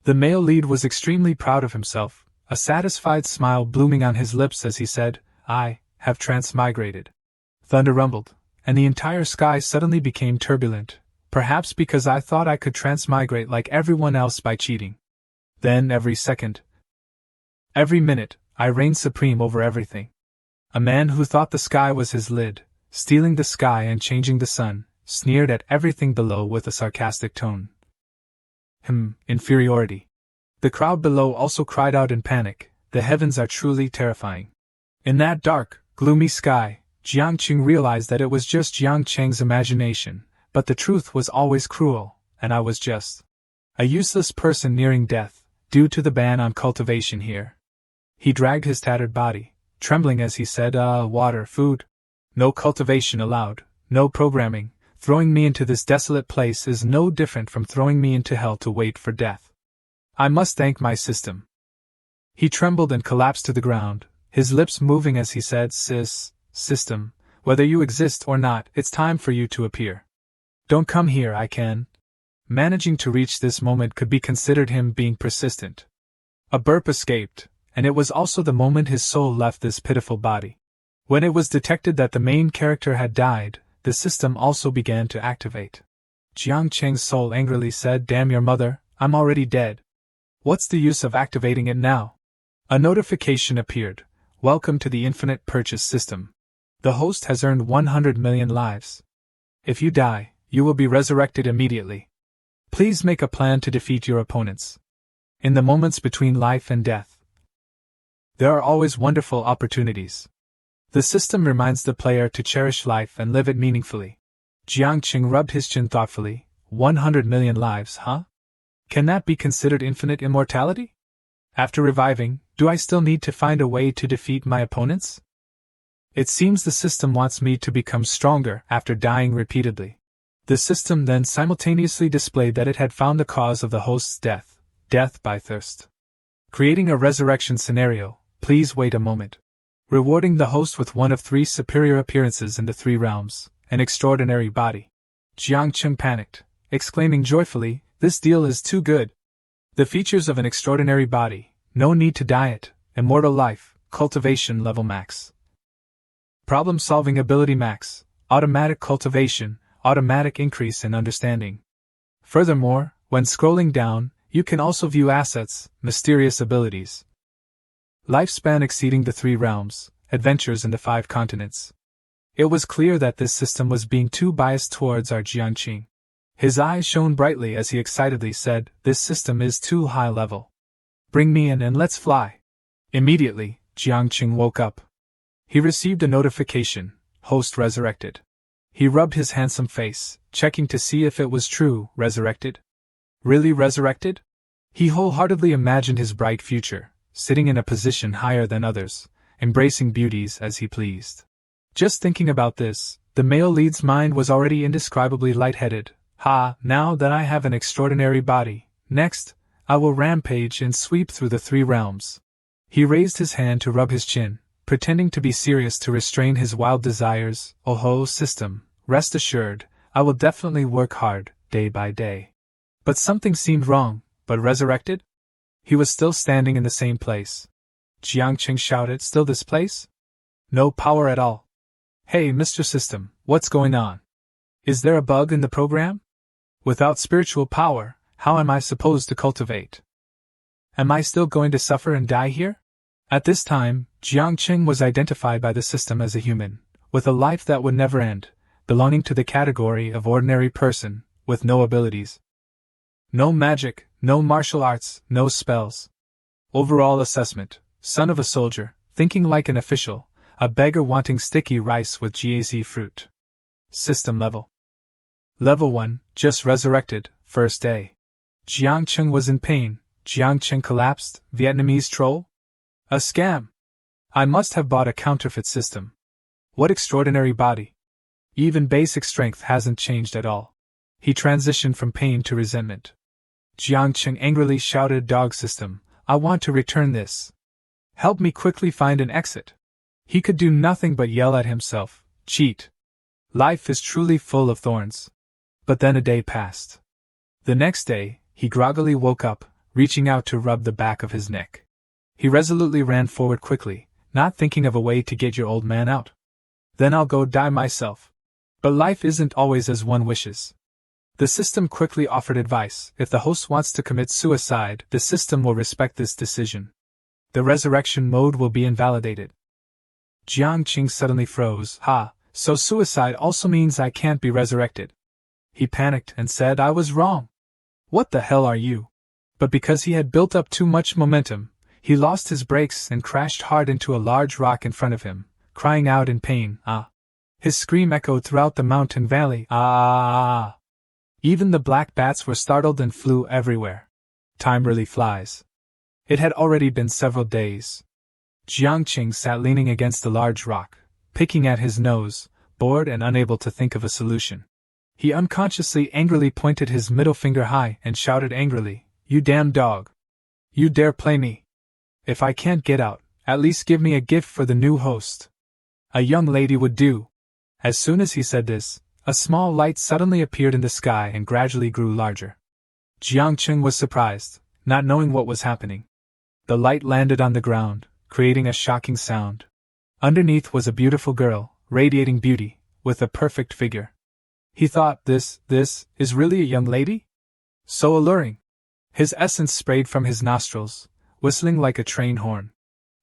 The male lead was extremely proud of himself, a satisfied smile blooming on his lips as he said, "I have transmigrated." Thunder rumbled, and the entire sky suddenly became turbulent, perhaps because I thought I could transmigrate like everyone else by cheating. Then every second, every minute, I reigned supreme over everything. A man who thought the sky was his lid, stealing the sky and changing the sun, sneered at everything below with a sarcastic tone. Inferiority. The crowd below also cried out in panic, "The heavens are truly terrifying." In that dark, gloomy sky, Jiang Qing realized that it was just Jiang Cheng's imagination, but the truth was always cruel, and I was just a useless person nearing death, due to the ban on cultivation here. He dragged his tattered body, trembling as he said, "Water, food. No cultivation allowed, no programming. Throwing me into this desolate place is no different from throwing me into hell to wait for death. I must thank my system." He trembled and collapsed to the ground, his lips moving as he said, System, whether you exist or not, it's time for you to appear. Don't come here, I can." Managing to reach this moment could be considered him being persistent. A burp escaped, and it was also the moment his soul left this pitiful body. When it was detected that the main character had died, the system also began to activate. Jiang Cheng's soul angrily said, "Damn your mother, I'm already dead. What's the use of activating it now?" A notification appeared. "Welcome to the Infinite Purchase System. The host has earned 100 million lives. If you die, you will be resurrected immediately. Please make a plan to defeat your opponents. In the moments between life and death, there are always wonderful opportunities. The system reminds the player to cherish life and live it meaningfully." Jiang Qing rubbed his chin thoughtfully. 100 million lives, huh? Can that be considered infinite immortality? After reviving, do I still need to find a way to defeat my opponents? It seems the system wants me to become stronger after dying repeatedly. The system then simultaneously displayed that it had found the cause of the host's death, death by thirst. Creating a resurrection scenario, please wait a moment. Rewarding the host with one of 3 superior appearances in the 3 realms, an extraordinary body. Jiang Qing panicked, exclaiming joyfully, "This deal is too good. The features of an extraordinary body, no need to diet, immortal life, cultivation level max. Problem-solving ability max, automatic cultivation, automatic increase in understanding. Furthermore, when scrolling down, you can also view assets, mysterious abilities. Lifespan exceeding the 3 realms, adventures in the 5 continents." It was clear that this system was being too biased towards our Jiang Qing. His eyes shone brightly as he excitedly said, "This system is too high level. Bring me in and let's fly." Immediately, Jiang Qing woke up. He received a notification, "Host resurrected." He rubbed his handsome face, checking to see if it was true, resurrected. Really resurrected? He wholeheartedly imagined his bright future, sitting in a position higher than others, embracing beauties as he pleased. Just thinking about this, the male lead's mind was already indescribably lightheaded. Now that I have an extraordinary body, next, I will rampage and sweep through the 3 realms. He raised his hand to rub his chin, pretending to be serious to restrain his wild desires. "Oh system, rest assured, I will definitely work hard, day by day." But something seemed wrong. But resurrected? He was still standing in the same place. Jiang Qing shouted, "Still this place? No power at all. Hey, Mr. System, what's going on? Is there a bug in the program? Without spiritual power, how am I supposed to cultivate? Am I still going to suffer and die here?" At this time, Jiang Qing was identified by the system as a human, with a life that would never end, belonging to the category of ordinary person, with no abilities. No magic, no martial arts, no spells. Overall assessment, son of a soldier, thinking like an official, a beggar wanting sticky rice with GAZ fruit. System level. Level 1, just resurrected, first day. Jiang Qing was in pain. Jiang Qing collapsed, Vietnamese troll? A scam. I must have bought a counterfeit system. What extraordinary body. Even basic strength hasn't changed at all. He transitioned from pain to resentment. Jiang Qing angrily shouted, "Dog system, I want to return this. Help me quickly find an exit." He could do nothing but yell at himself, "Cheat. Life is truly full of thorns." But then a day passed. The next day, he groggily woke up, reaching out to rub the back of his neck. He resolutely ran forward quickly, not thinking of a way to get your old man out. Then I'll go die myself. But life isn't always as one wishes. The system quickly offered advice. If the host wants to commit suicide, the system will respect this decision. The resurrection mode will be invalidated. Jiang Qing suddenly froze. Ha, so suicide also means I can't be resurrected. He panicked and said I was wrong. What the hell are you? But because he had built up too much momentum, he lost his brakes and crashed hard into a large rock in front of him, crying out in pain, ah. His scream echoed throughout the mountain valley, ah. Even the black bats were startled and flew everywhere. Time really flies. It had already been several days. Jiang Qing sat leaning against the large rock, picking at his nose, bored and unable to think of a solution. He unconsciously angrily pointed his middle finger high and shouted angrily, "You damn dog! You dare play me! If I can't get out, at least give me a gift for the new host. A young lady would do." As soon as he said this, a small light suddenly appeared in the sky and gradually grew larger. Jiang Qing was surprised, not knowing what was happening. The light landed on the ground, creating a shocking sound. Underneath was a beautiful girl, radiating beauty, with a perfect figure. He thought, this is really a young lady? So alluring. His essence sprayed from his nostrils, whistling like a train horn.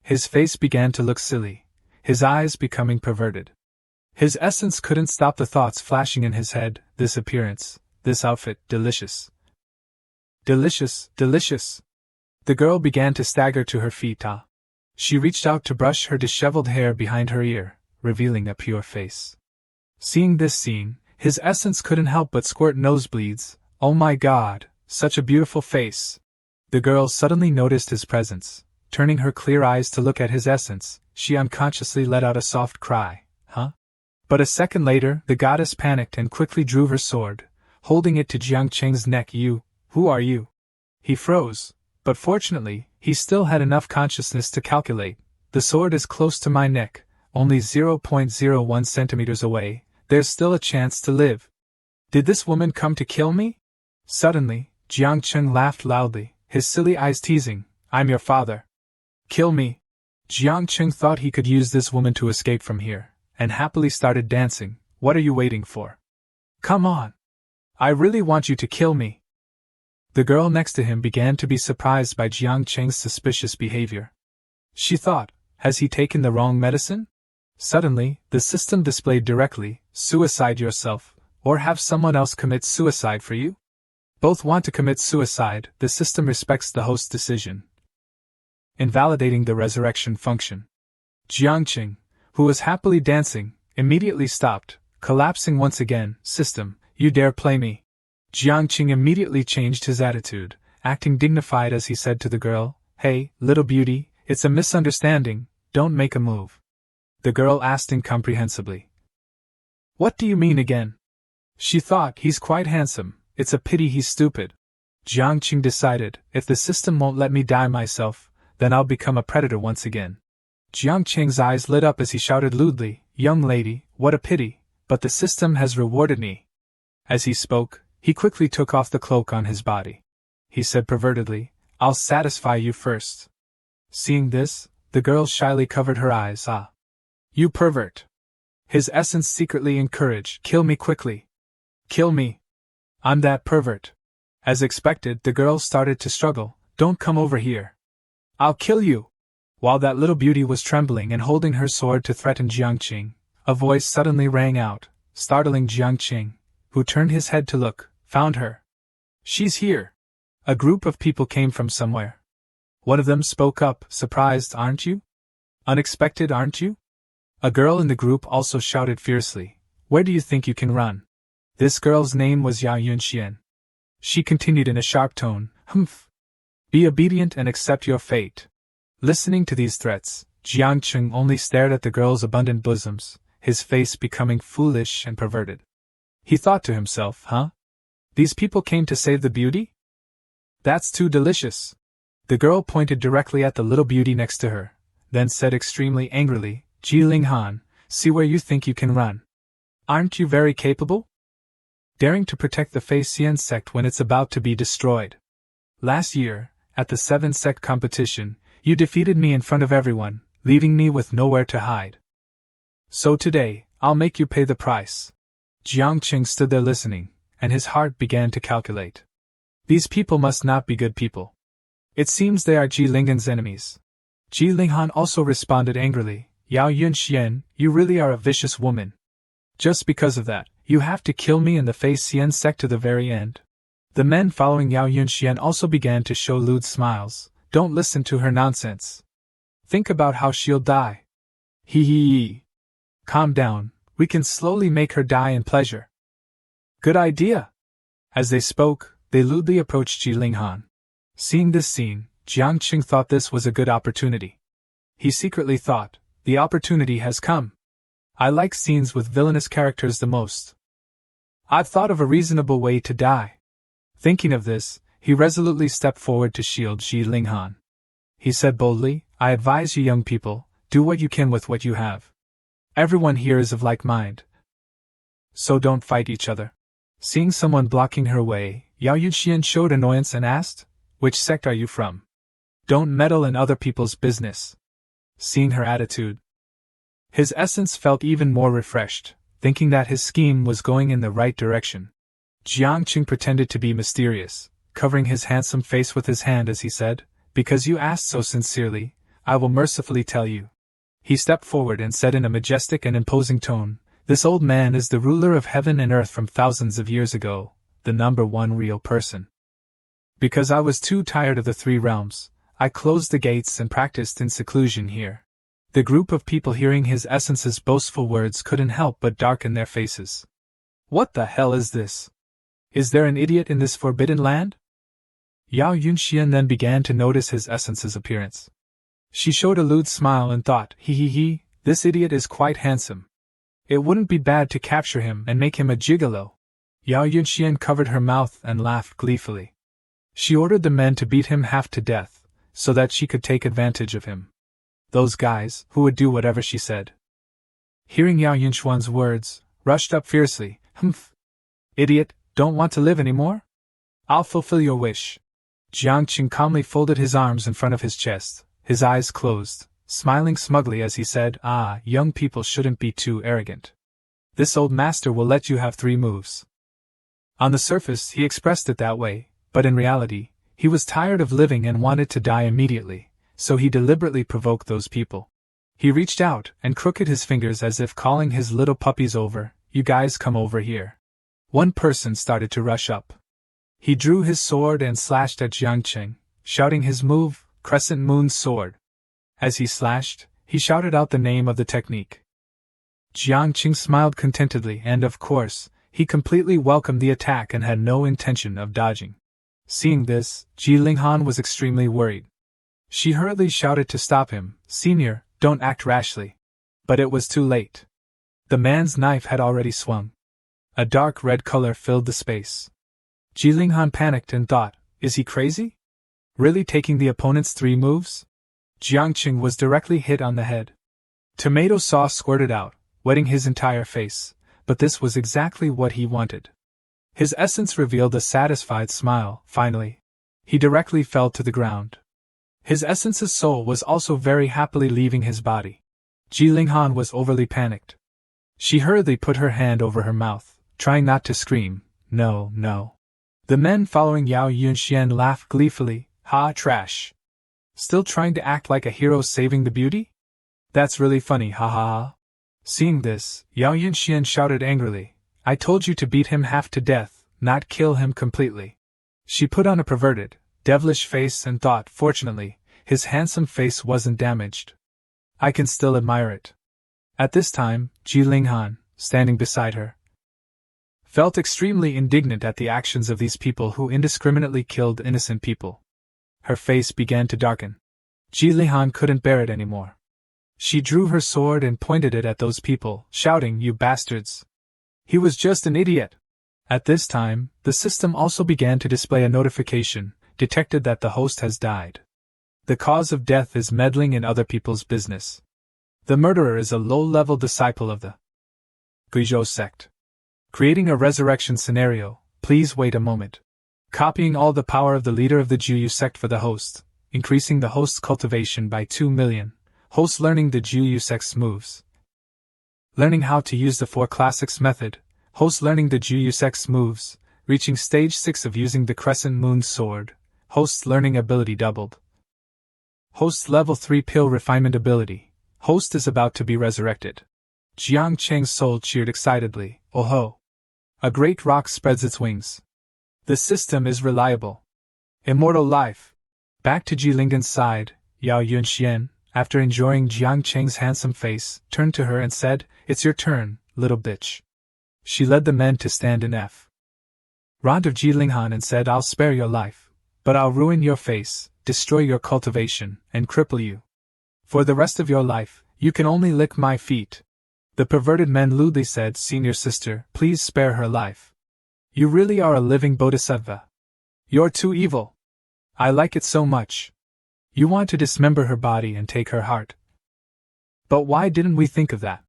His face began to look silly, his eyes becoming perverted. His essence couldn't stop the thoughts flashing in his head, this appearance, this outfit, delicious. Delicious, delicious. The girl began to stagger to her feet. She reached out to brush her disheveled hair behind her ear, revealing a pure face. Seeing this scene, his essence couldn't help but squirt nosebleeds. Oh my God, such a beautiful face. The girl suddenly noticed his presence. Turning her clear eyes to look at his essence, she unconsciously let out a soft cry. Huh? But a second later, the goddess panicked and quickly drew her sword, holding it to Jiang Qing's neck. Who are you? He froze, but fortunately, he still had enough consciousness to calculate. The sword is close to my neck, only 0.01 centimeters away, there's still a chance to live. Did this woman come to kill me? Suddenly, Jiang Qing laughed loudly, his silly eyes teasing, I'm your father. Kill me. Jiang Qing thought he could use this woman to escape from here, and happily started dancing. What are you waiting for? Come on. I really want you to kill me. The girl next to him began to be surprised by Jiang Qing's suspicious behavior. She thought, has he taken the wrong medicine? Suddenly, the system displayed directly, suicide yourself, or have someone else commit suicide for you? Both want to commit suicide, the system respects the host's decision. Invalidating the resurrection function. Jiang Qing, who was happily dancing, immediately stopped, collapsing once again. System, you dare play me. Jiang Qing immediately changed his attitude, acting dignified as he said to the girl, Hey, little beauty, it's a misunderstanding, don't make a move. The girl asked incomprehensibly. What do you mean again? She thought, he's quite handsome, it's a pity he's stupid. Jiang Qing decided, if the system won't let me die myself, then I'll become a predator once again. Jiang Qing's eyes lit up as he shouted lewdly, Young lady, what a pity, but the system has rewarded me. As he spoke, he quickly took off the cloak on his body. He said pervertedly, I'll satisfy you first. Seeing this, the girl shyly covered her eyes. Ah. You pervert. His essence secretly encouraged, kill me quickly. Kill me. I'm that pervert. As expected, the girl started to struggle, don't come over here. I'll kill you. While that little beauty was trembling and holding her sword to threaten Jiang Qing, a voice suddenly rang out, startling Jiang Qing, who turned his head to look. Found her. She's here. A group of people came from somewhere. One of them spoke up, surprised, aren't you? Unexpected, aren't you? A girl in the group also shouted fiercely, where do you think you can run? This girl's name was Yao Yunxian. She continued in a sharp tone, Humph. Be obedient and accept your fate. Listening to these threats, Jiang Qing only stared at the girl's abundant bosoms, his face becoming foolish and perverted. He thought to himself, These people came to save the beauty? That's too delicious. The girl pointed directly at the little beauty next to her, then said extremely angrily, Ji Han, see where you think you can run. Aren't you very capable? Daring to protect the Fei Xian sect when it's about to be destroyed. Last year, at the 7th Sect competition, you defeated me in front of everyone, leaving me with nowhere to hide. So today, I'll make you pay the price. Jiang Qing stood there listening, and his heart began to calculate. These people must not be good people. It seems they are Ji Linghan's enemies. Ji Linghan also responded angrily, Yao Yunxian, you really are a vicious woman. Just because of that, you have to kill me and the face Xian Sect to the very end. The men following Yao Yunxian also began to show lewd smiles. Don't listen to her nonsense. Think about how she'll die. Hee. Calm down, we can slowly make her die in pleasure. Good idea. As they spoke, they lewdly approached Ji Linghan. Seeing this scene, Jiang Qing thought this was a good opportunity. He secretly thought, the opportunity has come. I like scenes with villainous characters the most. I've thought of a reasonable way to die. Thinking of this, he resolutely stepped forward to shield Ji Linghan. He said boldly, I advise you young people, do what you can with what you have. Everyone here is of like mind. So don't fight each other. Seeing someone blocking her way, Yao Yuxian showed annoyance and asked, which sect are you from? Don't meddle in other people's business. Seeing her attitude, his essence felt even more refreshed, thinking that his scheme was going in the right direction. Jiang Qing pretended to be mysterious, covering his handsome face with his hand as he said, because you asked so sincerely, I will mercifully tell you. He stepped forward and said in a majestic and imposing tone, this old man is the ruler of heaven and earth from thousands of years ago, the number one real person. Because I was too tired of the three realms, I closed the gates and practiced in seclusion here. The group of people hearing his essence's boastful words couldn't help but darken their faces. What the hell is this? Is there an idiot in this forbidden land? Yao Yunxian then began to notice his essence's appearance. She showed a lewd smile and thought, he, this idiot is quite handsome. It wouldn't be bad to capture him and make him a gigolo. Yao Yunxian covered her mouth and laughed gleefully. She ordered the men to beat him half to death, so that she could take advantage of him. Those guys, who would do whatever she said. Hearing Yao Yunxuan's words, rushed up fiercely, Humph! Idiot, don't want to live anymore? I'll fulfill your wish. Jiang Qing calmly folded his arms in front of his chest, his eyes closed, smiling smugly as he said, young people shouldn't be too arrogant. This old master will let you have 3 moves. On the surface he expressed it that way, but in reality, he was tired of living and wanted to die immediately, so he deliberately provoked those people. He reached out and crooked his fingers as if calling his little puppies over, you guys come over here. One person started to rush up. He drew his sword and slashed at Jiang Qing, shouting his move, Crescent Moon Sword. As he slashed, he shouted out the name of the technique. Jiang Qing smiled contentedly and of course, he completely welcomed the attack and had no intention of dodging. Seeing this, Ji Linghan was extremely worried. She hurriedly shouted to stop him, Senior, don't act rashly. But it was too late. The man's knife had already swung. A dark red color filled the space. Ji Linghan panicked and thought, is he crazy? Really taking the opponent's 3 moves? Jiang Qing was directly hit on the head. Tomato sauce squirted out, wetting his entire face, but this was exactly what he wanted. His essence revealed a satisfied smile, finally. He directly fell to the ground. His essence's soul was also very happily leaving his body. Ji Linghan was overly panicked. She hurriedly put her hand over her mouth, trying not to scream, no. The men following Yao Yunxian laughed gleefully, trash. Still trying to act like a hero saving the beauty? That's really funny, ha. Seeing this, Yao Yunxian shouted angrily, I told you to beat him half to death, not kill him completely. She put on a perverted, devilish face and thought, fortunately, his handsome face wasn't damaged. I can still admire it. At this time, Ji Linghan, standing beside her, felt extremely indignant at the actions of these people who indiscriminately killed innocent people. Her face began to darken. Ji Linghan couldn't bear it anymore. She drew her sword and pointed it at those people, shouting, you bastards! He was just an idiot! At this time, the system also began to display a notification, detected that the host has died. The cause of death is meddling in other people's business. The murderer is a low-level disciple of the Guizhou sect. Creating a resurrection scenario, please wait a moment. copying all the power of the leader of the Juyu sect for the host, increasing the host's cultivation by 2 million, host learning the Juyu sect's moves. Learning how to use the 4 classics method, host learning the Juyu sect's moves, reaching stage 6 of using the Crescent Moon sword, host's learning ability doubled. Host's level 3 pill refinement ability, host is about to be resurrected. Jiang Cheng's soul cheered excitedly, oh ho! A great rock spreads its wings. The system is reliable. Immortal life. Back to Jilingan's side, Yao Yunxian, after enjoying Jiang Cheng's handsome face, turned to her and said, "It's your turn, little bitch." She led the men to stand in F. Front of Jilinghan and said, "I'll spare your life, but I'll ruin your face, destroy your cultivation, and cripple you. For the rest of your life, you can only lick my feet." The perverted men lewdly said, "Senior sister, please spare her life. You really are a living bodhisattva. You're too evil. I like it so much. You want to dismember her body and take her heart. But why didn't we think of that?"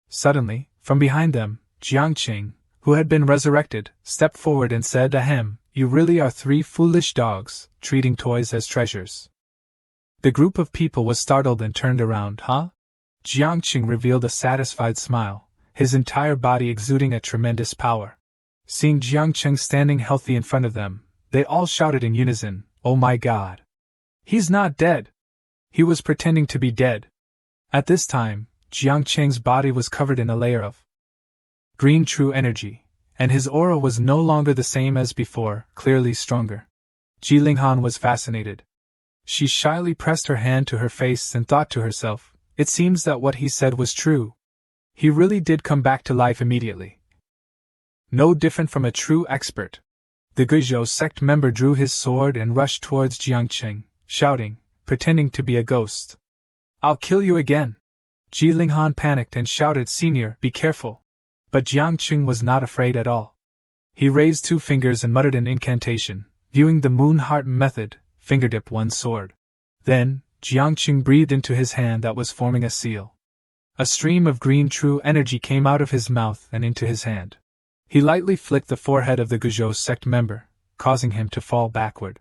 Suddenly, from behind them, Jiang Qing, who had been resurrected, stepped forward and said, "Ahem, you really are 3 foolish dogs, treating toys as treasures." The group of people was startled and turned around. "Huh?" Jiang Qing revealed a satisfied smile, his entire body exuding a tremendous power. Seeing Jiang Qing standing healthy in front of them, they all shouted in unison, "Oh my God! He's not dead! He was pretending to be dead." At this time, Jiang Qing's body was covered in a layer of green true energy, and his aura was no longer the same as before, clearly stronger. Jilinghan was fascinated. She shyly pressed her hand to her face and thought to herself, it seems that what he said was true. He really did come back to life immediately. No different from a true expert. The Guizhou sect member drew his sword and rushed towards Jiang Qing, shouting, pretending to be a ghost, "I'll kill you again!" Jilinghan panicked and shouted, "Senior, be careful!" But Jiang Qing was not afraid at all. He raised 2 fingers and muttered an incantation, viewing the moon heart method, fingerdipped one sword. Then, Jiang Qing breathed into his hand that was forming a seal. A stream of green true energy came out of his mouth and into his hand. He lightly flicked the forehead of the Guizhou sect member, causing him to fall backward.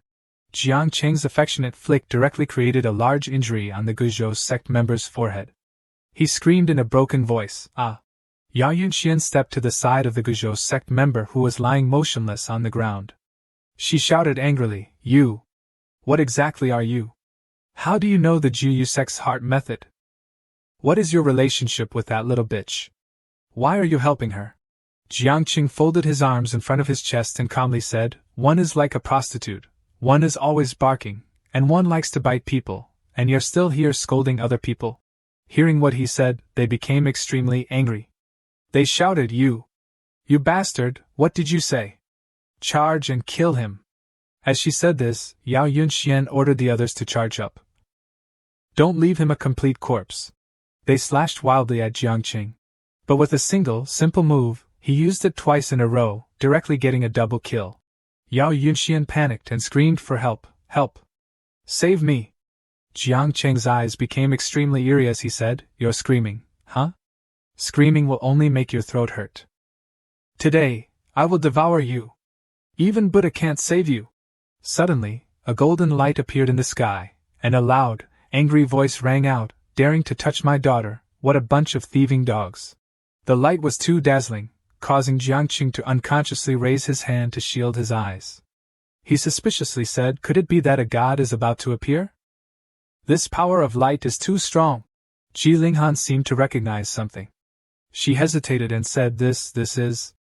Jiang Qing's affectionate flick directly created a large injury on the Guizhou sect member's forehead. He screamed in a broken voice, "Ah!" Yao Yunxian stepped to the side of the Guizhou sect member who was lying motionless on the ground. She shouted angrily, "You! What exactly are you? How do you know the Juyu sect's heart method? What is your relationship with that little bitch? Why are you helping her?" Jiang Qing folded his arms in front of his chest and calmly said, "One is like a prostitute, one is always barking, and one likes to bite people, and you're still here scolding other people." Hearing what he said, they became extremely angry. They shouted, You bastard, what did you say? Charge and kill him." As she said this, Yao Yunxian ordered the others to charge up. "Don't leave him a complete corpse." They slashed wildly at Jiang Qing. But with a single, simple move, he used it twice in a row, directly getting a double kill. Yao Yunxian panicked and screamed for help, "Help! Save me!" Jiang Qing's eyes became extremely eerie as he said, "You're screaming, huh? Screaming will only make your throat hurt. Today, I will devour you. Even Buddha can't save you." Suddenly, a golden light appeared in the sky, and a loud, angry voice rang out, "Daring to touch my daughter, what a bunch of thieving dogs." The light was too dazzling, causing Jiang Qing to unconsciously raise his hand to shield his eyes. He suspiciously said, "Could it be that a god is about to appear? This power of light is too strong." Jilinghan seemed to recognize something. She hesitated and said, This is...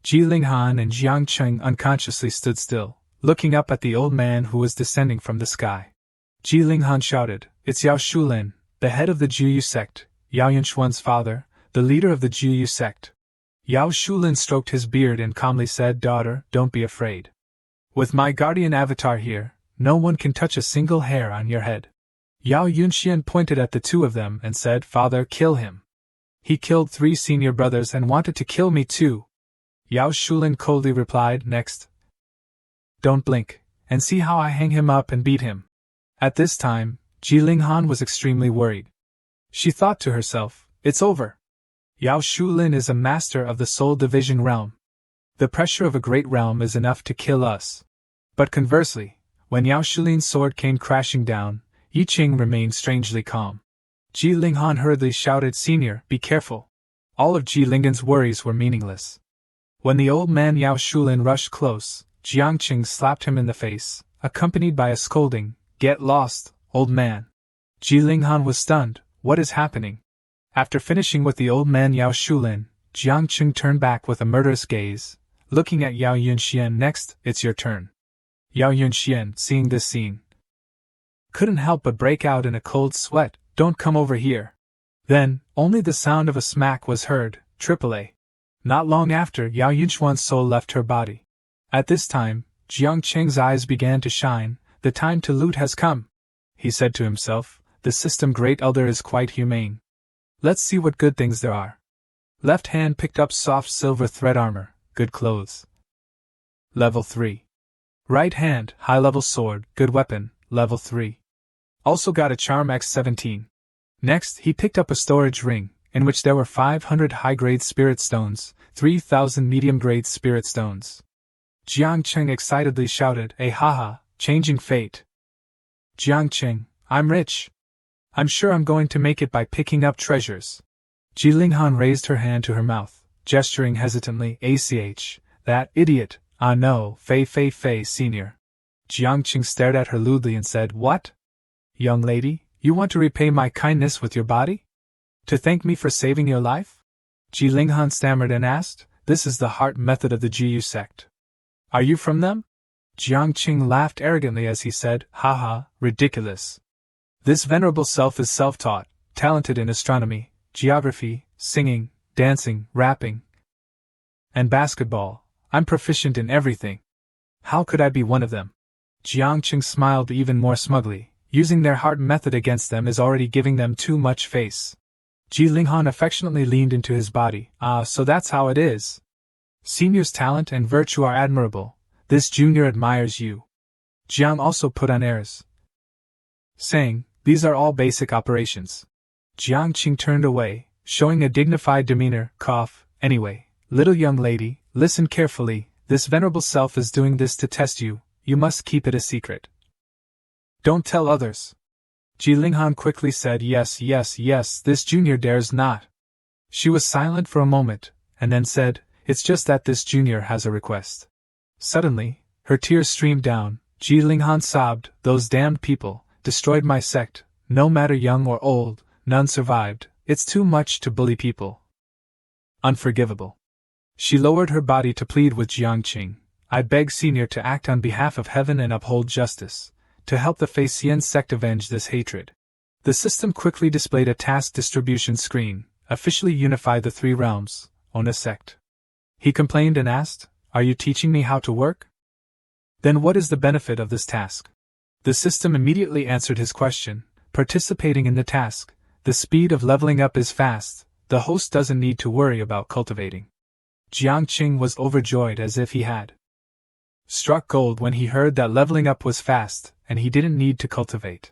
Jilinghan and Jiang Qing unconsciously stood still, looking up at the old man who was descending from the sky. Jilinghan shouted, "It's Yao Shulin, the head of the Juyu sect, Yao Yunxuan's father, the leader of the Juyu sect." Yao Shulin stroked his beard and calmly said, "Daughter, don't be afraid. With my guardian avatar here, no one can touch a single hair on your head." Yao Yunxian pointed at the 2 of them and said, "Father, kill him. He killed 3 senior brothers and wanted to kill me too." Yao Shulin coldly replied, "Next. Don't blink, and see how I hang him up and beat him." At this time, Jilinghan was extremely worried. She thought to herself, "It's over. Yao Shulin is a master of the soul division realm. The pressure of a great realm is enough to kill us. But conversely, when Yao Shulin's sword came crashing down, Yi Qing remained strangely calm. Ji Linghan hurriedly shouted, "Senior, be careful." All of Ji Linghan's worries were meaningless. When the old man Yao Shulin rushed close, Jiang Qing slapped him in the face, accompanied by a scolding, "Get lost, old man." Ji Linghan was stunned. What is happening? After finishing with the old man Yao Shulin, Jiang Qing turned back with a murderous gaze, looking at Yao Yunxian. "Next, it's your turn." Yao Yunxian, seeing this scene, couldn't help but break out in a cold sweat. "Don't come over here." Then, only the sound of a smack was heard. AAA. Not long after, Yao Yunxuan's soul left her body. At this time, Jiang Qing's eyes began to shine. "The time to loot has come," he said to himself. "The system Great Elder is quite humane. Let's see what good things there are." Left hand picked up soft silver thread armor, good clothes. Level 3. Right hand, high-level sword, good weapon, level 3. Also got a charm X17. Next, he picked up a storage ring, in which there were 500 high-grade spirit stones, 3,000 medium-grade spirit stones. Jiang Qing excitedly shouted, haha, changing fate. Jiang Qing, I'm rich. I'm sure I'm going to make it by picking up treasures. Ji Linghan raised her hand to her mouth, gesturing hesitantly, "Ach, that idiot, ah no, Fei, senior." Jiang Qing stared at her lewdly and said, "What? Young lady, you want to repay my kindness with your body? To thank me for saving your life?" Ji Linghan stammered and asked, "This is the heart method of the Jiu sect. Are you from them?" Jiang Qing laughed arrogantly as he said, "Haha, ridiculous. This venerable self is self-taught, talented in astronomy, geography, singing, dancing, rapping, and basketball. I'm proficient in everything. How could I be one of them?" Jiang Qing smiled even more smugly. Using their heart method against them is already giving them too much face. Ji Linghan affectionately leaned into his body. "Ah, so that's how it is. Senior's talent and virtue are admirable. This junior admires you." Jiang also put on airs, saying, "These are all basic operations." Jiang Qing turned away, showing a dignified demeanor. Cough. "Anyway, little young lady, listen carefully. This venerable self is doing this to test you. You must keep it a secret. Don't tell others." Ji Linghan quickly said, yes, this junior dares not." She was silent for a moment, and then said, "It's just that this junior has a request." Suddenly, her tears streamed down. Ji Linghan sobbed, "Those damned people destroyed my sect. No matter young or old, none survived. It's too much to bully people. Unforgivable." She lowered her body to plead with Jiang Qing. "I beg senior to act on behalf of heaven and uphold justice, to help the Fei Xian sect avenge this hatred." The system quickly displayed a task distribution screen, officially unified the three realms, own a sect. He complained and asked, "Are you teaching me how to work? Then what is the benefit of this task?" The system immediately answered his question, participating in the task. The speed of leveling up is fast, the host doesn't need to worry about cultivating. Jiang Qing was overjoyed as if he had struck gold when he heard that leveling up was fast, and he didn't need to cultivate.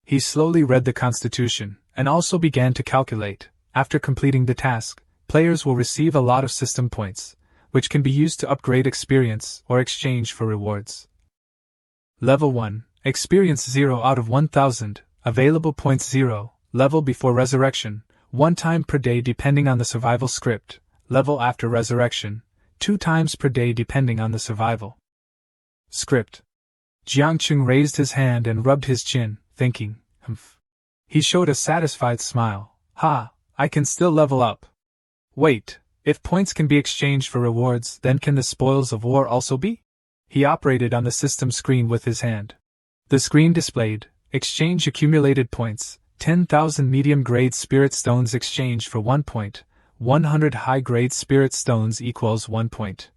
He slowly read the constitution, and also began to calculate. After completing the task, players will receive a lot of system points, which can be used to upgrade experience or exchange for rewards. Level 1, Experience 0 out of 1000, available points 0, level before resurrection, 1 time per day depending on the survival script, level after resurrection, 2 times per day depending on the survival script. Jiang Qing raised his hand and rubbed his chin, thinking, humph. He showed a satisfied smile. "Ha, I can still level up. Wait, if points can be exchanged for rewards, then can the spoils of war also be?" He operated on the system screen with his hand. The screen displayed, exchange accumulated points, 10,000 medium-grade spirit stones exchanged for 1 point, 100 high-grade spirit stones equals 1 point.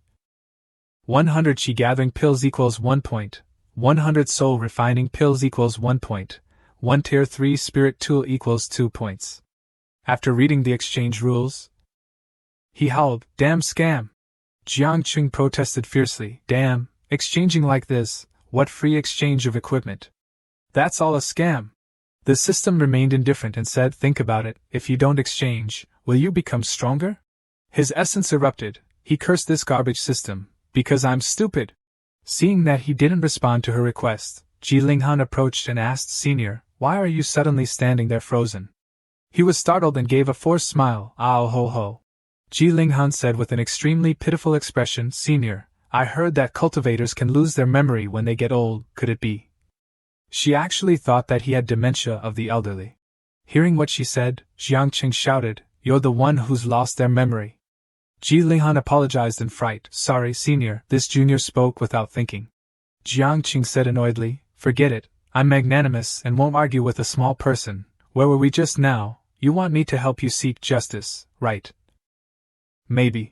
100 chi gathering pills equals 1 point, 100 soul refining pills equals 1 point, 1 tier 3 spirit tool equals 2 points. After reading the exchange rules, he howled, "Damn scam!" Jiang Qing protested fiercely, "Damn, exchanging like this, what free exchange of equipment? That's all a scam." The system remained indifferent and said, "Think about it, if you don't exchange, will you become stronger?" His essence erupted. He cursed this garbage system, "Because I'm stupid. Seeing that he didn't respond to her request, Ji Linghan approached and asked, "Senior, why are you suddenly standing there frozen?" He was startled and gave a forced smile. "Ah, ho ho." Ji Linghan said with an extremely pitiful expression, "Senior, I heard that cultivators can lose their memory when they get old, could it be?" She actually thought that he had dementia of the elderly. Hearing what she said, Jiangqing shouted, "You're the one who's lost their memory." Ji Linghan apologized in fright. "Sorry, Senior." This junior spoke without thinking. Jiangqing said annoyedly, "Forget it, I'm magnanimous and won't argue with a small person. Where were we just now? You want me to help you seek justice, right?" "Maybe."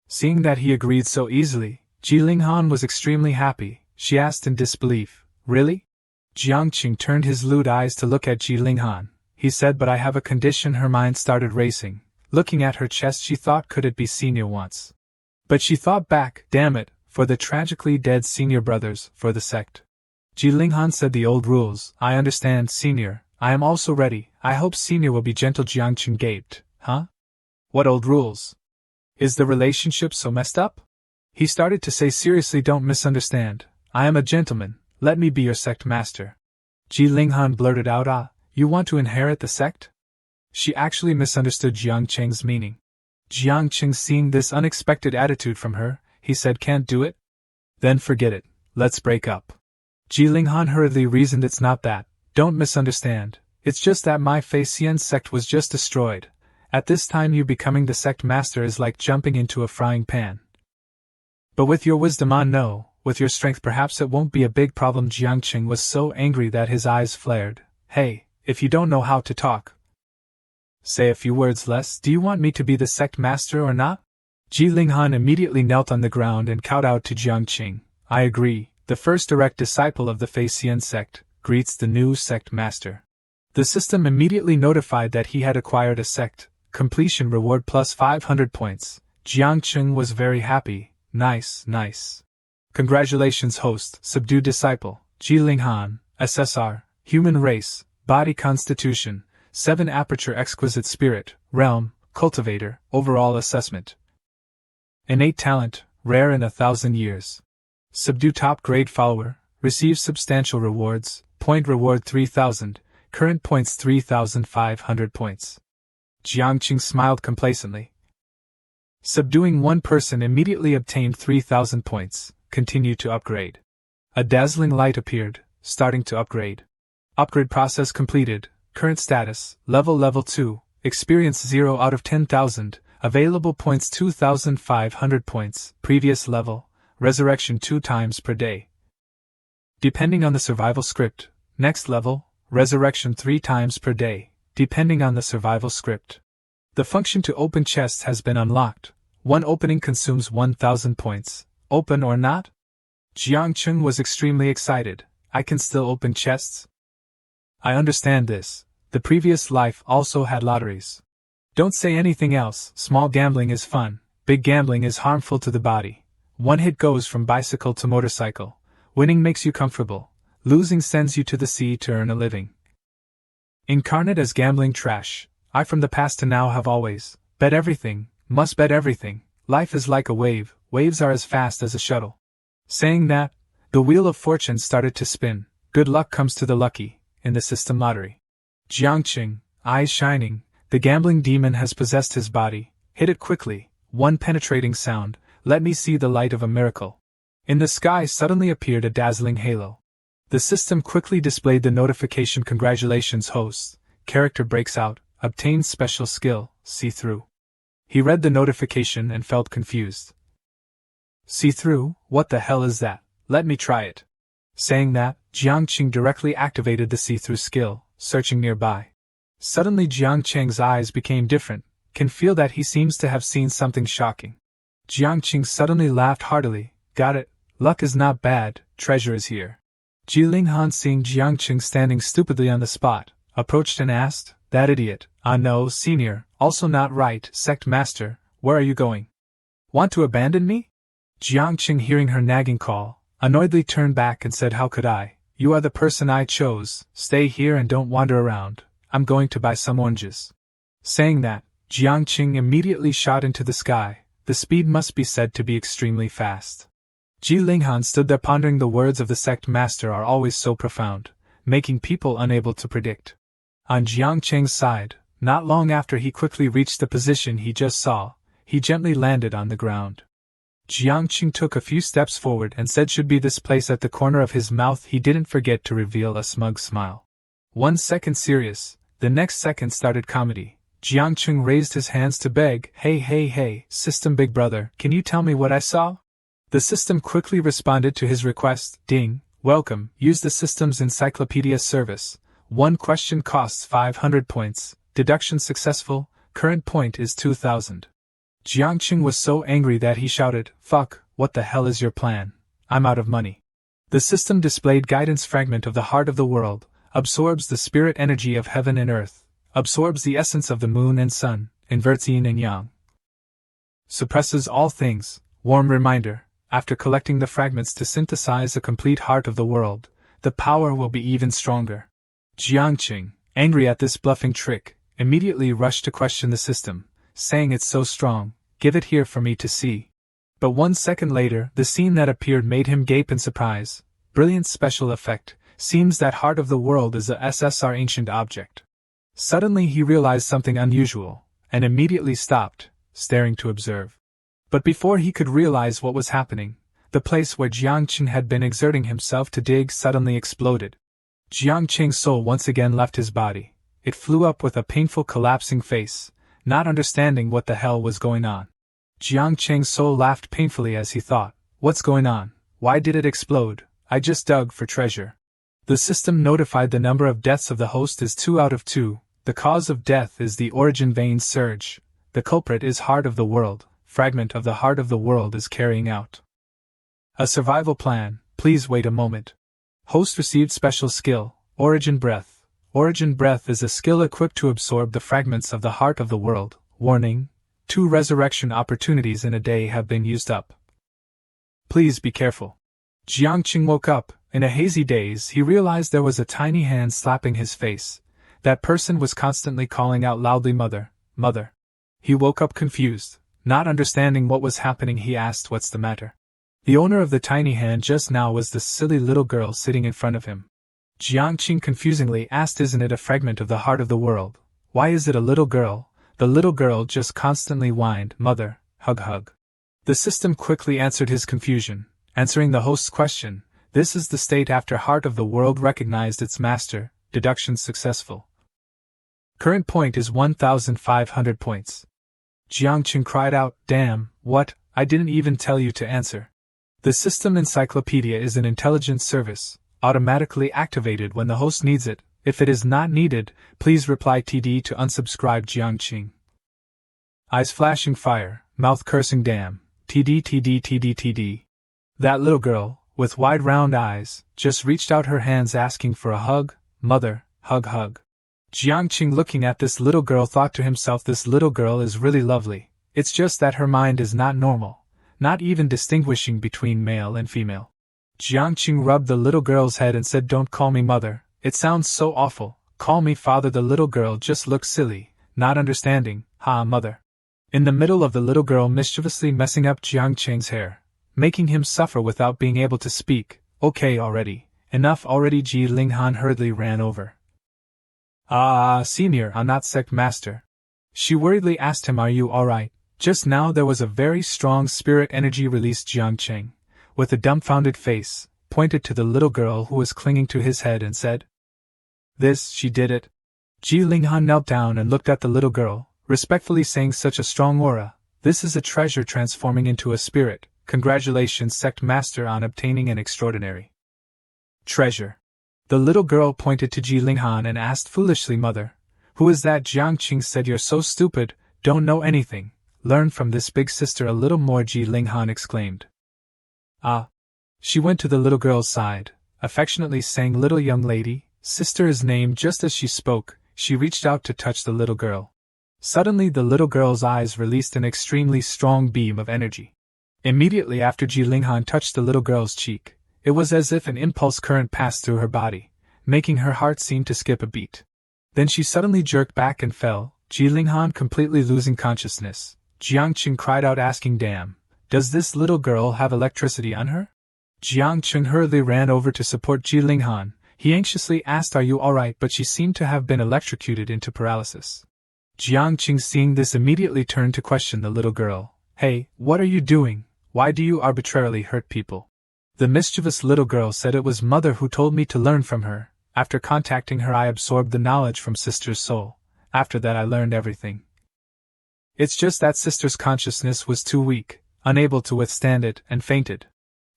Seeing that he agreed so easily, Ji Linghan was extremely happy. She asked in disbelief, "Really?" Jiangqing turned his lewd eyes to look at Ji Linghan. He said, "But I have a condition." Her mind started racing. Looking at her chest, she thought, could it be Senior once? But she thought back, damn it, for the tragically dead Senior brothers, for the sect. Ji Linghan said, "The old rules." "I understand, Senior. I am also ready. I hope Senior will be gentle." Jiangqing gaped. "Huh? What old rules? Is the relationship so messed up?" He started to say, "Seriously, don't misunderstand. I am a gentleman. Let me be your sect master." Ji Linghan blurted out, "Ah, you want to inherit the sect?" She actually misunderstood Jiangqing's meaning. Jiangqing, seeing this unexpected attitude from her, he said, "Can't do it?" "Then forget it. Let's break up." Ji Linghan hurriedly reasoned, "It's not that. Don't misunderstand. It's just that my Fei Xian sect was just destroyed. At this time, you becoming the sect master is like jumping into a frying pan. But with your wisdom, no, with your strength, perhaps it won't be a big problem." Jiangqing was so angry that his eyes flared. "Hey, if you don't know how to talk, say a few words less. Do you want me to be the sect master or not?" Ji Linghan immediately knelt on the ground and cowed out to Jiangqing. "I agree. The first direct disciple of the Fei Xian sect greets the new sect master." The system immediately notified that he had acquired a sect completion reward plus 500 points. Jiangqing was very happy. Nice, nice. Congratulations, host, subdued disciple, Ji Linghan, SSR, human race, body constitution, 7 aperture exquisite spirit, realm, cultivator, overall assessment. Innate talent, rare in 1,000 years. Subdue top grade follower, receives substantial rewards, point reward 3,000, current points 3,500 points. Jiangqing smiled complacently. Subduing one person immediately obtained 3,000 points, continued to upgrade. A dazzling light appeared, starting to upgrade. Upgrade process completed, current status, level 2, experience 0 out of 10,000, available points 2,500 points, previous level, resurrection 2 times per day. Depending on the survival script, next level, resurrection 3 times per day, depending on the survival script. The function to open chests has been unlocked. One opening consumes 1,000 points, open or not? Jiangqing was extremely excited. I can still open chests? I understand this. The previous life also had lotteries. Don't say anything else. Small gambling is fun, big gambling is harmful to the body. One hit goes from bicycle to motorcycle. Winning makes you comfortable. Losing sends you to the sea to earn a living. Incarnate as gambling trash, I from the past to now have always bet everything, must bet everything. Life is like a wave, waves are as fast as a shuttle. Saying that, the wheel of fortune started to spin. Good luck comes to the lucky, in the system lottery. Jiangqing, eyes shining, the gambling demon has possessed his body. Hit it quickly, one penetrating sound, let me see the light of a miracle. In the sky suddenly appeared a dazzling halo. The system quickly displayed the notification, congratulations hosts, character breaks out, obtains special skill, see through. He read the notification and felt confused. See through, what the hell is that? Let me try it. Saying that, Jiangqing directly activated the see-through skill, searching nearby. Suddenly Jiangqing's eyes became different, can feel that he seems to have seen something shocking. Jiangqing suddenly laughed heartily, got it, luck is not bad, treasure is here. Ji Linghan, seeing Jiangqing standing stupidly on the spot, approached and asked, that idiot, no, senior, also not right, sect master, where are you going? Want to abandon me? Jiangqing, hearing her nagging call, annoyedly turned back and said, how could I? You are the person I chose, stay here and don't wander around, I'm going to buy some oranges. Saying that, Jiangqing immediately shot into the sky, the speed must be said to be extremely fast. Ji Linghan stood there pondering. The words of the sect master are always so profound, making people unable to predict. On Jiang Cheng's side, not long after he quickly reached the position he just saw, he gently landed on the ground. Jiang Cheng took a few steps forward and said, "Should be this place." At the corner of his mouth he didn't forget to reveal a smug smile. 1 second serious, the next second started comedy. Jiang Cheng raised his hands to beg, Hey, system big brother, can you tell me what I saw?" The system quickly responded to his request, "Ding, welcome, use the system's encyclopedia service. 1 question costs 500 points, deduction successful, current point is 2000. Jiang Cheng was so angry that he shouted, "Fuck, what the hell is your plan? I'm out of money." The system displayed guidance fragment of the heart of the world, absorbs the spirit energy of heaven and earth, absorbs the essence of the moon and sun, inverts yin and yang. Suppresses all things, warm reminder, after collecting the fragments to synthesize a complete heart of the world, the power will be even stronger. Jiang Cheng, angry at this bluffing trick, immediately rushed to question the system, saying, "It's so strong, give it here for me to see." But 1 second later, the scene that appeared made him gape in surprise. Brilliant special effect, seems that heart of the world is a SSR ancient object. Suddenly he realized something unusual, and immediately stopped, staring to observe. But before he could realize what was happening, the place where Jiang Cheng had been exerting himself to dig suddenly exploded. Jiang Cheng's soul once again left his body. It flew up with a painful collapsing face, not understanding what the hell was going on. Jiang Cheng's soul laughed painfully as he thought, "What's going on? Why did it explode? I just dug for treasure." The system notified the number of deaths of the host is 2 out of 2, the cause of death is the origin vein surge, the culprit is heart of the world, fragment of the heart of the world is carrying out a survival plan, please wait a moment. Host received special skill, Origin Breath. Origin Breath is a skill equipped to absorb the fragments of the heart of the world. Warning: 2 resurrection opportunities in a day have been used up. Please be careful. Jiang Cheng woke up. In a hazy daze he realized there was a tiny hand slapping his face. That person was constantly calling out loudly, "Mother, mother." He woke up confused. Not understanding what was happening, he asked, "What's the matter?" The owner of the tiny hand just now was the silly little girl sitting in front of him. Jiang Cheng confusingly asked, "Isn't it a fragment of the heart of the world? Why is it a little girl?" The little girl just constantly whined, "Mother, hug." The system quickly answered his confusion, answering the host's question. This is the state after heart of the world recognized its master, deduction successful. Current point is 1500 points. Jiang Cheng cried out, "Damn, what, I didn't even tell you to answer." The system encyclopedia is an intelligence service, automatically activated when the host needs it. If it is not needed, please reply TD to unsubscribe. Jiang Cheng. Eyes flashing fire, mouth cursing, "Damn, TD. That little girl, with wide round eyes, just reached out her hands asking for a hug. "Mother, hug." Jiang Cheng, looking at this little girl, thought to himself, "This little girl is really lovely, it's just that her mind is not normal, not even distinguishing between male and female." Jiang Cheng rubbed the little girl's head and said, "Don't call me mother, it sounds so awful, call me father." The little girl just looked silly, not understanding. "Ha, mother." In the middle of the little girl mischievously messing up Jiang Cheng's hair, making him suffer without being able to speak. "Okay already, enough already." Ji Linghan hurriedly ran over. Senior, I'm not sect master." She worriedly asked him, "Are you alright?" Just now there was a very strong spirit energy released. Jiang Cheng, with a dumbfounded face, pointed to the little girl who was clinging to his head and said, "This, she did it." Ji Linghan knelt down and looked at the little girl, respectfully saying, "Such a strong aura, this is a treasure transforming into a spirit. Congratulations, sect master, on obtaining an extraordinary treasure." The little girl pointed to Ji Linghan and asked foolishly, "Mother, who is that?" Jiang Cheng said, "You're so stupid, don't know anything. Learn from this big sister a little more." Ji Linghan exclaimed. "Ah." She went to the little girl's side, affectionately saying, "Little young lady, sister is named." Just as she spoke, she reached out to touch the little girl. Suddenly the little girl's eyes released an extremely strong beam of energy. Immediately after Ji Linghan touched the little girl's cheek, it was as if an impulse current passed through her body, making her heart seem to skip a beat. Then she suddenly jerked back and fell, Ji Linghan completely losing consciousness. Jiang Cheng cried out asking, "Damn, does this little girl have electricity on her?" Jiang Cheng hurriedly ran over to support Ji Linghan. He anxiously asked, "Are you alright?" but she seemed to have been electrocuted into paralysis. Jiang Cheng, seeing this, immediately turned to question the little girl. "Hey, what are you doing? Why do you arbitrarily hurt people?" The mischievous little girl said, "It was Mother who told me to learn from her. After contacting her, I absorbed the knowledge from Sister's soul. After that, I learned everything. It's just that Sister's consciousness was too weak, unable to withstand it, and fainted."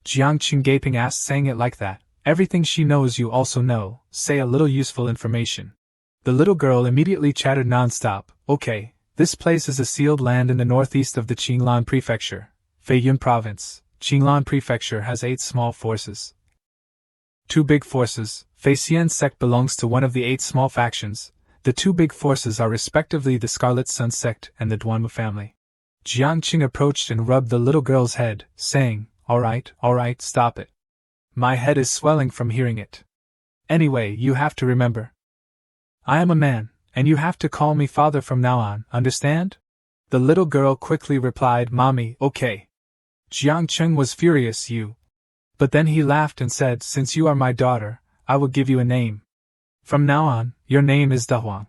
Jiang Cheng, gaping, asked, "Saying it like that, everything she knows you also know, say a little useful information." The little girl immediately chattered non-stop. "Okay, this place is a sealed land in the northeast of the Qinglan Prefecture, Feiyun Province. Qinglan Prefecture has 8 small forces. 2 big forces. Feixian Sect belongs to one of the 8 small factions. The 2 big forces are respectively the Scarlet Sun Sect and the Duanmu family." Jiang Cheng approached and rubbed the little girl's head, saying, all right, stop it. My head is swelling from hearing it. Anyway, you have to remember, I am a man, and you have to call me father from now on, understand?" The little girl quickly replied, "Mommy, okay." Jiang Cheng was furious, But then he laughed and said, "Since you are my daughter, I will give you a name. From now on, your name is Dahuang."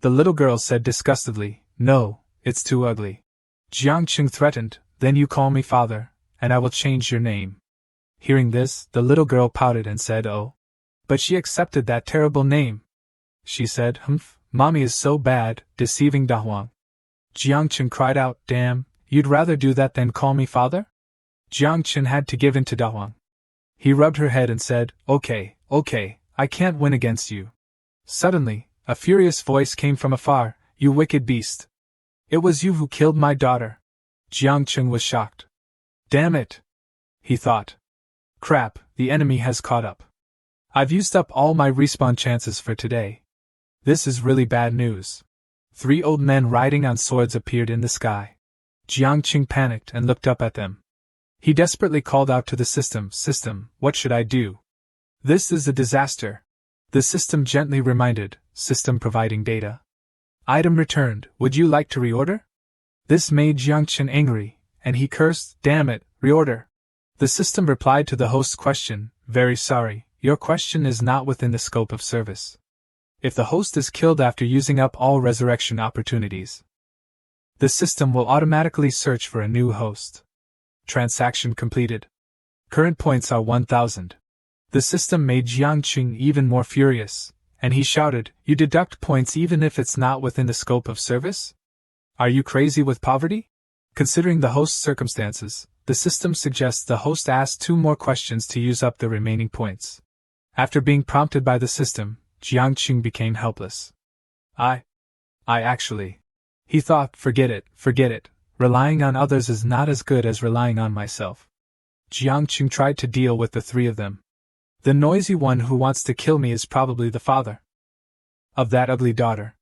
The little girl said disgustedly, "No, it's too ugly." Jiang Cheng threatened, "Then you call me father, and I will change your name." Hearing this, the little girl pouted and said, "Oh." But she accepted that terrible name. She said, "Humph, Mommy is so bad, deceiving Dahuang." Jiang Cheng cried out, "Damn, you'd rather do that than call me father?" Jiang Cheng had to give in to Dahuang. He rubbed her head and said, Okay, I can't win against you." Suddenly, a furious voice came from afar, "You wicked beast! It was you who killed my daughter." Jiang Cheng was shocked. Damn it! He thought. Crap, the enemy has caught up. I've used up all my respawn chances for today. This is really bad news. 3 old men riding on swords appeared in the sky. Jiang Cheng panicked and looked up at them. He desperately called out to the system, "System, what should I do? This is a disaster." The system gently reminded, "System providing data. Item returned, would you like to reorder?" This made Jiang Cheng angry, and he cursed, "Damn it, reorder." The system replied to the host's question, "Very sorry, your question is not within the scope of service. If the host is killed after using up all resurrection opportunities, the system will automatically search for a new host." Transaction completed. Current points are 1000. The system made Jiang Cheng even more furious, and he shouted, "You deduct points even if it's not within the scope of service? Are you crazy with poverty?" Considering the host's circumstances, the system suggests the host ask 2 more questions to use up the remaining points. After being prompted by the system, Jiang Cheng became helpless. I actually. He thought, forget it. Relying on others is not as good as relying on myself. Jiang Cheng tried to deal with the 3 of them. The noisy one who wants to kill me is probably the father of that ugly daughter.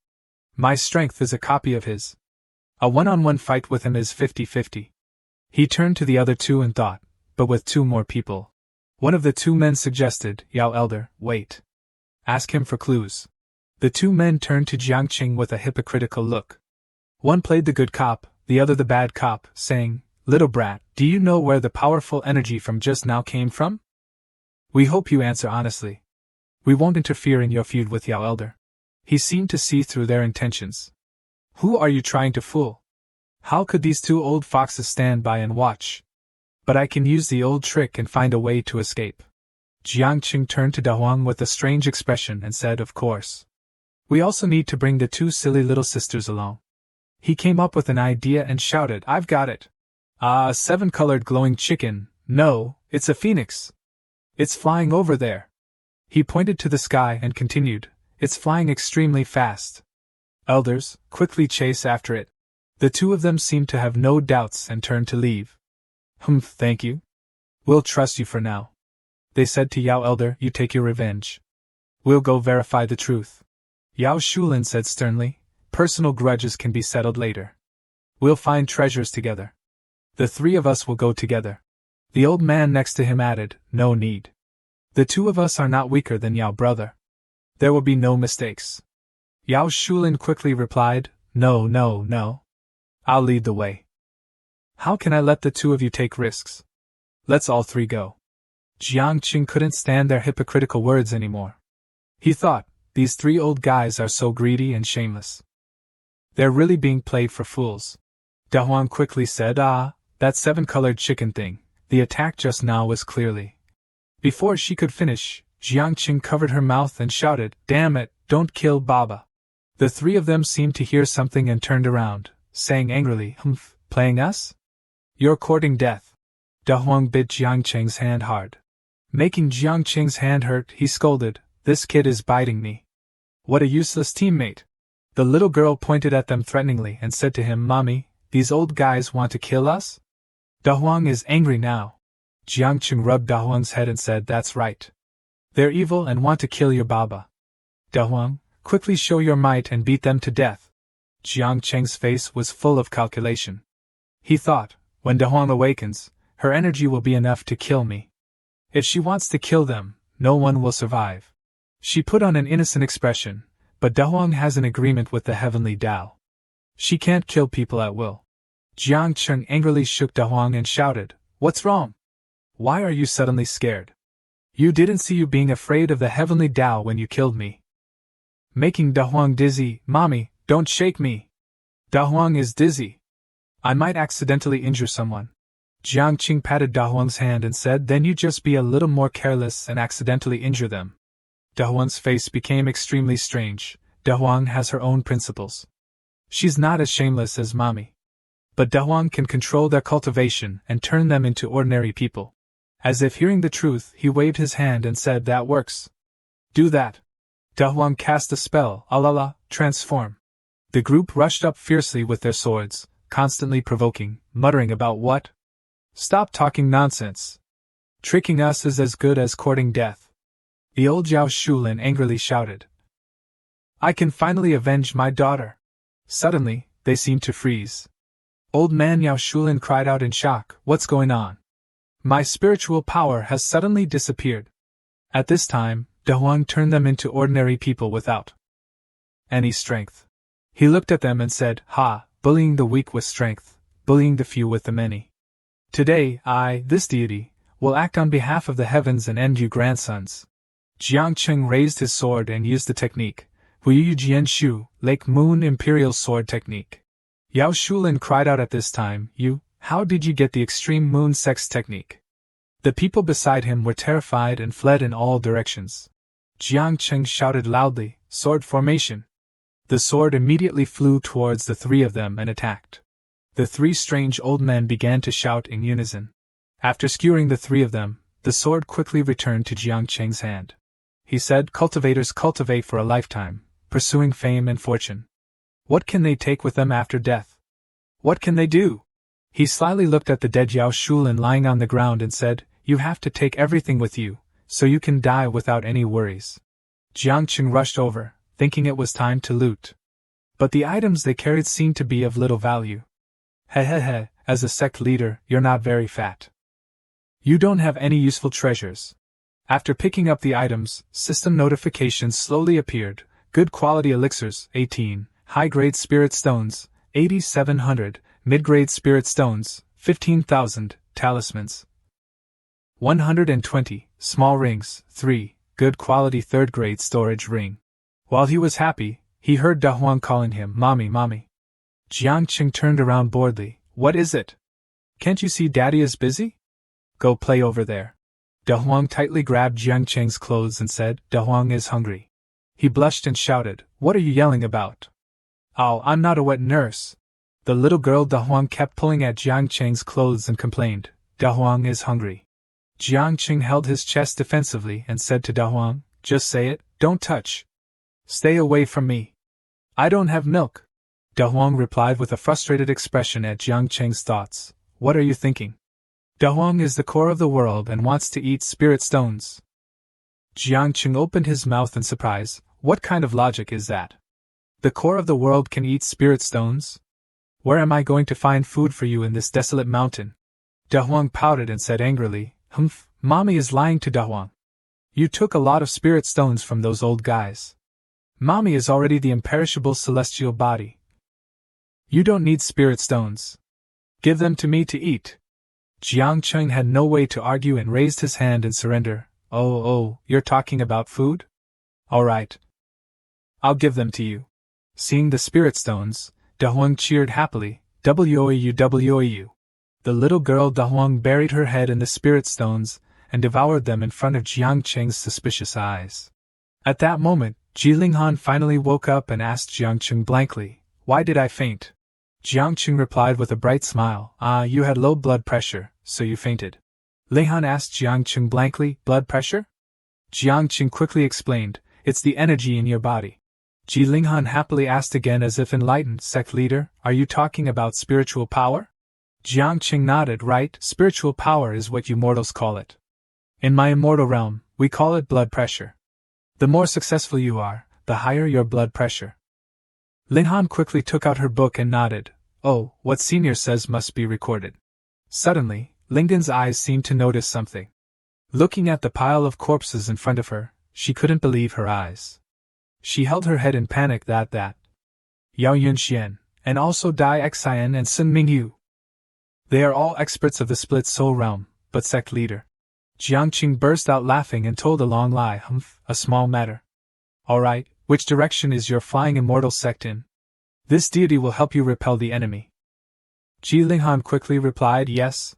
My strength is a copy of his. A one-on-one fight with him is 50-50. He turned to the other 2 and thought, but with 2 more people. One of the 2 men suggested, "Yao Elder, wait. Ask him for clues." The 2 men turned to Jiang Cheng with a hypocritical look. One played the good cop, the other the bad cop, saying, "Little brat, do you know where the powerful energy from just now came from? We hope you answer honestly. We won't interfere in your feud with Yao Elder." He seemed to see through their intentions. "Who are you trying to fool? How could these 2 old foxes stand by and watch? But I can use the old trick and find a way to escape." Jiang Cheng turned to Dahuang with a strange expression and said, "Of course. We also need to bring the 2 silly little sisters along." He came up with an idea and shouted, "I've got it! A 7-colored glowing chicken. No, it's a phoenix. It's flying over there." He pointed to the sky and continued, "It's flying extremely fast. Elders, quickly chase after it." The 2 of them seemed to have no doubts and turned to leave. Thank you. We'll trust you for now," they said to Yao Elder. "You take your revenge. We'll go verify the truth." Yao Shulin said sternly, "Personal grudges can be settled later. We'll find treasures together. The 3 of us will go together." The old man next to him added, "No need. The 2 of us are not weaker than Yao brother. There will be no mistakes." Yao Shulin quickly replied, No. I'll lead the way. How can I let the 2 of you take risks? Let's all 3 go." Jiang Qing couldn't stand their hypocritical words anymore. He thought, these three old guys are so greedy and shameless. They're really being played for fools. Da Huang quickly said, that seven-colored chicken thing, the attack just now was clearly. Before she could finish, Jiang Qing covered her mouth and shouted, damn it, don't kill Baba. The three of them seemed to hear something and turned around, saying angrily, humph, playing us? You're courting death. Da Huang bit Jiang Qing's hand hard. Making Jiang Qing's hand hurt, he scolded, this kid is biting me. What a useless teammate. The little girl pointed at them threateningly and said to him, Mommy, these old guys want to kill us? Da Huang is angry now. Jiang Qing rubbed Da Huang's head and said, that's right. They're evil and want to kill your Baba. Da Huang, quickly show your might and beat them to death. Jiang Qing's face was full of calculation. He thought, when Da Huang awakens, her energy will be enough to kill me. If she wants to kill them, no one will survive. She put on an innocent expression, but Da Huang has an agreement with the heavenly Tao. She can't kill people at will. Jiang Qing angrily shook Da Huang and shouted, what's wrong? Why are you suddenly scared? You didn't see you being afraid of the heavenly Tao when you killed me. Making Da Huang dizzy, Mommy, don't shake me. Da Huang is dizzy. I might accidentally injure someone. Jiang Qing patted Da Huang's hand and said, then you just be a little more careless and accidentally injure them. Da Huang's face became extremely strange. Da Huang has her own principles. She's not as shameless as Mommy. But Da Huang can control their cultivation and turn them into ordinary people. As if hearing the truth, he waved his hand and said, that works. Do that. Da Huang cast a spell, alala, transform. The group rushed up fiercely with their swords, constantly provoking, muttering about what? Stop talking nonsense. Tricking us is as good as courting death. The old Zhao Shulin angrily shouted. I can finally avenge my daughter. Suddenly, they seemed to freeze. Old man Yao Shulin cried out in shock, what's going on? My spiritual power has suddenly disappeared. At this time, Da Huang turned them into ordinary people without any strength. He looked at them and said, ha, bullying the weak with strength, bullying the few with the many. Today, I, this deity, will act on behalf of the heavens and end you grandsons. Jiang Qing raised his sword and used the technique, Huiyu Jianshu, Lake Moon Imperial Sword Technique. Yao Shulin cried out at this time, how did you get the extreme moon sex technique? The people beside him were terrified and fled in all directions. Jiang Qing shouted loudly, sword formation. The sword immediately flew towards the three of them and attacked. The three strange old men began to shout in unison. After skewering the three of them, the sword quickly returned to Jiang Qing's hand. He said, cultivators cultivate for a lifetime, pursuing fame and fortune. What can they take with them after death? What can they do? He slyly looked at the dead Yao Shulin lying on the ground and said, you have to take everything with you, so you can die without any worries. Jiang Qing rushed over, thinking it was time to loot. But the items they carried seemed to be of little value. Hehehe, as a sect leader, you're not very fat. You don't have any useful treasures. After picking up the items, system notifications slowly appeared. Good quality elixirs, 18, high-grade spirit stones, 8,700, mid-grade spirit stones, 15,000, talismans, 120, small rings, 3, good quality third-grade storage ring. While he was happy, he heard Da Huang calling him, Mommy, Mommy. Jiang Qing turned around boredly, what is it? Can't you see Daddy is busy? Go play over there. Da Huang tightly grabbed Jiang Qing's clothes and said, Da Huang is hungry. He blushed and shouted, what are you yelling about? Oh, I'm not a wet nurse. The little girl Da Huang kept pulling at Jiang Qing's clothes and complained, Da Huang is hungry. Jiang Qing held his chest defensively and said to Da Huang, just say it, don't touch. Stay away from me. I don't have milk. Da Huang replied with a frustrated expression at Jiang Qing's thoughts, what are you thinking? Da Huang is the core of the world and wants to eat spirit stones. Jiang Qing opened his mouth in surprise, what kind of logic is that? The core of the world can eat spirit stones? Where am I going to find food for you in this desolate mountain? Da Huang pouted and said angrily, humph, Mommy is lying to Da Huang. You took a lot of spirit stones from those old guys. Mommy is already the imperishable celestial body. You don't need spirit stones. Give them to me to eat. Jiang Cheng had no way to argue and raised his hand in surrender. Oh, you're talking about food? Alright. I'll give them to you. Seeing the spirit stones, Da Huang cheered happily, Woau. The little girl Da Huang buried her head in the spirit stones, and devoured them in front of Jiang Cheng's suspicious eyes. At that moment, Ji Linghan finally woke up and asked Jiang Cheng blankly, "Why did I faint?" Jiang Cheng replied with a bright smile, "You had low blood pressure, so you fainted." Linghan asked Jiang Cheng blankly, "Blood pressure?" Jiang Cheng quickly explained, "It's the energy in your body." Ji Linghan happily asked again as if enlightened, "Sect leader, are you talking about spiritual power?" Jiang Cheng nodded, "Right, spiritual power is what you mortals call it. In my immortal realm, we call it blood pressure. The more successful you are, the higher your blood pressure." Linghan quickly took out her book and nodded. "Oh, what senior says must be recorded." Suddenly, Lingdan's eyes seemed to notice something. Looking at the pile of corpses in front of her, she couldn't believe her eyes. She held her head in panic that Yao Yunxian, and also Dai Xian and Sun Mingyu. They are all experts of the split soul realm, but sect leader. Jiang Qing burst out laughing and told a long lie. A small matter. Alright, which direction is your flying immortal sect in? This deity will help you repel the enemy. Ji Linghan quickly replied yes.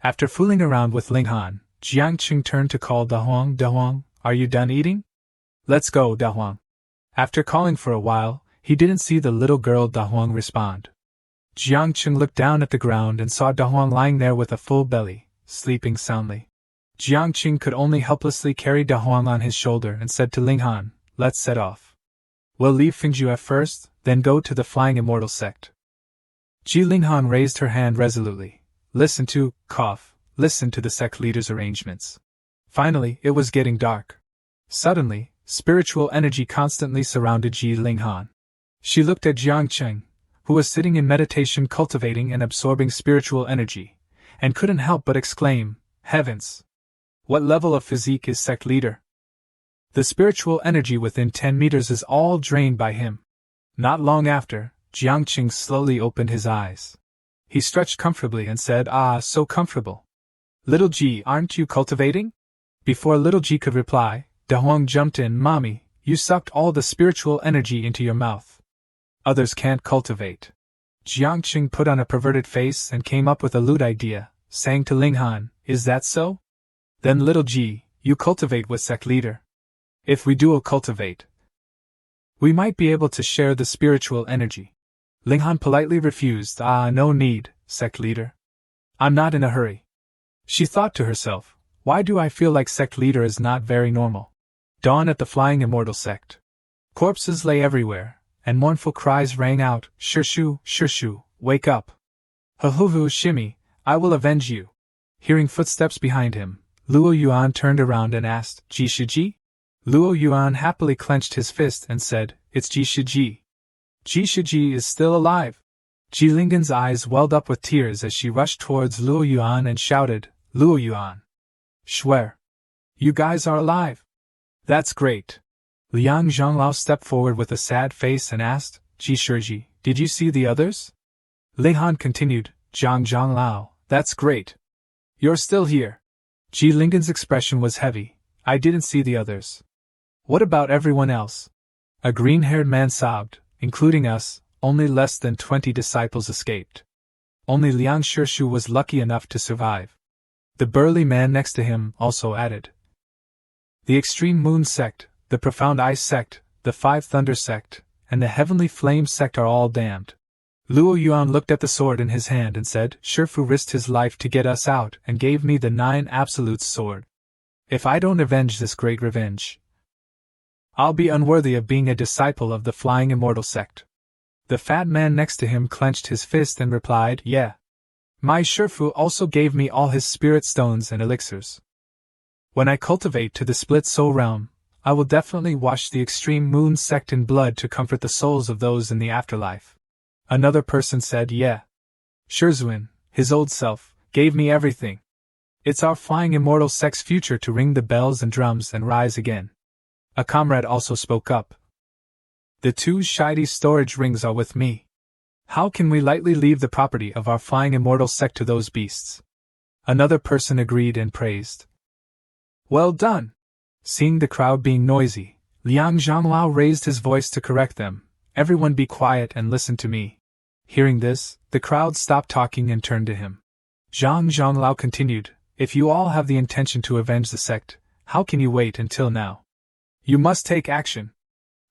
After fooling around with Linghan, Jiang Qing turned to call Da Huang. "Da Huang, are you done eating? Let's go, Da Huang." After calling for a while, he didn't see the little girl Da Huang respond. Jiang Qing looked down at the ground and saw Da Huang lying there with a full belly, sleeping soundly. Jiang Qing could only helplessly carry Da Huang on his shoulder and said to Linghan, "Let's set off. We'll leave Fingju first, then go to the Flying Immortal Sect." Ji Linghan raised her hand resolutely. Listen to the sect leader's arrangements. Finally, it was getting dark. Suddenly, spiritual energy constantly surrounded Ji Linghan. She looked at Jiang Cheng, who was sitting in meditation cultivating and absorbing spiritual energy, and couldn't help but exclaim, "Heavens! What level of physique is sect leader?" The spiritual energy within 10 meters is all drained by him. Not long after, Jiang Qing slowly opened his eyes. He stretched comfortably and said, so comfortable. "Little Ji, aren't you cultivating?" Before little Ji could reply, Da Huang jumped in. "Mommy, you sucked all the spiritual energy into your mouth. Others can't cultivate." Jiang Qing put on a perverted face and came up with a lewd idea, saying to Linghan, "Is that so? Then little Ji, you cultivate with sect leader. If we dual cultivate, we might be able to share the spiritual energy." Linghan politely refused. No need, sect leader. I'm not in a hurry." She thought to herself, why do I feel like sect leader is not very normal? Dawn at the Flying Immortal Sect. Corpses lay everywhere, and mournful cries rang out, Shirshu, wake up. Huhuhu shimmy, I will avenge you." Hearing footsteps behind him, Luo Yuan turned around and asked, "Ji Shiji?" Luo Yuan happily clenched his fist and said, "It's Ji Shiji. Ji Shiji is still alive." Ji Linggan's eyes welled up with tears as she rushed towards Luo Yuan and shouted, "Luo Yuan! Swear! You guys are alive! That's great!" Liang Zhonglao stepped forward with a sad face and asked, "Ji Shiji, did you see the others?" Linghan continued, "Zhang Zhonglao, that's great! You're still here." Ji Linggan's expression was heavy. "I didn't see the others." "What about everyone else?" A green-haired man sobbed, "Including us, only less than 20 disciples escaped. Only Liang Shirshu was lucky enough to survive." The burly man next to him also added, "The Extreme Moon Sect, the Profound Ice Sect, the Five Thunder Sect, and the Heavenly Flame Sect are all damned." Luo Yuan looked at the sword in his hand and said, "Shifu risked his life to get us out and gave me the 9 Absolutes sword. If I don't avenge this great revenge, I'll be unworthy of being a disciple of the Flying Immortal Sect." The fat man next to him clenched his fist and replied, "Yeah. My Shifu also gave me all his spirit stones and elixirs. When I cultivate to the split soul realm, I will definitely wash the Extreme Moon Sect in blood to comfort the souls of those in the afterlife." Another person said, "Yeah. Shurzuin, his old self, gave me everything. It's our Flying Immortal Sect's future to ring the bells and drums and rise again." A comrade also spoke up. "The 2 shiny storage rings are with me. How can we lightly leave the property of our Flying Immortal Sect to those beasts? Another person agreed and praised. Well done! Seeing the crowd being noisy, Liang Zhonglao raised his voice to correct them. Everyone be quiet and listen to me. Hearing this, the crowd stopped talking and turned to him. Zhang Zhonglao continued, if you all have the intention to avenge the sect, how can you wait until now? You must take action.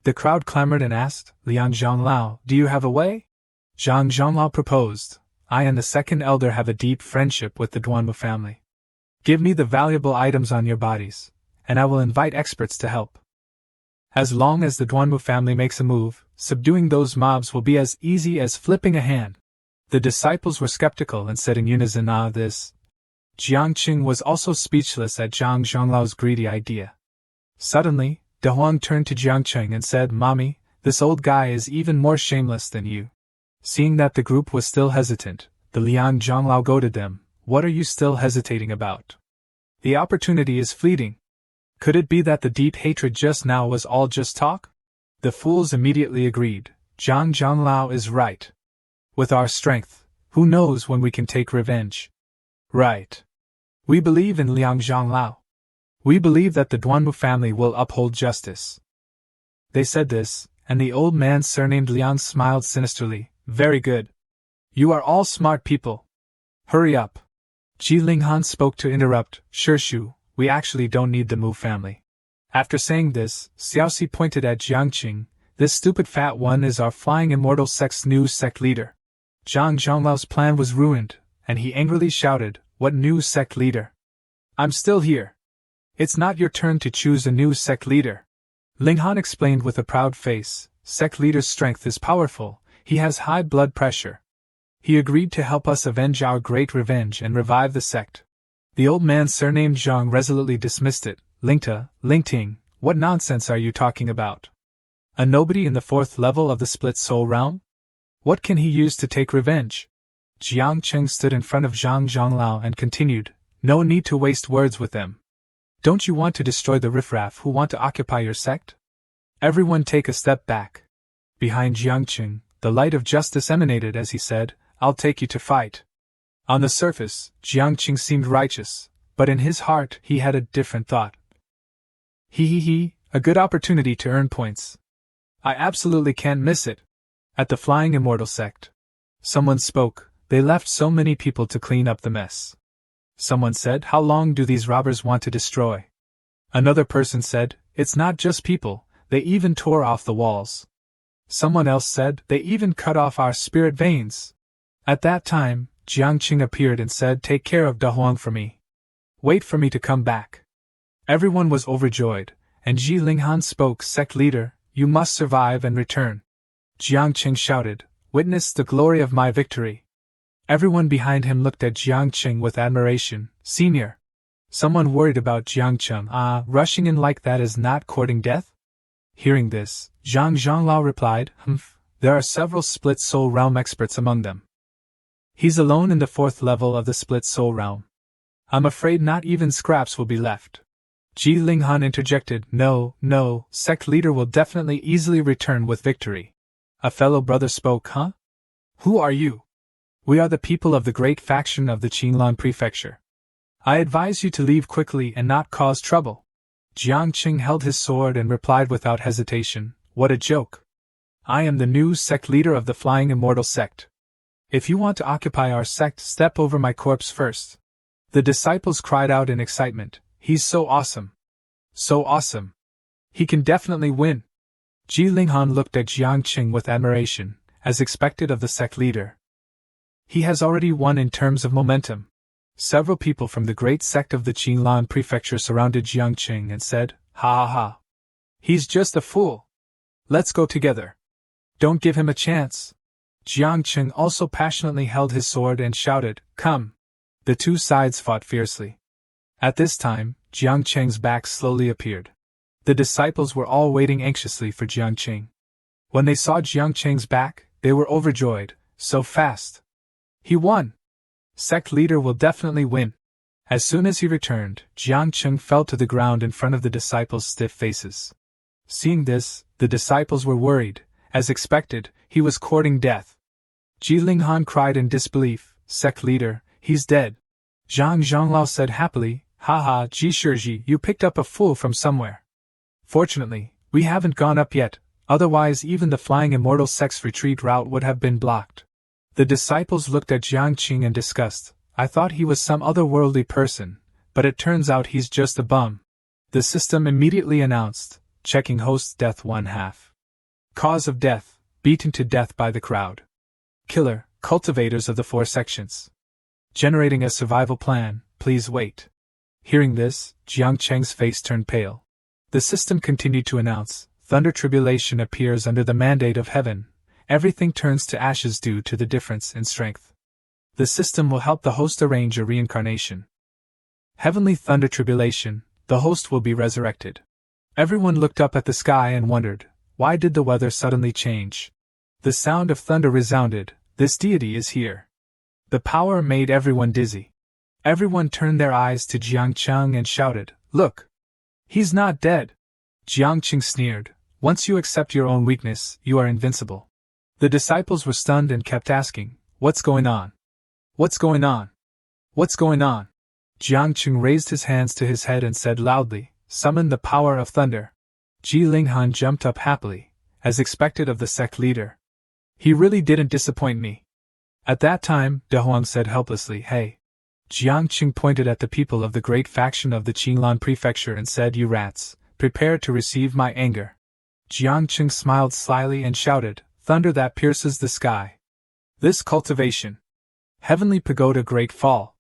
The crowd clamored and asked, Liang Zhonglao, do you have a way? Zhang Zhonglao proposed, I and the second elder have a deep friendship with the Duanmu family. Give me the valuable items on your bodies, and I will invite experts to help. As long as the Duanmu family makes a move, subduing those mobs will be as easy as flipping a hand. The disciples were skeptical and said in unison, this. Jiangqing was also speechless at Zhang Zhonglao's greedy idea. Suddenly, De Huang turned to Jiangqing and said, Mommy, this old guy is even more shameless than you. Seeing that the group was still hesitant, the Liang Zhonglao goaded them, what are you still hesitating about? The opportunity is fleeting. Could it be that the deep hatred just now was all just talk? The fools immediately agreed, Zhang Zhonglao is right. With our strength, who knows when we can take revenge? Right. We believe in Liang Zhonglao. We believe that the Duanmu family will uphold justice. They said this, and the old man surnamed Liang smiled sinisterly, very good. You are all smart people. Hurry up. Ji Linghan spoke to interrupt, Shu, we actually don't need the Mu family. After saying this, Xiaoxi pointed at Jiangqing, this stupid fat one is our flying immortal sect's new sect leader. Zhang Zhonglao's plan was ruined, and he angrily shouted, what new sect leader? I'm still here. It's not your turn to choose a new sect leader. Linghan explained with a proud face, sect leader's strength is powerful, he has high blood pressure. He agreed to help us avenge our great revenge and revive the sect. The old man surnamed Zhang resolutely dismissed it, Lingting, what nonsense are you talking about? A nobody in the 4th level of the split soul realm? What can he use to take revenge? Jiangqing stood in front of Zhang Zhonglao and continued, no need to waste words with them. Don't you want to destroy the riffraff who want to occupy your sect? Everyone take a step back. Behind Jiangqing, the light of justice emanated as he said, I'll take you to fight. On the surface, Jiangqing seemed righteous, but in his heart he had a different thought. A good opportunity to earn points. I absolutely can't miss it. At the Flying Immortal Sect. Someone spoke, they left so many people to clean up the mess. Someone said, how long do these robbers want to destroy? Another person said, it's not just people, they even tore off the walls. Someone else said, they even cut off our spirit veins. At that time, Jiangqing appeared and said, take care of De Huang for me. Wait for me to come back. Everyone was overjoyed, and Ji Linghan spoke, sect leader, you must survive and return. Jiangqing shouted, witness the glory of my victory. Everyone behind him looked at Jiangqing with admiration, senior. Someone worried about Jiangqing, rushing in like that is not courting death? Hearing this, Zhang Zhonglao replied, there are several split soul realm experts among them. He's alone in the 4th level of the split soul realm. I'm afraid not even scraps will be left. Ji Linghan interjected, no, sect leader will definitely easily return with victory. A fellow brother spoke, Who are you? We are the people of the great faction of the Qinlan prefecture. I advise you to leave quickly and not cause trouble. Jiangqing held his sword and replied without hesitation, what a joke. I am the new sect leader of the Flying Immortal Sect. If you want to occupy our sect, step over my corpse first. The disciples cried out in excitement, he's so awesome. So awesome. He can definitely win. Ji Linghan looked at Jiangqing with admiration, as expected of the sect leader. He has already won in terms of momentum. Several people from the great sect of the Qinlan prefecture surrounded Jiangqing and said, ha. He's just a fool. Let's go together. Don't give him a chance. Jiangqing also passionately held his sword and shouted, come. The two sides fought fiercely. At this time, Jiangqing's back slowly appeared. The disciples were all waiting anxiously for Jiangqing. When they saw Jiangqing's back, they were overjoyed, so fast. He won. Sect leader will definitely win. As soon as he returned, Jiangqing fell to the ground in front of the disciples' stiff faces. Seeing this, the disciples were worried. As expected, he was courting death. Ji Linghan cried in disbelief, sect leader, he's dead. Zhang Zhonglao said happily, haha, Ji Shiji, you picked up a fool from somewhere. Fortunately, we haven't gone up yet, otherwise even the flying immortal sect's retreat route would have been blocked. The disciples looked at Jiang Qing in disgust. I thought he was some otherworldly person, but it turns out he's just a bum. The system immediately announced, checking host's death 1/2. Cause of death, beaten to death by the crowd. Killer, cultivators of the 4 sections. Generating a survival plan, please wait. Hearing this, Jiang Cheng's face turned pale. The system continued to announce, thunder tribulation appears under the mandate of heaven. Everything turns to ashes due to the difference in strength. The system will help the host arrange a reincarnation. Heavenly thunder tribulation, the host will be resurrected. Everyone looked up at the sky and wondered, why did the weather suddenly change? The sound of thunder resounded, this deity is here. The power made everyone dizzy. Everyone turned their eyes to Jiang Cheng and shouted, look! He's not dead! Jiang Qing sneered, once you accept your own weakness, you are invincible. The disciples were stunned and kept asking, what's going on? What's going on? What's going on? Jiang Qing raised his hands to his head and said loudly, summon the power of thunder. Ji Linghan jumped up happily, as expected of the sect leader. He really didn't disappoint me. At that time, De Huang said helplessly, hey. Jiang Qing pointed at the people of the great faction of the Qinglan prefecture and said, you rats, prepare to receive my anger. Jiang Qing smiled slyly and shouted, thunder that pierces the sky. This cultivation. Heavenly pagoda great fall.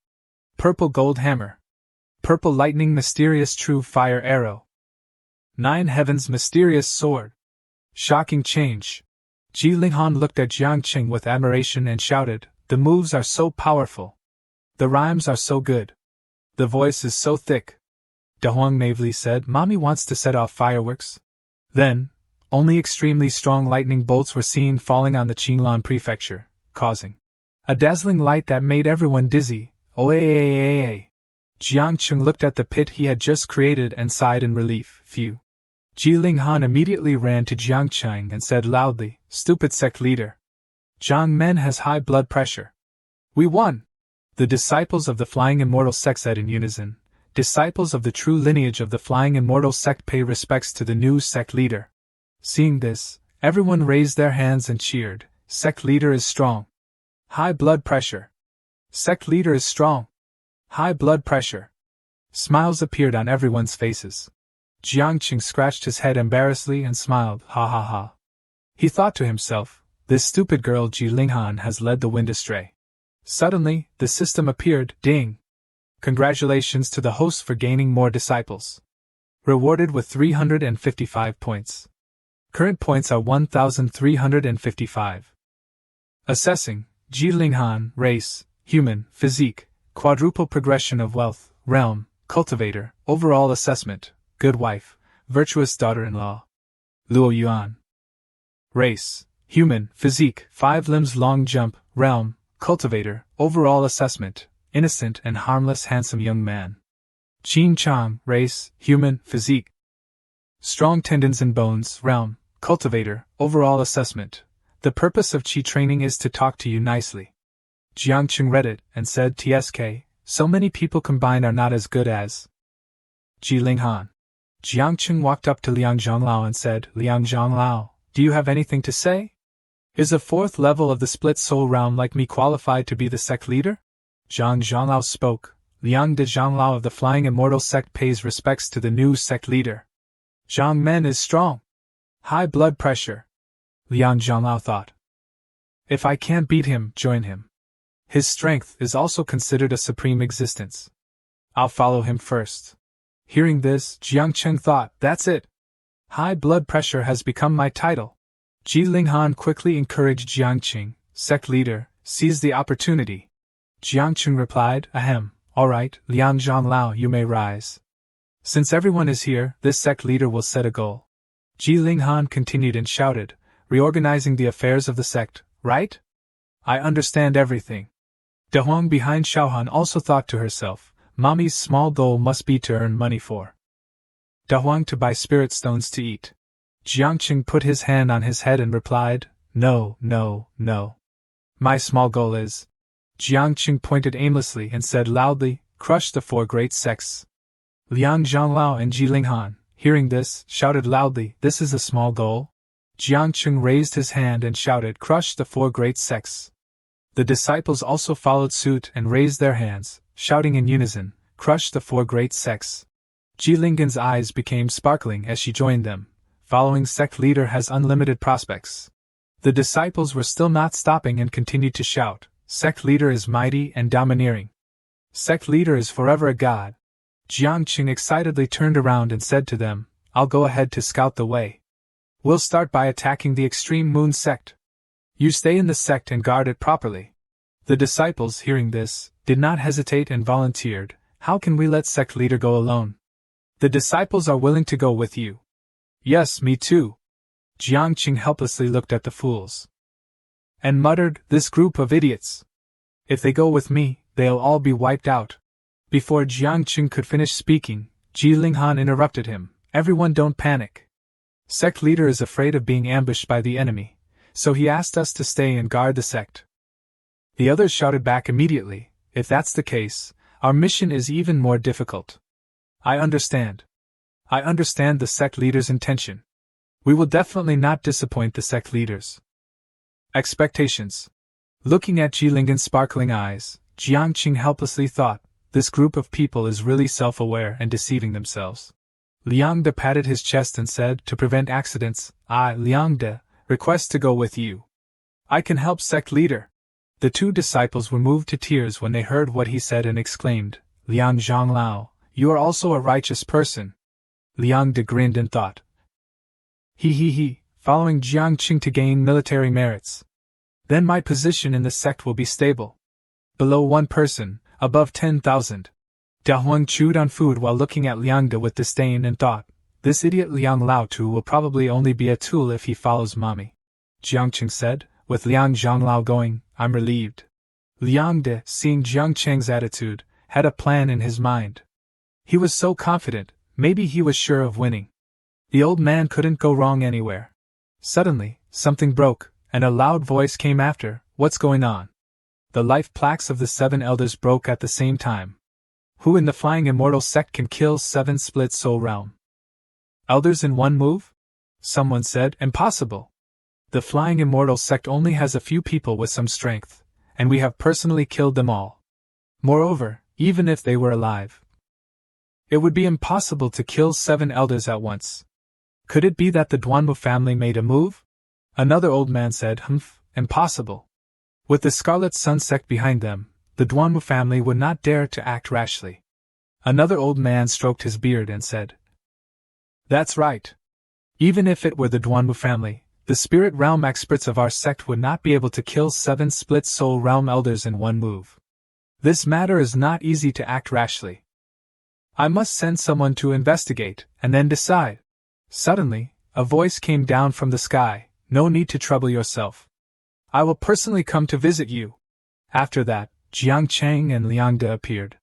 Purple gold hammer. Purple lightning mysterious true fire arrow. 9 heavens mysterious sword. Shocking change. Ji Linghan looked at Jiang Qing with admiration and shouted, the moves are so powerful. The rhymes are so good. The voice is so thick. De Huang naively said, Mommy wants to set off fireworks. Then, only extremely strong lightning bolts were seen falling on the Qinglan prefecture, causing a dazzling light that made everyone dizzy. Oh. Jiang Qing looked at the pit he had just created and sighed in relief. Phew. Ji Linghan immediately ran to Jiang Qing and said loudly, stupid sect leader. Jiang Men has high blood pressure. We won! The disciples of the Flying Immortal Sect said in unison. Disciples of the true lineage of the Flying Immortal Sect pay respects to the new sect leader. Seeing this, everyone raised their hands and cheered. Sect leader is strong. High blood pressure. Sect leader is strong. High blood pressure. Smiles appeared on everyone's faces. Jiang Qing scratched his head embarrassedly and smiled, ha ha ha. He thought to himself, this stupid girl Ji Linghan has led the wind astray. Suddenly, the system appeared, ding. Congratulations to the host for gaining more disciples. Rewarded with 355 points. Current points are 1,355. Assessing, Ji Linghan, race, human, physique, quadruple progression of wealth, realm, cultivator, overall assessment, good wife, virtuous daughter-in-law. Luo Yuan. Race, human, physique, 5 limbs long jump, realm, cultivator, overall assessment, innocent and harmless handsome young man. Qin Chang, race, human, physique. Strong tendons and bones, realm, cultivator, overall assessment. The purpose of Qi training is to talk to you nicely. Jiang Qing read it and said TSK, so many people combined are not as good as Ji Linghan. Jiang Qing walked up to Liang Zhonglao and said, Liang Zhonglao, do you have anything to say? Is a 4th level of the split soul realm like me qualified to be the sect leader? Zhang Zhonglao spoke. Liang de Zhonglao of the Flying Immortal Sect pays respects to the new sect leader. Zhang Men is strong. High blood pressure. Liang Zhonglao thought. If I can't beat him, join him. His strength is also considered a supreme existence. I'll follow him first. Hearing this, Jiang Cheng thought, that's it. High blood pressure has become my title. Ji Linghan quickly encouraged Jiang Qing, sect leader, seize the opportunity. Jiang Qing replied, ahem, alright, Liang Zhonglao, you may rise. Since everyone is here, this sect leader will set a goal. Ji Linghan continued and shouted, reorganizing the affairs of the sect, right? I understand everything. De Huang behind Xiaohan also thought to herself, Mommy's small goal must be to earn money for De Huang to buy spirit stones to eat. Jiang Qing put his hand on his head and replied, no. My small goal is Jiang Qing pointed aimlessly and said loudly, "Crush the 4 great sects." Liang Zhonglao and Ji Linghan, hearing this, shouted loudly, "This is a small goal?" Jiang Qing raised his hand and shouted, "Crush the 4 great sects." The disciples also followed suit and raised their hands, shouting in unison, "Crush the 4 great sects." Ji Linghan's eyes became sparkling as she joined them. Following sect leader has unlimited prospects. The disciples were still not stopping and continued to shout, "Sect leader is mighty and domineering. Sect leader is forever a god." Jiang Qing excitedly turned around and said to them, "I'll go ahead to scout the way. We'll start by attacking the extreme moon sect. You stay in the sect and guard it properly." The disciples, hearing this, did not hesitate and volunteered, "How can we let sect leader go alone? The disciples are willing to go with you." "Yes, me too." Jiang Qing helplessly looked at the fools and muttered, "This group of idiots. If they go with me, they'll all be wiped out." Before Jiang Qing could finish speaking, Ji Linghan interrupted him, "Everyone don't panic. Sect leader is afraid of being ambushed by the enemy, so he asked us to stay and guard the sect." The others shouted back immediately, "If that's the case, our mission is even more difficult." I understand the sect leader's intention. We will definitely not disappoint the sect leaders. Expectations. Looking at Ji Linghan's sparkling eyes, Jiang Qing helplessly thought, "This group of people is really self-aware and deceiving themselves." Liang De patted his chest and said, "To prevent accidents, I, Liang De, request to go with you. I can help sect leader." The 2 disciples were moved to tears when they heard what he said and exclaimed, "Liang Zhonglao, you are also a righteous person." Liang De grinned and thought, He, following Jiang Qing to gain military merits. Then my position in the sect will be stable. Below 1 person, above 10,000. Da Huang chewed on food while looking at Liang De with disdain and thought, "This idiot Liang Laotu will probably only be a tool if he follows mommy." Jiang Qing said, "With Liang Zhonglao going, I'm relieved." Liang De, seeing Jiang Qing's attitude, had a plan in his mind. He was so confident, maybe he was sure of winning. The old man couldn't go wrong anywhere. Suddenly, something broke, and a loud voice came after, "What's going on?" The life plaques of the 7 elders broke at the same time. "Who in the Flying Immortal Sect can kill 7 split soul realm elders in 1 move?" Someone said, "Impossible. The Flying Immortal Sect only has a few people with some strength, and we have personally killed them all. Moreover, even if they were alive, it would be impossible to kill 7 elders at once. Could it be that the Duanmu family made a move?" Another old man said, "Impossible. With the Scarlet Sun sect behind them, the Duanmu family would not dare to act rashly." Another old man stroked his beard and said, "That's right. Even if it were the Duanmu family, the spirit realm experts of our sect would not be able to kill 7 split soul realm elders in 1 move. This matter is not easy to act rashly. I must send someone to investigate, and then decide." Suddenly, a voice came down from the sky, "No need to trouble yourself. I will personally come to visit you." After that, Jiang Chang and Liang De appeared.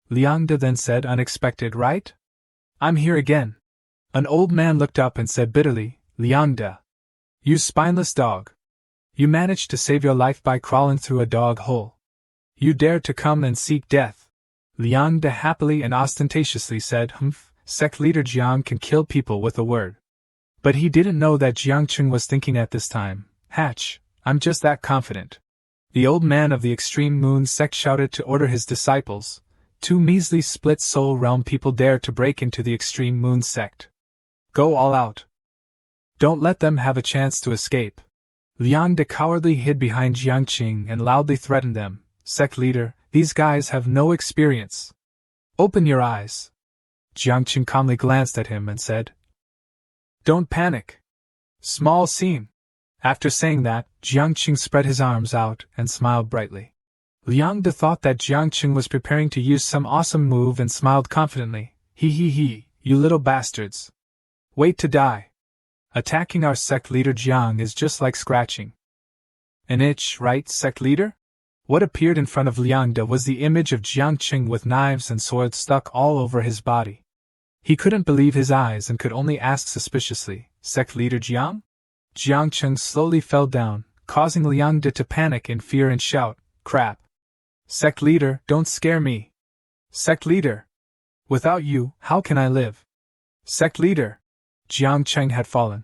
Liang De then said, "Unexpected, right? I'm here again." An old man looked up and said bitterly, "Liang De, you spineless dog. You managed to save your life by crawling through a dog hole. You dared to come and seek death." Liang De happily and ostentatiously said, Sect leader Jiang can kill people with a word." But he didn't know that Jiang Qing was thinking at this time, "Hatch, I'm just that confident." The old man of the extreme moon sect shouted to order his disciples, 2 measly split soul realm people dare to break into the extreme moon sect. Go all out. Don't let them have a chance to escape. Liang De cowardly hid behind Jiang Qing and loudly threatened them, "Sect leader, these guys have no experience. Open your eyes." Jiang Qing calmly glanced at him and said, "Don't panic. Small scene." After saying that, Jiang Qing spread his arms out and smiled brightly. Liang De thought that Jiang Qing was preparing to use some awesome move and smiled confidently, He, you little bastards. Wait to die. Attacking our sect leader Jiang is just like scratching an itch, right, sect leader?" What appeared in front of Liang De was the image of Jiang Qing with knives and swords stuck all over his body. He couldn't believe his eyes and could only ask suspiciously, "Sect leader Jiang?" Jiang Qing slowly fell down, causing Liang De to panic in fear and shout, "Crap. Sect leader, don't scare me. Sect leader. Without you, how can I live? Sect leader. Jiang Cheng had fallen.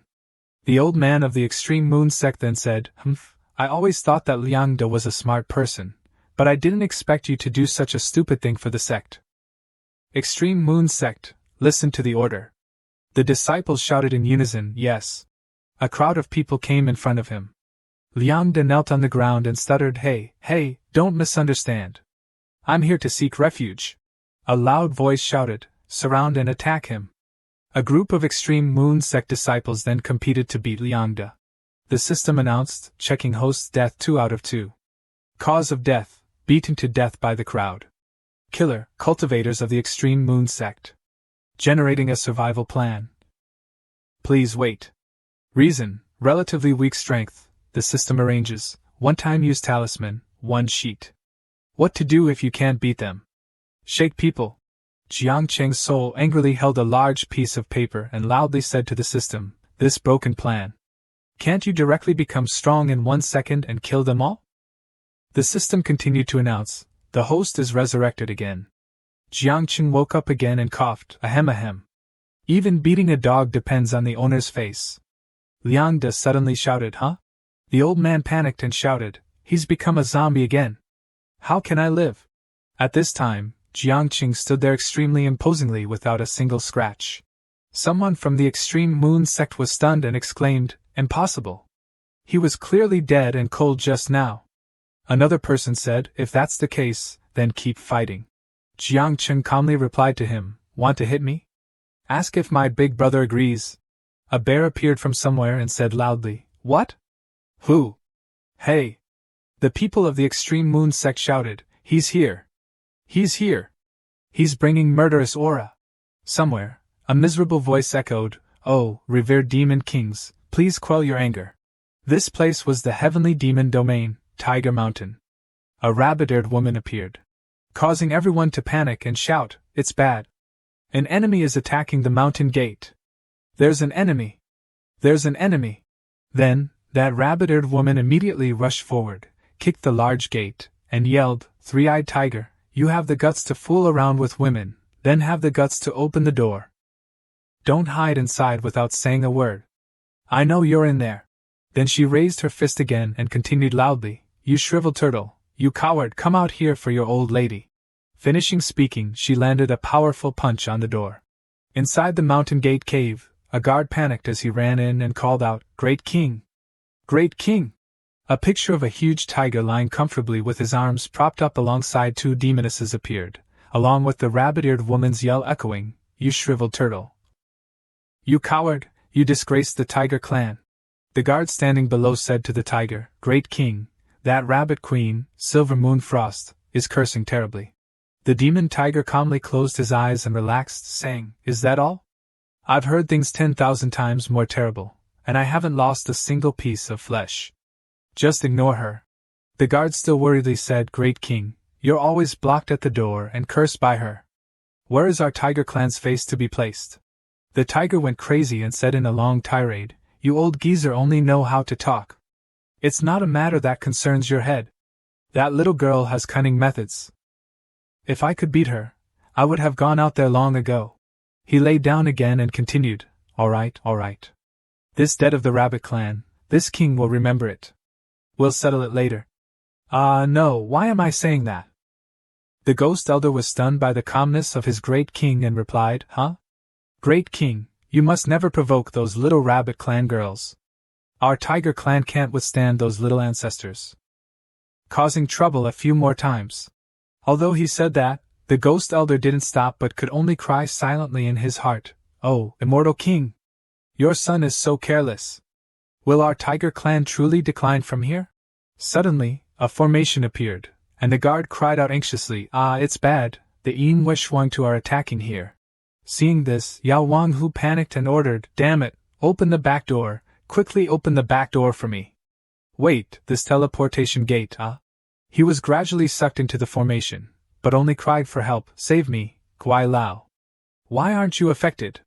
The old man of the extreme moon sect then said, I always thought that Liang Da was a smart person, but I didn't expect you to do such a stupid thing for the sect. Extreme moon sect, listen to the order. The disciples shouted in unison, yes. A crowd of people came in front of him. Liang Da knelt on the ground and stuttered, Hey, don't misunderstand. I'm here to seek refuge. A loud voice shouted, surround and attack him. A group of extreme moon sect disciples then competed to beat Liang Da. The system announced, checking host's death 2 out of 2. Cause of death, beaten to death by the crowd. Killer, cultivators of the extreme moon sect. Generating a survival plan. Please wait. Reason, relatively weak strength, the system arranges, one-time use talisman, 1 sheet. What to do if you can't beat them? Shake people. Jiang Cheng's soul angrily held a large piece of paper and loudly said to the system, this broken plan. Can't you directly become strong in 1 second and kill them all? The system continued to announce, the host is resurrected again. Jiang Cheng woke up again and coughed, ahem. Even beating a dog depends on the owner's face. Liang Da suddenly shouted, huh? The old man panicked and shouted, he's become a zombie again. How can I live? At this time, Jiang Cheng stood there extremely imposingly without a single scratch. Someone from the extreme moon sect was stunned and exclaimed, impossible. He was clearly dead and cold just now. Another person said, if that's the case, then keep fighting. Jiang Cheng calmly replied to him, want to hit me? Ask if my big brother agrees. A bear appeared from somewhere and said loudly, what? Who? Hey! The people of the extreme moon sect shouted, he's here. He's here. He's bringing murderous aura. Somewhere, a miserable voice echoed, oh, revered demon kings, please quell your anger. This place was the heavenly demon domain, Tiger Mountain. A rabbit-eared woman appeared, causing everyone to panic and shout, it's bad. An enemy is attacking the mountain gate. There's an enemy. There's an enemy. Then, that rabbit-eared woman immediately rushed forward, kicked the large gate, and yelled, Three-eyed tiger, you have the guts to fool around with women, then have the guts to open the door. Don't hide inside without saying a word. I know you're in there. Then she raised her fist again and continued loudly, you shriveled turtle, you coward, come out here for your old lady. Finishing speaking, she landed a powerful punch on the door. Inside the mountain gate cave, a guard panicked as he ran in and called out, Great King! Great King! A picture of a huge tiger lying comfortably with his arms propped up alongside 2 demonesses appeared, along with the rabbit-eared woman's yell echoing, you shriveled turtle. You coward, you disgraced the tiger clan. The guard standing below said to the tiger, Great King, that rabbit queen, Silver Moon Frost, is cursing terribly. The demon tiger calmly closed his eyes and relaxed, saying, is that all? I've heard things 10,000 times more terrible, and I haven't lost a single piece of flesh. Just ignore her. The guard still worriedly said, Great King, you're always blocked at the door and cursed by her. Where is our tiger clan's face to be placed? The tiger went crazy and said in a long tirade, you old geezer only know how to talk. It's not a matter that concerns your head. That little girl has cunning methods. If I could beat her, I would have gone out there long ago. He lay down again and continued, all right. This death of the rabbit clan, this king will remember it. We'll settle it later. No, why am I saying that? The ghost elder was stunned by the calmness of his great king and replied, huh? Great king, you must never provoke those little rabbit clan girls. Our tiger clan can't withstand those little ancestors. Causing trouble a few more times. Although he said that, the ghost elder didn't stop but could only cry silently in his heart, oh, immortal king! Your son is so careless. Will our tiger clan truly decline from here? Suddenly, a formation appeared, and the guard cried out anxiously, it's bad, the Yin Shuangtu are attacking here. Seeing this, Yao Wanghu panicked and ordered, damn it, open the back door, quickly open the back door for me. Wait, this teleportation gate, He was gradually sucked into the formation, but only cried for help, save me, Guai Lao. Why aren't you affected?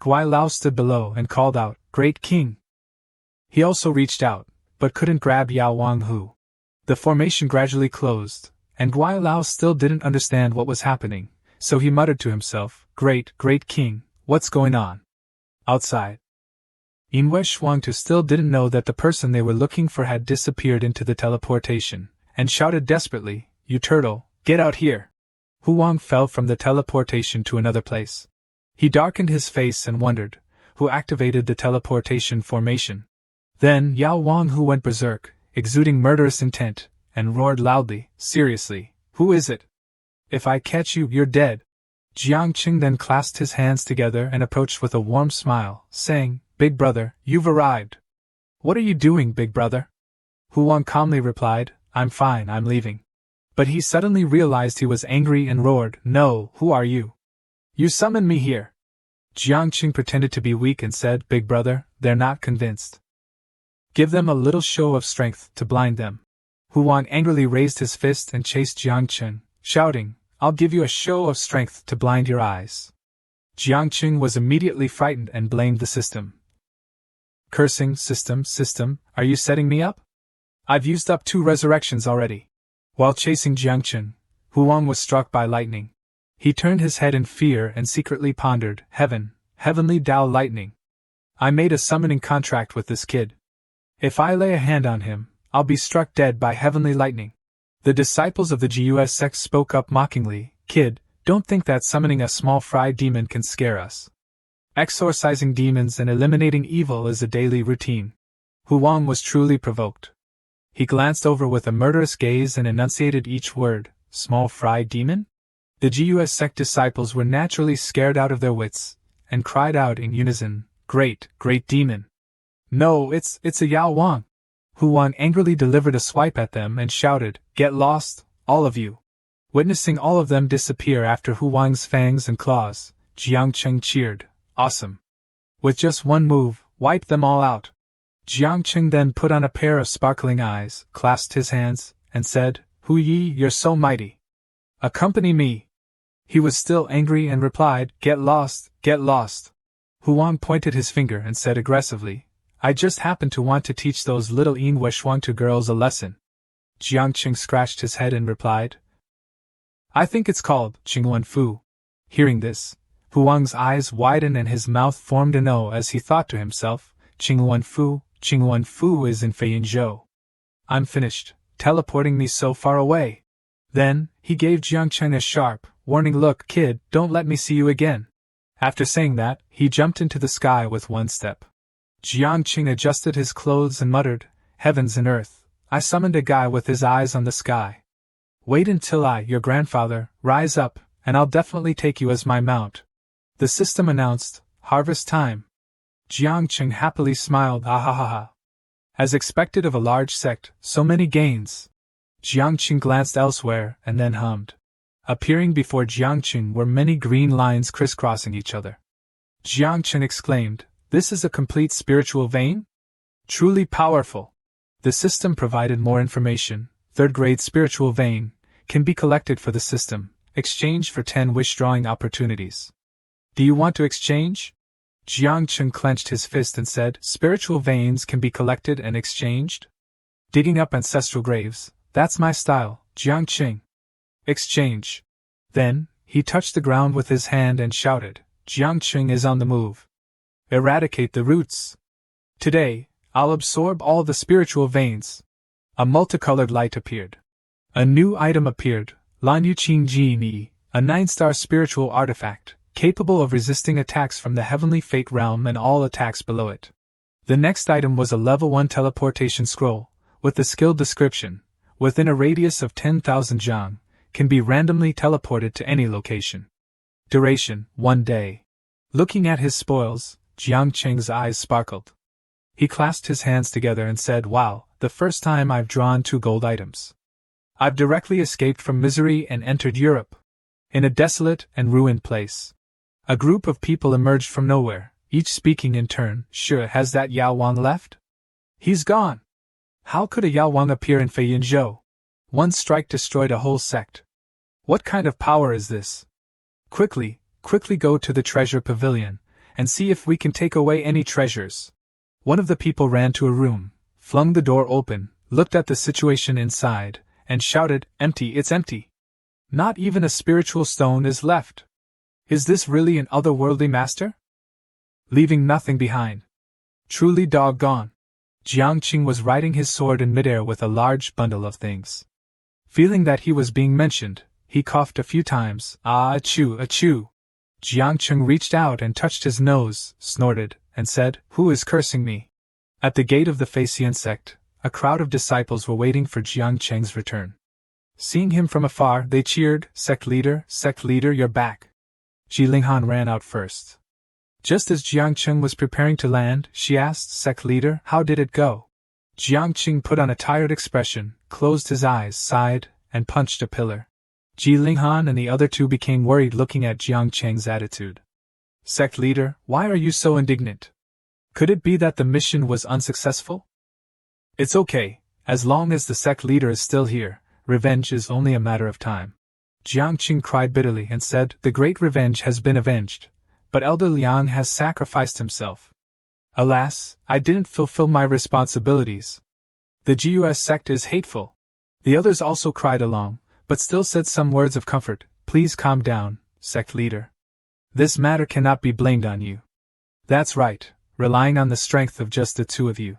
Guai Lao stood below and called out, Great King. He also reached out, but couldn't grab Yao Wanghu. The formation gradually closed, and Gui Lao still didn't understand what was happening, so he muttered to himself, Great king, what's going on? Outside. Inwe Shuangtu still didn't know that the person they were looking for had disappeared into the teleportation, and shouted desperately, You turtle, get out here! Hu Wang fell from the teleportation to another place. He darkened his face and wondered, who activated the teleportation formation. Then Yao Wang Hu went berserk, exuding murderous intent, and roared loudly, Seriously, who is it? If I catch you, you're dead. Jiang Qing then clasped his hands together and approached with a warm smile, saying, Big brother, you've arrived. What are you doing, big brother? Hu Wang calmly replied, I'm fine, I'm leaving. But he suddenly realized he was angry and roared, No, who are you? You summoned me here. Jiang Qing pretended to be weak and said, Big brother, they're not convinced. Give them a little show of strength to blind them. Hu Wang angrily raised his fist and chased Jiang Qing, shouting, I'll give you a show of strength to blind your eyes. Jiang Qing was immediately frightened and blamed the system. Cursing, system, are you setting me up? I've used up 2 resurrections already. While chasing Jiang Qing, Hu Wang was struck by lightning. He turned his head in fear and secretly pondered, Heavenly Tao lightning. I made a summoning contract with this kid. If I lay a hand on him, I'll be struck dead by heavenly lightning. The disciples of the GUS sect spoke up mockingly, Kid, don't think that summoning a small fried demon can scare us. Exorcising demons and eliminating evil is a daily routine. Hu Wang was truly provoked. He glanced over with a murderous gaze and enunciated each word, Small fried demon? The GUS sect disciples were naturally scared out of their wits, and cried out in unison, Great demon! No, it's a Yao Wang! Hu Wang angrily delivered a swipe at them and shouted, Get lost, all of you! Witnessing all of them disappear after Hu Wang's fangs and claws, Jiang Qing cheered, Awesome! With just one move, wipe them all out. Jiang Qing then put on a pair of sparkling eyes, clasped his hands, and said, Hu Yi, you're so mighty. Accompany me. He was still angry and replied, Get lost, get lost. Hu Wang pointed his finger and said aggressively, I just happen to want to teach those little Inwe Shuangtu girls a lesson. Jiang Qing scratched his head and replied, I think it's called Qingwen Fu. Hearing this, Hu Wang's eyes widened and his mouth formed an O as he thought to himself, Qingwen Fu is in Feiyinzhou. I'm finished, teleporting me so far away. Then, he gave Jiang Qing a sharp, warning look, Kid, don't let me see you again. After saying that, he jumped into the sky with one step. Jiang Qing adjusted his clothes and muttered, Heavens and earth, I summoned a guy with his eyes on the sky. Wait until I, your grandfather, rise up, and I'll definitely take you as my mount. The system announced, Harvest time. Jiang Qing happily smiled, ha. As expected of a large sect, so many gains. Jiang Qing glanced elsewhere and then hummed. Appearing before Jiang Qing were many green lines crisscrossing each other. Jiang Qing exclaimed, This is a complete spiritual vein? Truly powerful. The system provided more information. 3rd grade spiritual vein can be collected for the system, exchanged for 10 wish-drawing opportunities. Do you want to exchange? Jiang Qing clenched his fist and said, Spiritual veins can be collected and exchanged? Digging up ancestral graves, that's my style, Jiang Qing. Exchange. Then, he touched the ground with his hand and shouted, Jiang Qing is on the move. Eradicate the roots. Today, I'll absorb all the spiritual veins. A multicolored light appeared. A new item appeared, Lan Yu Qing Ji Ni, a 9-star spiritual artifact, capable of resisting attacks from the heavenly fate realm and all attacks below it. The next item was a level 1 teleportation scroll, with the skill description, within a radius of 10,000 zhang, can be randomly teleported to any location. Duration, 1 day. Looking at his spoils, Jiang Qing's eyes sparkled. He clasped his hands together and said, Wow, the first time I've drawn 2 gold items. I've directly escaped from misery and entered Europe. In a desolate and ruined place. A group of people emerged from nowhere, each speaking in turn, Sure, has that Yao Wang left? He's gone. How could a Yao Wang appear in Feiyinzhou? One strike destroyed a whole sect. What kind of power is this? Quickly go to the treasure pavilion, and see if we can take away any treasures. One of the people ran to a room, flung the door open, looked at the situation inside, and shouted, "Empty, it's empty! Not even a spiritual stone is left! Is this really an otherworldly master? Leaving nothing behind. Truly doggone!" Jiangqing was riding his sword in midair with a large bundle of things. Feeling that he was being mentioned, he coughed a few times. "Ah, achoo, achoo!" Jiangqing reached out and touched his nose, snorted, and said, "Who is cursing me?" At the gate of the Facian sect, a crowd of disciples were waiting for Jiangqing's return. Seeing him from afar, they cheered, Sect leader, you're back!" Ji Linghan ran out first. Just as Jiangqing was preparing to land, she asked, "Sect leader, how did it go?" Jiangqing put on a tired expression, closed his eyes, sighed, and punched a pillar. Ji Linghan and the other two became worried looking at Jiangqing's attitude. "Sect leader, why are you so indignant? Could it be that the mission was unsuccessful?" "It's okay, as long as the sect leader is still here. Revenge is only a matter of time." Jiangqing cried bitterly and said, "The great revenge has been avenged, but Elder Liang has sacrificed himself. Alas, I didn't fulfill my responsibilities. The GUS sect is hateful." The others also cried along, but still said some words of comfort. "Please calm down, sect leader. This matter cannot be blamed on you. That's right, relying on the strength of just the two of you."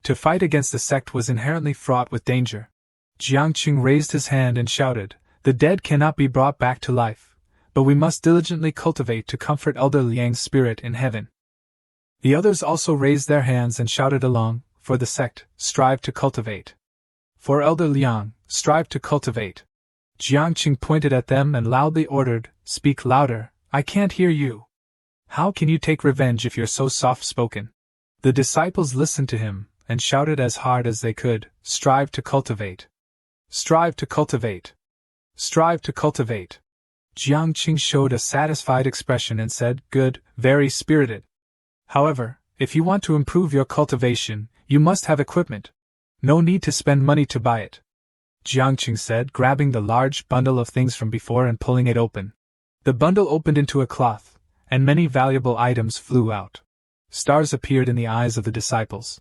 To fight against the sect was inherently fraught with danger. Jiangqing raised his hand and shouted, "The dead cannot be brought back to life, but we must diligently cultivate to comfort Elder Liang's spirit in heaven." The others also raised their hands and shouted along, "For the sect, strive to cultivate. For Elder Liang, strive to cultivate." Jiangqing pointed at them and loudly ordered, "Speak louder, I can't hear you. How can you take revenge if you're so soft-spoken?" The disciples listened to him, and shouted as hard as they could, "Strive to cultivate. Strive to cultivate. Strive to cultivate." Jiangqing showed a satisfied expression and said, "Good, very spirited. However, if you want to improve your cultivation, you must have equipment. No need to spend money to buy it," Jiangqing said, grabbing the large bundle of things from before and pulling it open. The bundle opened into a cloth, and many valuable items flew out. Stars appeared in the eyes of the disciples.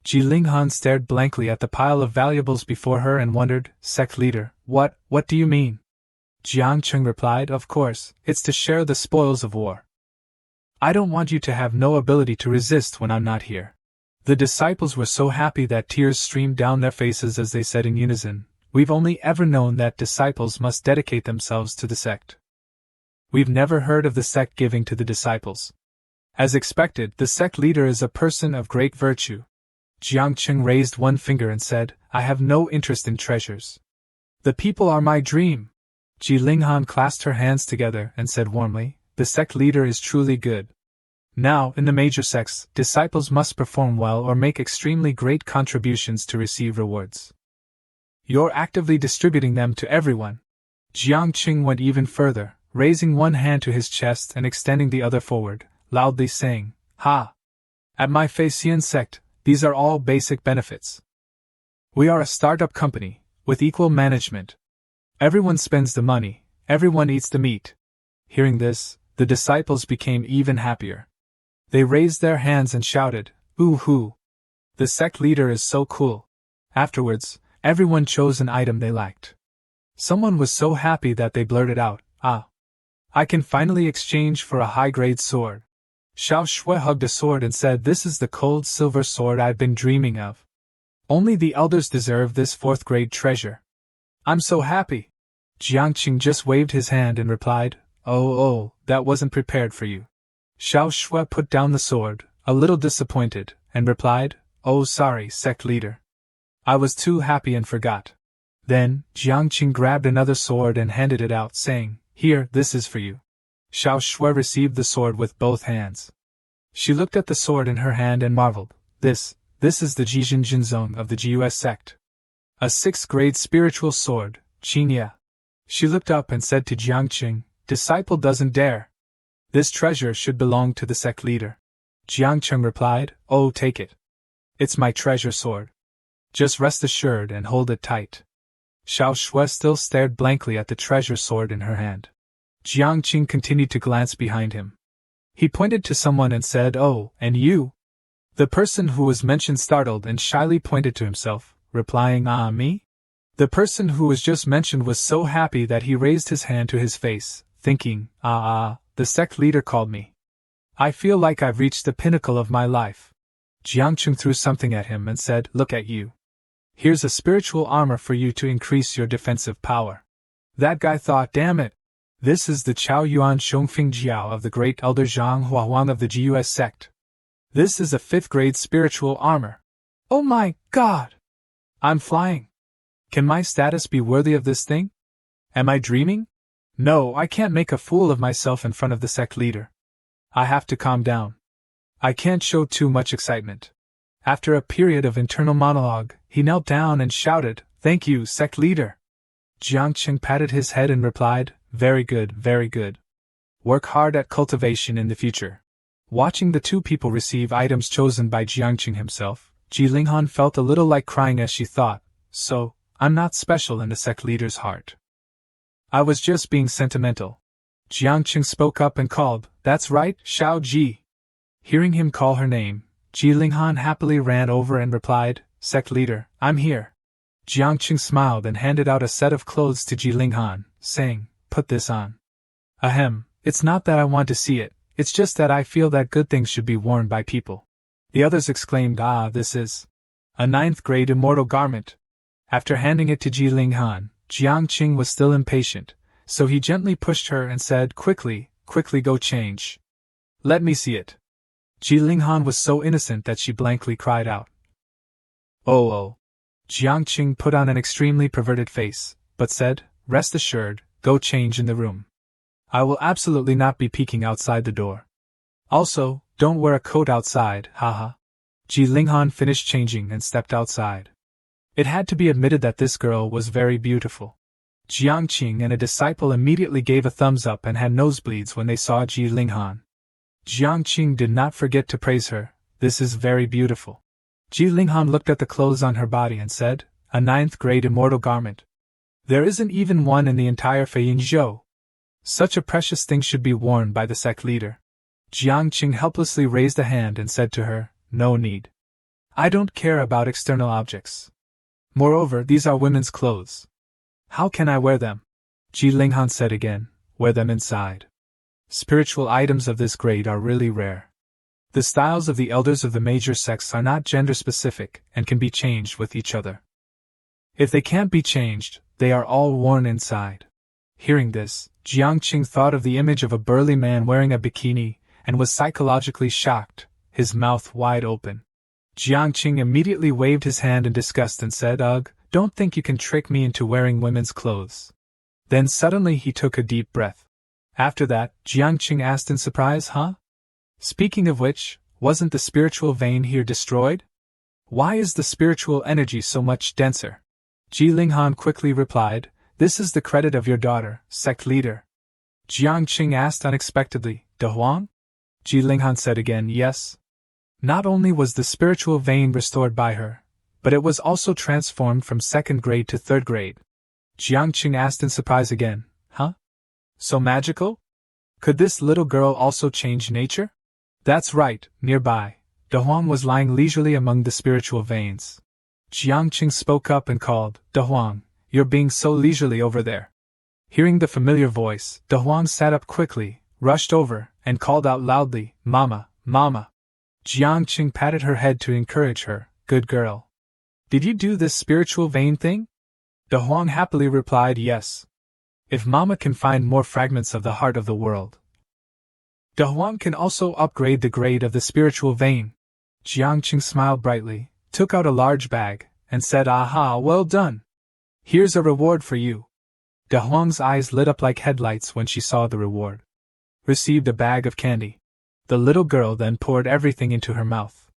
Ji Linghan stared blankly at the pile of valuables before her and wondered, "Sect leader, what do you mean?" Jiangqing replied, "Of course, it's to share the spoils of war. I don't want you to have no ability to resist when I'm not here." The disciples were so happy that tears streamed down their faces as they said in unison, "We've only ever known that disciples must dedicate themselves to the sect. We've never heard of the sect giving to the disciples." As expected, the sect leader is a person of great virtue. Jiangqing raised one finger and said, "I have no interest in treasures. The people are my dream." Ji Linghan clasped her hands together and said warmly, "The sect leader is truly good. Now, in the major sects, disciples must perform well or make extremely great contributions to receive rewards. You're actively distributing them to everyone." Jiangqing went even further, raising one hand to his chest and extending the other forward, loudly saying, "Ha! At my Facian sect, these are all basic benefits. We are a startup company, with equal management. Everyone spends the money, everyone eats the meat." Hearing this, the disciples became even happier. They raised their hands and shouted, "Ooh-hoo! The sect leader is so cool." Afterwards, everyone chose an item they liked. Someone was so happy that they blurted out, "Ah! I can finally exchange for a high-grade sword." Xiao Shui hugged a sword and said, "This is the cold silver sword I've been dreaming of. Only the elders deserve this fourth-grade treasure. I'm so happy." Jiangqing just waved his hand and replied, Oh, that wasn't prepared for you." Xiao Shui put down the sword, a little disappointed, and replied, "Oh, sorry, sect leader. I was too happy and forgot." Then, Jiangqing grabbed another sword and handed it out, saying, "Here, this is for you." Xiao Shui received the sword with both hands. She looked at the sword in her hand and marveled, This is the Jijin Jinzong of the GUS sect. A 6th-grade spiritual sword, Qinya." She looked up and said to Jiangqing, "Disciple doesn't dare. This treasure should belong to the sect leader." Jiangqing replied, "Oh, take it. It's my treasure sword. Just rest assured and hold it tight." Xiao Shui still stared blankly at the treasure sword in her hand. Jiangqing continued to glance behind him. He pointed to someone and said, "Oh, and you?" The person who was mentioned startled and shyly pointed to himself, replying, "Ah, me? The person who was just mentioned was so happy that he raised his hand to his face, thinking, the sect leader called me. I feel like I've reached the pinnacle of my life. Jiangqing threw something at him and said, look at you. Here's a spiritual armor for you to increase your defensive power. That guy thought, damn it. This is the Chao Yuan Shongfing Jiao of the great elder Zhang Huahuang of the GUS sect. This is a 5th grade spiritual armor. Oh my god! I'm flying. Can my status be worthy of this thing? Am I dreaming? No, I can't make a fool of myself in front of the sect leader. I have to calm down. I can't show too much excitement. After a period of internal monologue, he knelt down and shouted, thank you, sect leader. Jiangqing patted his head and replied, very good, very good. Work hard at cultivation in the future. Watching the two people receive items chosen by Jiangqing himself, Ji Linghan felt a little like crying as she thought, so, I'm not special in the sect leader's heart. I was just being sentimental. Jiangqing spoke up and called, that's right, Xiao Ji. Hearing him call her name, Ji Linghan happily ran over and replied, sect leader, I'm here. Jiangqing smiled and handed out a set of clothes to Ji Linghan, saying, put this on. Ahem, it's not that I want to see it, it's just that I feel that good things should be worn by people. The others exclaimed, this is a 9th grade immortal garment. After handing it to Ji Linghan, Jiangqing was still impatient, so he gently pushed her and said, quickly go change. Let me see it. Ji Linghan was so innocent that she blankly cried out. Oh. Jiangqing put on an extremely perverted face, but said, rest assured, go change in the room. I will absolutely not be peeking outside the door. Also, don't wear a coat outside, haha. Ji Linghan finished changing and stepped outside. It had to be admitted that this girl was very beautiful. Jiangqing and a disciple immediately gave a thumbs up and had nosebleeds when they saw Ji Linghan. Jiangqing did not forget to praise her, this is very beautiful. Ji Linghan looked at the clothes on her body and said, a 9th grade immortal garment. There isn't even one in the entire Feiyinzhou. Such a precious thing should be worn by the sect leader. Jiangqing helplessly raised a hand and said to her, no need. I don't care about external objects. Moreover, these are women's clothes. How can I wear them? Ji Linghan said again, wear them inside. Spiritual items of this grade are really rare. The styles of the elders of the major sects are not gender-specific and can be changed with each other. If they can't be changed, they are all worn inside. Hearing this, Jiangqing thought of the image of a burly man wearing a bikini, and was psychologically shocked, his mouth wide open. Jiangqing immediately waved his hand in disgust and said, ugh, don't think you can trick me into wearing women's clothes. Then suddenly he took a deep breath. After that, Jiangqing asked in surprise, huh? Speaking of which, wasn't the spiritual vein here destroyed? Why is the spiritual energy so much denser? Ji Linghan quickly replied, this is the credit of your daughter, sect leader. Jiangqing asked unexpectedly, De Huang? Ji Linghan said again, yes. Not only was the spiritual vein restored by her, but it was also transformed from 2nd grade to 3rd grade. Jiangqing asked in surprise again, huh? So magical? Could this little girl also change nature? That's right, nearby, De Huang was lying leisurely among the spiritual veins. Jiangqing spoke up and called, De Huang, you're being so leisurely over there. Hearing the familiar voice, De Huang sat up quickly, rushed over, and called out loudly, Mama, Mama. Jiangqing patted her head to encourage her, good girl. Did you do this spiritual vein thing? De Huang happily replied, yes. If Mama can find more fragments of the heart of the world. De Huang can also upgrade the grade of the spiritual vein. Jiangqing smiled brightly, took out a large bag, and said, aha, well done. Here's a reward for you. De Huang's eyes lit up like headlights when she saw the reward. Received a bag of candy. The little girl then poured everything into her mouth.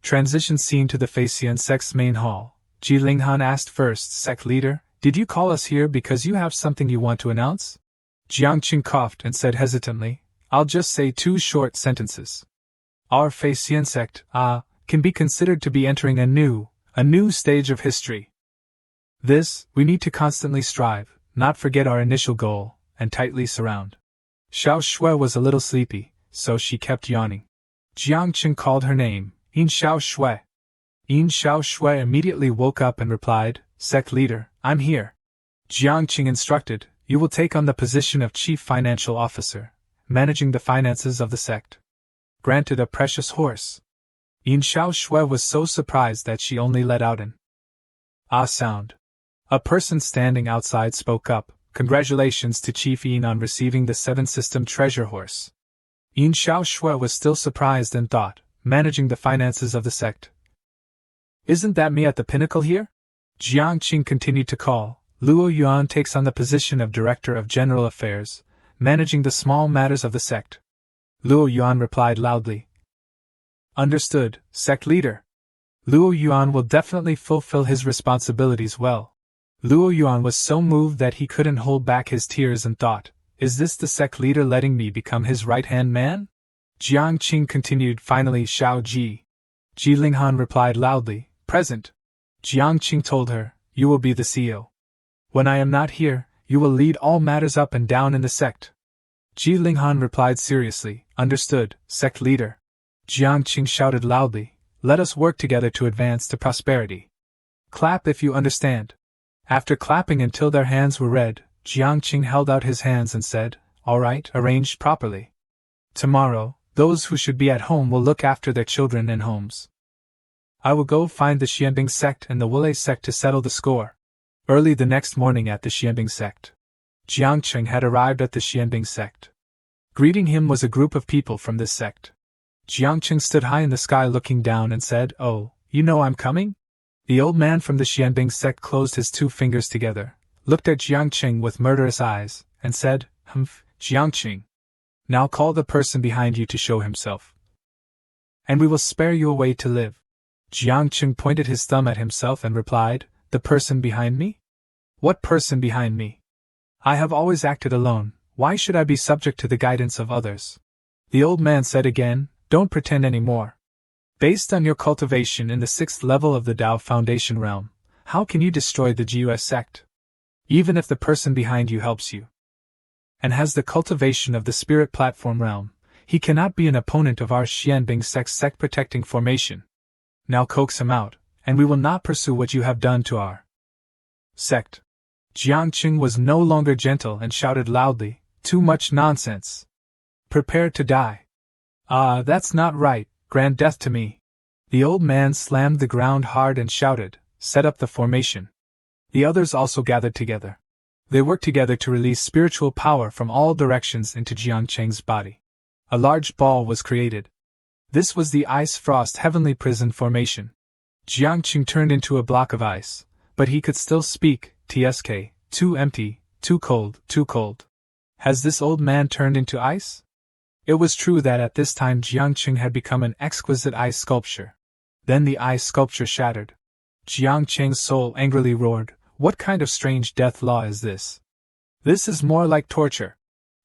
Transition scene to the Feician sect's main hall. Ji Linghan asked first, sect leader, did you call us here because you have something you want to announce? Jiangqing coughed and said hesitantly, I'll just say 2 short sentences. Our Feician sect, can be considered to be entering a new stage of history. We need to constantly strive, not forget our initial goal, and tightly surround. Xiao Shui was a little sleepy, so she kept yawning. Jiangqing called her name, Yin Xiao Shui. Yin Xiao Shui immediately woke up and replied, Sect leader, I'm here. Jiang Qing instructed, you will take on the position of Chief Financial Officer, managing the finances of the sect. Granted a precious horse. Yin Xiao Shui was so surprised that she only let out an ah sound. A person standing outside spoke up, congratulations to Chief Yin on receiving the 7-system treasure horse. Yin Xiao Shui was still surprised and thought, managing the finances of the sect. Isn't that me at the pinnacle here? Jiang Qing continued to call. Luo Yuan takes on the position of Director of General Affairs, managing the small matters of the sect. Luo Yuan replied loudly. Understood, sect leader. Luo Yuan will definitely fulfill his responsibilities well. Luo Yuan was so moved that he couldn't hold back his tears and thought, is this the sect leader letting me become his right-hand man? Jiang Qing continued. Finally Xiao Ji. Ji Linghan replied loudly, present. Jiang Qing told her, you will be the CEO. When I am not here, you will lead all matters up and down in the sect. Ji Linghan replied seriously, understood, sect leader. Jiang Qing shouted loudly, let us work together to advance to prosperity. Clap if you understand. After clapping until their hands were red, Jiang Qing held out his hands and said, all right, arranged properly. Tomorrow, those who should be at home will look after their children and homes. I will go find the Xianbing sect and the Wulei sect to settle the score. Early the next morning at the Xianbing sect, Jiang Qing had arrived at the Xianbing sect. Greeting him was a group of people from this sect. Jiang Qing stood high in the sky looking down and said, oh, you know I'm coming? The old man from the Xianbing sect closed his 2 fingers together, looked at Jiang Qing with murderous eyes, and said, Humph, Jiang Qing. Now call the person behind you to show himself. And we will spare you a way to live. Jiang Qing pointed his thumb at himself and replied, the person behind me? What person behind me? I have always acted alone, why should I be subject to the guidance of others? The old man said again, don't pretend any more. Based on your cultivation in the 6th level of the Tao Foundation realm, how can you destroy the GUS sect? Even if the person behind you helps you and has the cultivation of the spirit platform realm, he cannot be an opponent of our Xianbing sect protecting formation. Now coax him out, and we will not pursue what you have done to our sect. Jiang Qing was no longer gentle and shouted loudly, too much nonsense. Prepare to die. Ah, that's not right, grant death to me. The old man slammed the ground hard and shouted, set up the formation. The others also gathered together. They worked together to release spiritual power from all directions into Jiang Qing's body. A large ball was created. This was the Ice Frost Heavenly Prison formation. Jiang Qing turned into a block of ice, but he could still speak, TSK, too empty, too cold, too cold. Has this old man turned into ice? It was true that at this time Jiang Qing had become an exquisite ice sculpture. Then the ice sculpture shattered. Jiang Qing's soul angrily roared, what kind of strange death law is this? This is more like torture.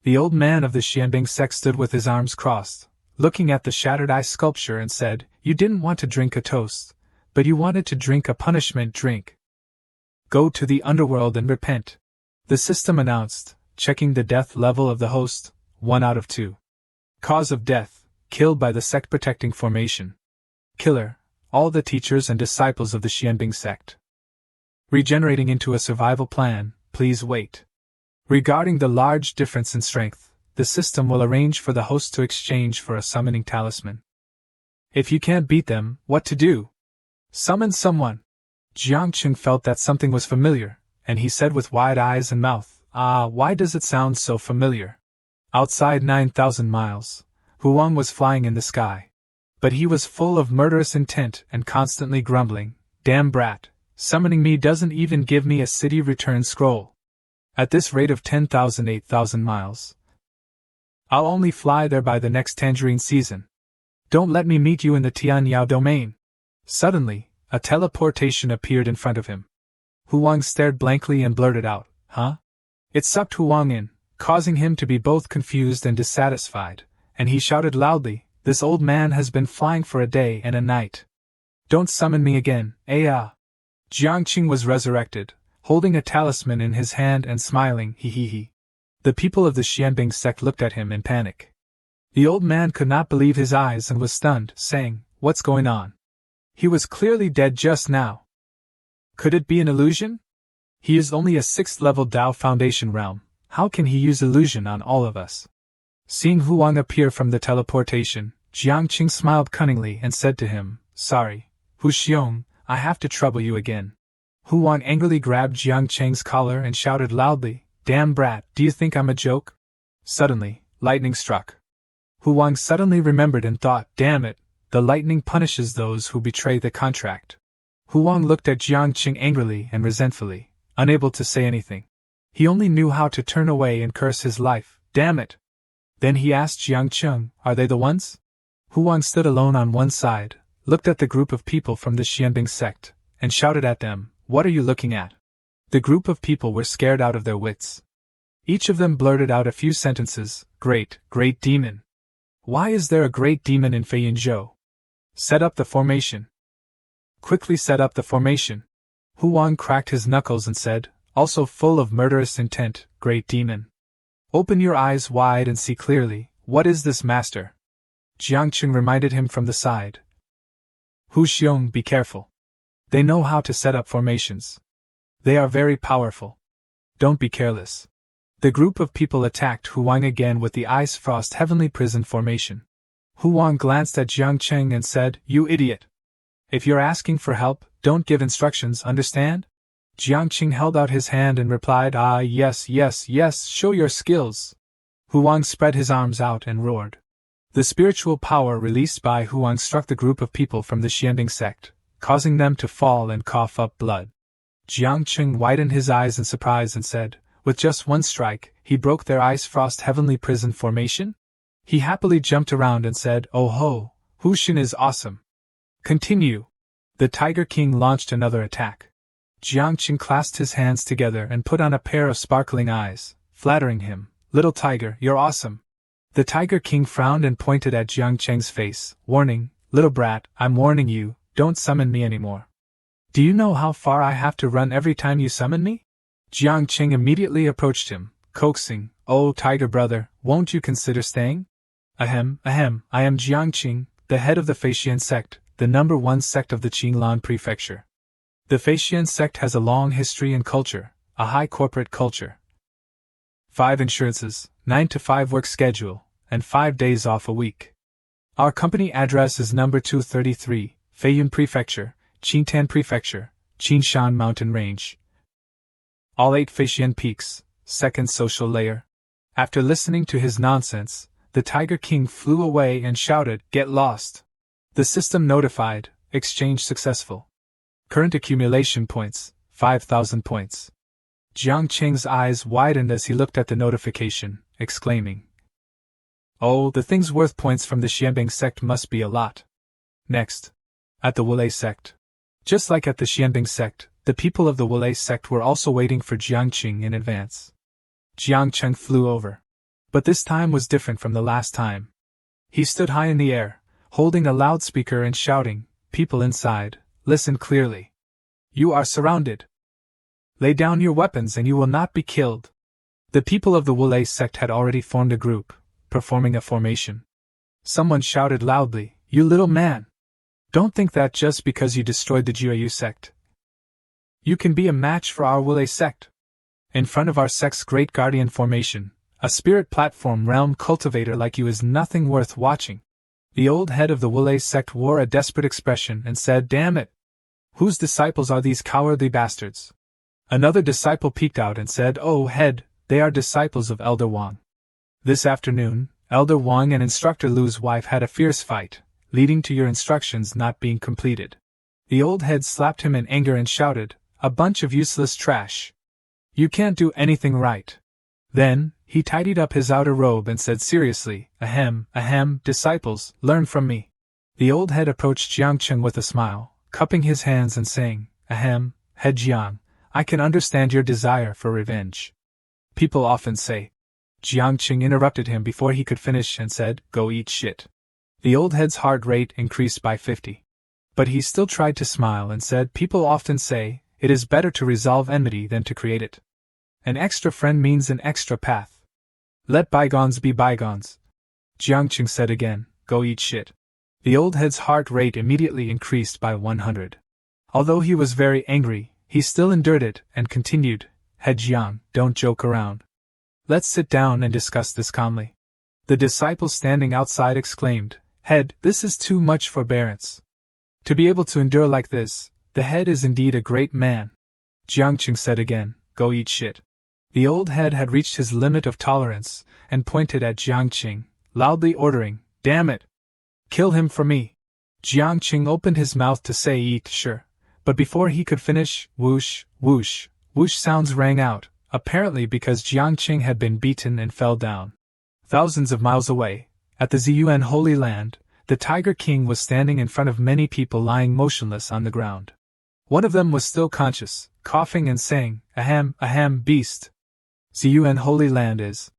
The old man of the Xianbing sect stood with his arms crossed, looking at the shattered ice sculpture and said, you didn't want to drink a toast, but you wanted to drink a punishment drink. Go to the underworld and repent. The system announced, checking the death level of the host, 1 out of 2. Cause of death, killed by the sect protecting formation. Killer, all the teachers and disciples of the Xianbing sect. Regenerating into a survival plan, please wait. Regarding the large difference in strength, the system will arrange for the host to exchange for a summoning talisman. If you can't beat them, what to do? Summon someone. Jiang Qing felt that something was familiar, and he said with wide eyes and mouth, ah, why does it sound so familiar? Outside 9,000 miles, Huang was flying in the sky. But he was full of murderous intent and constantly grumbling, damn brat, summoning me doesn't even give me a city return scroll. At this rate of 8,000 miles, I'll only fly there by the next tangerine season. Don't let me meet you in the Tianyao domain. Suddenly, a teleportation appeared in front of him. Huang stared blankly and blurted out, huh? It sucked Huang in, causing him to be both confused and dissatisfied, and he shouted loudly, this old man has been flying for a day and a night. Don't summon me again, ah. Jiang Qing was resurrected, holding a talisman in his hand and smiling, he. The people of the Xianbing sect looked at him in panic. The old man could not believe his eyes and was stunned, saying, what's going on? He was clearly dead just now. Could it be an illusion? He is only a 6th level Tao Foundation realm. How can he use illusion on all of us? Seeing Huang appear from the teleportation, Jiangqing smiled cunningly and said to him, "Sorry, Hu Xiong, I have to trouble you again." Huang angrily grabbed Jiangqing's collar and shouted loudly, "Damn brat, do you think I'm a joke?" Suddenly, lightning struck. Huang suddenly remembered and thought, damn it, the lightning punishes those who betray the contract. Huang looked at Jiangqing angrily and resentfully, unable to say anything. He only knew how to turn away and curse his life, damn it. Then he asked Jiangqing, "Are they the ones?" Huang stood alone on one side, looked at the group of people from the Xianbing sect, and shouted at them, "What are you looking at?" The group of people were scared out of their wits. Each of them blurted out a few sentences, "Great, great demon. Why is there a great demon in Feiyinzhou? Set up the formation. Quickly set up the formation." Huang cracked his knuckles and said, also full of murderous intent, "Great demon. Open your eyes wide and see clearly, what is this, master?" Jiangqing reminded him from the side. "Hu Xiong, be careful. They know how to set up formations. They are very powerful. Don't be careless." The group of people attacked Huang again with the Ice Frost Heavenly Prison formation. Huang glanced at Jiangqing and said, "You idiot. If you're asking for help, don't give instructions, understand?" Jiangqing held out his hand and replied, "Ah, yes, yes, yes, show your skills." Huang spread his arms out and roared. The spiritual power released by Huang struck the group of people from the Xianbing sect, causing them to fall and cough up blood. Jiangqing widened his eyes in surprise and said, "With just one strike, he broke their Ice Frost Heavenly Prison formation?" He happily jumped around and said, "Oh ho, Hu Xin is awesome. Continue." The Tiger King launched another attack. Jiangqing clasped his hands together and put on a pair of sparkling eyes, flattering him, "Little tiger, you're awesome." The Tiger King frowned and pointed at Jiangqing's face, warning, "Little brat, I'm warning you, don't summon me anymore. Do you know how far I have to run every time you summon me?" Jiangqing immediately approached him, coaxing, "Oh, tiger brother, won't you consider staying?" Ahem, I am Jiangqing, the head of the Feixian sect, the #1 sect of the Qinglan prefecture. The Feixian sect has a long history and culture, a high corporate culture. 5 insurances, 9 to 5 work schedule, and 5 days off a week. Our company address is number 233, Feiyun Prefecture, Qingtan Prefecture, Qingshan Mountain Range. All 8 Feixian peaks, second social layer. After listening to his nonsense, the Tiger King flew away and shouted, "Get lost!" The system notified, exchange successful. Current accumulation points, 5,000 points. Jiangqing's eyes widened as he looked at the notification, exclaiming, "Oh, the things worth points from the Xianbing sect must be a lot." Next. At the Wulei sect. Just like at the Xianbing sect, the people of the Wulei sect were also waiting for Jiangqing in advance. Jiangqing flew over. But this time was different from the last time. He stood high in the air, holding a loudspeaker and shouting, "People inside, listen clearly. You are surrounded. Lay down your weapons and you will not be killed." The people of the Wulei sect had already formed a group, performing a formation. Someone shouted loudly, "You little man! Don't think that just because you destroyed the Jiayu sect, you can be a match for our Wulei sect. In front of our sect's great guardian formation, a spirit platform realm cultivator like you is nothing worth watching." The old head of the Wulei sect wore a desperate expression and said, "Damn it! Whose disciples are these cowardly bastards?" Another disciple peeked out and said, "Oh head, they are disciples of Elder Wang. This afternoon, Elder Wang and Instructor Lu's wife had a fierce fight, leading to your instructions not being completed." The old head slapped him in anger and shouted, "A bunch of useless trash. You can't do anything right." Then, he tidied up his outer robe and said seriously, Ahem, disciples, learn from me." The old head approached Jiangqing with a smile, cupping his hands and saying, "Ahem, head Jiang, I can understand your desire for revenge. People often say—" Jiangqing interrupted him before he could finish and said, "Go eat shit." The old head's heart rate increased by 50. But he still tried to smile and said, "People often say, it is better to resolve enmity than to create it. An extra friend means an extra path. Let bygones be bygones." Jiangqing said again, "Go eat shit." The old head's heart rate immediately increased by 100. Although he was very angry, he still endured it and continued, Head Jiang, don't joke around. Let's sit down and discuss this calmly. The disciple standing outside exclaimed, Head, this is too much forbearance. To be able to endure like this, the head is indeed a great man. Jiangqing said again, Go eat shit. The old head had reached his limit of tolerance, and pointed at Jiangqing, loudly ordering, Damn it! Kill him for me. Jiangqing opened his mouth to say eat sure, but before he could finish, whoosh, whoosh, whoosh sounds rang out, apparently because Jiangqing had been beaten and fell down. Thousands of miles away, at the Ziyuan Holy Land, the Tiger King was standing in front of many people lying motionless on the ground. One of them was still conscious, coughing and saying, Ahem, beast. Ziyuan Holy Land is.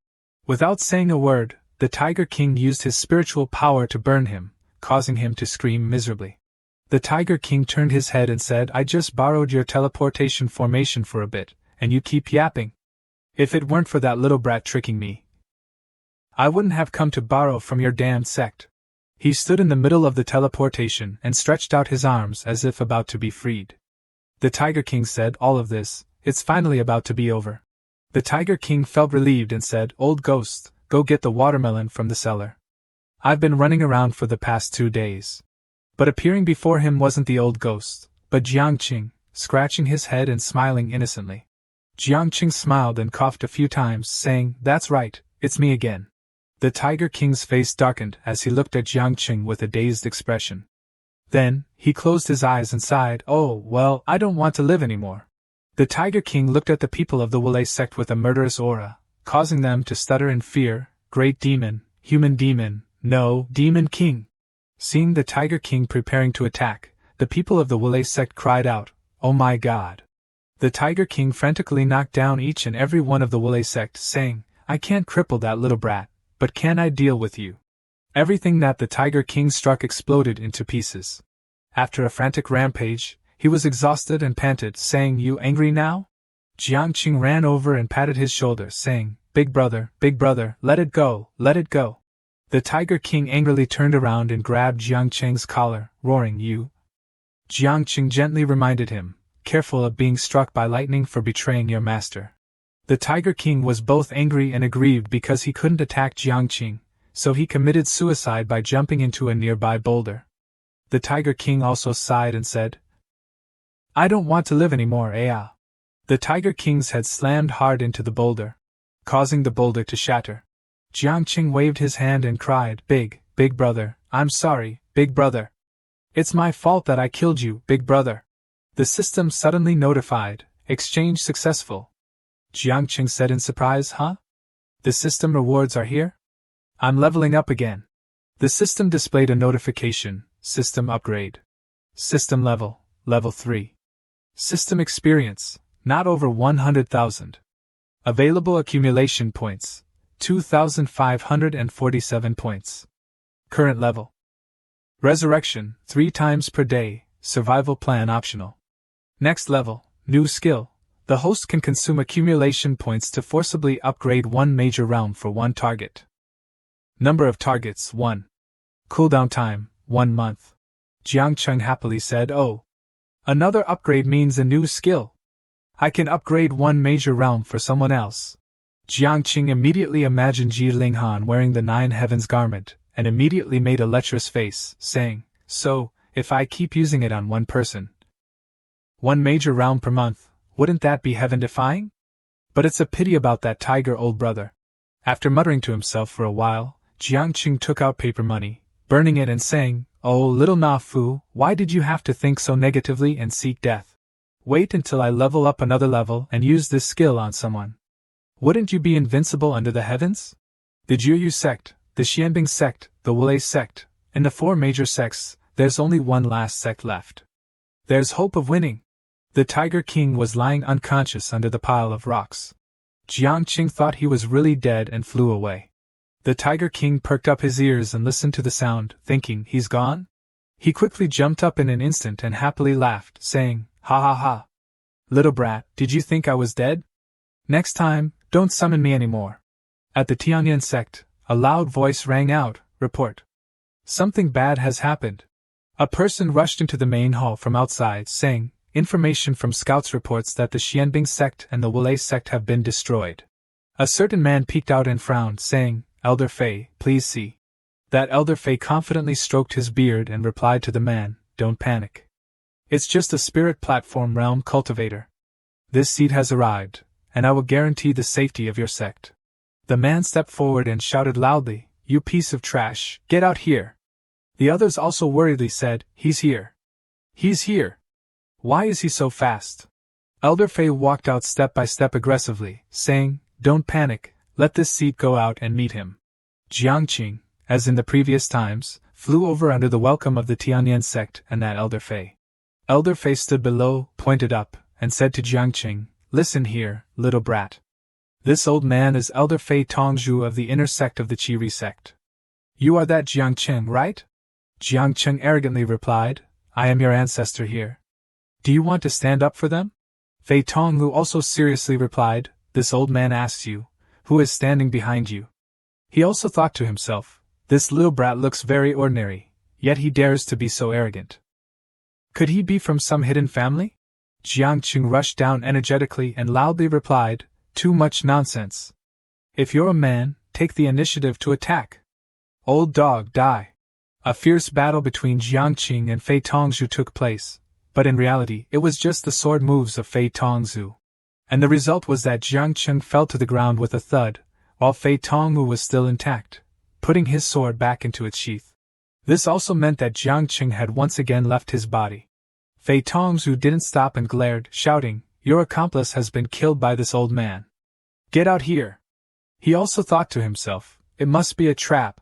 Without saying a word, the Tiger King used his spiritual power to burn him, causing him to scream miserably. The Tiger King turned his head and said, I just borrowed your teleportation formation for a bit, and you keep yapping. If it weren't for that little brat tricking me, I wouldn't have come to borrow from your damned sect. He stood in the middle of the teleportation and stretched out his arms as if about to be freed. The Tiger King said, All of this, it's finally about to be over. The Tiger King felt relieved and said, Old ghost, go get the watermelon from the cellar. I've been running around for the past 2 days. But appearing before him wasn't the old ghost, but Jiangqing, scratching his head and smiling innocently. Jiangqing smiled and coughed a few times, saying, That's right, it's me again. The Tiger King's face darkened as he looked at Jiangqing with a dazed expression. Then, he closed his eyes and sighed, Oh, well, I don't want to live anymore. The Tiger King looked at the people of the Wulei sect with a murderous aura, causing them to stutter in fear, Great demon, human demon, no, demon king. Seeing the Tiger King preparing to attack, the people of the Wulei sect cried out, Oh my God. The Tiger King frantically knocked down each and every one of the Wulei sect, saying, I can't cripple that little brat, but can I deal with you? Everything that the Tiger King struck exploded into pieces. After a frantic rampage, he was exhausted and panted, saying, You angry now? Jiangqing ran over and patted his shoulder, saying, Big brother, let it go, let it go. The Tiger King angrily turned around and grabbed Jiangqing's collar, roaring, You. Jiangqing gently reminded him, Careful of being struck by lightning for betraying your master. The Tiger King was both angry and aggrieved because he couldn't attack Jiangqing, so he committed suicide by jumping into a nearby boulder. The Tiger King also sighed and said, I don't want to live anymore, The Tiger King's head slammed hard into the boulder, causing the boulder to shatter. Jiangqing waved his hand and cried, Big brother, I'm sorry, big brother. It's my fault that I killed you, big brother. The system suddenly notified, Exchange successful. Jiangqing said in surprise, Huh? The system rewards are here? I'm leveling up again. The system displayed a notification, System upgrade. System level 3. System experience, not over 100,000. Available accumulation points, 2,547 points. Current level. Resurrection, 3 times per day, survival plan optional. Next level, new skill. The host can consume accumulation points to forcibly upgrade one major realm for one target. Number of targets, 1. Cooldown time, 1 month. Jiangqing happily said, Oh. Another upgrade means a new skill. I can upgrade one major realm for someone else. Jiangqing immediately imagined Ji Linghan wearing the 9 heavens garment, and immediately made a lecherous face, saying, So, if I keep using it on one person, one major realm per month, wouldn't that be heaven-defying? But it's a pity about that tiger old brother. After muttering to himself for a while, Jiangqing took out paper money, burning it and saying, Oh little Na Fu, why did you have to think so negatively and seek death? Wait until I level up another level and use this skill on someone. Wouldn't you be invincible under the heavens? The Juyu sect, the Xianbing sect, the Wulei sect, and the 4 major sects, there's only one last sect left. There's hope of winning. The Tiger King was lying unconscious under the pile of rocks. Jiangqing thought he was really dead and flew away. The Tiger King perked up his ears and listened to the sound, thinking, He's gone? He quickly jumped up in an instant and happily laughed, saying, Ha ha ha. Little brat, did you think I was dead? Next time, don't summon me anymore. At the Tianyan sect, a loud voice rang out, Report. Something bad has happened. A person rushed into the main hall from outside, saying, information from scouts reports that the Xianbing sect and the Wulei sect have been destroyed. A certain man peeked out and frowned, saying, Elder Fei, please see. That Elder Fei confidently stroked his beard and replied to the man, don't panic. It's just a spirit platform realm cultivator. This seed has arrived, and I will guarantee the safety of your sect. The man stepped forward and shouted loudly, you piece of trash, get out here. The others also worriedly said, he's here. He's here. Why is he so fast? Elder Fei walked out step by step aggressively, saying, don't panic, let this seed go out and meet him. Jiangqing, as in the previous times, flew over under the welcome of the Tianyan sect and that Elder Fei. Elder Fei stood below, pointed up, and said to Jiangqing, listen here, little brat. This old man is Elder Fei Tongzhu of the inner sect of the Qiri sect. You are that Jiangqing, right? Jiangqing arrogantly replied, I am your ancestor here. Do you want to stand up for them? Fei Tonglu also seriously replied, this old man asks you, who is standing behind you? He also thought to himself, this little brat looks very ordinary, yet he dares to be so arrogant. Could he be from some hidden family? Jiangqing rushed down energetically and loudly replied, too much nonsense. If you're a man, take the initiative to attack. Old dog, die. A fierce battle between Jiangqing and Fei Tongzhu took place, but in reality it was just the sword moves of Fei Tongzhu. And the result was that Jiangqing fell to the ground with a thud, while Fei Tongzhu was still intact, putting his sword back into its sheath. This also meant that Jiangqing had once again left his body. Fei Tongzhu didn't stop and glared, shouting, your accomplice has been killed by this old man. Get out here. He also thought to himself, it must be a trap.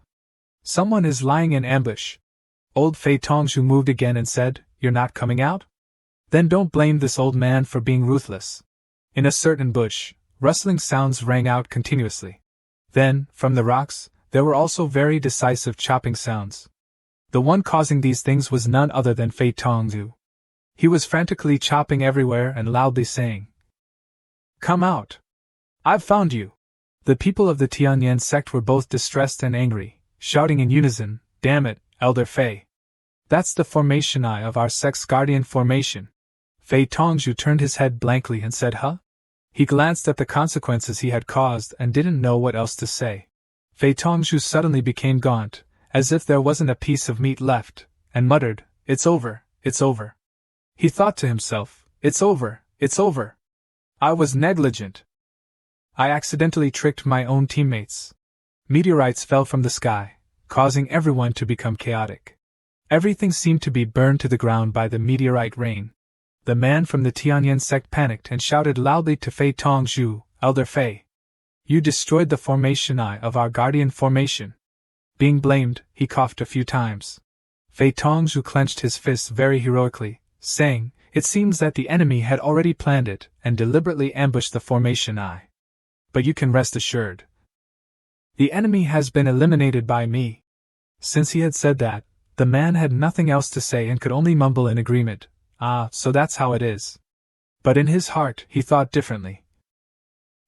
Someone is lying in ambush. Old Fei Tongzhu moved again and said, you're not coming out? Then don't blame this old man for being ruthless. In a certain bush, rustling sounds rang out continuously. Then, from the rocks, there were also very decisive chopping sounds. The one causing these things was none other than Fei Tongzhu. He was frantically chopping everywhere and loudly saying, come out! I've found you! The people of the Tianyan sect were both distressed and angry, shouting in unison, damn it, Elder Fei! That's the formation eye of our sect's guardian formation. Fei Tongzhu turned his head blankly and said, huh? He glanced at the consequences he had caused and didn't know what else to say. Fei Tongzhu suddenly became gaunt, as if there wasn't a piece of meat left, and muttered, it's over, it's over. He thought to himself, it's over, it's over. I was negligent. I accidentally tricked my own teammates. Meteorites fell from the sky, causing everyone to become chaotic. Everything seemed to be burned to the ground by the meteorite rain. The man from the Tianyan sect panicked and shouted loudly to Fei Tongzhu, Elder Fei. You destroyed the formation eye of our guardian formation. Being blamed, he coughed a few times. Fei Tongzhu clenched his fists very heroically, saying, it seems that the enemy had already planned it and deliberately ambushed the formation eye. But you can rest assured. The enemy has been eliminated by me. Since he had said that, the man had nothing else to say and could only mumble in agreement, so that's how it is. But in his heart, he thought differently.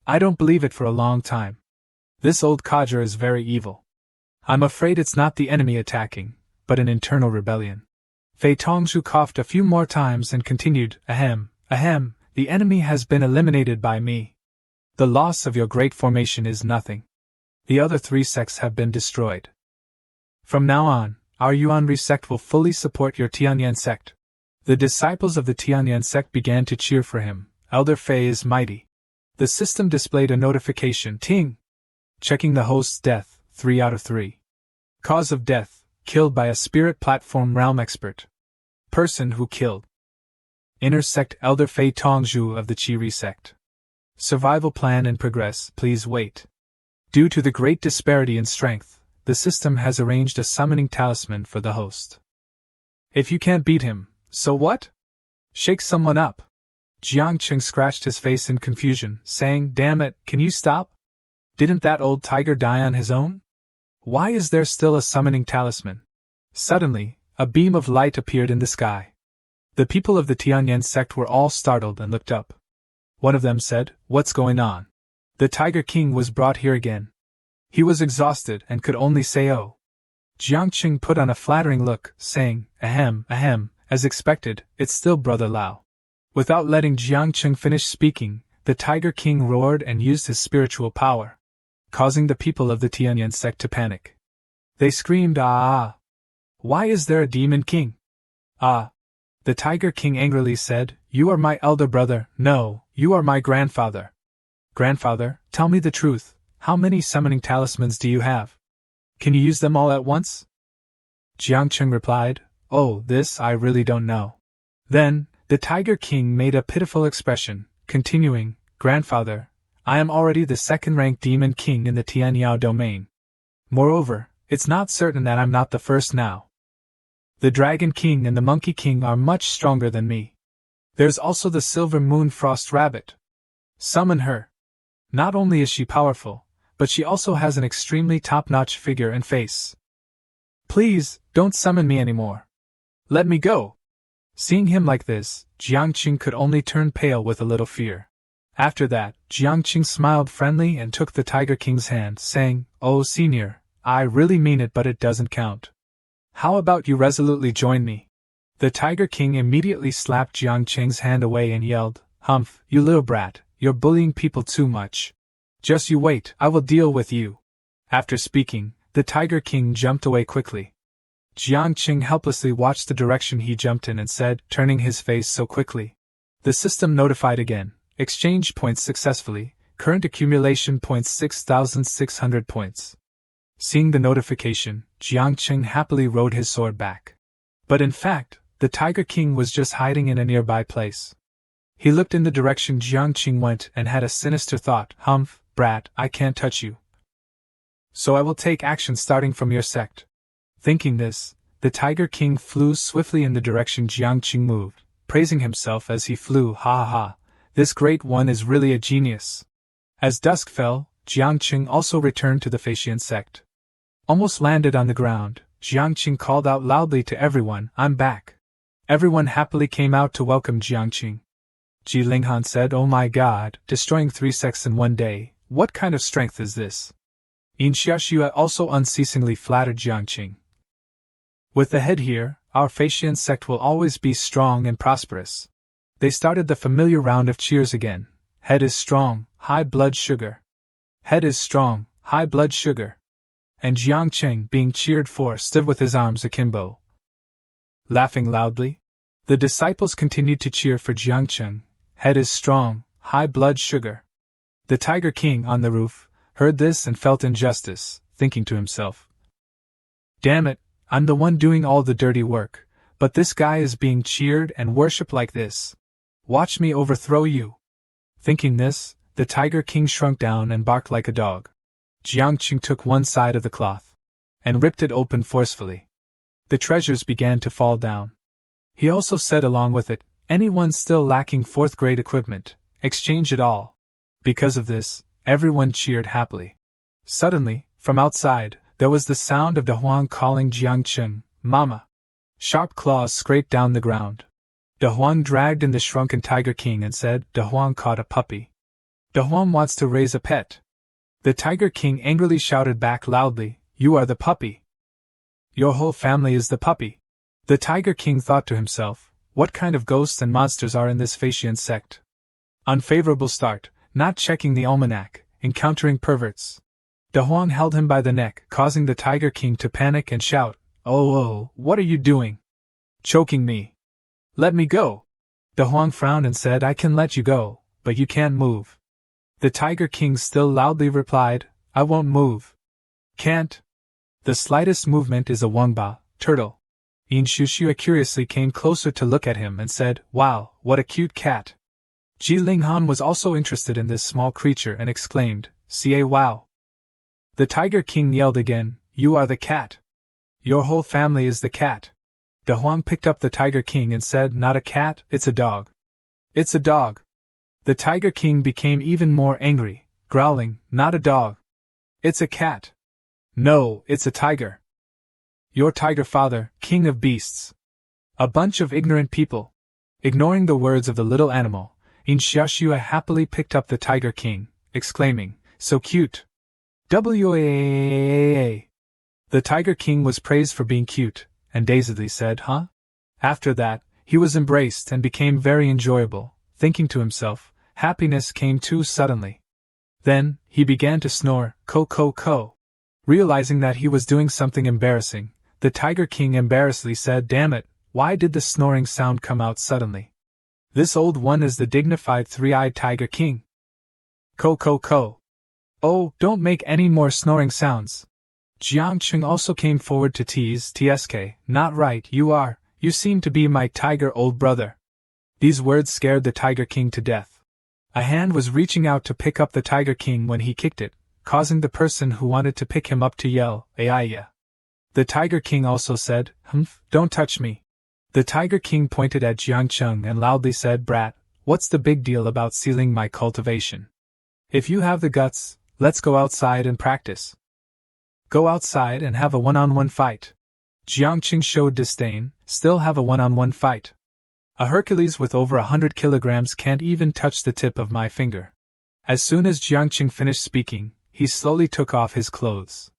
I don't believe it for a long time. This old codger is very evil. I'm afraid it's not the enemy attacking, but an internal rebellion. Fei Tongzhu coughed a few more times and continued, ahem, the enemy has been eliminated by me. The loss of your great formation is nothing. The other 3 sects have been destroyed. From now on, our Yuanri sect will fully support your Tianyan sect. The disciples of the Tianyan sect began to cheer for him. Elder Fei is mighty. The system displayed a notification, ting! Checking the host's death, 3 out of 3. Cause of death, killed by a spirit platform realm expert. Person who killed. Inner sect Elder Fei Tongzhu of the Qiri sect. Survival plan in progress, please wait. Due to the great disparity in strength, the system has arranged a summoning talisman for the host. If you can't beat him, so what? Shake someone up. Jiangqing scratched his face in confusion, saying, damn it, can you stop? Didn't that old tiger die on his own? Why is there still a summoning talisman? Suddenly, a beam of light appeared in the sky. The people of the Tianyan sect were all startled and looked up. One of them said, what's going on? The Tiger King was brought here again. He was exhausted and could only say oh. Jiangqing put on a flattering look, saying, ahem, ahem, as expected, it's still Brother Lao. Without letting Jiangqing finish speaking, the Tiger King roared and used his spiritual power, causing the people of the Tianyan sect to panic. They screamed, ah! Why is there a demon king? Ah! The Tiger King angrily said, you are my elder brother, no, you are my grandfather. Grandfather, tell me the truth, how many summoning talismans do you have? Can you use them all at once? Jiangqing replied, oh, this I really don't know. Then, the Tiger King made a pitiful expression, continuing, Grandfather, I am already the second-ranked demon king in the Tianyao domain. Moreover, it's not certain that I'm not the first now. The Dragon King and the Monkey King are much stronger than me. There's also the Silver Moon Frost Rabbit. Summon her. Not only is she powerful, but she also has an extremely top-notch figure and face. Please, don't summon me anymore. Let me go. Seeing him like this, Jiangqing could only turn pale with a little fear. After that, Jiangqing smiled friendly and took the Tiger King's hand, saying, oh, senior, I really mean it, but it doesn't count. How about you resolutely join me? The Tiger King immediately slapped Jiangqing's hand away and yelled, Humph, you little brat, you're bullying people too much. Just you wait, I will deal with you. After speaking, the Tiger King jumped away quickly. Jiangqing helplessly watched the direction he jumped in and said, turning his face so quickly. The system notified again. Exchange points successfully, current accumulation points 6,600 points. Seeing the notification, Jiangqing happily rode his sword back. But in fact, the Tiger King was just hiding in a nearby place. He looked in the direction Jiangqing went and had a sinister thought, Humph, brat, I can't touch you. So I will take action starting from your sect. Thinking this, the Tiger King flew swiftly in the direction Jiangqing moved, praising himself as he flew, ha ha ha, this great one is really a genius. As dusk fell, Jiangqing also returned to the Faxian sect. Almost landed on the ground, Jiangqing called out loudly to everyone, I'm back. Everyone happily came out to welcome Jiangqing. Ji Linghan said, oh my god, destroying 3 sects in one day, what kind of strength is this? Yin Xiaoxue also unceasingly flattered Jiangqing. With the head here, our Faxian sect will always be strong and prosperous. They started the familiar round of cheers again. Head is strong, high blood sugar. Head is strong, high blood sugar. And Jiangqing, being cheered for, stood with his arms akimbo. Laughing loudly, the disciples continued to cheer for Jiangqing. Head is strong, high blood sugar. The Tiger King on the roof heard this and felt injustice, thinking to himself, damn it, I'm the one doing all the dirty work, but this guy is being cheered and worshipped like this. Watch me overthrow you. Thinking this, the Tiger King shrunk down and barked like a dog. Jiangqing took one side of the cloth and ripped it open forcefully. The treasures began to fall down. He also said along with it, anyone still lacking 4th grade equipment, exchange it all. Because of this, everyone cheered happily. Suddenly, from outside, there was the sound of De Huang calling Jiangqing, Mama. Sharp claws scraped down the ground. De Huang dragged in the shrunken Tiger King and said, De Huang caught a puppy. De Huang wants to raise a pet. The Tiger King angrily shouted back loudly, you are the puppy. Your whole family is the puppy. The Tiger King thought to himself, what kind of ghosts and monsters are in this Faxian sect? Unfavorable start, not checking the almanac, encountering perverts. De Huang held him by the neck, causing the Tiger King to panic and shout, oh, what are you doing? Choking me. Let me go. De Huang frowned and said, I can let you go, but you can't move. The Tiger King still loudly replied, I won't move. Can't. The slightest movement is a wangba, turtle. Yin Xiaoxue curiously came closer to look at him and said, wow, what a cute cat. Ji Linghan was also interested in this small creature and exclaimed, ca wow. The Tiger King yelled again, you are the cat. Your whole family is the cat. De Huang picked up the Tiger King and said, not a cat, it's a dog. It's a dog. The Tiger King became even more angry, growling, not a dog. It's a cat. No, it's a tiger. Your tiger father, king of beasts. A bunch of ignorant people. Ignoring the words of the little animal, Yin Xiaoxue happily picked up the Tiger King, exclaiming, so cute. Waa. The Tiger King was praised for being cute, and dazedly said, "Huh?" After that, he was embraced and became very enjoyable, thinking to himself, happiness came too suddenly. Then, he began to snore, co. Realizing that he was doing something embarrassing, the Tiger King embarrassedly said, "Damn it, why did the snoring sound come out suddenly? This old one is the dignified three-eyed Tiger King. Co. Oh, don't make any more snoring sounds." Jiangqing also came forward to tease Tsk, "Not right, you seem to be my tiger old brother." These words scared the Tiger King to death. A hand was reaching out to pick up the Tiger King when he kicked it, causing the person who wanted to pick him up to yell, "Aiya." The Tiger King also said, "Don't touch me." The Tiger King pointed at Jiangqing and loudly said, "Brat, what's the big deal about sealing my cultivation? If you have the guts, let's go outside and practice. Go outside and have a one-on-one fight." Jiangqing showed disdain. "Still have a one-on-one fight? A Hercules with over 100 kilograms can't even touch the tip of my finger." As soon as Jiangqing finished speaking, he slowly took off his clothes.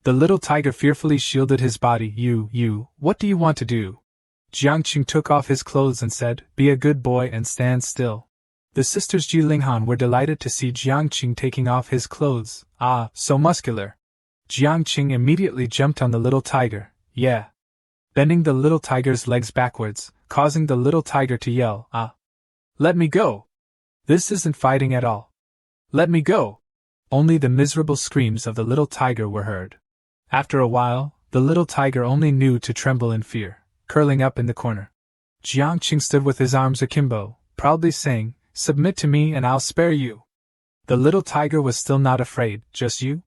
The little tiger fearfully shielded his body. You, what do you want to do?" Jiangqing took off his clothes and said, "Be a good boy and stand still." The sisters Ji Linghan were delighted to see Jiangqing taking off his clothes. "Ah, so muscular." Jiangqing immediately jumped on the little tiger, "Yeah," bending the little tiger's legs backwards, causing the little tiger to yell, "Ah! Let me go! This isn't fighting at all! Let me go!" Only the miserable screams of the little tiger were heard. After a while, the little tiger only knew to tremble in fear, curling up in the corner. Jiangqing stood with his arms akimbo, proudly saying, "Submit to me and I'll spare you." The little tiger was still not afraid. "Just you?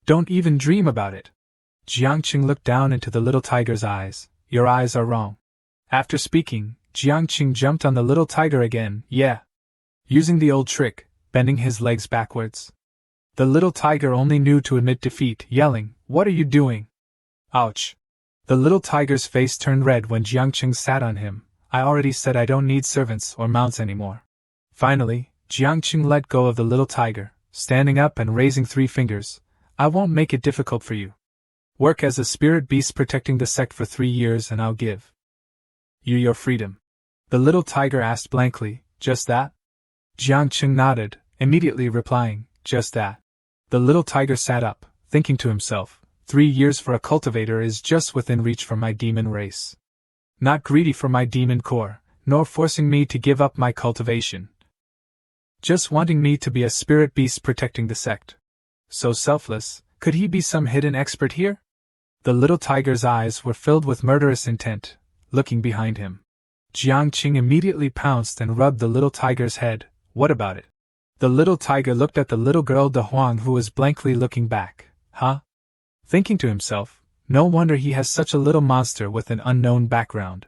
Don't even dream about it." Jiangqing looked down into the little tiger's eyes. "Your eyes are wrong." After speaking, Jiangqing jumped on the little tiger again, "Yeah." Using the old trick, bending his legs backwards. The little tiger only knew to admit defeat, yelling, "What are you doing? Ouch!" The little tiger's face turned red when Jiangqing sat on him. "I already said I don't need servants or mounts anymore." Finally, Jiangqing let go of the little tiger, standing up and raising 3 fingers. "I won't make it difficult for you. Work as a spirit beast protecting the sect for 3 years and I'll give you your freedom." The little tiger asked blankly, "Just that?" Jiangqing nodded, immediately replying, "Just that." The little tiger sat up, thinking to himself, 3 years for a cultivator is just within reach for my demon race. Not greedy for my demon core, nor forcing me to give up my cultivation. Just wanting me to be a spirit beast protecting the sect. So selfless, could he be some hidden expert here? The little tiger's eyes were filled with murderous intent, looking behind him. Jiangqing immediately pounced and rubbed the little tiger's head. "What about it?" The little tiger looked at the little girl De Huang who was blankly looking back. "Huh?" Thinking to himself, no wonder he has such a little monster with an unknown background.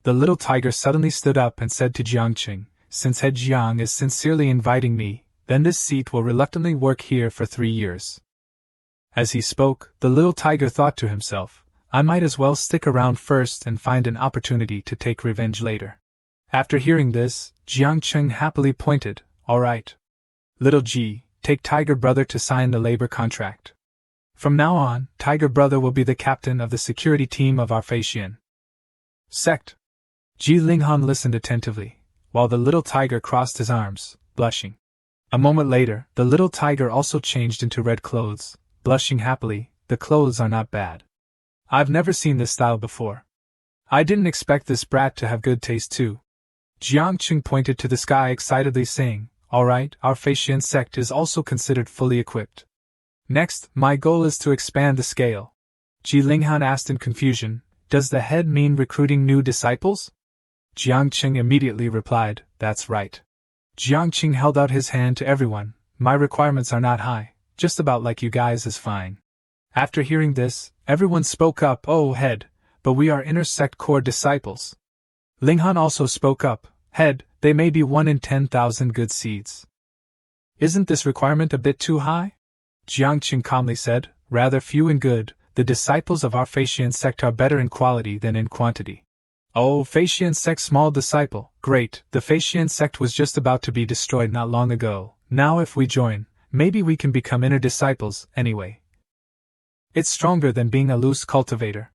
The little tiger suddenly stood up and said to Jiangqing, "Since Head Jiang is sincerely inviting me, then this seat will reluctantly work here for 3 years. As he spoke, the little tiger thought to himself, "I might as well stick around first and find an opportunity to take revenge later." After hearing this, Jiangqing happily pointed, "All right. Little Ji, take Tiger Brother to sign the labor contract. From now on, Tiger Brother will be the captain of the security team of our Faxian Sect." Ji Linghan listened attentively, while the little tiger crossed his arms, blushing. A moment later, the little tiger also changed into red clothes, blushing happily. "The clothes are not bad. I've never seen this style before. I didn't expect this brat to have good taste too." Jiangqing pointed to the sky excitedly saying, "All right, our Faxian sect is also considered fully equipped. Next, my goal is to expand the scale." Ji Linghan asked in confusion, "Does the head mean recruiting new disciples?" Jiangqing immediately replied, "That's right." Jiangqing held out his hand to everyone. "My requirements are not high, just about like you guys is fine." After hearing this, everyone spoke up, "Oh, head, but we are inner sect core disciples." Linghan also spoke up, "Head, they may be 1 in 10,000 good seeds. Isn't this requirement a bit too high?" Jiangqing calmly said, "Rather few and good, the disciples of our Faxian sect are better in quality than in quantity." "Oh, Faxian sect small disciple, great, the Faxian sect was just about to be destroyed not long ago, now if we join, maybe we can become inner disciples, anyway. It's stronger than being a loose cultivator.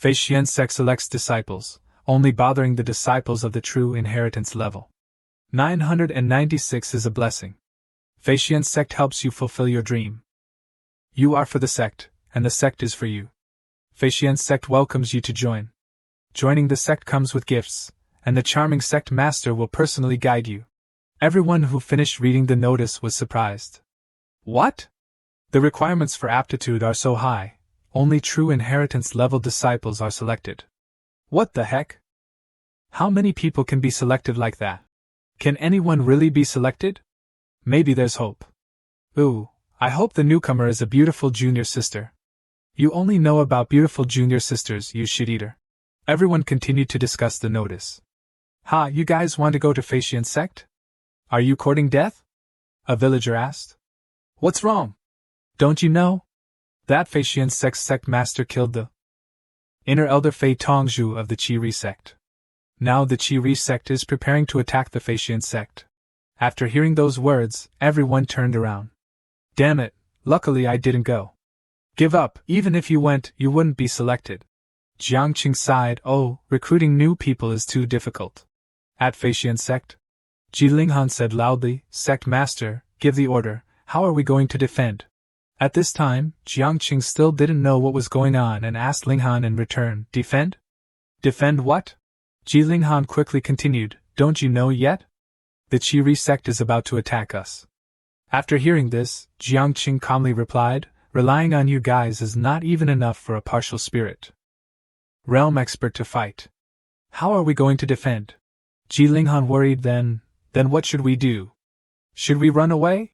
Feishian Sect selects disciples, only bothering the disciples of the true inheritance level. 996 is a blessing. Feishian Sect helps you fulfill your dream. You are for the sect, and the sect is for you. Feishian Sect welcomes you to join. Joining the sect comes with gifts, and the charming sect master will personally guide you. Everyone who finished reading the notice was surprised. What? The requirements for aptitude are so high, only true inheritance level disciples are selected. What the heck? How many people can be selected like that? Can anyone really be selected? Maybe there's hope. Ooh, I hope the newcomer is a beautiful junior sister. You only know about beautiful junior sisters, you shit-eater. Everyone continued to discuss the notice. Ha, you guys want to go to Feishian Sect? Are you courting death? A villager asked. What's wrong? Don't you know? That Feishian Sect master killed the inner elder Fei Tongzhu of the Qi sect. Now the Qi sect is preparing to attack the Feishian Sect. After hearing those words, everyone turned around. Damn it, luckily I didn't go. Give up, even if you went, you wouldn't be selected. Jiang Qing sighed, oh, recruiting new people is too difficult. At Feishian Sect? Ji Linghan said loudly, Sect Master, give the order, how are we going to defend? At this time, Jiang Qing still didn't know what was going on and asked Linghan in return, defend? Defend what? Ji Linghan quickly continued, don't you know yet? The Qi sect is about to attack us. After hearing this, Jiang Qing calmly replied, relying on you guys is not even enough for a partial spirit realm expert to fight. How are we going to defend? Ji Linghan worried then what should we do? Should we run away?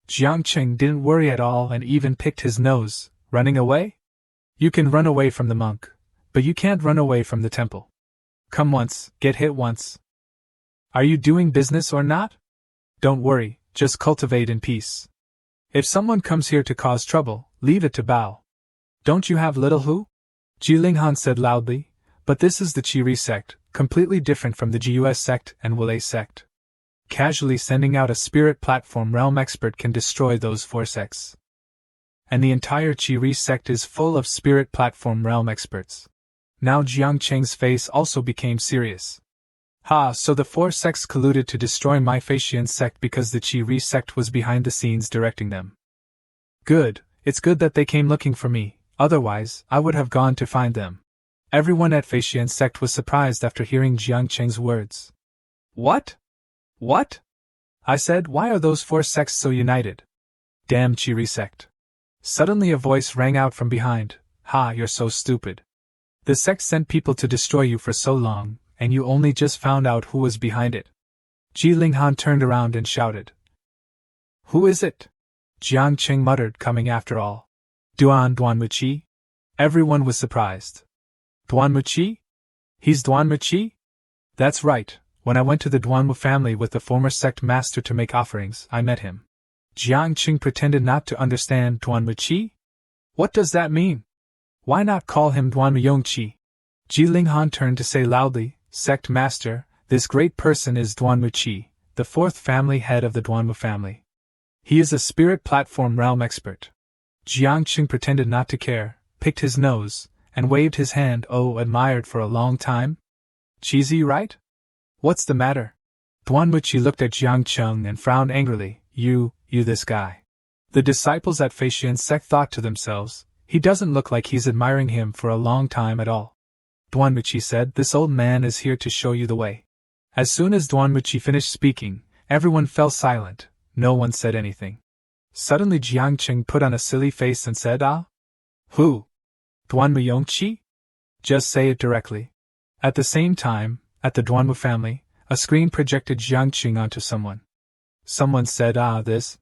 Jiang Qing didn't worry at all and even picked his nose, running away? You can run away from the monk, but you can't run away from the temple. Come once, get hit once. Are you doing business or not? Don't worry, just cultivate in peace. If someone comes here to cause trouble, leave it to Bao. Don't you have little who? Ji Linghan said loudly, but this is the Qi sect, completely different from the GUS sect and Wulei sect. Casually sending out a spirit platform realm expert can destroy those four sects. And the entire Qi sect is full of spirit platform realm experts. Now Jiang Qing's face also became serious. Ha, so the four sects colluded to destroy my Feishian Sect because the Qi sect was behind the scenes directing them. Good, it's good that they came looking for me, otherwise I would have gone to find them. Everyone at Feishian Sect was surprised after hearing Jiang Qing's words. What? What? I said, why are those four sects so united? Damn Qi sect. Suddenly a voice rang out from behind, ha, you're so stupid. The sect sent people to destroy you for so long, and you only just found out who was behind it. Ji Linghan turned around and shouted. Who is it? Jiang Qing muttered, coming after all. Duanmu Qi? Everyone was surprised. Duanmu Qi? He's Duanmu Qi? That's right, when I went to the Duanmu family with the former sect master to make offerings, I met him. Jiang Qing pretended not to understand Duanmu Qi? What does that mean? Why not call him Duanmu Yongqi? Ji Linghan turned to say loudly, Sect Master, this great person is Duanmu Qi, the fourth family head of the Duanmu family. He is a spirit platform realm expert. Jiang Qing pretended not to care, picked his nose, and waved his hand, oh, admired for a long time. Cheesy, right? What's the matter? Duanmu Qi looked at Jiang Qing and frowned angrily, you this guy. The disciples at Feishian Sect thought to themselves, he doesn't look like he's admiring him for a long time at all. Duanmu Qi said, this old man is here to show you the way. As soon as Duanmu Qi finished speaking, everyone fell silent, no one said anything. Suddenly Jiang Qing put on a silly face and said, ah? Who? Duanmu Yongqi? Just say it directly. At the same time, at the Duanmu family, a screen projected Jiang Qing onto someone. Someone said, ah, this?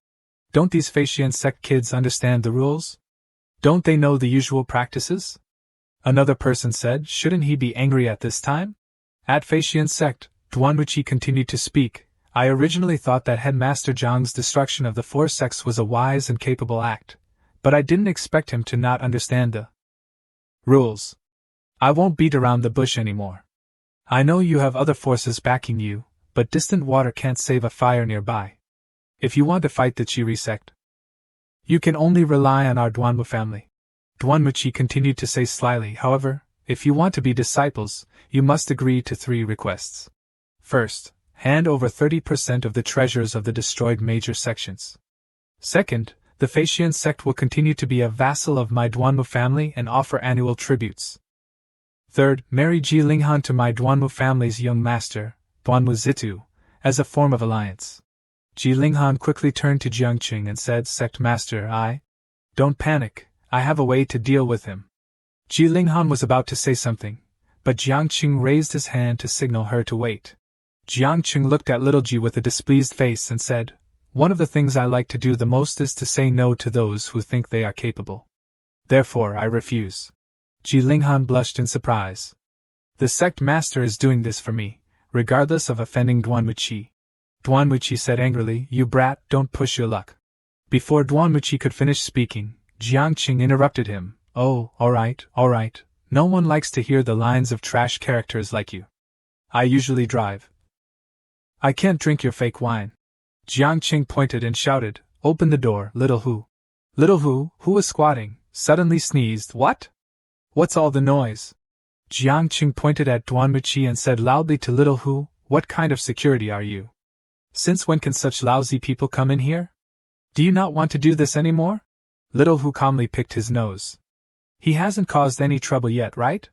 Don't these Feishian Sect kids understand the rules? Don't they know the usual practices? Another person said, shouldn't he be angry at this time? At Feishian Sect, Duanmu Qi continued to speak, I originally thought that Headmaster Zhang's destruction of the four sects was a wise and capable act, but I didn't expect him to not understand the rules. I won't beat around the bush anymore. I know you have other forces backing you, but distant water can't save a fire nearby. If you want to fight the Qi sect, you can only rely on our Duanmu family. Duanmuchi continued to say slyly, however, if you want to be disciples, you must agree to 3 requests. First, hand over 30% of the treasures of the destroyed major sections. Second, the Faxian sect will continue to be a vassal of my Duanmu family and offer annual tributes. Third, marry Ji Linghan to my Duanmu family's young master, Duanmu Zitu, as a form of alliance. Ji Linghan quickly turned to Jiangqing and said, Sect Master, Don't panic, I have a way to deal with him. Ji Linghan was about to say something, but Jiangqing raised his hand to signal her to wait. Jiangqing looked at little Ji with a displeased face and said, One of the things I like to do the most is to say no to those who think they are capable. Therefore I refuse. Ji Linghan blushed in surprise. The sect master is doing this for me, regardless of offending Duanmuchi. Duanmuchi said angrily, You brat, don't push your luck. Before Duanmuchi could finish speaking, Jiangqing interrupted him. Oh, alright, no one likes to hear the lines of trash characters like you. I usually drive. I can't drink your fake wine. Jiangqing pointed and shouted, Open the door, Little Hu. Little Hu, who was squatting, suddenly sneezed. What? What's all the noise? Jiangqing pointed at Duanmuchi and said loudly to Little Hu, What kind of security are you? Since when can such lousy people come in here? Do you not want to do this anymore? Little Hu calmly picked his nose. He hasn't caused any trouble yet, right?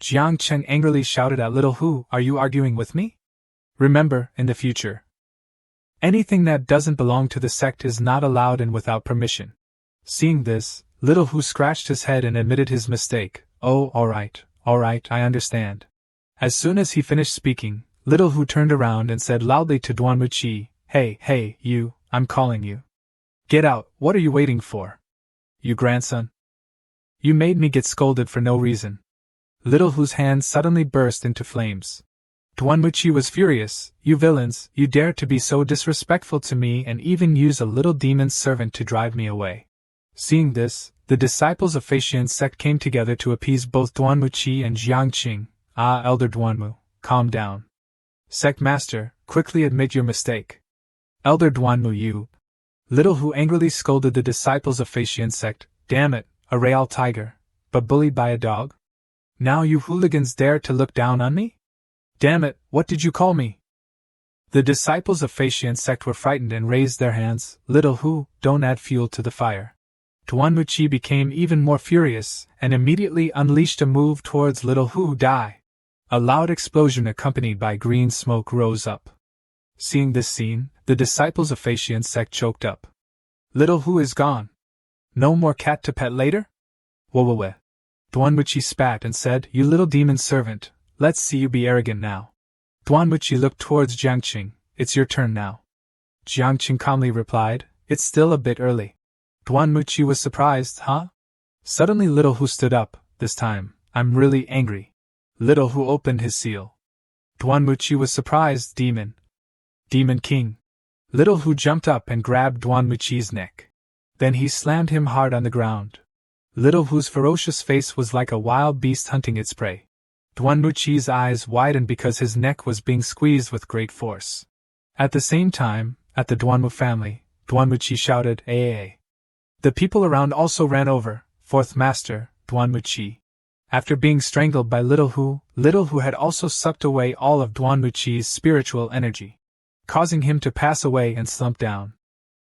Jiangqing angrily shouted at Little Hu, Are you arguing with me? Remember, in the future, anything that doesn't belong to the sect is not allowed and without permission. Seeing this, Little Hu scratched his head and admitted his mistake. Oh, alright, I understand. As soon as he finished speaking, Little Hu turned around and said loudly to Duanmuchi, Hey, you, I'm calling you. Get out, what are you waiting for? You grandson. You made me get scolded for no reason. Little Hu's hand suddenly burst into flames. Duanmuchi was furious. You villains, you dare to be so disrespectful to me and even use a little demon servant to drive me away. Seeing this, the disciples of Faxian sect came together to appease both Duanmuchi and Jiangqing. Elder Duanmu, calm down. Sect master, quickly admit your mistake. Elder Duanmu, you. Little Hu angrily scolded the disciples of Faxian sect. Damn it, a real tiger, but bullied by a dog? Now you hooligans dare to look down on me? Damn it, what did you call me? The disciples of Faxian sect were frightened and raised their hands. Little Hu, don't add fuel to the fire. Duanmuchi became even more furious and immediately unleashed a move towards Little Hu. Die. A loud explosion accompanied by green smoke rose up. Seeing this scene, the disciples of Faxian sect choked up. Little Hu is gone. No more cat to pet later? Whoa. Duanmuchi spat and said, You little demon servant, let's see you be arrogant now. Duanmuchi looked towards Jiangqing. It's your turn now. Jiangqing calmly replied, It's still a bit early. Duanmuchi was surprised, huh? Suddenly Little Hu stood up. This time, I'm really angry. Little Hu opened his seal. Duanmuchi was surprised. Demon King. Little Hu jumped up and grabbed Duanmuchi's neck. Then he slammed him hard on the ground. Little Hu's ferocious face was like a wild beast hunting its prey. Duanmuchi's eyes widened because his neck was being squeezed with great force. At the same time, at the Duanmu family, Duanmuchi shouted, Aye. The people around also ran over. Fourth master, Duanmuchi. After being strangled by Little Hu had also sucked away all of Duanmuchi's spiritual energy, causing him to pass away and slump down.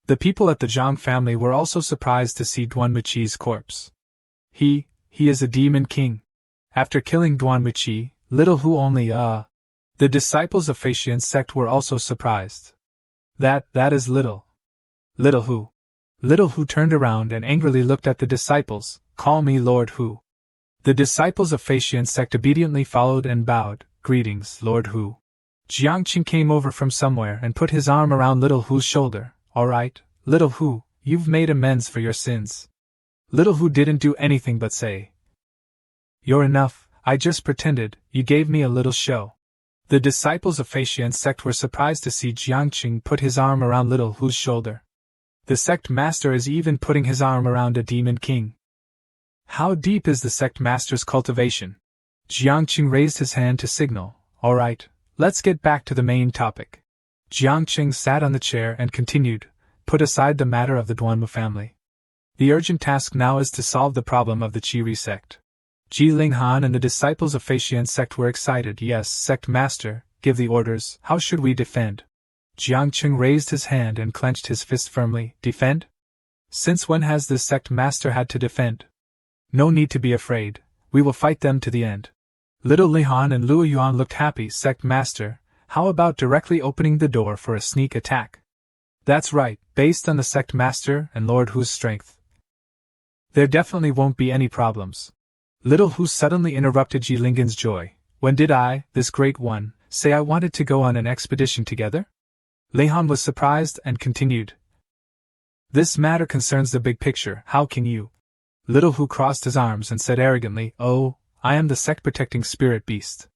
The people at the Zhang family were also surprised to see Duanmuchi's corpse. He is a demon king. After killing Duanmuchi, Little Hu only The disciples of Faxian sect were also surprised. That is Little Hu. Little Hu turned around and angrily looked at the disciples. Call me Lord Hu. The disciples of Faxian sect obediently followed and bowed. Greetings, Lord Hu. Jiangqing came over from somewhere and put his arm around Little Hu's shoulder. Alright, Little Hu, you've made amends for your sins. Little Hu didn't do anything but say, You're enough, I just pretended, you gave me a little show. The disciples of Faxian sect were surprised to see Jiangqing put his arm around Little Hu's shoulder. The sect master is even putting his arm around a demon king. How deep is the sect master's cultivation? Jiangqing raised his hand to signal. Alright, let's get back to the main topic. Jiangqing sat on the chair and continued, Put aside the matter of the Duanmu family. The urgent task now is to solve the problem of the Qi sect. Ji Linghan and the disciples of Feixian sect were excited. Yes, sect master, give the orders. How should we defend? Jiang Qing raised his hand and clenched his fist firmly. Defend? Since when has this sect master had to defend? No need to be afraid, we will fight them to the end. Little Lihan and Luo Yuan looked happy. Sect master, how about directly opening the door for a sneak attack? That's right, based on the sect master and Lord Hu's strength. There definitely won't be any problems. Little Hu suddenly interrupted Ji Linghan's joy. When did I, this great one, say I wanted to go on an expedition together? Lihan was surprised and continued. This matter concerns the big picture. How can you? Little Hu crossed his arms and said arrogantly, Oh, I am the sect protecting spirit beast.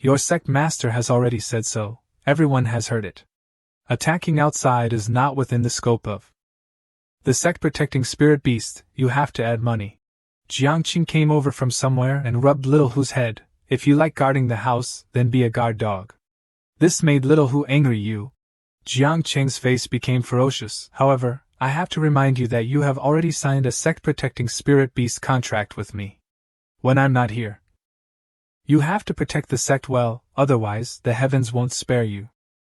Your sect master has already said so, everyone has heard it. Attacking outside is not within the scope of the sect protecting spirit beast. You have to add money. Jiang Qing came over from somewhere and rubbed Little Hu's head. If you like guarding the house, then be a guard dog. This made Little Hu angry. Jiang Qing's face became ferocious. However, I have to remind you that you have already signed a sect-protecting spirit beast contract with me. When I'm not here, you have to protect the sect well, otherwise the heavens won't spare you.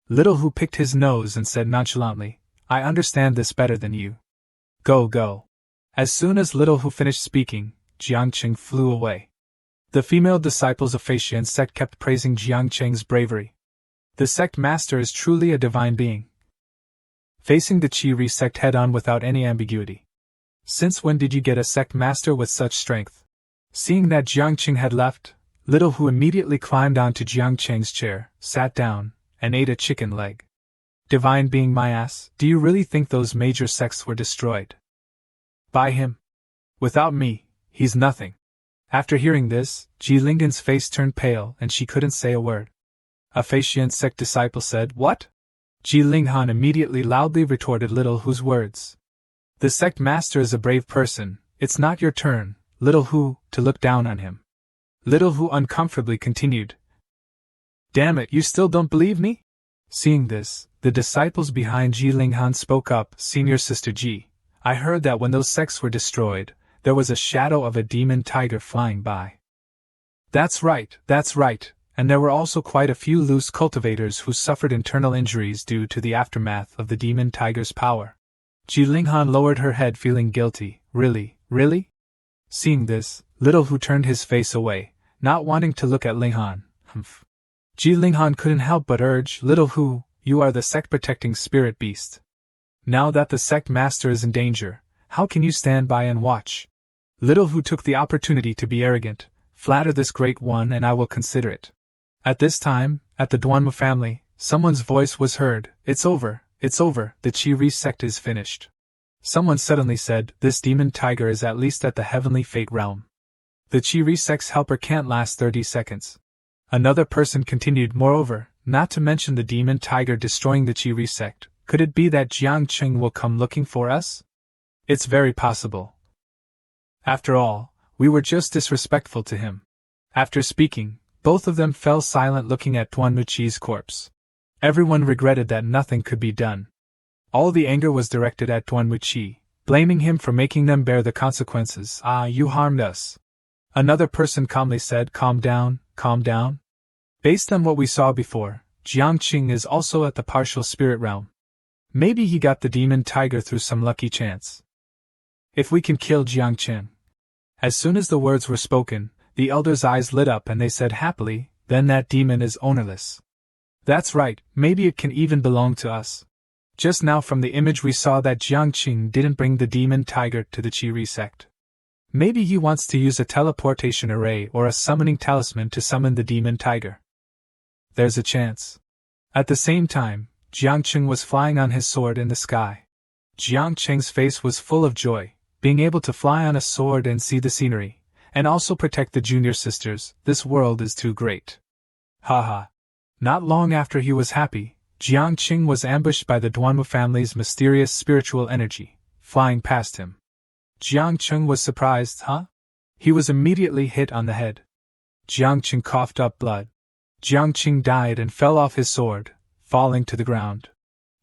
Little Hu picked his nose and said nonchalantly, I understand this better than you. Go. As soon as Little Hu finished speaking, Jiang Qing flew away. The female disciples of Feixian sect kept praising Jiang Qing's bravery. The sect master is truly a divine being. Facing the Qi sect head-on without any ambiguity. Since when did you get a sect master with such strength? Seeing that Jiang Qing had left, Little Hu immediately climbed onto Jiang Qing's chair, sat down, and ate a chicken leg. Divine being my ass, do you really think those major sects were destroyed by him? Without me, he's nothing. After hearing this, Ji Linghan's face turned pale and she couldn't say a word. A Feixian sect disciple said, What? Ji Linghan immediately loudly retorted Little Hu's words. The sect master is a brave person, it's not your turn, Little Hu, to look down on him. Little Hu uncomfortably continued. Damn it, you still don't believe me? Seeing this, the disciples behind Ji Linghan spoke up. Senior Sister Ji, I heard that when those sects were destroyed, there was a shadow of a demon tiger flying by. That's right, and there were also quite a few loose cultivators who suffered internal injuries due to the aftermath of the demon tiger's power. Ji Linghan lowered her head feeling guilty. Really? Seeing this, Little Hu turned his face away, not wanting to look at Linghan. Ji Linghan couldn't help but urge, Little Hu, you are the sect-protecting spirit beast. Now that the sect master is in danger, how can you stand by and watch? Little Hu took the opportunity to be arrogant. Flatter this great one and I will consider it. At this time, at the Duanmu family, someone's voice was heard. It's over, the Qi sect is finished. Someone suddenly said, this demon tiger is at least at the heavenly fate realm. The Qi sect's helper can't last 30 seconds. Another person continued, moreover, not to mention the demon tiger destroying the Qi sect, could it be that Jiang Qing will come looking for us? It's very possible. After all, we were just disrespectful to him. After speaking, both of them fell silent looking at Duanmu Qi's corpse. Everyone regretted that nothing could be done. All the anger was directed at Duanmu Qi, blaming him for making them bear the consequences. You harmed us. Another person calmly said, Calm down. Based on what we saw before, Jiang Qing is also at the partial spirit realm. Maybe he got the demon tiger through some lucky chance. If we can kill Jiang Qing. As soon as the words were spoken, the elders' eyes lit up and they said happily, then that demon is ownerless. That's right, maybe it can even belong to us. Just now from the image we saw that Jiang Qing didn't bring the demon tiger to the Qi sect. Maybe he wants to use a teleportation array or a summoning talisman to summon the demon tiger. There's a chance. At the same time, Jiang Qing was flying on his sword in the sky. Jiang Qing's face was full of joy, being able to fly on a sword and see the scenery, and also protect the junior sisters. This world is too great. Haha. Not long after he was happy, Jiang Qing was ambushed by the Duanmu family's mysterious spiritual energy, flying past him. Jiang Qing was surprised, He was immediately hit on the head. Jiang Qing coughed up blood. Jiang Qing died and fell off his sword, falling to the ground.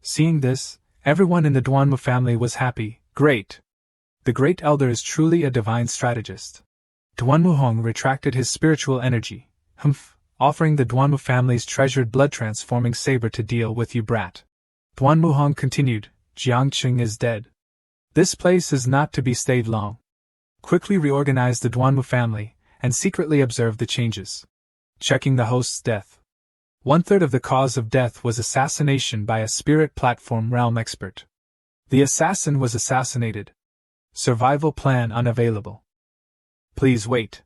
Seeing this, everyone in the Duanmu family was happy. Great! The Great Elder is truly a divine strategist. Duanmuhong retracted his spiritual energy, offering the Duanmu family's treasured blood-transforming saber to deal with you, brat. Duanmuhong continued, Jiangqing is dead. This place is not to be stayed long. Quickly reorganize the Duanmu family, and secretly observe the changes. Checking the host's death. 1/3 of the cause of death was assassination by a spirit platform realm expert. The assassin was assassinated. Survival plan unavailable. Please wait.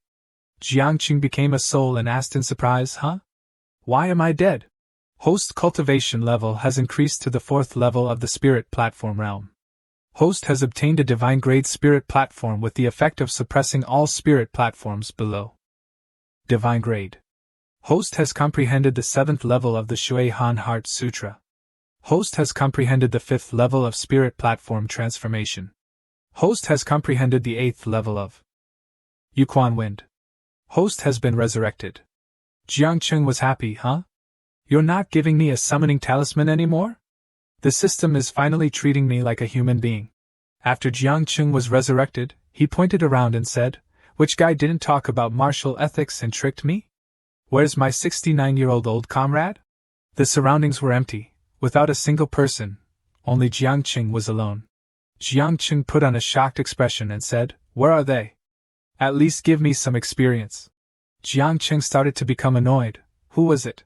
Jiangqing became a soul and asked in surprise, Why am I dead? Host cultivation level has increased to the 4th level of the spirit platform realm. Host has obtained a divine grade spirit platform with the effect of suppressing all spirit platforms below. Divine grade. Host has comprehended the 7th level of the Shui Han Heart Sutra. Host has comprehended the 5th level of spirit platform transformation. Host has comprehended the 8th level of Yuquan Wind. Host has been resurrected. Jiangqing was happy, You're not giving me a summoning talisman anymore? The system is finally treating me like a human being. After Jiangqing was resurrected, he pointed around and said, Which guy didn't talk about martial ethics and tricked me? Where's my 69-year-old old comrade? The surroundings were empty, without a single person. Only Jiangqing was alone. Jiangqing put on a shocked expression and said, Where are they? At least give me some experience. Jiangqing started to become annoyed. Who was it?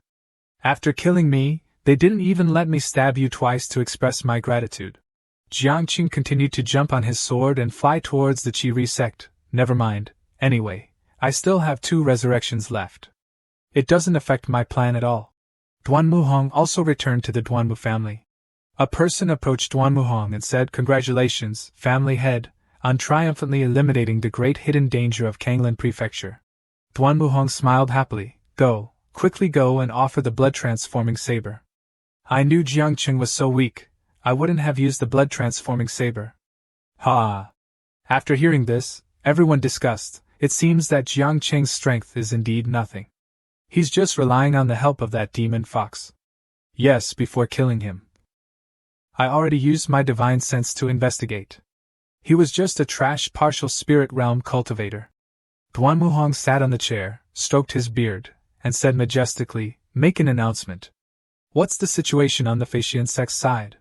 After killing me, they didn't even let me stab you twice to express my gratitude. Jiangqing continued to jump on his sword and fly towards the Qi Sect. Never mind, anyway, I still have 2 resurrections left. It doesn't affect my plan at all. Duanmuhong also returned to the Duanmu family. A person approached Duanmuhong and said, Congratulations, family head, on triumphantly eliminating the great hidden danger of Kanglin Prefecture. Duanmuhong smiled happily. Quickly go and offer the blood-transforming saber. I knew Jiangqing was so weak, I wouldn't have used the blood-transforming saber. After hearing this, everyone discussed. It seems that Jiangqing's strength is indeed nothing. He's just relying on the help of that demon fox. Yes, before killing him, I already used my divine sense to investigate. He was just a trash partial spirit realm cultivator. Duanmuhong sat on the chair, stroked his beard, and said majestically, Make an announcement. What's the situation on the Faxian Sect's side?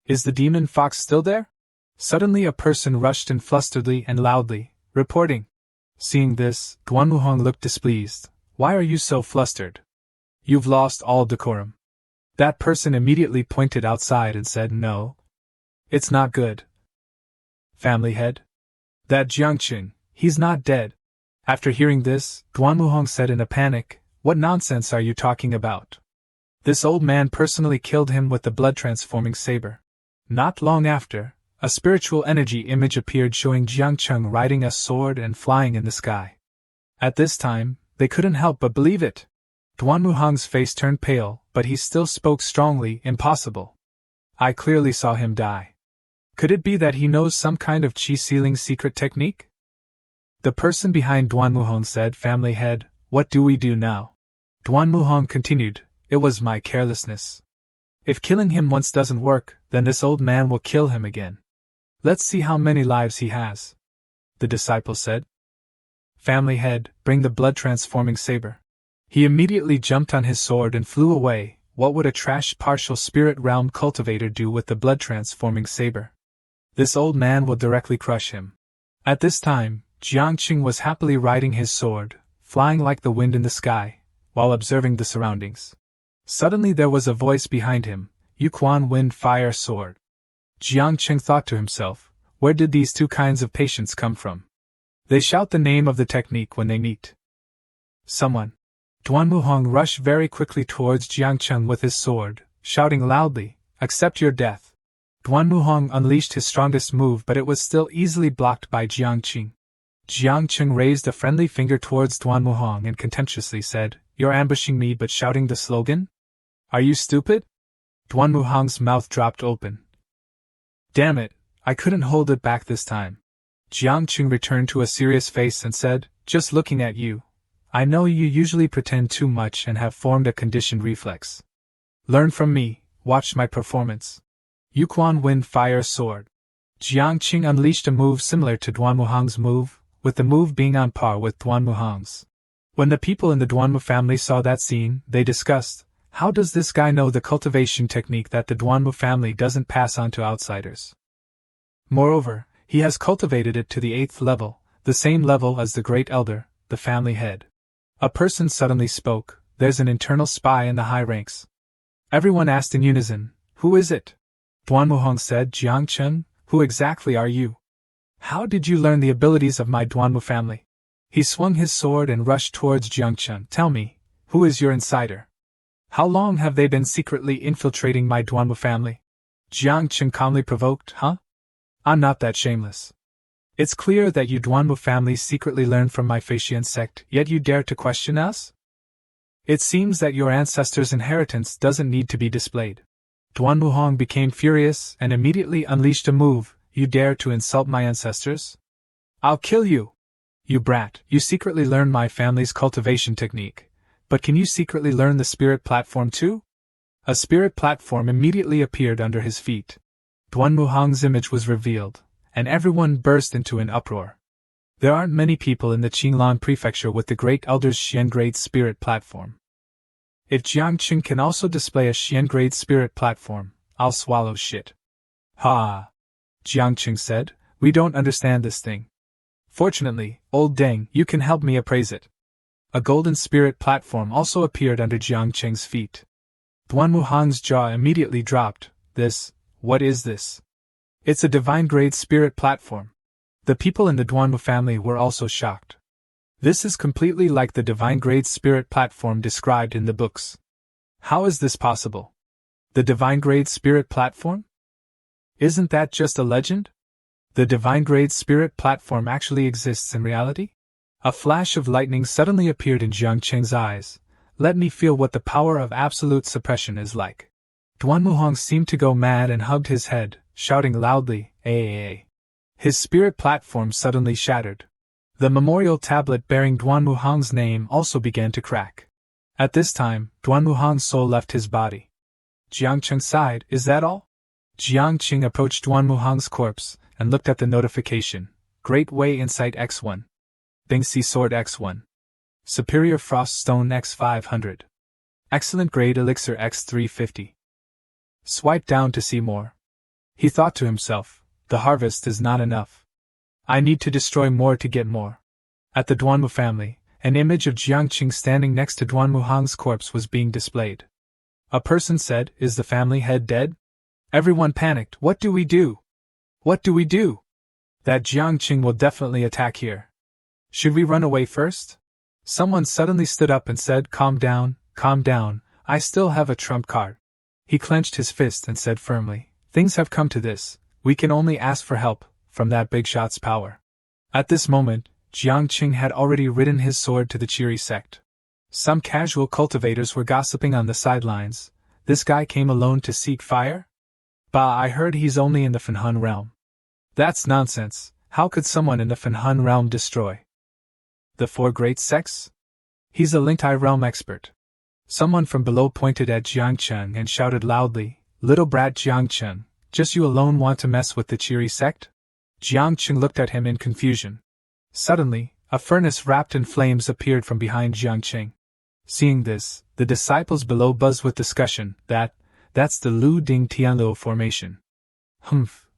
Is the demon fox still there? Suddenly a person rushed in flusteredly and loudly, reporting. Seeing this, Duanmuhong looked displeased. Why are you so flustered? You've lost all decorum. That person immediately pointed outside and said, No. It's not good. Family head? That Jiangqing, he's not dead. After hearing this, Duanmuhong said in a panic, What nonsense are you talking about? This old man personally killed him with the blood-transforming saber. Not long after, a spiritual energy image appeared showing Jiangqing riding a sword and flying in the sky. At this time, they couldn't help but believe it. Duanmuhong's face turned pale, but he still spoke strongly, Impossible. I clearly saw him die. Could it be that he knows some kind of qi-sealing secret technique? The person behind Duanmuhong said, Family head, what do we do now? Duanmuhong continued, It was my carelessness. If killing him once doesn't work, then this old man will kill him again. Let's see how many lives he has. The disciple said. Family head, bring the blood-transforming saber. He immediately jumped on his sword and flew away. What would a trash partial spirit realm cultivator do with the blood-transforming saber? This old man will directly crush him. At this time, Jiangqing was happily riding his sword, flying like the wind in the sky, while observing the surroundings. Suddenly there was a voice behind him, Yuquan Wind Fire Sword. Jiangqing thought to himself, where did these 2 kinds of patients come from? They shout the name of the technique when they meet. Someone. Duanmuhong rushed very quickly towards Jiangqing with his sword, shouting loudly, Accept your death. Duanmuhong unleashed his strongest move, but it was still easily blocked by Jiangqing. Jiangqing raised a friendly finger towards Duanmuhong and contemptuously said, You're ambushing me but shouting the slogan? Are you stupid? Duanmuhong's mouth dropped open. Damn it, I couldn't hold it back this time. Jiangqing returned to a serious face and said, Just looking at you, I know you usually pretend too much and have formed a conditioned reflex. Learn from me, watch my performance. Yuquan Wind Fire Sword. Jiang Qing unleashed a move similar to Duan Wuhang's move, with the move being on par with Duan Wuhang's. When the people in the Duanwu family saw that scene, they discussed, how does this guy know the cultivation technique that the Duanwu family doesn't pass on to outsiders? Moreover, he has cultivated it to the 8th level, the same level as the Great Elder, the family head. A person suddenly spoke, there's an internal spy in the high ranks. Everyone asked in unison, who is it? Duan Wuhang said, Jiang Chen, who exactly are you? How did you learn the abilities of my Duanwu family? He swung his sword and rushed towards Jiang Chen. Tell me, who is your insider? How long have they been secretly infiltrating my Duanwu family? Jiang Chen calmly provoked, huh? I'm not that shameless. It's clear that you Duanwu family secretly learned from my Faxian sect, yet you dare to question us? It seems that your ancestors' inheritance doesn't need to be displayed. Duan Wuhang became furious and immediately unleashed a move. You dare to insult my ancestors? I'll kill you! You brat, you secretly learned my family's cultivation technique, but can you secretly learn the spirit platform too? A spirit platform immediately appeared under his feet. Duan Wuhang's image was revealed, and everyone burst into an uproar. There aren't many people in the Qinglan prefecture with the Great Elder's Xian grade spirit platform. If Jiang Qing can also display a Xian grade spirit platform, I'll swallow shit. Ha! Jiang Qing said, we don't understand this thing. Fortunately, old Deng, you can help me appraise it. A golden spirit platform also appeared under Jiang Qing's feet. Duan Wuhang's jaw immediately dropped. What is this? It's a divine grade spirit platform. The people in the Duanwu family were also shocked. This is completely like the divine grade spirit platform described in the books. How is this possible? The divine grade spirit platform? Isn't that just a legend? The divine grade spirit platform actually exists in reality? A flash of lightning suddenly appeared in Jiang Qing's eyes. Let me feel what the power of absolute suppression is like. Duan Wuhang seemed to go mad and hugged his head, shouting loudly, "Aaa!" His spirit platform suddenly shattered. The memorial tablet bearing Duan Wuhang's name also began to crack. At this time, Duan Wuhang's soul left his body. Jiang Qing sighed, is that all? Jiang Qing approached Duan Wuhang's corpse and looked at the notification. Great Way Insight X1. Bingxi Sword X1. Superior Frost Stone X500. Excellent Grade Elixir X350. Swipe down to see more. He thought to himself, the harvest is not enough. I need to destroy more to get more. At the Duanwu family, an image of Jiang Qing standing next to Duan Wuhang's corpse was being displayed. A person said, is the family head dead? Everyone panicked, what do we do? What do we do? That Jiang Qing will definitely attack here. Should we run away first? Someone suddenly stood up and said, calm down, I still have a trump card. He clenched his fist and said firmly, things have come to this, we can only ask for help from that big shot's power. At this moment, Jiang Qing had already ridden his sword to the Qiri sect. Some casual cultivators were gossiping on the sidelines. This guy came alone to seek fire? Bah, I heard he's only in the Fenhan realm. That's nonsense. How could someone in the Fenhan realm destroy the 4 great sects? He's a Lingtai realm expert. Someone from below pointed at Jiang Chen and shouted loudly, little brat Jiang Chen, just you alone want to mess with the Qiri sect? Jiang Chen looked at him in confusion. Suddenly, a furnace wrapped in flames appeared from behind Jiang Qing. Seeing this, the disciples below buzzed with discussion. That's the Lu Ding Tianluo formation.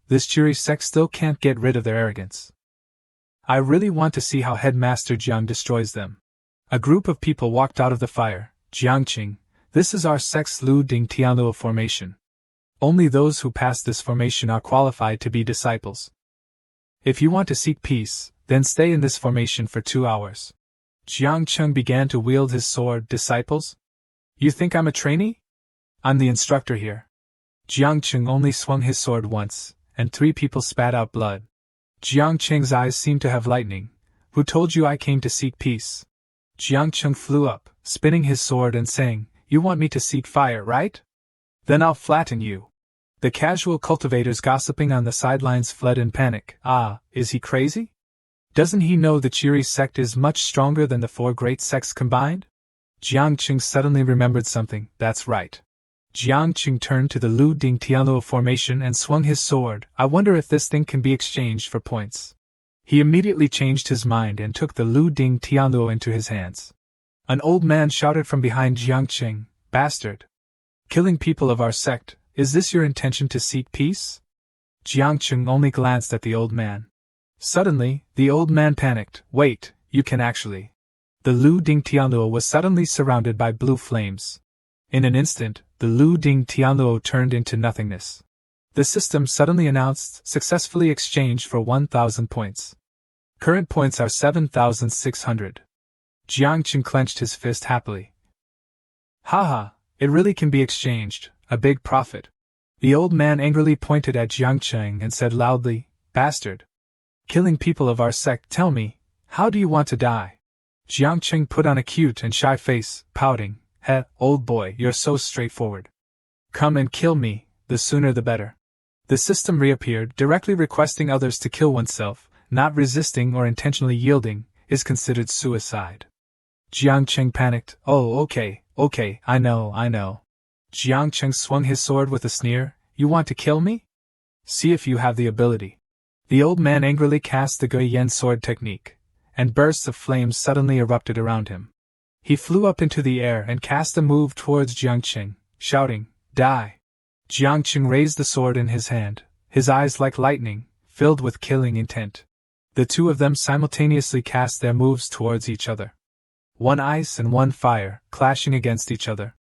This Qiri sect still can't get rid of their arrogance. I really want to see how Headmaster Jiang destroys them. A group of people walked out of the fire. Jiang Qing, this is our sect's Lu Ding Tianluo formation. Only those who pass this formation are qualified to be disciples. If you want to seek peace, then stay in this formation for 2 hours. Jiang Qing began to wield his sword. Disciples? You think I'm a trainee? I'm the instructor here. Jiang Qing only swung his sword once, and 3 people spat out blood. Jiang Qing's eyes seemed to have lightning. Who told you I came to seek peace? Jiang Qing flew up, spinning his sword and saying, you want me to seek fire, right? Then I'll flatten you. The casual cultivators gossiping on the sidelines fled in panic. Ah, is he crazy? Doesn't he know the Qiri sect is much stronger than the 4 great sects combined? Jiang Qing suddenly remembered something. That's right. Jiang Qing turned to the Lu Ding Tianluo formation and swung his sword. I wonder if this thing can be exchanged for points. He immediately changed his mind and took the Lu Ding Tianluo into his hands. An old man shouted from behind Jiang Qing, "Bastard! Killing people of our sect, is this your intention to seek peace?" Jiang Qing only glanced at the old man. Suddenly, the old man panicked. "Wait, you can actually." The Lu Ding Tianluo was suddenly surrounded by blue flames. In an instant, the Lu Ding Tianluo turned into nothingness. The system suddenly announced, "Successfully exchanged for 1,000 points. Current points are 7,600. Jiang Qing clenched his fist happily. "Haha, it really can be exchanged, a big profit." The old man angrily pointed at Jiang Qing and said loudly, "Bastard! Killing people of our sect, tell me, how do you want to die?" Jiang Qing put on a cute and shy face, pouting, "Heh, old boy, you're so straightforward. Come and kill me, the sooner the better." The system reappeared, directly requesting others to kill oneself. Not resisting or intentionally yielding is considered suicide. Jiang Qing panicked. "Oh, okay, I know. Jiang Qing swung his sword with a sneer. "You want to kill me? See if you have the ability." The old man angrily cast the Guiyan sword technique, and bursts of flames suddenly erupted around him. He flew up into the air and cast a move towards Jiang Qing, shouting, "Die!" Jiang Qing raised the sword in his hand, his eyes like lightning, filled with killing intent. The two of them simultaneously cast their moves towards each other. One ice and one fire, clashing against each other.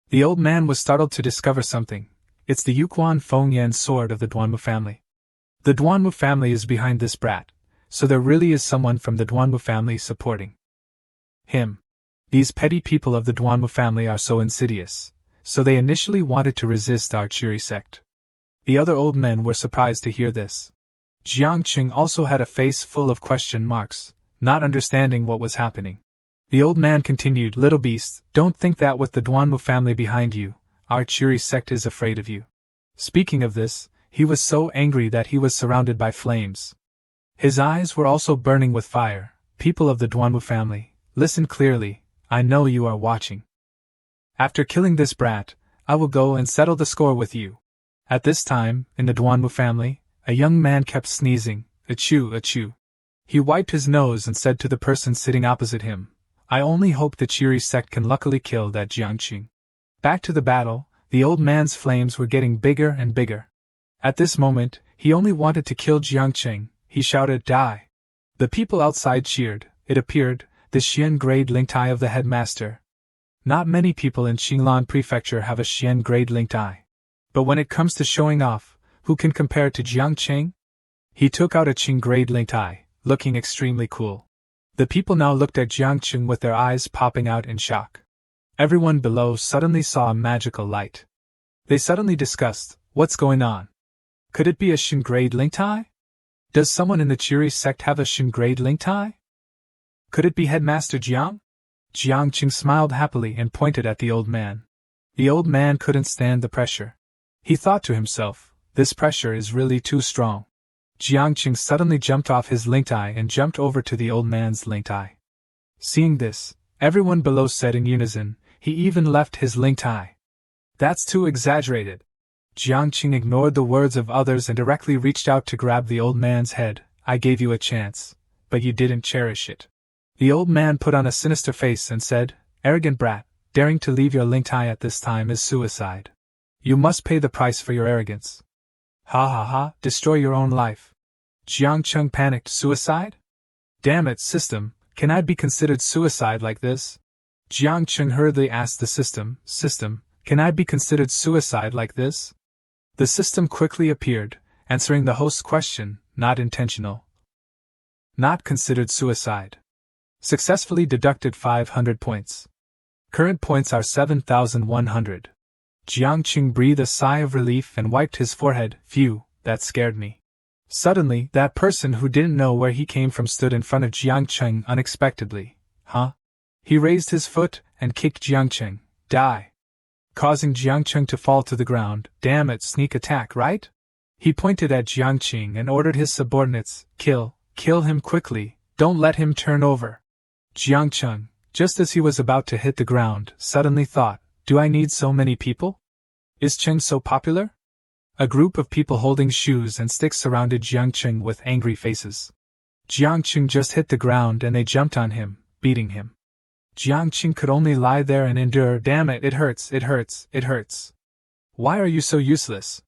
The old man was startled to discover something. It's the Yuquan Fengyan sword of the Duanmu family. The Duanmu family is behind this brat, so there really is someone from the Duanmu family supporting him. These petty people of the Duanmu family are so insidious, so they initially wanted to resist our Chiri sect. The other old men were surprised to hear this. Jiang Qing also had a face full of question marks, not understanding what was happening. The old man continued, "Little beast, don't think that with the Duanmu family behind you, our Chiri sect is afraid of you." Speaking of this, he was so angry that he was surrounded by flames. His eyes were also burning with fire. "People of the Duanmu family, listen clearly, I know you are watching. After killing this brat, I will go and settle the score with you." At this time, in the Duanmu family, a young man kept sneezing, "Achoo, achoo." He wiped his nose and said to the person sitting opposite him, "I only hope the Chiri sect can luckily kill that Jiang Qing." Back to the battle, the old man's flames were getting bigger and bigger. At this moment, he only wanted to kill Jiang Qing. He shouted, "Die!" The people outside cheered. It appeared, the Xian grade linked eye of the headmaster. Not many people in Xinglan Prefecture have a Xian grade linked eye. But when it comes to showing off, who can compare to Jiang Qing? He took out a Qing grade linked eye, looking extremely cool. The people now looked at Jiang Qing with their eyes popping out in shock. Everyone below suddenly saw a magical light. They suddenly discussed, "What's going on? Could it be a Qing grade linked eye? Does someone in the Chiri sect have a Qing grade linked eye? Could it be Headmaster Jiang?" Jiang Qing smiled happily and pointed at the old man. The old man couldn't stand the pressure. He thought to himself, "This pressure is really too strong." Jiang Qing suddenly jumped off his linked eye and jumped over to the old man's linked eye. Seeing this, everyone below said in unison, "He even left his linked eye. That's too exaggerated." Jiang Qing ignored the words of others and directly reached out to grab the old man's head. "I gave you a chance, but you didn't cherish it." The old man put on a sinister face and said, "Arrogant brat, daring to leave your linked eye at this time is suicide. You must pay the price for your arrogance. Ha ha ha, destroy your own life." Jiang Qing panicked. "Suicide? Damn it, system, can I be considered suicide like this?" Jiang Qing hurriedly asked the system, "Can I be considered suicide like this?" The system quickly appeared, answering the host's question, "Not intentional. Not considered suicide. Successfully deducted 500 points. Current points are 7,100. Jiang Qing breathed a sigh of relief and wiped his forehead. "Phew, that scared me." Suddenly, that person who didn't know where he came from stood in front of Jiang Qing unexpectedly. "Huh?" He raised his foot and kicked Jiang Qing. "Die!" Causing Jiang Qing to fall to the ground. "Damn it, sneak attack, right?" He pointed at Jiang Qing and ordered his subordinates, Kill him quickly, don't let him turn over." Jiang Qing, just as he was about to hit the ground, suddenly thought, "Do I need so many people? Is Cheng so popular? A group of people holding shoes and sticks surrounded Jiang Cheng with angry faces. Jiang Cheng just hit the ground and they jumped on him, beating him. Jiang Cheng could only lie there and endure. Damn it, it hurts, it hurts, it hurts. Why are you so useless?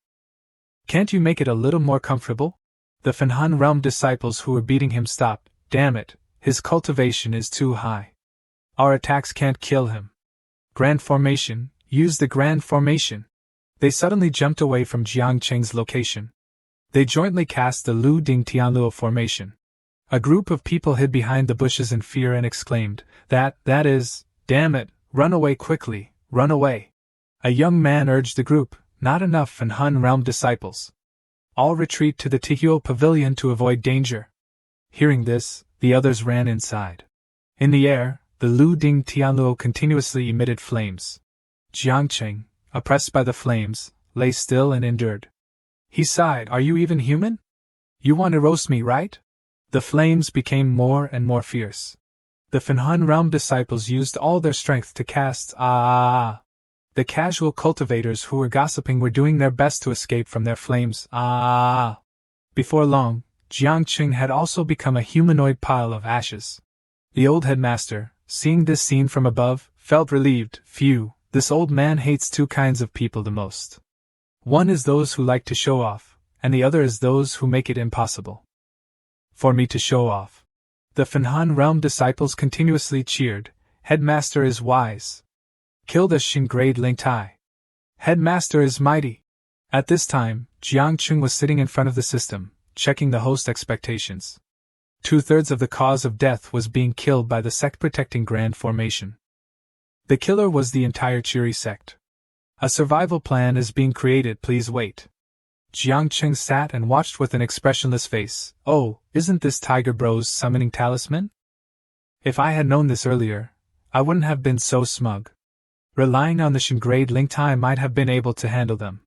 Can't you make it a little more comfortable? The Fenhan realm disciples who were beating him stopped. Damn it, his cultivation is too high. Our attacks can't kill him. Grand formation, use the grand formation. They suddenly jumped away from Jiang Cheng's location. They jointly cast the Lu Ding Tianluo formation. A group of people hid behind the bushes in fear and exclaimed, that is, damn it, run away quickly, run away. A young man urged the group, not enough Fenhan realm disciples. All retreat to the Tihuo pavilion to avoid danger. Hearing this, the others ran inside. In the air, the Lu Ding Tianluo continuously emitted flames. Jiang Cheng, oppressed by the flames, lay still and endured. He sighed, are you even human? You want to roast me, right? The flames became more and more fierce. The Fenhan realm disciples used all their strength to cast The casual cultivators who were gossiping were doing their best to escape from their flames. Before long, Jiang Cheng had also become a humanoid pile of ashes. The old headmaster, seeing this scene from above, felt relieved. Phew, this old man hates two kinds of people the most. One is those who like to show off, and the other is those who make it impossible for me to show off. The Fenhan realm disciples continuously cheered, Headmaster is wise. Kill the Xingrade Ling Tai. Headmaster is mighty. At this time, Jiang Cheng was sitting in front of the system, checking the host expectations. 2/3 of the cause of death was being killed by the sect protecting grand formation. The killer was the entire Chiri sect. A survival plan is being created, please wait. Jiang Cheng sat and watched with an expressionless face. Oh, isn't this Tiger Bro's summoning talisman? If I had known this earlier, I wouldn't have been so smug. Relying on the Xingrade Ling Tai might have been able to handle them.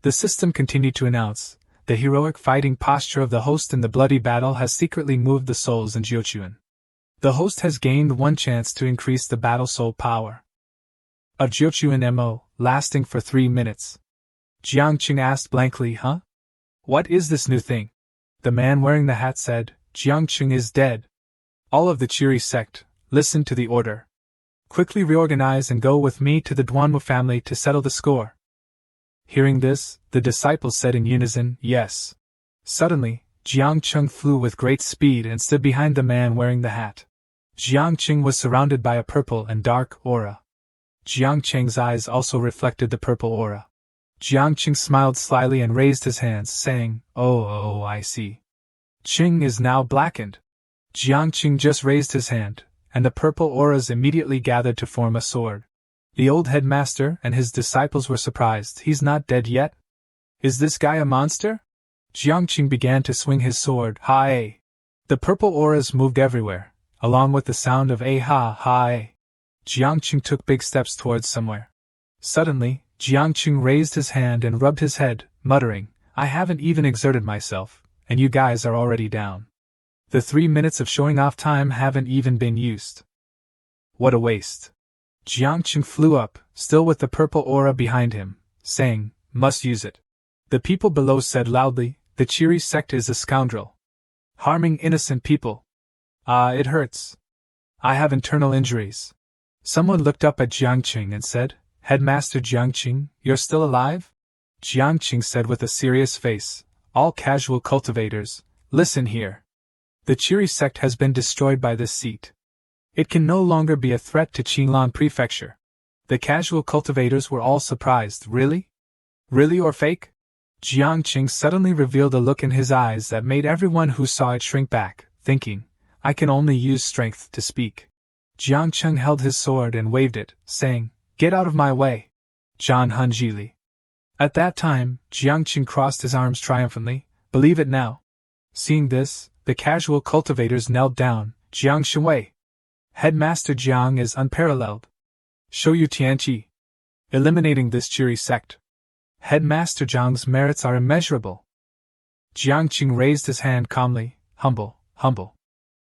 The system continued to announce, the heroic fighting posture of the host in the bloody battle has secretly moved the souls in Jiuquan. The host has gained one chance to increase the battle soul power of Jiuquan MO, lasting for 3 minutes. Jiang Cheng asked blankly, huh? What is this new thing? The man wearing the hat said, Jiang Cheng is dead. All of the Chiri sect, listen to the order. Quickly reorganize and go with me to the Duanwu family to settle the score. Hearing this, the disciples said in unison, yes. Suddenly, Jiang Cheng flew with great speed and stood behind the man wearing the hat. Jiang Cheng was surrounded by a purple and dark aura. Jiang Cheng's eyes also reflected the purple aura. Jiang Cheng smiled slyly and raised his hands, saying, Oh, I see. Cheng is now blackened. Jiang Cheng just raised his hand, and the purple auras immediately gathered to form a sword. The old headmaster and his disciples were surprised. He's not dead yet? Is this guy a monster? Jiang Cheng began to swing his sword. Ha-eh. The purple auras moved everywhere, along with the sound of ha-eh. Jiang Cheng took big steps towards somewhere. Suddenly, Jiang Cheng raised his hand and rubbed his head, muttering, I haven't even exerted myself, and you guys are already down. The 3 minutes of showing off time haven't even been used. What a waste. Jiang Cheng flew up, still with the purple aura behind him, saying, must use it. The people below said loudly, the Chiri sect is a scoundrel. Harming innocent people. It hurts. I have internal injuries. Someone looked up at Jiang Cheng and said, Headmaster Jiang Cheng, you're still alive? Jiang Cheng said with a serious face, all casual cultivators, listen here. The Chiri sect has been destroyed by this seat. It can no longer be a threat to Qinlan Prefecture. The casual cultivators were all surprised. Really? Really or fake? Jiang Cheng suddenly revealed a look in his eyes that made everyone who saw it shrink back, thinking, I can only use strength to speak. Jiang Cheng held his sword and waved it, saying, Get out of my way. Zhan Hunjili. At that time, Jiang Cheng crossed his arms triumphantly, believe it now. Seeing this, the casual cultivators knelt down. Jiang Shenwei. Headmaster Jiang is unparalleled. Shouyu Tianqi. Eliminating this Chiri sect. Headmaster Jiang's merits are immeasurable. Jiang Cheng raised his hand calmly, humble.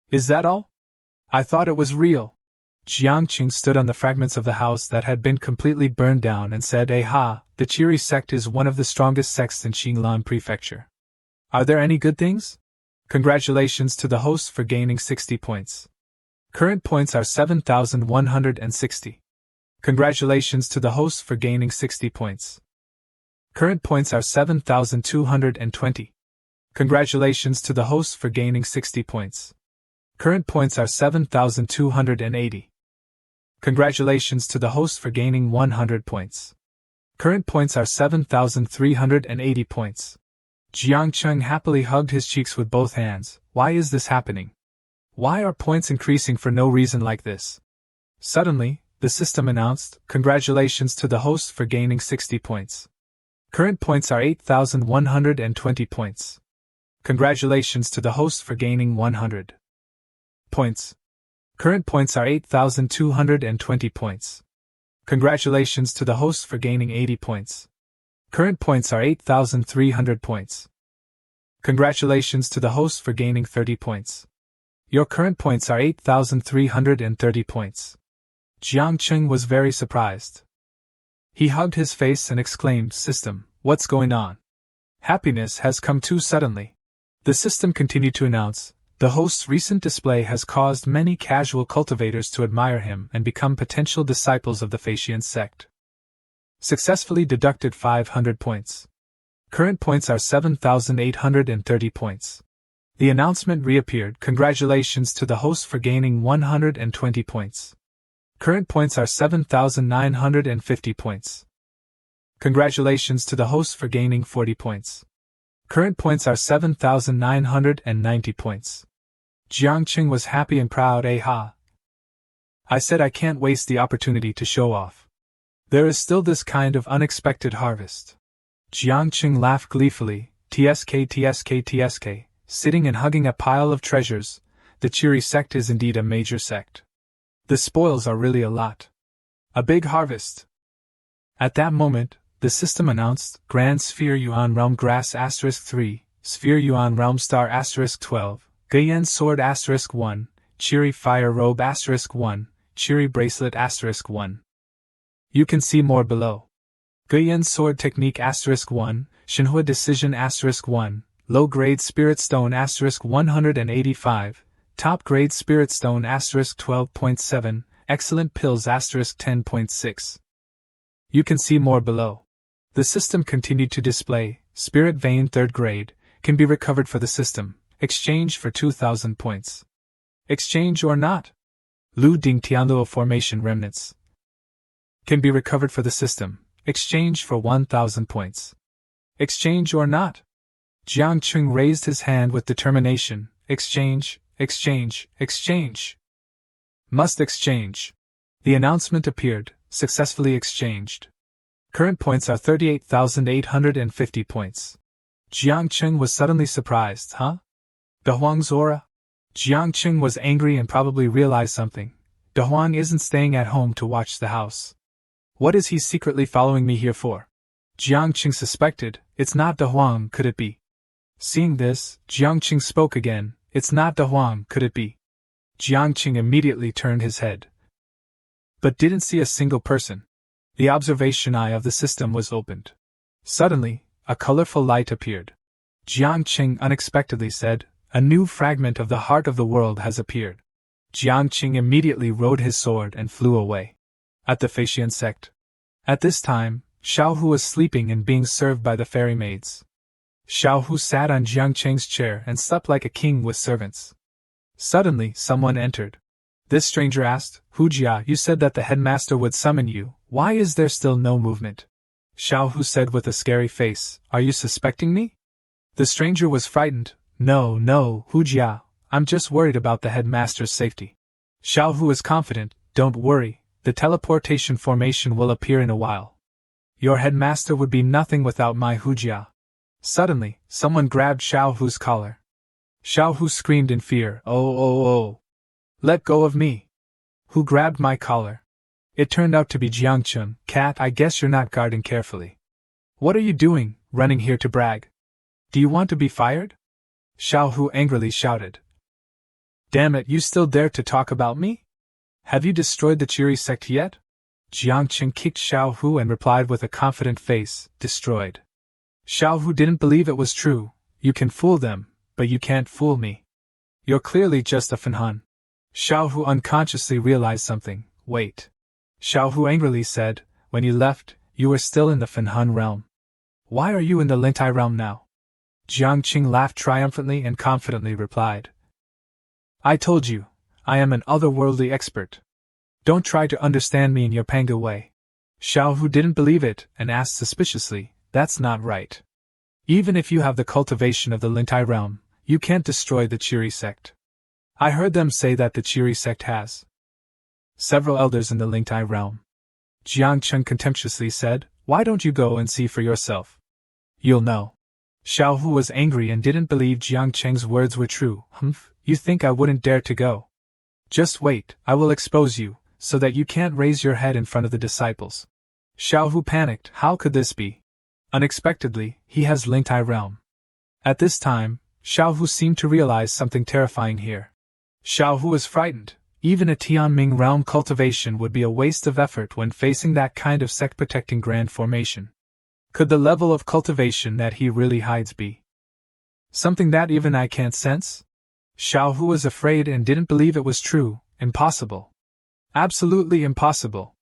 Is that all? I thought it was real. Jiangqing stood on the fragments of the house that had been completely burned down and said, "Aha, the Qiri sect is one of the strongest sects in Xinglan Prefecture. Are there any good things? Congratulations to the host for gaining 60 points. Current points are 7,160. Congratulations to the host for gaining 60 points. Current points are 7,220. Congratulations to the host for gaining 60 points. Current points are 7,280. Congratulations to the host for gaining 100 points. Current points are 7,380 points. Jiangcheng happily hugged his cheeks with both hands. Why is this happening? Why are points increasing for no reason like this? Suddenly, the system announced, "Congratulations to the host for gaining 60 points. Current points are 8,120 points. Congratulations to the host for gaining 100 points. Current points are 8,220 points. Congratulations to the host for gaining 80 points. Current points are 8,300 points. Congratulations to the host for gaining 30 points. Your current points are 8,330 points." Jiangcheng was very surprised. He hugged his face and exclaimed, "System, what's going on? Happiness has come too suddenly." The system continued to announce, "The host's recent display has caused many casual cultivators to admire him and become potential disciples of the Faxian sect. Successfully deducted 500 points. Current points are 7,830 points." The announcement reappeared, "Congratulations to the host for gaining 120 points. Current points are 7,950 points. Congratulations to the host for gaining 40 points. Current points are 7,990 points." Jiangqing was happy and proud. "Aha! I said I can't waste the opportunity to show off. There is still this kind of unexpected harvest." Jiangqing laughed gleefully, TSK, sitting and hugging a pile of treasures. The Qiri sect is indeed a major sect. The spoils are really a lot. A big harvest. At that moment, the system announced, "Grand Sphere Yuan Realm Grass *3, Sphere Yuan Realm Star *12, Guyan Sword *1, Qiri Fire Robe *1, Qiri Bracelet *1. You can see more below. Guyan Sword Technique *1, Shinhua Decision *1, Low Grade Spirit Stone *185, Top Grade Spirit Stone *12.7, Excellent Pills *10.6. You can see more below." The system continued to display, "Spirit Vein 3rd Grade, can be recovered for the system, exchange for 2,000 points. Exchange or not? Lu Ding Tianluo Formation Remnants. Can be recovered for the system, exchange for 1,000 points. Exchange or not?" Jiangqing raised his hand with determination, "Exchange, exchange, exchange. Must exchange." The announcement appeared, "Successfully exchanged. Current points are 38,850 points." Jiangqing was suddenly surprised. "Huh? De Huang's aura?" Jiangqing was angry and probably realized something. De Huang isn't staying at home to watch the house. What is he secretly following me here for? Jiangqing suspected, "It's not De Huang, could it be?" Seeing this, Jiangqing spoke again, "It's not De Huang, could it be?" Jiangqing immediately turned his head, but didn't see a single person. The observation eye of the system was opened. Suddenly, a colorful light appeared. Jiangqing unexpectedly said, "A new fragment of the heart of the world has appeared." Jiangqing immediately rode his sword and flew away. At the Faxian sect. At this time, Xiaohu was sleeping and being served by the fairy maids. Xiaohu sat on Jiangqing's chair and slept like a king with servants. Suddenly, someone entered. This stranger asked, "Hujia, you said that the headmaster would summon you, why is there still no movement?" Xiaohu said with a scary face, "Are you suspecting me?" The stranger was frightened. No, Hujia, I'm just worried about the headmaster's safety." Xiaohu was confident, "Don't worry, the teleportation formation will appear in a while. Your headmaster would be nothing without my Hujia." Suddenly, someone grabbed Xiaohu's collar. Xiaohu screamed in fear, Oh! Let go of me!" "Who grabbed my collar?" It turned out to be Jiangqing. "Cat, I guess you're not guarding carefully. What are you doing, running here to brag? Do you want to be fired?" Xiaohu angrily shouted. "Damn it, you still dare to talk about me? Have you destroyed the Cheery sect yet? Jiangqing kicked Xiao Hu and replied with a confident face, destroyed. Xiao Hu didn't believe it was true. You can fool them, but you can't fool me. You're clearly just a Fanhan. Xiao Hu unconsciously realized something. Wait. Xiao Hu angrily said, when you left, you were still in the Fanhan realm. Why are you in the Lingtai realm now? Jiangqing laughed triumphantly and confidently replied. I told you, I am an otherworldly expert. Don't try to understand me in your Panga way. Xiao Hu didn't believe it and asked suspiciously, that's not right. Even if you have the cultivation of the Lingtai realm, you can't destroy the Cheery sect. I heard them say that the Cheery sect has several elders in the Lingtai realm. Jiangqing contemptuously said, why don't you go and see for yourself? You'll know. Xiao Hu was angry and didn't believe Jiangqing's words were true. Humph, you think I wouldn't dare to go? Just wait, I will expose you, so that you can't raise your head in front of the disciples. Xiao Hu panicked, how could this be? Unexpectedly, he has Lingtai realm. At this time, Xiao Hu seemed to realize something terrifying here. Xiao Hu was frightened. Even a Tianming realm cultivation would be a waste of effort when facing that kind of sect-protecting grand formation. Could the level of cultivation that he really hides be something that even I can't sense? Xiao Hu was afraid and didn't believe it was true. Impossible. Absolutely impossible.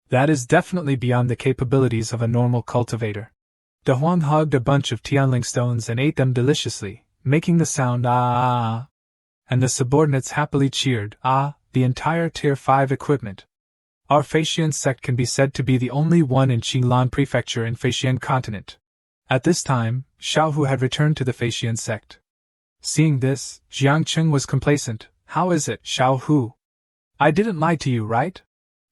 That is definitely beyond the capabilities of a normal cultivator. De Huang hugged a bunch of Tianling stones and ate them deliciously, making the sound ah. And the subordinates happily cheered ah. The entire Tier 5 equipment. Our Faxian sect can be said to be the only one in Qinglan Prefecture and Faxian continent. At this time, Xiao Hu had returned to the Faxian sect. Seeing this, Jiangqing was complacent. How is it, Xiao Hu? I didn't lie to you, right?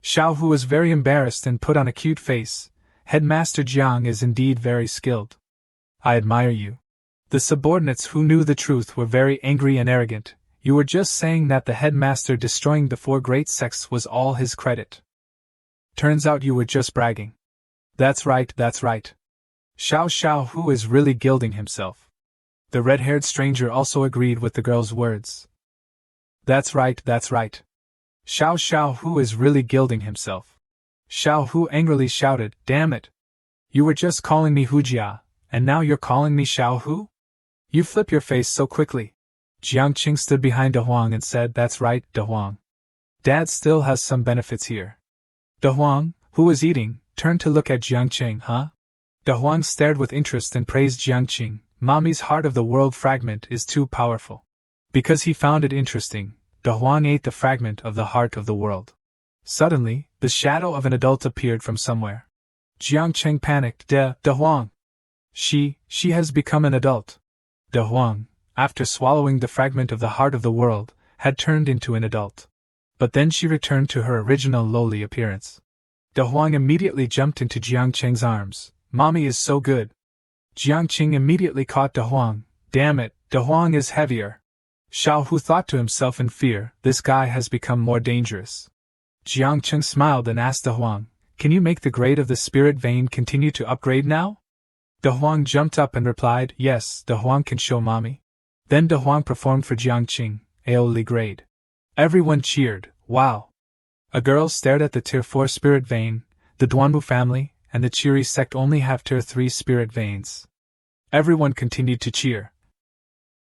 Xiao Hu was very embarrassed and put on a cute face. Headmaster Jiang is indeed very skilled. I admire you. The subordinates who knew the truth were very angry and arrogant. You were just saying that the headmaster destroying the 4 great sects was all his credit. Turns out you were just bragging. That's right, that's right. Xiao Hu is really gilding himself. The red-haired stranger also agreed with the girl's words. That's right, that's right. Xiao Hu is really gilding himself. Xiao Hu angrily shouted, damn it. You were just calling me Hujia, and now you're calling me Xiao Hu? You flip your face so quickly. Jiangqing stood behind De Huang and said, that's right, De Huang. Dad still has some benefits here. De Huang, who was eating, turned to look at Jiangqing, huh? De Huang stared with interest and praised Jiangqing. Mommy's heart of the world fragment is too powerful. Because he found it interesting, De Huang ate the fragment of the heart of the world. Suddenly, the shadow of an adult appeared from somewhere. Jiangqing panicked. De Huang. She has become an adult. De Huang, after swallowing the fragment of the heart of the world, had turned into an adult. But then she returned to her original lowly appearance. De Huang immediately jumped into Jiangqing's arms. Mommy is so good. Jiangqing immediately caught De Huang. Damn it, De Huang is heavier. Xiao Hu thought to himself in fear, this guy has become more dangerous. Jiangqing smiled and asked De Huang, can you make the grade of the spirit vein continue to upgrade now? De Huang jumped up and replied, yes, De Huang can show Mommy. Then De Huang performed for Jiangqing, Aeoli grade. Everyone cheered, wow. A girl stared at the Tier 4 spirit vein. The Duanwu family and the Cheery sect only have Tier 3 spirit veins. Everyone continued to cheer.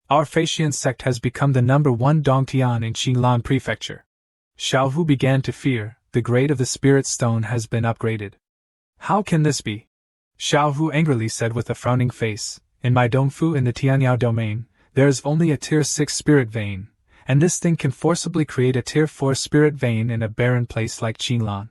Our Faxian sect has become the #1 Dongtian in Qinglan Prefecture. Xiao Hu began to fear, the grade of the spirit stone has been upgraded. How can this be? Xiao Hu angrily said with a frowning face, in my Dongfu in the Tianyao domain, there is only a Tier 6 spirit vein, and this thing can forcibly create a Tier 4 spirit vein in a barren place like Qinglan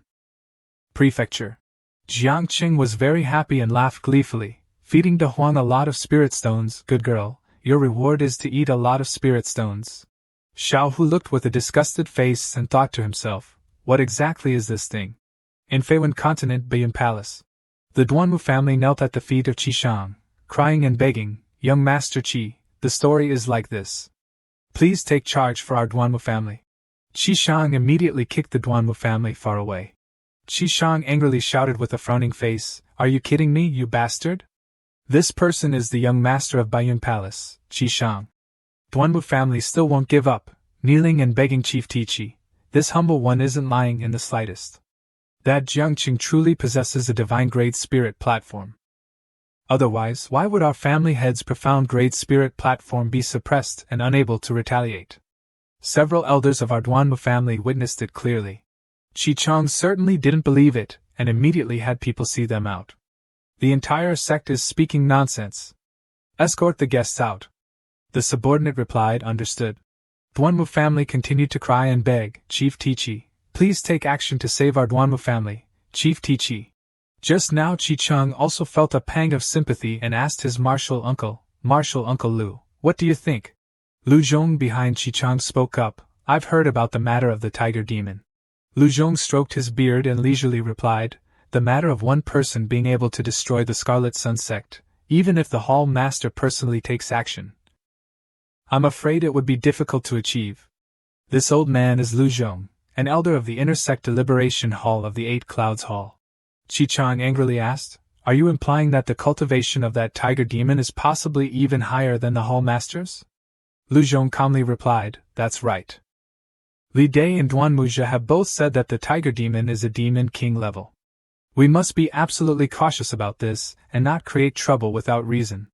Prefecture. Jiangqing was very happy and laughed gleefully, feeding De Huang a lot of spirit stones. Good girl, your reward is to eat a lot of spirit stones. Xiao Hu looked with a disgusted face and thought to himself, what exactly is this thing? In Feiwen Continent Baiyun Palace, the Duanwu family knelt at the feet of Qi Shang, crying and begging, young Master Qi, the story is like this. Please take charge for our Duanwu family. Qi Shang immediately kicked the Duanwu family far away. Qi Shang angrily shouted with a frowning face, are you kidding me, you bastard? This person is the young master of Baiyun Palace, Qi Shang. Duanwu family still won't give up, kneeling and begging Chief Tiqi. This humble one isn't lying in the slightest. That Jiangqing truly possesses a divine-grade spirit platform. Otherwise, why would our family head's profound-grade spirit platform be suppressed and unable to retaliate? Several elders of our Duanmu family witnessed it clearly. Qichang certainly didn't believe it, and immediately had people see them out. The entire sect is speaking nonsense. Escort the guests out. The subordinate replied, understood. Duanmu family continued to cry and beg, Chief Tichi, please take action to save our Duanmu family, Chief Tichi. Just now Qichang also felt a pang of sympathy and asked his Martial Uncle Lu, what do you think? Lu Zhong behind Qichang spoke up, I've heard about the matter of the tiger demon. Lu Zhong stroked his beard and leisurely replied, the matter of one person being able to destroy the Scarlet Sun sect, even if the Hall Master personally takes action. I'm afraid it would be difficult to achieve. This old man is Lu Zhong, an elder of the Inner Sect Deliberation Hall of the Eight Clouds Hall. Qichang angrily asked, are you implying that the cultivation of that tiger demon is possibly even higher than the Hall Masters? Lu Zhong calmly replied, that's right. Li Dai and Duanmuzha have both said that the tiger demon is a demon king level. We must be absolutely cautious about this, and not create trouble without reason.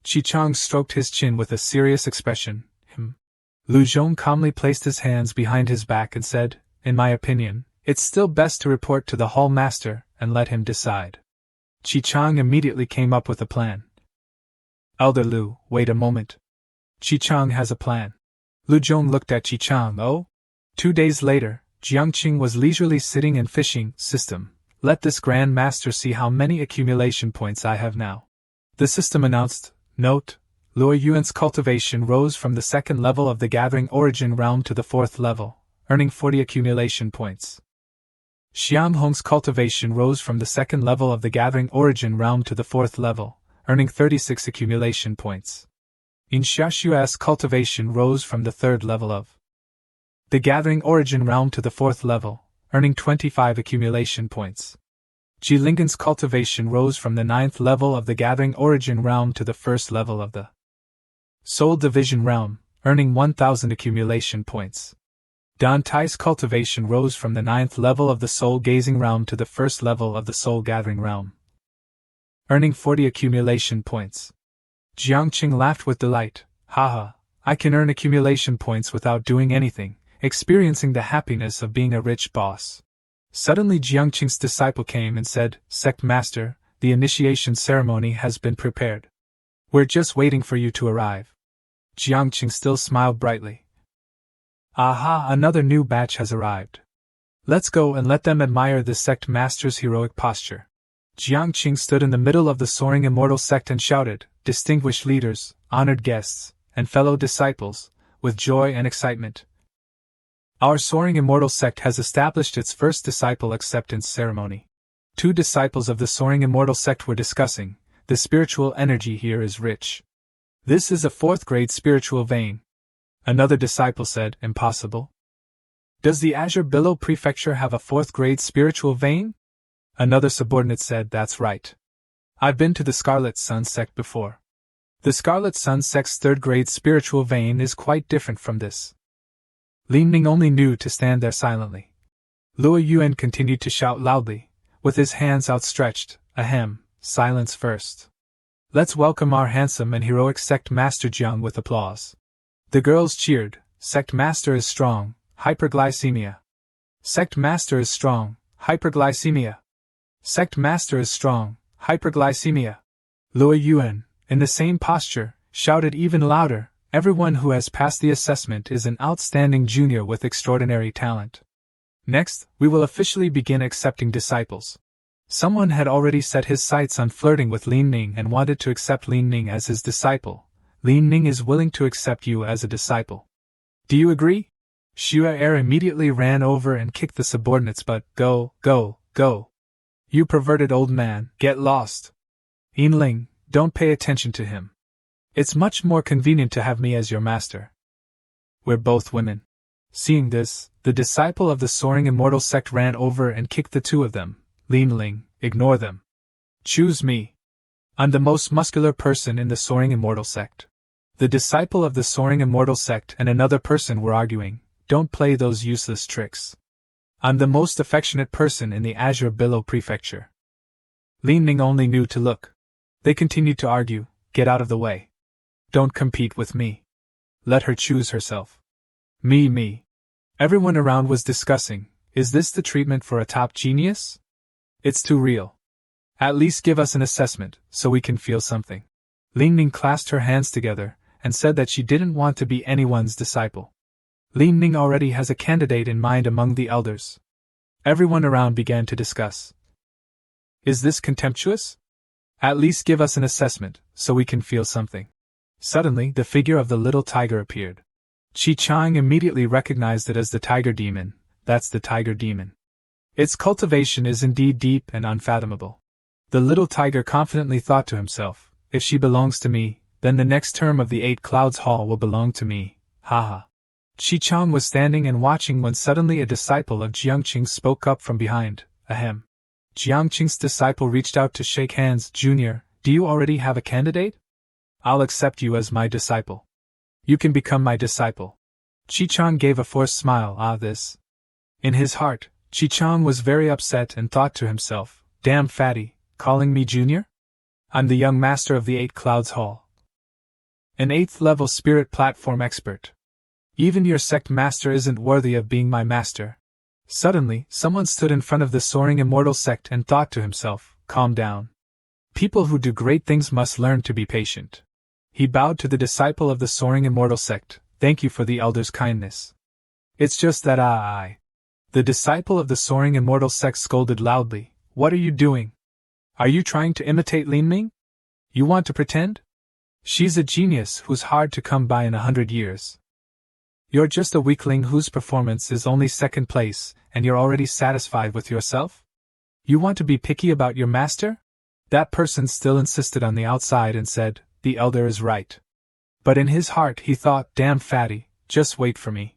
Qichang stroked his chin with a serious expression. Lu Zhong calmly placed his hands behind his back and said, in my opinion, it's still best to report to the Hall Master, and let him decide. Qichang immediately came up with a plan. Elder Lu, wait a moment. Qichang has a plan. Lu Zhong looked at Qichang. Oh? 2 days later, Jiangqing was leisurely sitting in fishing system. Let this Grand Master see how many accumulation points I have now. The system announced, note, Luo Yuan's cultivation rose from the 2nd level of the Gathering Origin realm to the 4th level, earning 40 accumulation points. Xiang Hong's cultivation rose from the 2nd level of the Gathering Origin realm to the 4th level, earning 36 accumulation points. In Xiaxua's cultivation rose from the 3rd level of the Gathering Origin realm to the 4th level, earning 25 accumulation points. Jilingan's cultivation rose from the 9th level of the Gathering Origin realm to the 1st level of the Soul Division realm, earning 1000 accumulation points. Dan Tai's cultivation rose from the 9th level of the Soul Gazing realm to the 1st level of the Soul Gathering realm, earning 40 accumulation points. Jiangqing laughed with delight. Haha, I can earn accumulation points without doing anything, experiencing the happiness of being a rich boss. Suddenly Jiangqing's disciple came and said, Sect Master, the initiation ceremony has been prepared. We're just waiting for you to arrive. Jiangqing still smiled brightly. Aha, another new batch has arrived. Let's go and let them admire the Sect Master's heroic posture. Jiangqing stood in the middle of the soaring immortal sect and shouted, distinguished leaders, honored guests, and fellow disciples, with joy and excitement. Our soaring immortal sect has established its first disciple acceptance ceremony. 2 disciples of the soaring immortal sect were discussing, the spiritual energy here is rich. This is a 4th grade spiritual vein. Another disciple said, impossible. Does the Azure Billow Prefecture have a 4th grade spiritual vein? Another subordinate said, that's right. I've been to the Scarlet Sun sect before. The Scarlet Sun sect's 3rd grade spiritual vein is quite different from this. Lin Ning only knew to stand there silently. Luo Yuan continued to shout loudly, with his hands outstretched, ahem, silence first. Let's welcome our handsome and heroic Sect Master Jiang with applause. The girls cheered, Sect Master is strong, hyperglycemia. Sect Master is strong, hyperglycemia. Sect Master is strong, hyperglycemia. Luo Yuan, in the same posture, shouted even louder, everyone who has passed the assessment is an outstanding junior with extraordinary talent. Next, we will officially begin accepting disciples. Someone had already set his sights on flirting with Lin Ning and wanted to accept Lin Ning as his disciple. Lin Ning is willing to accept you as a disciple. Do you agree? Xue Er immediately ran over and kicked the subordinate's butt. Go, go, go. You perverted old man, get lost. Yinling, don't pay attention to him. It's much more convenient to have me as your master. We're both women. Seeing this, the disciple of the soaring immortal sect ran over and kicked the 2 of them. Yinling, ignore them. Choose me. I'm the most muscular person in the soaring immortal sect. The disciple of the soaring immortal sect and another person were arguing. don't play those useless tricks. I'm the most affectionate person in the Azure Billow Prefecture. Lin Ning only knew to look. They continued to argue, get out of the way. Don't compete with me. Let her choose herself. Me. Everyone around was discussing, is this the treatment for a top genius? It's too real. At least give us an assessment, so we can feel something. Lin Ning clasped her hands together, and said that she didn't want to be anyone's disciple. Lin Ning already has a candidate in mind among the elders. Everyone around began to discuss. Is this contemptuous? At least give us an assessment, so we can feel something. Suddenly, the figure of the little tiger appeared. Chi Chang immediately recognized it as the tiger demon. That's the tiger demon. Its cultivation is indeed deep and unfathomable. The little tiger confidently thought to himself, if she belongs to me, then the next term of the 8 Clouds Hall will belong to me, haha. Chi Chang was standing and watching when suddenly a disciple of Jiangqing spoke up from behind, ahem. Jiangqing's disciple reached out to shake hands. Junior, do you already have a candidate? I'll accept you as my disciple. You can become my disciple. Chi Chang gave a forced smile. This. In his heart, Chi Chang was very upset and thought to himself, damn fatty, calling me junior? I'm the young master of the 8 Clouds Hall. An 8th level spirit platform expert. Even your sect master isn't worthy of being my master. Suddenly, someone stood in front of the soaring immortal sect and thought to himself, calm down. People who do great things must learn to be patient. He bowed to the disciple of the soaring immortal sect. Thank you for the elder's kindness. It's just that I. The disciple of the soaring immortal sect scolded loudly. What are you doing? Are you trying to imitate Lin Ming? You want to pretend? She's a genius who's hard to come by in 100 years. You're just a weakling whose performance is only 2nd place, and you're already satisfied with yourself? You want to be picky about your master? That person still insisted on the outside and said, the elder is right. But in his heart he thought, damn fatty, just wait for me.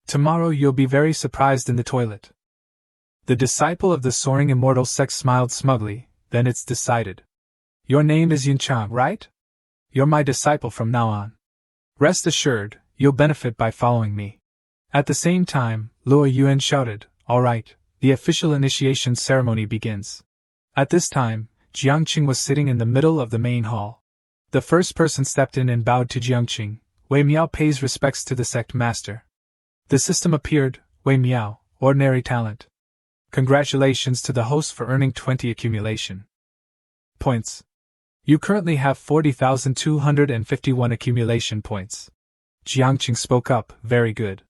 Tomorrow you'll be very surprised in the toilet. The disciple of the soaring immortal sect smiled smugly. Then it's decided. Your name is Yin Chang, right? You're my disciple from now on. Rest assured, you'll benefit by following me. At the same time, Luo Yuan shouted, all right, the official initiation ceremony begins. At this time, Jiangqing was sitting in the middle of the main hall. The first person stepped in and bowed to Jiangqing. Wei Miao pays respects to the sect master. The system appeared. Wei Miao, ordinary talent. Congratulations to the host for earning 20 accumulation points. You currently have 40,251 accumulation points. Jiangqing spoke up, very good.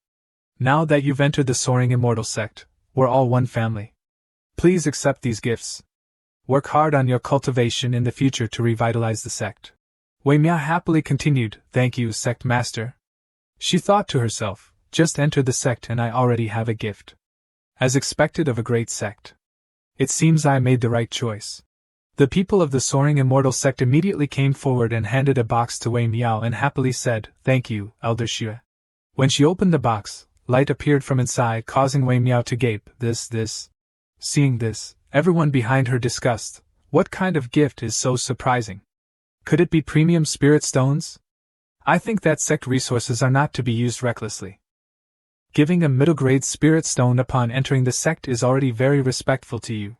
Now that you've entered the soaring immortal sect, we're all one family. Please accept these gifts. Work hard on your cultivation in the future to revitalize the sect. Wei Miao happily continued, thank you, sect master. She thought to herself, just entered the sect and I already have a gift. As expected of a great sect. It seems I made the right choice. The people of the soaring immortal sect immediately came forward and handed a box to Wei Miao and happily said, thank you, Elder Xue. When she opened the box, light appeared from inside causing Wei Miao to gape, this. Seeing this, everyone behind her discussed, what kind of gift is so surprising? Could it be premium spirit stones? I think that sect resources are not to be used recklessly. Giving a middle-grade spirit stone upon entering the sect is already very respectful to you.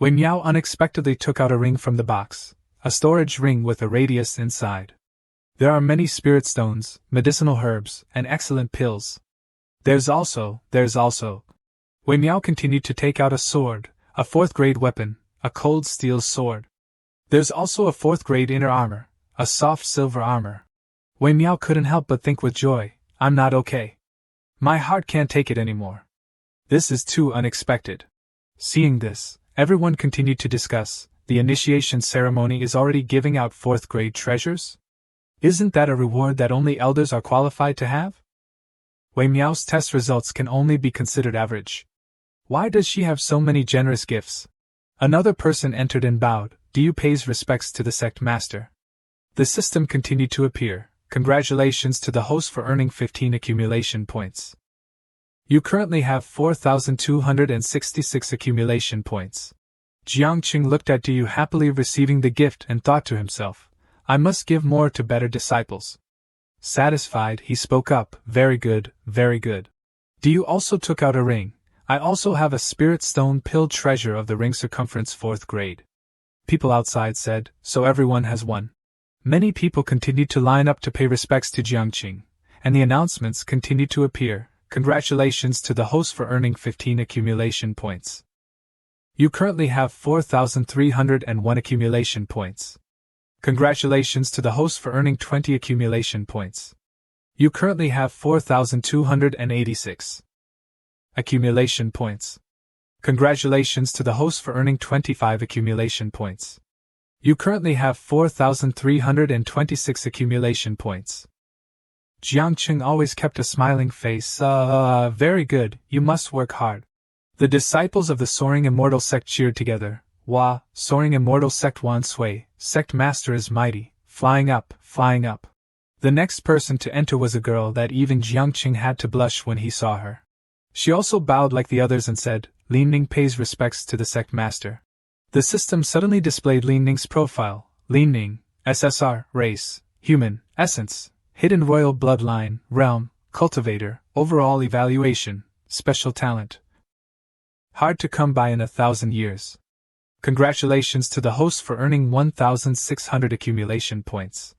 Wei Miao unexpectedly took out a ring from the box, a storage ring with a radius inside. There are many spirit stones, medicinal herbs, and excellent pills. There's also. Wei Miao continued to take out a sword, a 4th-grade weapon, a cold steel sword. There's also a 4th-grade inner armor, a soft silver armor. Wei Miao couldn't help but think with joy, I'm not okay. My heart can't take it anymore. This is too unexpected. Seeing this, everyone continued to discuss, the initiation ceremony is already giving out 4th-grade treasures? Isn't that a reward that only elders are qualified to have? Wei Miao's test results can only be considered average. Why does she have so many generous gifts? Another person entered and bowed, Du pays respects to the sect master. The system continued to appear. Congratulations to the host for earning 15 accumulation points. You currently have 4,266 accumulation points. Jiangqing looked at Du happily receiving the gift and thought to himself, I must give more to better disciples. Satisfied, he spoke up, very good, very good. Do you also took out a ring? I also have a spirit stone pilled treasure of the ring circumference 4th grade. People outside said, so everyone has one. Many people continued to line up to pay respects to Jiangqing, and the announcements continued to appear. Congratulations to the host for earning 15 accumulation points. You currently have 4,301 accumulation points. Congratulations to the host for earning 20 accumulation points. You currently have 4,286 accumulation points. Congratulations to the host for earning 25 accumulation points. You currently have 4,326 accumulation points. Jiangqing always kept a smiling face. Very good, you must work hard. The disciples of the Soaring Immortal Sect cheered together. Wah, Soaring Immortal Sect Wan Sui, Sect Master is mighty, flying up, flying up. The next person to enter was a girl that even Jiangqing had to blush when he saw her. She also bowed like the others and said, Lin Ning pays respects to the Sect Master. The system suddenly displayed Lin Ning's profile. Lin Ning, SSR, race, human, essence, hidden royal bloodline, realm, cultivator, overall evaluation, special talent. Hard to come by in 1,000 years. Congratulations to the host for earning 1,600 accumulation points.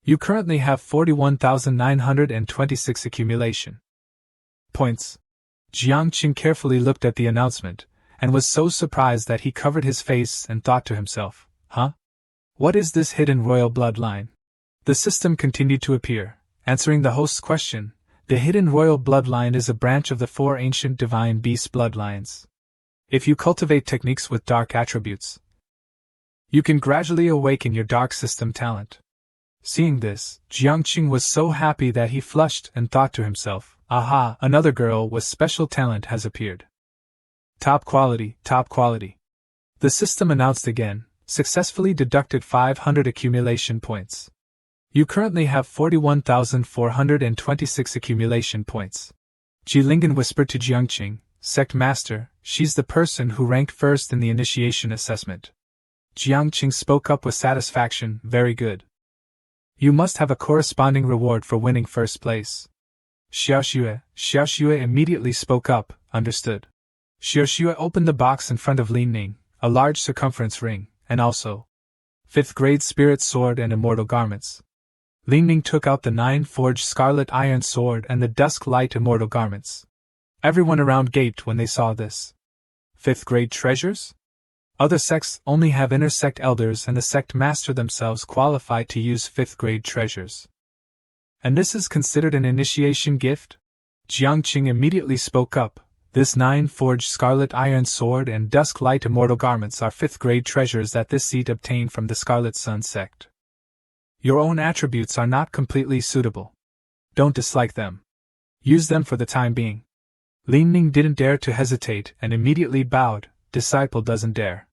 You currently have 41,926 accumulation points. Jiangqing carefully looked at the announcement, and was so surprised that he covered his face and thought to himself, huh? What is this hidden royal bloodline? The system continued to appear, answering the host's question. The hidden royal bloodline is a branch of the 4 ancient divine beast bloodlines. If you cultivate techniques with dark attributes, you can gradually awaken your dark system talent. Seeing this, Jiangqing was so happy that he flushed and thought to himself, aha, another girl with special talent has appeared. Top quality, top quality. The system announced again, successfully deducted 500 accumulation points. You currently have 41,426 accumulation points. Jilingen whispered to Jiangqing, Sect Master, she's the person who ranked first in the initiation assessment. Jiangqing spoke up with satisfaction, very good. You must have a corresponding reward for winning first place. Xiaoxue immediately spoke up, understood. Xiaoxue opened the box in front of Lin Ning, a large circumference ring, and also 5th grade spirit sword and immortal garments. Lin Ning took out the 9-forged scarlet iron sword and the dusk light immortal garments. Everyone around gaped when they saw this. 5th grade treasures? Other sects only have inner sect elders and the sect master themselves qualified to use 5th grade treasures. And this is considered an initiation gift? Jiangqing immediately spoke up. This 9-forged scarlet iron sword and dusk light immortal garments are 5th grade treasures that this seat obtained from the Scarlet Sun sect. Your own attributes are not completely suitable. Don't dislike them. Use them for the time being. Lin Ning didn't dare to hesitate and immediately bowed. Disciple doesn't dare.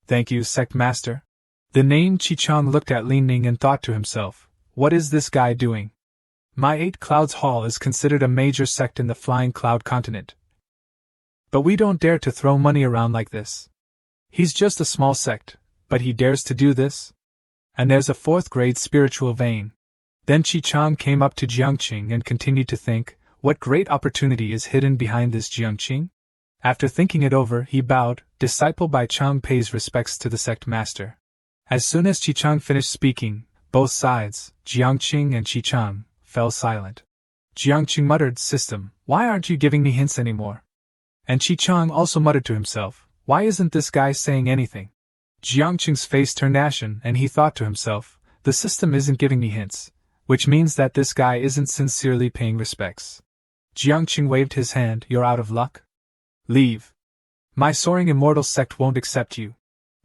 Thank you, Sect Master. The name Qichang looked at Lin Ning and thought to himself, what is this guy doing? My 8 Clouds Hall is considered a major sect in the Flying Cloud continent. But we don't dare to throw money around like this. He's just a small sect, but he dares to do this? And there's a 4th grade spiritual vein. Then Qichang came up to Jiangqing and continued to think, what great opportunity is hidden behind this Jiangqing? After thinking it over, he bowed. Disciple Bai Chang pays respects to the sect master. As soon as Qichang finished speaking, both sides, Jiangqing and Qichang, fell silent. Jiangqing muttered, System, why aren't you giving me hints anymore? And Qichang also muttered to himself, why isn't this guy saying anything? Jiangqing's face turned ashen and he thought to himself, the system isn't giving me hints, which means that this guy isn't sincerely paying respects. Jiangqing waved his hand, you're out of luck? Leave. My Soaring Immortal Sect won't accept you.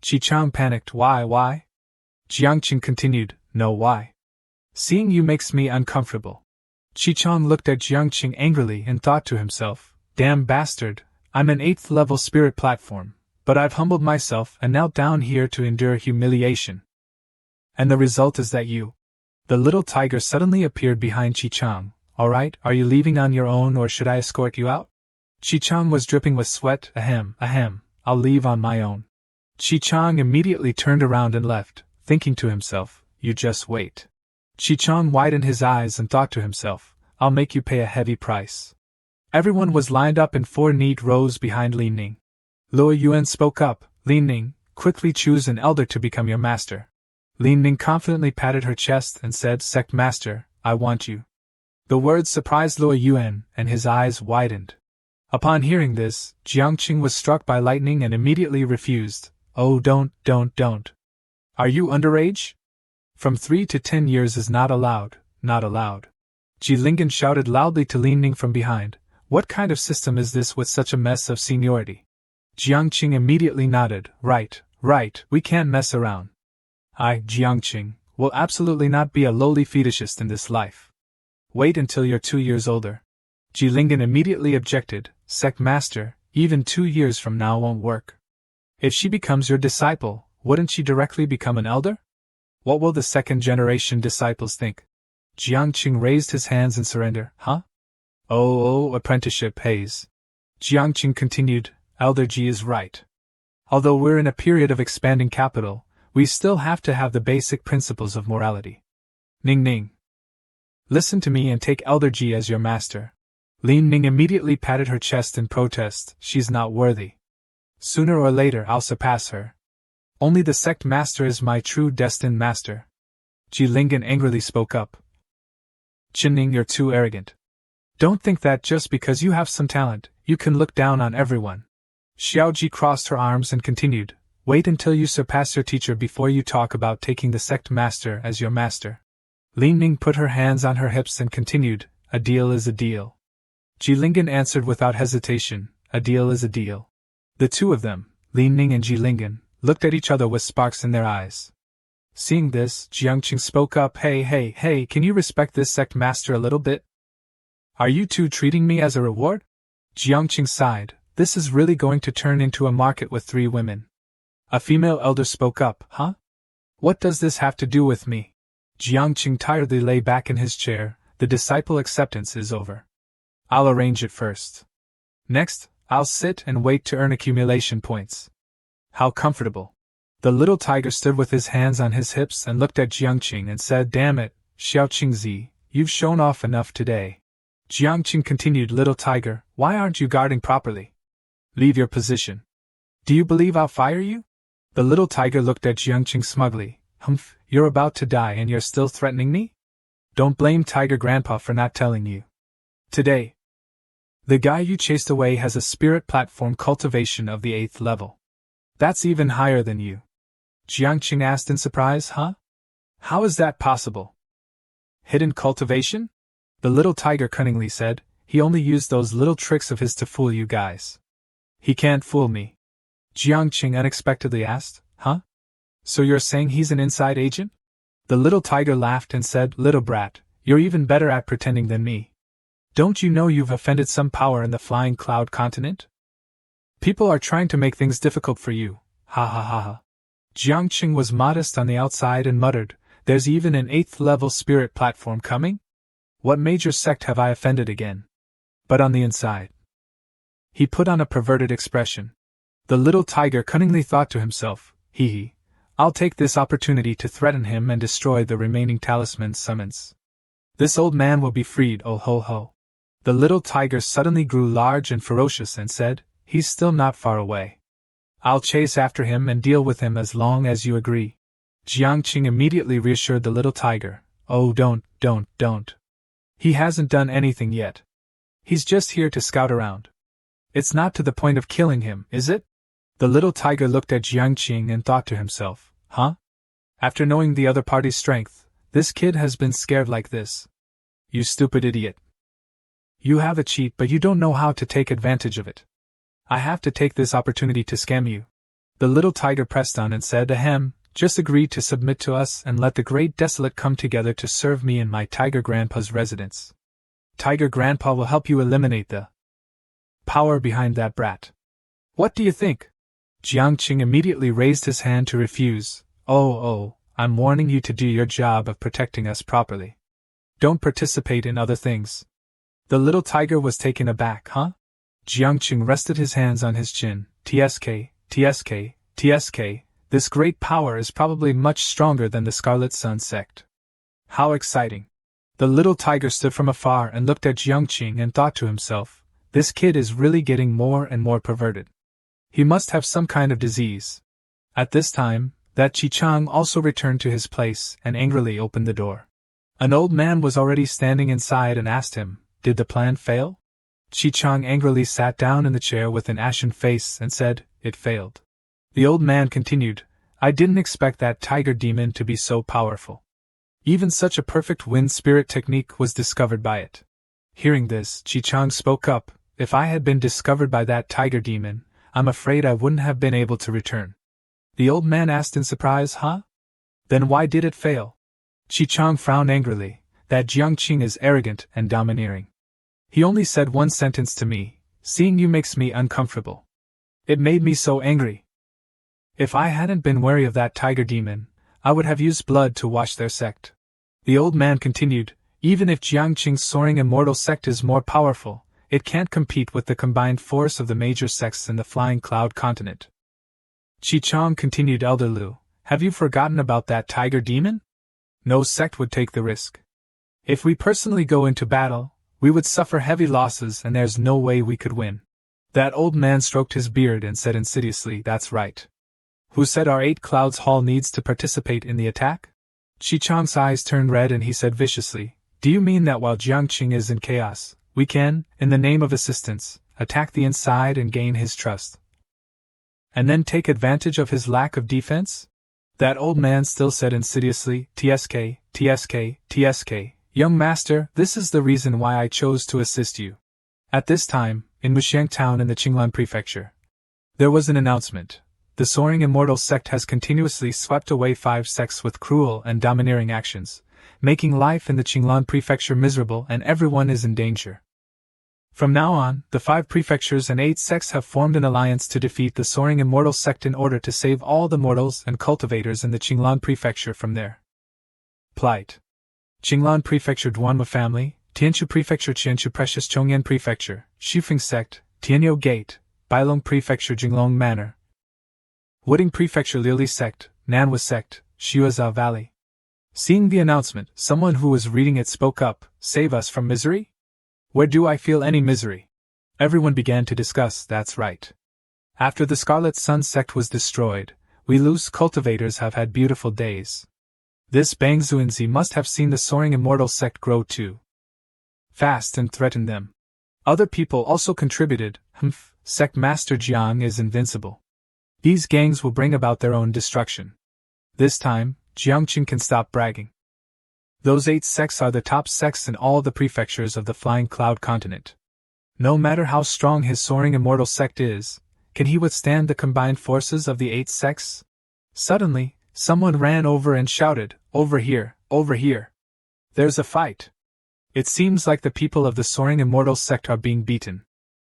Qichang panicked, why? Jiangqing continued, no why. Seeing you makes me uncomfortable. Qichang looked at Jiangqing angrily and thought to himself, damn bastard, I'm an 8th level spirit platform, but I've humbled myself and now down here to endure humiliation. And the result is that you. The little tiger suddenly appeared behind Qichang. Alright, are you leaving on your own or should I escort you out? Qichang was dripping with sweat. Ahem, I'll leave on my own. Qichang immediately turned around and left, thinking to himself, you just wait. Qichang widened his eyes and thought to himself, I'll make you pay a heavy price. Everyone was lined up in 4 neat rows behind Li Ning. Luo Yuan spoke up, Li Ning, quickly choose an elder to become your master. Li Ning confidently patted her chest and said, Sect Master, I want you. The words surprised Luo Yuan, and his eyes widened. Upon hearing this, Jiangqing was struck by lightning and immediately refused. Oh, don't. Are you underage? From 3 to 10 years is not allowed, not allowed. Jilingen shouted loudly to Li Ning from behind. What kind of system is this with such a mess of seniority? Jiangqing immediately nodded. Right, we can't mess around. I, Jiangqing, will absolutely not be a lowly fetishist in this life. Wait until you're 2 years older. Jilingen immediately objected. Sect Master, even 2 years from now won't work. If she becomes your disciple, wouldn't she directly become an elder? What will the second-generation disciples think? Jiangqing raised his hands in surrender. Huh? Oh, apprenticeship pays. Jiangqing continued, Elder Ji is right. Although we're in a period of expanding capital, we still have to have the basic principles of morality. Ning. Listen to me and take Elder Ji as your master. Li Ning immediately patted her chest in protest. She's not worthy. Sooner or later I'll surpass her. Only the sect master is my true destined master. Jilingen angrily spoke up. Qinning, you're too arrogant. Don't think that just because you have some talent, you can look down on everyone. Xiaoji crossed her arms and continued, Wait until you surpass your teacher before you talk about taking the sect master as your master. Li Ning put her hands on her hips and continued, A deal is a deal. Jilingen answered without hesitation, A deal is a deal. The two of them, Li Ning and Jilingen, looked at each other with sparks in their eyes. Seeing this, Jiangqing spoke up, Hey, can you respect this sect master a little bit? Are you two treating me as a reward? Jiangqing sighed. This is really going to turn into a market with 3 women. A female elder spoke up, Huh? What does this have to do with me? Jiangqing tiredly lay back in his chair. The disciple acceptance is over. I'll arrange it first. Next, I'll sit and wait to earn accumulation points. How comfortable. The little tiger stood with his hands on his hips and looked at Jiangqing and said, Damn it, Xiaoqingzi, you've shown off enough today. Jiangqing continued, Little tiger, why aren't you guarding properly? Leave your position. Do you believe I'll fire you? The little tiger looked at Jiangqing smugly. Humph, you're about to die and you're still threatening me? Don't blame Tiger Grandpa for not telling you. Today, the guy you chased away has a spirit platform cultivation of the 8th level. That's even higher than you. Jiangqing asked in surprise, Huh? How is that possible? Hidden cultivation? The little tiger cunningly said, He only used those little tricks of his to fool you guys. He can't fool me. Jiangqing unexpectedly asked, Huh? So you're saying he's an inside agent? The little tiger laughed and said, Little brat, you're even better at pretending than me. Don't you know you've offended some power in the Flying Cloud continent? People are trying to make things difficult for you. Ha. Jiangqing was modest on the outside and muttered, There's even an 8th level spirit platform coming? What major sect have I offended again? But on the inside. He put on a perverted expression. The little tiger cunningly thought to himself, Hee, I'll take this opportunity to threaten him and destroy the remaining talisman summons. This old man will be freed, oh ho ho. The little tiger suddenly grew large and ferocious and said, He's still not far away. I'll chase after him and deal with him as long as you agree. Jiangqing immediately reassured the little tiger. Oh, don't. He hasn't done anything yet. He's just here to scout around. It's not to the point of killing him, is it? The little tiger looked at Jiangqing and thought to himself, Huh? After knowing the other party's strength, this kid has been scared like this. You stupid idiot. You have a cheat, but you don't know how to take advantage of it. I have to take this opportunity to scam you. The little tiger pressed on and said, Ahem, just agree to submit to us and let the great desolate come together to serve me in my Tiger Grandpa's residence. Tiger Grandpa will help you eliminate the power behind that brat. What do you think? Jiangqing immediately raised his hand to refuse. Oh, I'm warning you to do your job of protecting us properly. Don't participate in other things. The little tiger was taken aback, Huh? Jiangqing rested his hands on his chin. TSK. This great power is probably much stronger than the Scarlet Sun sect. How exciting. The little tiger stood from afar and looked at Jiangqing and thought to himself, This kid is really getting more and more perverted. He must have some kind of disease. At this time, that Chi-Chang also returned to his place and angrily opened the door. An old man was already standing inside and asked him, "Did the plan fail?" Chi-Chang angrily sat down in the chair with an ashen face and said, "It failed." The old man continued, "I didn't expect that tiger demon to be so powerful. Even such a perfect wind spirit technique was discovered by it." Hearing this, Chi-Chang spoke up, "If I had been discovered by that tiger demon, I'm afraid I wouldn't have been able to return." The old man asked in surprise, "Huh? Then why did it fail?" Chi-Chang frowned angrily. "That Jiangqing is arrogant and domineering. He only said one sentence to me, 'Seeing you makes me uncomfortable.' It made me so angry. If I hadn't been wary of that tiger demon, I would have used blood to wash their sect." The old man continued, "Even if Jiangqing's soaring immortal sect is more powerful, it can't compete with the combined force of the major sects in the Flying Cloud continent." Chi-Chang continued, "Elder Lu, have you forgotten about that tiger demon? No sect would take the risk. If we personally go into battle, we would suffer heavy losses and there's no way we could win." That old man stroked his beard and said insidiously, "That's right. Who said our 8 Clouds Hall needs to participate in the attack?" Chi-Chang's eyes turned red and he said viciously, "Do you mean that while Jiangqing is in chaos, we can, in the name of assistance, attack the inside and gain his trust? And then take advantage of his lack of defense?" That old man still said insidiously, "TSK, TSK, TSK, young master, this is the reason why I chose to assist you." At this time, in Wuxiang Town in the Qinglan Prefecture, there was an announcement. The Soaring Immortal Sect has continuously swept away 5 sects with cruel and domineering actions, making life in the Qinglan Prefecture miserable and everyone is in danger. From now on, the 5 prefectures and 8 sects have formed an alliance to defeat the Soaring Immortal Sect in order to save all the mortals and cultivators in the Qinglan Prefecture from their plight. Qinglan Prefecture Duanma Family, Tianchu Prefecture Qianchu Precious Chongyan Prefecture, Shufeng Sect, Tianyou Gate, Bailong Prefecture Jinglong Manor, Wooding Prefecture Lili Sect, Manhwa Sect, Xuezhou Valley. Seeing the announcement, someone who was reading it spoke up, "Save us from misery? Where do I feel any misery?" Everyone began to discuss, "That's right. After the Scarlet Sun sect was destroyed, we loose cultivators have had beautiful days. This Bang Xuanzi must have seen the Soaring Immortal sect grow too fast and threatened them." Other people also contributed, "Sect Master Jiang is invincible. These gangs will bring about their own destruction. This time, Jiangqing can stop bragging. Those 8 sects are the top sects in all the prefectures of the Flying Cloud continent. No matter how strong his Soaring Immortal sect is, can he withstand the combined forces of the 8 sects?" Suddenly, someone ran over and shouted, "Over here, over here! There's a fight! It seems like the people of the Soaring Immortal sect are being beaten."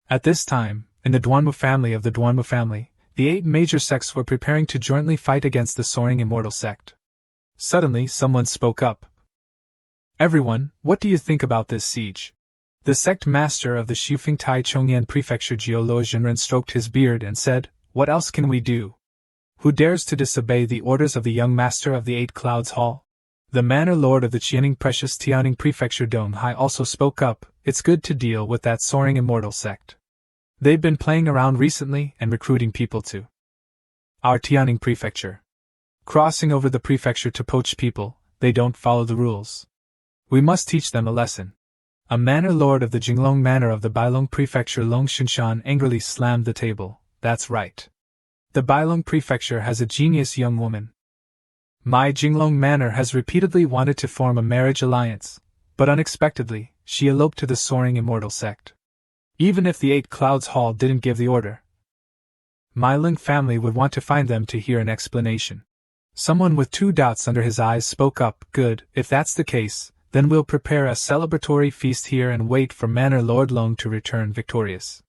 At this time, in the Duanmu family, the 8 major sects were preparing to jointly fight against the Soaring Immortal sect. Suddenly, someone spoke up. "Everyone, what do you think about this siege?" The sect master of the Shufeng Tai Chongyan Prefecture Jioluo Zhenren stroked his beard and said, "What else can we do? Who dares to disobey the orders of the young master of the 8 Clouds Hall?" The manor lord of the Qianing Precious Tianing Prefecture Dong Hai also spoke up, "It's good to deal with that Soaring Immortal sect. They've been playing around recently and recruiting people to our Tianing Prefecture. Crossing over the prefecture to poach people, they don't follow the rules. We must teach them a lesson." A manor lord of the Jinglong Manor of the Bailong Prefecture Long Xinshan angrily slammed the table, "That's right. The Bailong Prefecture has a genius young woman. My Jinglong Manor has repeatedly wanted to form a marriage alliance, but unexpectedly, she eloped to the Soaring Immortal sect. Even if the 8 Clouds Hall didn't give the order, my Ling family would want to find them to hear an explanation." Someone with 2 dots under his eyes spoke up, "Good, if that's the case, then we'll prepare a celebratory feast here and wait for Manor Lord Long to return victorious."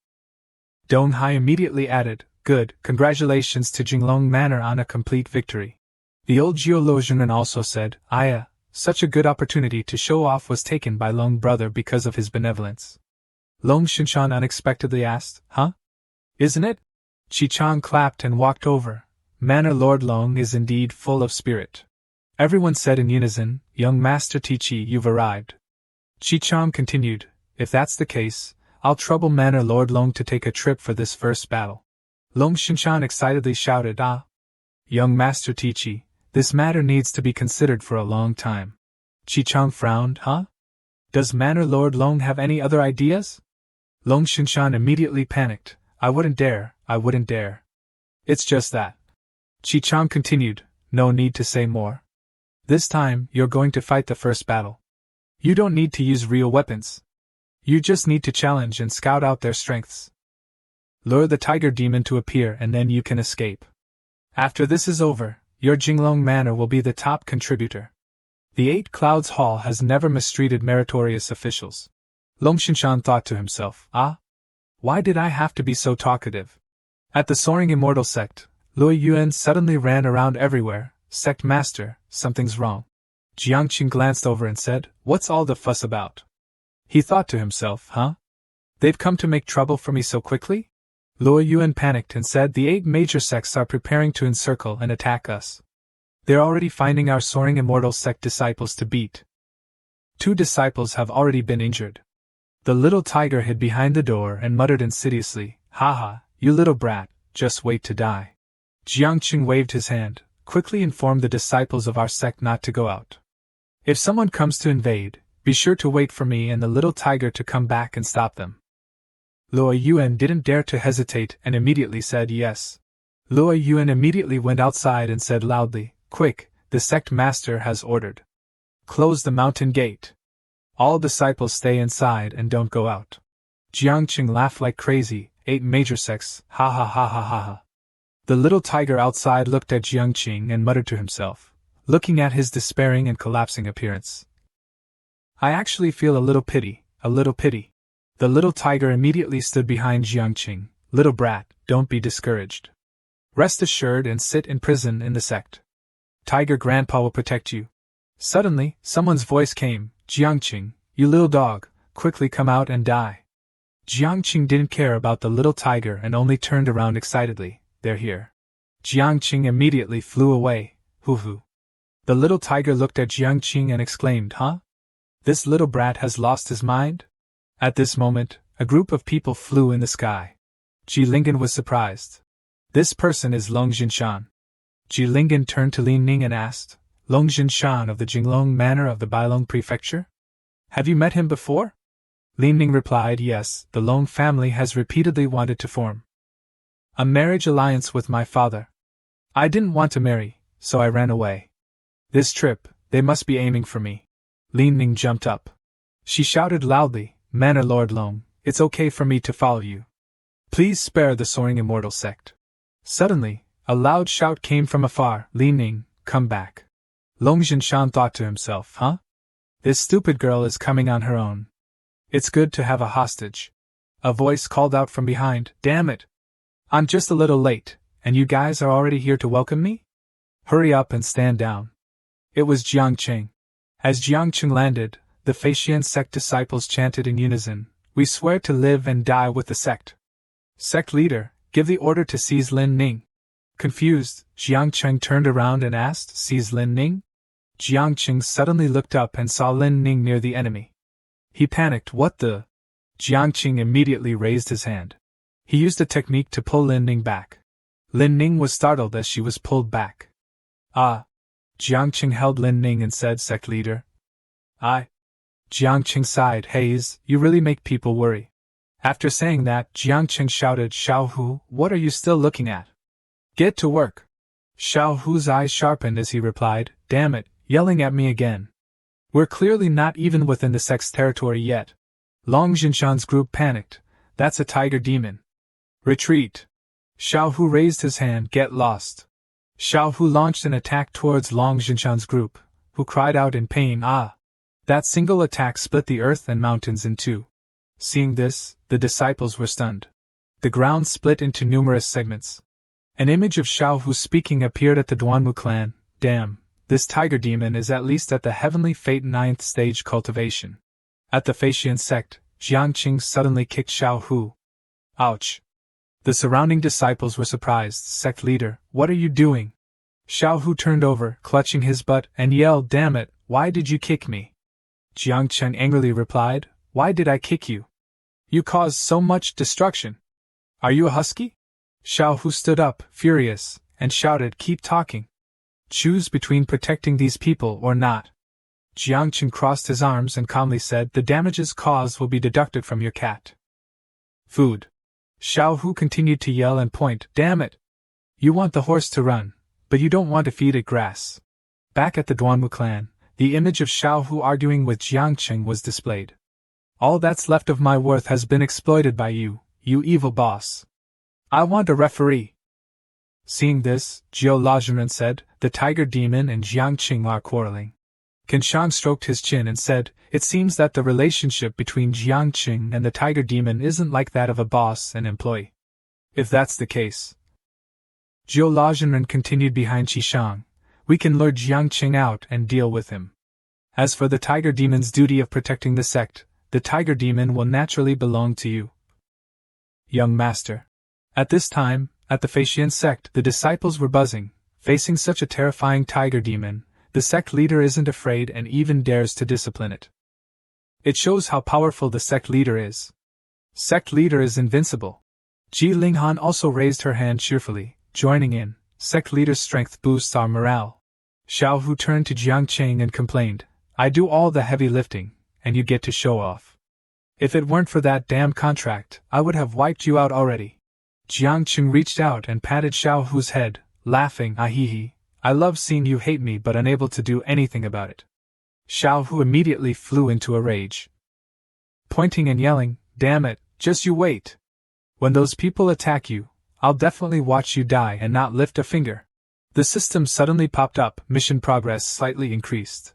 Dong Hai immediately added, "Good, congratulations to Jinglong Manor on a complete victory." The old Jioluo Zhenren also said, "Aya, such a good opportunity to show off was taken by Long brother because of his benevolence." Long Xinshan unexpectedly asked, "Huh? Isn't it?" Chi-Chang clapped and walked over. "Manor Lord Long is indeed full of spirit." Everyone said in unison, "Young Master Tichi, you've arrived." Chi-Chang continued, "If that's the case, I'll trouble Manor Lord Long to take a trip for this first battle. Long Xinshan excitedly shouted, Ah! Young Master Tichi, this matter needs to be considered for a long time. Chichang frowned, Huh? Does Manor Lord Long have any other ideas? Long Xinshan immediately panicked. I wouldn't dare. It's just that. Chichang continued, no need to say more. This time, you're going to fight the first battle. You don't need to use real weapons. You just need to challenge and scout out their strengths. Lure the tiger demon to appear and then you can escape. After this is over, your Jinglong Manor will be the top contributor. The Eight Clouds Hall has never mistreated meritorious officials. Long Xinshan thought to himself, Ah? Why did I have to be so talkative? At the Soaring Immortal Sect, Lui Yuan suddenly ran around everywhere. Sect Master, something's wrong. Jiangqing glanced over and said, What's all the fuss about? He thought to himself, Huh? They've come to make trouble for me so quickly? Lui Yuan panicked and said, The 8 major sects are preparing to encircle and attack us. They're already finding our Soaring Immortal Sect disciples to beat. 2 disciples have already been injured. The little tiger hid behind the door and muttered insidiously, Haha, you little brat, just wait to die. Jiangqing waved his hand, quickly informed the disciples of our sect not to go out. If someone comes to invade, be sure to wait for me and the little tiger to come back and stop them. Lui Yuan didn't dare to hesitate and immediately said yes. Lui Yuan immediately went outside and said loudly, Quick, the sect master has ordered. Close the mountain gate. All disciples stay inside and don't go out. Jiangqing laughed like crazy, 8 major sects, ha ha ha ha ha ha. The little tiger outside looked at Jiangqing and muttered to himself, looking at his despairing and collapsing appearance. I actually feel a little pity. The little tiger immediately stood behind Jiangqing. Little brat, don't be discouraged. Rest assured and sit in prison in the sect. Tiger Grandpa will protect you. Suddenly, someone's voice came, Jiangqing, you little dog, quickly come out and die. Jiangqing didn't care about the little tiger and only turned around excitedly, They're here. Jiangqing immediately flew away, hoo. The little tiger looked at Jiangqing and exclaimed, Huh? This little brat has lost his mind? At this moment, a group of people flew in the sky. Jilingen was surprised. This person is Long Xinshan. Jilingen turned to Lin Ning and asked, Long Xinshan of the Jinglong Manor of the Bailong Prefecture? Have you met him before? Lin Ning replied, Yes, the Long family has repeatedly wanted to form a marriage alliance with my father. I didn't want to marry, so I ran away. This trip, they must be aiming for me. Lin Ning jumped up. She shouted loudly, Manor Lord Long, it's okay for me to follow you. Please spare the Soaring Immortal Sect. Suddenly, a loud shout came from afar, Lin Ning, come back. Long Xinshan thought to himself, Huh? This stupid girl is coming on her own. It's good to have a hostage. A voice called out from behind, Damn it! I'm just a little late, and you guys are already here to welcome me? Hurry up and stand down. It was Jiangqing. As Jiangqing landed, the Feixian sect disciples chanted in unison, We swear to live and die with the sect. Sect leader, give the order to seize Lin Ning. Confused, Jiangqing turned around and asked, Seize Lin Ning? Jiangqing suddenly looked up and saw Lin Ning near the enemy. He panicked, What the? Jiangqing immediately raised his hand. He used a technique to pull Lin Ning back. Lin Ning was startled as she was pulled back. Ah! Jiangqing held Lin Ning and said, Sect leader. Jiangqing sighed, Haze, you really make people worry. After saying that, Jiangqing shouted, Xiao Hu, what are you still looking at? Get to work. Xiao Hu's eyes sharpened as he replied, Damn it, yelling at me again. We're clearly not even within the sect's territory yet. Long Xinshan's group panicked. That's a tiger demon. Retreat. Xiao Hu raised his hand, Get lost. Xiao Hu launched an attack towards Long Xinshan's group, who cried out in pain, Ah! That single attack split the earth and mountains in 2. Seeing this, the disciples were stunned. The ground split into numerous segments. An image of Xiao Hu speaking appeared at the Duanmu clan. Damn, this tiger demon is at least at the heavenly fate 9th stage cultivation. At the Feixian sect, Jiangqing suddenly kicked Xiao Hu. Ouch! The surrounding disciples were surprised. Sect leader, what are you doing? Xiao Hu turned over, clutching his butt, and yelled, Damn it, why did you kick me? Jiangqing angrily replied, Why did I kick you? You caused so much destruction. Are you a husky? Xiao Hu stood up, furious, and shouted, keep talking. Choose between protecting these people or not. Jiang Qing crossed his arms and calmly said, the damages caused will be deducted from your cat. Food. Xiao Hu continued to yell and point, damn it! You want the horse to run, but you don't want to feed it grass. Back at the Duanwu clan, the image of Xiao Hu arguing with Jiang Qing was displayed. All that's left of my worth has been exploited by you, you evil boss. I want a referee. Seeing this, Jiu Lajunren said, the tiger demon and Jiang Qing are quarreling. Qin Shang stroked his chin and said, it seems that the relationship between Jiang Qing and the tiger demon isn't like that of a boss and employee. If that's the case. Jiu Lajunren continued behind Qi Shang, we can lure Jiang Qing out and deal with him. As for the tiger demon's duty of protecting the sect, the tiger demon will naturally belong to you. Young master. At this time, at the Faxian sect, the disciples were buzzing. Facing such a terrifying tiger demon, the sect leader isn't afraid and even dares to discipline it. It shows how powerful the sect leader is. Sect leader is invincible. Ji Linghan also raised her hand cheerfully, joining in. Sect leader's strength boosts our morale. Xiao Hu turned to Jiang Qing and complained, I do all the heavy lifting, and you get to show off. If it weren't for that damn contract, I would have wiped you out already. Jiang Qing reached out and patted Xiao Hu's head, laughing, ahihi, I love seeing you hate me but unable to do anything about it. Xiao Hu immediately flew into a rage. Pointing and yelling, damn it, just you wait. When those people attack you, I'll definitely watch you die and not lift a finger. The system suddenly popped up, mission progress slightly increased.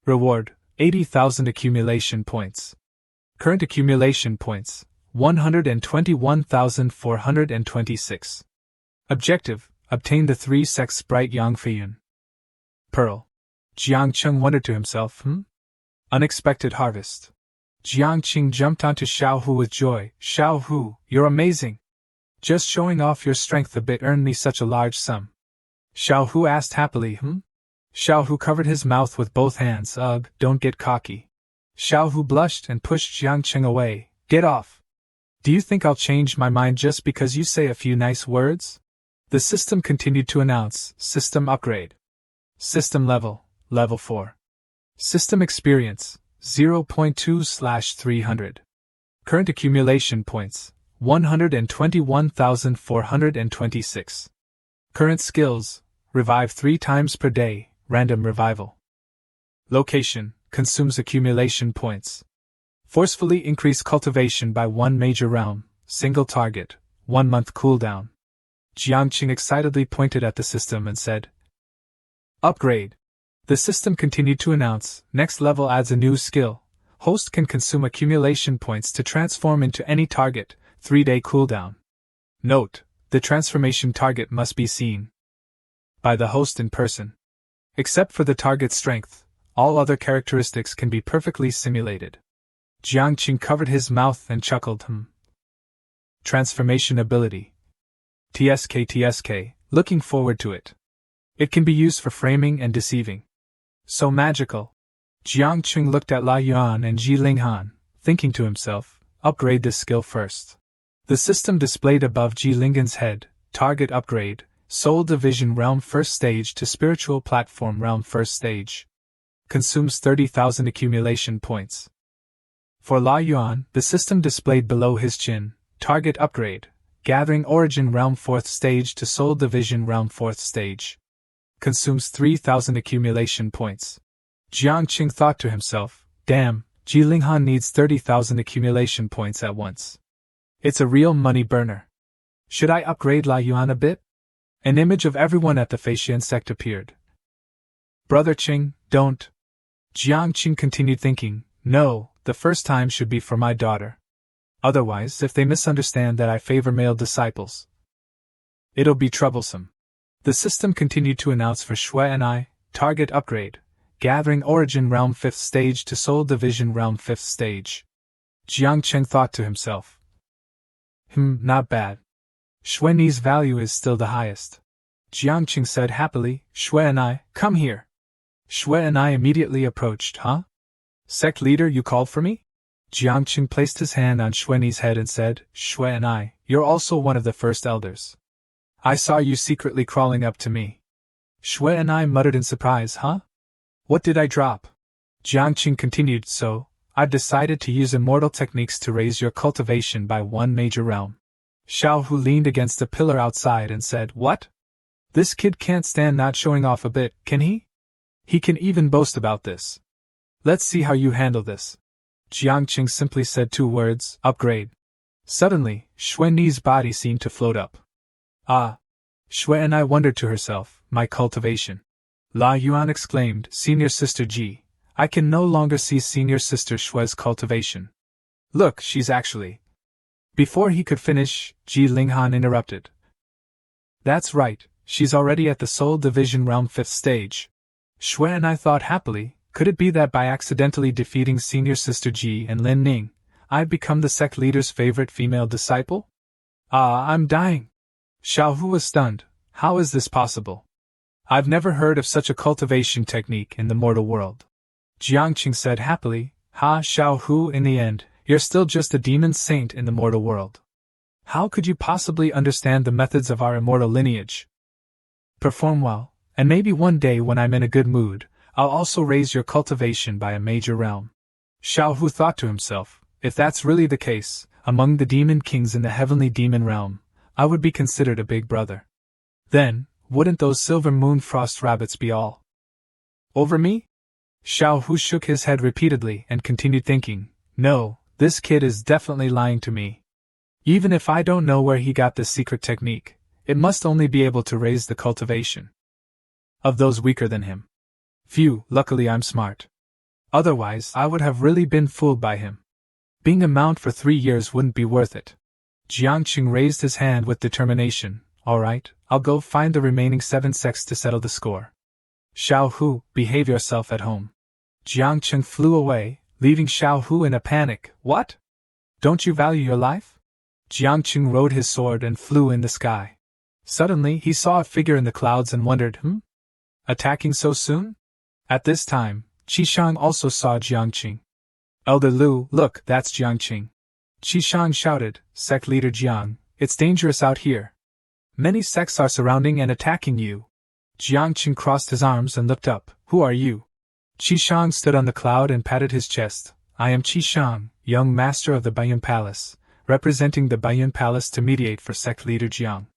Reward, 80,000 accumulation points. Current accumulation points, 121,426. Objective, obtain the 3 sects Bright Yang Feiyun. Pearl. Jiang Qing wondered to himself, Unexpected harvest. Jiang Qing jumped onto Xiao Hu with joy, Xiao Hu, you're amazing. Just showing off your strength a bit earned me such a large sum. Xiao Hu asked happily, Xiao Hu covered his mouth with both hands, ugh, don't get cocky. Xiao Hu blushed and pushed Jiang Qing away, get off. Do you think I'll change my mind just because you say a few nice words? The system continued to announce, system upgrade. System level, level 4. System experience, 0.2/300. Current accumulation points, 121,426. Current skills, revive 3 times per day, random revival. Location, consumes accumulation points. Forcefully increase cultivation by 1 major realm, single target, 1 month cooldown. Jiang Qing excitedly pointed at the system and said, upgrade. The system continued to announce, next level adds a new skill. Host can consume accumulation points to transform into any target, 3-day cooldown. Note, the transformation target must be seen by the host in person. Except for the target's strength, all other characteristics can be perfectly simulated. Jiang Qing covered his mouth and chuckled, Transformation ability. TSK, looking forward to it. It can be used for framing and deceiving. So magical. Jiang Qing looked at La Yuan and Ji Linghan, thinking to himself, upgrade this skill first. The system displayed above Ji Linghan's head, target upgrade, Soul Division Realm 1st Stage to Spiritual Platform Realm 1st Stage. Consumes 30,000 accumulation points. For La Yuan, the system displayed below his chin, target upgrade, Gathering Origin Realm 4th Stage to Soul Division Realm 4th Stage. Consumes 3,000 accumulation points. Jiang Qing thought to himself, damn, Ji Linghan needs 30,000 accumulation points at once. It's a real money burner. Should I upgrade La Yuan a bit? An image of everyone at the Faxian sect appeared. Brother Qing, don't. Jiang Qing continued thinking, no, the first time should be for my daughter. Otherwise, if they misunderstand that I favor male disciples, it'll be troublesome. The system continued to announce for Shui and I, target upgrade, Gathering Origin Realm 5th Stage to Soul Division Realm 5th Stage. Jiang Qing thought to himself, not bad. Shui Ni's value is still the highest. Jiang Qing said happily, Shui and I, come here. Shui and I immediately approached, Sect leader, you called for me? Jiangqing placed his hand on Xueni's head and said, Xue and you're also one of the first elders. I saw you secretly crawling up to me. Xue and muttered in surprise, huh? What did I drop? Jiangqing continued, so, I've decided to use immortal techniques to raise your cultivation by one major realm. Xiao Hu leaned against a pillar outside and said, What? This kid can't stand not showing off a bit, can he? He can even boast about this. Let's see how you handle this. Jiangqing simply said 2 words, upgrade. Suddenly, Xueni's body seemed to float up. Ah! Xue and wondered to herself, my cultivation. La Yuan exclaimed, Senior Sister Ji, I can no longer see Senior Sister Xue's cultivation. Look, she's actually... Before he could finish, Ji Linghan interrupted. That's right, she's already at the Soul Division Realm 5th stage. Xue and thought happily, could it be that by accidentally defeating Senior Sister Ji and Lin Ning, I've become the sect leader's favorite female disciple? Ah, I'm dying. Xiao Hu was stunned. How is this possible? I've never heard of such a cultivation technique in the mortal world. Jiangqing said happily, Ha, Xiao Hu, in the end, you're still just a demon saint in the mortal world. How could you possibly understand the methods of our immortal lineage? Perform well, and maybe one day when I'm in a good mood, I'll also raise your cultivation by a major realm. Xiao Hu thought to himself, if that's really the case, among the demon kings in the heavenly demon realm, I would be considered a big brother. Then, wouldn't those silver moon frost rabbits be all over me? Xiao Hu shook his head repeatedly and continued thinking, no, this kid is definitely lying to me. Even if I don't know where he got this secret technique, it must only be able to raise the cultivation of those weaker than him. Phew, luckily I'm smart. Otherwise, I would have really been fooled by him. Being a mount for 3 years wouldn't be worth it. Jiangqing raised his hand with determination. All right, I'll go find the remaining 7 sects to settle the score. Xiao Hu, behave yourself at home. Jiangqing flew away, leaving Xiao Hu in a panic. What? Don't you value your life? Jiangqing rode his sword and flew in the sky. Suddenly he saw a figure in the clouds and wondered, Attacking so soon? At this time, Qishang also saw Jiangqing. Elder Lu, look, that's Jiangqing. Qishang shouted, Sect leader Jiang, it's dangerous out here. Many sects are surrounding and attacking you. Jiangqing crossed his arms and looked up. Who are you? Qishang stood on the cloud and patted his chest. I am Qishang, young master of the Baiyun Palace, representing the Baiyun Palace to mediate for sect leader Jiang.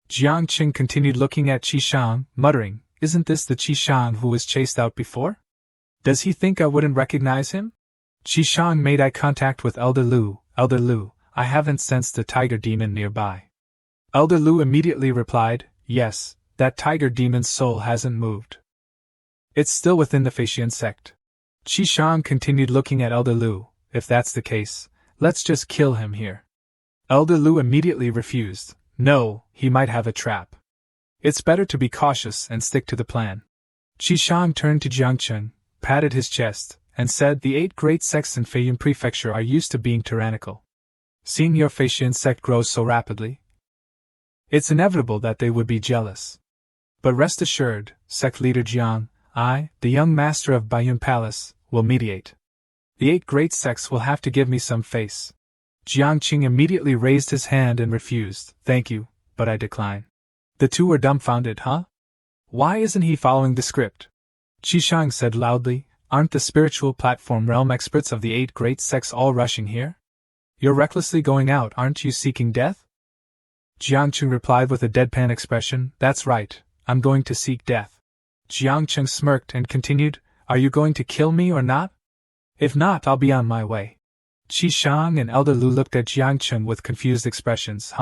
Jiangqing continued looking at Qishang, muttering, Isn't this the Qishang who was chased out before? Does he think I wouldn't recognize him? Qishang made eye contact with Elder Lu. Elder Lu, I haven't sensed a tiger demon nearby. Elder Lu immediately replied, Yes, that tiger demon's soul hasn't moved. It's still within the Faxian sect. Qishang continued looking at Elder Lu. If that's the case, let's just kill him here. Elder Lu immediately refused. No, he might have a trap. It's better to be cautious and stick to the plan. Qishang turned to Jiangqing, patted his chest, and said the 8 great sects in Faiyun Prefecture are used to being tyrannical. Seeing your Faxian sect grow so rapidly, it's inevitable that they would be jealous. But rest assured, sect leader Jiang, I, the young master of Baiyun Palace, will mediate. The 8 great sects will have to give me some face. Jiangqing immediately raised his hand and refused. Thank you, but I decline. The 2 were dumbfounded, Why isn't he following the script? Qishang said loudly, Aren't the spiritual platform realm experts of the 8 great sects all rushing here? You're recklessly going out, aren't you seeking death? Jiangqing replied with a deadpan expression, That's right, I'm going to seek death. Jiangqing smirked and continued, Are you going to kill me or not? If not, I'll be on my way. Qishang and Elder Lu looked at Jiangqing with confused expressions,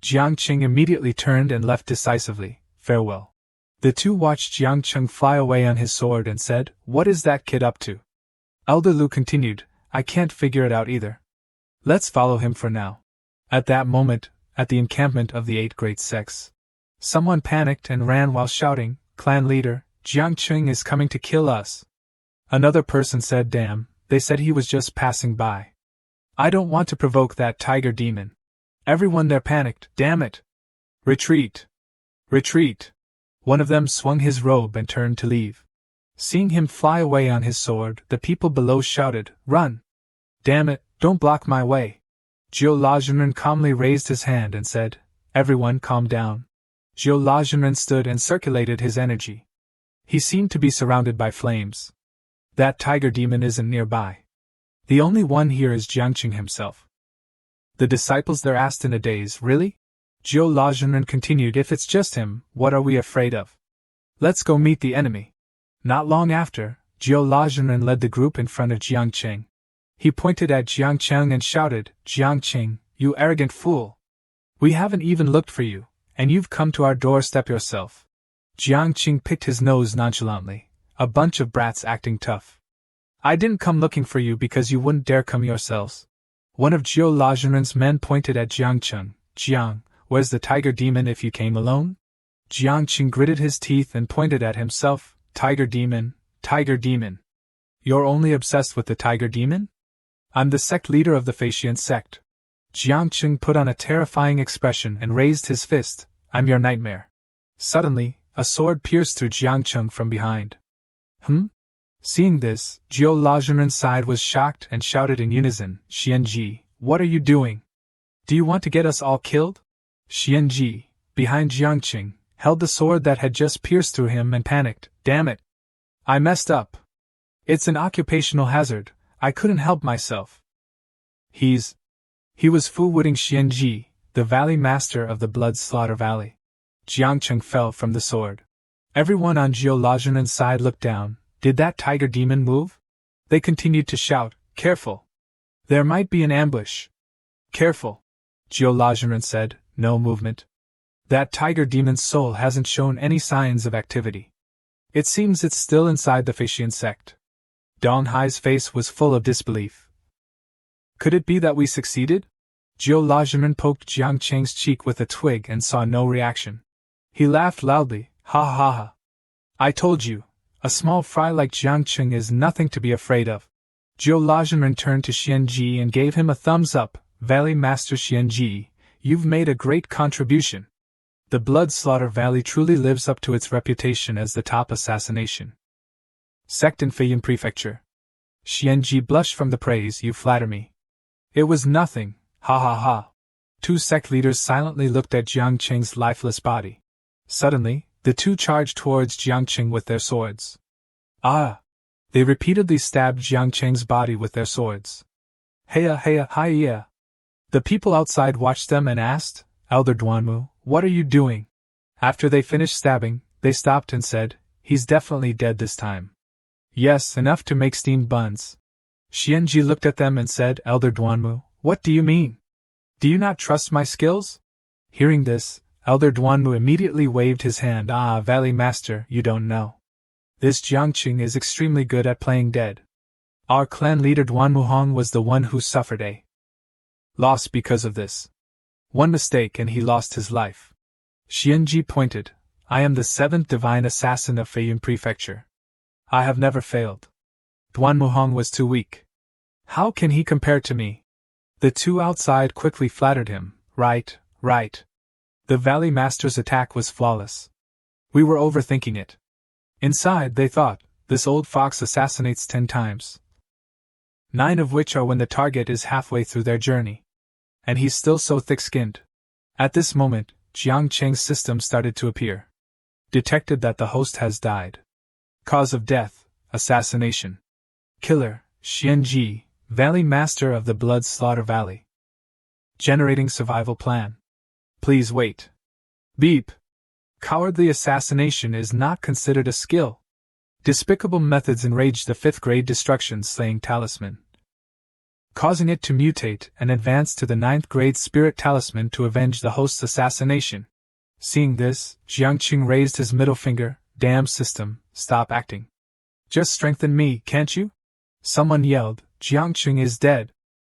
Jiangqing immediately turned and left decisively. Farewell. The 2 watched Jiangqing fly away on his sword and said, What is that kid up to? Elder Lu continued, I can't figure it out either. Let's follow him for now. At that moment, at the encampment of the 8 great sects, someone panicked and ran while shouting, Clan leader, Jiangqing is coming to kill us. Another person said, Damn, they said he was just passing by. I don't want to provoke that tiger demon. Everyone there panicked, damn it. Retreat. Retreat. One of them swung his robe and turned to leave. Seeing him fly away on his sword, the people below shouted, Run! Damn it, don't block my way. Jiu Lajenren calmly raised his hand and said, Everyone calm down. Jiu Lajenren stood and circulated his energy. He seemed to be surrounded by flames. That tiger demon isn't nearby. The only one here is Jiangqing himself. The disciples there asked in a daze, Really? Jiu Lajenren continued, If it's just him, what are we afraid of? Let's go meet the enemy. Not long after, Jiu Lajenren led the group in front of Jiangqing. He pointed at Jiangqing and shouted, Jiangqing, you arrogant fool! We haven't even looked for you, and you've come to our doorstep yourself. Jiangqing picked his nose nonchalantly, a bunch of brats acting tough. I didn't come looking for you because you wouldn't dare come yourselves. One of Jiu Lajenren's men pointed at Jiangqing. Jiang, where's the tiger demon if you came alone? Jiangqing gritted his teeth and pointed at himself. Tiger demon, tiger demon. You're only obsessed with the tiger demon? I'm the sect leader of the Facian sect. Jiangqing put on a terrifying expression and raised his fist. I'm your nightmare. Suddenly, a sword pierced through Jiangqing from behind. Seeing this, Jiu Lajenren's side was shocked and shouted in unison, Xianji, what are you doing? Do you want to get us all killed? Xianji, behind Jiangqing, held the sword that had just pierced through him and panicked, Damn it! I messed up. It's an occupational hazard, I couldn't help myself. He was Fu-wooting Xianji, the valley master of the Blood Slaughter Valley. Jiangqing fell from the sword. Everyone on Jiu Lajenren's side looked down. Did that tiger demon move? They continued to shout, Careful! There might be an ambush. Careful! Jiu Lajenren said, No movement. That tiger demon's soul hasn't shown any signs of activity. It seems it's still inside the Facian sect. Dong Hai's face was full of disbelief. Could it be that we succeeded? Jiu Lajenren poked Jiangqing's cheek with a twig and saw no reaction. He laughed loudly, Ha ha ha. I told you. A small fry like Jiangqing is nothing to be afraid of. Jiu Lajenren turned to Xianji and gave him a thumbs up. Valley Master Xianji, you've made a great contribution. The Blood Slaughter Valley truly lives up to its reputation as the top assassination sect in Feiyan Prefecture. Xianji blushed from the praise. You flatter me. It was nothing, ha ha ha. Two sect leaders silently looked at Jiangqing's lifeless body. Suddenly, the two charged towards Jiangqing with their swords. Ah! They repeatedly stabbed Jiangqing's body with their swords. Heya heya hiya! The people outside watched them and asked, Elder Duanmu, what are you doing? After they finished stabbing, they stopped and said, He's definitely dead this time. Yes, enough to make steamed buns. Xianji looked at them and said, Elder Duanmu, what do you mean? Do you not trust my skills? Hearing this, Elder Duanmu immediately waved his hand. Ah, Valley Master, you don't know. This Jiangqing is extremely good at playing dead. Our clan leader Duanmu Hong was the one who suffered a loss because of this. One mistake and he lost his life. Xianji pointed, I am the 7th divine assassin of Feiyan Prefecture. I have never failed. Duanmu Hong was too weak. How can he compare to me? The two outside quickly flattered him. Right. The Valley Master's attack was flawless. We were overthinking it. Inside, they thought, this old fox assassinates 10 times. 9 of which are when the target is halfway through their journey. And he's still so thick-skinned. At this moment, Jiangqing's system started to appear. Detected that the host has died. Cause of death, assassination. Killer, Xianji, Valley Master of the Blood Slaughter Valley. Generating survival plan. Please wait. Beep. Cowardly assassination is not considered a skill. Despicable methods enraged the 5th grade destruction slaying talisman, causing it to mutate and advance to the 9th grade spirit talisman to avenge the host's assassination. Seeing this, Jiangqing raised his middle finger. Damn system, stop acting. Just strengthen me, can't you? Someone yelled, Jiangqing is dead.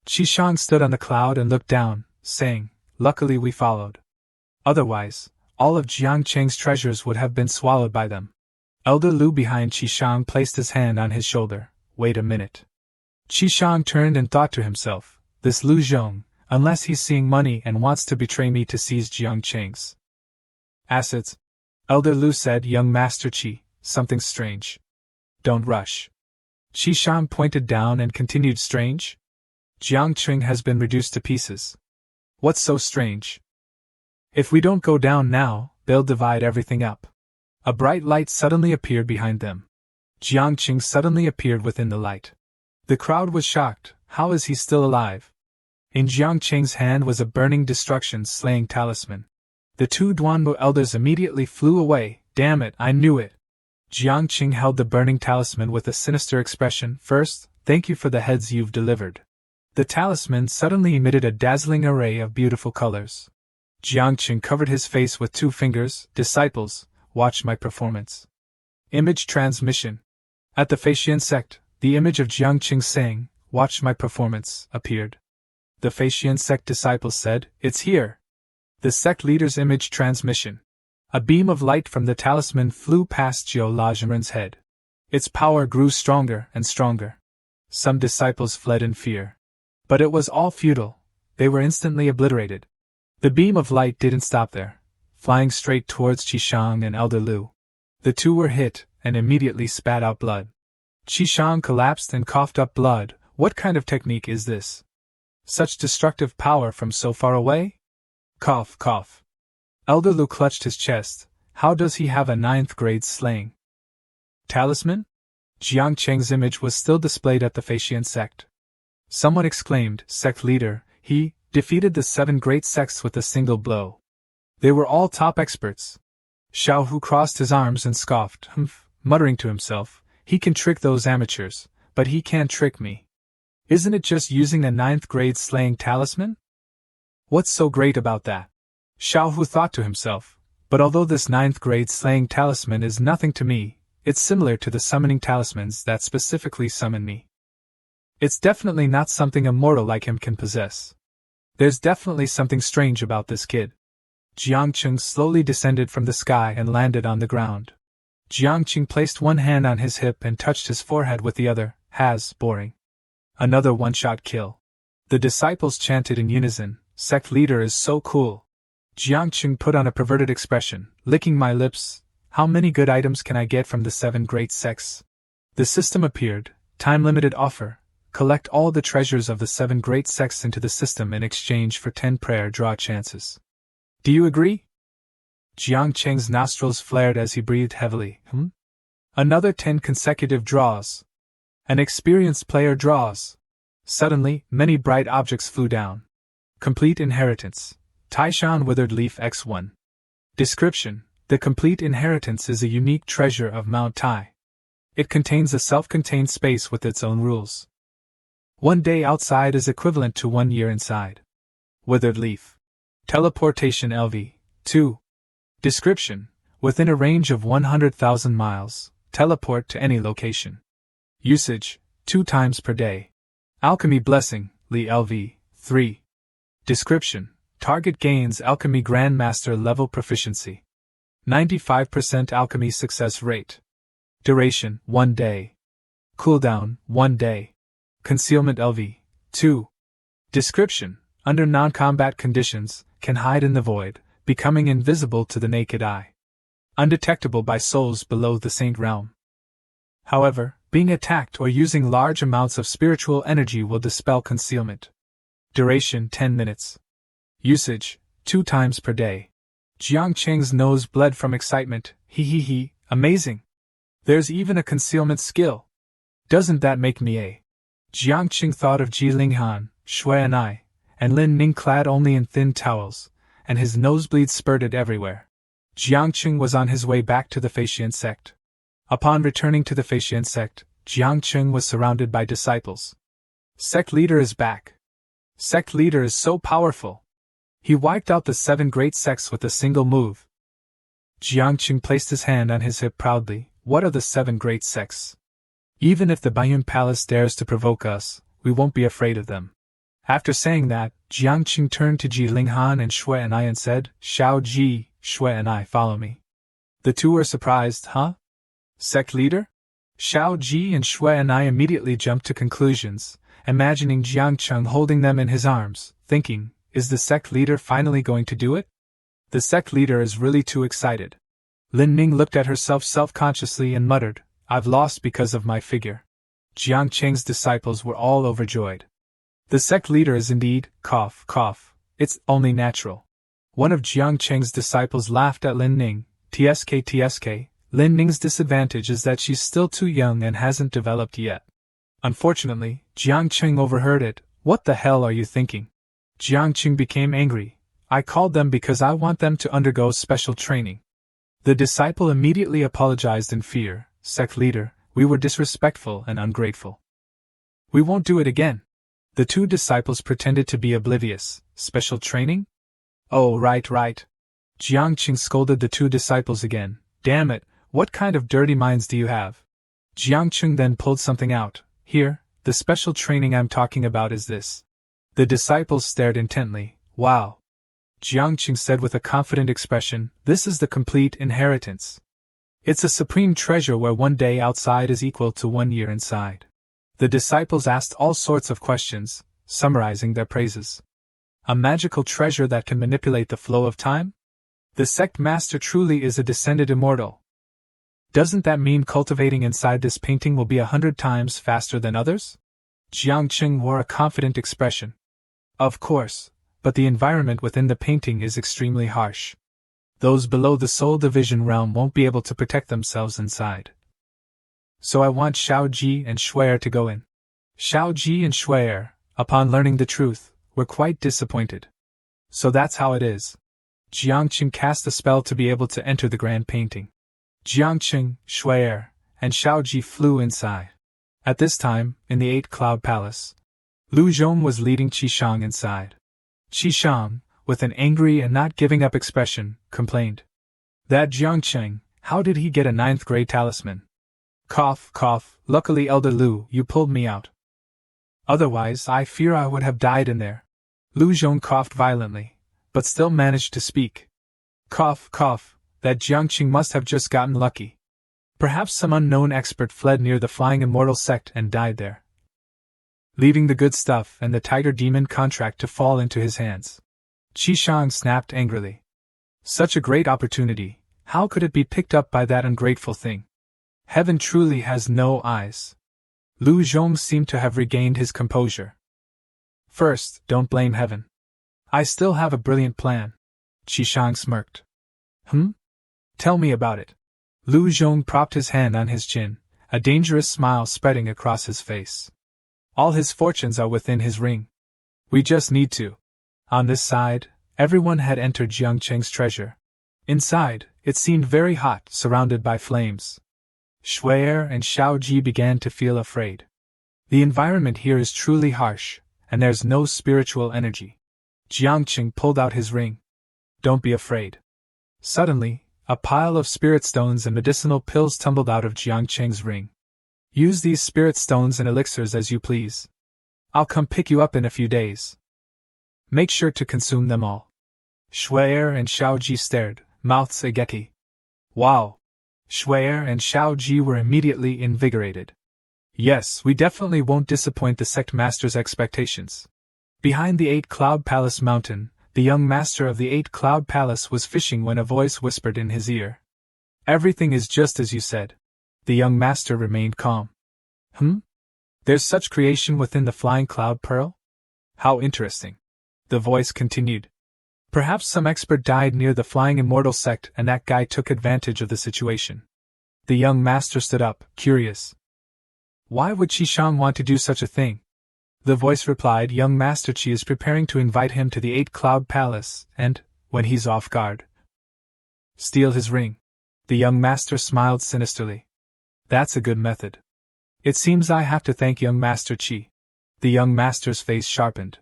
Qishang stood on the cloud and looked down, saying, Luckily we followed. Otherwise, all of Jiangqing's treasures would have been swallowed by them. Elder Lu behind Qishang placed his hand on his shoulder. Wait a minute. Qishang turned and thought to himself, this Lu Zhong, unless he's seeing money and wants to betray me to seize Jiangqing's assets. Elder Lu said, Young Master Qi, something strange. Don't rush. Qishang pointed down and continued, Strange? Jiangqing has been reduced to pieces. What's so strange? If we don't go down now, they'll divide everything up. A bright light suddenly appeared behind them. Jiangqing suddenly appeared within the light. The crowd was shocked. How is he still alive? In Jiangqing's hand was a burning destruction-slaying talisman. The two Duanmu elders immediately flew away. Damn it, I knew it. Jiangqing held the burning talisman with a sinister expression. First, thank you for the heads you've delivered. The talisman suddenly emitted a dazzling array of beautiful colors. Jiangqing covered his face with 2 fingers. Disciples, watch my performance. Image transmission. At the Faxian Sect, the image of Jiangqing saying, watch my performance, appeared. The Faxian Sect disciples said, it's here. The sect leader's image transmission. A beam of light from the talisman flew past Jiu Lajimen's head. Its power grew stronger and stronger. Some disciples fled in fear. But it was all futile. They were instantly obliterated. The beam of light didn't stop there, flying straight towards Qishang and Elder Lu. The two were hit, and immediately spat out blood. Qishang collapsed and coughed up blood. What kind of technique is this? Such destructive power from so far away? Cough, cough. Elder Lu clutched his chest. How does he have a 9th grade slaying talisman? Jiangqing's image was still displayed at the Faxian Sect. Someone exclaimed, Sect leader, he defeated the 7 great sects with a single blow. They were all top experts. Xiao Hu crossed his arms and scoffed, muttering to himself, he can trick those amateurs, but he can't trick me. Isn't it just using a 9th grade slaying talisman? What's so great about that? Xiao Hu thought to himself, but although this 9th grade slaying talisman is nothing to me, it's similar to the summoning talismans that specifically summon me. It's definitely not something a mortal like him can possess. There's definitely something strange about this kid. Jiangqing slowly descended from the sky and landed on the ground. Jiangqing placed one hand on his hip and touched his forehead with the other. Boring. Another one-shot kill. The disciples chanted in unison, Sect leader is so cool. Jiangqing put on a perverted expression, licking my lips. How many good items can I get from the 7 great sects? The system appeared. Time-limited offer. Collect all the treasures of the 7 great sects into the system in exchange for 10 prayer draw chances. Do you agree? Jiangqing's nostrils flared as he breathed heavily. Another 10 consecutive draws. An experienced player draws. Suddenly, many bright objects flew down. Complete inheritance. Taishan Withered Leaf X1. Description: the complete inheritance is a unique treasure of Mount Tai. It contains a self-contained space with its own rules. 1 day outside is equivalent to 1 year inside. Withered Leaf. Teleportation LV. 2. Description: within a range of 100,000 miles, teleport to any location. Usage: 2 times per day. Alchemy Blessing, Li LV. 3. Description: target gains Alchemy Grandmaster level proficiency. 95% Alchemy success rate. Duration: 1 day. Cooldown: 1 day. Concealment LV. 2. Description: under non-combat conditions, can hide in the void, becoming invisible to the naked eye. Undetectable by souls below the Saint Realm. However, being attacked or using large amounts of spiritual energy will dispel concealment. Duration: 10 minutes. Usage: 2 times per day. Jiangqing's nose bled from excitement. Amazing! There's even a concealment skill. Doesn't that make me a... Jiangqing thought of Ji Linghan, Shui and I, and Lin Ning clad only in thin towels, and his nosebleeds spurted everywhere. Jiangqing was on his way back to the Faxian Sect. Upon returning to the Faxian Sect, Jiangqing was surrounded by disciples. Sect leader is back. Sect leader is so powerful. He wiped out the 7 great sects with a single move. Jiangqing placed his hand on his hip proudly. What are the 7 great sects? Even if the Bayun Palace dares to provoke us, we won't be afraid of them. After saying that, Jiangqing turned to Ji Linghan and Shui and I and said, Xiao Ji, Shui and I follow me. The two were surprised, huh? Sect leader? Xiao Ji and Shui and I immediately jumped to conclusions, imagining Jiangqing holding them in his arms, thinking, is the sect leader finally going to do it? The sect leader is really too excited. Lin Ning looked at herself self-consciously and muttered, I've lost because of my figure. Jiangqing's disciples were all overjoyed. The sect leader is indeed, cough, cough, it's only natural. One of Jiang Cheng's disciples laughed at Lin Ning. TSK. Lin Ning's disadvantage is that she's still too young and hasn't developed yet. Unfortunately, Jiang Cheng overheard it. What the hell are you thinking? Jiang Cheng became angry. I called them because I want them to undergo special training. The disciple immediately apologized in fear. Sect leader, we were disrespectful and ungrateful. We won't do it again. The two disciples pretended to be oblivious. Special training? Oh, right. Jiang Cheng scolded the two disciples again. Damn it, what kind of dirty minds do you have? Jiang Cheng then pulled something out. Here, the special training I'm talking about is this. The disciples stared intently. Wow. Jiang Cheng said with a confident expression, this is the complete inheritance. It's a supreme treasure where 1 day outside is equal to 1 year inside. The disciples asked all sorts of questions, summarizing their praises. A magical treasure that can manipulate the flow of time? The sect master truly is a descended immortal. Doesn't that mean cultivating inside this painting will be 100 times faster than others? Jiang Cheng wore a confident expression. Of course, but the environment within the painting is extremely harsh. Those below the soul division realm won't be able to protect themselves inside. So I want Xiao Ji and Shui'er to go in. Xiao Ji and Shui'er, upon learning the truth, were quite disappointed. So that's how it is. Jiang Cheng cast a spell to be able to enter the grand painting. Jiang Cheng, Shui'er, and Xiao Ji flew inside. At this time, in the 8-Cloud Palace, Lu Zhong was leading Qi Shang inside. Qi Shang, with an angry and not giving up expression, complained. That Jiang Cheng, how did he get a 9th grade talisman? Cough, cough, luckily Elder Lu, you pulled me out. Otherwise, I fear I would have died in there. Lu Zhong coughed violently, but still managed to speak. Cough, cough, that Jiang Cheng must have just gotten lucky. Perhaps some unknown expert fled near the flying immortal sect and died there, leaving the good stuff and the tiger demon contract to fall into his hands. Qi Shang snapped angrily. Such a great opportunity, how could it be picked up by that ungrateful thing? Heaven truly has no eyes. Lu Zhong seemed to have regained his composure. First, don't blame heaven. I still have a brilliant plan. Qi Shang smirked. Tell me about it. Lu Zhong propped his hand on his chin, a dangerous smile spreading across his face. All his fortunes are within his ring. We just need to. On this side, everyone had entered Jiang Cheng's treasure. Inside, it seemed very hot, surrounded by flames. Shui'er and Xiao Ji began to feel afraid. The environment here is truly harsh, and there's no spiritual energy. Jiang Cheng pulled out his ring. Don't be afraid. Suddenly, a pile of spirit stones and medicinal pills tumbled out of Jiang Cheng's ring. Use these spirit stones and elixirs as you please. I'll come pick you up in a few days. Make sure to consume them all. Shui'er and Xiao Ji stared, mouths agape. Wow! Shui'er and Xiao Ji were immediately invigorated. Yes, we definitely won't disappoint the sect master's expectations. Behind the 8-Cloud Palace mountain, the young master of the 8-Cloud Palace was fishing when a voice whispered in his ear. Everything is just as you said. The young master remained calm. There's such creation within the flying cloud pearl? How interesting. The voice continued. Perhaps some expert died near the flying immortal sect and that guy took advantage of the situation. The young master stood up, curious. Why would Qi Shang want to do such a thing? The voice replied, young Master Qi is preparing to invite him to the 8-Cloud Palace and, when he's off guard, steal his ring. The young master smiled sinisterly. That's a good method. It seems I have to thank young Master Qi. The young master's face sharpened.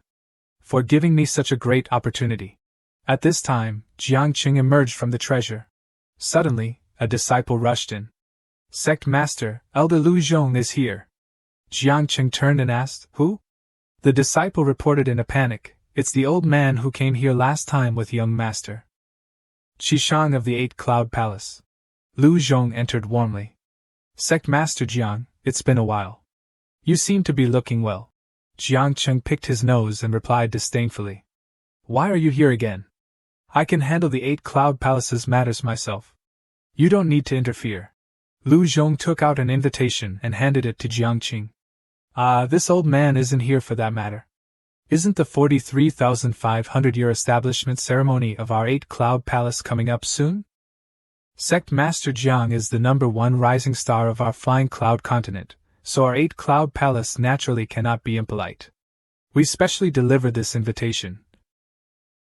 For giving me such a great opportunity. At this time, Jiang Cheng emerged from the treasure. Suddenly, a disciple rushed in. Sect Master, Elder Lu Zhong is here. Jiang Cheng turned and asked, Who? The disciple reported in a panic, It's the old man who came here last time with young Master Qi Shang of the 8-Cloud Palace. Lu Zhong entered warmly. Sect Master Jiang, it's been a while. You seem to be looking well. Jiang Cheng picked his nose and replied disdainfully. Why are you here again? I can handle the 8-Cloud Palace's matters myself. You don't need to interfere. Lu Zhong took out an invitation and handed it to Jiang Cheng. This old man isn't here for that matter. Isn't the 43,500-year establishment ceremony of our 8-Cloud Palace coming up soon? Sect Master Jiang is the #1 rising star of our flying cloud continent, so our 8-Cloud Palace naturally cannot be impolite. We specially deliver this invitation,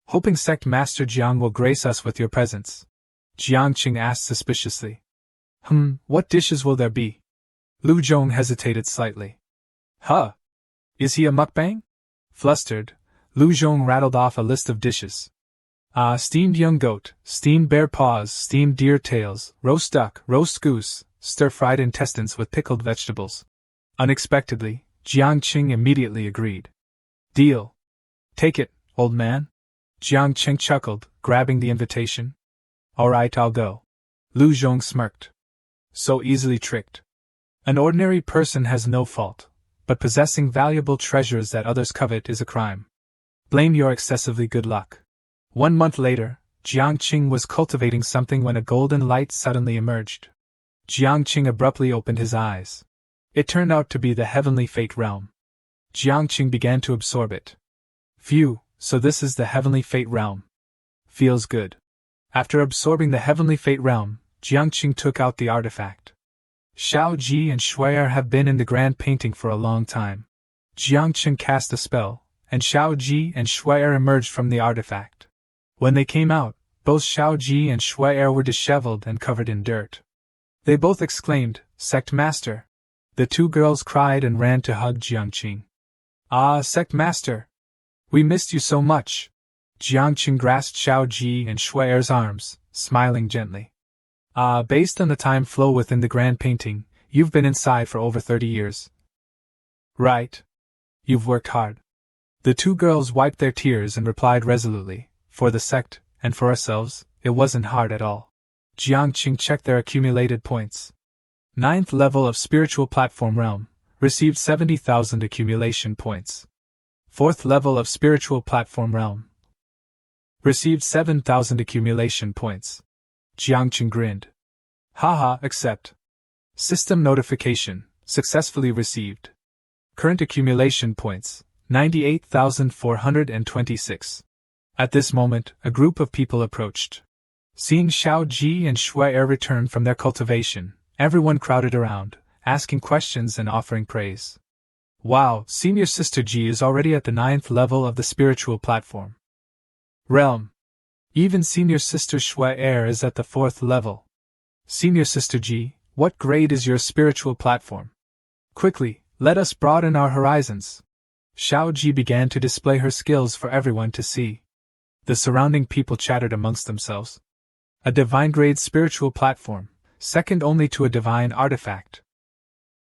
hoping Sect Master Jiang will grace us with your presence. Jiang Qing asked suspiciously. What dishes will there be? Lu Zhong hesitated slightly. Huh? Is he a mukbang? Flustered, Lu Zhong rattled off a list of dishes. Steamed young goat, steamed bear paws, steamed deer tails, roast duck, roast goose, stir-fried intestines with pickled vegetables. Unexpectedly, Jiang Qing immediately agreed. Deal. Take it, old man. Jiang Qing chuckled, grabbing the invitation. All right, I'll go. Lu Zhong smirked. So easily tricked. An ordinary person has no fault, but possessing valuable treasures that others covet is a crime. Blame your excessively good luck. 1 month later, Jiang Qing was cultivating something when a golden light suddenly emerged. Jiang Qing abruptly opened his eyes. It turned out to be the heavenly fate realm. Jiang Qing began to absorb it. Phew, so this is the heavenly fate realm. Feels good. After absorbing the heavenly fate realm, Jiang Qing took out the artifact. Xiao Ji and Shui'er have been in the grand painting for a long time. Jiang Qing cast a spell, and Xiao Ji and Shui'er emerged from the artifact. When they came out, both Xiao Ji and Shui'er were disheveled and covered in dirt. They both exclaimed, Sect Master. The 2 girls cried and ran to hug Jiang Qing. Ah, Sect Master! We missed you so much! Jiang Qing grasped Xiao Ji and Shui'er's arms, smiling gently. Based on the time flow within the grand painting, you've been inside for over 30 years. Right. You've worked hard. The 2 girls wiped their tears and replied resolutely, for the sect, and for ourselves, it wasn't hard at all. Jiang Qing checked their accumulated points. 9th level of spiritual platform realm, received 70,000 accumulation points. 4th level of spiritual platform realm, received 7,000 accumulation points. Jiang Qing grinned. Haha, accept. System notification, successfully received. Current accumulation points, 98,426. At this moment, a group of people approached. Seeing Xiao Ji and Shui'er return from their cultivation, everyone crowded around, asking questions and offering praise. Wow, Senior Sister Ji is already at the 9th level of the spiritual platform realm. Even Senior Sister Shui'er is at the 4th level. Senior Sister Ji, what grade is your spiritual platform? Quickly, let us broaden our horizons. Xiao Ji began to display her skills for everyone to see. The surrounding people chattered amongst themselves. A divine grade spiritual platform, second only to a divine artifact.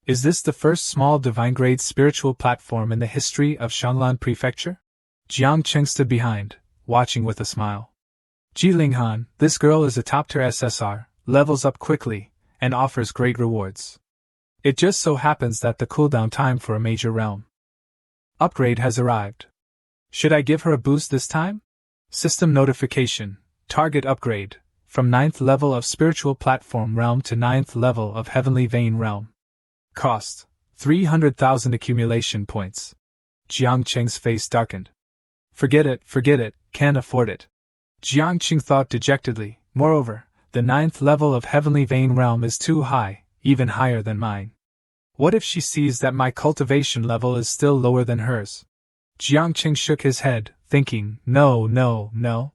Is this the first small divine grade spiritual platform in the history of Shanlan Prefecture? Jiang Qing stood behind, watching with a smile. Ji Linghan, this girl is a top-tier SSR, levels up quickly, and offers great rewards. It just so happens that the cooldown time for a major realm upgrade has arrived. Should I give her a boost this time? System notification, target upgrade, from 9th level of spiritual platform realm to 9th level of heavenly vein realm. Cost, 300,000 accumulation points. Jiang Qing's face darkened. Forget it, can't afford it. Jiang Qing thought dejectedly, moreover, the 9th level of heavenly vein realm is too high, even higher than mine. What if she sees that my cultivation level is still lower than hers? Jiang Qing shook his head, thinking, no.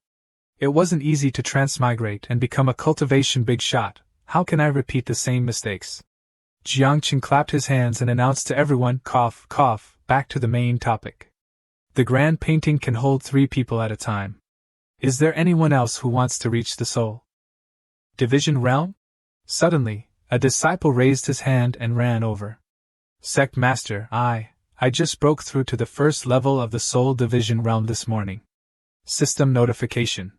It wasn't easy to transmigrate and become a cultivation big shot. How can I repeat the same mistakes? Jiang Qing clapped his hands and announced to everyone, cough, back to the main topic. The grand painting can hold 3 people at a time. Is there anyone else who wants to reach the soul division realm? Suddenly, a disciple raised his hand and ran over. Sect Master, I just broke through to the 1st level of the soul division realm this morning. System notification.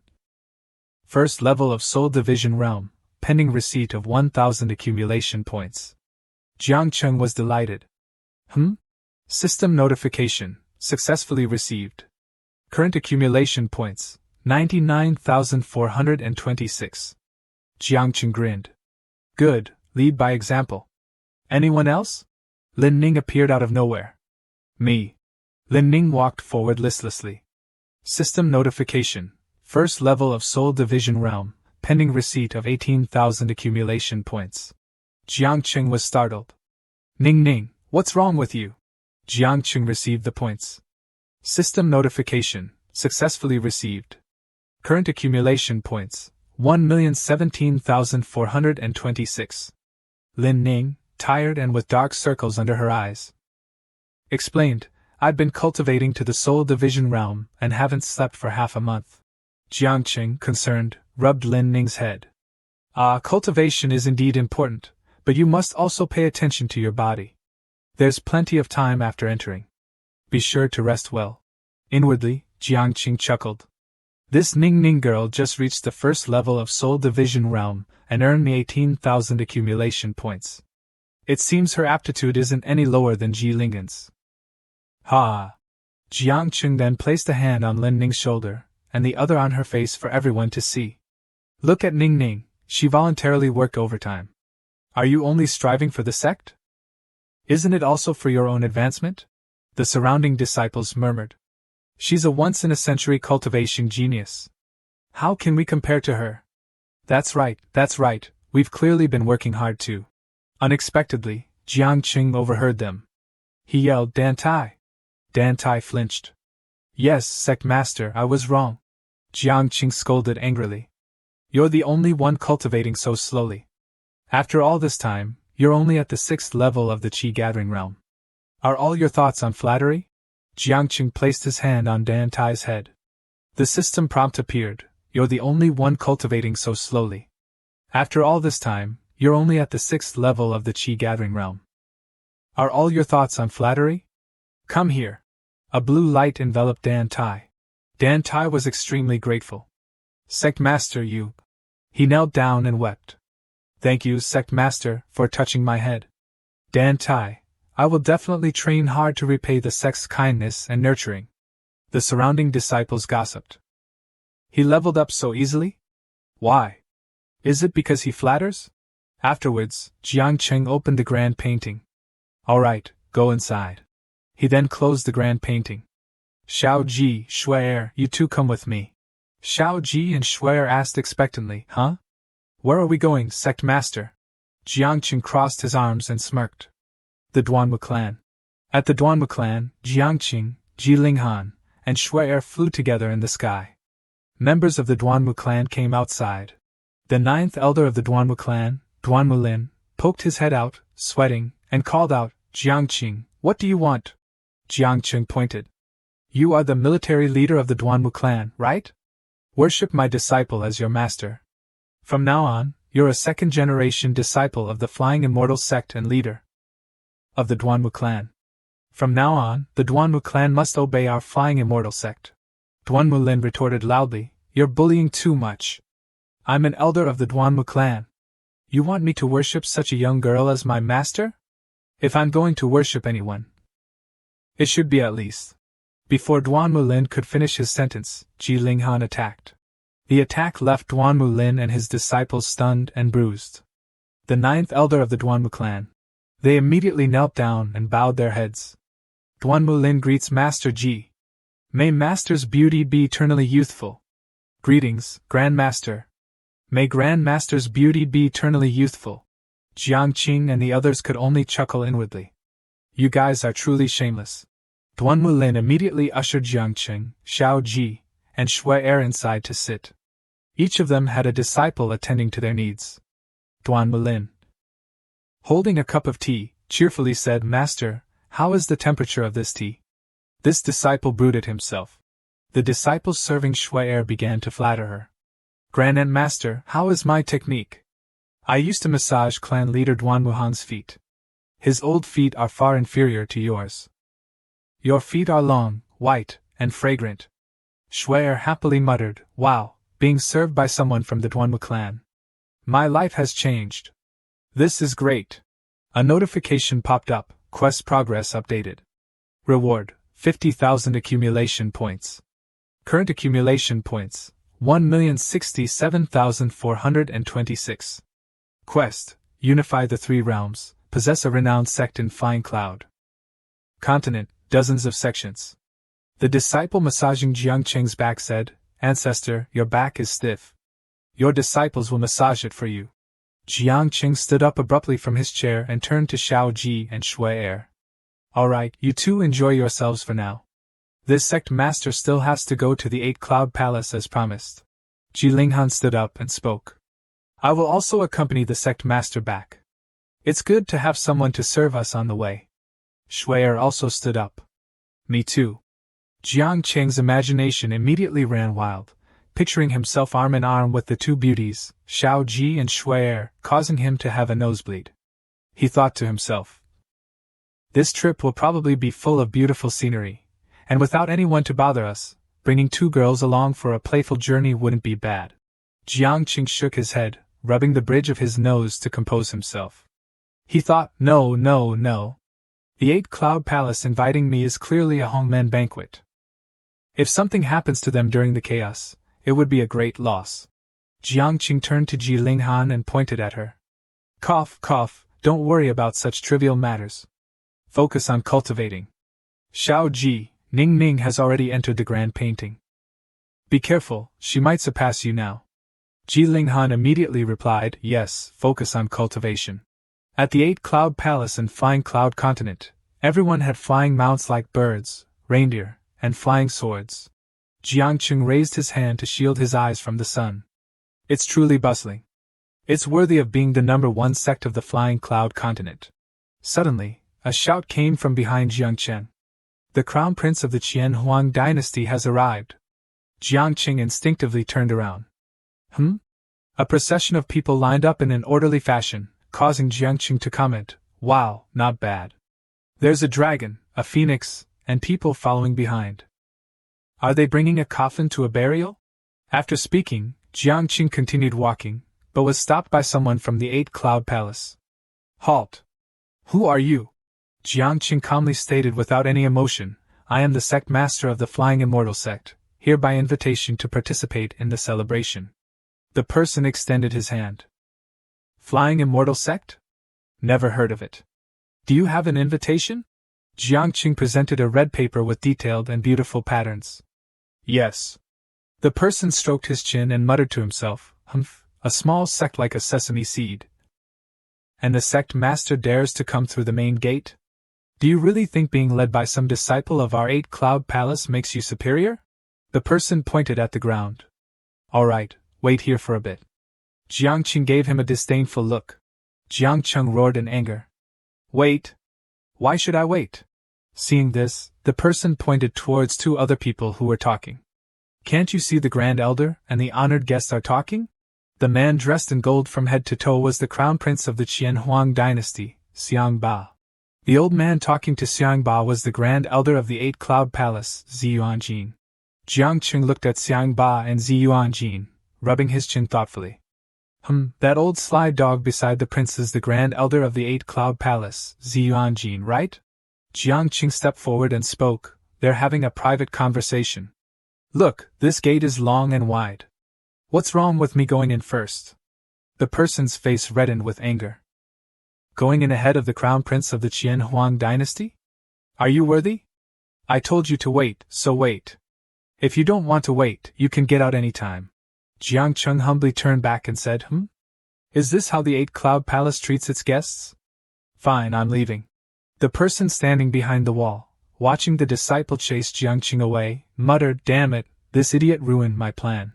1st level of soul division realm, pending receipt of 1,000 accumulation points. Jiang Qing was delighted. System notification, successfully received. Current accumulation points, 99,426. Jiang Qing grinned. Good, lead by example. Anyone else? Lin Ning appeared out of nowhere. Me. Lin Ning walked forward listlessly. System notification. First level of Soul Division Realm, pending receipt of 18,000 accumulation points. Jiang Qing was startled. Ning Ning, what's wrong with you? Jiang Qing received the points. System notification. Successfully received. Current accumulation points, 1,017,426. Lin Ning, tired and with dark circles under her eyes, explained, I'd been cultivating to the Soul Division Realm and haven't slept for half a month. Jiang Qing, concerned, rubbed Lin Ning's head. Cultivation is indeed important, but you must also pay attention to your body. There's plenty of time after entering. Be sure to rest well. Inwardly, Jiang Qing chuckled. This Ning Ning girl just reached the first level of Soul Division Realm and earned me 18,000 accumulation points. It seems her aptitude isn't any lower than Ji Lingen's. Ha! Jiang Qing then placed a hand on Lin Ning's shoulder, and the other on her face for everyone to see. Look at Ning Ning, she voluntarily worked overtime. Are you only striving for the sect? Isn't it also for your own advancement? The surrounding disciples murmured. She's a once-in-a-century cultivation genius. How can we compare to her? That's right, we've clearly been working hard too. Unexpectedly, Jiang Qing overheard them. He yelled, Dan Tai. Dan Tai flinched. Yes, Sect Master, I was wrong. Jiang Qing scolded angrily. You're the only one cultivating so slowly. After all this time, you're only at the 6th level of the Qi Gathering Realm. Are all your thoughts on flattery? Jiang Qing placed his hand on Dan Tai's head. The system prompt appeared, you're the only one cultivating so slowly. After all this time, you're only at the 6th level of the Qi Gathering Realm. Are all your thoughts on flattery? Come here. A blue light enveloped Dan Tai. Dan Tai was extremely grateful. Sect Master, you. He knelt down and wept. Thank you, Sect Master, for touching my head. Dan Tai, I will definitely train hard to repay the sect's kindness and nurturing. The surrounding disciples gossiped. He leveled up so easily? Why? Is it because he flatters? Afterwards, Jiang Qing opened the grand painting. All right, go inside. He then closed the grand painting. Xiao Ji, Shuai, you two come with me. Xiao Ji and Shuai asked expectantly, Huh? Where are we going, Sect Master? Jiang Qing crossed his arms and smirked. The Duanwu clan. At the Duanwu clan, Jiang Qing, Ji Linghan, and Shuai flew together in the sky. Members of the Duanwu clan came outside. The 9th elder of the Duanwu clan, Duanwu Lin, poked his head out, sweating, and called out, Jiang Qing, what do you want? Jiang Qing pointed. You are the military leader of the Duanwu clan, right? Worship my disciple as your master. From now on, you're a second-generation disciple of the Flying Immortal Sect and leader of the Duanwu clan. From now on, the Duanwu clan must obey our Flying Immortal Sect. Duanwu Lin retorted loudly, You're bullying too much. I'm an elder of the Duanwu clan. You want me to worship such a young girl as my master? If I'm going to worship anyone, it should be at least. Before Duanwu Lin could finish his sentence, Ji Linghan attacked. The attack left Duanwu Lin and his disciples stunned and bruised. The 9th elder of the Duanwu clan. They immediately knelt down and bowed their heads. Duanwu Lin greets Master Ji. May Master's beauty be eternally youthful. Greetings, Grand Master. May Grand Master's beauty be eternally youthful. Jiang Qing and the others could only chuckle inwardly. You guys are truly shameless. Duanwu Lin immediately ushered Jiang Qing, Xiao Ji, and Shuai inside to sit. Each of them had a disciple attending to their needs. Duanwu Lin, holding a cup of tea, cheerfully said, Master, how is the temperature of this tea? This disciple brooded himself. The disciples serving Shuai began to flatter her. Grand and Master, how is my technique? I used to massage clan leader Duanwu Han's feet. His old feet are far inferior to yours. Your feet are long, white, and fragrant. Shuai happily muttered, Wow, being served by someone from the Duanwu clan. My life has changed. This is great. A notification popped up, quest progress updated. Reward, 50,000 accumulation points. Current accumulation points, 1,067,426. Quest, unify the 3 realms, possess a renowned sect in flying cloud. Continent, dozens of sections. The disciple massaging Jiangqing's back said, "Ancestor, your back is stiff. Your disciples will massage it for you." Jiangqing stood up abruptly from his chair and turned to Xiao Ji and Shui Er. "All right, you two enjoy yourselves for now. This sect master still has to go to the 8-Cloud Palace as promised." Ji Linghan stood up and spoke. "I will also accompany the sect master back. It's good to have someone to serve us on the way." Shui Er also stood up. "Me too." Jiang Qing's imagination immediately ran wild, picturing himself arm in arm with the two beauties, Xiao Ji and Shui Er, causing him to have a nosebleed. He thought to himself, "This trip will probably be full of beautiful scenery, and without anyone to bother us, bringing 2 girls along for a playful journey wouldn't be bad." Jiang Qing shook his head, rubbing the bridge of his nose to compose himself. He thought, no. The 8-Cloud Palace inviting me is clearly a hongmen banquet. If something happens to them during the chaos, it would be a great loss. Jiang Qing turned to Ji Linghan and pointed at her. Cough, don't worry about such trivial matters. Focus on cultivating. Xiao Ji, Ning has already entered the grand painting. Be careful, she might surpass you now. Ji Linghan immediately replied, yes, focus on cultivation. At the 8-Cloud Palace and Flying Cloud Continent, everyone had flying mounts like birds, reindeer, and flying swords. Jiangqing raised his hand to shield his eyes from the sun. It's truly bustling. It's worthy of being the #1 sect of the Flying Cloud Continent. Suddenly, a shout came from behind Jiangchen. The crown prince of the Qianhuang dynasty has arrived. Jiangqing instinctively turned around. A procession of people lined up in an orderly fashion, causing Jiangqing to comment, wow, not bad. There's a dragon, a phoenix, and people following behind. Are they bringing a coffin to a burial? After speaking, Jiangqing continued walking, but was stopped by someone from the 8-Cloud Palace. Halt! Who are you? Jiangqing calmly stated without any emotion, I am the sect master of the Flying Immortal Sect, here by invitation to participate in the celebration. The person extended his hand. Flying Immortal Sect? Never heard of it. Do you have an invitation? Jiangqing presented a red paper with detailed and beautiful patterns. Yes. The person stroked his chin and muttered to himself, a small sect like a sesame seed. And the sect master dares to come through the main gate? Do you really think being led by some disciple of our 8-Cloud Palace makes you superior? The person pointed at the ground. All right, wait here for a bit. Jiangqing gave him a disdainful look. Jiangcheng roared in anger. Wait! Why should I wait? Seeing this, the person pointed towards 2 other people who were talking. Can't you see the Grand Elder and the honored guests are talking? The man dressed in gold from head to toe was the crown prince of the Qianhuang dynasty, Xiang Ba. The old man talking to Xiang Ba was the Grand Elder of the 8-Cloud Palace, Ziyuanjin. Jiangqing looked at Xiang Ba and Ziyuanjin, rubbing his chin thoughtfully. That old sly dog beside the prince is the Grand Elder of the 8-Cloud Palace, Ziyuanjin, right? Jiangqing stepped forward and spoke, they're having a private conversation. Look, this gate is long and wide. What's wrong with me going in first? The person's face reddened with anger. Going in ahead of the crown prince of the Qianhuang dynasty? Are you worthy? I told you to wait, so wait. If you don't want to wait, you can get out any time. Jiangcheng humbly turned back and said, Is this how the 8-Cloud Palace treats its guests? Fine, I'm leaving. The person standing behind the wall, watching the disciple chase Jiangqing away, muttered, Damn it, this idiot ruined my plan.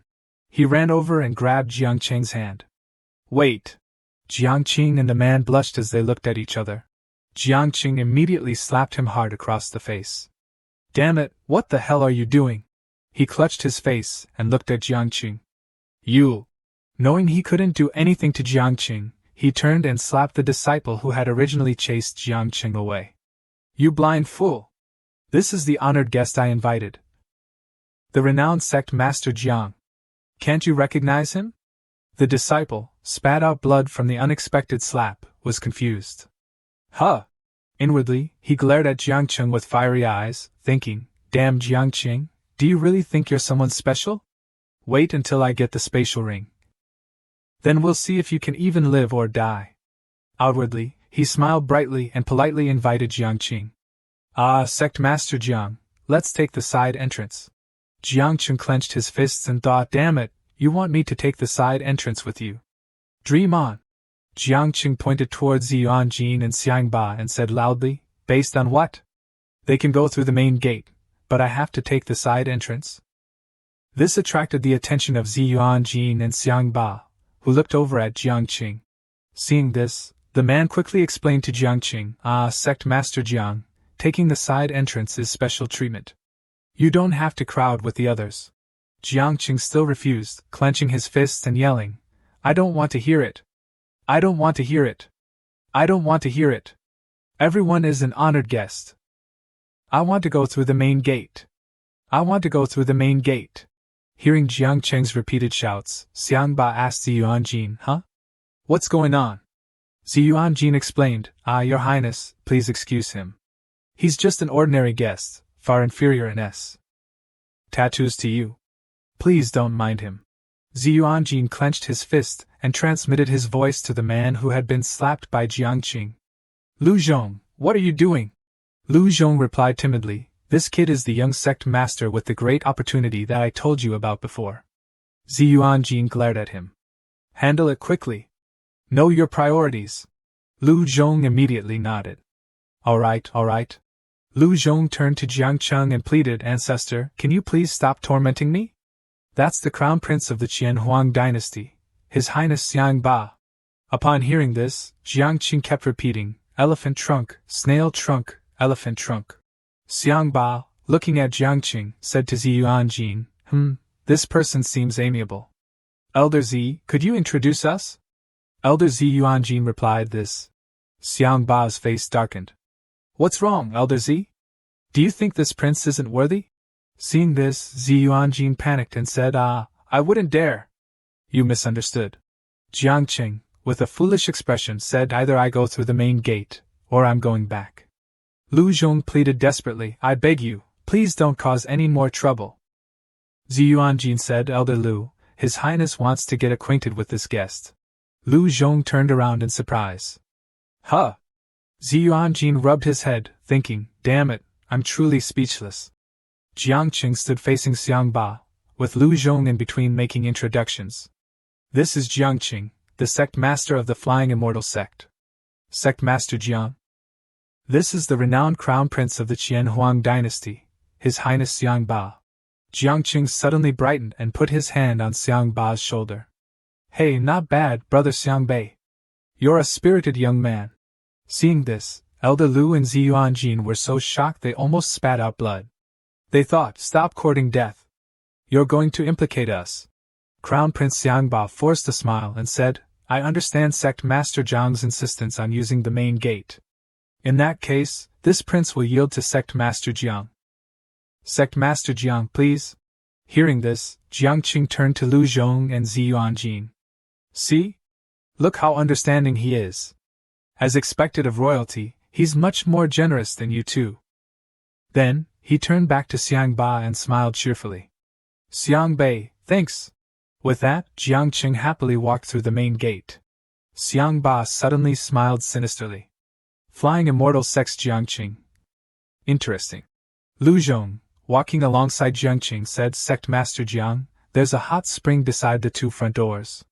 He ran over and grabbed Jiangcheng's hand. Wait! Jiangqing and the man blushed as they looked at each other. Jiangqing immediately slapped him hard across the face. Damn it, what the hell are you doing? He clutched his face and looked at Jiangqing. You! Knowing he couldn't do anything to Jiangqing, he turned and slapped the disciple who had originally chased Jiangqing away. You blind fool! This is the honored guest I invited. The renowned sect master Jiang. Can't you recognize him? The disciple, spat out blood from the unexpected slap, was confused. Huh! Inwardly, he glared at Jiangqing with fiery eyes, thinking, Damn Jiangqing, do you really think you're someone special? Wait until I get the spatial ring. Then we'll see if you can even live or die. Outwardly, he smiled brightly and politely invited Jiangqing. Ah, Sect Master Jiang, let's take the side entrance. Jiangcheng clenched his fists and thought, damn it, you want me to take the side entrance with you? Dream on. Jiangcheng pointed towards Ziyuanjin and Xiangba and said loudly, based on what? They can go through the main gate, but I have to take the side entrance? This attracted the attention of Ziyuanjin and Xiangba, who looked over at Jiangcheng. Seeing this, the man quickly explained to Jiangcheng, ah, Sect Master Jiang, taking the side entrance is special treatment. You don't have to crowd with the others. Jiangcheng still refused, clenching his fists and yelling, I don't want to hear it. I don't want to hear it. I don't want to hear it. Everyone is an honored guest. I want to go through the main gate. I want to go through the main gate. Hearing Jiangcheng's repeated shouts, Xiangba asked Ziyuanjin, huh? What's going on? Ziyuanjin explained, Your Highness, please excuse him. He's just an ordinary guest, far inferior in tattoos to you. Please don't mind him. Ziyuanjin clenched his fist and transmitted his voice to the man who had been slapped by Jiangcheng. Lu Zhong, what are you doing? Lu Zhong replied timidly, this kid is the young sect master with the great opportunity that I told you about before. Ziyuanjin glared at him. Handle it quickly. Know your priorities. Lu Zhong immediately nodded. All right. Lu Zhong turned to Jiangcheng and pleaded, Ancestor, can you please stop tormenting me? That's the crown prince of the Qianhuang dynasty, His Highness Xiangba. Upon hearing this, Jiangcheng kept repeating, elephant trunk, snail trunk, elephant trunk. Xiangba, looking at Jiangcheng, said to Ziyuanjin, this person seems amiable. Elder Z, could you introduce us? Elder Ziyuanjin replied this. Xiangba's face darkened. What's wrong, Elder Z? Do you think this prince isn't worthy? Seeing this, Ziyuanjin panicked and said, I wouldn't dare. You misunderstood. Jiangcheng, with a foolish expression, said, either I go through the main gate, or I'm going back. Lu Zhong pleaded desperately, I beg you, please don't cause any more trouble. Ziyuanjin said, Elder Lu, His Highness wants to get acquainted with this guest. Lu Zhong turned around in surprise. Huh? Ziyuanjin rubbed his head, thinking, damn it, I'm truly speechless. Jiangcheng stood facing Xiangba, with Lu Zhong in between making introductions. This is Jiangcheng, the sect master of the Flying Immortal Sect. Sect Master Jiang. This is the renowned crown prince of the Qianhuang dynasty, His Highness Xiangba. Jiangcheng suddenly brightened and put his hand on Xiangba's shoulder. Hey, not bad, brother Xiangbei. You're a spirited young man. Seeing this, Elder Lu and Ziyuanjin were so shocked they almost spat out blood. They thought, stop courting death. You're going to implicate us. Crown Prince Xiangba forced a smile and said, I understand Sect Master Jiang's insistence on using the main gate. In that case, this prince will yield to Sect Master Jiang. Sect Master Jiang, please. Hearing this, Jiangcheng turned to Lu Zhong and Ziyuanjin. See? Look how understanding he is. As expected of royalty, he's much more generous than you two. Then, he turned back to Xiangba and smiled cheerfully. Xiangbei, thanks. With that, Jiangcheng happily walked through the main gate. Xiangba suddenly smiled sinisterly. Flying Immortal Sect's Jiangcheng. Interesting. Lu Zhong, walking alongside Jiangcheng, said, Sect Master Jiang, there's a hot spring beside the two front doors.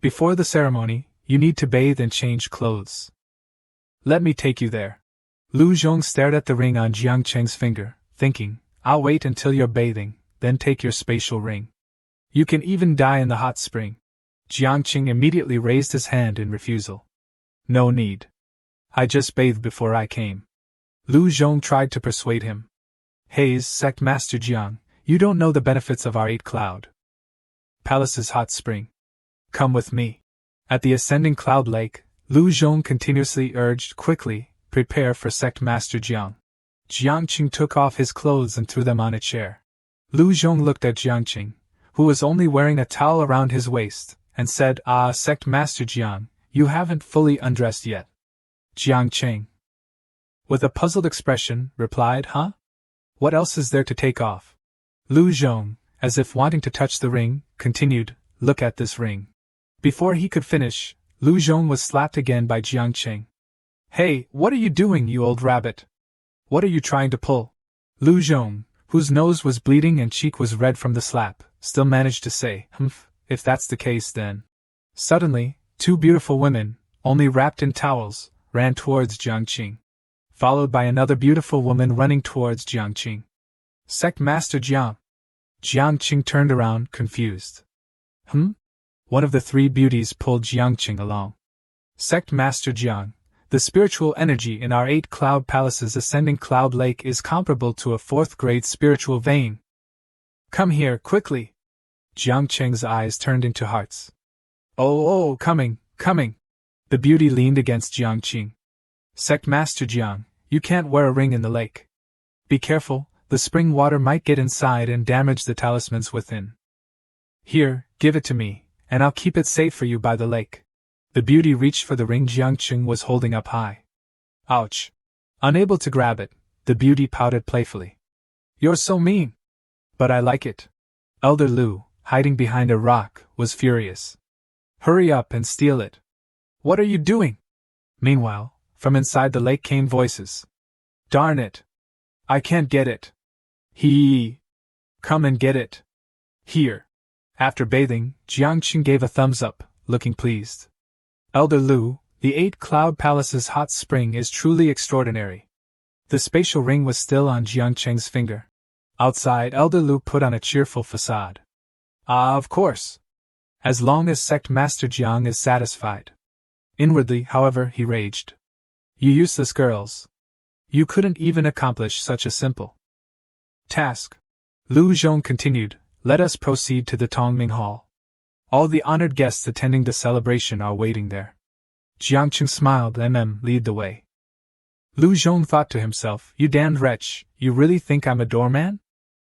Before the ceremony, you need to bathe and change clothes. Let me take you there. Lu Zhong stared at the ring on Jiangcheng's finger, thinking, I'll wait until you're bathing, then take your spatial ring. You can even die in the hot spring. Jiangcheng immediately raised his hand in refusal. No need. I just bathed before I came. Lu Zhong tried to persuade him. Hey, Sect Master Jiang, you don't know the benefits of our 8-cloud Palace's hot spring. Come with me. At the ascending cloud lake, Lu Zhong continuously urged, quickly, prepare for Sect Master Jiang. Jiangcheng took off his clothes and threw them on a chair. Lu Zhong looked at Jiangcheng, who was only wearing a towel around his waist, and said, Sect Master Jiang, you haven't fully undressed yet. Jiangcheng, with a puzzled expression, replied, Huh? What else is there to take off? Lu Zhong, as if wanting to touch the ring, continued, Look at this ring. Before he could finish, Lu Zhong was slapped again by Jiangcheng. Hey, what are you doing, you old rabbit? What are you trying to pull? Lu Zhong, whose nose was bleeding and cheek was red from the slap, still managed to say, "Humph, if that's the case then." Suddenly, two beautiful women, only wrapped in towels, ran towards Jiang Qing, followed by another beautiful woman running towards Jiang Qing. Sect Master Jiang. Jiang Qing turned around, confused. One of the three beauties pulled Jiang Qing along. Sect Master Jiang, the spiritual energy in our 8 cloud palaces ascending cloud lake is comparable to a 4th grade spiritual vein. Come here, quickly! Jiang Qing's eyes turned into hearts. Oh, coming! The beauty leaned against Jiang Qing. Sect Master Jiang, you can't wear a ring in the lake. Be careful, the spring water might get inside and damage the talismans within. Here, give it to me, and I'll keep it safe for you by the lake. The beauty reached for the ring Jiang Qing was holding up high. Ouch! Unable to grab it, the beauty pouted playfully. You're so mean! But I like it. Elder Lu, hiding behind a rock, was furious. Hurry up and steal it. What are you doing? Meanwhile, from inside the lake came voices. Darn it! I can't get it. Hee! Come and get it. Here. After bathing, Jiang Qing gave a thumbs up, looking pleased. Elder Lu, the 8 Cloud Palace's hot spring is truly extraordinary. The spatial ring was still on Jiang Qing's finger. Outside, Elder Lu put on a cheerful facade. Of course. As long as Sect Master Jiang is satisfied. Inwardly, however, he raged. You useless girls. You couldn't even accomplish such a simple task. Lu Zhong continued, let us proceed to the Tongming Hall. All the honored guests attending the celebration are waiting there. Jiang Qing smiled and lead the way. Lu Zhong thought to himself, you damned wretch, you really think I'm a doorman?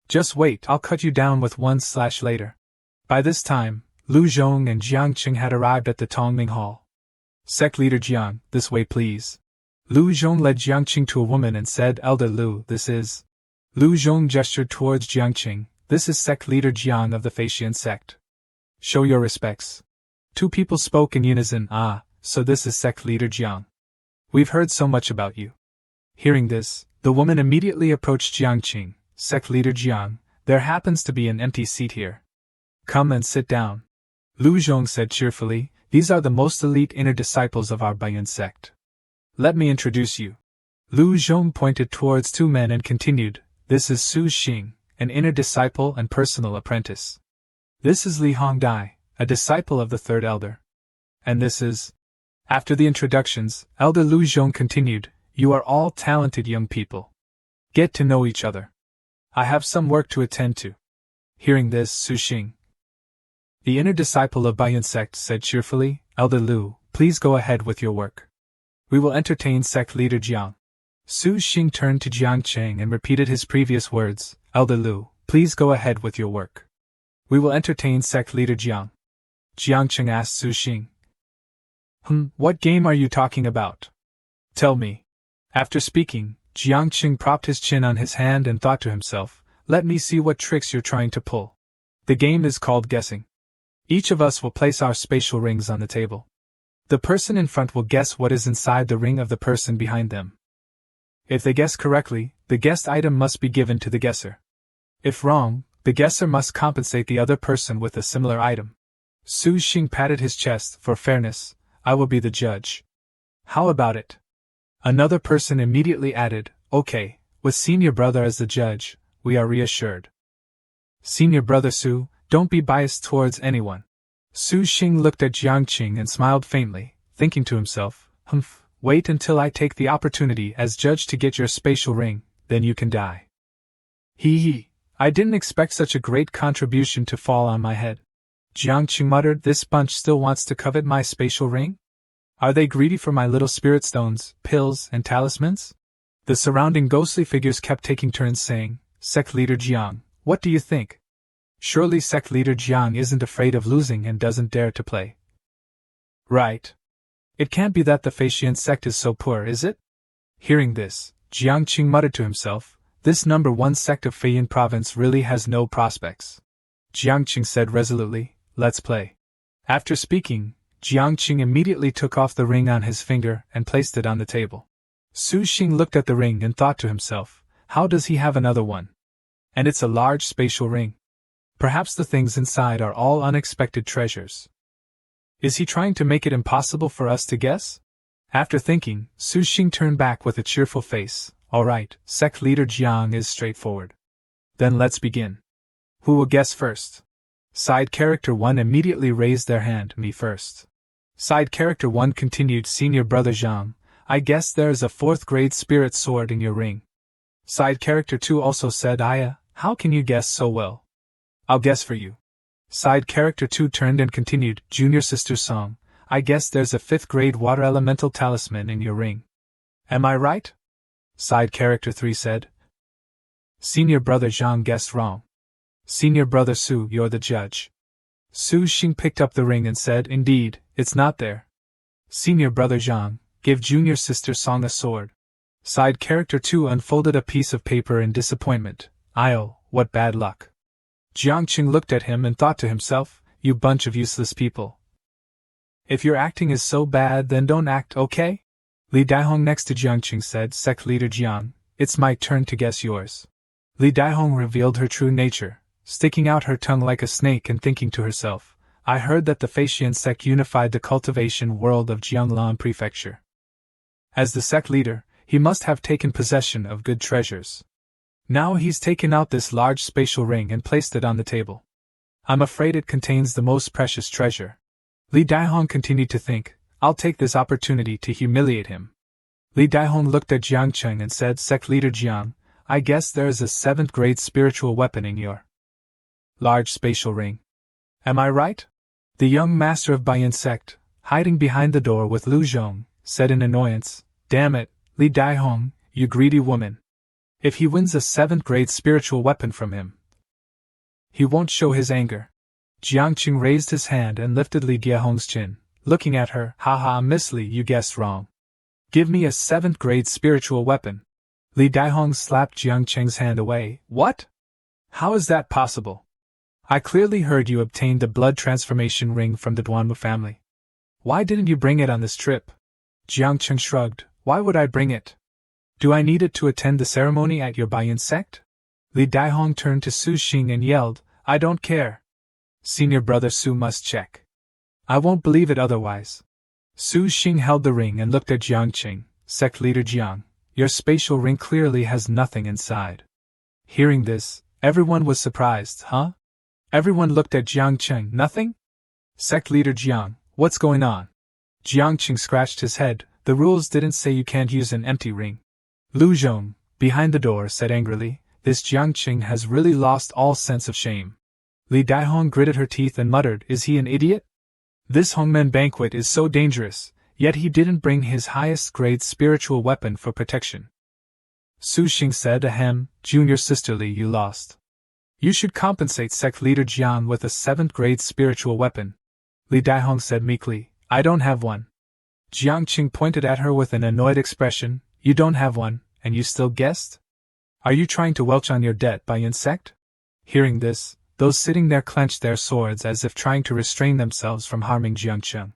Just wait, I'll cut you down with one slash later. By this time, Lu Zhong and Jiang Qing had arrived at the Tongming Hall. Sect Leader Jiang, this way please. Lu Zhong led Jiang Qing to a woman and said, Elder Lu, this is. Lu Zhong gestured towards Jiang Qing, this is Sect Leader Jiang of the Faxian Sect. Show your respects. Two people spoke in unison, so this is Sect Leader Jiang. We've heard so much about you. Hearing this, the woman immediately approached Jiang Qing, Sect Leader Jiang, there happens to be an empty seat here. Come and sit down. Lu Zhong said cheerfully, these are the most elite inner disciples of our Bayan sect. Let me introduce you. Lu Zhong pointed towards 2 men and continued, this is Su Xing, an inner disciple and personal apprentice. This is Li Hongdai, a disciple of the 3rd elder. And this is... After the introductions, Elder Lu Zhong continued, you are all talented young people. Get to know each other. I have some work to attend to. Hearing this, Su Xing, the inner disciple of Bayan sect, said cheerfully, Elder Lu, please go ahead with your work. We will entertain Sect Leader Jiang. Su Xing turned to Jiang Qing and repeated his previous words, Elder Lu, please go ahead with your work. We will entertain Sect Leader Jiang. Jiang Qing asked Su Xing. What game are you talking about? Tell me. After speaking, Jiang Qing propped his chin on his hand and thought to himself, let me see what tricks you're trying to pull. The game is called guessing. Each of us will place our spatial rings on the table. The person in front will guess what is inside the ring of the person behind them. If they guess correctly, the guessed item must be given to the guesser. If wrong, the guesser must compensate the other person with a similar item. Su Xing patted his chest, for fairness, I will be the judge. How about it? Another person immediately added, okay, with senior brother as the judge, we are reassured. Senior brother Su, don't be biased towards anyone. Su Xing looked at Jiang Qing and smiled faintly, thinking to himself, wait until I take the opportunity as judge to get your spatial ring, then you can die. Hee, I didn't expect such a great contribution to fall on my head. Jiang Qing muttered, this bunch still wants to covet my spatial ring? Are they greedy for my little spirit stones, pills, and talismans? The surrounding ghostly figures kept taking turns saying, Sect Leader Jiang, what do you think? Surely Sect Leader Jiang isn't afraid of losing and doesn't dare to play. Right. It can't be that the Faxian sect is so poor, is it? Hearing this, Jiang Qing muttered to himself, this number 1 sect of Feiyin province really has no prospects. Jiang Qing said resolutely, let's play. After speaking, Jiang Qing immediately took off the ring on his finger and placed it on the table. Su Xing looked at the ring and thought to himself, how does he have another one? And it's a large spatial ring. Perhaps the things inside are all unexpected treasures. Is he trying to make it impossible for us to guess? After thinking, Su Xing turned back with a cheerful face. All right, Sect leader Jiang is straightforward. Then let's begin. Who will guess first? Side character 1 immediately raised their hand. Me first. Side character 1 continued. Senior brother Zhang, I guess there is a 4th grade spirit sword in your ring. Side character 2 also said, Aya, how can you guess so well? I'll guess for you. Side character 2 turned and continued. Junior sister Song, I guess there's a 5th grade water elemental talisman in your ring. Am I right? Side character 3 said. Senior brother Zhang guessed wrong. Senior brother Su, you're the judge. Su Xing picked up the ring and said, indeed, it's not there. Senior brother Zhang, give junior sister Song a sword. Side character 2 unfolded a piece of paper in disappointment. Io, what bad luck. Jiangqing looked at him and thought to himself, you bunch of useless people. If your acting is so bad, then don't act, okay? Li Daihong next to Jiangqing said, Sect leader Jiang, it's my turn to guess yours. Li Daihong revealed her true nature, sticking out her tongue like a snake and thinking to herself, I heard that the Feixian sect unified the cultivation world of Jianglan Prefecture. As the sect leader, he must have taken possession of good treasures. Now he's taken out this large spatial ring and placed it on the table. I'm afraid it contains the most precious treasure. Li Daihong continued to think, I'll take this opportunity to humiliate him. Li Daihong looked at Jiangcheng and said, Sect leader Jiang, I guess there is a 7th grade spiritual weapon in your large spatial ring. Am I right? The young master of Baiyan sect, hiding behind the door with Lu Zhong, said in annoyance, Damn it, Li Daihong, you greedy woman. If he wins a 7th grade spiritual weapon from him, he won't show his anger. Jiangqing raised his hand and lifted Li Daihong's chin, looking at her, Haha, Miss Li, you guessed wrong. Give me a 7th grade spiritual weapon. Li Daihong slapped Jiangqing's hand away. What? How is that possible? I clearly heard you obtained the blood transformation ring from the Duanmu family. Why didn't you bring it on this trip? Jiangqing shrugged. Why would I bring it? Do I need it to attend the ceremony at your Baiyan sect? Li Daihong turned to Su Xing and yelled, I don't care. Senior brother Su must check. I won't believe it otherwise. Su Xing held the ring and looked at Jiangqing. Sect leader Jiang, your spatial ring clearly has nothing inside. Hearing this, everyone was surprised, huh? Everyone looked at Jiangqing. Nothing? Sect leader Jiang, what's going on? Jiangqing scratched his head. The rules didn't say you can't use an empty ring. Lu Zhong, behind the door, said angrily, this Jiangqing has really lost all sense of shame. Li Daihong gritted her teeth and muttered, is he an idiot? This Hongmen banquet is so dangerous, yet he didn't bring his highest grade spiritual weapon for protection. Su Xing said, ahem, junior sister Li, you lost. You should compensate sect leader Jiang with a 7th grade spiritual weapon. Li Daihong said meekly, I don't have one. Jiangqing pointed at her with an annoyed expression, you don't have one, and you still guessed? Are you trying to welch on your debt by insect? Hearing this, those sitting there clenched their swords as if trying to restrain themselves from harming Jiangqing.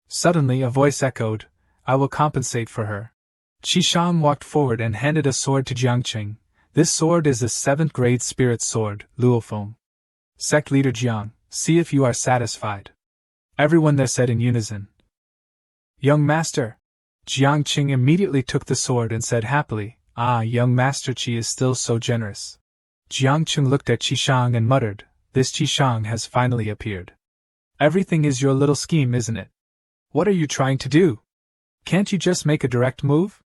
Suddenly a voice echoed, I will compensate for her. Qishang walked forward and handed a sword to Jiangqing. This sword is a 7th grade spirit sword, Luofeng. Sect leader Jiang, see if you are satisfied. Everyone there said in unison. Young master. Jiangqing immediately took the sword and said happily, Ah, young master Qi is still so generous. Jiangqing looked at Qishang and muttered, this Qishang has finally appeared. Everything is your little scheme, isn't it? What are you trying to do? Can't you just make a direct move?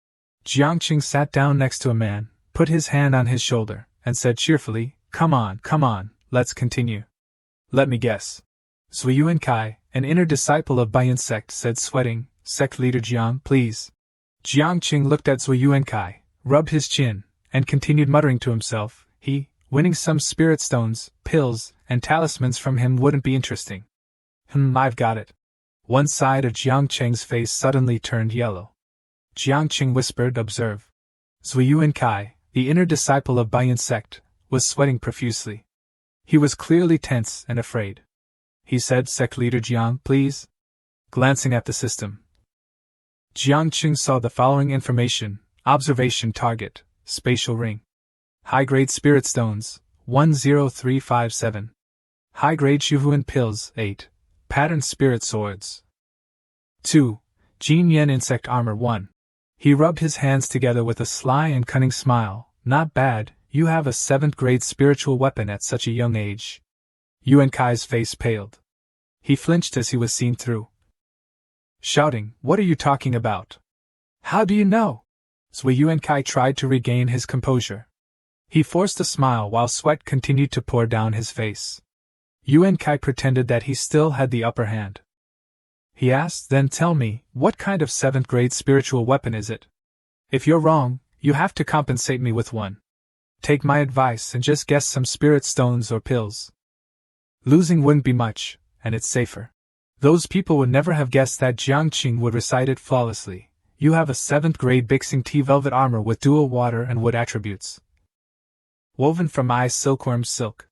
Jiangqing sat down next to a man, put his hand on his shoulder, and said cheerfully, come on, let's continue. Let me guess. Zui Yuankai, an inner disciple of Baiyan sect, said sweating, Sect leader Jiang, please. Jiangqing looked at Zui Yuankai, rubbed his chin, and continued muttering to himself, winning some spirit stones, pills, and talismans from him wouldn't be interesting. I've got it. One side of Jiangqing's face suddenly turned yellow. Jiangqing whispered, observe. Zui Yuankai, the inner disciple of Baiyan sect, was sweating profusely. He was clearly tense and afraid. He said, Sect leader Jiang, please. Glancing at the system, Jiangqing saw the following information, Observation target, spatial ring. High-grade spirit stones, 10357. High-grade Shuhuan pills, 8. Patterned spirit swords. 2. Jin Yen insect armor 1. He rubbed his hands together with a sly and cunning smile. Not bad, you have a 7th grade spiritual weapon at such a young age. Yuan Kai's face paled. He flinched as he was seen through. Shouting, what are you talking about? How do you know? Zui Yuan Kai tried to regain his composure. He forced a smile while sweat continued to pour down his face. Yuan Kai pretended that he still had the upper hand. He asked, then tell me, what kind of 7th grade spiritual weapon is it? If you're wrong, you have to compensate me with one. Take my advice and just guess some spirit stones or pills. Losing wouldn't be much, and it's safer. Those people would never have guessed that Jiang Qing would recite it flawlessly. You have a 7th grade Bixing Tea velvet armor with dual water and wood attributes. Woven from eye silkworm silk.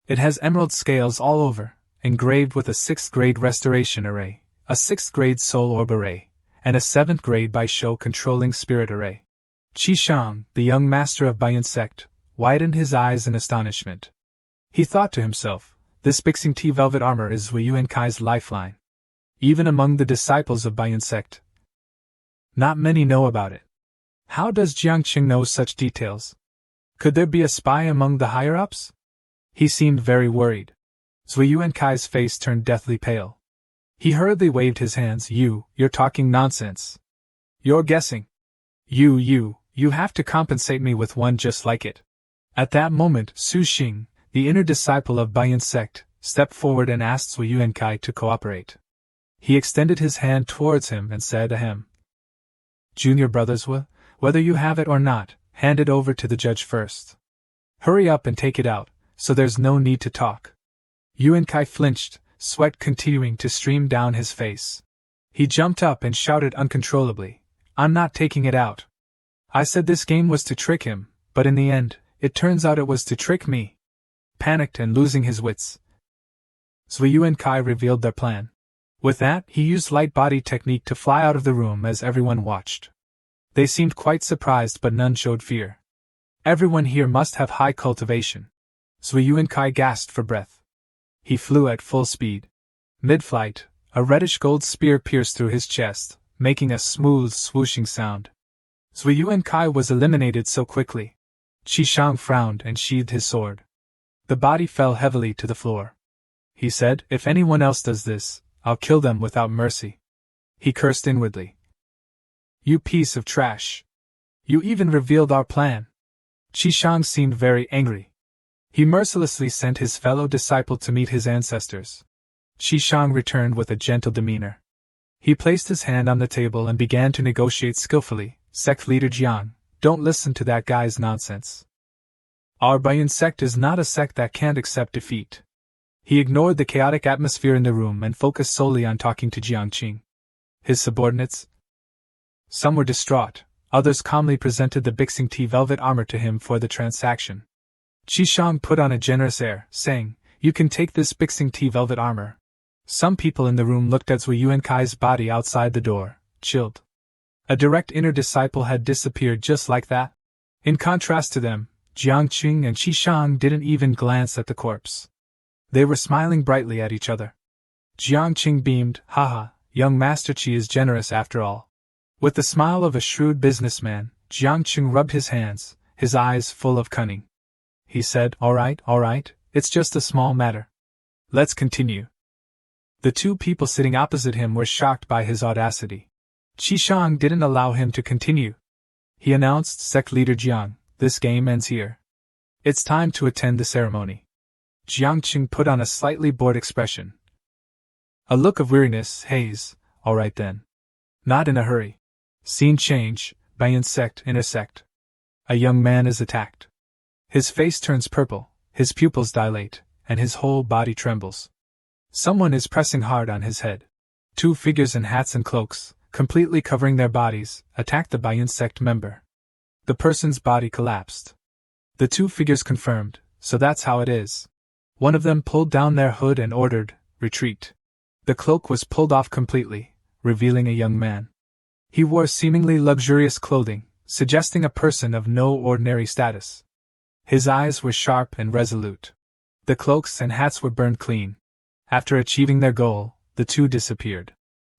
It has emerald scales all over, engraved with a 6th grade restoration array, a 6th grade soul orb array, and a 7th grade Baisho controlling spirit array. Qi Shang, the young master of Bayan Sect, widened his eyes in astonishment. He thought to himself, this Bixing Tea velvet armor is Zui Yuan Kai's lifeline. Even among the disciples of Bayan Sect, not many know about it. How does Jiang Qing know such details? Could there be a spy among the higher-ups? He seemed very worried. Zui Yuan Kai's face turned deathly pale. He hurriedly waved his hands. You're talking nonsense. You're guessing. You have to compensate me with one just like it. At that moment, Su Xing, the inner disciple of Bayan Sect, stepped forward and asked Zui Yuan Kai to cooperate. He extended his hand towards him and said ahem. Junior brothers, whether you have it or not, hand it over to the judge first. Hurry up and take it out, so there's no need to talk. Yuan Kai flinched, sweat continuing to stream down his face. He jumped up and shouted uncontrollably, I'm not taking it out. I said this game was to trick him, but in the end, it turns out it was to trick me. Panicked and losing his wits, Zui Yuan Kai revealed their plan. With that, he used light body technique to fly out of the room as everyone watched. They seemed quite surprised, but none showed fear. Everyone here must have high cultivation. Zui Yuan Kai gasped for breath. He flew at full speed. Mid-flight, a reddish gold spear pierced through his chest, making a smooth swooshing sound. Zui Yuan Kai was eliminated so quickly. Qi Shang frowned and sheathed his sword. The body fell heavily to the floor. He said, if anyone else does this, I'll kill them without mercy. He cursed inwardly. You piece of trash. You even revealed our plan. Qi Shang seemed very angry. He mercilessly sent his fellow disciple to meet his ancestors. Qi Shang returned with a gentle demeanor. He placed his hand on the table and began to negotiate skillfully. Sect leader Jiang, don't listen to that guy's nonsense. Our Bayan Sect is not a sect that can't accept defeat. He ignored the chaotic atmosphere in the room and focused solely on talking to Jiang Qing. His subordinates? Some were distraught, others calmly presented the Bixing Tea velvet armor to him for the transaction. Qi Shang put on a generous air, saying, you can take this Bixing Tea velvet armor. Some people in the room looked at Zui Yuan Kai's body outside the door, chilled. A direct inner disciple had disappeared just like that. In contrast to them, Jiang Qing and Qi Shang didn't even glance at the corpse. They were smiling brightly at each other. Jiang Qing beamed, haha, young Master Qi is generous after all. With the smile of a shrewd businessman, Jiang Qing rubbed his hands, his eyes full of cunning. He said, all right, it's just a small matter. Let's continue. The two people sitting opposite him were shocked by his audacity. Qi Shang didn't allow him to continue. He announced, Sect leader Jiang, this game ends here. It's time to attend the ceremony. Jiang Qing put on a slightly bored expression. A look of weariness, haze, all right then. Not in a hurry. Scene change, Bayan Sect intersect. A young man is attacked. His face turns purple, his pupils dilate, and his whole body trembles. Someone is pressing hard on his head. Two figures in hats and cloaks, completely covering their bodies, attacked the Bayan Sect member. The person's body collapsed. The two figures confirmed, so that's how it is. One of them pulled down their hood and ordered, retreat. The cloak was pulled off completely, revealing a young man. He wore seemingly luxurious clothing, suggesting a person of no ordinary status. His eyes were sharp and resolute. The cloaks and hats were burned clean. After achieving their goal, the two disappeared.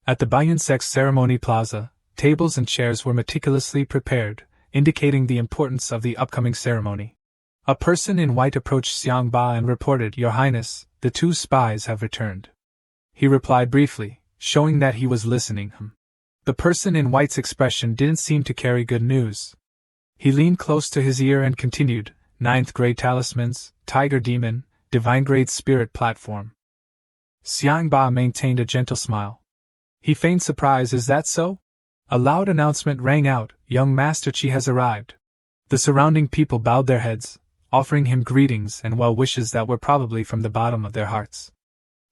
At the Baiyun Sect's ceremony plaza, tables and chairs were meticulously prepared, indicating the importance of the upcoming ceremony. A person in white approached Xiang Ba and reported, "Your Highness, the two spies have returned." He replied briefly, showing that he was listening. The person in white's expression didn't seem to carry good news. He leaned close to his ear and continued, "Ninth grade talismans, tiger demon, divine grade spirit platform." Xiang Ba maintained a gentle smile. He feigned surprise. "Is that so?" A loud announcement rang out, "Young Master Qi has arrived." The surrounding people bowed their heads, offering him greetings and well wishes that were probably from the bottom of their hearts.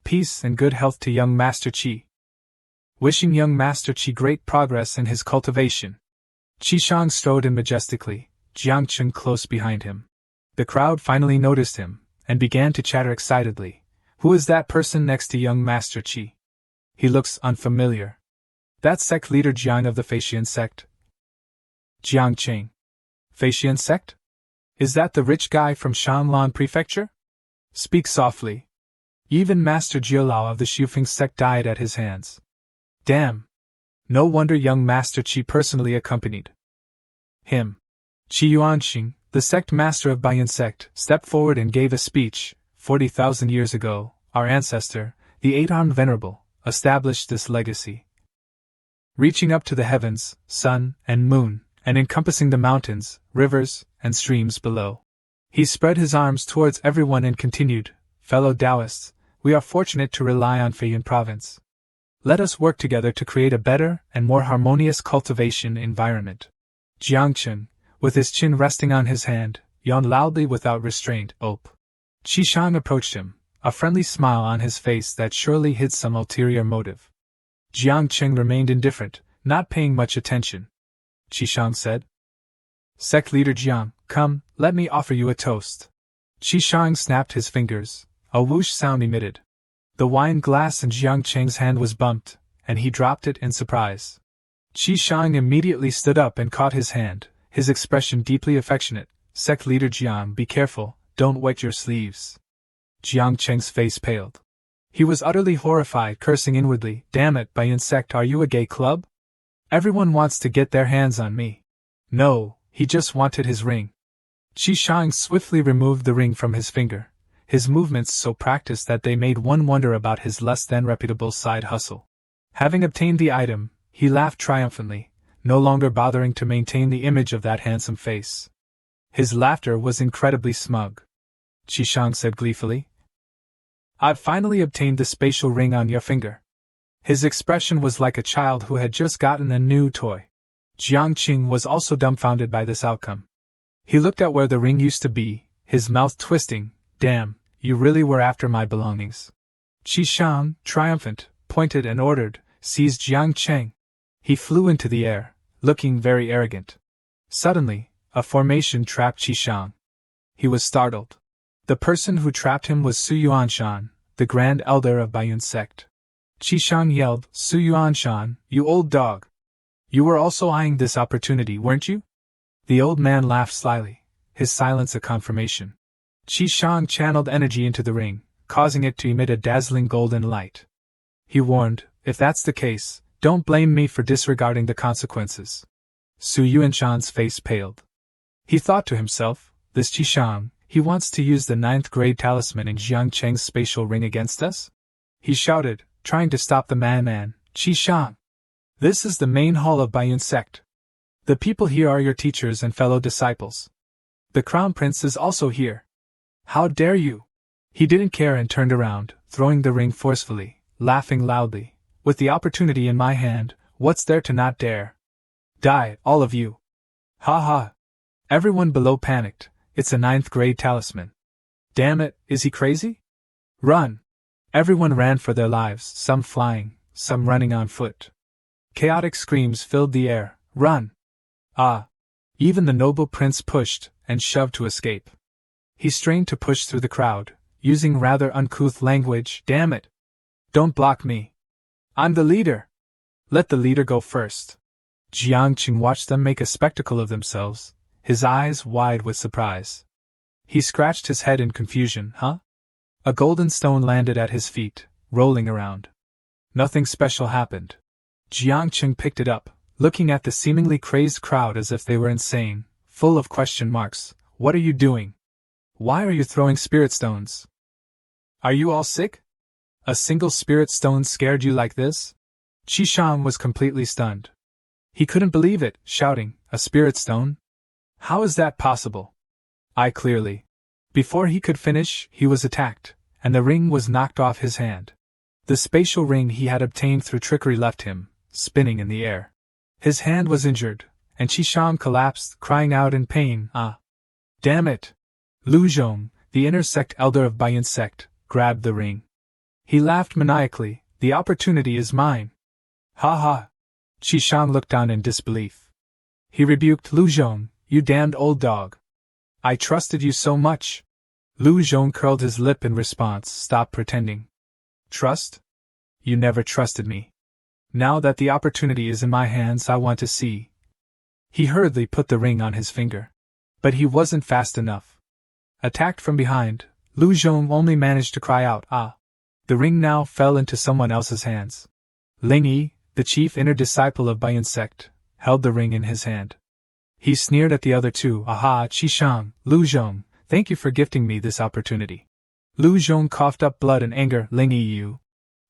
"Peace and good health to young Master Qi." Wishing young Master Qi great progress in his cultivation. Qi Shang strode in majestically, Jiang Cheng close behind him. The crowd finally noticed him, and began to chatter excitedly. "Who is that person next to young Master Qi? He looks unfamiliar." "That's Sect leader Jiang of the Faxian Sect." "Jiang Cheng. Faxian Sect? Is that the rich guy from Shanlan Prefecture?" "Speak softly. Even Master Jiulao of the Xufeng Sect died at his hands." "Damn. No wonder young Master Qi personally accompanied him." Qi Yuanxing, the sect master of Baiyun Sect, stepped forward and gave a speech. 40,000 years ago, our ancestor, the Eight-Armed Venerable, established this legacy. Reaching up to the heavens, sun, and moon, and encompassing the mountains, rivers, and streams below. He spread his arms towards everyone and continued, "Fellow Taoists, we are fortunate to rely on Feiyun Province. Let us work together to create a better and more harmonious cultivation environment." Jiang Cheng, with his chin resting on his hand, yawned loudly without restraint. "Ope." Qi Shang approached him, a friendly smile on his face that surely hid some ulterior motive. Jiang Cheng remained indifferent, not paying much attention. Qi Shang said, "Sect leader Jiang, come, let me offer you a toast." Qi Shang snapped his fingers. A whoosh sound emitted. The wine glass in Jiang Cheng's hand was bumped, and he dropped it in surprise. Qi Shang immediately stood up and caught his hand, his expression deeply affectionate. "Sect leader Jiang, be careful, don't wet your sleeves." Jiang Cheng's face paled. He was utterly horrified, cursing inwardly, "Damn it, Baiyun Sect, are you a gay club? Everyone wants to get their hands on me." No, he just wanted his ring. Qi Shang swiftly removed the ring from his finger, his movements so practiced that they made one wonder about his less than reputable side hustle. Having obtained the item, he laughed triumphantly, no longer bothering to maintain the image of that handsome face. His laughter was incredibly smug. Qi Shang said gleefully, "I've finally obtained the spatial ring on your finger." His expression was like a child who had just gotten a new toy. Jiang Qing was also dumbfounded by this outcome. He looked at where the ring used to be, his mouth twisting. "Damn, you really were after my belongings." Qi Shang, triumphant, pointed and ordered, "Seize Jiang Cheng." He flew into the air, looking very arrogant. Suddenly, a formation trapped Qi Shang. He was startled. The person who trapped him was Su Yuanshan, the Grand Elder of Baiyun Sect. Qi Shang yelled, "Su Yuanshan, you old dog! You were also eyeing this opportunity, weren't you?" The old man laughed slyly, his silence a confirmation. Qi Shang channeled energy into the ring, causing it to emit a dazzling golden light. He warned, "If that's the case, don't blame me for disregarding the consequences." Su Yuanshan's face paled. He thought to himself, "This Qi Shang, he wants to use the 9th grade talisman in Jiang Cheng's spatial ring against us?" He shouted, trying to stop the madman, "Qi Shang! This is the main hall of Baiyun Sect. The people here are your teachers and fellow disciples. The Crown Prince is also here. How dare you?" He didn't care and turned around, throwing the ring forcefully, laughing loudly. "With the opportunity in my hand, what's there to not dare? Die, all of you!" "Ha ha!" Everyone below panicked. "It's a 9th grade talisman. Damn it, is he crazy? Run!" Everyone ran for their lives, some flying, some running on foot. Chaotic screams filled the air. "Run! Ah!" Even the noble prince pushed and shoved to escape. He strained to push through the crowd, using rather uncouth language. "Damn it! Don't block me! I'm the leader! Let the leader go first!" Jiangqing watched them make a spectacle of themselves, his eyes wide with surprise. He scratched his head in confusion. Huh? A golden stone landed at his feet, rolling around. Nothing special happened. Jiangqing picked it up, looking at the seemingly crazed crowd as if they were insane, full of question marks. What are you doing? Why are you throwing spirit stones? Are you all sick? A single spirit stone scared you like this? Qishan was completely stunned. He couldn't believe it, shouting, "A spirit stone? How is that possible?" Clearly. Before he could finish, he was attacked, and the ring was knocked off his hand. The spatial ring he had obtained through trickery left him, spinning in the air. His hand was injured, and Qishan collapsed, crying out in pain. Damn it! Lu Zhong, the inner sect elder of Bayan sect, grabbed the ring. He laughed maniacally. The opportunity is mine. Ha ha! Qishan looked down in disbelief. He rebuked Lu Zhong. You damned old dog. I trusted you so much. Lu Zhong curled his lip in response. Stop pretending. Trust? You never trusted me. Now that the opportunity is in my hands, I want to see. He hurriedly put the ring on his finger. But he wasn't fast enough. Attacked from behind, Lu Zhong only managed to cry out, "Ah!" The ring now fell into someone else's hands. Ling Yi, the chief inner disciple of Bayan sect, held the ring in his hand. He sneered at the other two. Aha, Qishan, Lu Zhong, thank you for gifting me this opportunity. Lu Zhong coughed up blood and anger. Ling Yi, you.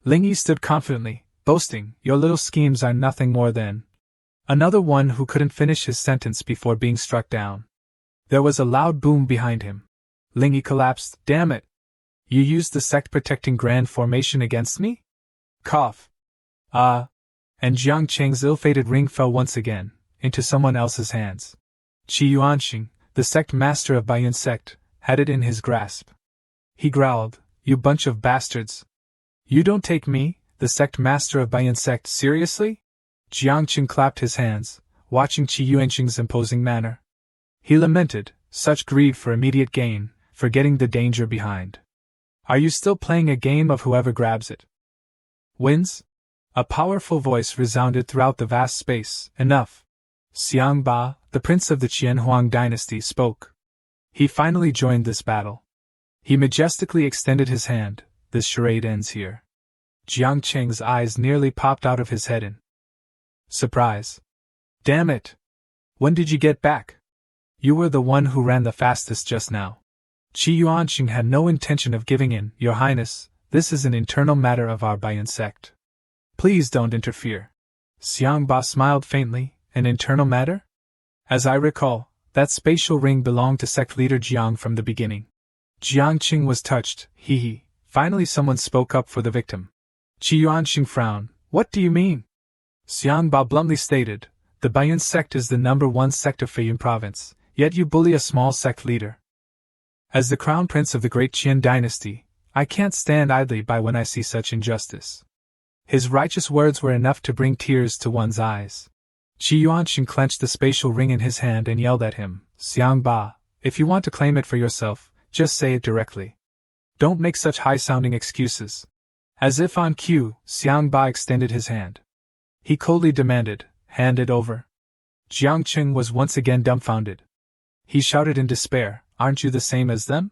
Ling Yi stood confidently, boasting, your little schemes are nothing more than. Another one who couldn't finish his sentence before being struck down. There was a loud boom behind him. Ling Yi collapsed. Damn it! You used the sect protecting grand formation against me? Cough. And Jiang Cheng's ill-fated ring fell once again, into someone else's hands. Qi Yuanxing, the sect master of Bayan sect, had it in his grasp. He growled, you bunch of bastards. You don't take me, the sect master of Bayan sect, seriously? Jiangqing clapped his hands, watching Qi Yuanxing's imposing manner. He lamented, such greed for immediate gain, forgetting the danger behind. Are you still playing a game of whoever grabs it wins? A powerful voice resounded throughout the vast space. Enough. Xiang Ba, the prince of the Qianhuang dynasty, spoke. He finally joined this battle. He majestically extended his hand. This charade ends here. Jiang Cheng's eyes nearly popped out of his head in surprise. Damn it! When did you get back? You were the one who ran the fastest just now. Qi Yuanxing had no intention of giving in. Your Highness, this is an internal matter of our Bayan sect. Please don't interfere. Xiang Ba smiled faintly. An internal matter? As I recall, that spatial ring belonged to sect leader Jiang from the beginning. Jiangqing was touched. Hee. Finally someone spoke up for the victim. Qi Yuanxing frowned. What do you mean? Xiang Ba bluntly stated, the Bayan sect is the #1 sect of Feiyun province, yet you bully a small sect leader. As the crown prince of the great Qian dynasty, I can't stand idly by when I see such injustice. His righteous words were enough to bring tears to one's eyes. Qi Yuanxing clenched the spatial ring in his hand and yelled at him, Xiang Ba, if you want to claim it for yourself, just say it directly. Don't make such high-sounding excuses. As if on cue, Xiang Ba extended his hand. He coldly demanded, hand it over. Jiangqing was once again dumbfounded. He shouted in despair, aren't you the same as them?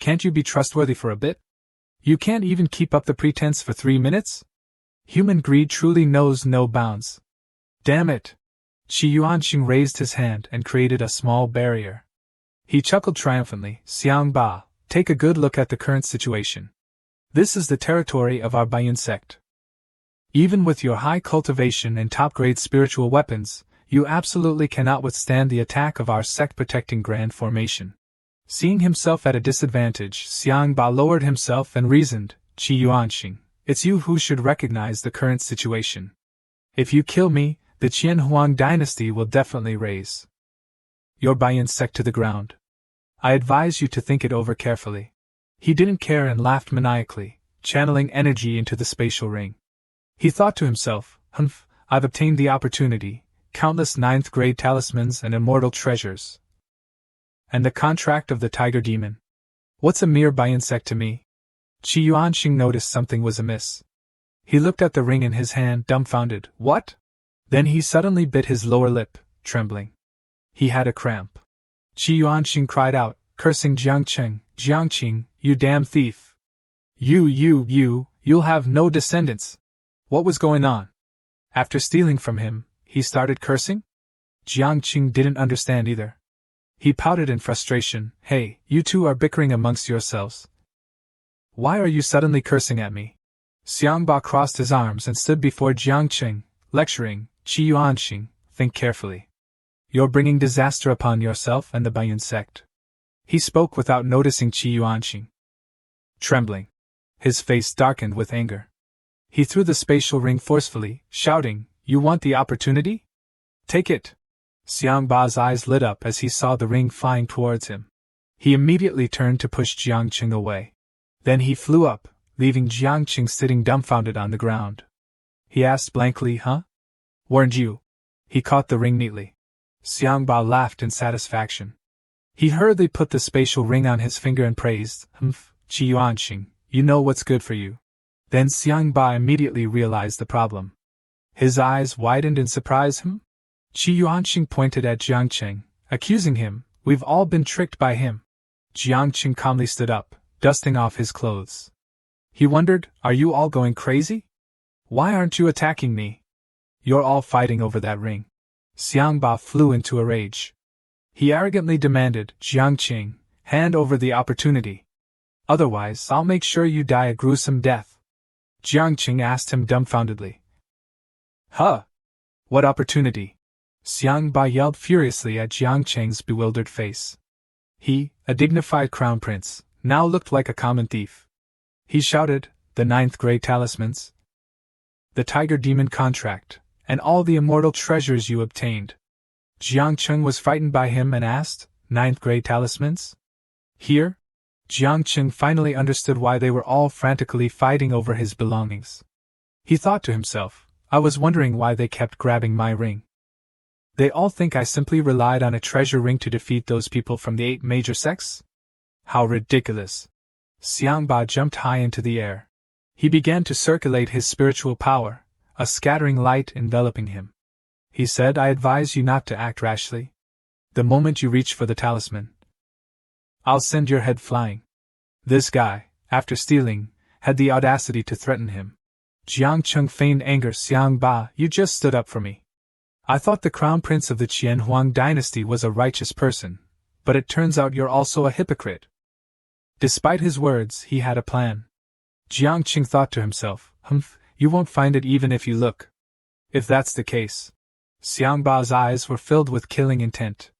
Can't you be trustworthy for a bit? You can't even keep up the pretense for 3 minutes? Human greed truly knows no bounds. Damn it! Qi Yuanxing raised his hand and created a small barrier. He chuckled triumphantly, Xiang Ba, take a good look at the current situation. This is the territory of our Bayan sect. Even with your high cultivation and top-grade spiritual weapons, you absolutely cannot withstand the attack of our sect-protecting grand formation. Seeing himself at a disadvantage, Xiang Ba lowered himself and reasoned, Qi Yuanxing, it's you who should recognize the current situation. If you kill me, the Qianhuang dynasty will definitely raise your Bayan sect to the ground. I advise you to think it over carefully. He didn't care and laughed maniacally, channeling energy into the spatial ring. He thought to himself, I've obtained the opportunity, countless 9th-grade talismans and immortal treasures. And the contract of the tiger demon. What's a mere Bayan sect to me? Qi Yuanxing noticed something was amiss. He looked at the ring in his hand, dumbfounded. What? Then he suddenly bit his lower lip, trembling. He had a cramp. Qi Yuanqing cried out, cursing Jiangqing, Jiangqing, you damn thief! You'll have no descendants! What was going on? After stealing from him, he started cursing? Jiangqing didn't understand either. He pouted in frustration, hey, you two are bickering amongst yourselves. Why are you suddenly cursing at me? Xiangba crossed his arms and stood before Jiangqing, lecturing, Qi Yuanqing, think carefully. You're bringing disaster upon yourself and the Baiyun sect. He spoke without noticing Qi Yuanqing. Trembling. His face darkened with anger. He threw the spatial ring forcefully, shouting, you want the opportunity? Take it! Xiangba's eyes lit up as he saw the ring flying towards him. He immediately turned to push Jiangqing away. Then he flew up, leaving Jiangqing sitting dumbfounded on the ground. He asked blankly, huh? Weren't you? He caught the ring neatly. Xiangba laughed in satisfaction. He hurriedly put the spatial ring on his finger and praised, Qi Yuanqing, you know what's good for you. Then Xiangba immediately realized the problem. His eyes widened in surprise. Qi Yuanqing pointed at Jiangqing, accusing him, we've all been tricked by him. Jiangqing calmly stood up, dusting off his clothes. He wondered, are you all going crazy? Why aren't you attacking me? You're all fighting over that ring. Xiangba flew into a rage. He arrogantly demanded, Jiangqing, hand over the opportunity. Otherwise, I'll make sure you die a gruesome death. Jiangqing asked him dumbfoundedly. Huh? What opportunity? Xiangba yelled furiously at Jiangqing's bewildered face. He, a dignified crown prince, now looked like a common thief. He shouted, the 9th grade talismans, the tiger demon contract, and all the immortal treasures you obtained. Jiangqing was frightened by him and asked, 9th grade talismans? Here? Jiangqing finally understood why they were all frantically fighting over his belongings. He thought to himself, I was wondering why they kept grabbing my ring. They all think I simply relied on a treasure ring to defeat those people from the 8 major sects? How ridiculous! Xiangba jumped high into the air. He began to circulate his spiritual power, a scattering light enveloping him. He said, I advise you not to act rashly. The moment you reach for the talisman, I'll send your head flying. This guy, after stealing, had the audacity to threaten him. Jiangqing feigned anger. Xiangba, you just stood up for me. I thought the crown prince of the Qianhuang dynasty was a righteous person, but it turns out you're also a hypocrite. Despite his words, he had a plan. Jiangqing thought to himself, you won't find it even if you look. If that's the case. Xiangba's eyes were filled with killing intent.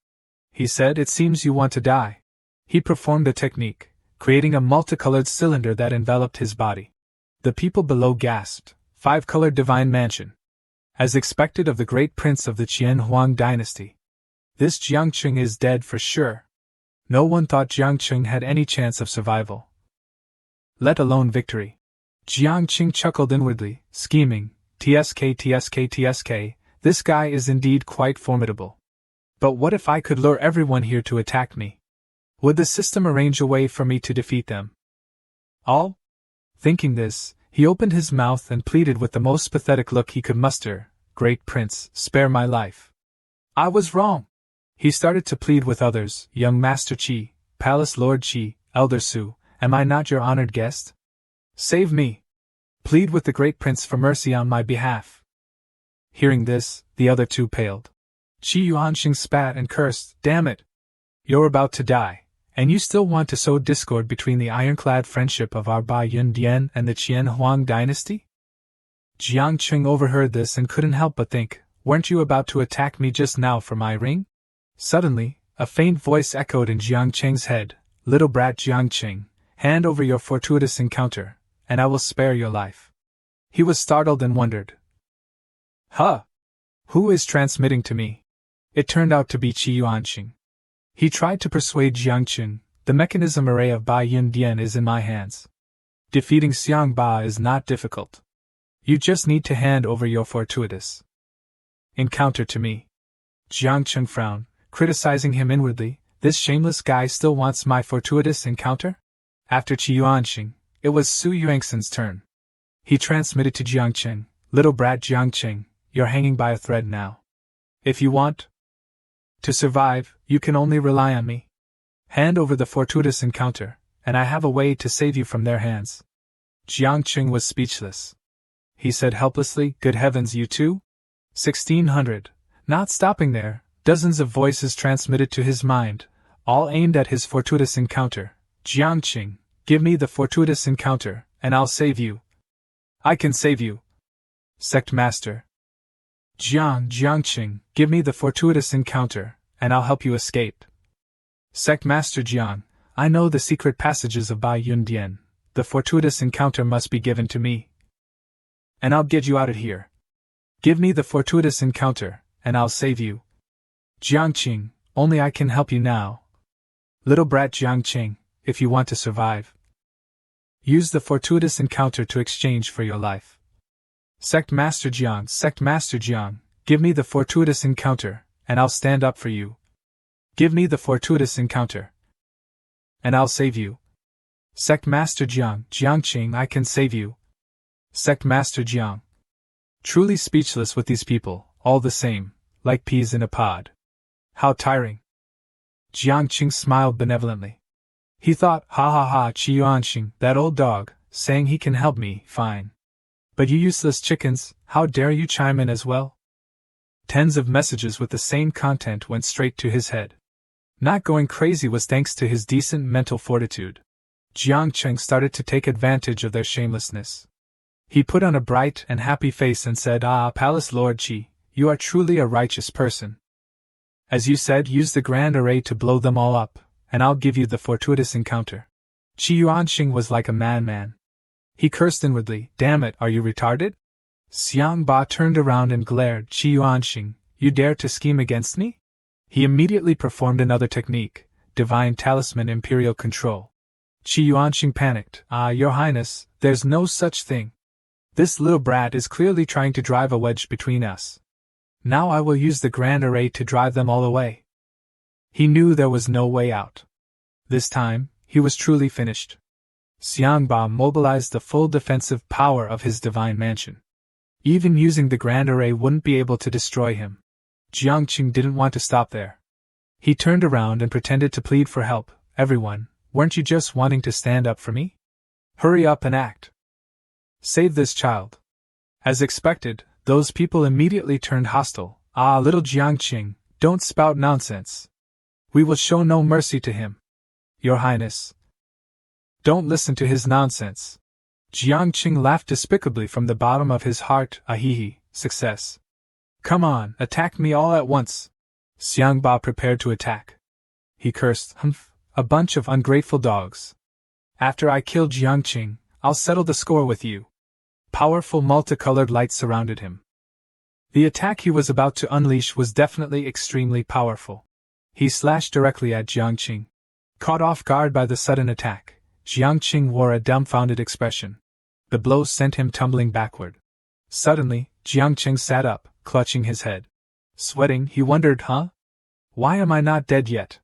He said, it seems you want to die. He performed a technique, creating a multicolored cylinder that enveloped his body. The people below gasped, 5-colored divine mansion. As expected of the great prince of the Qianhuang dynasty. This Jiangqing is dead for sure. No one thought Jiangqing had any chance of survival, let alone victory. Jiangqing chuckled inwardly, scheming, TSK, this guy is indeed quite formidable. But what if I could lure everyone here to attack me? Would the system arrange a way for me to defeat them? All? Thinking this, he opened his mouth and pleaded with the most pathetic look he could muster, Great Prince, spare my life. I was wrong. He started to plead with others, Young Master Qi, Palace Lord Qi, Elder Su, am I not your honored guest? Save me. Plead with the Great Prince for mercy on my behalf. Hearing this, the other two paled. Qi Yuanqing spat and cursed, damn it. You're about to die, and you still want to sow discord between the ironclad friendship of our Baiyun Dian and the Qianhuang dynasty? Jiangqing overheard this and couldn't help but think, weren't you about to attack me just now for my ring? Suddenly, a faint voice echoed in Jiangqing's head, little brat Jiangqing, hand over your fortuitous encounter, and I will spare your life. He was startled and wondered. Huh? Who is transmitting to me? It turned out to be Qi Yuanqing. He tried to persuade Jiangqing, the mechanism array of Baiyun Dian is in my hands. Defeating Xiangba is not difficult. You just need to hand over your fortuitous encounter to me. Jiangqing frowned, criticizing him inwardly, this shameless guy still wants my fortuitous encounter? After Qi Yuanqing, it was Su Yuanxin's turn. He transmitted to Jiangqing, little brat Jiangqing, you're hanging by a thread now. If you want to survive, you can only rely on me. Hand over the fortuitous encounter, and I have a way to save you from their hands. Jiangqing was speechless. He said helplessly, good heavens, you too? 1600. Not stopping there, dozens of voices transmitted to his mind, all aimed at his fortuitous encounter. Jiangqing, give me the fortuitous encounter, and I'll save you. I can save you. Sect Master. Jiangqing, give me the fortuitous encounter, and I'll help you escape. Sect Master Jiang, I know the secret passages of Bai Yundian. The fortuitous encounter must be given to me. And I'll get you out of here. Give me the fortuitous encounter, and I'll save you. Jiangqing, only I can help you now. Little brat Jiangqing, if you want to survive, use the fortuitous encounter to exchange for your life. Sect Master Jiang, give me the fortuitous encounter, and I'll stand up for you. Give me the fortuitous encounter, and I'll save you. Sect Master Jiangqing, I can save you. Sect Master Jiang. Truly speechless with these people, all the same, like peas in a pod. How tiring. Jiangqing smiled benevolently. He thought, ha ha ha, Qiuanxing, that old dog, saying he can help me, fine. But you useless chickens, how dare you chime in as well? Tens of messages with the same content went straight to his head. Not going crazy was thanks to his decent mental fortitude. Jiangqing started to take advantage of their shamelessness. He put on a bright and happy face and said, Ah, Palace Lord Qi, you are truly a righteous person. As you said, use the grand array to blow them all up, and I'll give you the fortuitous encounter. Qiuanxing was like a madman. He cursed inwardly, damn it, are you retarded? Xiang Ba turned around and glared, Qiuanxing, you dare to scheme against me? He immediately performed another technique, Divine Talisman Imperial Control. Qiuanxing panicked, Ah, Your Highness, there's no such thing. This little brat is clearly trying to drive a wedge between us. Now I will use the grand array to drive them all away. He knew there was no way out. This time, he was truly finished. Xiangba mobilized the full defensive power of his divine mansion. Even using the grand array wouldn't be able to destroy him. Jiangqing didn't want to stop there. He turned around and pretended to plead for help. Everyone, weren't you just wanting to stand up for me? Hurry up and act. Save this child. As expected, those people immediately turned hostile. Ah, little Jiangqing, don't spout nonsense. We will show no mercy to him. Your Highness. Don't listen to his nonsense. Jiangqing laughed despicably from the bottom of his heart. Ahihi, success. Come on, attack me all at once. Xiangba prepared to attack. He cursed, humph, a bunch of ungrateful dogs. After I kill Jiangqing, I'll settle the score with you. Powerful multicolored light surrounded him. The attack he was about to unleash was definitely extremely powerful. He slashed directly at Jiangqing. Caught off guard by the sudden attack, Jiangqing wore a dumbfounded expression. The blow sent him tumbling backward. Suddenly, Jiangqing sat up, clutching his head. Sweating, he wondered, why am I not dead yet?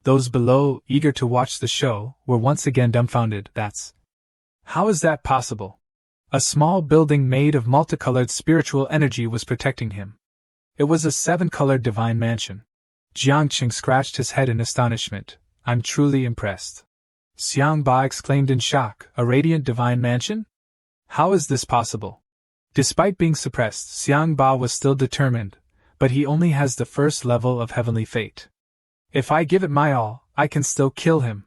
Those below, eager to watch the show, were once again dumbfounded. How is that possible? A small building made of multicolored spiritual energy was protecting him. It was a 7-colored divine mansion. Jiangqing scratched his head in astonishment. I'm truly impressed. Xiangba exclaimed in shock, a radiant divine mansion? How is this possible? Despite being suppressed, Xiangba was still determined, but he only has the first level of heavenly fate. If I give it my all, I can still kill him.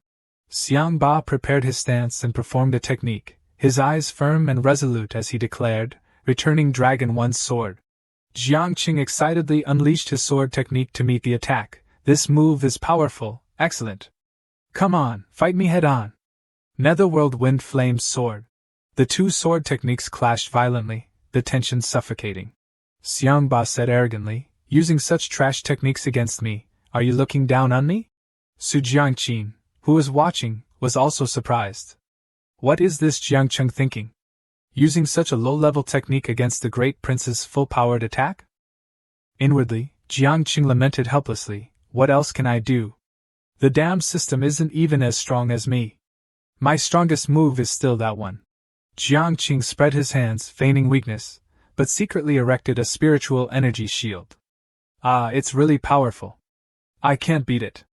Xiangba prepared his stance and performed a technique, his eyes firm and resolute as he declared, returning Dragon One's sword. Jiangqing excitedly unleashed his sword technique to meet the attack. This move is powerful, excellent. Come on, fight me head on. Netherworld Wind Flame's sword. The two sword techniques clashed violently, the tension suffocating. Xiangba said arrogantly, using such trash techniques against me, are you looking down on me? Su Jiangqing, who was watching, was also surprised. What is this Jiangqing thinking? Using such a low-level technique against the great prince's full-powered attack? Inwardly, Jiangqing lamented helplessly, what else can I do? The damn system isn't even as strong as me. My strongest move is still that one. Jiangqing spread his hands, feigning weakness, but secretly erected a spiritual energy shield. Ah, it's really powerful. I can't beat it.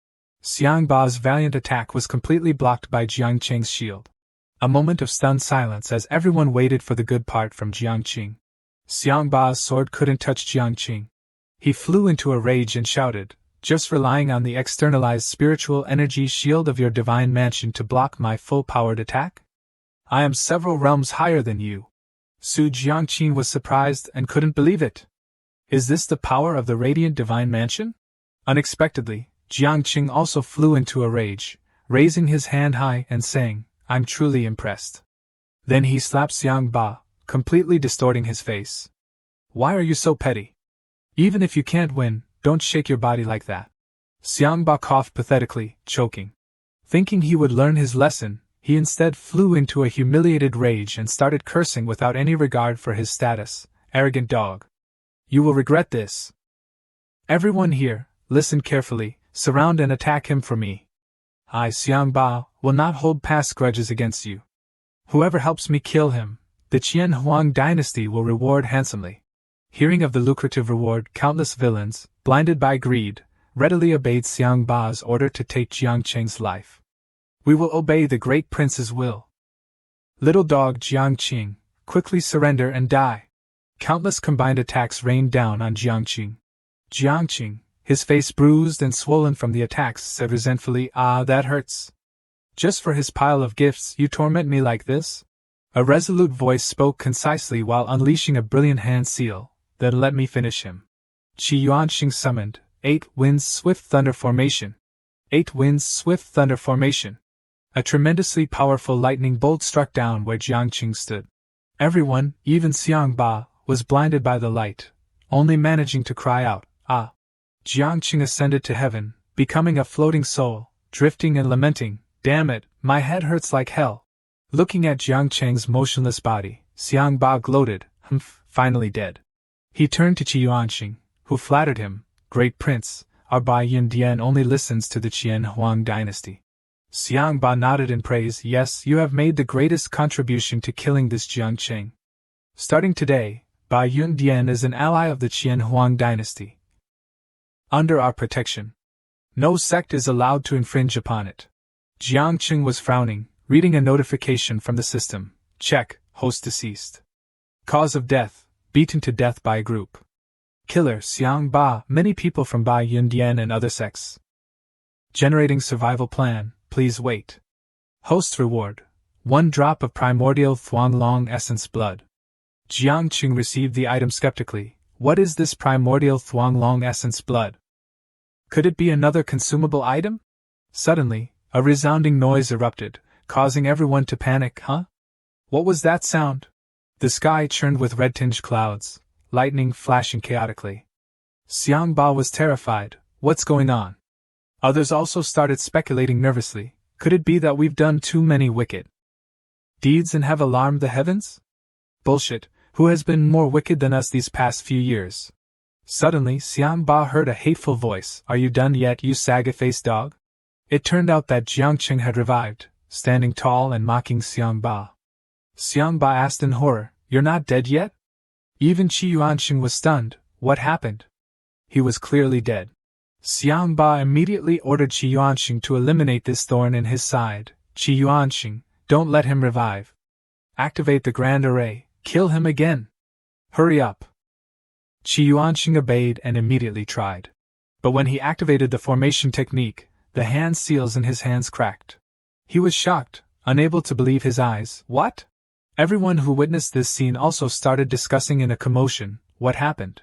Xiangba's valiant attack was completely blocked by Jiangqing's shield. A moment of stunned silence as everyone waited for the good part from Jiangqing. Xiangba's sword couldn't touch Jiangqing. He flew into a rage and shouted, "Just relying on the externalized spiritual energy shield of your divine mansion to block my full-powered attack? I am several realms higher than you." Su Jiangqing was surprised and couldn't believe it. Is this the power of the radiant divine mansion? Unexpectedly, Jiangqing also flew into a rage, raising his hand high and saying, "I'm truly impressed." Then he slapped Xiangba, completely distorting his face. "Why are you so petty? Even if you can't win, don't shake your body like that." Xiangba coughed pathetically, choking. Thinking he would learn his lesson, he instead flew into a humiliated rage and started cursing without any regard for his status. "Arrogant dog. You will regret this. Everyone here, listen carefully, surround and attack him for me. I, Xiangba, will not hold past grudges against you. Whoever helps me kill him, the Qian Huang dynasty will reward handsomely." Hearing of the lucrative reward, countless villains, blinded by greed, readily obeyed Xiangba's order to take Jiangqing's life. "We will obey the great prince's will. Little dog Jiangqing, quickly surrender and die." Countless combined attacks rained down on Jiangqing. Jiangqing, his face bruised and swollen from the attacks, said resentfully, "Ah, that hurts. Just for his pile of gifts, you torment me like this?" A resolute voice spoke concisely while unleashing a brilliant hand seal. "Then let me finish him." Qi Yuanxing summoned, 8 Winds Swift Thunder Formation. 8 Winds Swift Thunder Formation. A tremendously powerful lightning bolt struck down where Jiangqing stood. Everyone, even Xiangba, was blinded by the light, only managing to cry out, "Ah!" Jiangqing ascended to heaven, becoming a floating soul, drifting and lamenting, "Damn it, my head hurts like hell." Looking at Jiangqing's motionless body, Xiangba gloated, "Humph, finally dead." He turned to Qi Yuanxing, who flattered him, "Great prince, our Bai Yin Dian only listens to the Qian Huang dynasty." Xiangba nodded in praise, "Yes, you have made the greatest contribution to killing this Jiangqing. Starting today, Bai Yun Dian is an ally of the Qian Huang dynasty. Under our protection. No sect is allowed to infringe upon it." Jiangqing was frowning, reading a notification from the system. Check, host deceased. Cause of death, beaten to death by a group. Killer Xiangba, many people from Bai Yun Dian and other sects. Generating survival plan, please wait. Host reward, 1 drop of primordial Thuanglong essence blood. Jiangqing received the item skeptically. What is this primordial Thuanglong essence blood? Could it be another consumable item? Suddenly, a resounding noise erupted, causing everyone to panic. Huh? What was that sound? The sky churned with red-tinged clouds, lightning flashing chaotically. Xiangba was terrified. What's going on? Others also started speculating nervously. Could it be that we've done too many wicked deeds and have alarmed the heavens? Bullshit, who has been more wicked than us these past few years? Suddenly, Xiangba heard a hateful voice. Are you done yet, you saga-faced dog? It turned out that Jiangqing had revived, standing tall and mocking Xiangba. Xiangba asked in horror, You're not dead yet? Even Qi Yuanxing was stunned. What happened? He was clearly dead. Xiangba immediately ordered Qi Yuanxing to eliminate this thorn in his side. Qi Yuanxing, don't let him revive. Activate the Grand Array, kill him again. Hurry up. Qi Yuanxing obeyed and immediately tried. But when he activated the formation technique, the hand seals in his hands cracked. He was shocked, unable to believe his eyes. What? Everyone who witnessed this scene also started discussing in a commotion. What happened?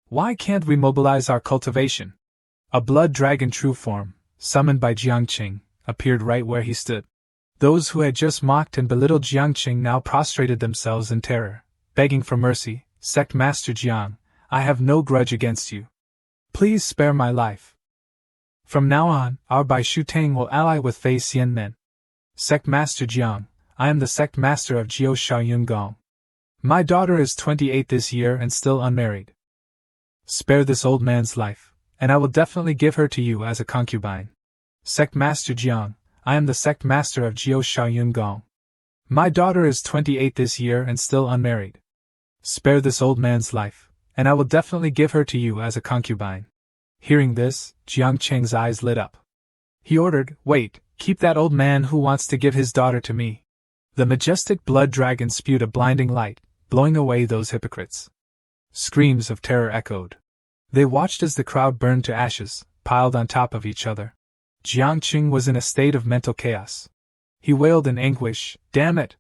Why can't we mobilize our cultivation? A blood dragon true form, summoned by Jiangqing, appeared right where he stood. Those who had just mocked and belittled Jiangqing now prostrated themselves in terror, begging for mercy. Sect Master Jiang, I have no grudge against you. Please spare my life. From now on, our Bai Shu Tang will ally with Fei Xianmen. Sect Master Jiang, I am the Sect Master of Jiao Shaoyun Gong. My daughter is 28 this year and still unmarried. Spare this old man's life, and I will definitely give her to you as a concubine. Sect Master Jiang, I am the Sect Master of Jiao Shaoyun Gong. My daughter is 28 this year and still unmarried. Spare this old man's life, and I will definitely give her to you as a concubine. Hearing this, Jiang Cheng's eyes lit up. He ordered, "Wait, keep that old man who wants to give his daughter to me." The majestic blood dragon spewed a blinding light, blowing away those hypocrites. Screams of terror echoed. They watched as the crowd burned to ashes, piled on top of each other. Jiang Cheng was in a state of mental chaos. He wailed in anguish, "Damn it!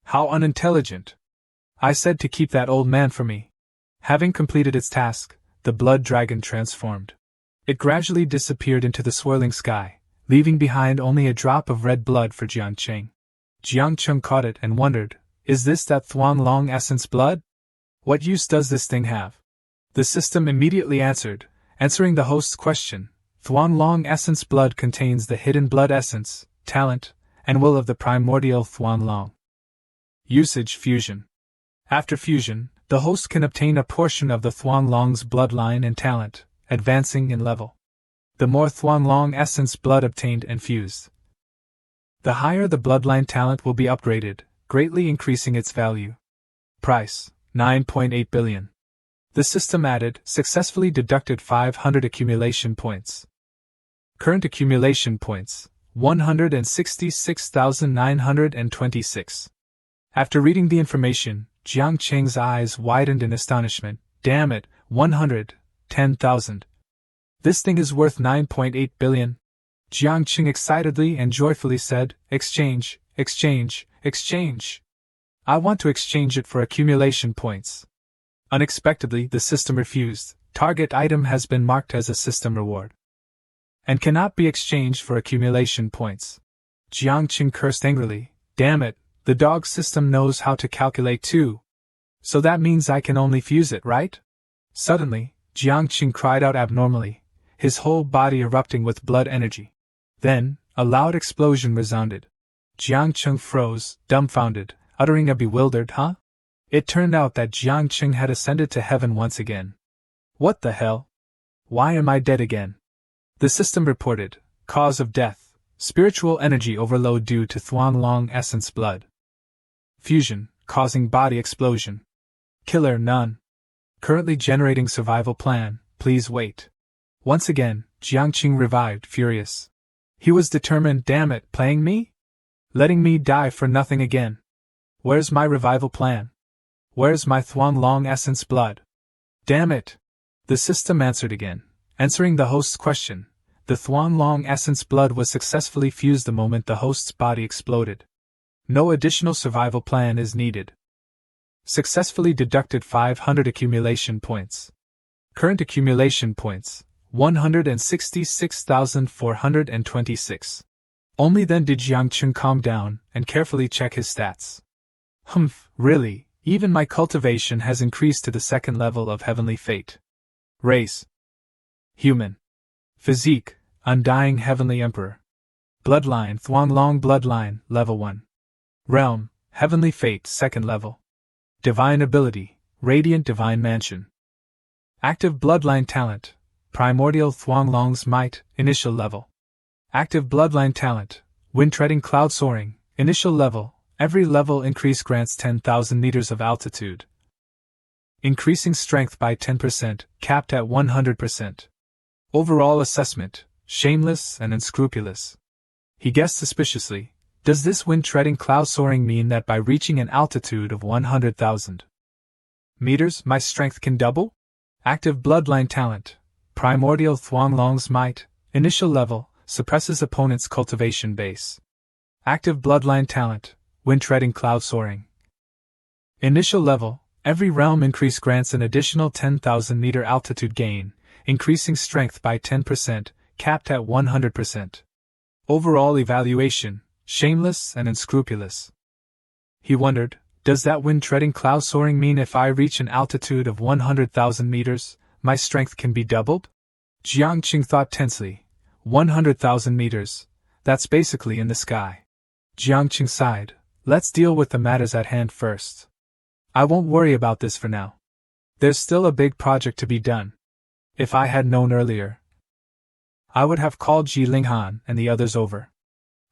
How unintelligent! I said to keep that old man for me." Having completed its task, the blood dragon transformed. It gradually disappeared into the swirling sky, leaving behind only a drop of red blood for Jiang Cheng. Jiang Cheng caught it and wondered, "Is this that Thuan Long essence blood? What use does this thing have?" The system immediately answering the host's question. Thuan Long essence blood contains the hidden blood essence, talent, and will of the primordial Thuan Long. Usage: fusion. After fusion, the host can obtain a portion of the Thuan Long's bloodline and talent, advancing in level. The more Thuan Long essence blood obtained and fused, the higher the bloodline talent will be upgraded, greatly increasing its value. Price: 9.8 billion. The system added, successfully deducted 500 accumulation points. Current accumulation points: 166,926. After reading the information, Jiang Cheng's eyes widened in astonishment. "Damn it, 110,000. This thing is worth 9.8 billion. Jiang Cheng excitedly and joyfully said, "Exchange, exchange, exchange. I want to exchange it for accumulation points." Unexpectedly, the system refused. Target item has been marked as a system reward and cannot be exchanged for accumulation points. Jiang Cheng cursed angrily. "Damn it, the dog system knows how to calculate too. So that means I can only fuse it, right?" Suddenly, Jiang Cheng cried out abnormally, his whole body erupting with blood energy. Then, a loud explosion resounded. Jiang Cheng froze, dumbfounded, uttering a bewildered "huh?" It turned out that Jiang Cheng had ascended to heaven once again. "What the hell? Why am I dead again?" The system reported, "Cause of death: spiritual energy overload due to Thuan Long essence blood. Fusion, causing body explosion. Killer: none. Currently generating survival plan, please wait." Once again, Jiang Cheng revived, furious. He was determined. "Damn it, playing me? Letting me die for nothing again. Where's my revival plan? Where's my Thuan Long essence blood? Damn it!" The system answered again, answering the host's question. The Thuan Long essence blood was successfully fused the moment the host's body exploded. No additional survival plan is needed. Successfully deducted 500 accumulation points. Current accumulation points: 166,426. Only then did Jiang Cheng calm down and carefully check his stats. Humph, really? Even my cultivation has increased to the second level of heavenly fate. Race: human. Physique: undying heavenly emperor. Bloodline: Thuan Long bloodline, level 1. Realm: heavenly fate, second level. Divine ability: radiant divine mansion. Active bloodline talent: primordial Thuan Long's might, initial level. Active bloodline talent: wind treading cloud soaring, initial level. Every level increase grants 10,000 meters of altitude. Increasing strength by 10%, capped at 100%. Overall assessment: shameless and unscrupulous. He guessed suspiciously. Does this wind treading cloud soaring mean that by reaching an altitude of 100,000 meters, my strength can double? Active bloodline talent: primordial Thuan Long's might, initial level, suppresses opponent's cultivation base. Active bloodline talent: wind treading cloud soaring. Initial level: every realm increase grants an additional 10,000 meter altitude gain, increasing strength by 10%, capped at 100%. Overall evaluation: shameless and unscrupulous. He wondered, does that wind treading cloud soaring mean if I reach an altitude of 100,000 meters, my strength can be doubled? Jiang Cheng thought tensely. 100,000 meters, that's basically in the sky. Jiang Cheng sighed. Let's deal with the matters at hand first. I won't worry about this for now. There's still a big project to be done. If I had known earlier, I would have called Ji Linghan and the others over.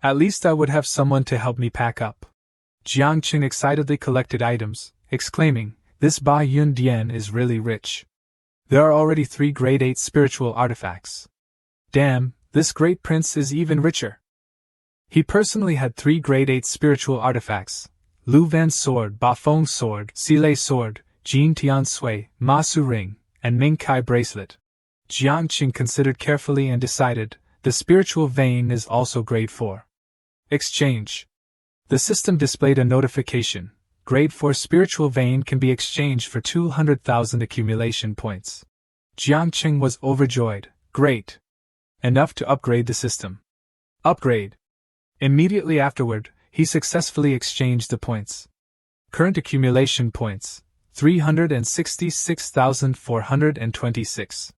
At least I would have someone to help me pack up. Jiang Cheng excitedly collected items, exclaiming, This Ba Yun Dian is really rich. There are already 3 grade 8 spiritual artifacts. Damn, this great prince is even richer. He personally had 3 grade 8 spiritual artifacts: Lu Van's sword, Ba Feng's sword, Xile sword, Jin Tian Sui, Ma Su ring, and Ming Kai bracelet. Jiang Qing considered carefully and decided, the spiritual vein is also grade 4. Exchange. The system displayed a notification. Grade 4 spiritual vein can be exchanged for 200,000 accumulation points. Jiang Qing was overjoyed. Great. Enough to upgrade the system. Upgrade. Immediately afterward, he successfully exchanged the points. Current accumulation points, 366,426.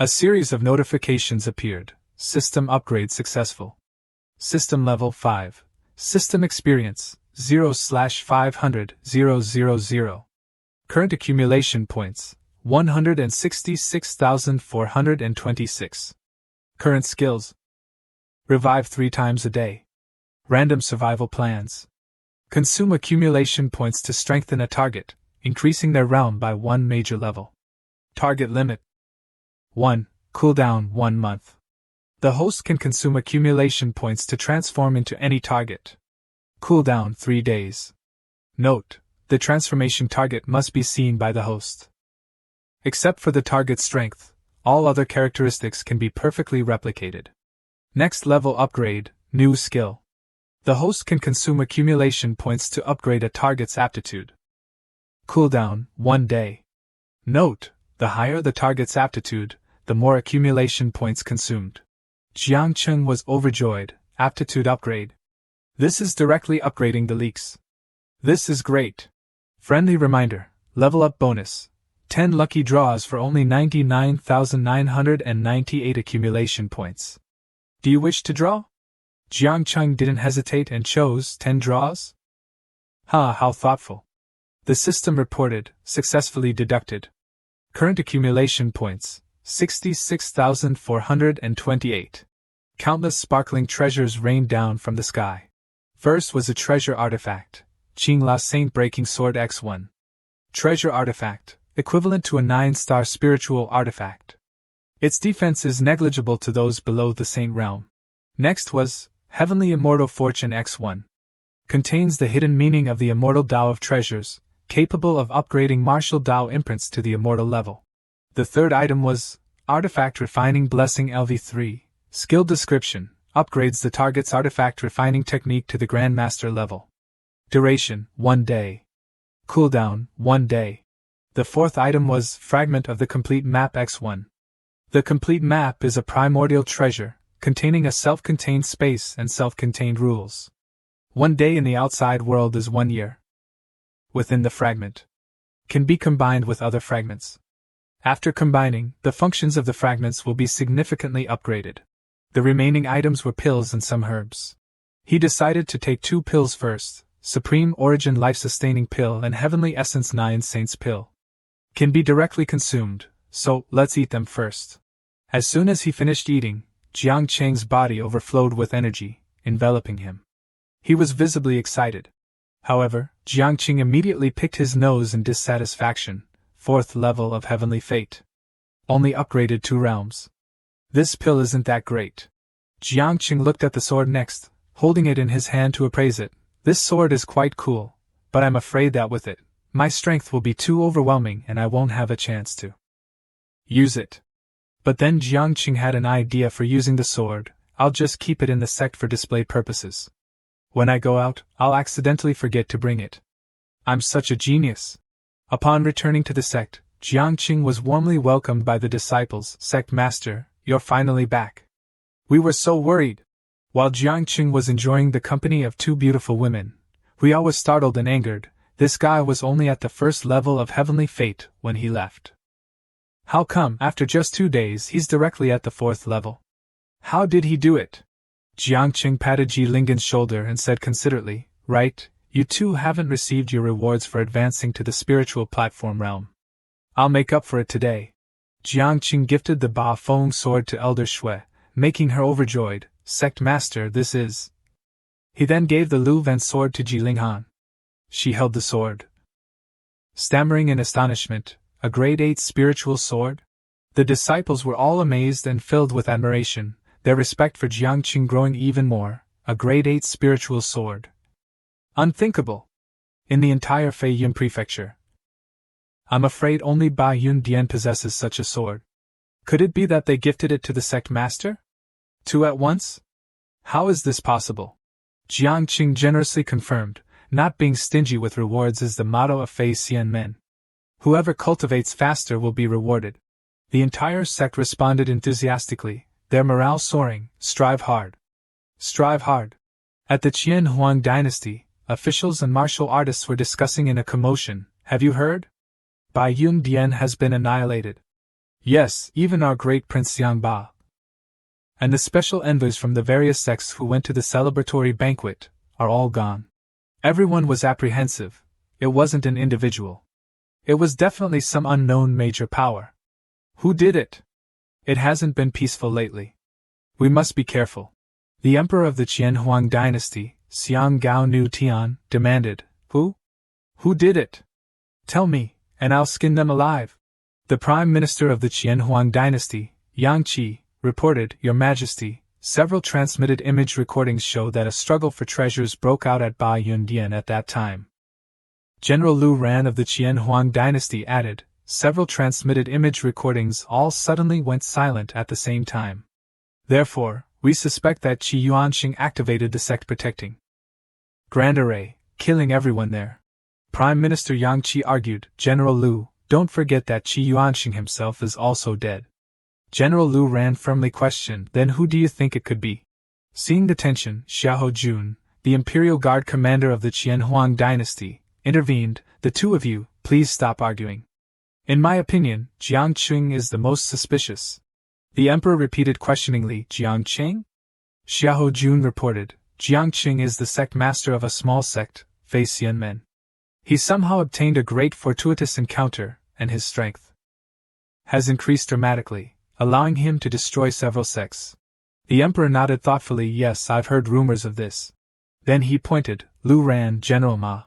A series of notifications appeared. System upgrade successful. System level 5. System experience, 0/500,000. Current accumulation points, 166,426. Current skills. Revive 3 times a day. Random survival plans. Consume accumulation points to strengthen a target, increasing their realm by 1 major level. Target limit. 1. Cooldown 1 month. The host can consume accumulation points to transform into any target. Cooldown 3 days. Note: the transformation target must be seen by the host. Except for the target strength, all other characteristics can be perfectly replicated. Next level upgrade, new skill. The host can consume accumulation points to upgrade a target's aptitude. Cooldown 1 day. Note: the higher the target's aptitude, the more accumulation points consumed. Jiang Qing was overjoyed. Aptitude upgrade. This is directly upgrading the leaks. This is great. Friendly reminder, level up bonus. 10 lucky draws for only 99,998 accumulation points. Do you wish to draw? Jiang Qing didn't hesitate and chose 10 draws? How thoughtful. The system reported, successfully deducted. Current accumulation points, 66,428. Countless sparkling treasures rained down from the sky. First was a treasure artifact, Qing La Saint Breaking Sword X1. Treasure artifact, equivalent to a 9-star spiritual artifact. Its defense is negligible to those below the Saint realm. Next was Heavenly Immortal Fortune X1. Contains the hidden meaning of the immortal Tao of treasures, capable of upgrading martial Tao imprints to the immortal level. The third item was Artifact Refining Blessing LV3. Skill description, upgrades the target's artifact refining technique to the Grandmaster level. Duration, 1 day. Cooldown, 1 day. The fourth item was Fragment of the Complete Map X1. The complete map is a primordial treasure, containing a self-contained space and self-contained rules. 1 day in the outside world is 1 year. Within the fragment. Can be combined with other fragments. After combining, the functions of the fragments will be significantly upgraded. The remaining items were pills and some herbs. He decided to take 2 pills first, Supreme Origin Life-Sustaining Pill and Heavenly Essence 9 Saints Pill. Can be directly consumed, so let's eat them first. As soon as he finished eating, Jiang Qing's body overflowed with energy, enveloping him. He was visibly excited. However, Jiang Qing immediately picked his nose in dissatisfaction. 4th level of Heavenly Fate. Only upgraded 2 realms. This pill isn't that great. Jiang Qing looked at the sword next, holding it in his hand to appraise it. This sword is quite cool, but I'm afraid that with it, my strength will be too overwhelming and I won't have a chance to use it. But then Jiang Qing had an idea for using the sword. I'll just keep it in the sect for display purposes. When I go out, I'll accidentally forget to bring it. I'm such a genius. Upon returning to the sect, Jiang Qing was warmly welcomed by the disciples. Sect Master, you're finally back. We were so worried. While Jiang Qing was enjoying the company of 2 beautiful women, Huya was startled and angered. This guy was only at the 1st level of Heavenly Fate when he left. How come, after just 2 days, he's directly at the 4th level? How did he do it? Jiang Qing patted Ji Lingen's shoulder and said considerately, right, you 2 haven't received your rewards for advancing to the spiritual platform realm. I'll make up for it today. Jiang Qing gifted the Ba Feng sword to Elder Shui, making her overjoyed. Sect Master, this is. He then gave the Lu Ven sword to Ji Linghan. She held the sword. stammering in astonishment, a grade 8 spiritual sword? The disciples were all amazed and filled with admiration, their respect for Jiangqing growing even more. A grade 8 spiritual sword. Unthinkable! In the entire Feiyun prefecture. I'm afraid only Bai Yun Dian possesses such a sword. Could it be that they gifted it to the sect master? Two at once? How is this possible? Jiangqing generously confirmed, not being stingy with rewards is the motto of Fei Xian Men. Whoever cultivates faster will be rewarded. The entire sect responded enthusiastically, their morale soaring. Strive hard. Strive hard. At the Qian Huang dynasty, officials and martial artists were discussing in a commotion. Have you heard? Bai Yun Dian has been annihilated. Yes, even our great Prince Xiangba. And the special envoys from the various sects who went to the celebratory banquet are all gone. Everyone was apprehensive. It wasn't an individual. It was definitely some unknown major power. Who did it? It hasn't been peaceful lately. We must be careful. The emperor of the Qian Huang dynasty, Xiang Gao Nu Tian, demanded, Who? Who did it? Tell me, and I'll skin them alive. The prime minister of the Qian Huang dynasty, Yang Qi, reported, Your Majesty, several transmitted image recordings show that a struggle for treasures broke out at Bai Yun Dian at that time. General Lu Ran of the Qian Huang dynasty added, several transmitted image recordings all suddenly went silent at the same time. Therefore, we suspect that Qi Yuanxing activated the sect protecting Grand Array, killing everyone there. Prime Minister Yang Qi argued, General Lu, don't forget that Qi Yuanxing himself is also dead. General Lu Ran firmly questioned, then who do you think it could be? Seeing the tension, Xiahou Jun, the Imperial Guard commander of the Qian Huang dynasty, intervened, the two of you, please stop arguing. In my opinion, Jiangqing is the most suspicious. The emperor repeated questioningly, Jiangqing? Xiahou Jun reported, Jiangqing is the sect master of a small sect, Fei Xian Men. He somehow obtained a great fortuitous encounter, and his strength has increased dramatically, allowing him to destroy several sects. The emperor nodded thoughtfully, yes, I've heard rumors of this. Then he pointed, Lu Ran, General Ma.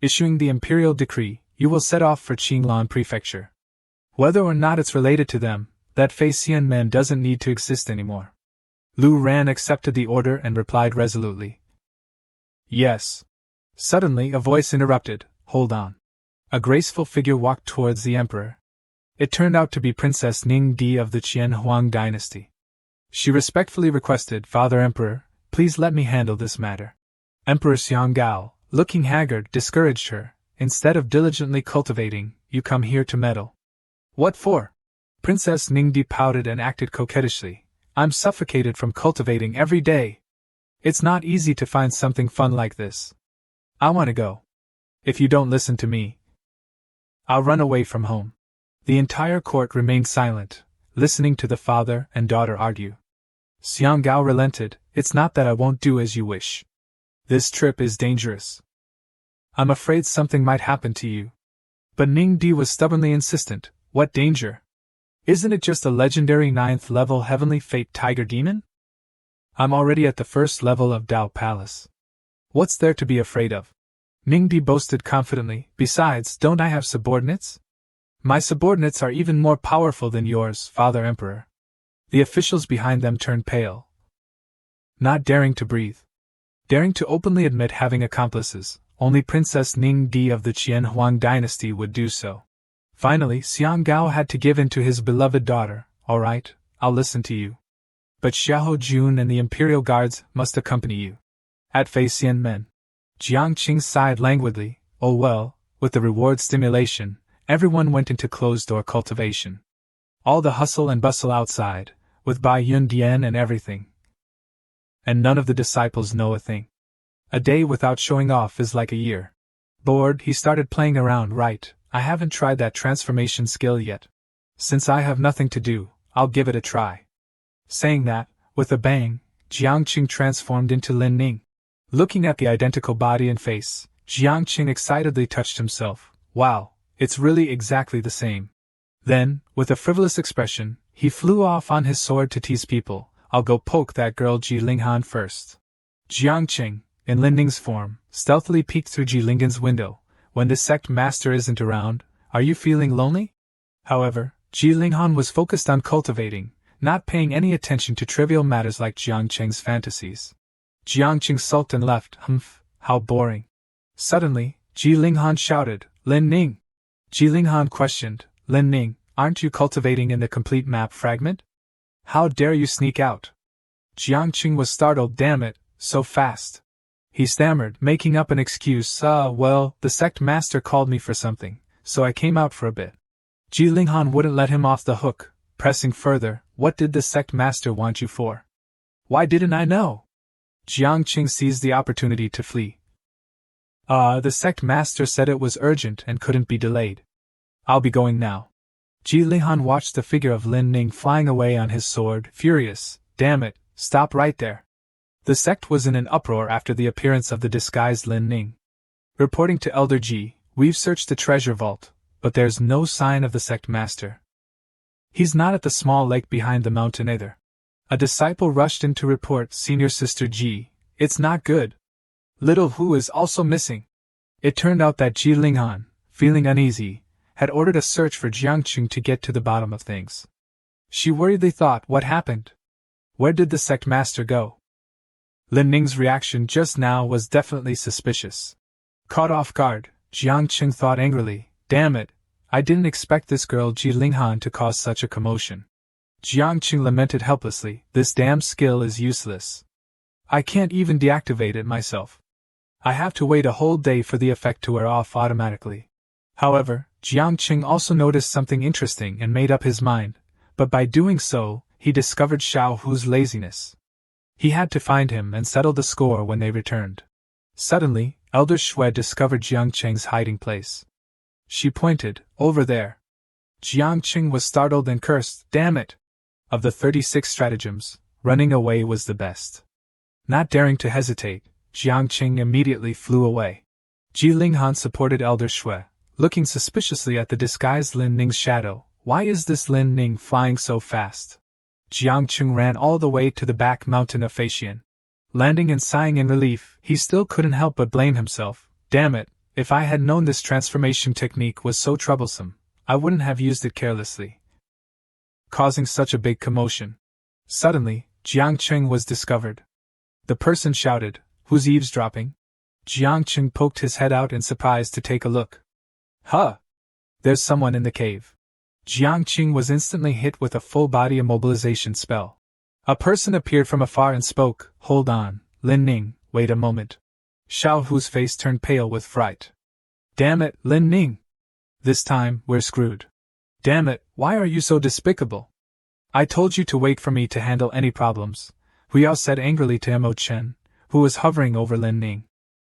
Issuing the imperial decree, you will set off for Qinglan Prefecture. Whether or not it's related to them, that Fei Xian Man doesn't need to exist anymore. Lu Ran accepted the order and replied resolutely. Yes. Suddenly a voice interrupted, hold on. A graceful figure walked towards the emperor. It turned out to be Princess Ning Di of the Qian Huang dynasty. She respectfully requested, Father Emperor, please let me handle this matter. Emperor Xiang Gao, looking haggard, discouraged her. Instead of diligently cultivating, you come here to meddle. What for? Princess Ningdi pouted and acted coquettishly. I'm suffocated from cultivating every day. It's not easy to find something fun like this. I want to go. If you don't listen to me, I'll run away from home. The entire court remained silent, listening to the father and daughter argue. Xiang Gao relented, it's not that I won't do as you wish. This trip is dangerous. I'm afraid something might happen to you. But Ning Di was stubbornly insistent. What danger? Isn't it just a legendary 9th level heavenly fate tiger demon? I'm already at the 1st level of Dao Palace. What's there to be afraid of? Ning Di boasted confidently, besides, don't I have subordinates? My subordinates are even more powerful than yours, Father Emperor. The officials behind them turned pale, not daring to breathe. Daring to openly admit having accomplices, only Princess Ning Di of the Qian Huang dynasty would do so. Finally, Xiang Gao had to give in to his beloved daughter. All right, I'll listen to you. But Xiahou Jun and the Imperial Guards must accompany you. At Fei Xian Men. Jiangqing sighed languidly. Oh well, with the reward stimulation, everyone went into closed-door cultivation. All the hustle and bustle outside, with Bai Yun Dian and everything. And none of the disciples know a thing. A day without showing off is like a year. Bored, he started playing around. Right, I haven't tried that transformation skill yet. Since I have nothing to do, I'll give it a try. Saying that, with a bang, Jiangqing transformed into Lin Ning. Looking at the identical body and face, Jiangqing excitedly touched himself. Wow, it's really exactly the same. Then, with a frivolous expression, he flew off on his sword to tease people. I'll go poke that girl Ji Linghan first. Jiangqing, in Lin Ning's form, stealthily peeked through Ji Linghan's window, when the sect master isn't around, are you feeling lonely? However, Ji Linghan was focused on cultivating, not paying any attention to trivial matters like Jiang Cheng's fantasies. Jiang Cheng sulked and left. Humph, how boring. Suddenly, Ji Linghan shouted, Lin Ning. Ji Linghan questioned, Lin Ning, aren't you cultivating in the complete map fragment? How dare you sneak out? Jiang Cheng was startled. Damn it, so fast. He stammered, making up an excuse. Well, the sect master called me for something, so I came out for a bit. Ji Linghan wouldn't let him off the hook, pressing further, what did the sect master want you for? Why didn't I know? Jiang Cheng seized the opportunity to flee. The sect master said it was urgent and couldn't be delayed. I'll be going now. Ji Linghan watched the figure of Lin Ning flying away on his sword, furious. Damn it, stop right there. The sect was in an uproar after the appearance of the disguised Lin Ning. Reporting to Elder Ji, we've searched the treasure vault, but there's no sign of the sect master. He's not at the small lake behind the mountain either. A disciple rushed in to report, Senior Sister Ji, it's not good. Little Hu is also missing. It turned out that Ji Linghan, feeling uneasy, had ordered a search for Jiang Cheng to get to the bottom of things. She worriedly thought, what happened? Where did the sect master go? Lin Ning's reaction just now was definitely suspicious. Caught off guard, Jiang Cheng thought angrily, damn it, I didn't expect this girl Ji Linghan to cause such a commotion. Jiang Cheng lamented helplessly, this damn skill is useless. I can't even deactivate it myself. I have to wait a whole day for the effect to wear off automatically. However, Jiang Cheng also noticed something interesting and made up his mind, but by doing so, he discovered Xiao Hu's laziness. He had to find him and settle the score when they returned. Suddenly, Elder Shui discovered Jiang Cheng's hiding place. She pointed, over there. Jiang Cheng was startled and cursed, damn it! Of the 36 stratagems, running away was the best. Not daring to hesitate, Jiang Cheng immediately flew away. Ji Linghan supported Elder Shui, looking suspiciously at the disguised Lin Ning's shadow. Why is this Lin Ning flying so fast? Jiang Cheng ran all the way to the back mountain of Faxian. Landing and sighing in relief, he still couldn't help but blame himself. Damn it, if I had known this transformation technique was so troublesome, I wouldn't have used it carelessly. Causing such a big commotion. Suddenly, Jiang Cheng was discovered. The person shouted, who's eavesdropping? Jiang Cheng poked his head out in surprise to take a look. Huh! There's someone in the cave. Jiang Cheng was instantly hit with a full-body immobilization spell. A person appeared from afar and spoke, hold on, Lin Ning, wait a moment. Xiao Hu's face turned pale with fright. Damn it, Lin Ning! This time, we're screwed. Damn it, why are you so despicable? I told you to wait for me to handle any problems, Huyao said angrily to Emo Chen, who was hovering over Lin Ning.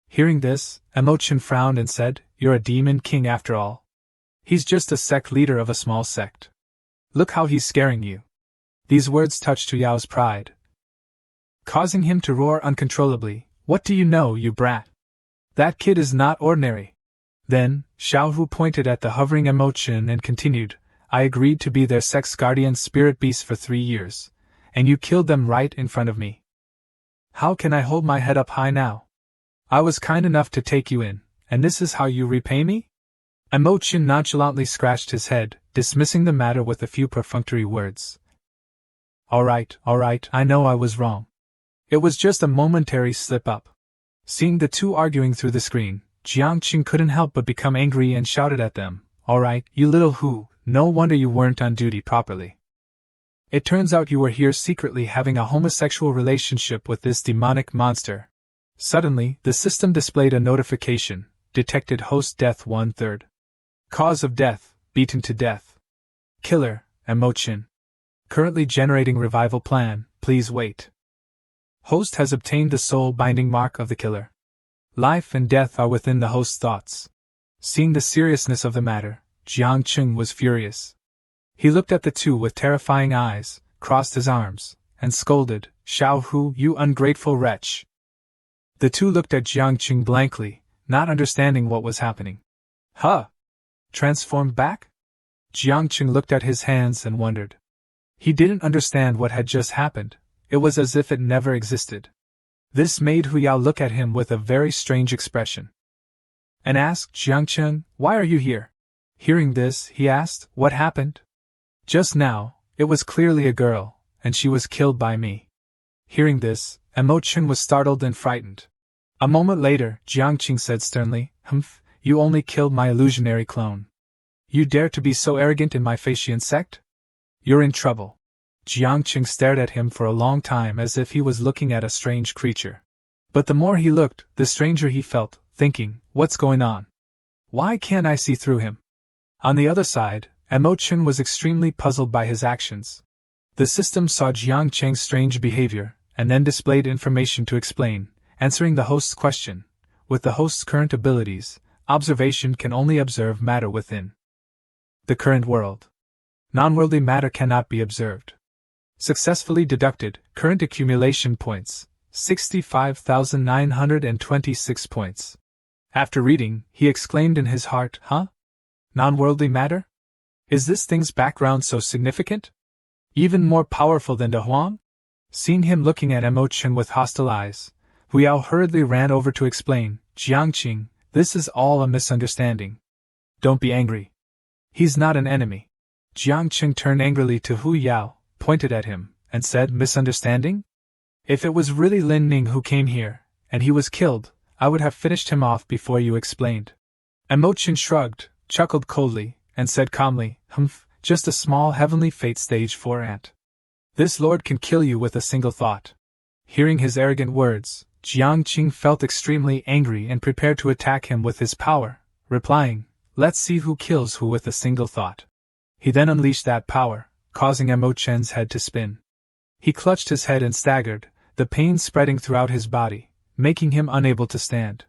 Hearing this, Emo Chen frowned and said, you're a demon king after all. He's just a sect leader of a small sect. Look how he's scaring you. These words touched Huyao's pride, causing him to roar uncontrollably. What do you know, you brat? That kid is not ordinary. Then, Xiao Hu pointed at the hovering Emo Chen and continued, I agreed to be their sect's guardian spirit beast for 3 years, and you killed them right in front of me. How can I hold my head up high now? I was kind enough to take you in, and this is how you repay me? Emo Chen nonchalantly scratched his head, dismissing the matter with a few perfunctory words. All right, I know I was wrong. It was just a momentary slip-up. Seeing the two arguing through the screen, Jiang Cheng couldn't help but become angry and shouted at them, all right, you little Hu, no wonder you weren't on duty properly. It turns out you were here secretly having a homosexual relationship with this demonic monster. Suddenly, the system displayed a notification, detected host death 1/3. Cause of death, beaten to death. Killer, Emo Chen. Currently generating revival plan, please wait. Host has obtained the soul binding mark of the killer. Life and death are within the host's thoughts. Seeing the seriousness of the matter, Jiang Cheng was furious. He looked at the two with terrifying eyes, crossed his arms, and scolded, Xiao Hu, you ungrateful wretch. The two looked at Jiang Cheng blankly, not understanding what was happening. Huh? Transformed back? Jiang Cheng looked at his hands and wondered. He didn't understand what had just happened. It was as if it never existed. This made Huyao look at him with a very strange expression. and asked Jiang Cheng, "Why are you here?" Hearing this, he asked, "What happened?" "Just now, it was clearly a girl, and she was killed by me." Hearing this, Chen was startled and frightened. A moment later, Jiang Qing said sternly, "Humph, you only killed my illusionary clone. You dare to be so arrogant in my Phaeacian sect? You're in trouble." Jiang Qing stared at him for a long time as if he was looking at a strange creature. But the more he looked, the stranger he felt, thinking, "What's going on? Why can't I see through him?" On the other side, Chen was extremely puzzled by his actions. The system saw Jiang Cheng's strange behavior, and then displayed information to explain, answering the host's question. With the host's current abilities, observation can only observe matter within the current world. Non-worldly matter cannot be observed. Successfully deducted, current accumulation points, 65,926 points. After reading, he exclaimed in his heart, "Huh? Non-worldly matter? Is this thing's background so significant? Even more powerful than De Huang?" Seeing him looking at Chen with hostile eyes, Hu Yao hurriedly ran over to explain, "Jiang Qing, this is all a misunderstanding. Don't be angry. He's not an enemy." Jiang Qing turned angrily to Hu Yao, pointed at him, and said, "Misunderstanding? If it was really Lin Ning who came here, and he was killed, I would have finished him off before you explained." Chen shrugged, chuckled coldly, and said calmly, "Humph, just a small heavenly fate stage 4 ant. This lord can kill you with a single thought." Hearing his arrogant words, Jiang Qing felt extremely angry and prepared to attack him with his power, replying, "Let's see who kills who with a single thought." He then unleashed that power, causing Chen's head to spin. He clutched his head and staggered, the pain spreading throughout his body, making him unable to stand.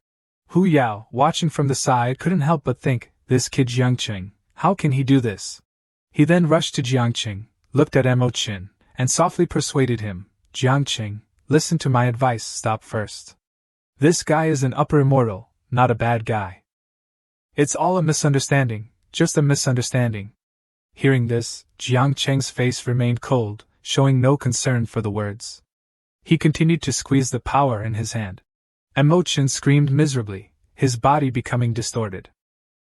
Hu Yao, watching from the side, couldn't help but think, "This kid Jiang Qing, how can he do this?" He then rushed to Jiang Qing, looked at Chen, and softly persuaded him, "Jiang Qing, listen to my advice, stop first. This guy is an upper immortal, not a bad guy. It's all a misunderstanding, just a misunderstanding." Hearing this, Jiang Cheng's face remained cold, showing no concern for the words. He continued to squeeze the power in his hand. Chen screamed miserably, his body becoming distorted.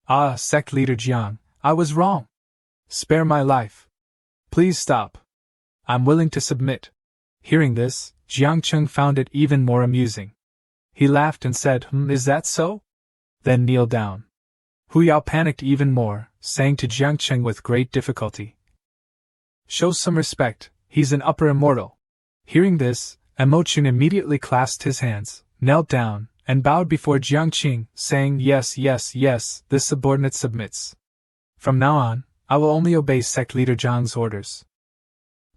"Ah, sect leader Jiang, I was wrong. Spare my life. Please stop. I'm willing to submit." Hearing this, Jiang Cheng found it even more amusing. He laughed and said, "Is that so? Then kneel down." Hu Yao panicked even more, saying to Jiang Cheng with great difficulty, "Show some respect, he's an upper immortal." Hearing this, Chen immediately clasped his hands, knelt down, and bowed before Jiang Qing, saying, "Yes, yes, yes, this subordinate submits. From now on, I will only obey sect leader Jiang's orders."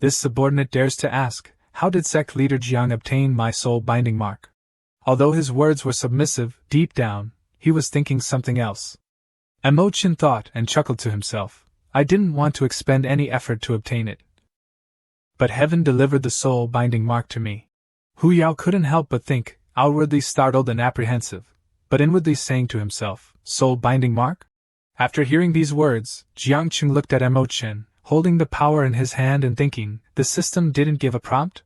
This subordinate dares to ask, how did sect leader Jiang obtain my soul binding mark? Although his words were submissive, deep down, he was thinking something else. Chen thought and chuckled to himself, "I didn't want to expend any effort to obtain it. But heaven delivered the soul binding mark to me." Hu Yao couldn't help but think, outwardly startled and apprehensive, but inwardly saying to himself, "Soul binding mark?" After hearing these words, Jiang Qing looked at Chen, holding the power in his hand and thinking, the system didn't give a prompt?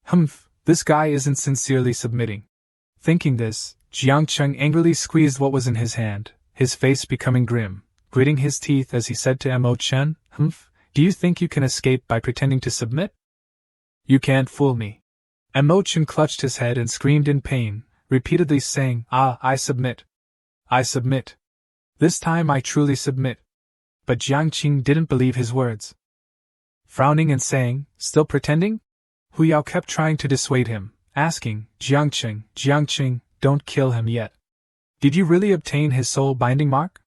Humph, this guy isn't sincerely submitting. Thinking this, Jiang Qing angrily squeezed what was in his hand, his face becoming grim, gritting his teeth as he said to Chen, "Humph, do you think you can escape by pretending to submit? You can't fool me." Chen clutched his head and screamed in pain, repeatedly saying, "Ah, I submit. I submit. This time I truly submit." But Jiang Qing didn't believe his words. Frowning and saying, "Still pretending?" Hu Yao kept trying to dissuade him, asking, Jiang Qing, don't kill him yet. Did you really obtain his soul binding mark?"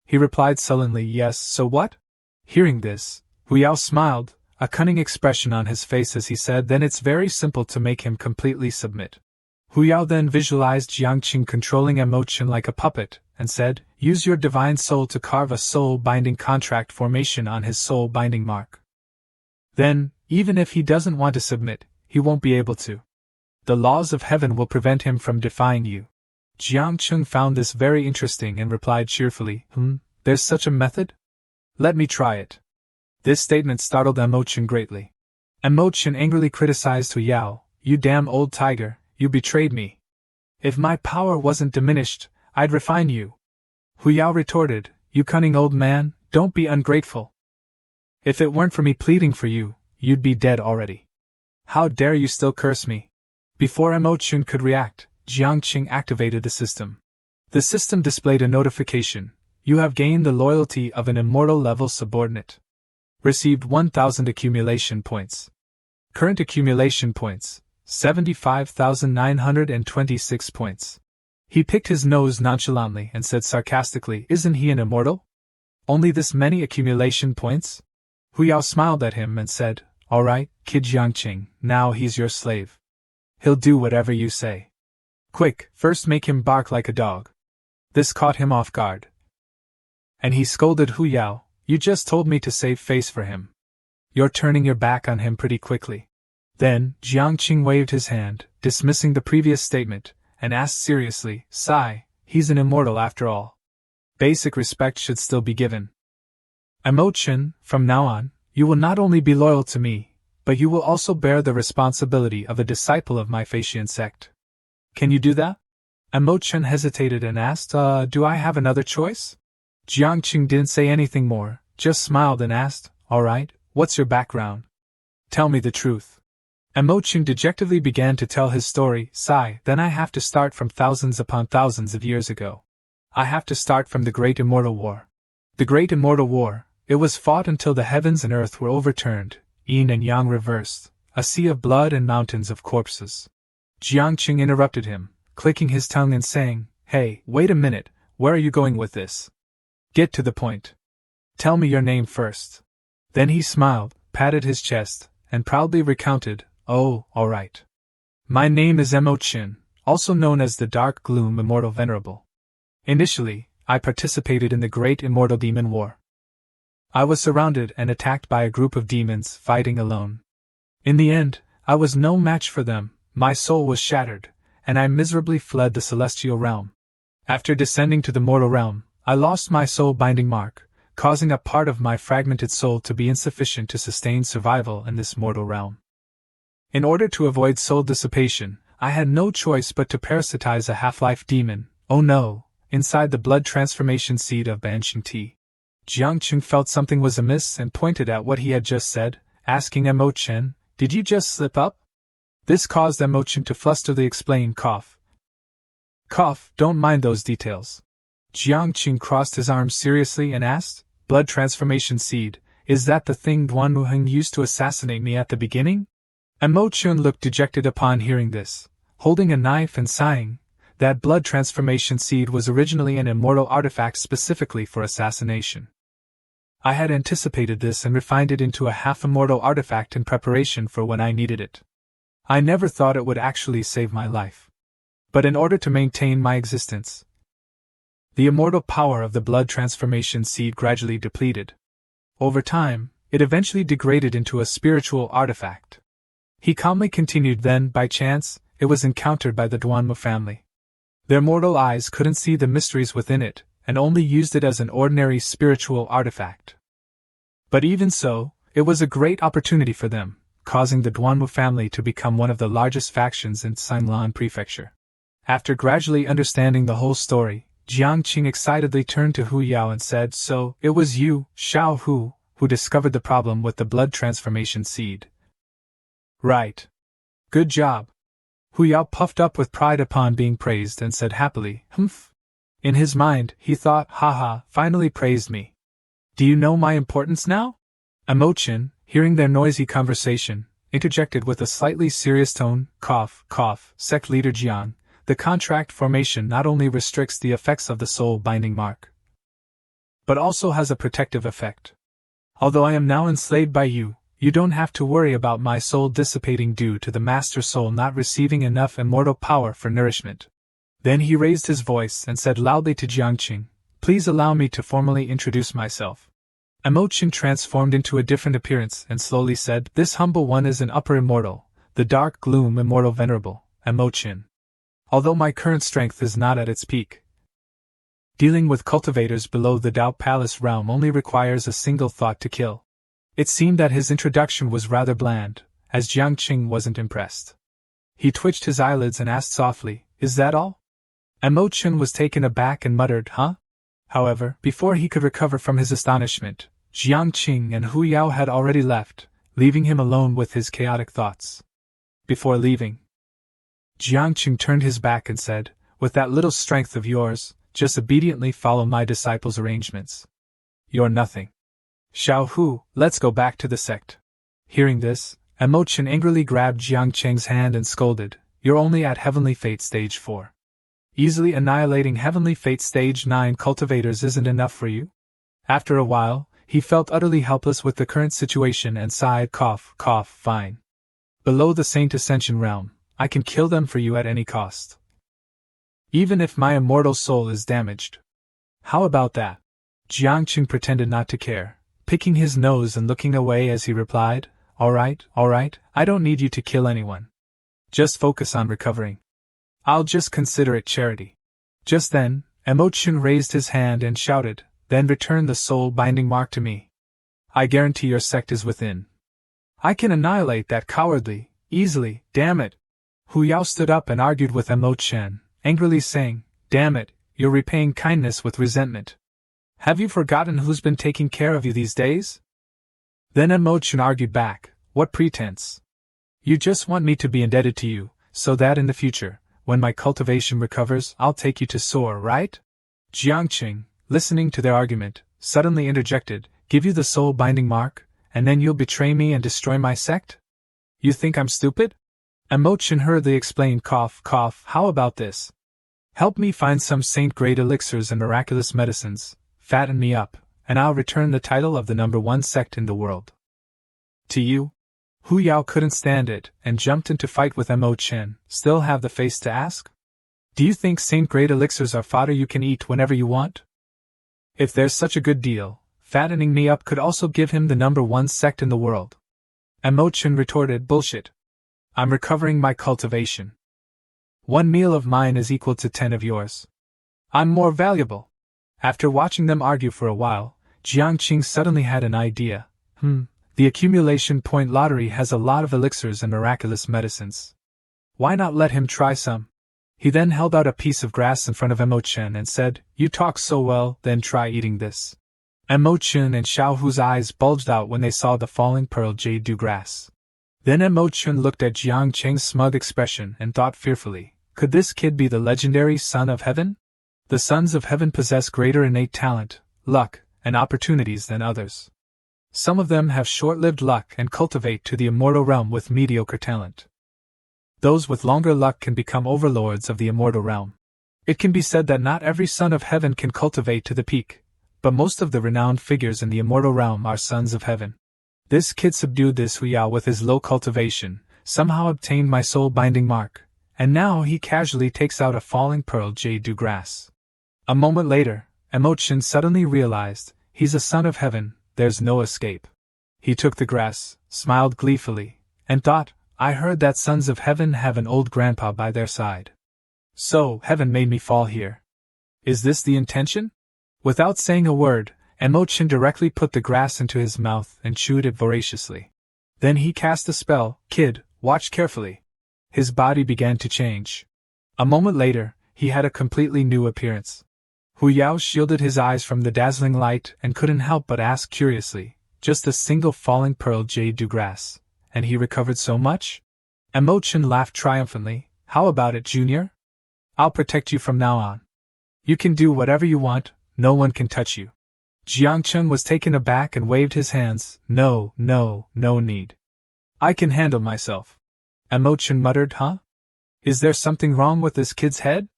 He replied sullenly, "Yes, so what?" Hearing this, Hu Yao smiled, a cunning expression on his face as he said, "Then it's very simple to make him completely submit." Hu Yao then visualized Jiang Qing controlling Chen like a puppet, and said, "Use your divine soul to carve a soul-binding contract formation on his soul-binding mark. Then, even if he doesn't want to submit, he won't be able to. The laws of heaven will prevent him from defying you." Jiang Qing found this very interesting and replied cheerfully, "There's such a method? Let me try it." This statement startled Chen greatly. Chen angrily criticized Hu Yao, "You damn old tiger, you betrayed me. If my power wasn't diminished, I'd refine you, Hu Yao retorted, "You cunning old man, don't be ungrateful. If it weren't for me pleading for you, you'd be dead already. How dare you still curse me?" Before Emochun could react, Jiangqing activated the system. The system displayed a notification: "You have gained the loyalty of an immortal level subordinate. Received 1000 accumulation points. Current accumulation points, 75,926 points." He picked his nose nonchalantly and said sarcastically, "Isn't he an immortal? Only this many accumulation points?" Hu Yao smiled at him and said, "All right, kid Jiangqing, now he's your slave. He'll do whatever you say. Quick, first make him bark like a dog." This caught him off guard. And he scolded Hu Yao, "You just told me to save face for him. You're turning your back on him pretty quickly." Then, Jiangqing waved his hand, dismissing the previous statement, and asked seriously, "Sai, he's an immortal after all. Basic respect should still be given. Emochun, from now on, you will not only be loyal to me, but you will also bear the responsibility of a disciple of my Phaetian sect. Can you do that?" Emochun hesitated and asked, "Do I have another choice?" Jiangqing didn't say anything more, just smiled and asked, "All right, what's your background? Tell me the truth." Emochun dejectedly began to tell his story. "Sigh, then I have to start from thousands upon thousands of years ago. I have to start from the Great Immortal War. The Great Immortal War, it was fought until the heavens and earth were overturned, yin and yang reversed, a sea of blood and mountains of corpses." Jiangqing interrupted him, clicking his tongue and saying, "Hey, wait a minute, where are you going with this? Get to the point. Tell me your name first." Then he smiled, patted his chest, and proudly recounted, "Oh, all right. My name is Emochun, also known as the Dark Gloom Immortal Venerable. Initially, I participated in the Great Immortal Demon War. I was surrounded and attacked by a group of demons fighting alone. In the end, I was no match for them, my soul was shattered, and I miserably fled the celestial realm. After descending to the mortal realm, I lost my soul binding mark, causing a part of my fragmented soul to be insufficient to sustain survival in this mortal realm. In order to avoid soul dissipation, I had no choice but to parasitize a half-life demon, oh no, inside the blood transformation seed of Banqingti." Jiangqing felt something was amiss and pointed at what he had just said, asking Emochun, "Did you just slip up?" This caused Emochun to flusterly explain, "Cough. Don't mind those details." Jiangqing crossed his arms seriously and asked, "Blood transformation seed, is that the thing Duan Wuheng used to assassinate me at the beginning?" Emochun looked dejected upon hearing this, holding a knife and sighing. That blood transformation seed was originally an immortal artifact specifically for assassination. I had anticipated this and refined it into a half-immortal artifact in preparation for when I needed it. I never thought it would actually save my life. But in order to maintain my existence, the immortal power of the blood transformation seed gradually depleted. Over time, it eventually degraded into a spiritual artifact. He calmly continued. Then, by chance, it was encountered by the Duanmu family. Their mortal eyes couldn't see the mysteries within it, and only used it as an ordinary spiritual artifact. But even so, it was a great opportunity for them, causing the Duanmu family to become one of the largest factions in Xinglan Prefecture. After gradually understanding the whole story, Jiangqing excitedly turned to Hu Yao and said, "So, it was you, Xiao Hu, who discovered the problem with the blood transformation seed." "Right. Good job." Hu Yao puffed up with pride upon being praised and said happily, "Humph." In his mind, he thought, "Haha, finally praised me. Do you know my importance now?" Emochun, hearing their noisy conversation, interjected with a slightly serious tone, "Cough, Sect leader Jiang, the contract formation not only restricts the effects of the soul binding mark, but also has a protective effect. Although I am now enslaved by you, you don't have to worry about my soul dissipating due to the master soul not receiving enough immortal power for nourishment." Then he raised his voice and said loudly to Jiangqing, "Please allow me to formally introduce myself." Emochun transformed into a different appearance and slowly said, "This humble one is an upper immortal, the Dark Gloom Immortal Venerable, Emochun. Although my current strength is not at its peak, dealing with cultivators below the Dao Palace realm only requires a single thought to kill." It seemed that his introduction was rather bland, as Jiangqing wasn't impressed. He twitched his eyelids and asked softly, "Is that all?" Emochun was taken aback and muttered, "Huh? However, before he could recover from his astonishment, Jiang Qing and Hu Yao had already left, leaving him alone with his chaotic thoughts. Before leaving, Jiang Qing turned his back and said, "With that little strength of yours, just obediently follow my disciples' arrangements. You're nothing. Xiao Hu, let's go back to the sect." Hearing this, Emotion angrily grabbed Jiang Qing's hand and scolded, "You're only at Heavenly Fate Stage 4. Easily annihilating Heavenly Fate Stage 9 cultivators isn't enough for you?" After a while, he felt utterly helpless with the current situation and sighed, cough, "Fine. Below the Saint Ascension realm, I can kill them for you at any cost. Even if my immortal soul is damaged." "How about that?" Jiang Qing pretended not to care, picking his nose and looking away as he replied, all right, I don't need you to kill anyone. Just focus on recovering. I'll just consider it charity." Just then, Emotion raised his hand and shouted, "Then return the soul-binding mark to me. I guarantee your sect is within. I can annihilate that cowardly, easily, damn it." Hu Yao stood up and argued with Emotion, angrily saying, "Damn it, you're repaying kindness with resentment. Have you forgotten who's been taking care of you these days?" Then Emotion argued back, "What pretense? You just want me to be indebted to you, so that in the future, when my cultivation recovers, I'll take you to soar, right?" Jiang Qing, listening to their argument, suddenly interjected, "Give you the soul-binding mark, and then you'll betray me and destroy my sect? You think I'm stupid?" Emotion hurriedly explained, cough, "How about this? Help me find some saint-grade elixirs and miraculous medicines, fatten me up, and I'll return the title of the #1 sect in the world to you." Hu Yao couldn't stand it, and jumped into fight with Emotion, still have the face to ask? "Do you think saint-grade elixirs are fodder you can eat whenever you want? If there's such a good deal, fattening me up could also give him the #1 sect in the world." Emotion retorted, "Bullshit. I'm recovering my cultivation. 1 meal of mine is equal to 10 of yours. I'm more valuable." After watching them argue for a while, Jiang Qing suddenly had an idea. The accumulation point lottery has a lot of elixirs and miraculous medicines. Why not let him try some? He then held out a piece of grass in front of Emotion and said, "You talk so well, then try eating this." Emotion and Xiao Hu's eyes bulged out when they saw the falling pearl jade dew grass. Then Emotion looked at Jiang Qing's smug expression and thought fearfully, could this kid be the legendary Son of Heaven? The Sons of Heaven possess greater innate talent, luck, and opportunities than others. Some of them have short-lived luck and cultivate to the immortal realm with mediocre talent. Those with longer luck can become overlords of the immortal realm. It can be said that not every Son of Heaven can cultivate to the peak, but most of the renowned figures in the immortal realm are Sons of Heaven. This kid subdued this Hu Yao with his low cultivation, somehow obtained my soul-binding mark, and now he casually takes out a falling pearl jade dew grass. A moment later, Emotion suddenly realized, he's a Son of Heaven, there's no escape. He took the grass, smiled gleefully, and thought, I heard that Sons of Heaven have an old grandpa by their side. So, Heaven made me fall here. Is this the intention? Without saying a word, Emotion directly put the grass into his mouth and chewed it voraciously. Then he cast a spell, Kid, watch carefully. His body began to change. A moment later, he had a completely new appearance. Hu Yao shielded his eyes from the dazzling light and couldn't help but ask curiously, just a single falling pearl jade dew grass, and he recovered so much? Emotion laughed triumphantly, how about it, Junior? I'll protect you from now on. You can do whatever you want, no one can touch you. Jiang Cheng was taken aback and waved his hands, no need. I can handle myself. Emotion muttered, huh? Is there something wrong with this kid's head?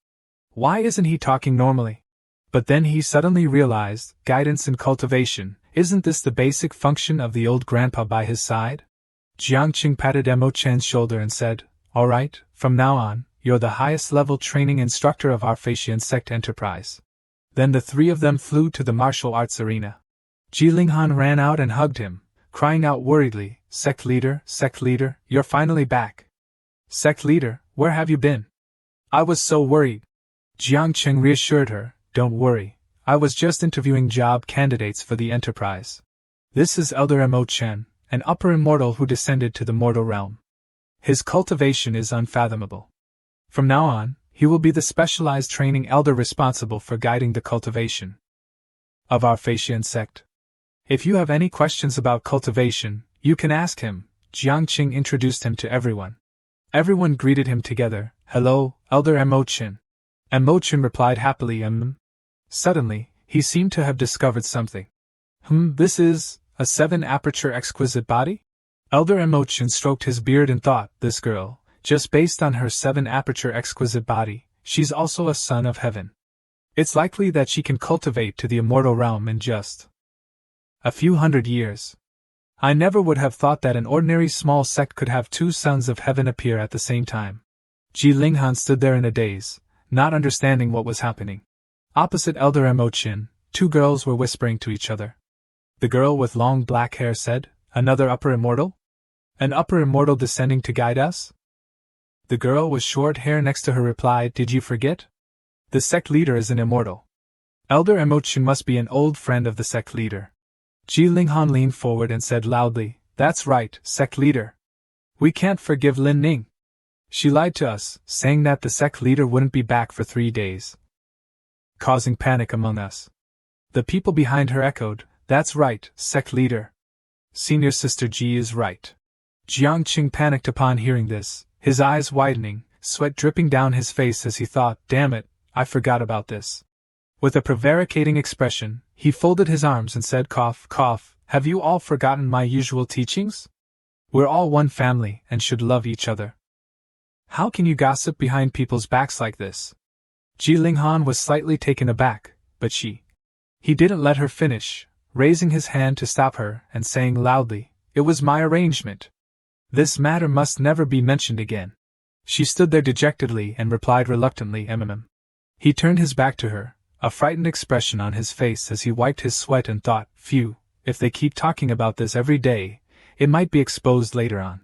Why isn't he talking normally? But then he suddenly realized, guidance and cultivation, isn't this the basic function of the old grandpa by his side? Jiang Qing patted Emochen's shoulder and said, all right, from now on, you're the highest level training instructor of our Faxian Sect enterprise. Then the three of them flew to the martial arts arena. Ji Linghan ran out and hugged him, crying out worriedly, Sect leader, you're finally back. Sect leader, where have you been? I was so worried. Jiang Qing reassured her, don't worry, I was just interviewing job candidates for the enterprise. This is Elder Emochen, an upper immortal who descended to the mortal realm. His cultivation is unfathomable. From now on, he will be the specialized training elder responsible for guiding the cultivation. of our Faxian sect. If you have any questions about cultivation, you can ask him. Jiangqing introduced him to everyone. Everyone greeted him together. Hello, Elder Emochin. Emochin replied happily, Suddenly, he seemed to have discovered something. This is a 7-aperture exquisite body? Elder Emochin stroked his beard and thought, this girl, just based on her 7-aperture exquisite body, she's also a son of heaven. It's likely that she can cultivate to the immortal realm in just a few hundred years. I never would have thought that an ordinary small sect could have 2 sons of heaven appear at the same time. Ji Linghan stood there in a daze, not understanding what was happening. Opposite Elder Emochin, 2 girls were whispering to each other. The girl with long black hair said, another upper immortal? An upper immortal descending to guide us? The girl with short hair next to her replied, did you forget? The sect leader is an immortal. Elder Emochin must be an old friend of the sect leader. Ji Linghan leaned forward and said loudly, that's right, sect leader. We can't forgive Lin Ning. She lied to us, saying that the sect leader wouldn't be back for 3 days, causing panic among us. The people behind her echoed, that's right, sect leader. Senior Sister Ji is right. Jiangqing panicked upon hearing this, his eyes widening, sweat dripping down his face as he thought, damn it, I forgot about this. With a prevaricating expression, he folded his arms and said, cough, cough, have you all forgotten my usual teachings? We're all one family and should love each other. How can you gossip behind people's backs like this? Ji Linghan was slightly taken aback, but he didn't let her finish, raising his hand to stop her and saying loudly, it was my arrangement. This matter must never be mentioned again. She stood there dejectedly and replied reluctantly, He turned his back to her, a frightened expression on his face as he wiped his sweat and thought, phew, if they keep talking about this every day, it might be exposed later on.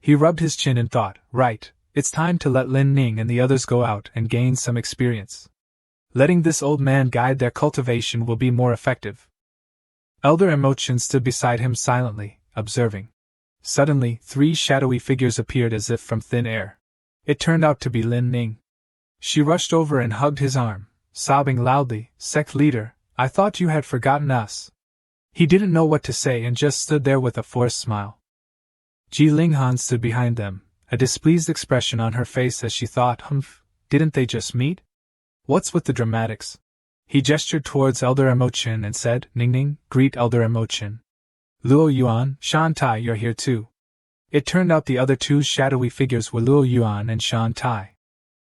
He rubbed his chin and thought, right, it's time to let Lin Ning and the others go out and gain some experience. Letting this old man guide their cultivation will be more effective. Elder Emochin stood beside him silently, observing. Suddenly, 3 shadowy figures appeared as if from thin air. It turned out to be Lin Ning. She rushed over and hugged his arm, sobbing loudly, sect leader, I thought you had forgotten us. He didn't know what to say and just stood there with a forced smile. Ji Linghan stood behind them, a displeased expression on her face as she thought, didn't they just meet? What's with the dramatics? He gestured towards Elder Emochin and said, Ning Ning, greet Elder Emochin. Luo Yuan, Shan Tai, you're here too. It turned out the other 2 shadowy figures were Luo Yuan and Shan Tai.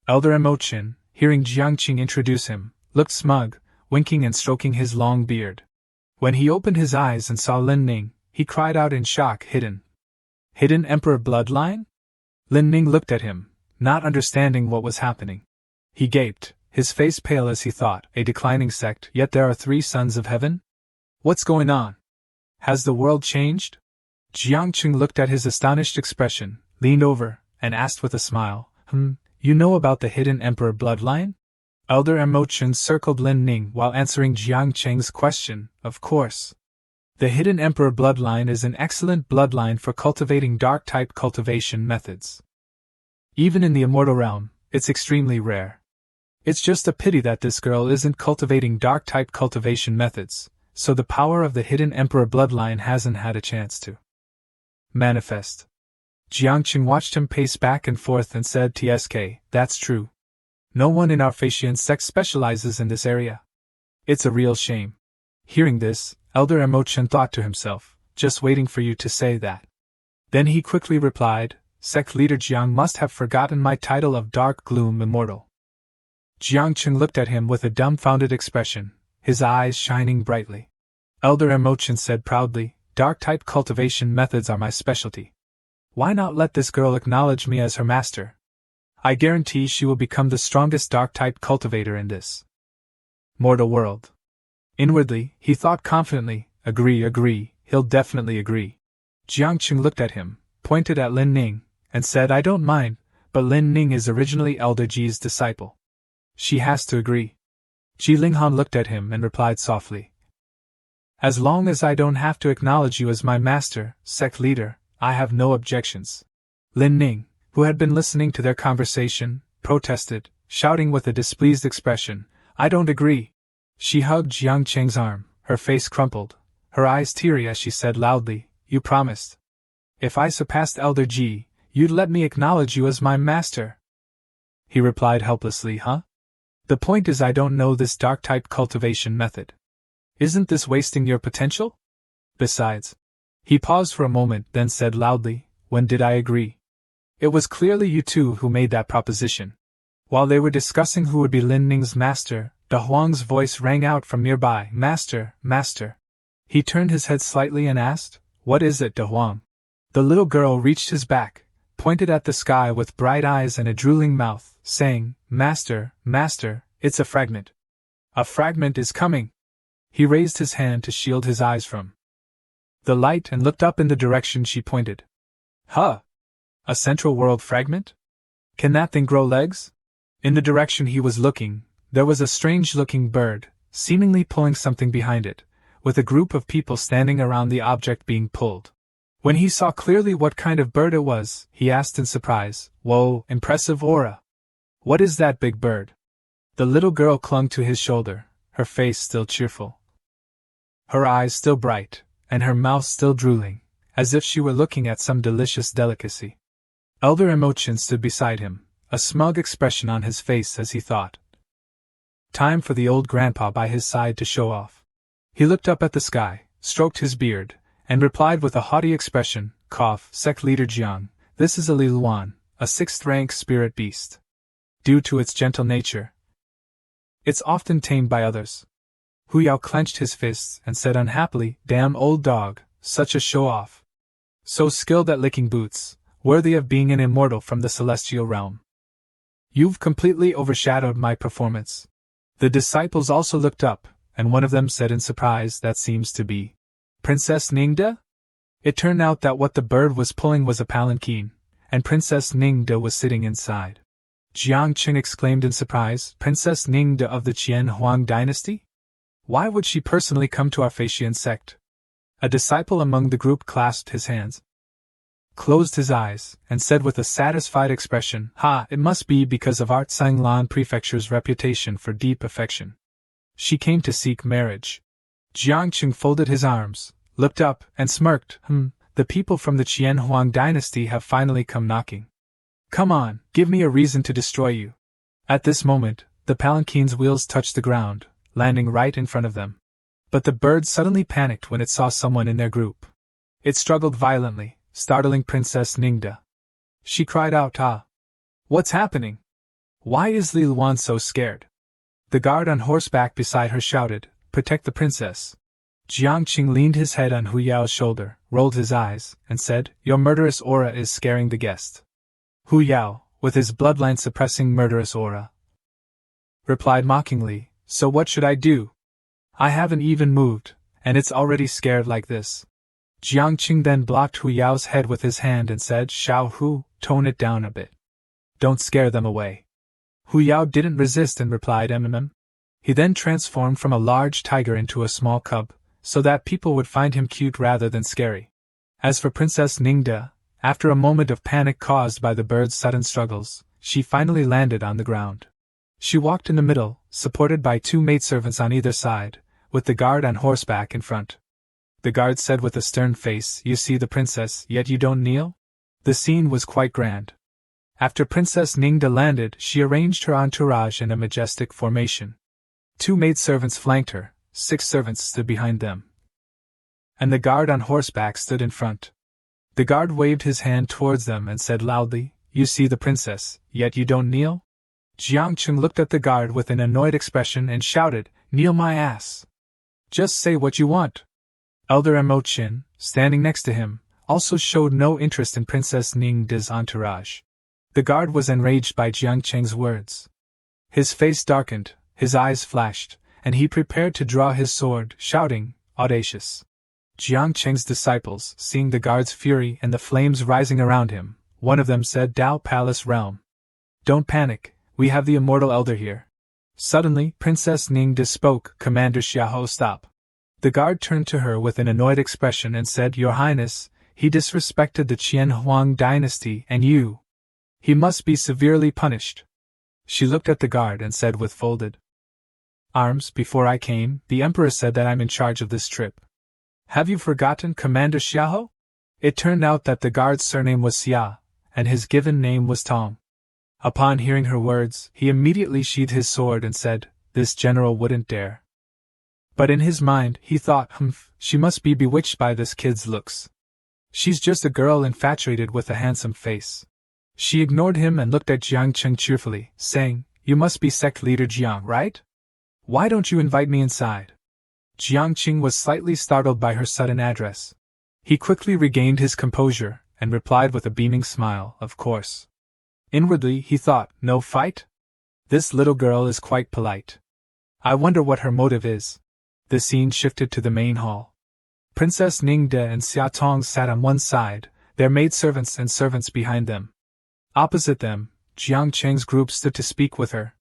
Elder Emochin, hearing Jiangqing introduce him, looked smug, winking and stroking his long beard. When he opened his eyes and saw Lin Ning, he cried out in shock, Hidden Emperor bloodline? Lin Ning looked at him, not understanding what was happening. He gaped, his face pale as he thought, a declining sect, yet there are 3 sons of heaven? What's going on? Has the world changed? Jiangqing looked at his astonished expression, leaned over, and asked with a smile, you know about the Hidden Emperor bloodline? Elder Emochin circled Lin Ning while answering Jiangqing's question, of course. The Hidden Emperor bloodline is an excellent bloodline for cultivating dark-type cultivation methods. Even in the immortal realm, it's extremely rare. It's just a pity that this girl isn't cultivating dark-type cultivation methods, so the power of the Hidden Emperor bloodline hasn't had a chance to manifest. Jiangqing watched him pace back and forth and said, TSK, that's true. No one in our Faxian sect specializes in this area. It's a real shame. Hearing this, Elder Emochin thought to himself, just waiting for you to say that. Then he quickly replied, Sect Leader Jiang must have forgotten my title of Dark Gloom Immortal. Jiangqing looked at him with a dumbfounded expression, his eyes shining brightly. Elder Emochin said proudly, Dark-type cultivation methods are my specialty. Why not let this girl acknowledge me as her master? I guarantee she will become the strongest dark-type cultivator in this mortal world. Inwardly, he thought confidently, agree, he'll definitely agree. Jiangqing looked at him, pointed at Lin Ning, and said, I don't mind, but Lin Ning is originally Elder Ji's disciple. She has to agree. Ji Linghan looked at him and replied softly, As long as I don't have to acknowledge you as my master, sect leader, I have no objections. Lin Ning, who had been listening to their conversation, protested, shouting with a displeased expression, I don't agree. She hugged Jiangqing's arm, Her face crumpled, her eyes teary as she said loudly, "You promised. If I surpassed Elder Ji, you'd let me acknowledge you as my master." He replied helplessly, "Huh? The point is I don't know this dark-type cultivation method. Isn't this wasting your potential? Besides..." He paused for a moment, then said loudly, "When did I agree? It was clearly you two who made that proposition." While they were discussing who would be Lin Ning's master, Da Huang's voice rang out from nearby, "Master, master." He turned his head slightly and asked, "What is it, Da Huang?" The little girl reached his back, pointed at the sky with bright eyes and a drooling mouth, saying, "Master, master, it's a fragment. A fragment is coming." He raised his hand to shield his eyes from the light and looked up in the direction she pointed. "Huh! A central world fragment? Can that thing grow legs?" In the direction he was looking, there was a strange-looking bird, seemingly pulling something behind it, with a group of people standing around the object being pulled. When he saw clearly what kind of bird it was, he asked in surprise, "Whoa, impressive aura! What is that big bird?" The little girl clung to his shoulder, her face still cheerful, her eyes still bright, and her mouth still drooling, as if she were looking at some delicious delicacy. Elder Emotion stood beside him, a smug expression on his face as he thought. Time for the old grandpa by his side to show off. He looked up at the sky, stroked his beard, and replied with a haughty expression, "Cough, Sect Leader Jiang, this is a Liluan, a 6th-rank spirit beast. Due to its gentle nature, it's often tamed by others." Hu Yao clenched his fists and said unhappily, "Damn old dog, such a show-off. So skilled at licking boots, worthy of being an immortal from the celestial realm. You've completely overshadowed my performance." The disciples also looked up, and one of them said in surprise, "That seems to be Princess Ningde?" It turned out that what the bird was pulling was a palanquin, and Princess Ningde was sitting inside. Jiang Qing exclaimed in surprise, "Princess Ningde of the Qian Huang dynasty? Why would she personally come to our Faxian sect?" A disciple among the group clasped his hands, closed his eyes, and said with a satisfied expression, "Ha, it must be because of Art Sanglan Prefecture's reputation for deep affection. She came to seek marriage." Jiang Qing folded his arms, looked up, and smirked, "The people from the Qian Huang dynasty have finally come knocking. Come on, give me a reason to destroy you." At this moment, the palanquin's wheels touched the ground, landing right in front of them. But the bird suddenly panicked when it saw someone in their group. It struggled violently, startling Princess Ningde. She cried out, "Ah! What's happening? Why is Li Luan so scared?" The guard on horseback beside her shouted, "Protect the princess." Jiang Qing leaned his head on Hu Yao's shoulder, rolled his eyes, and said, "Your murderous aura is scaring the guest." Hu Yao, with his bloodline-suppressing murderous aura, replied mockingly, "So what should I do? I haven't even moved, and it's already scared like this." Jiang Qing then blocked Hu Yao's head with his hand and said, "Xiao Hu, tone it down a bit. Don't scare them away." Hu Yao didn't resist and replied, "Mm." He then transformed from a large tiger into a small cub, so that people would find him cute rather than scary. As for Princess Ningde, after a moment of panic caused by the bird's sudden struggles, she finally landed on the ground. She walked in the middle, supported by 2 maidservants on either side, with the guard on horseback in front. The guard said with a stern face, "You see the princess, yet you don't kneel?" The scene was quite grand. After Princess Ningde landed, she arranged her entourage in a majestic formation. 2 maidservants flanked her, 6 servants stood behind them, and the guard on horseback stood in front. The guard waved his hand towards them and said loudly, "You see the princess, yet you don't kneel?" Jiang Qing looked at the guard with an annoyed expression and shouted, "Kneel my ass! Just say what you want." Elder Mo Qin, standing next to him, also showed no interest in Princess Ningde's entourage. The guard was enraged by Jiang Qing's words. His face darkened, his eyes flashed, and he prepared to draw his sword, shouting, "Audacious!" Jiang Qing's disciples, seeing the guard's fury and the flames rising around him, one of them said, "Dao Palace Realm. Don't panic, we have the immortal elder here." Suddenly, Princess Ningde spoke, "Commander Xiahou, stop." The guard turned to her with an annoyed expression and said, "Your Highness, he disrespected the Qian Huang dynasty and you. He must be severely punished." She looked at the guard and said with folded arms. Before I came, the Emperor said that I'm in charge of this trip. Have you forgotten, Commander Xiao? It turned out that the guard's surname was Xia, and his given name was Tong. Upon hearing her words, he immediately sheathed his sword and said, "This general wouldn't dare." But in his mind, he thought, she must be bewitched by this kid's looks. She's just a girl infatuated with a handsome face. She ignored him and looked at Jiang Cheng cheerfully, saying, "You must be sect leader Jiang, right? Why don't you invite me inside?" Jiang Qing was slightly startled by her sudden address. He quickly regained his composure, and replied with a beaming smile, "Of course." Inwardly, he thought, "No fight? This little girl is quite polite. I wonder what her motive is." The scene shifted to the main hall. Princess Ningde and Xia Tong sat on one side, their maidservants and servants behind them. Opposite them, Jiang Cheng's group stood to speak with her.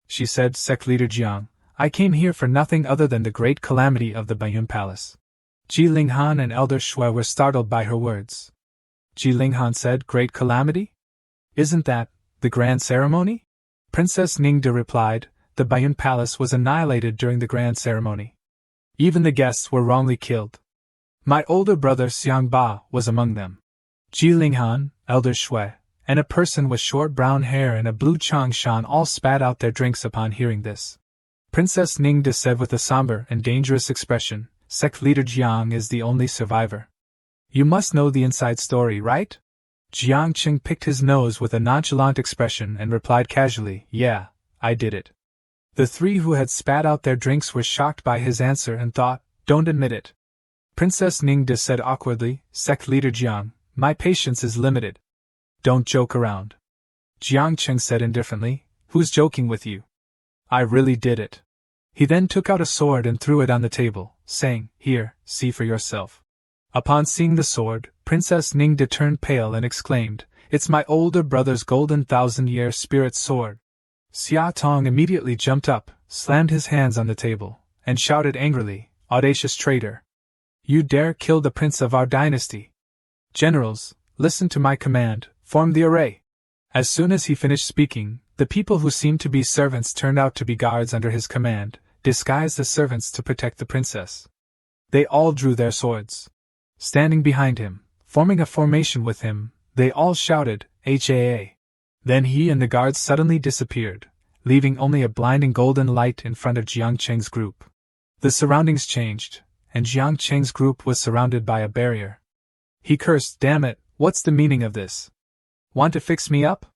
She said, "Sect leader Jiang, I came here for nothing other than the great calamity of the Bayun Palace." Ji Linghan and Elder Shui were startled by her words. Ji Linghan said, "Great calamity? Isn't that the grand ceremony?" Princess Ningde replied, "The Bayun Palace was annihilated during the grand ceremony. Even the guests were wrongly killed. My older brother Xiang Ba was among them." Ji Linghan, Elder Shui, and a person with short brown hair and a blue changshan all spat out their drinks upon hearing this. Princess Ningde said with a somber and dangerous expression, "Sect leader Jiang is the only survivor. You must know the inside story, right?" Jiang Qing picked his nose with a nonchalant expression and replied casually, "Yeah, I did it." The three who had spat out their drinks were shocked by his answer and thought, "Don't admit it." Princess Ningde said awkwardly, "Sect leader Jiang, my patience is limited. Don't joke around." Jiang Qing said indifferently, "Who's joking with you? I really did it." He then took out a sword and threw it on the table, saying, "Here, see for yourself." Upon seeing the sword, Princess Ningde turned pale and exclaimed, "It's my older brother's golden thousand-year spirit sword." Xia Tong immediately jumped up, slammed his hands on the table, and shouted angrily, "Audacious traitor! You dare kill the prince of our dynasty! Generals, listen to my command, form the array!" As soon as he finished speaking, the people who seemed to be servants turned out to be guards under his command, disguised as servants to protect the princess. They all drew their swords. Standing behind him, forming a formation with him, they all shouted, "HAA!" Then he and the guards suddenly disappeared, leaving only a blinding golden light in front of Jiang Cheng's group. The surroundings changed, and Jiang Cheng's group was surrounded by a barrier. He cursed, "Damn it, what's the meaning of this? Want to fix me up?"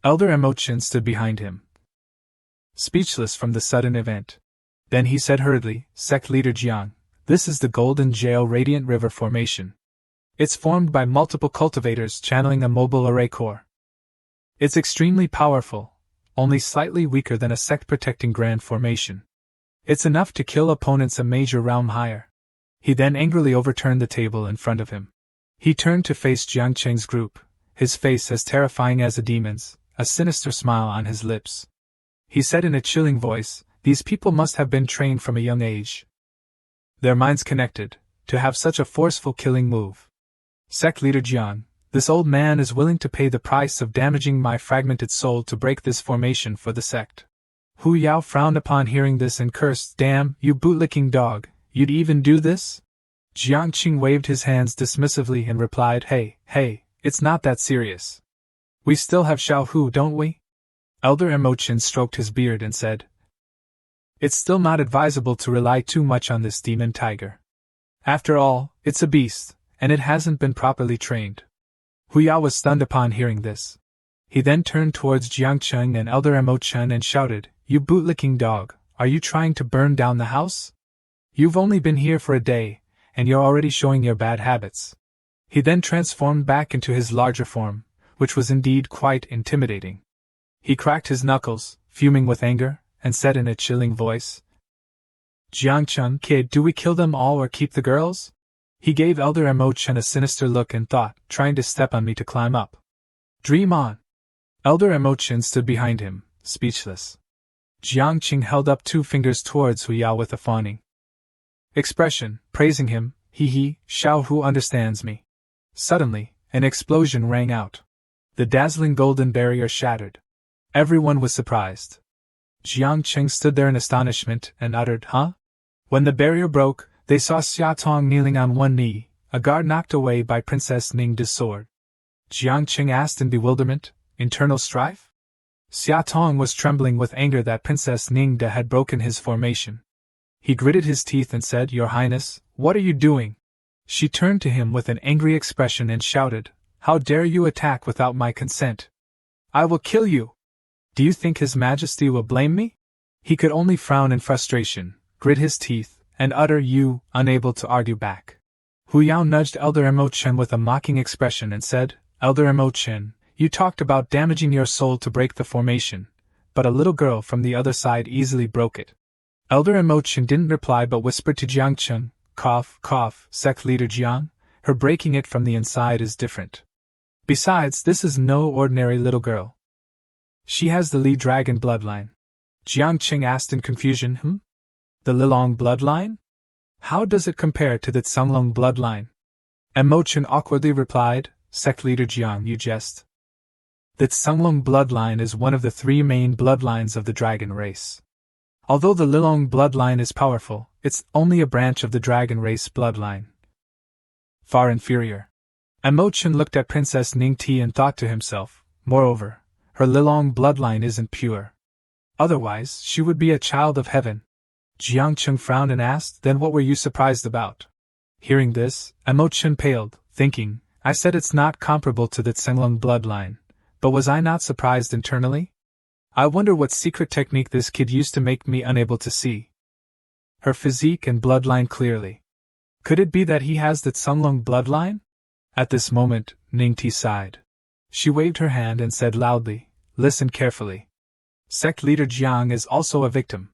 Elder Emochin stood behind him, speechless from the sudden event. Then he said hurriedly, "Sect leader Jiang, this is the Golden Jail Radiant River Formation. It's formed by multiple cultivators channeling a mobile array core. It's extremely powerful, only slightly weaker than a sect-protecting grand formation. It's enough to kill opponents a major realm higher." He then angrily overturned the table in front of him. He turned to face Jiang Cheng's group, his face as terrifying as a demon's, a sinister smile on his lips. He said in a chilling voice, "These people must have been trained from a young age. Their minds connected, to have such a forceful killing move. Sect leader Jiang, this old man is willing to pay the price of damaging my fragmented soul to break this formation for the sect." Hu Yao frowned upon hearing this and cursed, "Damn, you bootlicking dog, you'd even do this?" Jiang Qing waved his hands dismissively and replied, Hey, it's not that serious. We still have Xiao Hu, don't we?" Elder Emochin stroked his beard and said, "It's still not advisable to rely too much on this demon tiger. After all, it's a beast, and it hasn't been properly trained." Hu Yao was stunned upon hearing this. He then turned towards Jiang Cheng and Elder Emochin and shouted, "You bootlicking dog, are you trying to burn down the house? You've only been here for a day, and you're already showing your bad habits." He then transformed back into his larger form, which was indeed quite intimidating. He cracked his knuckles, fuming with anger, and said in a chilling voice, "Jiang Cheng, kid, do we kill them all or keep the girls?" He gave Elder Emochin a sinister look and thought, trying to step on me to climb up. "Dream on!" Elder Emochin stood behind him, speechless. Jiang Qing held up 2 fingers towards Hu Yao with a fawning expression, praising him, "He, Xiao Hu understands me." Suddenly, an explosion rang out. The dazzling golden barrier shattered. Everyone was surprised. Jiang Qing stood there in astonishment and uttered, "Huh?" When the barrier broke, they saw Xia Tong kneeling on one knee, a guard knocked away by Princess Ning's sword. Jiang Qing asked in bewilderment, "Internal strife?" Xia Tong was trembling with anger that Princess Ningde had broken his formation. He gritted his teeth and said, "Your Highness, what are you doing?" She turned to him with an angry expression and shouted, "How dare you attack without my consent? I will kill you! Do you think His Majesty will blame me?" He could only frown in frustration, grit his teeth, and utter "You," unable to argue back. Hu Yao nudged Elder Imochen with a mocking expression and said, "Elder Imochen, you talked about damaging your soul to break the formation, but a little girl from the other side easily broke it." Elder Imochen didn't reply but whispered to Jiang Qing, "Cough, cough, Sect Leader Jiang, her breaking it from the inside is different. Besides, this is no ordinary little girl. She has the Li Dragon bloodline." Jiang Qing asked in confusion, The Lilong bloodline? How does it compare to the Tsunglong bloodline? Imochen awkwardly replied, "Sect Leader Jiang, you jest. The Tsunglong bloodline is one of the three main bloodlines of the dragon race. Although the Lilong bloodline is powerful, it's only a branch of the dragon race bloodline. Far inferior." Imochen looked at Princess Ningti and thought to himself, moreover, her Lilong bloodline isn't pure. Otherwise, she would be a child of heaven. Jiang Qing frowned and asked, "Then what were you surprised about?" Hearing this, Imochen paled, thinking, I said it's not comparable to the Tsunglong bloodline, but was I not surprised internally? I wonder what secret technique this kid used to make me unable to see her physique and bloodline clearly. Could it be that he has the Tsunglong bloodline? At this moment, Ningti sighed. She waved her hand and said loudly, "Listen carefully. Sect Leader Jiang is also a victim.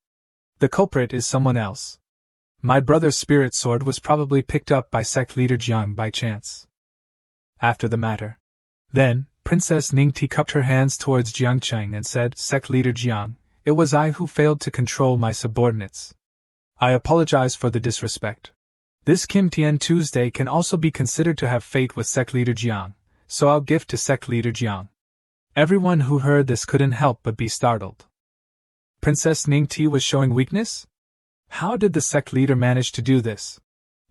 The culprit is someone else. My brother's spirit sword was probably picked up by Sect Leader Jiang by chance. After the matter." Then, Princess Ningti cupped her hands towards Jiang Qing and said, "Sect Leader Jiang, it was I who failed to control my subordinates. I apologize for the disrespect. This Kim Tian Tuesday can also be considered to have fate with Sect Leader Jiang, so I'll give to Sect Leader Jiang." Everyone who heard this couldn't help but be startled. Princess Ningti was showing weakness? How did the sect leader manage to do this?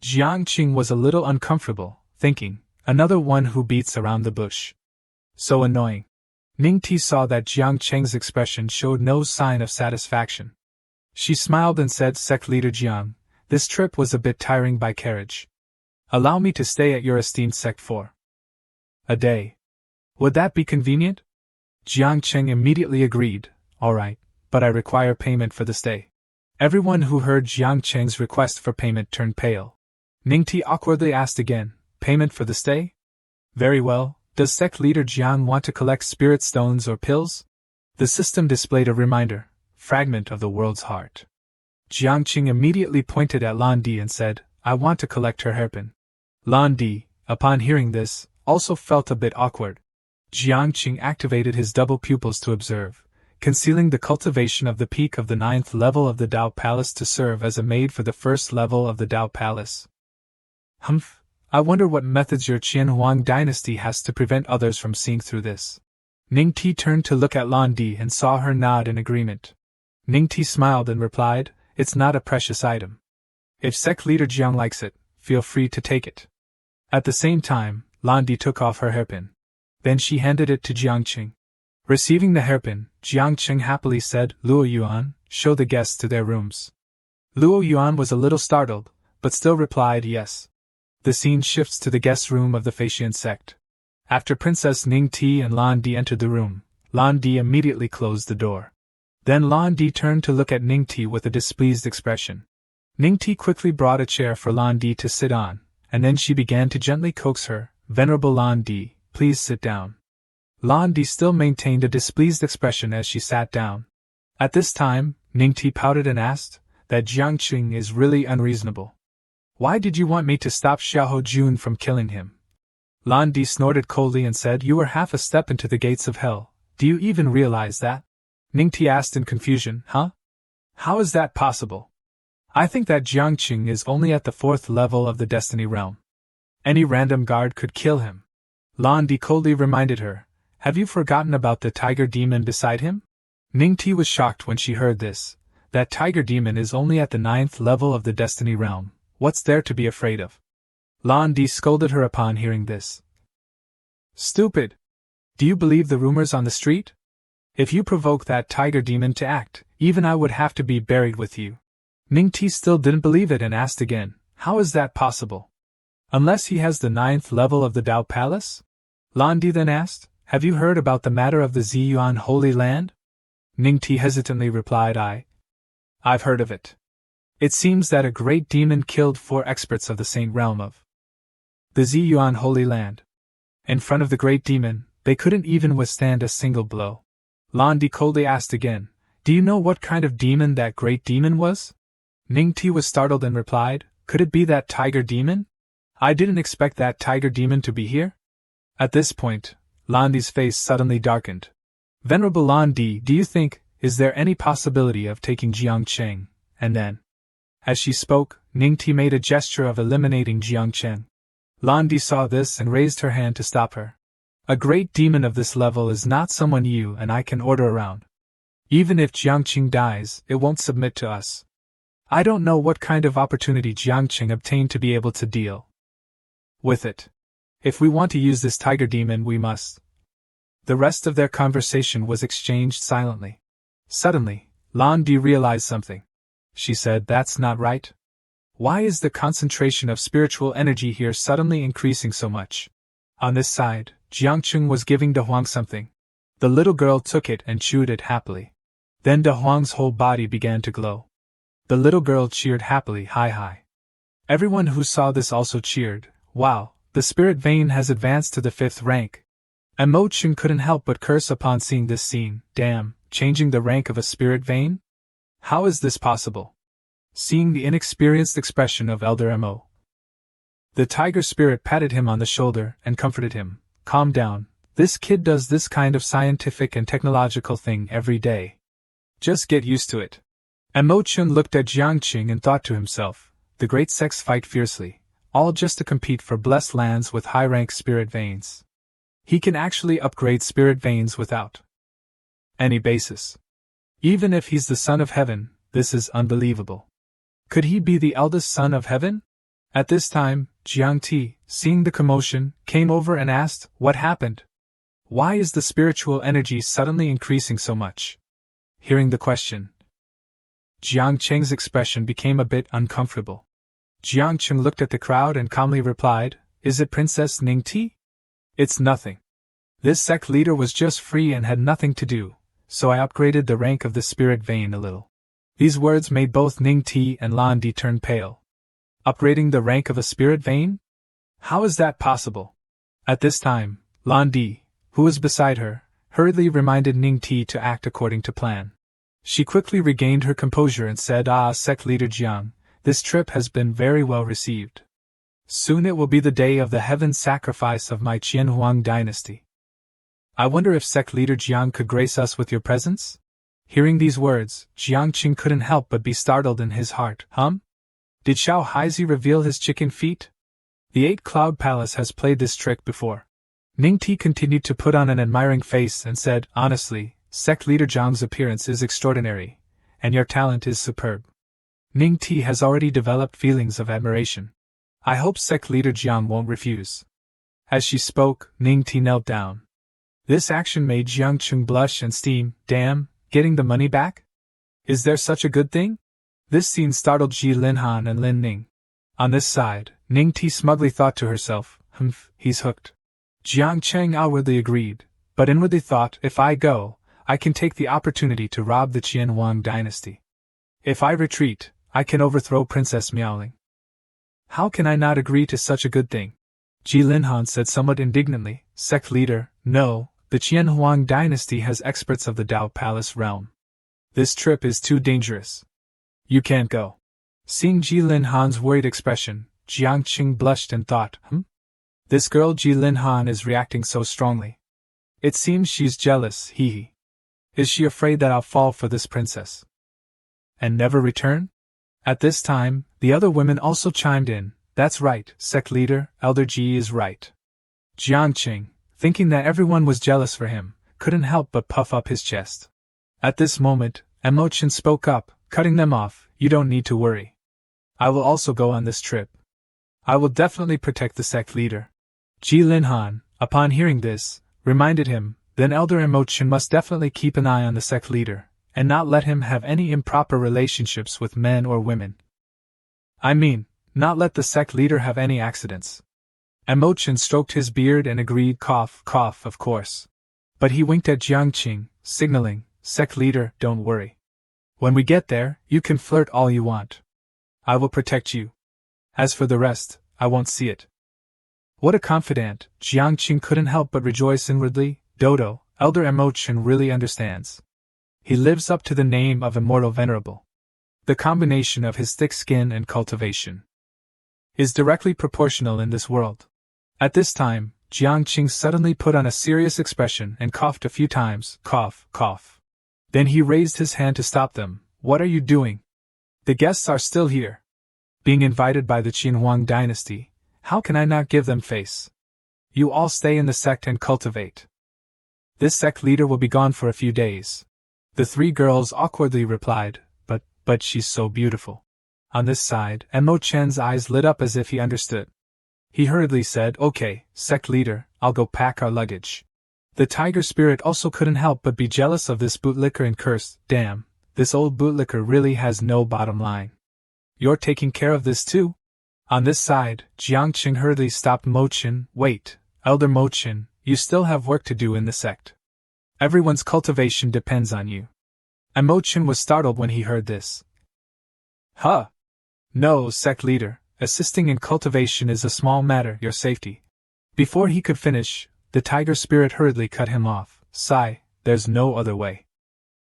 Jiang Qing was a little uncomfortable, thinking, another one who beats around the bush. So annoying. Ningti saw that Jiang Qing's expression showed no sign of satisfaction. She smiled and said, "Sect Leader Jiang, this trip was a bit tiring by carriage. Allow me to stay at your esteemed sect for a day. Would that be convenient?" Jiang Qing immediately agreed, "All right, but I require payment for the stay." Everyone who heard Jiang Qing's request for payment turned pale. Ningti awkwardly asked again, "Payment for the stay? Very well, does Sect Leader Jiang want to collect spirit stones or pills?" The system displayed a reminder, "Fragment of the world's heart." Jiang Qing immediately pointed at Lan Di and said, "I want to collect her hairpin." Lan Di, upon hearing this, also felt a bit awkward. Jiang Qing activated his double pupils to observe, concealing the cultivation of the peak of the 9th level of the Dao Palace to serve as a maid for the 1st level of the Dao Palace. Humph, I wonder what methods your Qianhuang dynasty has to prevent others from seeing through this. Ningti turned to look at Lan Di and saw her nod in agreement. Ningti smiled and replied, "It's not a precious item. If Sect Leader Jiang likes it, feel free to take it." At the same time, Lan Di took off her hairpin. Then she handed it to Jiang Qing. Receiving the hairpin, Jiang Qing happily said, "Luo Yuan, show the guests to their rooms." Luo Yuan was a little startled, but still replied yes. The scene shifts to the guest room of the Faxian sect. After Princess Ningti and Lan Di entered the room, Lan Di immediately closed the door. Then Lan Di turned to look at Ningti with a displeased expression. Ningti quickly brought a chair for Lan Di to sit on, and then she began to gently coax her, "Venerable Lan Di, please sit down." Lan Di still maintained a displeased expression as she sat down. At this time, Ningti pouted and asked, "That Jiang Qing is really unreasonable. Why did you want me to stop Xiahou Jun from killing him?" Lan Di snorted coldly and said, "You were half a step into the gates of hell. Do you even realize that?" Ningti asked in confusion, "Huh? How is that possible? I think that Jiang Qing is only at the 4th level of the Destiny Realm. Any random guard could kill him." Lan Di coldly reminded her, "Have you forgotten about the tiger demon beside him? Ningti was shocked when she heard this. That tiger demon is only at the 9th level of the destiny realm. What's there to be afraid of? Lan Di scolded her upon hearing this. Stupid! Do you believe the rumors on the street? If you provoke that tiger demon to act, even I would have to be buried with you. Ningti still didn't believe it and asked again, how is that possible? Unless he has the 9th level of the Dao Palace? Lan Di then asked, have you heard about the matter of the Ziyuan Holy Land? Ningti hesitantly replied, I've heard of it. It seems that a great demon killed 4 experts of the Saint Realm of the Ziyuan Holy Land. In front of the great demon, they couldn't even withstand a single blow. Lan Di coldly asked again, do you know what kind of demon that great demon was? Ningti was startled and replied, could it be that tiger demon? I didn't expect that tiger demon to be here. At this point, Lan Di's face suddenly darkened. Venerable Lan Di, do you think, is there any possibility of taking Jiang Cheng? And then, as she spoke, Ningti made a gesture of eliminating Jiang Cheng. Lan Di saw this and raised her hand to stop her. A great demon of this level is not someone you and I can order around. Even if Jiang Cheng dies, it won't submit to us. I don't know what kind of opportunity Jiang Cheng obtained to be able to deal with it. If we want to use this tiger demon, we must. The rest of their conversation was exchanged silently. Suddenly, Lan Di realized something. She said, that's not right. Why is the concentration of spiritual energy here suddenly increasing so much? On this side, Jiang Cheng was giving De Huang something. The little girl took it and chewed it happily. Then De Huang's whole body began to glow. The little girl cheered happily, hi. Everyone who saw this also cheered, wow, the spirit vein has advanced to the 5th rank. And Mo Chun couldn't help but curse upon seeing this scene, damn, changing the rank of a spirit vein? How is this possible? Seeing the inexperienced expression of Elder Mo, the tiger spirit patted him on the shoulder and comforted him, calm down, this kid does this kind of scientific and technological thing every day. Just get used to it. And Mo Chun looked at Jiang Cheng and thought to himself, the great sects fight fiercely, all just to compete for blessed lands with high-rank spirit veins. He can actually upgrade spirit veins without any basis. Even if he's the son of heaven, this is unbelievable. Could he be the eldest son of heaven? At this time, Jiang Ti, seeing the commotion, came over and asked, what happened? Why is the spiritual energy suddenly increasing so much? Hearing the question, Jiang Cheng's expression became a bit uncomfortable. Jiang Cheng looked at the crowd and calmly replied, is it Princess Ningti? It's nothing. This sect leader was just free and had nothing to do, so I upgraded the rank of the spirit vein a little. These words made both Ningti and Lan Di turn pale. Upgrading the rank of a spirit vein? How is that possible? At this time, Lan Di, who was beside her, hurriedly reminded Ningti to act according to plan. She quickly regained her composure and said, Sect Leader Jiang, this trip has been very well received. Soon it will be the day of the heaven sacrifice of my Qianhuang dynasty. I wonder if Sect Leader Jiang could grace us with your presence? Hearing these words, Jiang Qing couldn't help but be startled in his heart. Did Xiao Haizi reveal his chicken feet? The 8-Cloud Palace has played this trick before. Ningti continued to put on an admiring face and said, honestly, Sect Leader Jiang's appearance is extraordinary, and your talent is superb. Ningti has already developed feelings of admiration. I hope Sect Leader Jiang won't refuse. As she spoke, Ningti knelt down. This action made Jiang Qing blush and steam. Damn, getting the money back? Is there such a good thing? This scene startled Ji Linhan and Lin Ning. On this side, Ningti smugly thought to herself, he's hooked. Jiang Cheng outwardly agreed, but inwardly thought, if I go, I can take the opportunity to rob the Qianhuang dynasty. If I retreat, I can overthrow Princess Miaoling. How can I not agree to such a good thing? Ji Linhan said somewhat indignantly, Sect Leader, no, the Qianhuang dynasty has experts of the Dao Palace realm. This trip is too dangerous. You can't go. Seeing Ji Linhan's worried expression, Jiang Qing blushed and thought, This girl Ji Linhan is reacting so strongly. It seems she's jealous, hee. Is she afraid that I'll fall for this princess and never return? At this time, the other women also chimed in. That's right, Sect Leader, Elder Ji is right. Jiang Qing, thinking that everyone was jealous for him, couldn't help but puff up his chest. At this moment, Emotion spoke up, cutting them off. You don't need to worry. I will also go on this trip. I will definitely protect the sect leader. Ji Linhan, upon hearing this, reminded him, then Elder Emotion must definitely keep an eye on the sect leader, and not let him have any improper relationships with men or women. I mean, not let the sect leader have any accidents. Emotion stroked his beard and agreed, cough, cough, of course. But he winked at Jiangqing, signaling, sect leader, don't worry. When we get there, you can flirt all you want. I will protect you. As for the rest, I won't see it. What a confidant, Jiangqing couldn't help but rejoice inwardly. Dodo, Elder Emotion really understands. He lives up to the name of Immortal Venerable. The combination of his thick skin and cultivation is directly proportional in this world. At this time, Jiangqing suddenly put on a serious expression and coughed a few times, cough, cough. Then he raised his hand to stop them. What are you doing? The guests are still here. Being invited by the Qianhuang dynasty, how can I not give them face? You all stay in the sect and cultivate. This sect leader will be gone for a few days. The three girls awkwardly replied, but she's so beautiful. On this side, Mo Chen's eyes lit up as if he understood. He hurriedly said, okay, sect leader, I'll go pack our luggage. The tiger spirit also couldn't help but be jealous of this bootlicker and cursed, damn, this old bootlicker really has no bottom line. You're taking care of this too? On this side, Jiangqing hurriedly stopped Mo Chen. Wait, Elder Mo Chen, you still have work to do in the sect. Everyone's cultivation depends on you. And Mo Chen was startled when he heard this. Huh? No, sect leader, assisting in cultivation is a small matter, your safety. Before he could finish, the tiger spirit hurriedly cut him off. Sigh, there's no other way.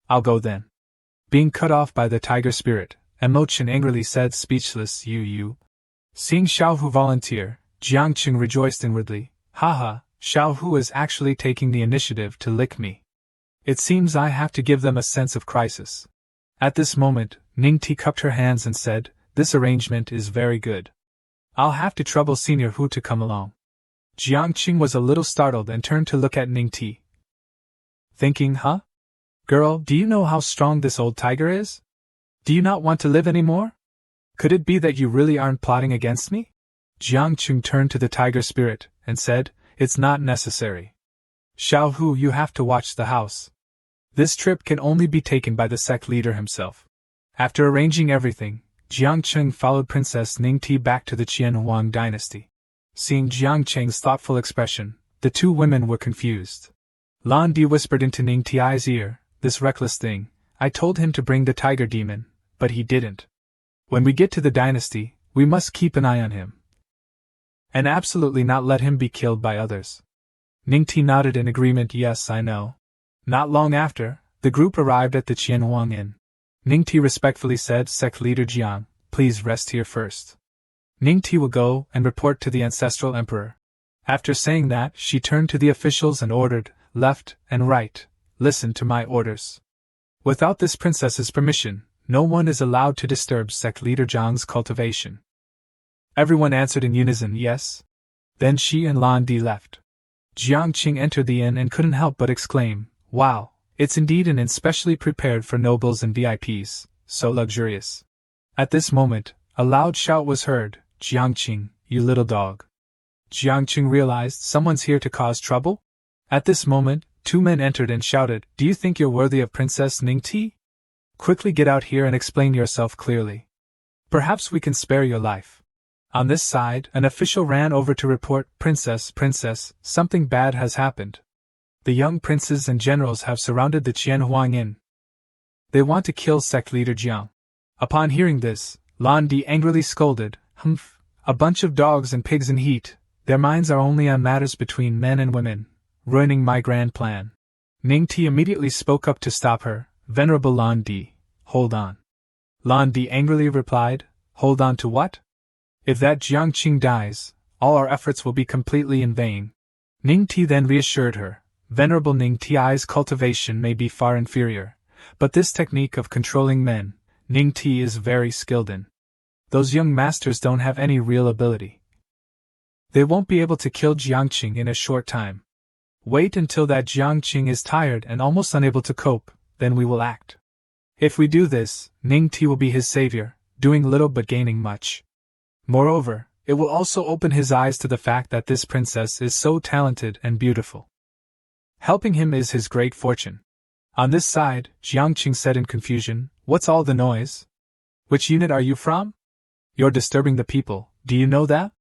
I'll go then. Being cut off by the tiger spirit, Mo Chen angrily said, speechless, you. Seeing Xiao Hu volunteer, Jiangqing rejoiced inwardly. Haha, Xiao Hu is actually taking the initiative to lick me. It seems I have to give them a sense of crisis. At this moment, Ningti cupped her hands and said, this arrangement is very good. I'll have to trouble Senior Hu to come along. Jiangqing was a little startled and turned to look at Ningti. Thinking, huh? Girl, do you know how strong this old tiger is? Do you not want to live anymore? Could it be that you really aren't plotting against me? Jiangqing turned to the tiger spirit and said, it's not necessary. Xiao Hu, you have to watch the house. This trip can only be taken by the sect leader himself. After arranging everything, Jiangqing followed Princess Ningti back to the Qianhuang dynasty. Seeing Jiangqing's thoughtful expression, the two women were confused. Lan Di whispered into Ningti's ear, this reckless thing, I told him to bring the tiger demon, but he didn't. When we get to the dynasty, we must keep an eye on him. And absolutely not let him be killed by others. Ningti nodded in agreement. Yes, I know. Not long after, the group arrived at the Qianhuang Inn. Ningti respectfully said, Sect Leader Jiang, please rest here first. Ningti will go and report to the ancestral emperor. After saying that, she turned to the officials and ordered, left and right, listen to my orders. Without this princess's permission, no one is allowed to disturb Sect Leader Jiang's cultivation. Everyone answered in unison, yes. Then she and Lan Di left. Jiangqing entered the inn and couldn't help but exclaim, wow, it's indeed an inn specially prepared for nobles and VIPs, so luxurious. At this moment, a loud shout was heard, Jiangqing, you little dog. Jiangqing realized someone's here to cause trouble? At this moment, two men entered and shouted, do you think you're worthy of Princess Ningti? Quickly get out here and explain yourself clearly. Perhaps we can spare your life. On this side, an official ran over to report, Princess, something bad has happened. The young princes and generals have surrounded the Qianhuang Inn. They want to kill Sect Leader Jiang. Upon hearing this, Lan Di angrily scolded, Humph, a bunch of dogs and pigs in heat, their minds are only on matters between men and women, ruining my grand plan. Ningti immediately spoke up to stop her, Venerable Lan Di, hold on. Lan Di angrily replied, hold on to what? If that Jiangqing dies, all our efforts will be completely in vain. Ningti then reassured her, Venerable Ningti's cultivation may be far inferior, but this technique of controlling men, Ningti is very skilled in. Those young masters don't have any real ability. They won't be able to kill Jiangqing in a short time. Wait until that Jiangqing is tired and almost unable to cope, then we will act. If we do this, Ning Ti will be his savior, doing little but gaining much. Moreover, it will also open his eyes to the fact that this princess is so talented and beautiful. Helping him is his great fortune. On this side, Jiangqing said in confusion, "What's all the noise? Which unit are you from? You're disturbing the people, do you know that?"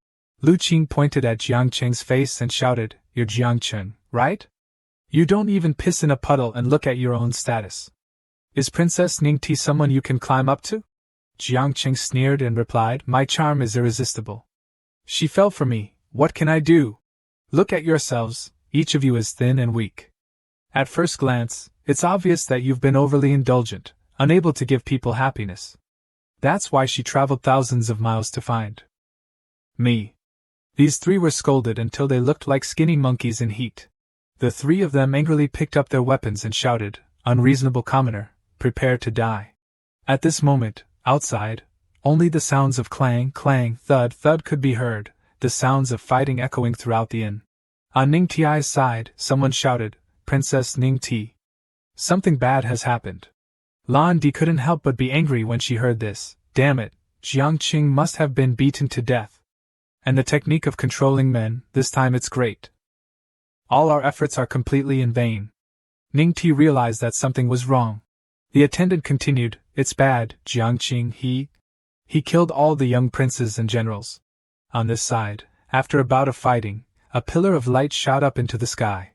Lu Qing pointed at Jiangqing's face and shouted, "You're Jiangqing, right? You don't even piss in a puddle and look at your own status. Is Princess Ning Ti someone you can climb up to?" Jiangqing sneered and replied, "My charm is irresistible. She fell for me, what can I do? Look at yourselves, each of you is thin and weak. At first glance, it's obvious that you've been overly indulgent, unable to give people happiness. That's why she traveled thousands of miles to find me." These three were scolded until they looked like skinny monkeys in heat. The three of them angrily picked up their weapons and shouted, "Unreasonable commoner, prepare to die." At this moment, outside, only the sounds of clang, clang, thud, thud could be heard, the sounds of fighting echoing throughout the inn. On Ning Ti's side, someone shouted, "Princess Ning Ti. Something bad has happened." Lan Di couldn't help but be angry when she heard this. Damn it, Jiangqing must have been beaten to death. And the technique of controlling men, this time it's great. All our efforts are completely in vain. Ning Ti realized that something was wrong. The attendant continued, "It's bad, Jiangqing, he killed all the young princes and generals." On this side, after a bout of fighting, a pillar of light shot up into the sky.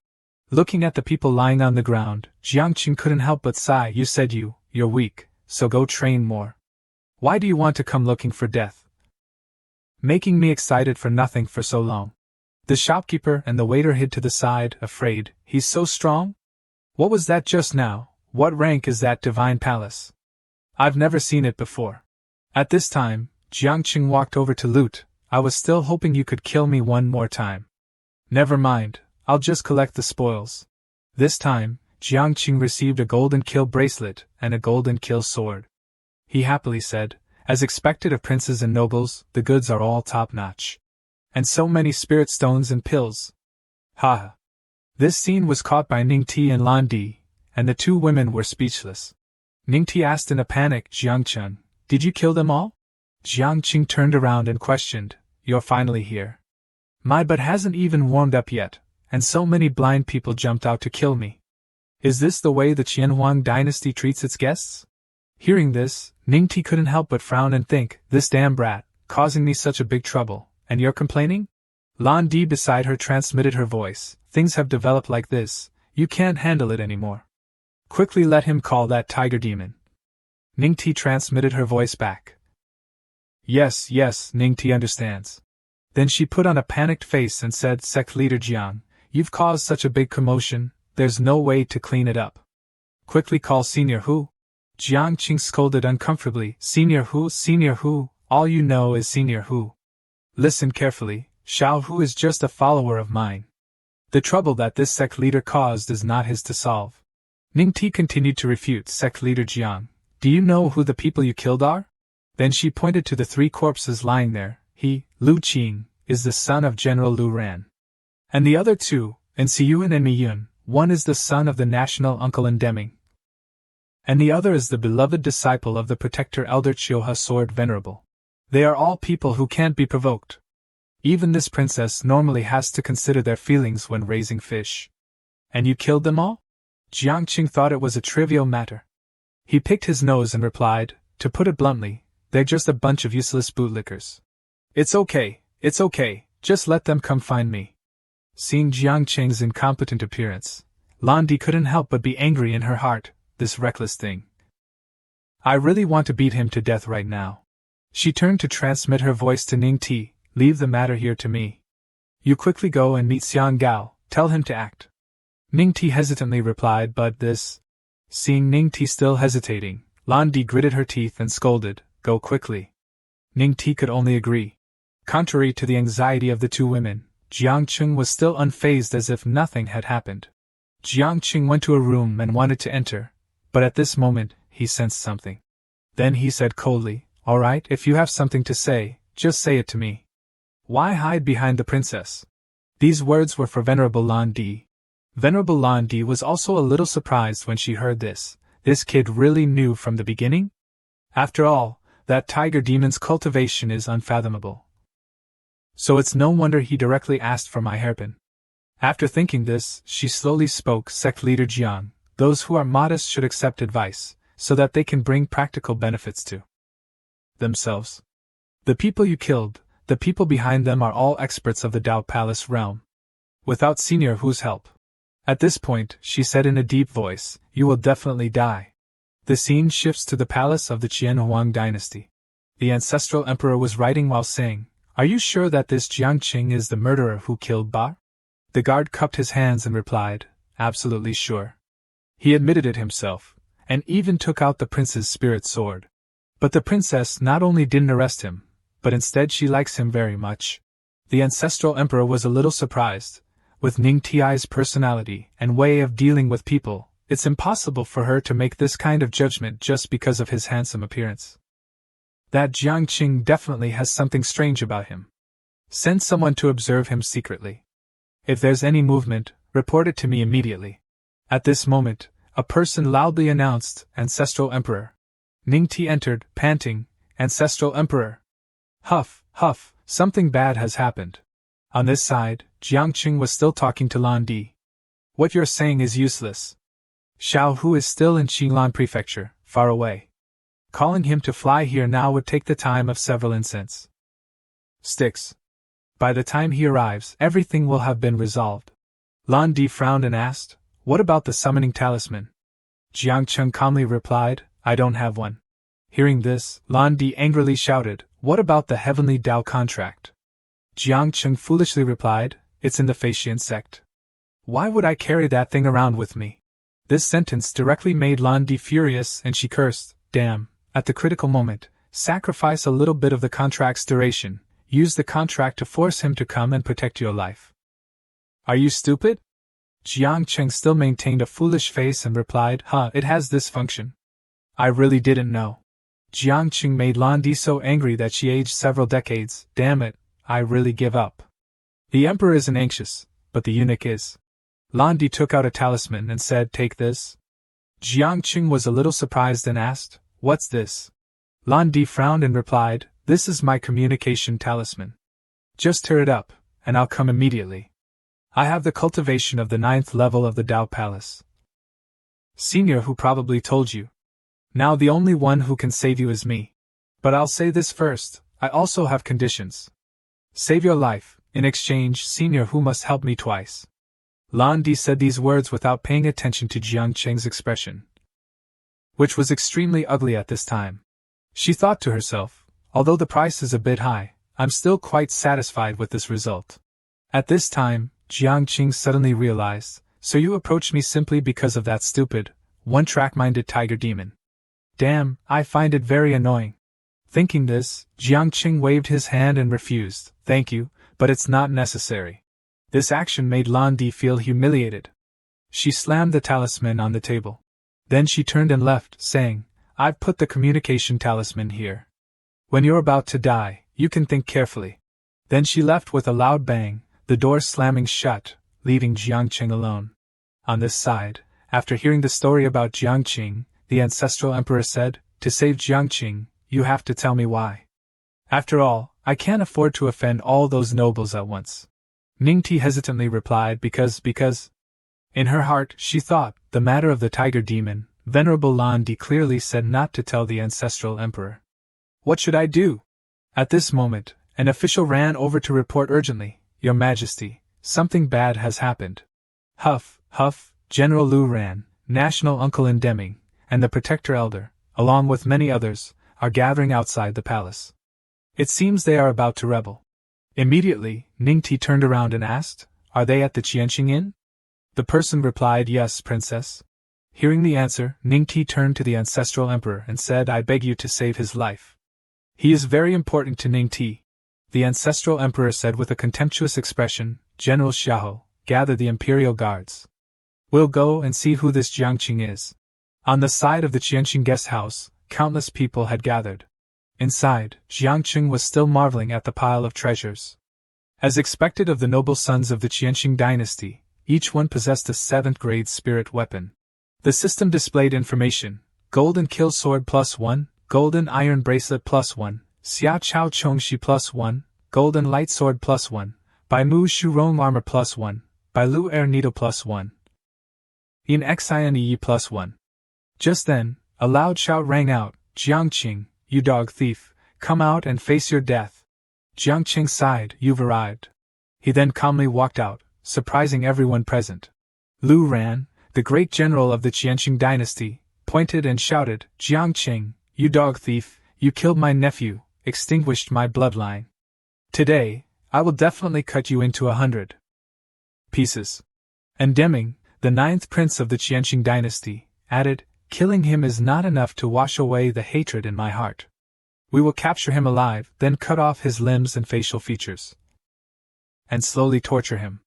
Looking at the people lying on the ground, Jiangqing couldn't help but sigh. "You said you're weak, so go train more. Why do you want to come looking for death? Making me excited for nothing for so long." The shopkeeper and the waiter hid to the side, afraid. "He's so strong? What was that just now? What rank is that divine palace? I've never seen it before." At this time, Jiangqing walked over to Lute. "I was still hoping you could kill me one more time." "Never mind, I'll just collect the spoils." This time, Jiangqing received a golden kill bracelet and a golden kill sword. He happily said, "As expected of princes and nobles, the goods are all top-notch. And so many spirit stones and pills. Ha!" This scene was caught by Ning Ti and Lan Di, and the two women were speechless. Ning Ti asked in a panic, "Jiangqing, did you kill them all?" Jiangqing turned around and questioned, "You're finally here. My butt hasn't even warmed up yet, and so many blind people jumped out to kill me. Is this the way the Qianhuang dynasty treats its guests?" Hearing this, Ning Ti couldn't help but frown and think, "This damn brat, causing me such a big trouble, and you're complaining?" Lan Di beside her transmitted her voice, "Things have developed like this, you can't handle it anymore. Quickly let him call that tiger demon." Ning Ti transmitted her voice back. Yes, Ning Ti understands." Then she put on a panicked face and said, "Sect leader Jiang, you've caused such a big commotion, there's no way to clean it up. Quickly call Senior Hu." Jiangqing scolded uncomfortably, Senior Hu, all you know is Senior Hu. Listen carefully, Xiao Hu is just a follower of mine. The trouble that this sect leader caused is not his to solve." Ning Ti continued to refute, "Sect leader Jiang, do you know who the people you killed are?" Then she pointed to the three corpses lying there. "He, Lu Qing, is the son of General Lu Ran. And the other two, Siyun and Miyun, one is the son of the national uncle Deming. And the other is the beloved disciple of the protector Elder Chioha Sword Venerable. They are all people who can't be provoked. Even this princess normally has to consider their feelings when raising fish. And you killed them all?" Jiangqing thought it was a trivial matter. He picked his nose and replied, "To put it bluntly, they're just a bunch of useless bootlickers. It's okay, just let them come find me." Seeing Jiangqing's incompetent appearance, Lan Di couldn't help but be angry in her heart. This reckless thing. I really want to beat him to death right now. She turned to transmit her voice to Ning Ti, "Leave the matter here to me. You quickly go and meet Xiang Gao, tell him to act." Ning Ti hesitantly replied, "But this..." Seeing Ning Ti still hesitating, Lan Di gritted her teeth and scolded, "Go quickly." Ning Ti could only agree. Contrary to the anxiety of the two women, Jiangqing was still unfazed as if nothing had happened. Jiangqing went to a room and wanted to enter, but at this moment, he sensed something. Then he said coldly, "All right, if you have something to say, just say it to me. Why hide behind the princess?" These words were for Venerable Lan Di. Venerable Lan Di was also a little surprised when she heard this. This kid really knew from the beginning? After all, that tiger demon's cultivation is unfathomable. So it's no wonder he directly asked for my hairpin. After thinking this, she slowly spoke. Sect leader Jiang, those who are modest should accept advice, so that they can bring practical benefits to themselves. The people you killed, the people behind them are all experts of the Dao Palace realm. Without Senior Hu's help. At this point, she said in a deep voice, you will definitely die. The scene shifts to the palace of the Qian Huang dynasty. The ancestral emperor was writing while saying, are you sure that this Jiang Qing is the murderer who killed Ba? The guard cupped his hands and replied, absolutely sure. He admitted it himself, and even took out the prince's spirit sword. But the princess not only didn't arrest him, but instead she likes him very much. The ancestral emperor was a little surprised. With Ning Ti's personality and way of dealing with people, it's impossible for her to make this kind of judgment just because of his handsome appearance. That Jiang Qing definitely has something strange about him. Send someone to observe him secretly. If there's any movement, report it to me immediately. At this moment, a person loudly announced, Ancestral Emperor. Ning Ti entered, panting, Ancestral Emperor. Huff, huff, something bad has happened. On this side, Jiang Qing was still talking to Lan Di. What you're saying is useless. Xiao Hu is still in Qinglan Prefecture, far away. Calling him to fly here now would take the time of several incense sticks. By the time he arrives, everything will have been resolved. Lan Di frowned and asked, what about the summoning talisman? Jiang Qing calmly replied, I don't have one. Hearing this, Lan Di angrily shouted, what about the heavenly Dao contract? Jiang Qing foolishly replied, it's in the Faxian sect. Why would I carry that thing around with me? This sentence directly made Lan Di furious and she cursed, damn, at the critical moment, sacrifice a little bit of the contract's duration, use the contract to force him to come and protect your life. Are you stupid? Jiang Qing still maintained a foolish face and replied, it has this function. I really didn't know. Jiang Qing made Lan Di so angry that she aged several decades, damn it. I really give up. The emperor isn't anxious, but the eunuch is. Lan Di took out a talisman and said, take this. Jiang Qing was a little surprised and asked, what's this? Lan Di frowned and replied, this is my communication talisman. Just tear it up, and I'll come immediately. I have the cultivation of the 9th level of the Dao Palace. Senior Hu probably told you. Now the only one who can save you is me. But I'll say this first, I also have conditions. Save your life, in exchange Senior Hu must help me twice. Lan Di said these words without paying attention to Jiang Qing's expression, which was extremely ugly at this time. She thought to herself, although the price is a bit high, I'm still quite satisfied with this result. At this time, Jiang Qing suddenly realized, so you approached me simply because of that stupid, one-track-minded tiger demon. Damn, I find it very annoying. Thinking this, Jiang Qing waved his hand and refused, thank you, but it's not necessary. This action made Lan Di feel humiliated. She slammed the talisman on the table. Then she turned and left, saying, I've put the communication talisman here. When you're about to die, you can think carefully. Then she left with a loud bang, the door slamming shut, leaving Jiang Qing alone. On this side, after hearing the story about Jiang Qing, the ancestral emperor said, to save Jiang Qing, you have to tell me why. After all, I can't afford to offend all those nobles at once. Ning Ti hesitantly replied because. In her heart, she thought, the matter of the tiger demon, Venerable Lan Di clearly said not to tell the ancestral emperor. What should I do? At this moment, an official ran over to report urgently, Your Majesty, something bad has happened. Huff, huff, General Lu Ran, National Uncle in Deming, and the Protector Elder, along with many others, are gathering outside the palace. It seems they are about to rebel. Immediately, Ning Ti turned around and asked, Are they at the Qianqing Inn? The person replied, Yes, Princess. Hearing the answer, Ning Ti turned to the ancestral emperor and said, I beg you to save his life. He is very important to Ning Ti. The ancestral emperor said with a contemptuous expression, General Xiahou, gather the imperial guards. We'll go and see who this Jiangqing is. On the side of the Qianqing guest house, countless people had gathered. Inside, Jiangqing was still marveling at the pile of treasures. As expected of the noble sons of the Qianqing dynasty, each one possessed a 7th-grade spirit weapon. The system displayed information: golden kill sword +1, golden iron bracelet +1, Xiao Chao Chongxi +1, golden light sword +1, Bai Mu Shurong armor +1, Bai Lu air needle +1, In Xine +1. Just then, a loud shout rang out, "Jiangqing, you dog thief, come out and face your death." Jiangqing sighed, "You've arrived." He then calmly walked out, surprising everyone present. Lu Ran, the great general of the Qianqing dynasty, pointed and shouted, "Jiangqing, you dog thief, you killed my nephew, extinguished my bloodline. Today, I will definitely cut you into 100 pieces." And Deming, the 9th prince of the Qianqing dynasty, added, "Killing him is not enough to wash away the hatred in my heart. We will capture him alive, then cut off his limbs and facial features, and slowly torture him."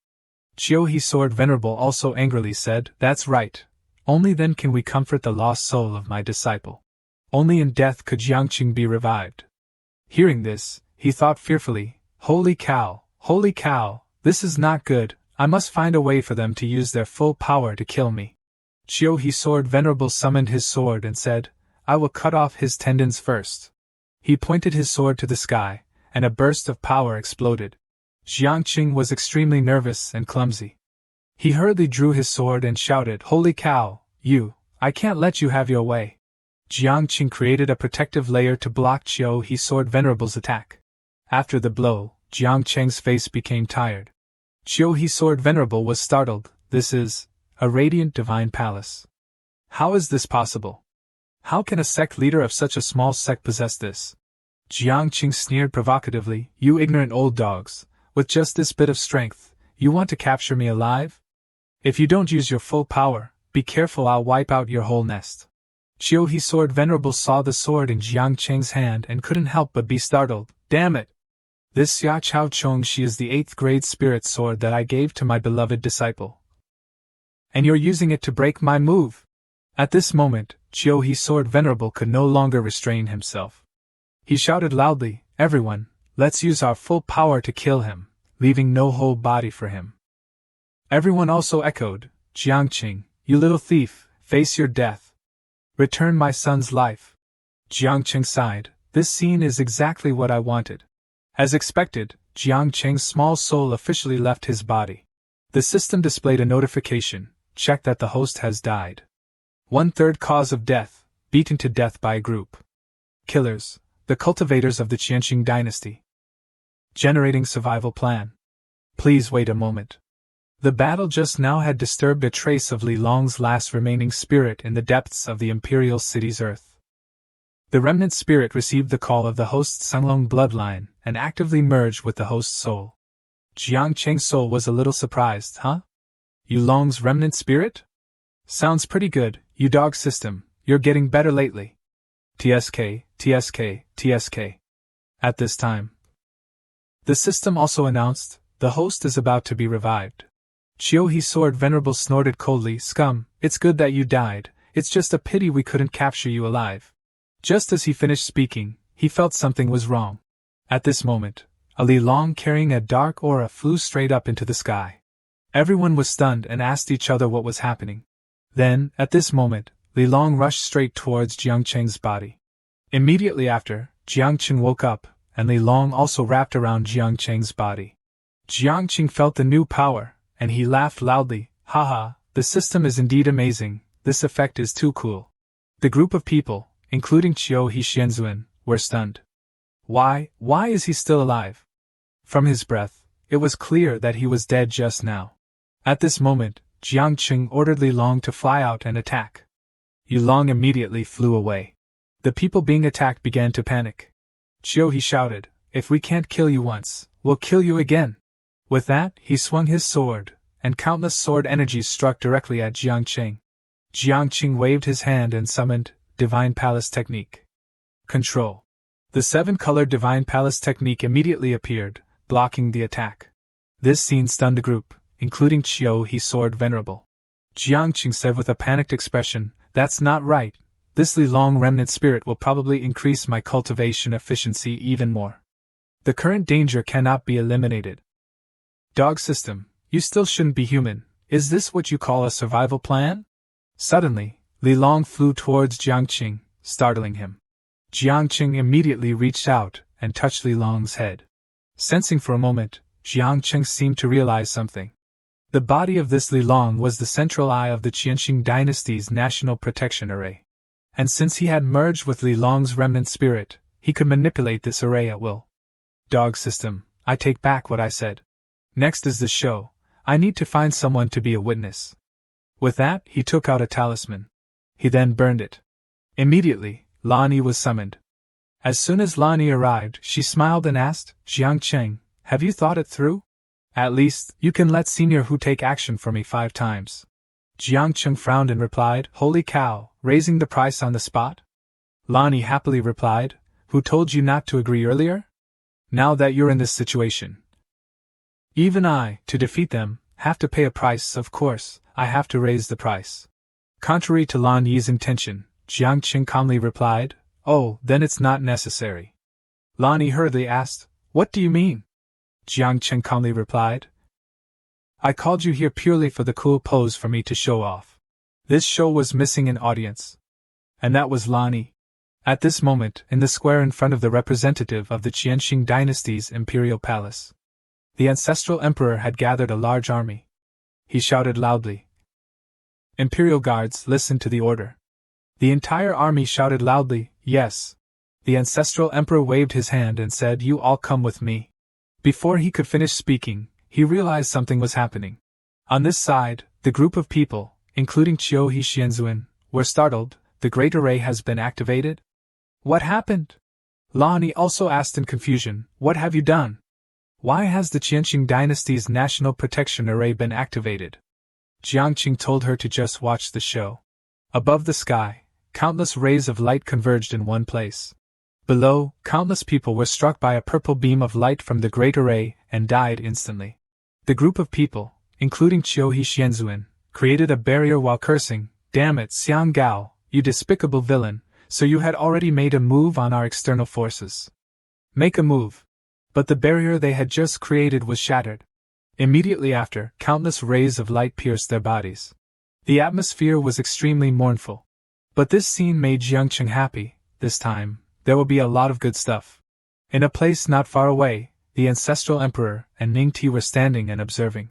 Chiu He Sword Venerable also angrily said, "That's right. Only then can we comfort the lost soul of my disciple. Only in death could Jiangqing be revived." Hearing this, he thought fearfully, holy cow, this is not good. I must find a way for them to use their full power to kill me." Chiu He Sword Venerable summoned his sword and said, "I will cut off his tendons first." He pointed his sword to the sky, and a burst of power exploded. Jiangqing was extremely nervous and clumsy. He hurriedly drew his sword and shouted, "Holy cow, I can't let you have your way." Jiangqing created a protective layer to block Chiu He Sword Venerable's attack. After the blow, Jiangqing's face became tired. Chiu He Sword Venerable was startled. "This is a radiant divine palace. How is this possible? How can a sect leader of such a small sect possess this?" Jiangqing sneered provocatively, "You ignorant old dogs, with just this bit of strength, you want to capture me alive? If you don't use your full power, be careful, I'll wipe out your whole nest." Chiu He Sword Venerable saw the sword in Jiangqing's hand and couldn't help but be startled. "Damn it! This Xia Chao Chongxi is the 8th grade spirit sword that I gave to my beloved disciple. And you're using it to break my move." At this moment, Chiu He Sword Venerable could no longer restrain himself. He shouted loudly, "Everyone, let's use our full power to kill him, leaving no whole body for him." Everyone also echoed, "Jiangqing, you little thief, face your death. Return my son's life." Jiangqing sighed, "This scene is exactly what I wanted." As expected, Jiangqing's small soul officially left his body. The system displayed a notification, "Check that the host has died. 1/3 cause of death, beaten to death by a group. Killers, the cultivators of the Qianqing dynasty. Generating survival plan. Please wait a moment." The battle just now had disturbed a trace of Li Long's last remaining spirit in the depths of the imperial city's earth. The remnant spirit received the call of the host's Sunlong bloodline and actively merged with the host's soul. Jiangqing's soul was a little surprised. "Huh? Yu Long's remnant spirit? Sounds pretty good, you dog system, you're getting better lately. TSK. At this time, the system also announced, "The host is about to be revived." Chiu He Sword Venerable snorted coldly, "Scum, it's good that you died, it's just a pity we couldn't capture you alive." Just as he finished speaking, he felt something was wrong. At this moment, a Li Long carrying a dark aura flew straight up into the sky. Everyone was stunned and asked each other what was happening. Then, at this moment, Li Long rushed straight towards Jiangqing's body. Immediately after, Jiangqing woke up, and Li Long also wrapped around Jiangqing's body. Jiangqing felt the new power, and he laughed loudly, "Haha, the system is indeed amazing, this effect is too cool." The group of people, including Chiu He Xianzuan, were stunned. Why is he still alive? From his breath, it was clear that he was dead just now. At this moment, Jiangqing ordered Li Long to fly out and attack. Yu Long immediately flew away. The people being attacked began to panic. Chiu He shouted, "If we can't kill you once, we'll kill you again." With that, he swung his sword, and countless sword energies struck directly at Jiangqing. Jiangqing waved his hand and summoned Divine Palace Technique. Control. The 7-colored Divine Palace Technique immediately appeared, blocking the attack. This scene stunned the group, including Chiu He Sword Venerable. Jiangqing said with a panicked expression, "That's not right. This Li Long remnant spirit will probably increase my cultivation efficiency even more. The current danger cannot be eliminated." "Dog system, you still shouldn't be human. Is this what you call a survival plan?" Suddenly, Li Long flew towards Jiangqing, startling him. Jiangqing immediately reached out and touched Li Long's head. Sensing for a moment, Jiangqing seemed to realize something. The body of this Li Long was the central eye of the Qianxing dynasty's national protection array. And since he had merged with Li Long's remnant spirit, he could manipulate this array at will. Dog system, I take back what I said. Next is the show. I need to find someone to be a witness. With that, he took out a talisman. He then burned it. Immediately, Lani was summoned. As soon as Lani arrived, she smiled and asked, Jiangqing, have you thought it through? At least, you can let Senior Hu take action for me 5 times. Jiangqing frowned and replied, Holy cow, raising the price on the spot? Lani happily replied, Who told you not to agree earlier? Now that you're in this situation. Even I, to defeat them, have to pay a price. Of course, I have to raise the price. Contrary to Lan Yi's intention, Jiangqing calmly replied, Oh, then it's not necessary. Lan Yi hurriedly asked, What do you mean? Jiangqing calmly replied, I called you here purely for the cool pose for me to show off. This show was missing an audience. And that was Lan Yi. At this moment, in the square in front of the representative of the Qianxing dynasty's imperial palace, the ancestral emperor had gathered a large army. He shouted loudly, Imperial guards, listen to the order. The entire army shouted loudly, Yes. The ancestral emperor waved his hand and said, You all come with me. Before he could finish speaking, he realized something was happening. On this side, the group of people, including Qiu He Xianzuan, were startled. The Great Array has been activated? What happened? Lan Yi also asked in confusion, What have you done? Why has the Qianxing dynasty's national protection array been activated? Jiangqing told her to just watch the show. Above the sky, countless rays of light converged in one place. Below, countless people were struck by a purple beam of light from the Great Array and died instantly. The group of people, including Qiu He Xianzuan, created a barrier while cursing, Damn it, Xiang Gao, you despicable villain, so you had already made a move on our external forces. Make a move. But the barrier they had just created was shattered. Immediately after, countless rays of light pierced their bodies. The atmosphere was extremely mournful. But this scene made Jiangqing happy. This time, there will be a lot of good stuff. In a place not far away, the ancestral emperor and Ningti were standing and observing.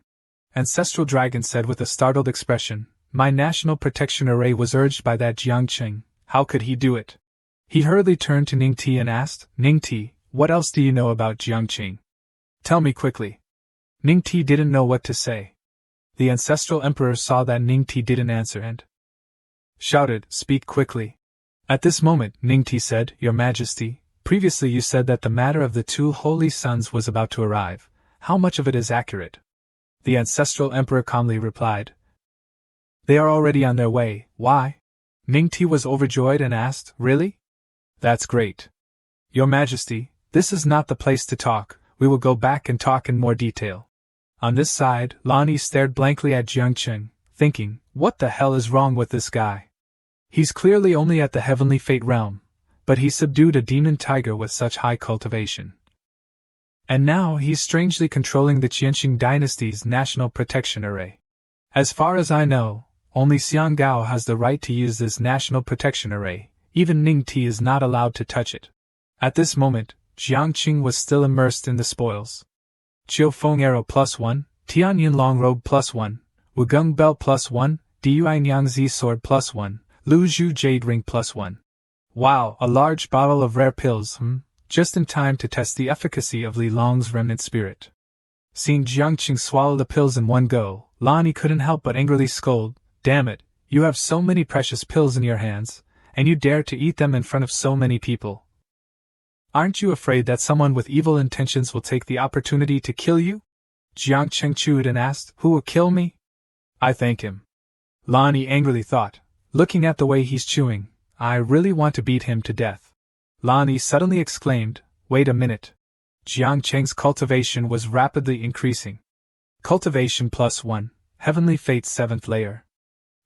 Ancestral Dragon said with a startled expression, My national protection array was urged by that Jiangqing. How could he do it? He hurriedly turned to Ningti and asked, Ningti, what else do you know about Jiangqing? Tell me quickly. Ningti didn't know what to say. The ancestral emperor saw that Ningti didn't answer and shouted, Speak quickly. At this moment, Ningti said, Your Majesty, previously you said that the matter of the 2 holy sons was about to arrive. How much of it is accurate? The ancestral emperor calmly replied, They are already on their way. Why? Ningti was overjoyed and asked, Really? That's great. Your Majesty, this is not the place to talk. We will go back and talk in more detail. On this side, Lan Yi stared blankly at Jiangqing, thinking, What the hell is wrong with this guy? He's clearly only at the heavenly fate realm, but he subdued a demon tiger with such high cultivation. And now he's strangely controlling the Qianxing dynasty's national protection array. As far as I know, only Xiang Gao has the right to use this national protection array. Even Ningti is not allowed to touch it. At this moment, Jiangqing was still immersed in the spoils. Qiu Feng Arrow +1, Tianyin Long Robe +1, Wugong Bell +1, Diyuai Nyangzi Sword +1, Lu Zhu Jade Ring +1. Wow, a large bottle of rare pills, just in time to test the efficacy of Li Long's remnant spirit. Seeing Jiangqing swallow the pills in one go, Lan Yi couldn't help but angrily scold, Damn it, you have so many precious pills in your hands, and you dare to eat them in front of so many people. Aren't you afraid that someone with evil intentions will take the opportunity to kill you? Jiangqing chewed and asked, Who will kill me? I thank him. Lan Yi angrily thought, looking at the way he's chewing, I really want to beat him to death. Lan Yi suddenly exclaimed, Wait a minute. Jiangqing's cultivation was rapidly increasing. Cultivation +1, Heavenly Fate 7th layer.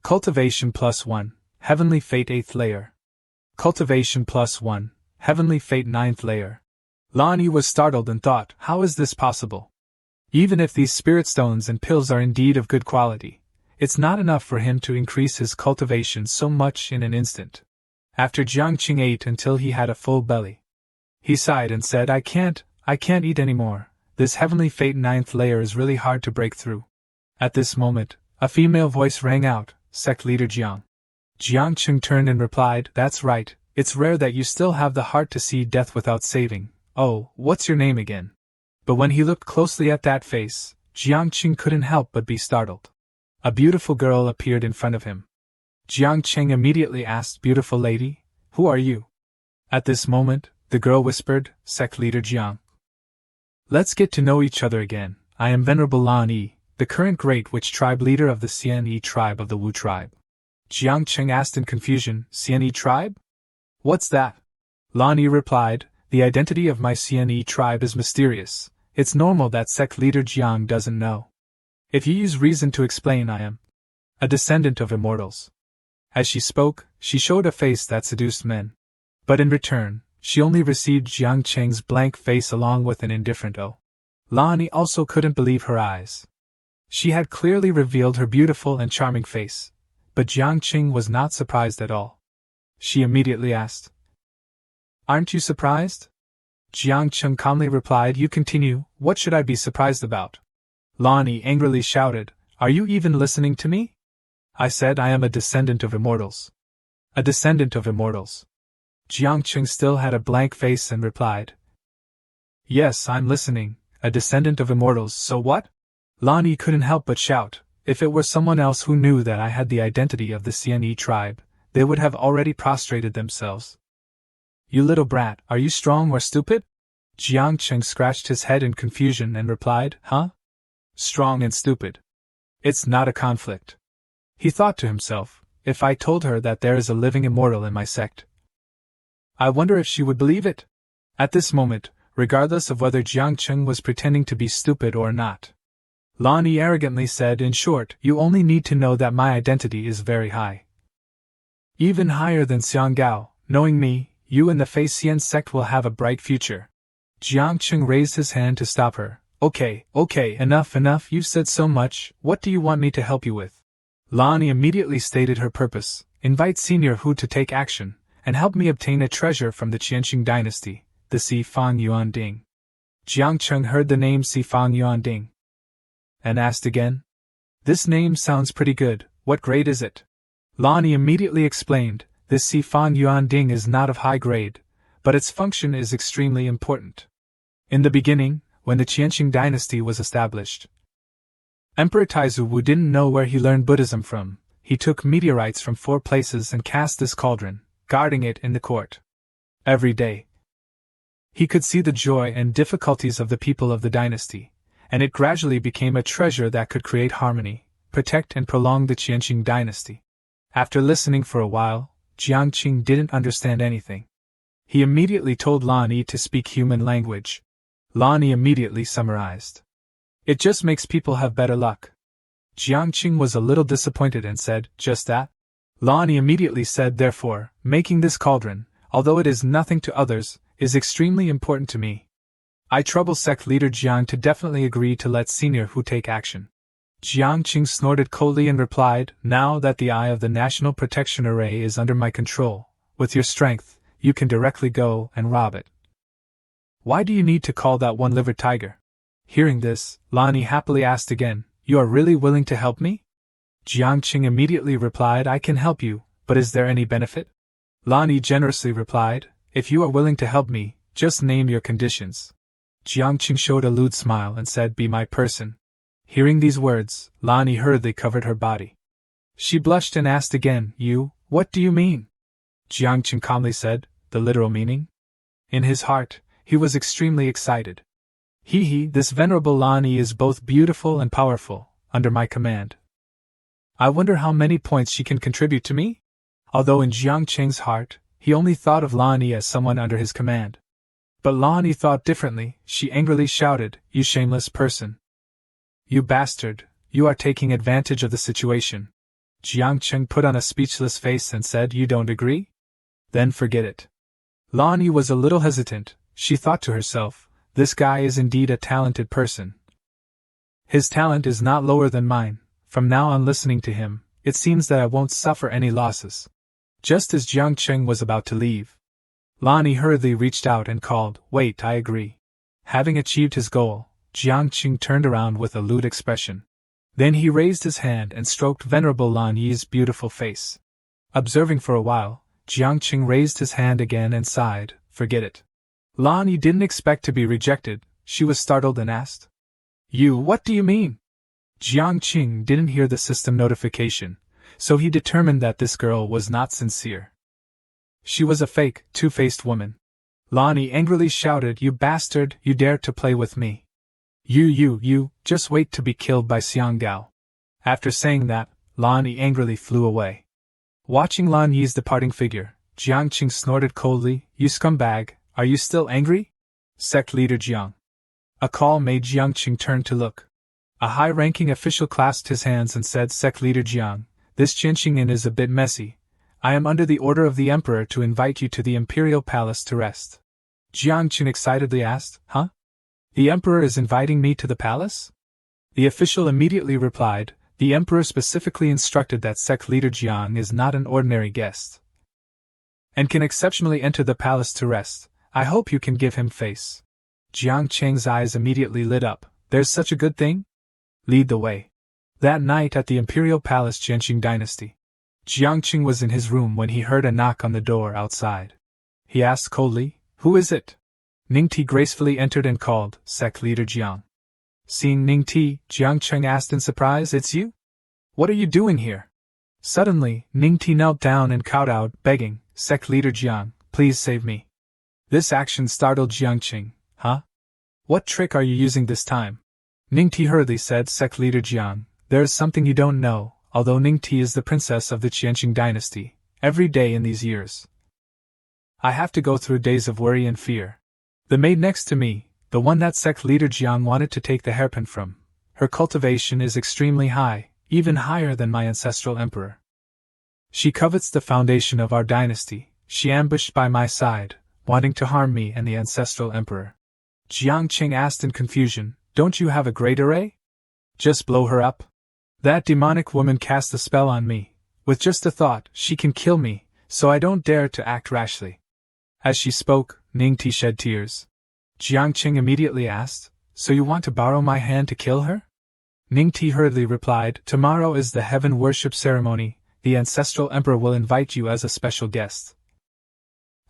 Cultivation +1, Heavenly Fate 8th layer. Cultivation +1, Heavenly Fate 9th layer. Lan Yi was startled and thought, How is this possible? Even if these spirit stones and pills are indeed of good quality, It's not enough for him to increase his cultivation so much in an instant. After Jiangqing ate until he had a full belly, he sighed and said, I can't eat anymore. This heavenly fate 9th layer is really hard to break through. At this moment, a female voice rang out, Sect leader Jiang. Jiangqing turned and replied, That's right, it's rare that you still have the heart to see death without saving. Oh, what's your name again? But when he looked closely at that face, Jiangqing couldn't help but be startled. A beautiful girl appeared in front of him. Jiangqing immediately asked, Beautiful lady, who are you? At this moment, the girl whispered, Sect leader Jiang. Let's get to know each other again. I am Venerable Lan Yi, the current Great Witch tribe leader of the Xian tribe of the Wu tribe. Jiangqing asked in confusion, Xian tribe? What's that? Lan Yi replied, The identity of my Xian tribe is mysterious. It's normal that Sect leader Jiang doesn't know. If you use reason to explain, I am a descendant of immortals. As she spoke, she showed a face that seduced men. But in return, she only received Jiangqing's blank face along with an indifferent "oh." Lan Yi also couldn't believe her eyes. She had clearly revealed her beautiful and charming face, but Jiangqing was not surprised at all. She immediately asked, Aren't you surprised? Jiangqing calmly replied, You continue, what should I be surprised about? Lan Yi angrily shouted, Are you even listening to me? I said I am a descendant of immortals. A descendant of immortals. Jiangqing still had a blank face and replied, Yes, I'm listening, a descendant of immortals, so what? Lan Yi couldn't help but shout, If it were someone else who knew that I had the identity of the Xian tribe, they would have already prostrated themselves. You little brat, are you strong or stupid? Jiangqing scratched his head in confusion and replied, Huh? Strong and stupid. It's not a conflict. He thought to himself, If I told her that there is a living immortal in my sect, I wonder if she would believe it? At this moment, regardless of whether Jiangqing was pretending to be stupid or not, Lan Yi arrogantly said, In short, you only need to know that my identity is very high. Even higher than Xianggao. Knowing me, you and the Fei Xian sect will have a bright future. Jiangqing raised his hand to stop her. Okay, enough, you've said so much, what do you want me to help you with? Lan Yi immediately stated her purpose, invite Senior Hu to take action, and help me obtain a treasure from the Qianqing dynasty, the Sifang Yuan Ding. Jiangqing heard the name Sifang Yuan Ding and asked again, This name sounds pretty good, what grade is it? Lan Yi immediately explained, This Sifang Yuan Ding is not of high grade, but its function is extremely important. In the beginning, when the Qianqing dynasty was established, Emperor Taizu Wu didn't know where he learned Buddhism from. He took meteorites from 4 places and cast this cauldron, guarding it in the court. Every day, he could see the joy and difficulties of the people of the dynasty, and it gradually became a treasure that could create harmony, protect and prolong the Qianqing dynasty. After listening for a while, Jiangqing didn't understand anything. He immediately told Lan Yi to speak human language. Lan Yi immediately summarized, It just makes people have better luck. Jiangqing was a little disappointed and said, Just that? Lan Yi immediately said, Therefore, making this cauldron, although it is nothing to others, is extremely important to me. I trouble sect leader Jiang to definitely agree to let Senior Hu take action. Jiangqing snorted coldly and replied, Now that the eye of the National Protection Array is under my control, with your strength, you can directly go and rob it. Why do you need to call that one-livered tiger? Hearing this, Lan Yi happily asked again, You are really willing to help me? Jiangqing immediately replied, I can help you, but is there any benefit? Lan Yi generously replied, If you are willing to help me, just name your conditions. Jiangqing showed a lewd smile and said, Be my person. Hearing these words, Lan Yi hurriedly covered her body. She blushed and asked again, You, what do you mean? Jiangqing calmly said, The literal meaning? In his heart, he was extremely excited. This venerable Lan Yi is both beautiful and powerful, under my command. I wonder how many points she can contribute to me? Although in Jiangqing's heart, he only thought of Lan Yi as someone under his command. But Lan Yi thought differently. She angrily shouted, You shameless person! You bastard, you are taking advantage of the situation. Jiangqing put on a speechless face and said, You don't agree? Then forget it. Lan Yi was a little hesitant. She thought to herself, This guy is indeed a talented person. His talent is not lower than mine, from now on listening to him, it seems that I won't suffer any losses. Just as Jiang Cheng was about to leave, Lani hurriedly reached out and called, "Wait, I agree." Having achieved his goal, Jiang Cheng turned around with a lewd expression. Then he raised his hand and stroked Venerable Lan Yi's beautiful face. Observing for a while, Jiang Cheng raised his hand again and sighed, "Forget it." Lan Yi didn't expect to be rejected. She was startled and asked, What do you mean?" Jiang Cheng didn't hear the system notification, so he determined that this girl was not sincere. She was a fake, two-faced woman. Lan Yi angrily shouted, "You bastard, you dare to play with me. You, just wait to be killed by Xiang Gao." After saying that, Lan Yi angrily flew away. Watching Lan Yi's departing figure, Jiang Cheng snorted coldly, "You scumbag, are you still angry?" Sect leader Jiang. A call made Jiang Cheng turn to look. A high-ranking official clasped his hands and said, "Sect leader Jiang, this Qianqing Inn is a bit messy. I am under the order of the Emperor to invite you to the Imperial Palace to rest." Jiang Cheng excitedly asked, "Huh? The Emperor is inviting me to the palace?" The official immediately replied, "The Emperor specifically instructed that Sect leader Jiang is not an ordinary guest and can exceptionally enter the palace to rest. I hope you can give him face." Jiang Cheng's eyes immediately lit up. "There's such a good thing? Lead the way." That night at the Imperial Palace Qianqing Dynasty, Jiang Cheng was in his room when he heard a knock on the door outside. He asked coldly, "Who is it?" Ning Ti gracefully entered and called, "Sect leader Jiang." Seeing Ning Ti, Jiang Cheng asked in surprise, "It's you? What are you doing here?" Suddenly, Ning Ti knelt down and cowed out, begging, "Sect leader Jiang, please save me." This action startled Jiang Cheng. "Huh? What trick are you using this time?" Ning Ti hurriedly said, "Sect leader Jiang, there is something you don't know. Although Ning Ti is the princess of the Qianqing dynasty, every day in these years I have to go through days of worry and fear. The maid next to me, the one that Sect leader Jiang wanted to take the hairpin from, her cultivation is extremely high, even higher than my ancestral emperor. She covets the foundation of our dynasty. She ambushed by my side, wanting to harm me and the ancestral emperor." Jiang Cheng asked in confusion, "Don't you have a great array? Just blow her up? That demonic woman cast a spell on me. With just a thought, she can kill me, so I don't dare to act rashly." As she spoke, Ning Ti shed tears. Jiang Cheng immediately asked, "So you want to borrow my hand to kill her?" Ning Ti hurriedly replied, "Tomorrow is the heaven worship ceremony. The ancestral emperor will invite you as a special guest.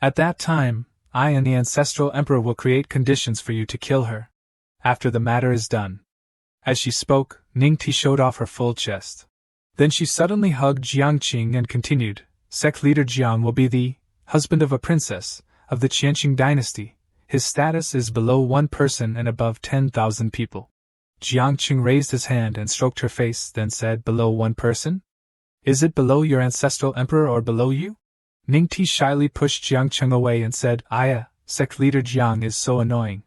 At that time, I and the ancestral emperor will create conditions for you to kill her. After the matter is done." As she spoke, Ning Ti showed off her full chest. Then she suddenly hugged Jiang Cheng and continued, "Sect leader Jiang will be the husband of a princess of the Qianqing dynasty. His status is below one person and above 10,000 people." Jiang Cheng raised his hand and stroked her face, then said, "Below one person? Is it below your ancestral emperor or below you?" Ning Ti shyly pushed Jiang Cheng away and said, Sect leader Jiang is so annoying.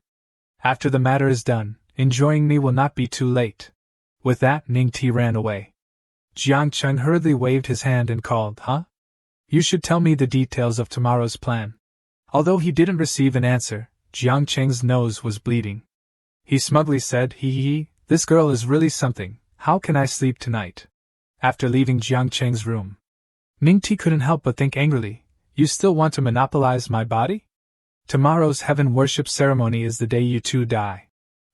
After the matter is done, enjoying me will not be too late." With that, Ning Ti ran away. Jiang Cheng hurriedly waved his hand and called, "Huh? You should tell me the details of tomorrow's plan." Although he didn't receive an answer, Jiang Cheng's nose was bleeding. He smugly said, This girl is really something. How can I sleep tonight?" After leaving Jiang Cheng's room, Ning Ti couldn't help but think angrily, "You still want to monopolize my body? Tomorrow's heaven worship ceremony is the day you two die."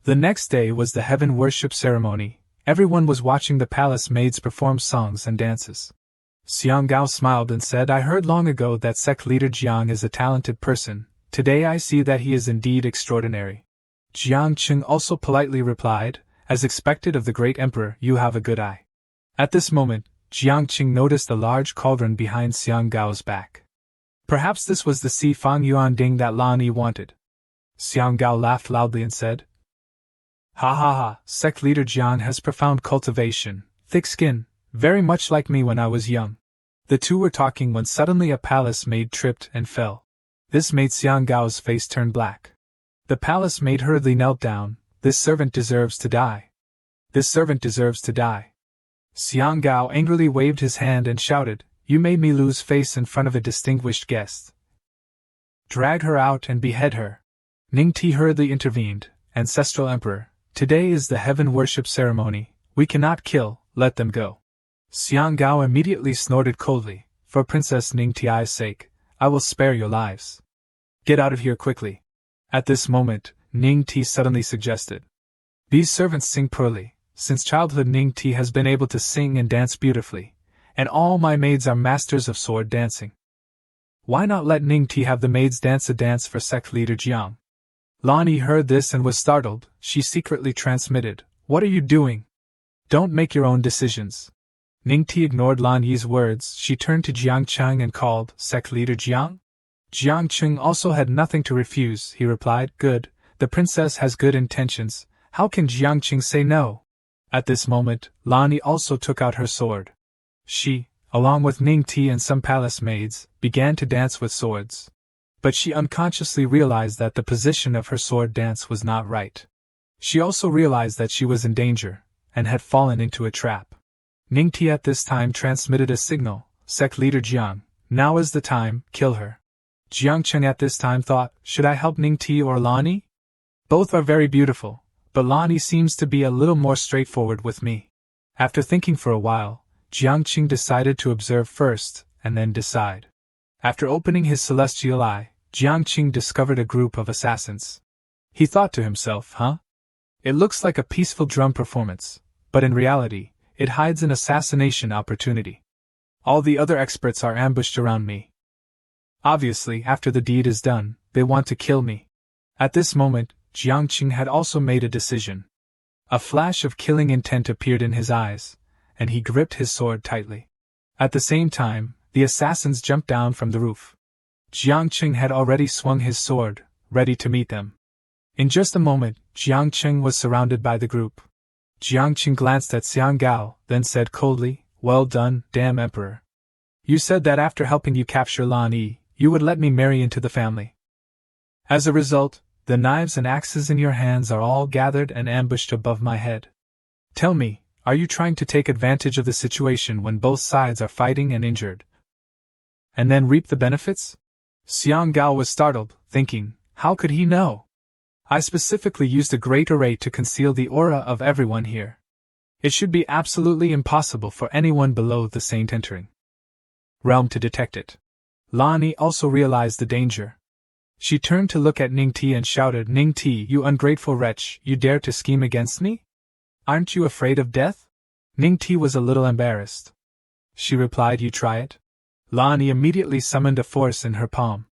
The next day was the heaven worship ceremony. Everyone was watching the palace maids perform songs and dances. Xiang Gao smiled and said, "I heard long ago that Sect leader Jiang is a talented person. Today I see that he is indeed extraordinary." Jiang Cheng also politely replied, "As expected of the great emperor, you have a good eye." At this moment, Jiang Cheng noticed a large cauldron behind Xiang Gao's back. Perhaps this was the Si Fang Yuan Ding that Lan Yi wanted. Xiang Gao laughed loudly and said, "Ha ha ha, Sect leader Jiang has profound cultivation, thick skin, very much like me when I was young." The two were talking when suddenly a palace maid tripped and fell. This made Xiang Gao's face turn black. The palace maid hurriedly knelt down. "This servant deserves to die. This servant deserves to die." Xiang Gao angrily waved his hand and shouted, "You made me lose face in front of a distinguished guest. Drag her out and behead her." Ning Ti hurriedly intervened, "Ancestral Emperor, today is the heaven worship ceremony. We cannot kill, let them go. Xiang Gao immediately snorted coldly, for Princess Ning Ti's sake, I will spare your lives. Get out of here quickly. At this moment, Ning Ti suddenly suggested. These servants sing poorly. Since childhood Ning Ti has been able to sing and dance beautifully, and all my maids are masters of sword dancing. Why not let Ning Ti have the maids dance a dance for sect leader Jiang? Lan Yi heard this and was startled. She secretly transmitted, What are you doing? Don't make your own decisions. Ning Ti ignored Lan Yi's words. She turned to Jiang Cheng and called, Sect leader Jiang? Jiang Cheng also had nothing to refuse. He replied, Good, the princess has good intentions. How can Jiang Cheng say no? At this moment, Lan Yi also took out her sword. She, along with Ning Ti and some palace maids, began to dance with swords. But she unconsciously realized that the position of her sword dance was not right. She also realized that she was in danger, and had fallen into a trap. Ning Ti at this time transmitted a signal, Sect leader Jiang, now is the time, kill her. Jiang Cheng at this time thought, should I help Ning Ti or Lan Yi? Both are very beautiful, but Lan Yi seems to be a little more straightforward with me. After thinking for a while, Jiang Cheng decided to observe first, and then decide. After opening his celestial eye, Jiang Cheng discovered a group of assassins. He thought to himself, It looks like a peaceful drum performance, but in reality, it hides an assassination opportunity. All the other experts are ambushed around me. Obviously, after the deed is done, they want to kill me. At this moment, Jiang Cheng had also made a decision. A flash of killing intent appeared in his eyes, and he gripped his sword tightly. At the same time, the assassins jumped down from the roof. Jiang Cheng had already swung his sword, ready to meet them. In just a moment, Jiang Cheng was surrounded by the group. Jiang Cheng glanced at Xiang Gao, then said coldly, Well done, damn emperor. You said that after helping you capture Lan Yi, you would let me marry into the family. As a result, the knives and axes in your hands are all gathered and ambushed above my head. Tell me, are you trying to take advantage of the situation when both sides are fighting and injured, and then reap the benefits? Xiang Gao was startled, thinking, how could he know? I specifically used a great array to conceal the aura of everyone here. It should be absolutely impossible for anyone below the saint entering realm to detect it. Lan Yi also realized the danger. She turned to look at Ning Ti and shouted, Ning Ti, you ungrateful wretch, you dare to scheme against me? Aren't you afraid of death? Ning Ti was a little embarrassed. She replied, You try it. Lan Yi immediately summoned a force in her palm.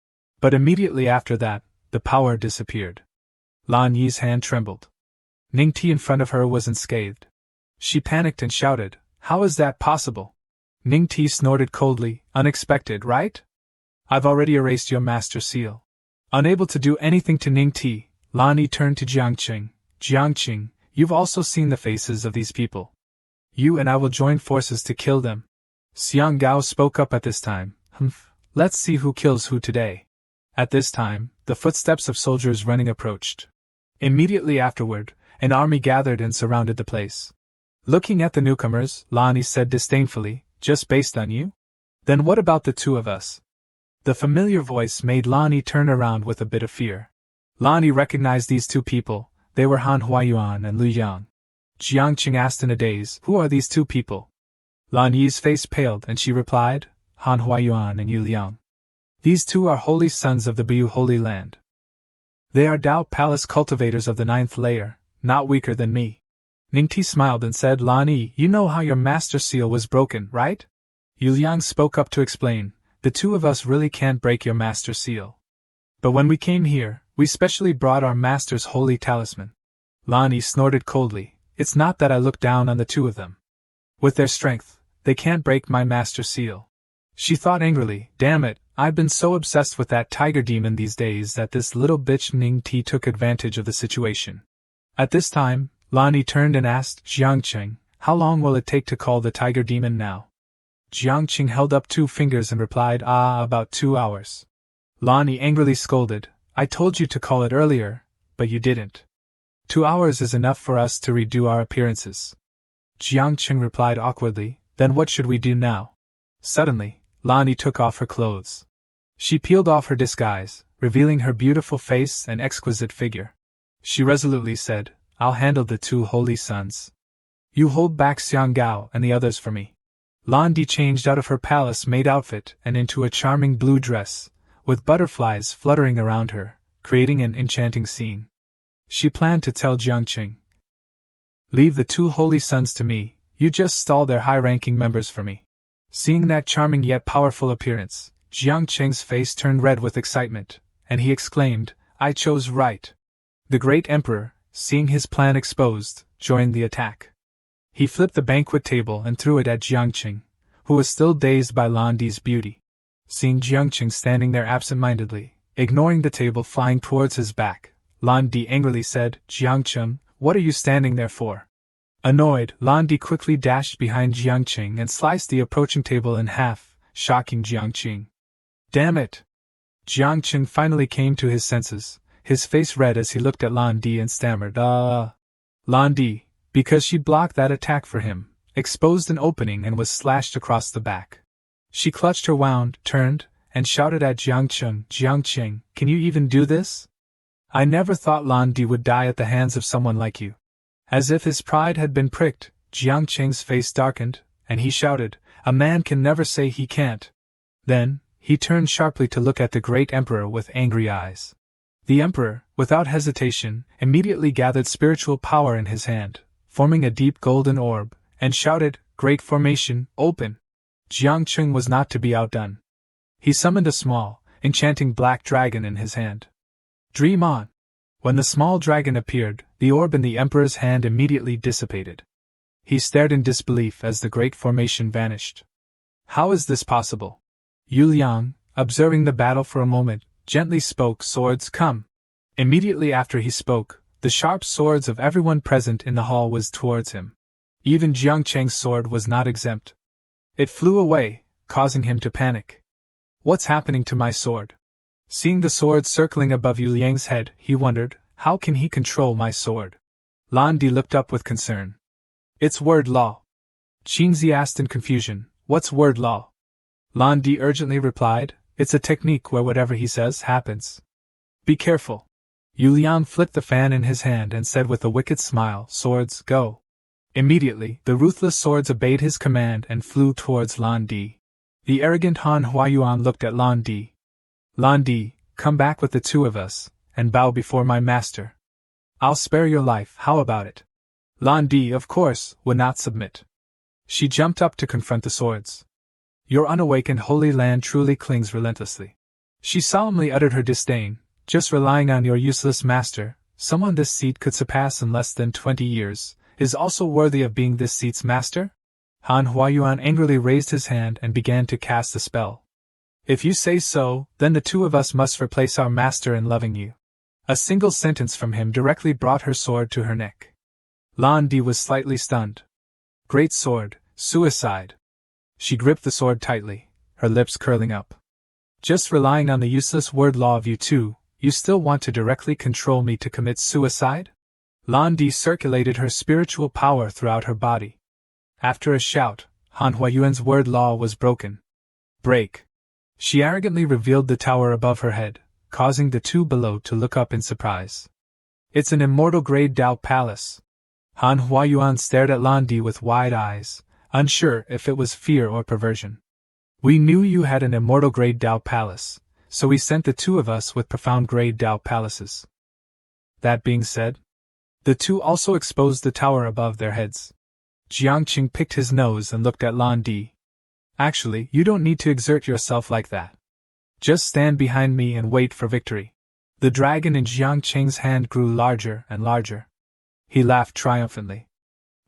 But immediately after that, the power disappeared. Lan Yi's hand trembled. Ning Ti in front of her was unscathed. She panicked and shouted, How is that possible? Ning Ti snorted coldly, Unexpected, right? I've already erased your master seal. Unable to do anything to Ning Ti, Lan Yi turned to Jiang Cheng. Jiang Cheng, you've also seen the faces of these people. You and I will join forces to kill them. Xiang Gao spoke up at this time. Let's see who kills who today. At this time, the footsteps of soldiers running approached. Immediately afterward, an army gathered and surrounded the place. Looking at the newcomers, Lan Yi said disdainfully, Just based on you? Then what about the two of us? The familiar voice made Lan Yi turn around with a bit of fear. Lan Yi recognized these two people. They were Han Huayuan and Lu Yang. Jiang Cheng asked in a daze, Who are these two people? Lan Yi's face paled and she replied, Han Huayuan and Yu Liang. These two are holy sons of the Bu Holy Land. They are Dao Palace cultivators of the 9th layer, not weaker than me. Ning Ti smiled and said, Lan Yi, you know how your master seal was broken, right? Yu Liang spoke up to explain, The two of us really can't break your master seal. But when we came here, we specially brought our master's holy talisman. Lan Yi snorted coldly, It's not that I look down on the two of them. With their strength, they can't break my master seal. She thought angrily, Damn it, I've been so obsessed with that tiger demon these days that this little bitch Ning Ti took advantage of the situation. At this time, Lan Yi turned and asked Jiang Cheng, How long will it take to call the tiger demon now? Jiang Cheng held up 2 fingers and replied, About 2 hours. Lan Yi angrily scolded, I told you to call it earlier, but you didn't. 2 hours is enough for us to redo our appearances. Jiang Cheng replied awkwardly, Then what should we do now? Suddenly, Lan Yi took off her clothes. She peeled off her disguise, revealing her beautiful face and exquisite figure. She resolutely said, I'll handle the 2 holy sons. You hold back Xiang Gao and the others for me. Lan Di changed out of her palace-made outfit and into a charming blue dress, with butterflies fluttering around her, creating an enchanting scene. She planned to tell Jiangqing, "Leave the two holy sons to me, you just stall their high-ranking members for me." Seeing that charming yet powerful appearance, Jiangqing's face turned red with excitement, and he exclaimed, "I chose right." The great emperor, seeing his plan exposed, joined the attack. He flipped the banquet table and threw it at Jiangqing, who was still dazed by Lan Di's beauty. Seeing Jiangqing standing there absent-mindedly, ignoring the table flying towards his back, Lan Di angrily said, "Jiangqing, what are you standing there for?" Annoyed, Lan Di quickly dashed behind Jiangqing and sliced the approaching table in half, shocking Jiangqing. "Damn it!" Jiangqing finally came to his senses, his face red as he looked at Lan Di and stammered, Lan Di, because she blocked that attack for him, exposed an opening and was slashed across the back. She clutched her wound, turned, and shouted at Jiangqing, "Jiangqing, can you even do this? I never thought Lan Di would die at the hands of someone like you." As if his pride had been pricked, Jiangqing's face darkened, and he shouted, "A man can never say he can't." Then, he turned sharply to look at the great emperor with angry eyes. The emperor, without hesitation, immediately gathered spiritual power in his hand, forming a deep golden orb, and shouted, "Great formation, open!" Jiangqing was not to be outdone. He summoned a small, enchanting black dragon in his hand. "Dream on!" When the small dragon appeared, the orb in the emperor's hand immediately dissipated. He stared in disbelief as the great formation vanished. "How is this possible?" Yu Liang, observing the battle for a moment, gently spoke, "Swords, come!" Immediately after he spoke, the sharp swords of everyone present in the hall was towards him. Even Jiangqing's sword was not exempt. It flew away, causing him to panic. "What's happening to my sword?" Seeing the sword circling above Yu Liang's head, he wondered, "How can he control my sword?" Lan Di looked up with concern. "It's word law." Qingzi asked in confusion, "What's word law?" Lan Di urgently replied, "It's a technique where whatever he says happens. Be careful." Yu Liang flipped the fan in his hand and said with a wicked smile, "Swords, go." Immediately, the ruthless swords obeyed his command and flew towards Lan Di. The arrogant Han Huayuan looked at Lan Di. "Lan Di, come back with the two of us, and bow before my master. I'll spare your life, how about it?" Lan Di, of course, would not submit. She jumped up to confront the swords. "Your unawakened holy land truly clings relentlessly," she solemnly uttered her disdain, "just relying on your useless master, someone this seat could surpass in less than 20 years, is also worthy of being this seat's master?" Han Huayuan angrily raised his hand and began to cast a spell. "If you say so, then the two of us must replace our master in loving you." A single sentence from him directly brought her sword to her neck. Lan Di was slightly stunned. "Great sword, suicide." She gripped the sword tightly, her lips curling up. "Just relying on the useless word law of you two, you still want to directly control me to commit suicide?" Lan Di circulated her spiritual power throughout her body. After a shout, Han Huayuan's word law was broken. "Break." She arrogantly revealed the tower above her head, causing the two below to look up in surprise. "It's an immortal grade Dao palace." Han Huayuan stared at Lan Di with wide eyes, unsure if it was fear or perversion. "We knew you had an immortal grade Dao palace, so we sent the two of us with profound grade Dao palaces." That being said, the two also exposed the tower above their heads. Jiangqing picked his nose and looked at Lan Di. "Actually, you don't need to exert yourself like that. Just stand behind me and wait for victory." The dragon in Jiangqing's hand grew larger and larger. He laughed triumphantly.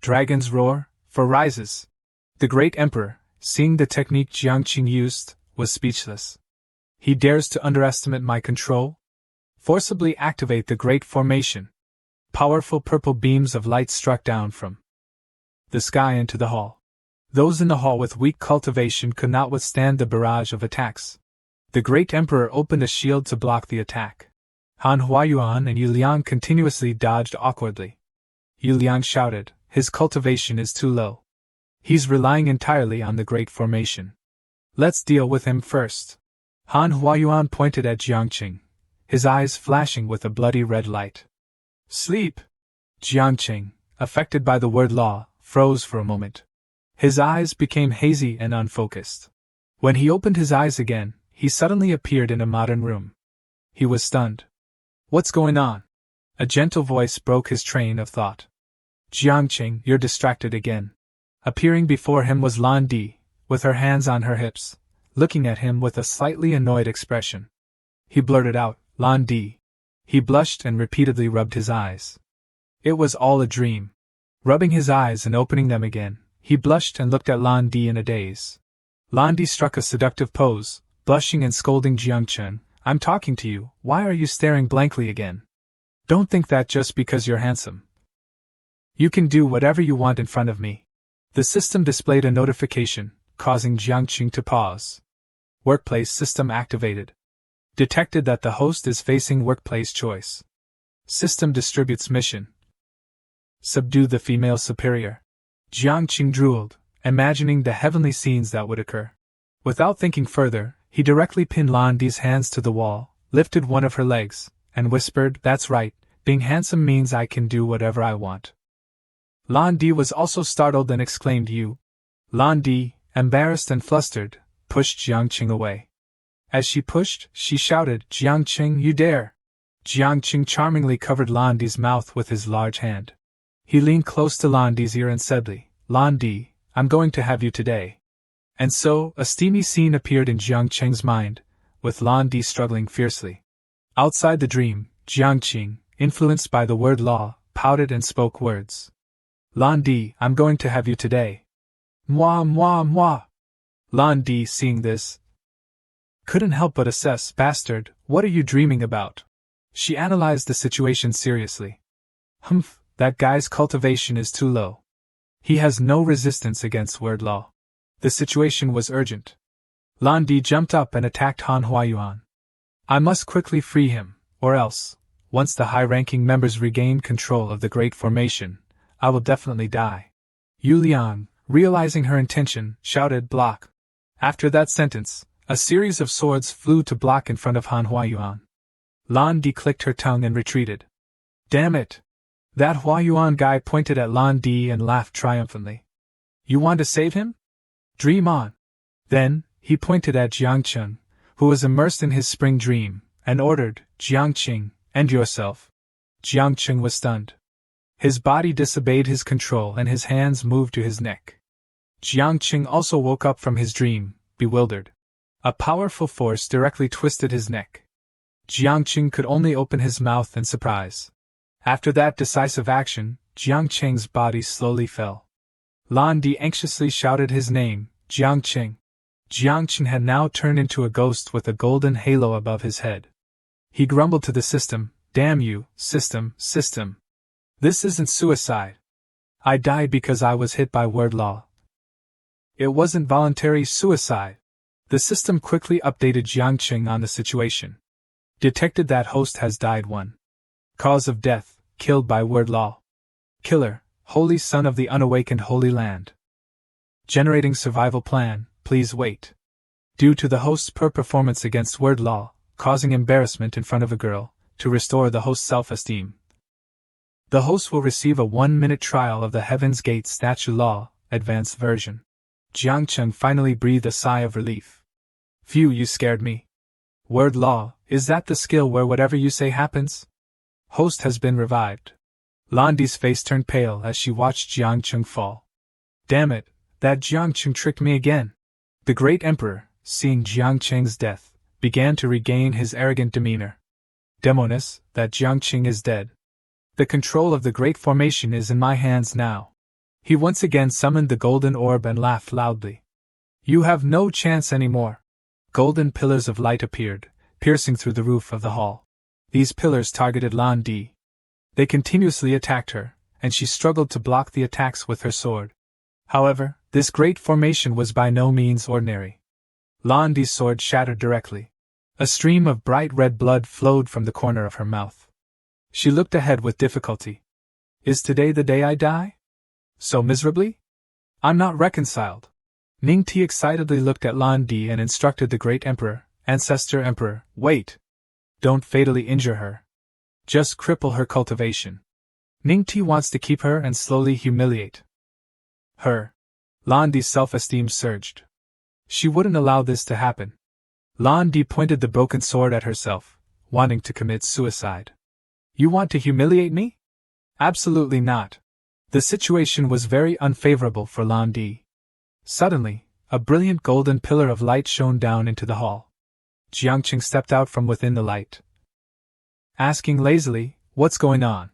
"Dragons roar, for rises." The great emperor, seeing the technique Jiangqing used, was speechless. "He dares to underestimate my control?" Forcibly activate the great formation. Powerful purple beams of light struck down from the sky into the hall. Those in the hall with weak cultivation could not withstand the barrage of attacks. The great emperor opened a shield to block the attack. Han Huayuan and Yu Liang continuously dodged awkwardly. Yu Liang shouted, "His cultivation is too low. He's relying entirely on the great formation. Let's deal with him first." Han Huayuan pointed at Jiangqing, his eyes flashing with a bloody red light. "Sleep!" Jiangqing, affected by the word law, froze for a moment. His eyes became hazy and unfocused. When he opened his eyes again, he suddenly appeared in a modern room. He was stunned. "What's going on?" A gentle voice broke his train of thought. "Jiangqing, you're distracted again." Appearing before him was Lan Di, with her hands on her hips, looking at him with a slightly annoyed expression. He blurted out, "Lan Di." He blushed and repeatedly rubbed his eyes. It was all a dream. Rubbing his eyes and opening them again, he blushed and looked at Lan Di in a daze. Lan Di struck a seductive pose, blushing and scolding Jiangqing, "I'm talking to you, why are you staring blankly again? Don't think that just because you're handsome. You can do whatever you want in front of me." The system displayed a notification, causing Jiangqing to pause. Workplace system activated. Detected that the host is facing workplace choice. System distributes mission. Subdue the female superior. Jiangqing drooled, imagining the heavenly scenes that would occur. Without thinking further, he directly pinned Lan Di's hands to the wall, lifted one of her legs, and whispered, "That's right, being handsome means I can do whatever I want." Lan Di was also startled and exclaimed, "You." Lan Di, embarrassed and flustered, pushed Jiangqing away. As she pushed, she shouted, "Jiangqing, you dare!" Jiangqing charmingly covered Lan Di's mouth with his large hand. He leaned close to Lan Di's ear and said, "Lan Di, I'm going to have you today." And so, a steamy scene appeared in Jiangqing's mind, with Lan Di struggling fiercely. Outside the dream, Jiangqing, influenced by the word law, pouted and spoke words. "Lan Di, I'm going to have you today." "Moi, moi, moi." Lan Di, seeing this, couldn't help but assess, "Bastard, what are you dreaming about?" She analyzed the situation seriously. "Humph, that guy's cultivation is too low. He has no resistance against word law." The situation was urgent. Lan Di jumped up and attacked Han Huayuan. "I must quickly free him, or else, once the high-ranking members regain control of the Great Formation, I will definitely die." Yu Liang, realizing her intention, shouted, "Block." After that sentence, a series of swords flew to block in front of Han Huayuan. Lan Di clicked her tongue and retreated. "Damn it!" That Huayuan guy pointed at Lan Di and laughed triumphantly. "You want to save him? Dream on." Then, he pointed at Jiangqing, who was immersed in his spring dream, and ordered, "Jiangqing, end yourself." Jiangqing was stunned. His body disobeyed his control and his hands moved to his neck. Jiangqing also woke up from his dream, bewildered. A powerful force directly twisted his neck. Jiangqing could only open his mouth in surprise. After that decisive action, Jiangqing's body slowly fell. Lan Di anxiously shouted his name, "Jiangqing." Jiangqing had now turned into a ghost with a golden halo above his head. He grumbled to the system, "Damn you, system. This isn't suicide. I died because I was hit by word law. It wasn't voluntary suicide." The system quickly updated Jiangqing on the situation. Detected that host has died. 1. Cause of death, killed by word law. Killer, Holy Son of the Unawakened Holy Land. Generating survival plan, please wait. Due to the host's poor performance against word law, causing embarrassment in front of a girl, to restore the host's self-esteem. The host will receive a 1-minute trial of the Heaven's Gate statue law, advanced version. Jiangqing finally breathed a sigh of relief. "Phew, you scared me. Word law, is that the skill where whatever you say happens?" Host has been revived. Lan Di's face turned pale as she watched Jiangqing fall. "Damn it, that Jiangqing tricked me again." The great emperor, seeing Jiangqing's death, began to regain his arrogant demeanor. "Demoness, that Jiangqing is dead. The control of the Great Formation is in my hands now." He once again summoned the golden orb and laughed loudly. "You have no chance anymore." Golden pillars of light appeared, piercing through the roof of the hall. These pillars targeted Lan Di. They continuously attacked her, and she struggled to block the attacks with her sword. However, this Great Formation was by no means ordinary. Lan Di's sword shattered directly. A stream of bright red blood flowed from the corner of her mouth. She looked ahead with difficulty. "Is today the day I die? So miserably? I'm not reconciled." Ningti excitedly looked at Lan Di and instructed the great emperor, "Ancestor Emperor, wait. Don't fatally injure her. Just cripple her cultivation. Ningti wants to keep her and slowly humiliate." Lan Di's self-esteem surged. She wouldn't allow this to happen. Lan Di pointed the broken sword at herself, wanting to commit suicide. You want to humiliate me? Absolutely not. The situation was very unfavorable for Lan Di. Suddenly, a brilliant golden pillar of light shone down into the hall. Jiangqing stepped out from within the light, asking lazily, "What's going on?"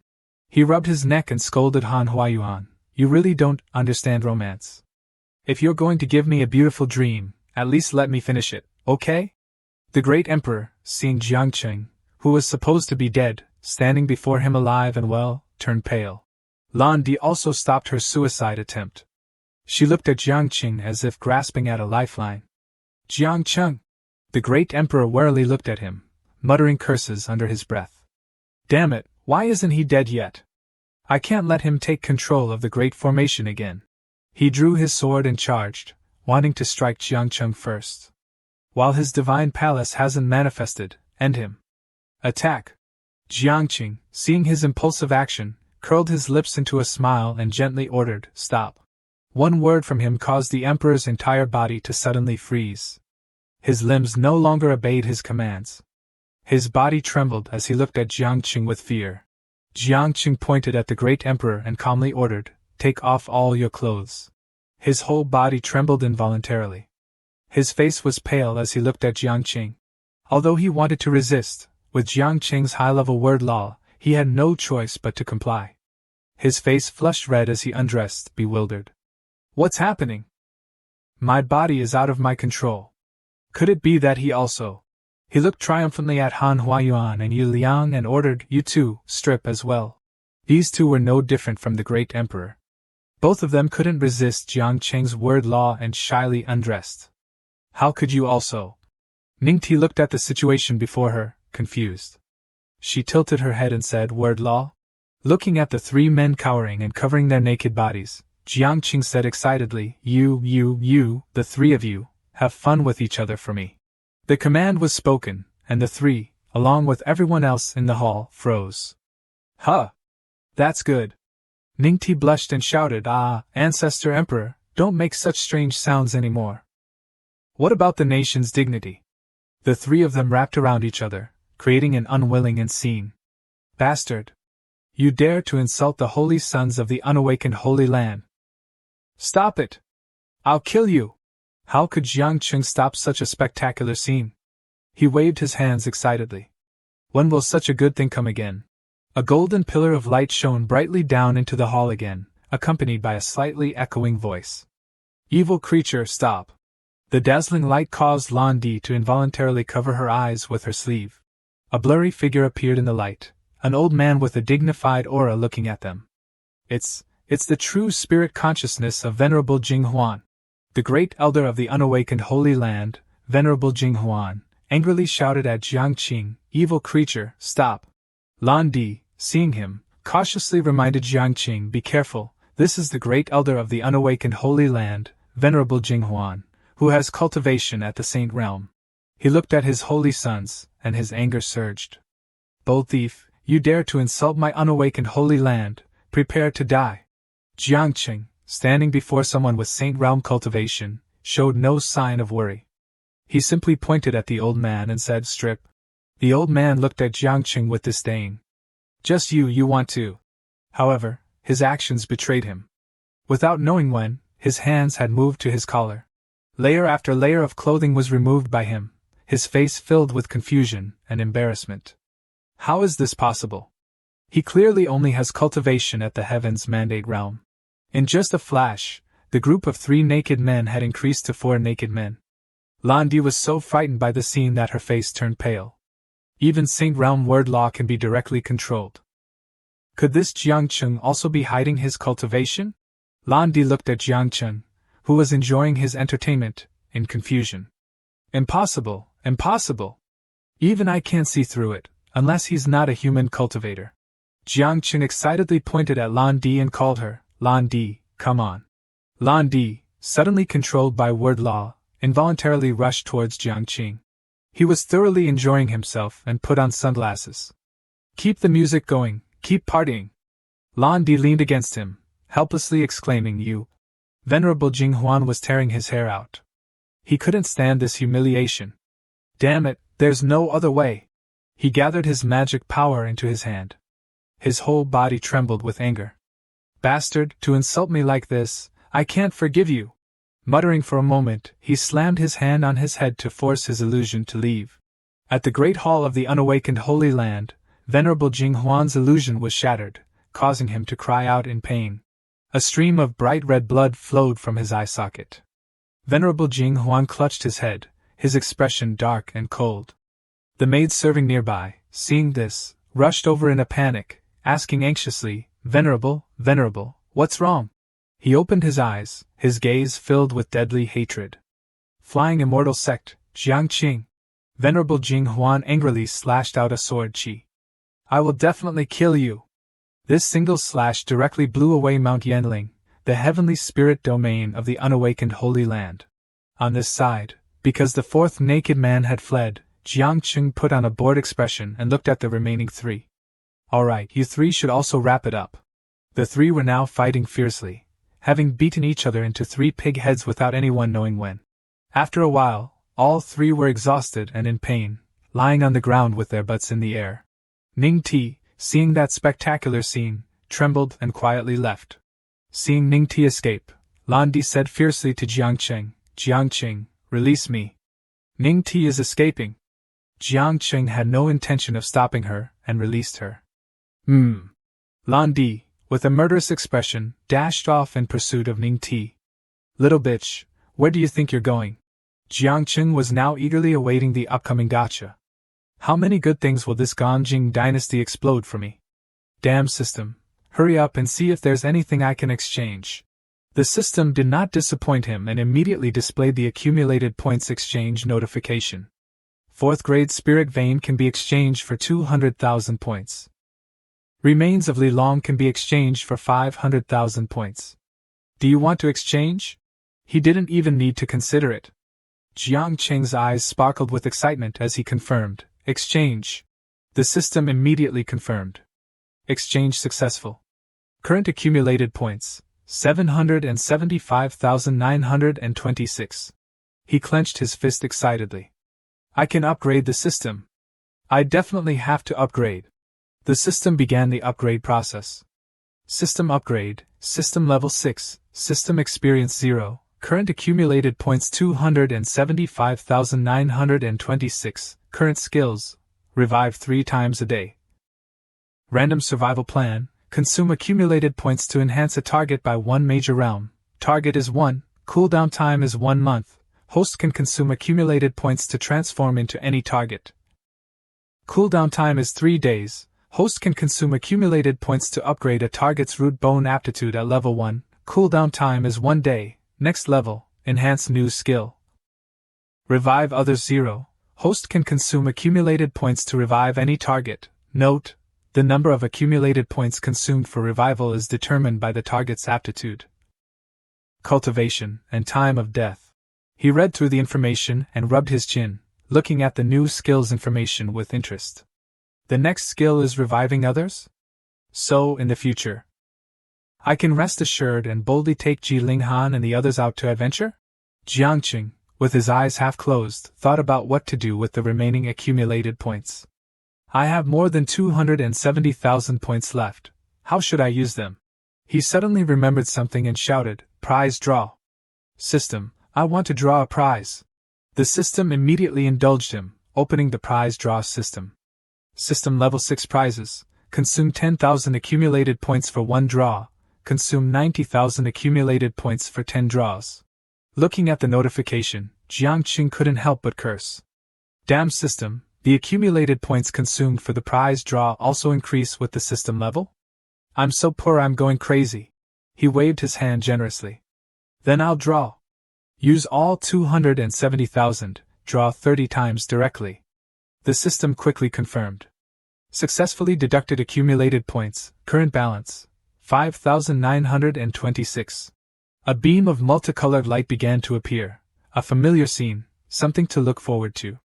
He rubbed his neck and scolded Han Huayuan, "You really don't understand romance. If you're going to give me a beautiful dream, at least let me finish it, okay?" The great emperor, seeing Jiangqing, who was supposed to be dead, standing before him alive and well, turned pale. Lan Di also stopped her suicide attempt. She looked at Jiangqing as if grasping at a lifeline. "Jiangqing!" The great emperor warily looked at him, muttering curses under his breath. "Damn it, why isn't he dead yet? I can't let him take control of the great formation again." He drew his sword and charged, wanting to strike Jiangqing first. "While his divine palace hasn't manifested, end him. Attack!" Jiangqing, seeing his impulsive action, curled his lips into a smile and gently ordered, "Stop." One word from him caused the emperor's entire body to suddenly freeze. His limbs no longer obeyed his commands. His body trembled as he looked at Jiangqing with fear. Jiangqing pointed at the great emperor and calmly ordered, "Take off all your clothes." His whole body trembled involuntarily. His face was pale as he looked at Jiangqing. Although he wanted to resist, with Jiangqing's high-level word law, he had no choice but to comply. His face flushed red as he undressed, bewildered. "What's happening? My body is out of my control. Could it be that he also—" He looked triumphantly at Han Huayuan and Yu Liang and ordered, "You too, strip as well." These two were no different from the great emperor. Both of them couldn't resist Jiangqing's word law and shyly undressed. "How could you also?" Ningti looked at the situation before her, confused. She tilted her head and said, "Word law?" Looking at the three men cowering and covering their naked bodies, Jiangqing said excitedly, You, the three of you, have fun with each other for me." The command was spoken, and the three, along with everyone else in the hall, froze. "Huh! That's good." Ningti blushed and shouted, "Ah, Ancestor Emperor, don't make such strange sounds anymore. What about the nation's dignity?" The three of them wrapped around each other, creating an unwilling scene. "Bastard! You dare to insult the holy sons of the unawakened Holy Land. Stop it! I'll kill you!" How could Jiangqing stop such a spectacular scene? He waved his hands excitedly. "When will such a good thing come again?" A golden pillar of light shone brightly down into the hall again, accompanied by a slightly echoing voice. "Evil creature, stop!" The dazzling light caused Lan Di to involuntarily cover her eyes with her sleeve. A blurry figure appeared in the light, an old man with a dignified aura looking at them. It's the true spirit consciousness of Venerable Jing Huan. The great elder of the unawakened Holy Land, Venerable Jing Huan, angrily shouted at Jiangqing, "Evil creature, stop!" Lan Di, seeing him, cautiously reminded Jiangqing, "Be careful, this is the great elder of the unawakened Holy Land, Venerable Jing Huan, who has cultivation at the Saint Realm." He looked at his holy sons, and his anger surged. "Bold thief, you dare to insult my unawakened Holy Land, prepare to die." Jiangqing, standing before someone with Saint Realm cultivation, showed no sign of worry. He simply pointed at the old man and said, "Strip." The old man looked at Jiangqing with disdain. "Just you want to." However, his actions betrayed him. Without knowing when, his hands had moved to his collar. Layer after layer of clothing was removed by him, his face filled with confusion and embarrassment. How is this possible? He clearly only has cultivation at the Heaven's Mandate Realm. In just a flash, the group of 3 naked men had increased to 4 naked men. Lan Di was so frightened by the scene that her face turned pale. Even Saint Realm word law can be directly controlled. Could this Jiangqing also be hiding his cultivation? Lan Di looked at Jiangqing, who was enjoying his entertainment, in confusion. Impossible, impossible! Even I can't see through it, unless he's not a human cultivator. Jiangqing excitedly pointed at Lan Di and called her, "Lan Di, come on." Lan Di, suddenly controlled by word law, involuntarily rushed towards Jiangqing. He was thoroughly enjoying himself and put on sunglasses. "Keep the music going, keep partying." Lan Di leaned against him, helplessly exclaiming, "You Venerable Jing Huan was tearing his hair out. He couldn't stand this humiliation. Damn it, there's no other way. He gathered his magic power into his hand. His whole body trembled with anger. Bastard, to insult me like this, I can't forgive you. Muttering for a moment, he slammed his hand on his head to force his illusion to leave. At the great hall of the unawakened Holy Land, Venerable Jing Huan's illusion was shattered, causing him to cry out in pain. A stream of bright red blood flowed from his eye socket. Venerable Jing Huan clutched his head, his expression dark and cold. The maid serving nearby, seeing this, rushed over in a panic, asking anxiously, Venerable, what's wrong? He opened his eyes, his gaze filled with deadly hatred. Flying immortal Sect, Jiangqing. Venerable Jing Huan angrily slashed out a sword chi. I will definitely kill you. This single slash directly blew away Mount Yanling, the heavenly spirit domain of the unawakened Holy Land. On this side, because the fourth naked man had fled, Jiangqing put on a bored expression and looked at the remaining three. Alright, you three should also wrap it up. The three were now fighting fiercely, having beaten each other into 3 pig heads without anyone knowing when. After a while, all 3 were exhausted and in pain, lying on the ground with their butts in the air. Ning Ti, seeing that spectacular scene, trembled and quietly left. Seeing Ning Ti escape, Lan Di said fiercely to Jiangqing, release me. Ning Ti is escaping. Jiangqing had no intention of stopping her, and released her. Lan Di, with a murderous expression, dashed off in pursuit of Ning Ti. Little bitch, where do you think you're going? Jiangqing was now eagerly awaiting the upcoming gotcha. How many good things will this Ganjing dynasty explode for me? Damn system, hurry up and see if there's anything I can exchange. The system did not disappoint him and immediately displayed the accumulated points exchange notification. 4th grade spirit vein can be exchanged for 200,000 points. Remains of Li Long can be exchanged for 500,000 points. Do you want to exchange? He didn't even need to consider it. Jiangqing's eyes sparkled with excitement as he confirmed, exchange. The system immediately confirmed. Exchange successful. Current accumulated points, 775,926. He clenched his fist excitedly. I can upgrade the system. I definitely have to upgrade. The system began the upgrade process. System upgrade, system level 6, system experience 0, current accumulated points 275,926, current skills, revive 3 times a day. Random survival plan, consume accumulated points to enhance a target by 1 major realm, target is 1, cooldown time is 1 month, host can consume accumulated points to transform into any target. Cooldown time is 3 days. Host can consume accumulated points to upgrade a target's root bone aptitude at level 1, cooldown time is 1 day, next level, enhance new skill. Revive others 0, host can consume accumulated points to revive any target. Note, the number of accumulated points consumed for revival is determined by the target's aptitude. Cultivation and time of death. He read through the information and rubbed his chin, looking at the new skills information with interest. The next skill is reviving others? So, in the future, I can rest assured and boldly take Ji Linghan and the others out to adventure? Jiangqing, with his eyes half closed, thought about what to do with the remaining accumulated points. I have more than 270,000 points left. How should I use them? He suddenly remembered something and shouted, prize draw. System, I want to draw a prize. The system immediately indulged him, opening the prize draw system. System level 6 prizes, consume 10,000 accumulated points for 1 draw, consume 90,000 accumulated points for 10 draws. Looking at the notification, Jiangqing couldn't help but curse. Damn system, the accumulated points consumed for the prize draw also increase with the system level? I'm so poor I'm going crazy. He waved his hand generously. Then I'll draw. Use all 270,000, draw 30 times directly. The system quickly confirmed. Successfully deducted accumulated points, current balance, 5,926. A beam of multicolored light began to appear, a familiar scene, something to look forward to.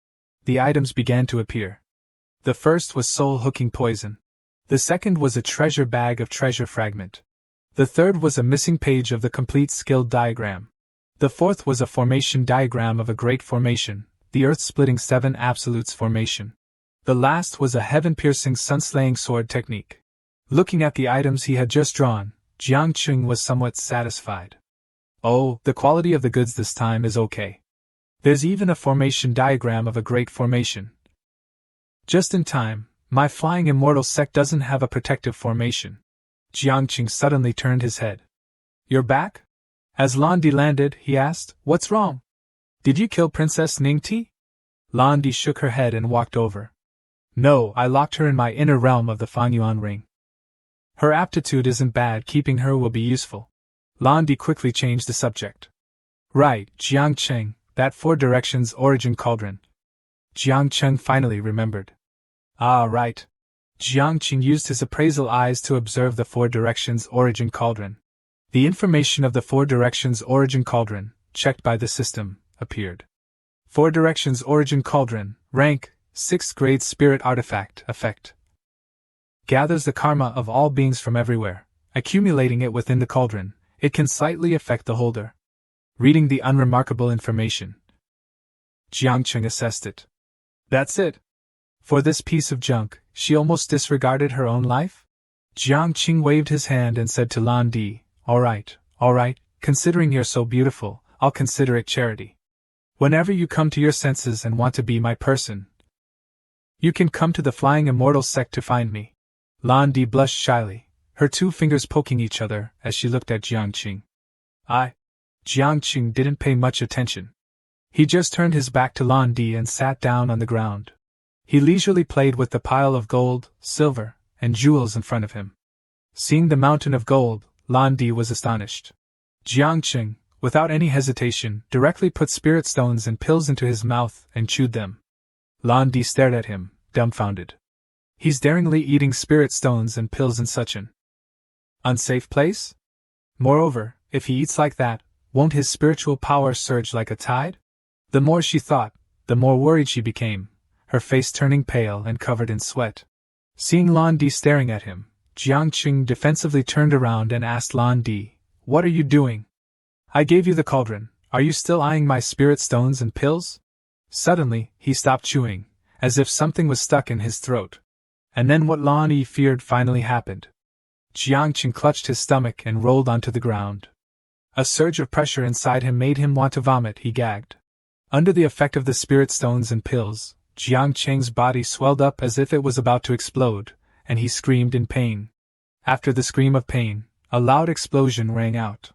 The items began to appear. The first was soul-hooking poison. The second was a treasure bag of treasure fragment. The third was a missing page of the complete skill diagram. The fourth was a formation diagram of a great formation, the earth-splitting 7 absolutes formation. The last was a heaven-piercing sun-slaying sword technique. Looking at the items he had just drawn, Jiang Qing was somewhat satisfied. Oh, the quality of the goods this time is okay. There's even a formation diagram of a great formation. Just in time, my flying immortal sect doesn't have a protective formation. Jiang Qing suddenly turned his head. You're back? As Lan Di landed, he asked, what's wrong? Did you kill Princess Ningti? Lan Di shook her head and walked over. No, I locked her in my inner realm of the Fangyuan ring. Her aptitude isn't bad, keeping her will be useful. Lan Di quickly changed the subject. Right, Jiang Qing, that 4 directions origin cauldron. Jiang Qing finally remembered. Ah, right. Jiang Qing used his appraisal eyes to observe the 4 directions origin cauldron. The information of the 4 directions origin cauldron, checked by the system, appeared. 4 directions origin cauldron, rank, 6th grade spirit artifact, effect. Gathers the karma of all beings from everywhere, accumulating it within the cauldron. It can slightly affect the holder. Reading the unremarkable information, Jiang Qing assessed it. That's it. For this piece of junk, she almost disregarded her own life? Jiang Qing waved his hand and said to Lan Di, all right, considering you're so beautiful, I'll consider it charity. Whenever you come to your senses and want to be my person, you can come to the Flying Immortal Sect to find me. Lan Di blushed shyly, her 2 fingers poking each other as she looked at Jiang Qing. Jiang Qing didn't pay much attention. He just turned his back to Lan Di and sat down on the ground. He leisurely played with the pile of gold, silver, and jewels in front of him. Seeing the mountain of gold, Lan Di was astonished. Jiang Qing, without any hesitation, directly put spirit stones and pills into his mouth and chewed them. Lan Di stared at him, dumbfounded. He's daringly eating spirit stones and pills in such an unsafe place? Moreover, if he eats like that, won't his spiritual power surge like a tide? The more she thought, the more worried she became, her face turning pale and covered in sweat. Seeing Lan Di staring at him, Jiang Qing defensively turned around and asked Lan Di, what are you doing? I gave you the cauldron, are you still eyeing my spirit stones and pills? Suddenly, he stopped chewing, as if something was stuck in his throat. And then what Lan Di feared finally happened. Jiang Qing clutched his stomach and rolled onto the ground. A surge of pressure inside him made him want to vomit, he gagged. Under the effect of the spirit stones and pills, Jiang Qing's body swelled up as if it was about to explode, and he screamed in pain. After the scream of pain, a loud explosion rang out.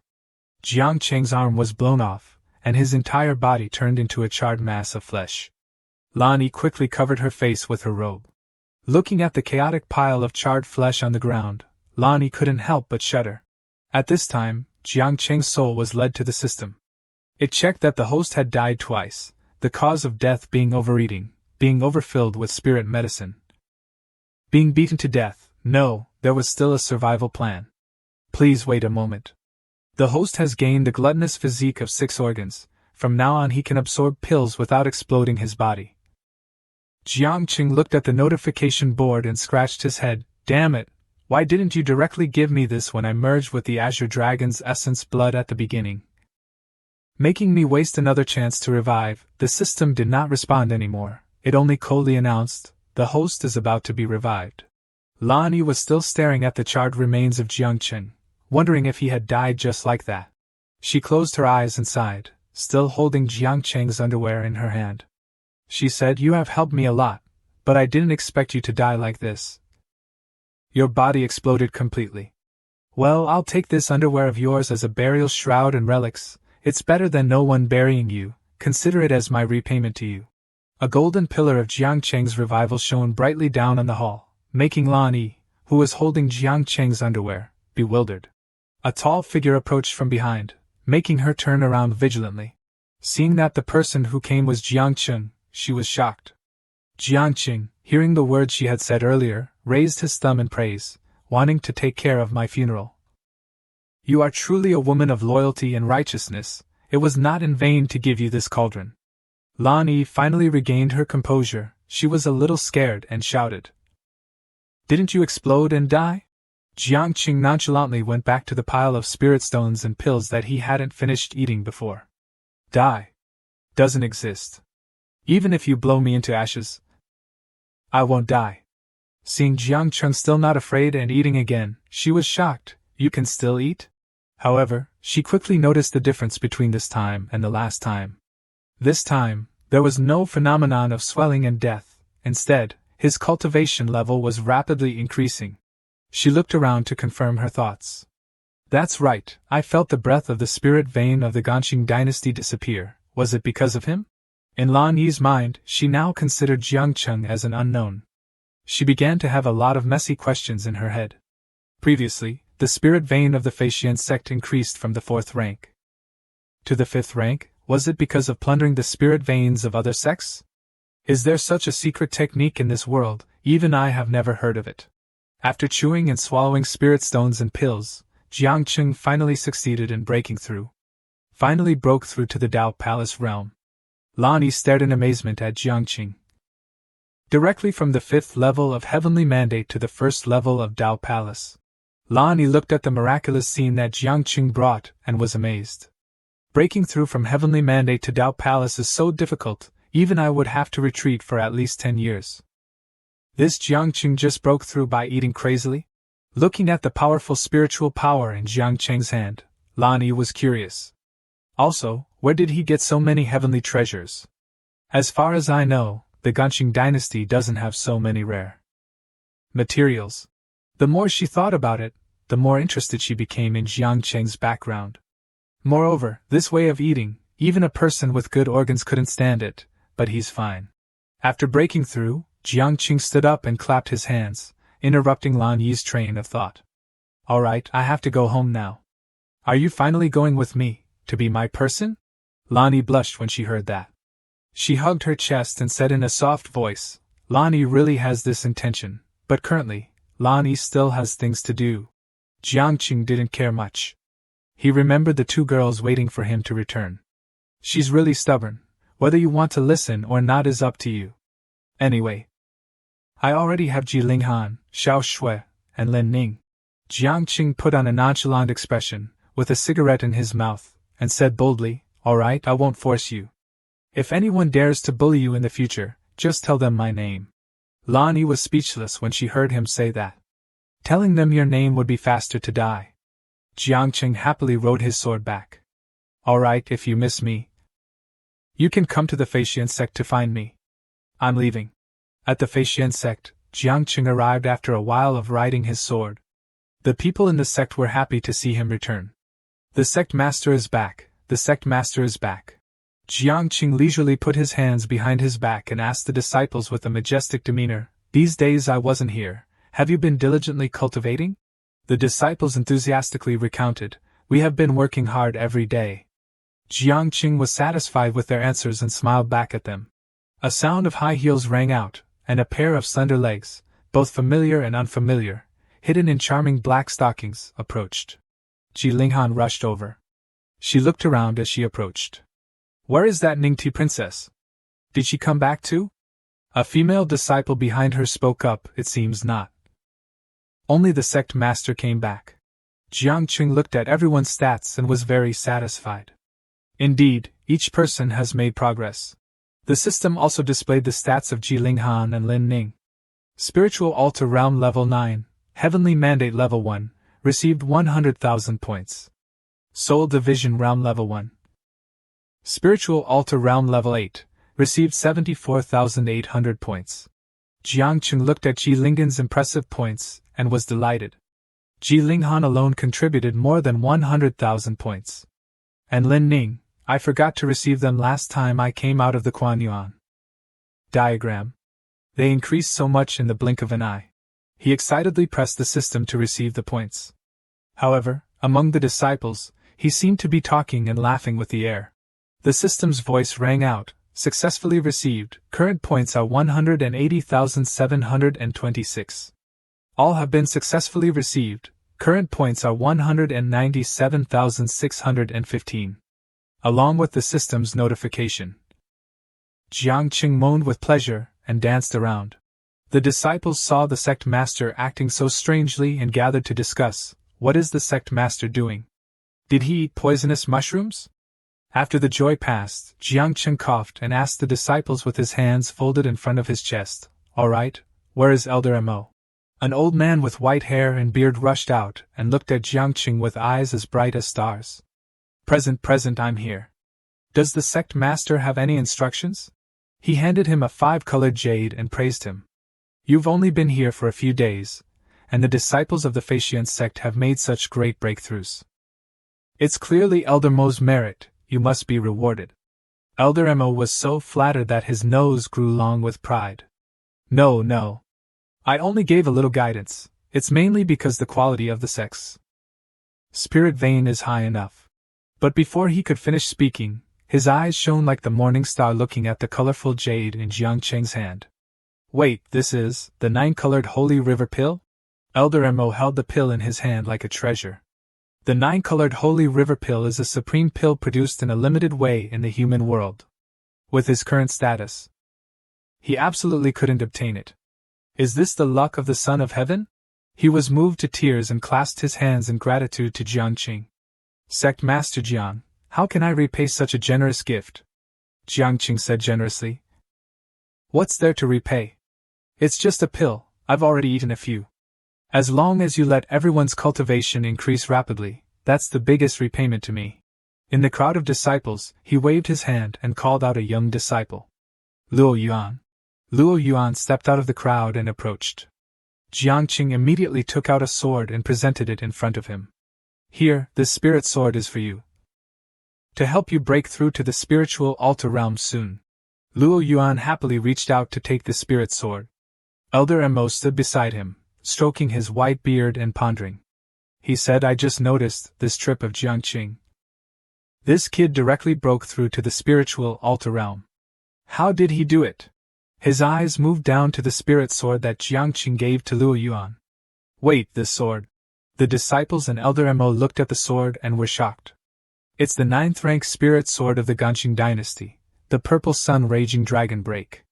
Jiang Qing's arm was blown off, and his entire body turned into a charred mass of flesh. Lan Di quickly covered her face with her robe. Looking at the chaotic pile of charred flesh on the ground, Lan Di couldn't help but shudder. At this time, Jiang Qing's soul was led to the system. It checked that the host had died twice, the cause of death being overeating, being overfilled with spirit medicine. Being beaten to death, no, there was still a survival plan. Please wait a moment. The host has gained the gluttonous physique of 6 organs, from now on he can absorb pills without exploding his body. Jiang Qing looked at the notification board and scratched his head, damn it, why didn't you directly give me this when I merged with the Azure Dragon's essence blood at the beginning? Making me waste another chance to revive, the system did not respond anymore, it only coldly announced, the host is about to be revived. Lan Di was still staring at the charred remains of Jiang Qing, wondering if he had died just like that. She closed her eyes and sighed, still holding Jiang Qing's underwear in her hand. She said, you have helped me a lot, but I didn't expect you to die like this. Your body exploded completely. Well, I'll take this underwear of yours as a burial shroud and relics, it's better than no one burying you, consider it as my repayment to you. A golden pillar of Jiang Qing's revival shone brightly down on the hall, making Lan Di, who was holding Jiang Qing's underwear, bewildered. A tall figure approached from behind, making her turn around vigilantly. Seeing that the person who came was Jiang Qing, she was shocked. Jiang Qing, hearing the words she had said earlier, raised his thumb in praise, wanting to take care of my funeral. You are truly a woman of loyalty and righteousness, it was not in vain to give you this cauldron. Lan Di finally regained her composure, she was a little scared and shouted. Didn't you explode and die? Jiangqing nonchalantly went back to the pile of spirit stones and pills that he hadn't finished eating before. Die. Doesn't exist. Even if you blow me into ashes, I won't die. Seeing Jiangqing still not afraid and eating again, she was shocked. You can still eat? However, she quickly noticed the difference between this time and the last time. This time, there was no phenomenon of swelling and death. Instead, his cultivation level was rapidly increasing. She looked around to confirm her thoughts. That's right, I felt the breath of the spirit vein of the Ganqing dynasty disappear. Was it because of him? In Lan Yi's mind, she now considered Jiangqing as an unknown. She began to have a lot of messy questions in her head. Previously, the spirit vein of the Faxian sect increased from the 4th rank to the 5th rank. Was it because of plundering the spirit veins of other sects? Is there such a secret technique in this world? Even I have never heard of it. After chewing and swallowing spirit stones and pills, Jiangqing finally succeeded in breaking through. Finally broke through to the Dao Palace realm. Lan Yi stared in amazement at Jiangqing. Directly from the 5th level of Heavenly Mandate to the 1st level of Dao Palace. Lan Yi looked at the miraculous scene that Jiangqing brought and was amazed. Breaking through from Heavenly Mandate to Dao Palace is so difficult, even I would have to retreat for at least 10 years. This Jiangqing just broke through by eating crazily? Looking at the powerful spiritual power in Jiangqing's hand, Lan Yi was curious. Also, where did he get so many heavenly treasures? As far as I know, the Ganqing dynasty doesn't have so many rare materials. The more she thought about it, the more interested she became in Jiangqing's background. Moreover, this way of eating, even a person with good organs couldn't stand it, but he's fine. After breaking through, Jiangqing stood up and clapped his hands, interrupting Lan Yi's train of thought. Alright, I have to go home now. Are you finally going with me, to be my person? Lan Yi blushed when she heard that. She hugged her chest and said in a soft voice, Lan Yi really has this intention, but currently, Lan Yi still has things to do. Jiangqing didn't care much. He remembered the 2 girls waiting for him to return. She's really stubborn. Whether you want to listen or not is up to you. Anyway, I already have Ji Linghan, Xiao Shui, and Lin Ning. Jiangqing put on a nonchalant expression, with a cigarette in his mouth, and said boldly, Alright, I won't force you. If anyone dares to bully you in the future, just tell them my name. Lan Yi was speechless when she heard him say that. Telling them your name would be faster to die. Jiangqing happily rode his sword back. Alright, if you miss me, you can come to the Faxian sect to find me. I'm leaving. At the Faxian sect, Jiangqing arrived after a while of riding his sword. The people in the sect were happy to see him return. The sect master is back, the sect master is back. Jiangqing leisurely put his hands behind his back and asked the disciples with a majestic demeanor, These days I wasn't here, have you been diligently cultivating? The disciples enthusiastically recounted, We have been working hard every day. Jiangqing was satisfied with their answers and smiled back at them. A sound of high heels rang out, and a pair of slender legs, both familiar and unfamiliar, hidden in charming black stockings, approached. Ji Linghan rushed over. She looked around as she approached. Where is that Ningti princess? Did she come back too? A female disciple behind her spoke up, It seems not. Only the sect master came back. Jiangqing looked at everyone's stats and was very satisfied. Indeed, each person has made progress. The system also displayed the stats of Ji Linghan and Lin Ning. Spiritual Altar Realm Level 9, Heavenly Mandate Level 1, received 100,000 points. Soul Division Realm Level 1. Spiritual Altar Realm Level 8, received 74,800 points. Jiangqing looked at Ji Linghan's impressive points, and was delighted. Ji Linghan alone contributed more than 100,000 points. And Lin Ning, I forgot to receive them last time I came out of the Kuan Yuan. Diagram. They increased so much in the blink of an eye. He excitedly pressed the system to receive the points. However, among the disciples, he seemed to be talking and laughing with the air. The system's voice rang out, Successfully received, current points are 180,726. All have been successfully received, current points are 197,615. Along with the system's notification. Jiangqing moaned with pleasure, and danced around. The disciples saw the sect master acting so strangely and gathered to discuss, what is the sect master doing? Did he eat poisonous mushrooms? After the joy passed, Jiangcheng coughed and asked the disciples with his hands folded in front of his chest, "All right, where is Elder Mo?" An old man with white hair and beard rushed out and looked at Jiangcheng with eyes as bright as stars. Present, I'm here. Does the sect master have any instructions? He handed him a 5-colored jade and praised him. You've only been here for a few days, and the disciples of the Facian sect have made such great breakthroughs. It's clearly Elder Mo's merit, you must be rewarded. Elder Mo was so flattered that his nose grew long with pride. No. I only gave a little guidance, it's mainly because the quality of the sect's spirit vein is high enough. But before he could finish speaking, his eyes shone like the morning star looking at the colorful jade in Jiangcheng's hand. Wait, this is the 9-colored holy river pill? Elder Mo held the pill in his hand like a treasure. The 9-colored holy river pill is a supreme pill produced in a limited way in the human world. With his current status, he absolutely couldn't obtain it. Is this the luck of the Son of Heaven? He was moved to tears and clasped his hands in gratitude to Jiangcheng. Sect Master Jiang, how can I repay such a generous gift? Jiangcheng said generously. What's there to repay? It's just a pill, I've already eaten a few. As long as you let everyone's cultivation increase rapidly, that's the biggest repayment to me. In the crowd of disciples, he waved his hand and called out a young disciple. Luo Yuan. Luo Yuan stepped out of the crowd and approached. Jiangcheng immediately took out a sword and presented it in front of him. Here, this spirit sword is for you, to help you break through to the spiritual altar realm soon. Luo Yuan happily reached out to take the spirit sword. Elder Mo stood beside him, stroking his white beard and pondering. He said, I just noticed this trip of Jiangcheng. This kid directly broke through to the spiritual altar realm. How did he do it? His eyes moved down to the spirit sword that Jiangcheng gave to Luo Yuan. Wait, this sword? The disciples and Elder Mo looked at the sword and were shocked. It's the 9th rank spirit sword of the Ganqing dynasty, the purple sun raging dragon break.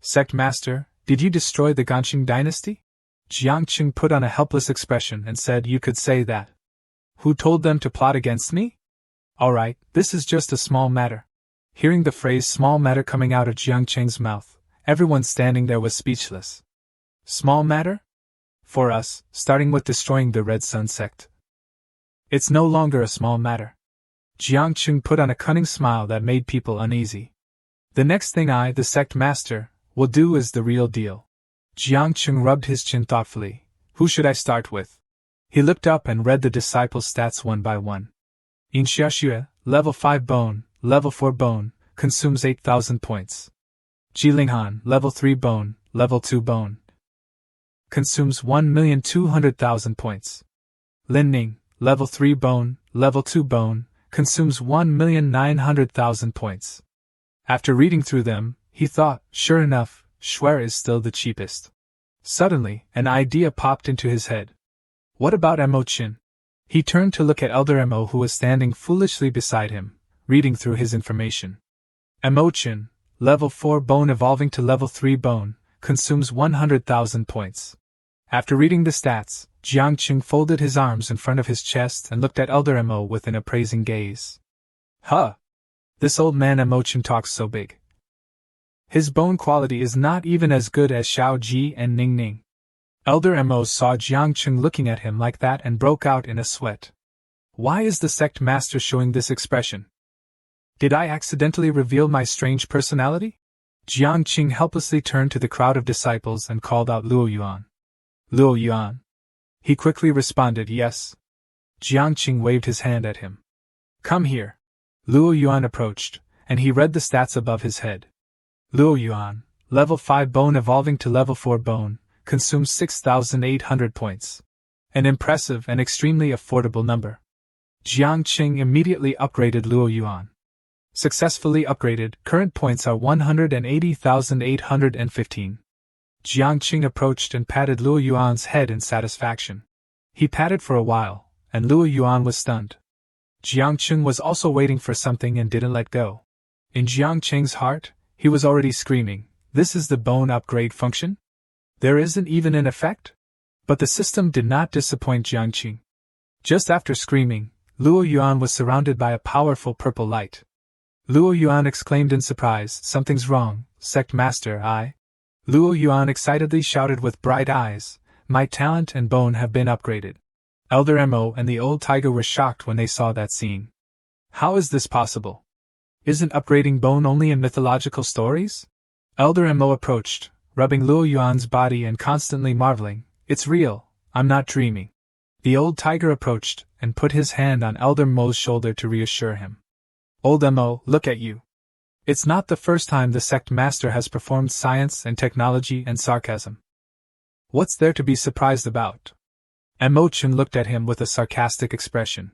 Sect Master, did you destroy the Ganqing dynasty? Jiangcheng put on a helpless expression and said, You could say that. Who told them to plot against me? Alright, this is just a small matter. Hearing the phrase small matter coming out of Jiangcheng's mouth, everyone standing there was speechless. Small matter? For us, starting with destroying the Red Sun sect. It's no longer a small matter. Jiangcheng put on a cunning smile that made people uneasy. The next thing I, the sect master, will do is the real deal. Jiangcheng rubbed his chin thoughtfully. Who should I start with? He looked up and read the disciples' stats one by one. Yin Xiaxue, level 5 bone, level 4 bone, consumes 8,000 points. Jilinghan, level 3 bone, level 2 bone, consumes 1,200,000 points. Lin Ning, level 3 bone, level 2 bone, consumes 1,900,000 points. After reading through them, he thought, sure enough, Shuer is still the cheapest. Suddenly, an idea popped into his head. What about Mo Qin? He turned to look at Elder Mo who was standing foolishly beside him, reading through his information. Mo Qin, level 4 bone evolving to level 3 bone, consumes 100,000 points. After reading the stats, Jiangcheng folded his arms in front of his chest and looked at Elder Mo with an appraising gaze. Huh! This old man Mo Qin talks so big. His bone quality is not even as good as Xiao Ji and Ning Ning. Elder Mo saw Jiangcheng looking at him like that and broke out in a sweat. Why is the sect master showing this expression? Did I accidentally reveal my strange personality? Jiangcheng helplessly turned to the crowd of disciples and called out Luo Yuan. Luo Yuan. He quickly responded, yes. Jiangcheng waved his hand at him. Come here. Luo Yuan approached, and he read the stats above his head. Luo Yuan, level 5 bone evolving to level 4 bone, consumes 6,800 points. An impressive and extremely affordable number. Jiangcheng immediately upgraded Luo Yuan. Successfully upgraded, current points are 180,815. Jiangcheng approached and patted Luo Yuan's head in satisfaction. He patted for a while, and Luo Yuan was stunned. Jiangcheng was also waiting for something and didn't let go. In Jiangcheng's heart, he was already screaming, this is the bone upgrade function? There isn't even an effect? But the system did not disappoint Jiangqing. Just after screaming, Luo Yuan was surrounded by a powerful purple light. Luo Yuan exclaimed in surprise, "Something's wrong, Sect Master, Luo Yuan excitedly shouted with bright eyes, "My talent and bone have been upgraded." Elder Mo and the old tiger were shocked when they saw that scene. How is this possible? Isn't upgrading bone only in mythological stories? Elder Mo approached, rubbing Luo Yuan's body and constantly marveling, "It's real, I'm not dreaming." The old tiger approached and put his hand on Elder Mo's shoulder to reassure him. "Old Mo, look at you. It's not the first time the Sect Master has performed science and technology and sarcasm. What's there to be surprised about?" Mo Chen looked at him with a sarcastic expression.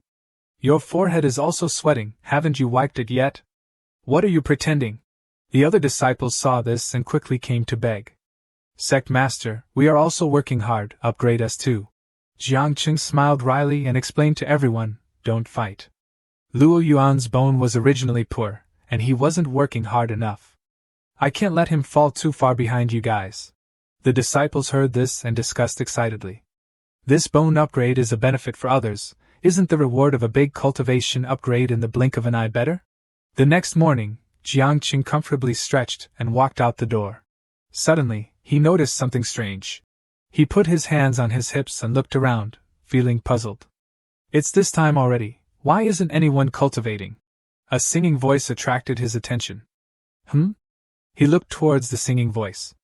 "Your forehead is also sweating, haven't you wiped it yet? What are you pretending?" The other disciples saw this and quickly came to beg. "Sect Master, we are also working hard, upgrade us too." Jiangqing smiled wryly and explained to everyone, "Don't fight. Luo Yuan's bone was originally poor, and he wasn't working hard enough. I can't let him fall too far behind you guys." The disciples heard this and discussed excitedly. "This bone upgrade is a benefit for others. Isn't the reward of a big cultivation upgrade in the blink of an eye better?" The next morning, Jiangqing comfortably stretched and walked out the door. Suddenly, he noticed something strange. He put his hands on his hips and looked around, feeling puzzled. "It's this time already. Why isn't anyone cultivating?" A singing voice attracted his attention. He looked towards the singing voice.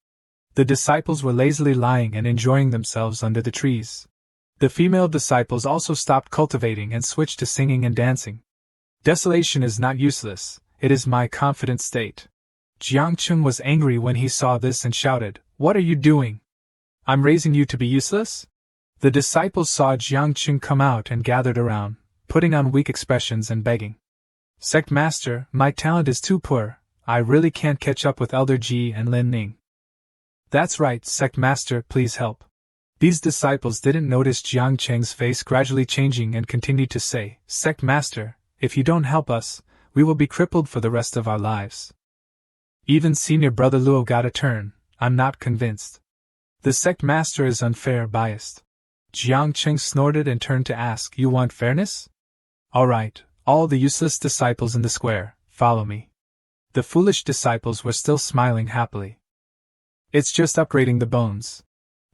The disciples were lazily lying and enjoying themselves under the trees. The female disciples also stopped cultivating and switched to singing and dancing. Desolation is not useless, it is my confident state. Jiangqing was angry when he saw this and shouted, "What are you doing? I'm raising you to be useless?" The disciples saw Jiangqing come out and gathered around, putting on weak expressions and begging. "Sect Master, my talent is too poor, I really can't catch up with Elder Ji and Lin Ning." "That's right, Sect Master, please help." These disciples didn't notice Jiangqing's face gradually changing and continued to say, "Sect Master, if you don't help us, we will be crippled for the rest of our lives." Even senior brother Luo got a turn, "I'm not convinced. The Sect Master is unfair, biased." Jiangqing snorted and turned to ask, "You want fairness? All right, all the useless disciples in the square, follow me." The foolish disciples were still smiling happily. "It's just upgrading the bones."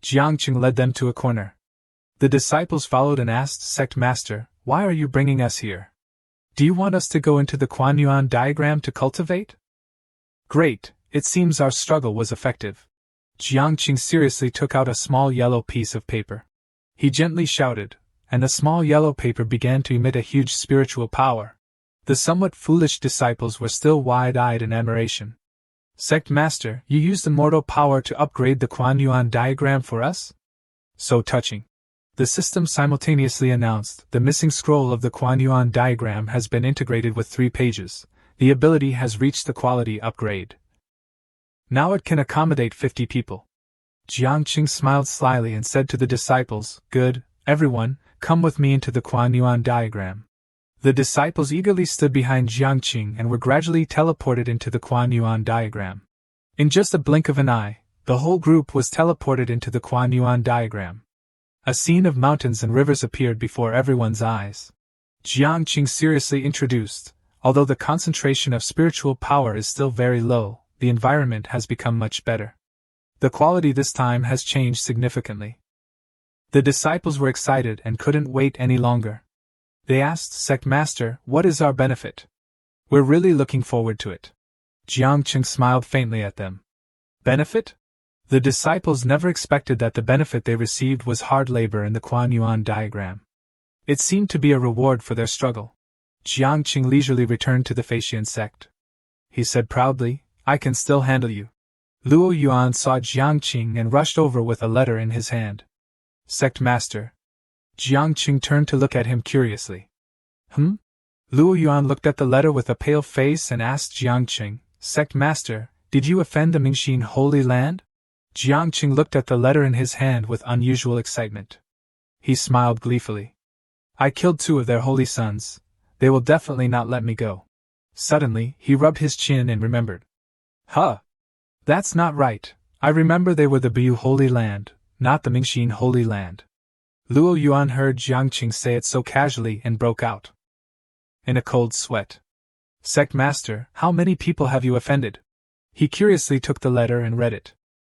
Jiangqing led them to a corner. The disciples followed and asked, "Sect Master, why are you bringing us here? Do you want us to go into the Kuan-Yuan diagram to cultivate?" "Great, it seems our struggle was effective." Jiangqing seriously took out a small yellow piece of paper. He gently shouted, and the small yellow paper began to emit a huge spiritual power. The somewhat foolish disciples were still wide-eyed in admiration. "Sect Master, you used immortal power to upgrade the Kuan-Yuan diagram for us? So touching." The system simultaneously announced, "The missing scroll of the Kuan-Yuan diagram has been integrated with 3 pages. The ability has reached the quality upgrade. Now it can accommodate 50 people." Jiangqing smiled slyly and said to the disciples, "Good, everyone, come with me into the Kuan-Yuan diagram." The disciples eagerly stood behind Jiangqing and were gradually teleported into the Kuan-Yuan diagram. In just a blink of an eye, the whole group was teleported into the Kuan-Yuan diagram. A scene of mountains and rivers appeared before everyone's eyes. Jiangqing seriously introduced, "Although the concentration of spiritual power is still very low, the environment has become much better. The quality this time has changed significantly." The disciples were excited and couldn't wait any longer. They asked, "Sect Master, what is our benefit? We're really looking forward to it." Jiangqing smiled faintly at them. Benefit? The disciples never expected that the benefit they received was hard labor in the Kuan-Yuan diagram. It seemed to be a reward for their struggle. Jiangqing leisurely returned to the Faxian sect. He said proudly, "I can still handle you." Luo Yuan saw Jiangqing and rushed over with a letter in his hand. "Sect Master." Jiangqing turned to look at him curiously. Luo Yuan looked at the letter with a pale face and asked Jiangqing, "Sect Master, did you offend the Mingxin Holy Land?" Jiangqing looked at the letter in his hand with unusual excitement. He smiled gleefully. "I killed 2 of their holy sons. They will definitely not let me go." Suddenly, he rubbed his chin and remembered. That's not right. I remember they were the Bu Holy Land, not the Mingxin Holy Land. Luo Yuan heard Jiang Qing say it so casually and broke out in a cold sweat. Sect Master, how many people have you offended? He curiously took the letter and read it.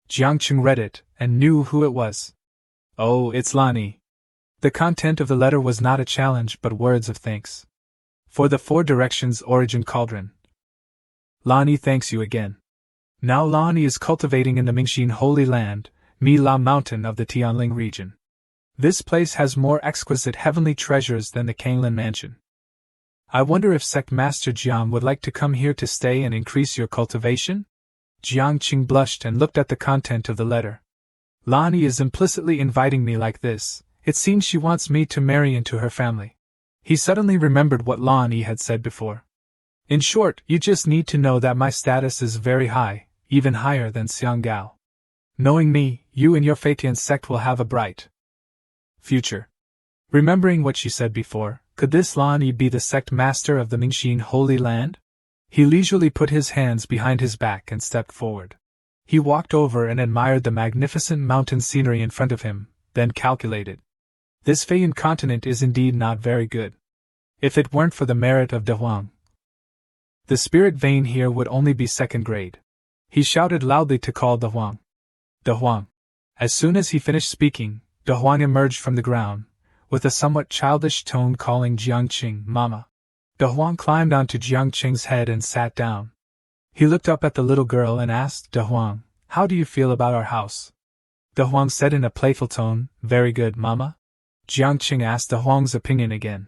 Jiang Qing read it, and knew who it was. Oh, it's Lani. The content of the letter was not a challenge but words of thanks. For the 4 directions origin cauldron. Lani thanks you again. Now Lani is cultivating in the Mingxin Holy Land, Mi La Mountain of the Tianling region. This place has more exquisite heavenly treasures than the Kanglin Mansion. I wonder if Sect Master Jiang would like to come here to stay and increase your cultivation? Jiang Qing blushed and looked at the content of the letter. Lani is implicitly inviting me like this. It seems she wants me to marry into her family. He suddenly remembered what Lani had said before. In short, you just need to know that my status is very high, even higher than Xiang Gao. Knowing me, you and your Feitian sect will have a bright future. Remembering what she said before, could this Lani be the sect master of the Mingxin Holy Land? He leisurely put his hands behind his back and stepped forward. He walked over and admired the magnificent mountain scenery in front of him, then calculated. This Feiyan continent is indeed not very good. If it weren't for the merit of De Huang, the spirit vein here would only be second grade. He shouted loudly to call De Huang. De Huang. As soon as he finished speaking, De Huang emerged from the ground, with a somewhat childish tone calling Jiang Qing Mama. De Huang climbed onto Jiang Qing's head and sat down. He looked up at the little girl and asked De Huang, "How do you feel about our house?" De Huang said in a playful tone, "Very good, Mama." Jiang Qing asked De Huang's opinion again.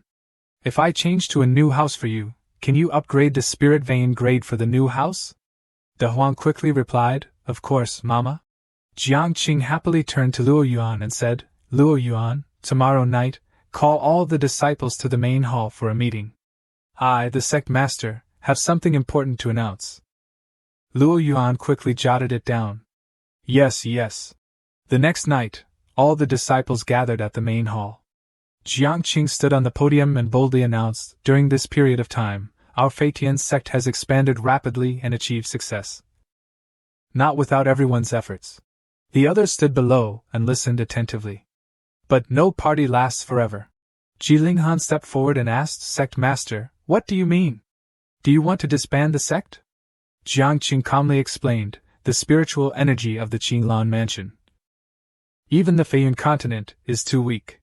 "If I change to a new house for you, can you upgrade the spirit vein grade for the new house?" De Huang quickly replied, "Of course, Mama." Jiang Qing happily turned to Luo Yuan and said, "Luo Yuan, tomorrow night, call all the disciples to the main hall for a meeting. I, the sect master, have something important to announce." Luo Yuan quickly jotted it down. Yes. The next night, all the disciples gathered at the main hall. Jiang Qing stood on the podium and boldly announced, "During this period of time, our Feitian sect has expanded rapidly and achieved success. Not without everyone's efforts." The others stood below and listened attentively. But no party lasts forever. Ji Linghan stepped forward and asked, "Sect Master, what do you mean? Do you want to disband the sect?" Jiang Qing calmly explained, "The spiritual energy of the Qinglan Mansion, even the Feiyan continent, is too weak.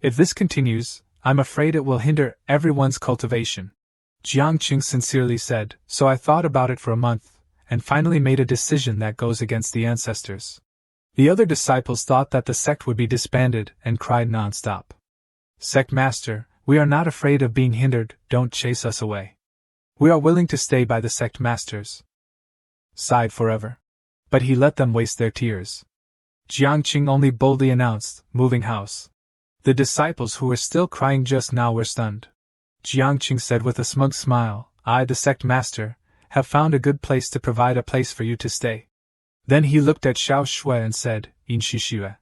If this continues, I'm afraid it will hinder everyone's cultivation." Jiang Qing sincerely said, "So I thought about it for a month, and finally made a decision that goes against the ancestors." The other disciples thought that the sect would be disbanded and cried non-stop. "Sect Master, we are not afraid of being hindered, don't chase us away. We are willing to stay by the sect masters' side forever." But he let them waste their tears. Jiang Qing only boldly announced, "Moving house." The disciples who were still crying just now were stunned. Jiang Qing said with a smug smile, "I, the sect master, have found a good place to provide a place for you to stay." Then he looked at Xiao Shui and said, "In Shishue."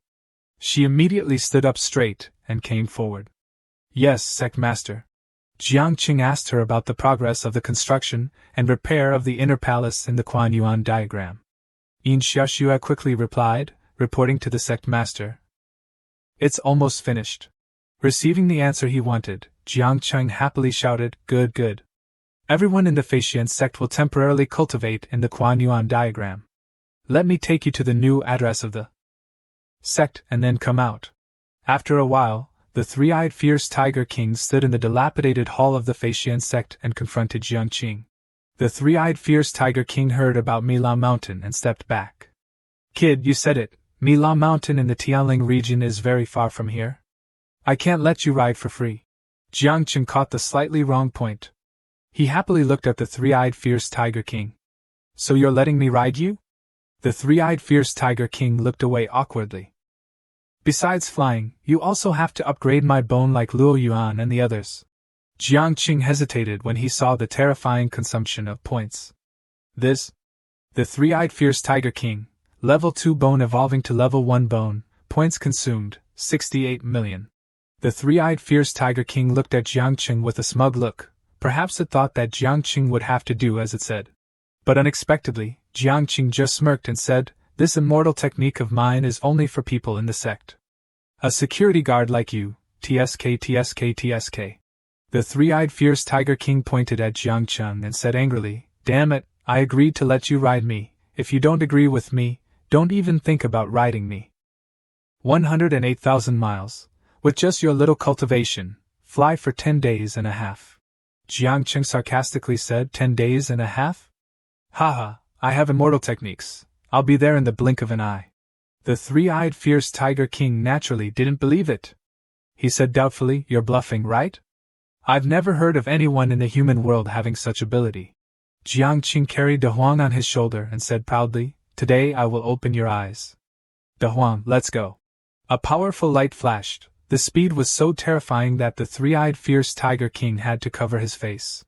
She immediately stood up straight and came forward. "Yes, sect master." Jiang Qing asked her about the progress of the construction and repair of the inner palace in the Kuan Yuan diagram. In Xiaoxue quickly replied, reporting to the sect master, "It's almost finished." Receiving the answer he wanted, Jiang Qing happily shouted, Good. Everyone in the Feitian sect will temporarily cultivate in the Kuan Yuan diagram. Let me take you to the new address of the sect and then come out." After a while, the three-eyed fierce tiger king stood in the dilapidated hall of the Feitian sect and confronted Jiang Qing. The three-eyed fierce tiger king heard about Mila Mountain and stepped back. "Kid, you said it, Mila Mountain in the Tianling region is very far from here. I can't let you ride for free." Jiang Qing caught the slightly wrong point. He happily looked at the three-eyed fierce tiger king. "So you're letting me ride you?" The three-eyed fierce tiger king looked away awkwardly. "Besides flying, you also have to upgrade my bone like Luo Yuan and the others." Jiang Qing hesitated when he saw the terrifying consumption of points. "This?" The three-eyed fierce tiger king, level 2 bone evolving to level 1 bone, points consumed, 68 million. The three-eyed fierce tiger king looked at Jiang Qing with a smug look. Perhaps it thought that Jiang Qing would have to do as it said. But unexpectedly, Jiang Qing just smirked and said, this immortal technique of mine is only for people in the sect. A security guard like you, TSK TSK TSK. The three-eyed fierce Tiger King pointed at Jiang Cheng and said angrily, "Damn it, I agreed to let you ride me. If you don't agree with me, don't even think about riding me." 108,000 miles. With just your little cultivation, fly for 10 days and a half. Jiang Cheng sarcastically said, 10 days and a half? Haha, I have immortal techniques. I'll be there in the blink of an eye. The three-eyed fierce Tiger King naturally didn't believe it. He said doubtfully, "You're bluffing, right? I've never heard of anyone in the human world having such ability." Jiang Cheng carried De Huang on his shoulder and said proudly, "Today I will open your eyes. De Huang, let's go." A powerful light flashed. The speed was so terrifying that the three-eyed fierce Tiger King had to cover his face.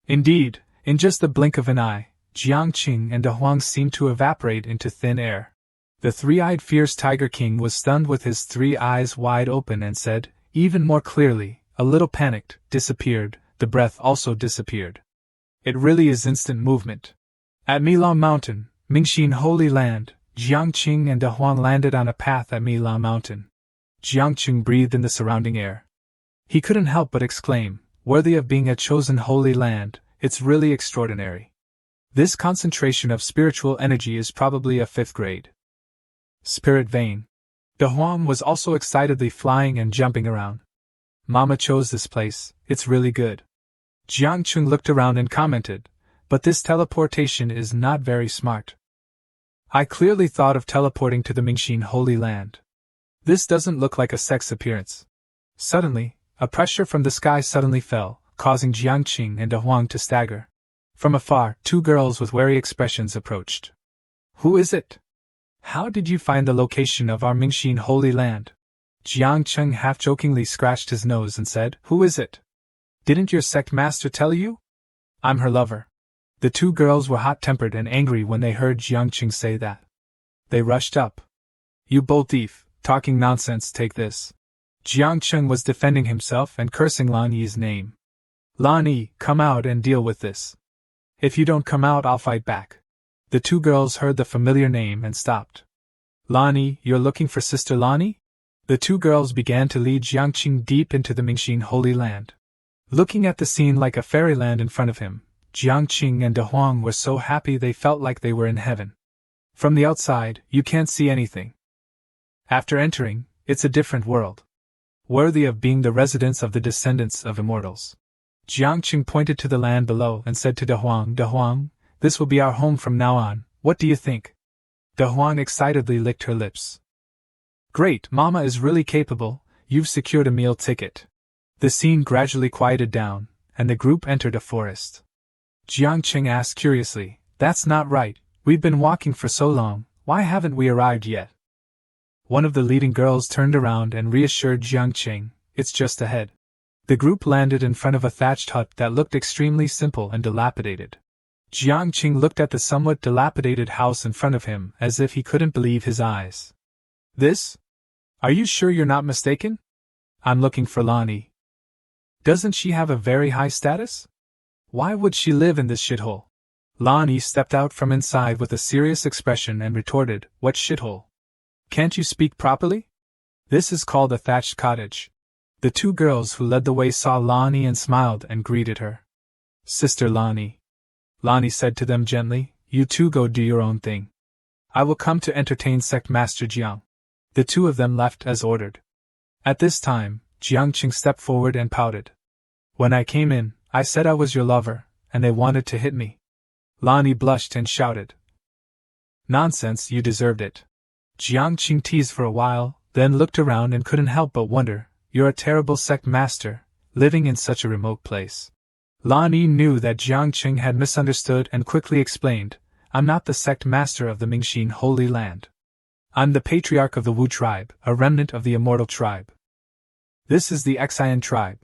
Indeed, in just the blink of an eye, Jiang Cheng and De Huang seemed to evaporate into thin air. The three-eyed fierce Tiger King was stunned with his three eyes wide open and said, even more clearly, a little panicked, disappeared. The breath also disappeared. It really is instant movement. At Milan Mountain, Mingxin Holy Land, Jiang Cheng and De Huang landed on a path at Milan Mountain. Jiang Cheng breathed in the surrounding air. He couldn't help but exclaim, worthy of being a chosen holy land, it's really extraordinary. This concentration of spiritual energy is probably a 5th grade spirit vein. De Huang was also excitedly flying and jumping around. Mama chose this place, it's really good. Jiang Cheng looked around and commented, but this teleportation is not very smart. I clearly thought of teleporting to the Mingxin Holy Land. This doesn't look like a Sect's appearance. Suddenly, a pressure from the sky suddenly fell, causing Jiang Cheng and De Huang to stagger. From afar, 2 girls with wary expressions approached. Who is it? How did you find the location of our Mingxin Holy Land? Jiang Cheng half-jokingly scratched his nose and said, Who is it? Didn't your sect master tell you? I'm her lover. The 2 girls were hot-tempered and angry when they heard Jiang Cheng say that. They rushed up. You bold thief, talking nonsense, take this. Jiang Cheng was defending himself and cursing Lan Yi's name. Lan Yi, come out and deal with this. If you don't come out, I'll fight back. The 2 girls heard the familiar name and stopped. Lan Yi, you're looking for Sister Lan Yi? The 2 girls began to lead Jiang Cheng deep into the Mingxin Holy Land. Looking at the scene like a fairyland in front of him, Jiang Cheng and De Huang were so happy they felt like they were in heaven. From the outside, you can't see anything. After entering, it's a different world. Worthy of being the residence of the descendants of immortals. Jiang Cheng pointed to the land below and said to De Huang, this will be our home from now on, what do you think? De Huang excitedly licked her lips. Great, Mama is really capable, you've secured a meal ticket. The scene gradually quieted down, and the group entered a forest. Jiang Cheng asked curiously, that's not right, we've been walking for so long, why haven't we arrived yet? One of the leading girls turned around and reassured Jiang Cheng, it's just ahead. The group landed in front of a thatched hut that looked extremely simple and dilapidated. Jiang Cheng looked at the somewhat dilapidated house in front of him as if he couldn't believe his eyes. This? Are you sure you're not mistaken? I'm looking for Lan Yi. Doesn't she have a very high status? Why would she live in this shithole? Lan Yi stepped out from inside with a serious expression and retorted, what shithole? Can't you speak properly? This is called a thatched cottage. The 2 girls who led the way saw Lan Yi and smiled and greeted her. Sister Lan Yi. Lan Yi said to them gently, you 2 go do your own thing. I will come to entertain Sect Master Jiang. The 2 of them left as ordered. At this time, Jiang Cheng stepped forward and pouted. When I came in, I said I was your lover, and they wanted to hit me. Lan Yi blushed and shouted. Nonsense, you deserved it. Jiang Cheng teased for a while, then looked around and couldn't help but wonder, you're a terrible sect master, living in such a remote place. Lan Yi knew that Jiang Cheng had misunderstood and quickly explained, I'm not the sect master of the Mingxin Holy Land. I'm the patriarch of the Wu tribe, a remnant of the immortal tribe. This is the Xian tribe.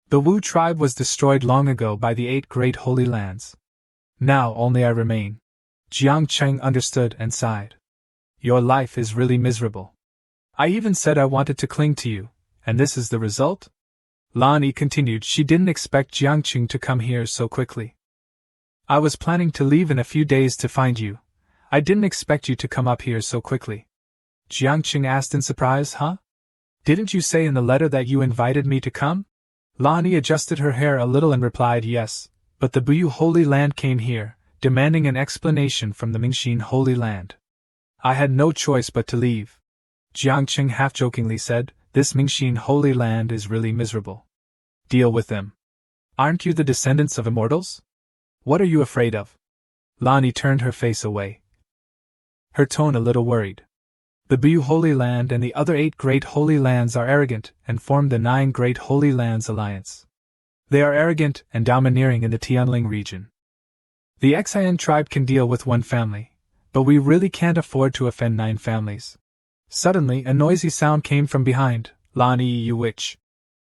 The Wu tribe was destroyed long ago by the 8 great holy lands. Now only I remain. Jiang Cheng understood and sighed. Your life is really miserable. I even said I wanted to cling to you, and this is the result? Lan Yi continued she didn't expect Jiang Cheng to come here so quickly. I was planning to leave in a few days to find you. I didn't expect you to come up here so quickly. Jiang Qing asked in surprise. Huh? Didn't you say in the letter that you invited me to come? Lan Yi adjusted her hair a little and replied yes, but the Buyu Holy Land came here, demanding an explanation from the Mingxin Holy Land. I had no choice but to leave. Jiang Qing half-jokingly said, this Mingxin Holy Land is really miserable. Deal with them. Aren't you the descendants of immortals? What are you afraid of? Lan Yi turned her face away, her tone a little worried. The Buyu Holy Land and the other 8 Great Holy Lands are arrogant and form the 9 Great Holy Lands Alliance. They are arrogant and domineering in the Tianling region. The Xian tribe can deal with 1 family, but we really can't afford to offend 9 families. Suddenly a noisy sound came from behind Lan Yi Witch.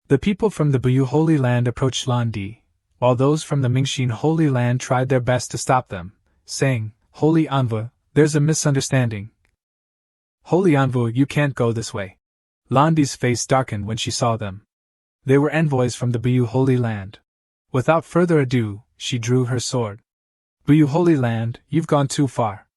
The people from the Buyu Holy Land approached Lan Di, while those from the Mingxin Holy Land tried their best to stop them, saying, Holy Anvu, there's a misunderstanding. Holy Anvu, you can't go this way. Lan Di's face darkened when she saw them. They were envoys from the Buyu Holy Land. Without further ado, she drew her sword. Buyu Holy Land, you've gone too far.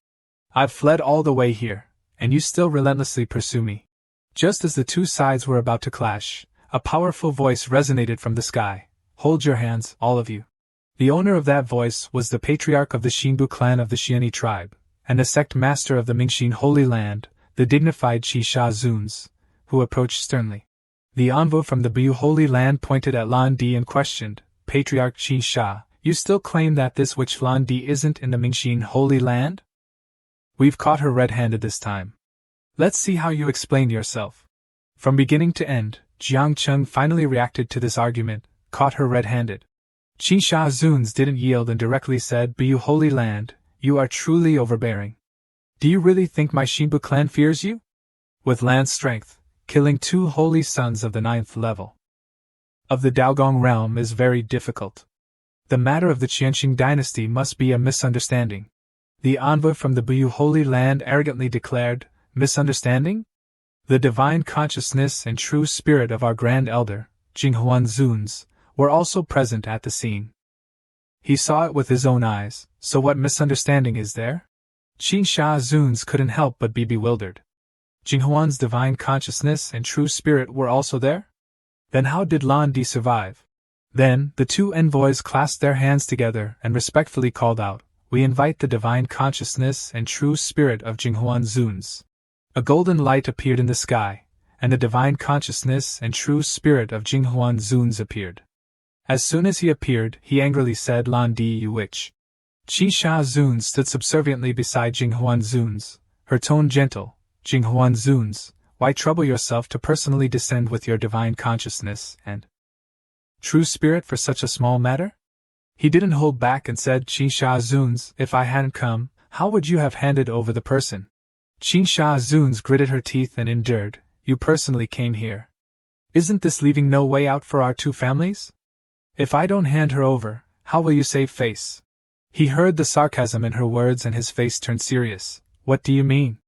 I've fled all the way here, and you still relentlessly pursue me. Just as the 2 sides were about to clash, a powerful voice resonated from the sky. Hold your hands, all of you. The owner of that voice was the patriarch of the Xinbu clan of the Xiani tribe, and the sect master of the Mingxin Holy Land, the dignified Qi Sha Zuns, who approached sternly. The envoy from the Buyu Holy Land pointed at Lan Di and questioned, Patriarch Qi Sha, you still claim that this witch Lan Di isn't in the Mingxin Holy Land? We've caught her red-handed this time. Let's see how you explain yourself. From beginning to end, Jiang Cheng finally reacted to this argument, caught her red-handed. Qi Sha Zuns didn't yield and directly said, Buyu Holy Land, you are truly overbearing. Do you really think my Xinbu clan fears you? With Lan's strength, killing 2 holy sons of the 9th level of the Daogong realm is very difficult. The matter of the Qianxing dynasty must be a misunderstanding. The envoy from the Buyu Holy Land arrogantly declared, misunderstanding? The divine consciousness and true spirit of our Grand Elder, Jinghuan Zuns, were also present at the scene. He saw it with his own eyes, so what misunderstanding is there? Qi Sha Zuns couldn't help but be bewildered. Jinghuan's divine consciousness and true spirit were also there? Then how did Lan Di survive? Then, the 2 envoys clasped their hands together and respectfully called out, we invite the divine consciousness and true spirit of Jinghuan Zuns. A golden light appeared in the sky, and the divine consciousness and true spirit of Jinghuan Zuns appeared. As soon as he appeared, he angrily said, Lan Di, you witch. Qi Sha Zuns stood subserviently beside Jinghuan Zuns, her tone gentle. Jinghuan Zuns, why trouble yourself to personally descend with your divine consciousness and true spirit for such a small matter? He didn't hold back and said, Qi Sha Zuns, if I hadn't come, how would you have handed over the person? Qi Sha Zuns gritted her teeth and endured, you personally came here. Isn't this leaving no way out for our 2 families? If I don't hand her over, how will you save face? He heard the sarcasm in her words and his face turned serious. What do you mean?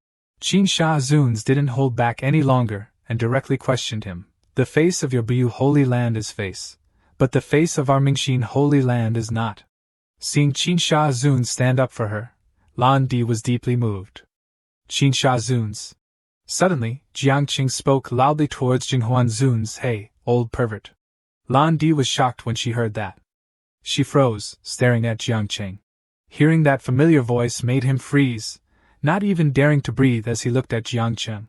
Qi Sha Zuns didn't hold back any longer and directly questioned him. The face of your Buyu Holy Land is face, but the face of our Mingxin Holy Land is not. Seeing Qi Sha Zuns stand up for her, Lan Di was deeply moved. Qi Sha Zuns. Suddenly, Jiang Qing spoke loudly towards Jinghuan Zuns, hey, old pervert. Lan Di was shocked when she heard that. She froze, staring at Jiang Qing. Hearing that familiar voice made him freeze, not even daring to breathe as he looked at Jiang Qing.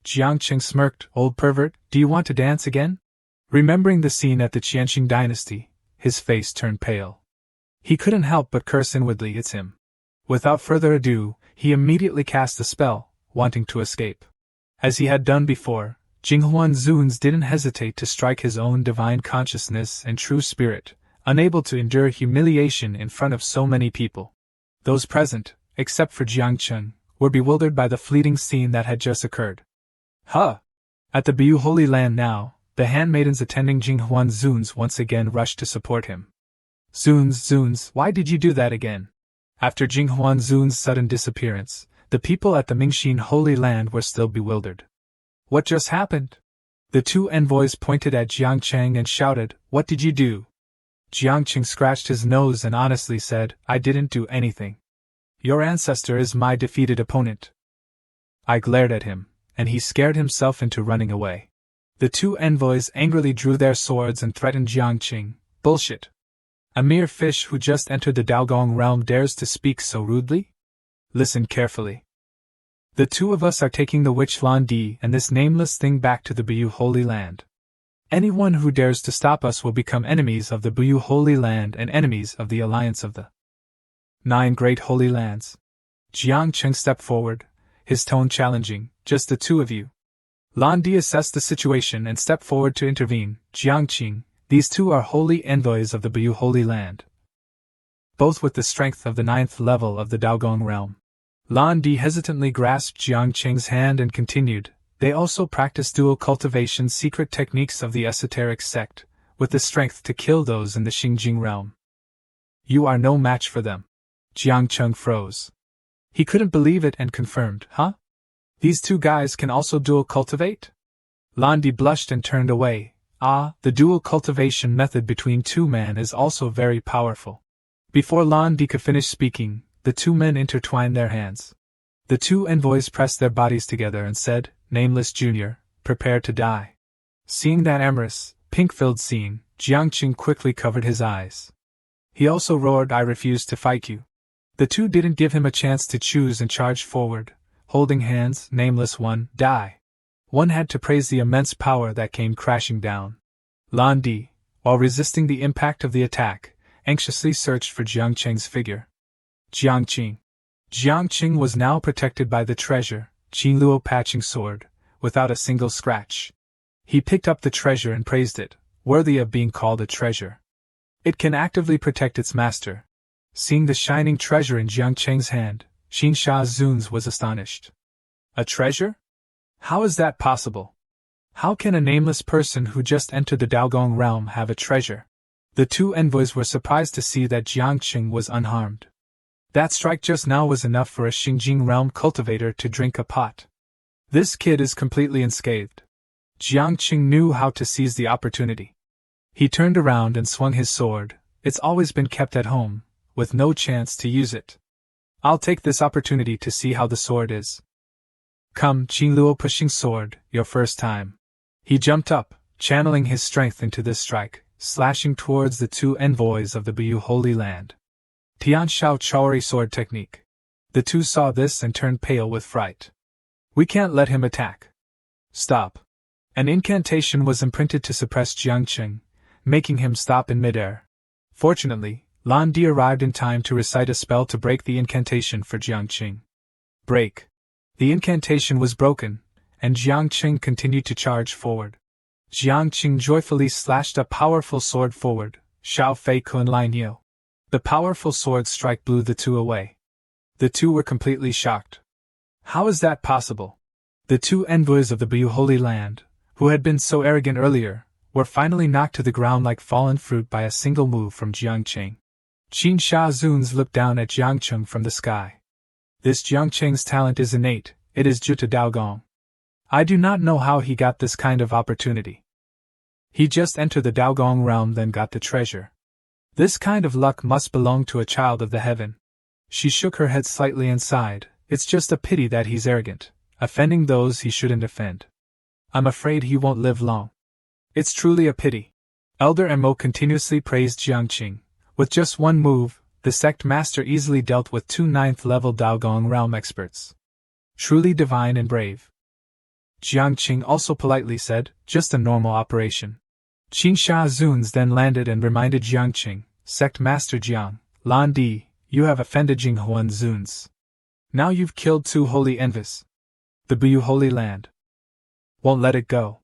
Jiang Qing smirked, old pervert, do you want to dance again? Remembering the scene at the Qianxing dynasty, his face turned pale. He couldn't help but curse inwardly, it's him. Without further ado, he immediately cast a spell, wanting to escape. As he had done before, Jinghuan Zuns didn't hesitate to strike his own divine consciousness and true spirit, unable to endure humiliation in front of so many people. Those present, except for Jiang Qing, were bewildered by the fleeting scene that had just occurred. Huh! At the Buyu Holy Land now, the handmaidens attending Jinghuan Zuns once again rushed to support him. Zuns, why did you do that again? After Jinghuan Zuns' sudden disappearance, the people at the Mingxin Holy Land were still bewildered. What just happened? The 2 envoys pointed at Jiang Qing and shouted, what did you do? Jiang Qing scratched his nose and honestly said, I didn't do anything. Your ancestor is my defeated opponent. I glared at him, and he scared himself into running away. The two envoys angrily drew their swords and threatened Jiang Qing. Bullshit. A mere fish who just entered the Daogong realm dares to speak so rudely? Listen carefully. The two of us are taking the witch Lan Di and this nameless thing back to the Buyu Holy Land. Anyone who dares to stop us will become enemies of the Buyu Holy Land and enemies of the alliance of the 9 Great Holy Lands. Jiang Qing stepped forward, his tone challenging. Just the two of you. Lan Di assessed the situation and stepped forward to intervene. Jiang Qing, these two are holy envoys of the Buyu Holy Land, both with the strength of the 9th level of the Daogong realm. Lan Di hesitantly grasped Jiang Qing's hand and continued. They also practice dual cultivation secret techniques of the esoteric sect, with the strength to kill those in the Xingjing realm. You are no match for them. Jiang Qing froze. He couldn't believe it and confirmed, huh? These two guys can also dual cultivate? Lan Di blushed and turned away. Ah, the dual cultivation method between two men is also very powerful. Before Lan Di could finish speaking, the two men intertwined their hands. The two envoys pressed their bodies together and said, Nameless Junior, prepare to die. Seeing that amorous, pink-filled scene, Jiang Qing quickly covered his eyes. He also roared, I refuse to fight you. The two didn't give him a chance to choose and charged forward, holding hands. Nameless One, die. One had to praise the immense power that came crashing down. Lan Di, while resisting the impact of the attack, anxiously searched for Jiang Qing's figure. Jiang Qing. Jiang Qing was now protected by the treasure, Qin Luo patching sword, without a single scratch. He picked up the treasure and praised it, worthy of being called a treasure. It can actively protect its master. Seeing the shining treasure in Jiang Qing's hand, Xin Sha Zuns was astonished. A treasure? How is that possible? How can a nameless person who just entered the Daogong realm have a treasure? The two envoys were surprised to see that Jiang Qing was unharmed. That strike just now was enough for a Xingjing realm cultivator to drink a pot. This kid is completely unscathed. Jiang Qing knew how to seize the opportunity. He turned around and swung his sword. It's always been kept at home, with no chance to use it. I'll take this opportunity to see how the sword is. Come, Qin Luo pushing sword, your first time. He jumped up, channeling his strength into this strike, slashing towards the two envoys of the Buyu Holy Land. Tian Shao Chaori sword technique. The two saw this and turned pale with fright. We can't let him attack. Stop. An incantation was imprinted to suppress Jiang Qing, making him stop in midair. Fortunately, Lan Di arrived in time to recite a spell to break the incantation for Jiang Qing. Break. The incantation was broken, and Jiang Qing continued to charge forward. Jiang Qing joyfully slashed a powerful sword forward, Xiao Fei Kun Lai Niu. The powerful sword strike blew the two away. The two were completely shocked. How is that possible? The two envoys of the Buyu Holy Land, who had been so arrogant earlier, were finally knocked to the ground like fallen fruit by a single move from Jiang Qing. Qin Sha Zuns looked down at Jiang Qing from the sky. This Jiang Qing's talent is innate, it is due to Daogong. I do not know how he got this kind of opportunity. He just entered the Daogong realm then got the treasure. This kind of luck must belong to a child of the heaven. She shook her head slightly and sighed. It's just a pity that he's arrogant, offending those he shouldn't offend. I'm afraid he won't live long. It's truly a pity. Elder Mo continuously praised Jiang Qing. With just one move, the sect master easily dealt with two 9th-level Daogong realm experts. Truly divine and brave. Jiang Qing also politely said, just a normal operation. Qin Sha Zuns then landed and reminded Jiang Qing, Sect Master Jiang, Lan Di, you have offended Jinghuan Zuns. Now you've killed two holy envoys. The Buyu Holy Land won't let it go.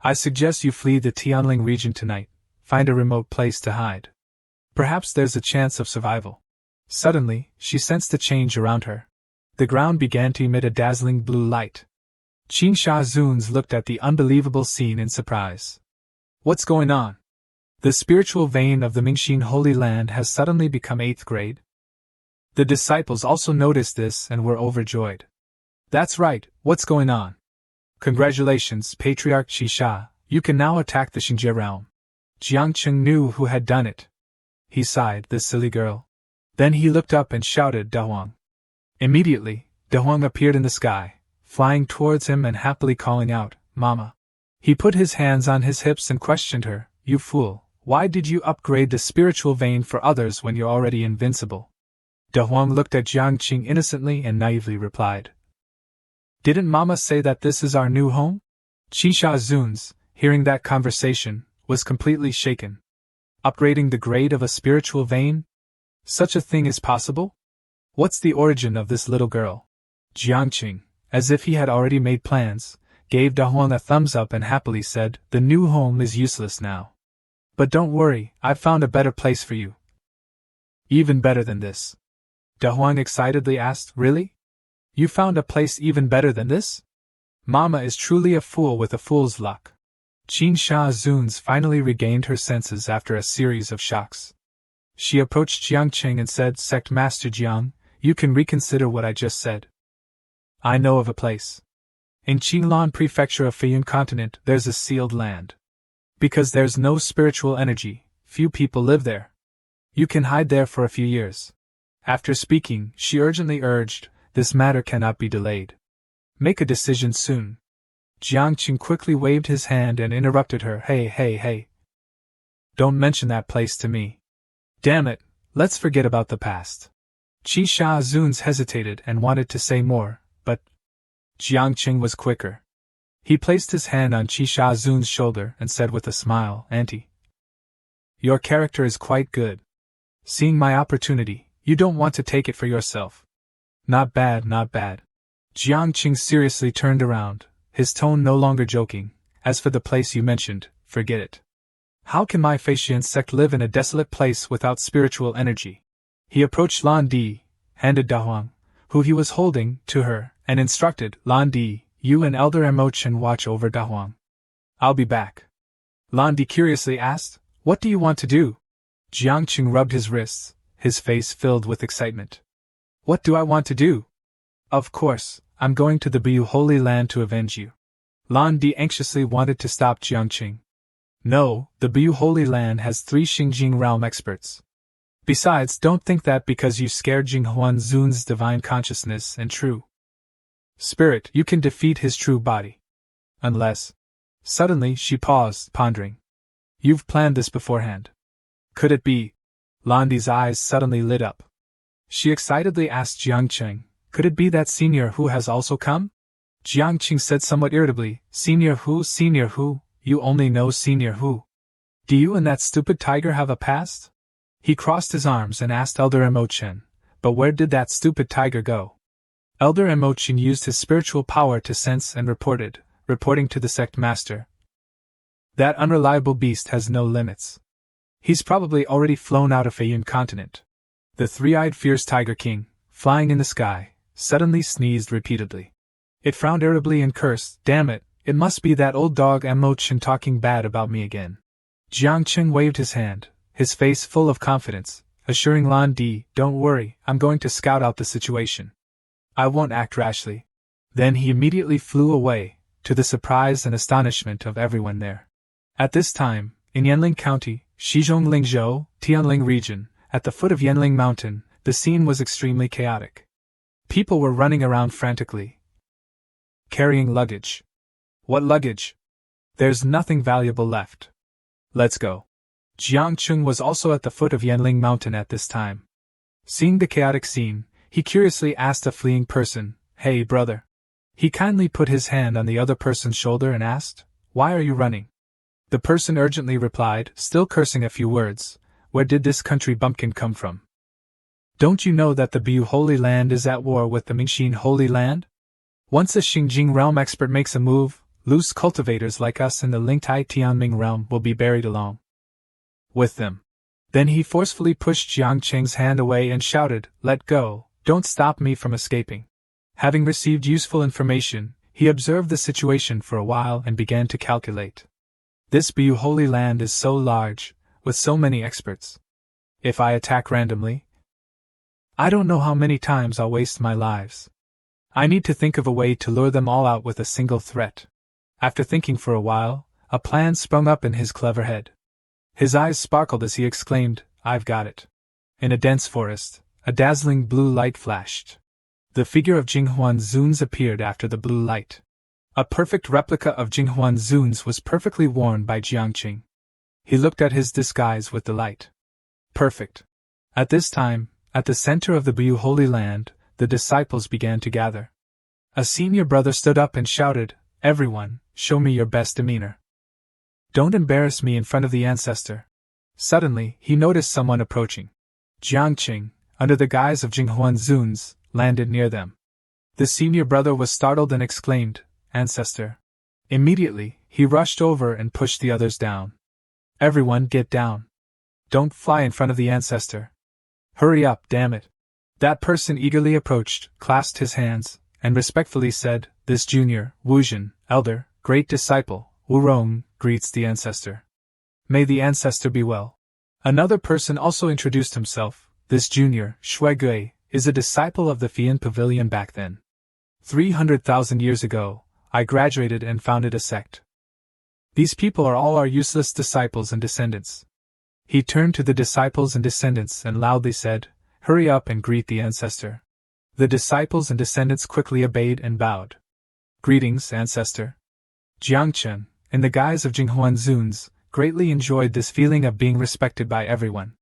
I suggest you flee the Tianling region tonight, find a remote place to hide. Perhaps there's a chance of survival. Suddenly, she sensed a change around her. The ground began to emit a dazzling blue light. Qin Sha Zuns looked at the unbelievable scene in surprise. What's going on? The spiritual vein of the Mingxin Holy Land has suddenly become 8th grade? The disciples also noticed this and were overjoyed. That's right, what's going on? Congratulations, Patriarch Qisha, you can now attack the Xingjie realm. Jiang Qing knew who had done it. He sighed, this silly girl. Then he looked up and shouted, Da Huang. Immediately, De Huang appeared in the sky, flying towards him and happily calling out, "Mama." He put his hands on his hips and questioned her, "You fool, why did you upgrade the spiritual vein for others when you're already invincible?" De Huang looked at Jiang Qing innocently and naively replied, "Didn't Mama say that this is our new home?" Qi Sha Zun's, hearing that conversation, was completely shaken. Upgrading the grade of a spiritual vein? Such a thing is possible? What's the origin of this little girl? Jiang Qing, as if he had already made plans, gave De Huang a thumbs up and happily said, "The new home is useless now. But don't worry, I've found a better place for you." "Even better than this?" De Huang excitedly asked, "Really? You found a place even better than this?" Mama is truly a fool with a fool's luck. Qin Sha Zun's finally regained her senses after a series of shocks. She approached Jiang Qing and said, "Sect Master Jiang, you can reconsider what I just said. I know of a place. In Qinglan Prefecture of Feiyun Continent, there's a sealed land. Because there's no spiritual energy, few people live there. You can hide there for a few years." After speaking, she urgently urged, "This matter cannot be delayed. Make a decision soon." Jiang Qing quickly waved his hand and interrupted her, Hey. Don't mention that place to me. Damn it, let's forget about the past." Qi Sha Zun's hesitated and wanted to say more, but Jiang Qing was quicker. He placed his hand on Qi Sha Zun's shoulder and said with a smile, "Auntie, your character is quite good. Seeing my opportunity, you don't want to take it for yourself. Not bad, not bad." Jiang Qing seriously turned around, his tone no longer joking. "As for the place you mentioned, forget it. How can my Feishian sect live in a desolate place without spiritual energy?" He approached Lan Di, handed Da Huang, who he was holding, to her, and instructed, "Lan Di, you and Elder Emochen watch over Da Huang. I'll be back." Lan Di curiously asked, "What do you want to do?" Jiang Qing rubbed his wrists, his face filled with excitement. "What do I want to do? Of course, I'm going to the Bu Holy Land to avenge you." Lan Di anxiously wanted to stop Jiang Qing. "No, the Bu Holy Land has 3 Xingjing realm experts. Besides, don't think that because you scared Jinghuan Zun's divine consciousness and true spirit, you can defeat his true body. Unless..." Suddenly she paused, pondering. "You've planned this beforehand. Could it be?" Landi's eyes suddenly lit up. She excitedly asked Jiang Qing, "Could it be that Senior Hu has also come?" Jiang Qing said somewhat irritably, Senior Hu, you only know Senior Hu. Do you and that stupid tiger have a past?" He crossed his arms and asked Elder Emochen, "But where did that stupid tiger go?" Elder Emochen used his spiritual power to sense and reporting to the sect master. "That unreliable beast has no limits. He's probably already flown out of Feiyun Continent." The three-eyed fierce Tiger King, flying in the sky, suddenly sneezed repeatedly. It frowned irritably and cursed, "Damn it, it must be that old dog Emochen talking bad about me again." Jiang Qing waved his hand, his face full of confidence, assuring Lan Di, "Don't worry, I'm going to scout out the situation. I won't act rashly." Then he immediately flew away, to the surprise and astonishment of everyone there. At this time, in Yanling County, Shizhonglingzhou, Tianling region, at the foot of Yanling Mountain, the scene was extremely chaotic. People were running around frantically, carrying luggage. "What luggage? There's nothing valuable left. Let's go." Jiang Qing was also at the foot of Yanling Mountain at this time. Seeing the chaotic scene, he curiously asked a fleeing person, "Hey, brother." He kindly put his hand on the other person's shoulder and asked, "Why are you running?" The person urgently replied, still cursing a few words, "Where did this country bumpkin come from? Don't you know that the Bu Holy Land is at war with the Mingxin Holy Land? Once a Xingjing realm expert makes a move, loose cultivators like us in the Lingtai Tianming realm will be buried along with them." Then he forcefully pushed Jiang Qing's hand away and shouted, "Let go, don't stop me from escaping." Having received useful information, he observed the situation for a while and began to calculate. This Bu Holy Land is so large, with so many experts. If I attack randomly, I don't know how many times I'll waste my lives. I need to think of a way to lure them all out with a single threat. After thinking for a while, a plan sprung up in his clever head. His eyes sparkled as he exclaimed, "I've got it." In a dense forest, a dazzling blue light flashed. The figure of Jinghuan Zun's appeared after the blue light. A perfect replica of Jinghuan Zun's was perfectly worn by Jiangqing. He looked at his disguise with delight. Perfect. At this time, at the center of the Bu Holy Land, the disciples began to gather. A senior brother stood up and shouted, "Everyone, show me your best demeanor. Don't embarrass me in front of the ancestor." Suddenly, he noticed someone approaching. Jiangqing, under the guise of Jinghuan Zun's, landed near them. The senior brother was startled and exclaimed, "Ancestor." Immediately, he rushed over and pushed the others down. "Everyone get down. Don't fly in front of the ancestor. Hurry up, damn it." That person eagerly approached, clasped his hands, and respectfully said, "This junior, Wuzhen, elder, great disciple, Wurong, greets the ancestor. May the ancestor be well." Another person also introduced himself. "This junior, Shuigui, is a disciple of the Fian Pavilion back then. 300,000 years ago, I graduated and founded a sect. These people are all our useless disciples and descendants." He turned to the disciples and descendants and loudly said, "Hurry up and greet the ancestor." The disciples and descendants quickly obeyed and bowed. "Greetings, ancestor." Jiangchen, in the guise of Jinghuan Zun's, greatly enjoyed this feeling of being respected by everyone.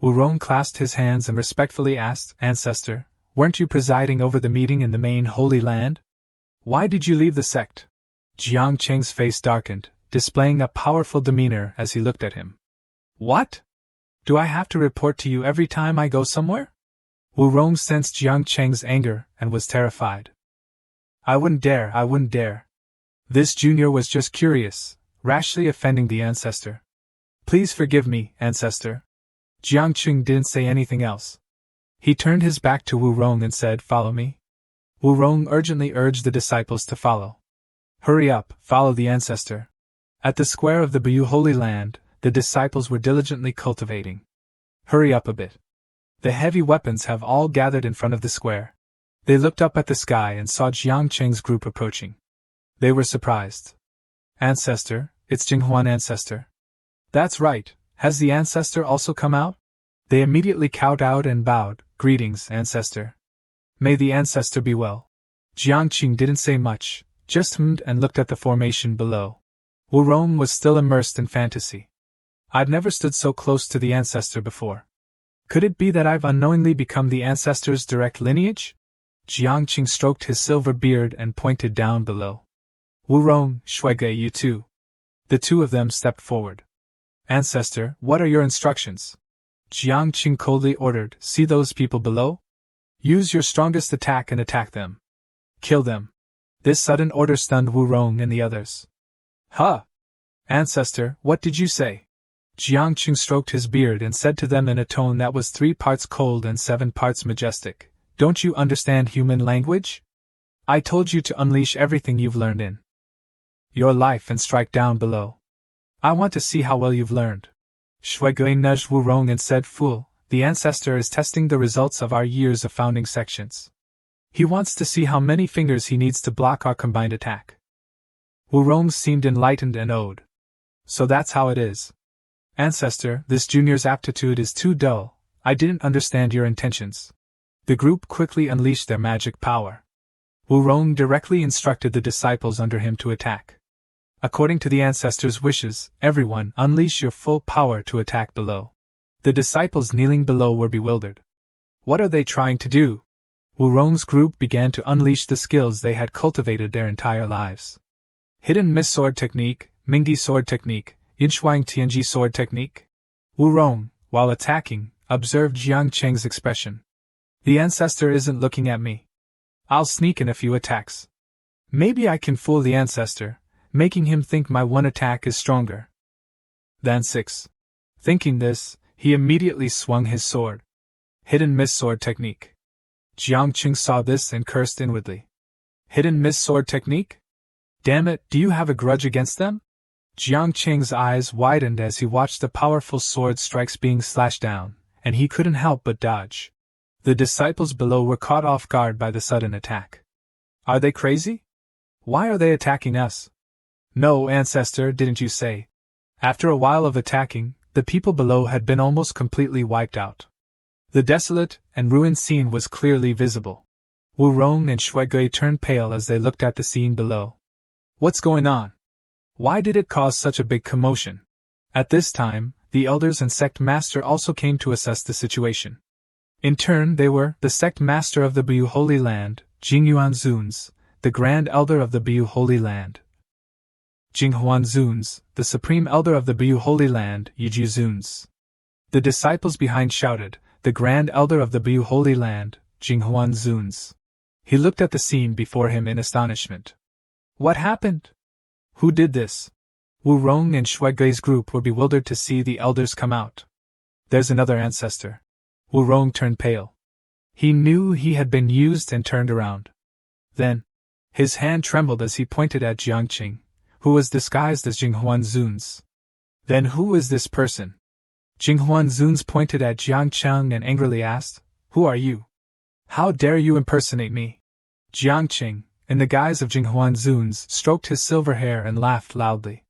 Wurong clasped his hands and respectfully asked, "Ancestor, weren't you presiding over the meeting in the main Holy Land? Why did you leave the sect?" Jiangcheng's face darkened, displaying a powerful demeanor as he looked at him. "What? Do I have to report to you every time I go somewhere?" Wurong sensed Jiangcheng's anger and was terrified. I wouldn't dare. This junior was just curious, rashly offending the ancestor. "Please forgive me, ancestor." Jiangqing didn't say anything else. He turned his back to Wurong and said, "Follow me." Wurong urgently urged the disciples to follow. "Hurry up, follow the ancestor." At the square of the Bu Holy Land, the disciples were diligently cultivating. "Hurry up a bit. The heavy weapons have all gathered in front of the square." They looked up at the sky and saw Jiangcheng's group approaching. They were surprised. "Ancestor, it's Jinghuan ancestor." "That's right, has the ancestor also come out?" They immediately kowtowed and bowed, "Greetings, ancestor. May the ancestor be well." Jiangqing didn't say much, just hummed and looked at the formation below. Wurong was still immersed in fantasy. "I'd never stood so close to the ancestor before. Could it be that I've unknowingly become the ancestor's direct lineage?" Jiangqing stroked his silver beard and pointed down below. "Wurong, Shuigui, you too." The two of them stepped forward. "Ancestor, what are your instructions?" Jiangqing coldly ordered, "See those people below? Use your strongest attack and attack them. Kill them." This sudden order stunned Wurong and the others. "Huh! Ancestor, what did you say?" Jiangqing stroked his beard and said to them in a tone that was 3 parts cold and 7 parts majestic, "Don't you understand human language? I told you to unleash everything you've learned in your life and strike down below. I want to see how well you've learned." Shuigui nudged Wurong and said, "Fool, the ancestor is testing the results of our years of founding sections. He wants to see how many fingers he needs to block our combined attack." Wurong seemed enlightened and owed. "So that's how it is. Ancestor, this junior's aptitude is too dull. I didn't understand your intentions." The group quickly unleashed their magic power. Wurong directly instructed the disciples under him to attack. "According to the ancestor's wishes, everyone unleash your full power to attack below." The disciples kneeling below were bewildered. What are they trying to do? Wurong's group began to unleash the skills they had cultivated their entire lives. Hidden Mist Sword Technique, Mingdi Sword Technique, Yinshuang Tianji Sword Technique. Wurong, while attacking, observed Jiangcheng's expression. "The ancestor isn't looking at me. I'll sneak in a few attacks. Maybe I can fool the ancestor, making him think my one attack is stronger than 6. Thinking this, he immediately swung his sword. Hidden Mist Sword Technique. Jiangqing saw this and cursed inwardly. Hidden Mist Sword Technique? Damn it, do you have a grudge against them? Jiangqing's eyes widened as he watched the powerful sword strikes being slashed down, and he couldn't help but dodge. The disciples below were caught off guard by the sudden attack. Are they crazy? Why are they attacking us? No, ancestor, didn't you say? After a while of attacking, the people below had been almost completely wiped out. The desolate and ruined scene was clearly visible. Wu Rong and Shui Gui turned pale as they looked at the scene below. What's going on? Why did it cause such a big commotion? At this time, the elders and sect master also came to assess the situation. In turn, they were the sect master of the Bu Holy Land, Jingyuan Zuns, the grand elder of the Bu Holy Land, Jinghuan Zuns, the supreme elder of the Bu Holy Land, Yiju Zuns. The disciples behind shouted, the grand elder of the Bu Holy Land, Jinghuan Zuns. He looked at the scene before him in astonishment. What happened? Who did this? Wu Rong and Shui Gui's group were bewildered to see the elders come out. There's another ancestor. Wu Rong turned pale. He knew he had been used and turned around. Then, his hand trembled as he pointed at Jiangqing, who was disguised as Jinghuan Zuns. Then who is this person? Jinghuan Zuns pointed at Jiangqing and angrily asked, Who are you? How dare you impersonate me? Jiangqing, in the guise of Jinghuan Zuns, stroked his silver hair and laughed loudly.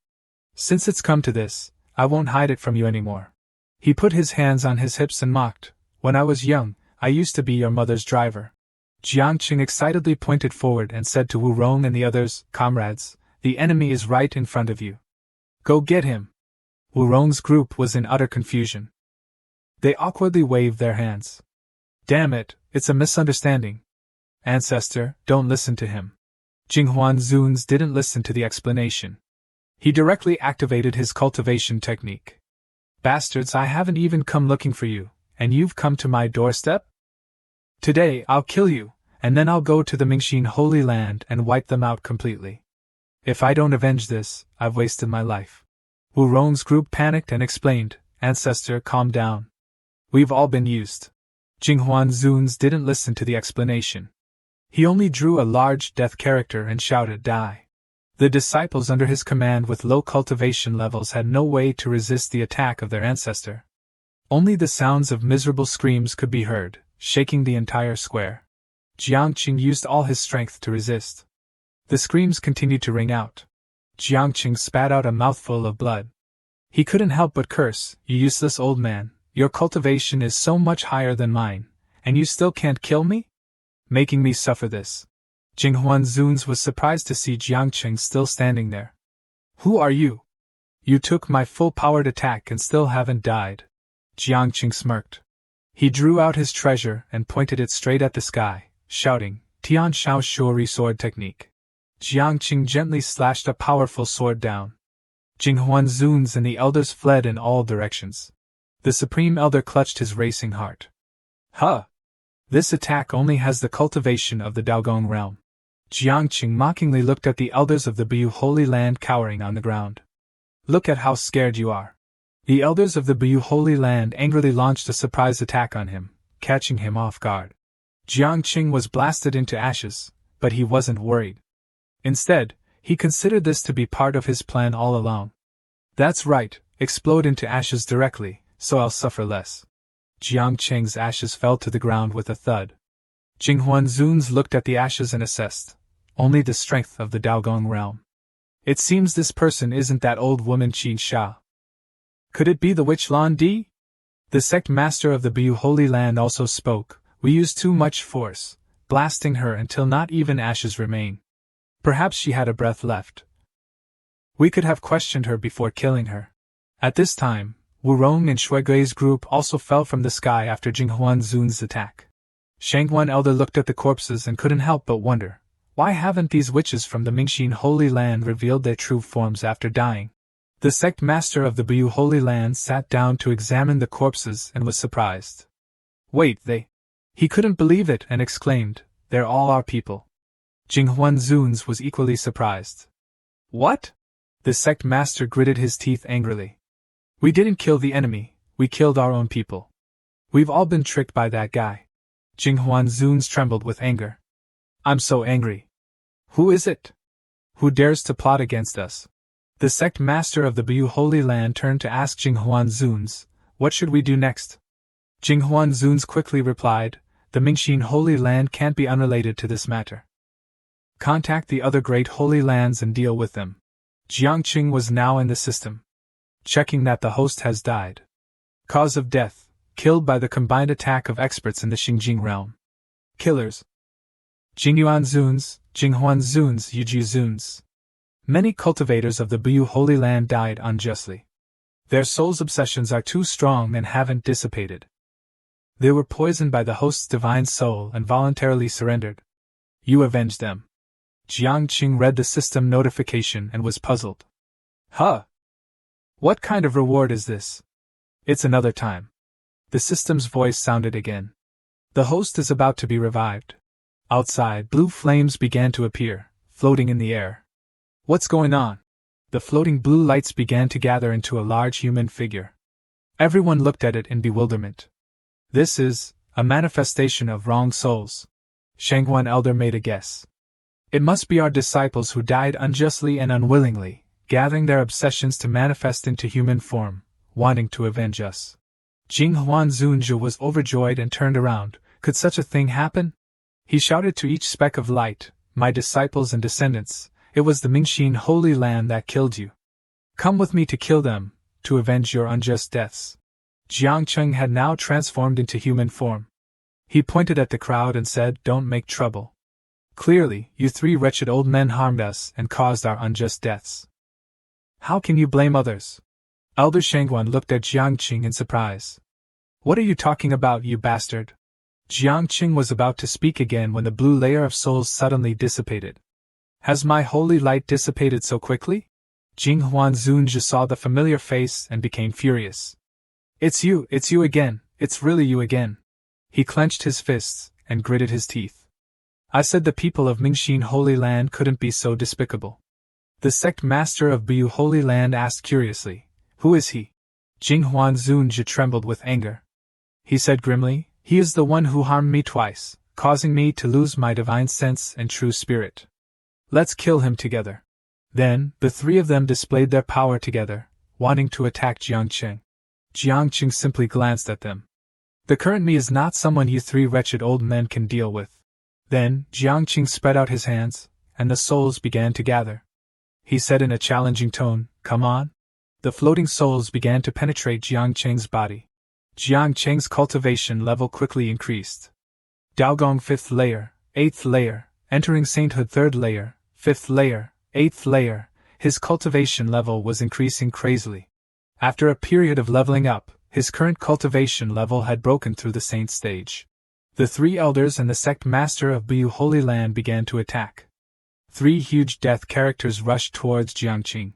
Since it's come to this, I won't hide it from you anymore. He put his hands on his hips and mocked, When I was young, I used to be your mother's driver. Jiangqing excitedly pointed forward and said to Wu Rong and the others, Comrades, the enemy is right in front of you. Go get him. Wu Rong's group was in utter confusion. They awkwardly waved their hands. Damn it, it's a misunderstanding. Ancestor, don't listen to him. Jinghuan Zuns didn't listen to the explanation. He directly activated his cultivation technique. Bastards, I haven't even come looking for you, and you've come to my doorstep? Today I'll kill you, and then I'll go to the Mingxin Holy Land and wipe them out completely. If I don't avenge this, I've wasted my life. Wu Rong's group panicked and explained, Ancestor, calm down. We've all been used. Jinghuan Zuns didn't listen to the explanation. He only drew a large death character and shouted, Die. The disciples under his command with low cultivation levels had no way to resist the attack of their ancestor. Only the sounds of miserable screams could be heard, shaking the entire square. Jiangqing used all his strength to resist. The screams continued to ring out. Jiangqing spat out a mouthful of blood. He couldn't help but curse, You useless old man, your cultivation is so much higher than mine, and you still can't kill me? Making me suffer this. Jinghuan Zuns was surprised to see Jiangqing still standing there. Who are you? You took my full-powered attack and still haven't died. Jiangqing smirked. He drew out his treasure and pointed it straight at the sky, shouting, Tian Shao Shuri sword technique. Jiangqing gently slashed a powerful sword down. Jinghuan Zuns and the elders fled in all directions. The supreme elder clutched his racing heart. Huh! This attack only has the cultivation of the Daogong realm. Jiangqing mockingly looked at the elders of the Bu Holy Land cowering on the ground. Look at how scared you are. The elders of the Bu Holy Land angrily launched a surprise attack on him, catching him off guard. Jiangqing was blasted into ashes, but he wasn't worried. Instead, he considered this to be part of his plan all along. That's right, explode into ashes directly, so I'll suffer less. Jiangqing's ashes fell to the ground with a thud. Jinghuan Zuns looked at the ashes and assessed, only the strength of the Daogong realm. It seems this person isn't that old woman Qin Sha. Could it be the witch Lan Di? The sect master of the Bu Holy Land also spoke, We used too much force, blasting her until not even ashes remain. Perhaps she had a breath left. We could have questioned her before killing her. At this time, Wu Rong and Shui Gui's group also fell from the sky after Jinghuan Zun's attack. Shangguan Elder looked at the corpses and couldn't help but wonder, why haven't these witches from the Mingxin Holy Land revealed their true forms after dying? The sect master of the Bu Holy Land sat down to examine the corpses and was surprised. Wait, He couldn't believe it and exclaimed, They're all our people. Jinghuan Zuns was equally surprised. What? The sect master gritted his teeth angrily. We didn't kill the enemy, we killed our own people. We've all been tricked by that guy. Jinghuan Zuns trembled with anger. I'm so angry. Who is it? Who dares to plot against us? The sect master of the Bu Holy Land turned to ask Jinghuan Zuns, What should we do next? Jinghuan Zuns quickly replied, The Mingxin Holy Land can't be unrelated to this matter. Contact the other great holy lands and deal with them. Jiangqing was now in the system. Checking that the host has died. Cause of death, killed by the combined attack of experts in the Xingjing realm. Killers. Jingyuan Zuns, Jinghuan Zuns, Yuju Zuns. Many cultivators of the Buyu Holy Land died unjustly. Their souls' obsessions are too strong and haven't dissipated. They were poisoned by the host's divine soul and voluntarily surrendered. You avenged them. Jiang Qing read the system notification and was puzzled. Huh? What kind of reward is this? It's another time. The system's voice sounded again. The host is about to be revived. Outside, blue flames began to appear, floating in the air. What's going on? The floating blue lights began to gather into a large human figure. Everyone looked at it in bewilderment. This is a manifestation of wrong souls. Shangguan Elder made a guess. It must be our disciples who died unjustly and unwillingly, gathering their obsessions to manifest into human form, wanting to avenge us. Jinghuan Zunzhu was overjoyed and turned around. Could such a thing happen? He shouted to each speck of light, my disciples and descendants, it was the Mingxin Holy Land that killed you. Come with me to kill them, to avenge your unjust deaths. Jiang Cheng had now transformed into human form. He pointed at the crowd and said, don't make trouble. Clearly, you three wretched old men harmed us and caused our unjust deaths. How can you blame others? Elder Shangguan looked at Jiang Qing in surprise. What are you talking about, you bastard? Jiang Qing was about to speak again when the blue layer of souls suddenly dissipated. Has my holy light dissipated so quickly? Jinghuan Zunzhi saw the familiar face and became furious. It's you again, it's really you again. He clenched his fists and gritted his teeth. I said the people of Mingxin Holy Land couldn't be so despicable. The sect master of Buyu Holy Land asked curiously, who is he? Jinghuan Zunzhi trembled with anger. He said grimly, he is the one who harmed me twice, causing me to lose my divine sense and true spirit. Let's kill him together. Then, the three of them displayed their power together, wanting to attack Jiang Qing. Jiang Qing simply glanced at them. The current me is not someone you three wretched old men can deal with. Then, Jiang Qing spread out his hands, and the souls began to gather. He said in a challenging tone, come on. The floating souls began to penetrate Jiang Qing's body. Jiang Qing's cultivation level quickly increased. Daogong 5th layer, 8th layer, entering sainthood 3rd layer, 5th layer, 8th layer, his cultivation level was increasing crazily. After a period of leveling up, his current cultivation level had broken through the saint stage. The three elders and the sect master of Buyu Holy Land began to attack. 3 huge death characters rushed towards Jiang Qing.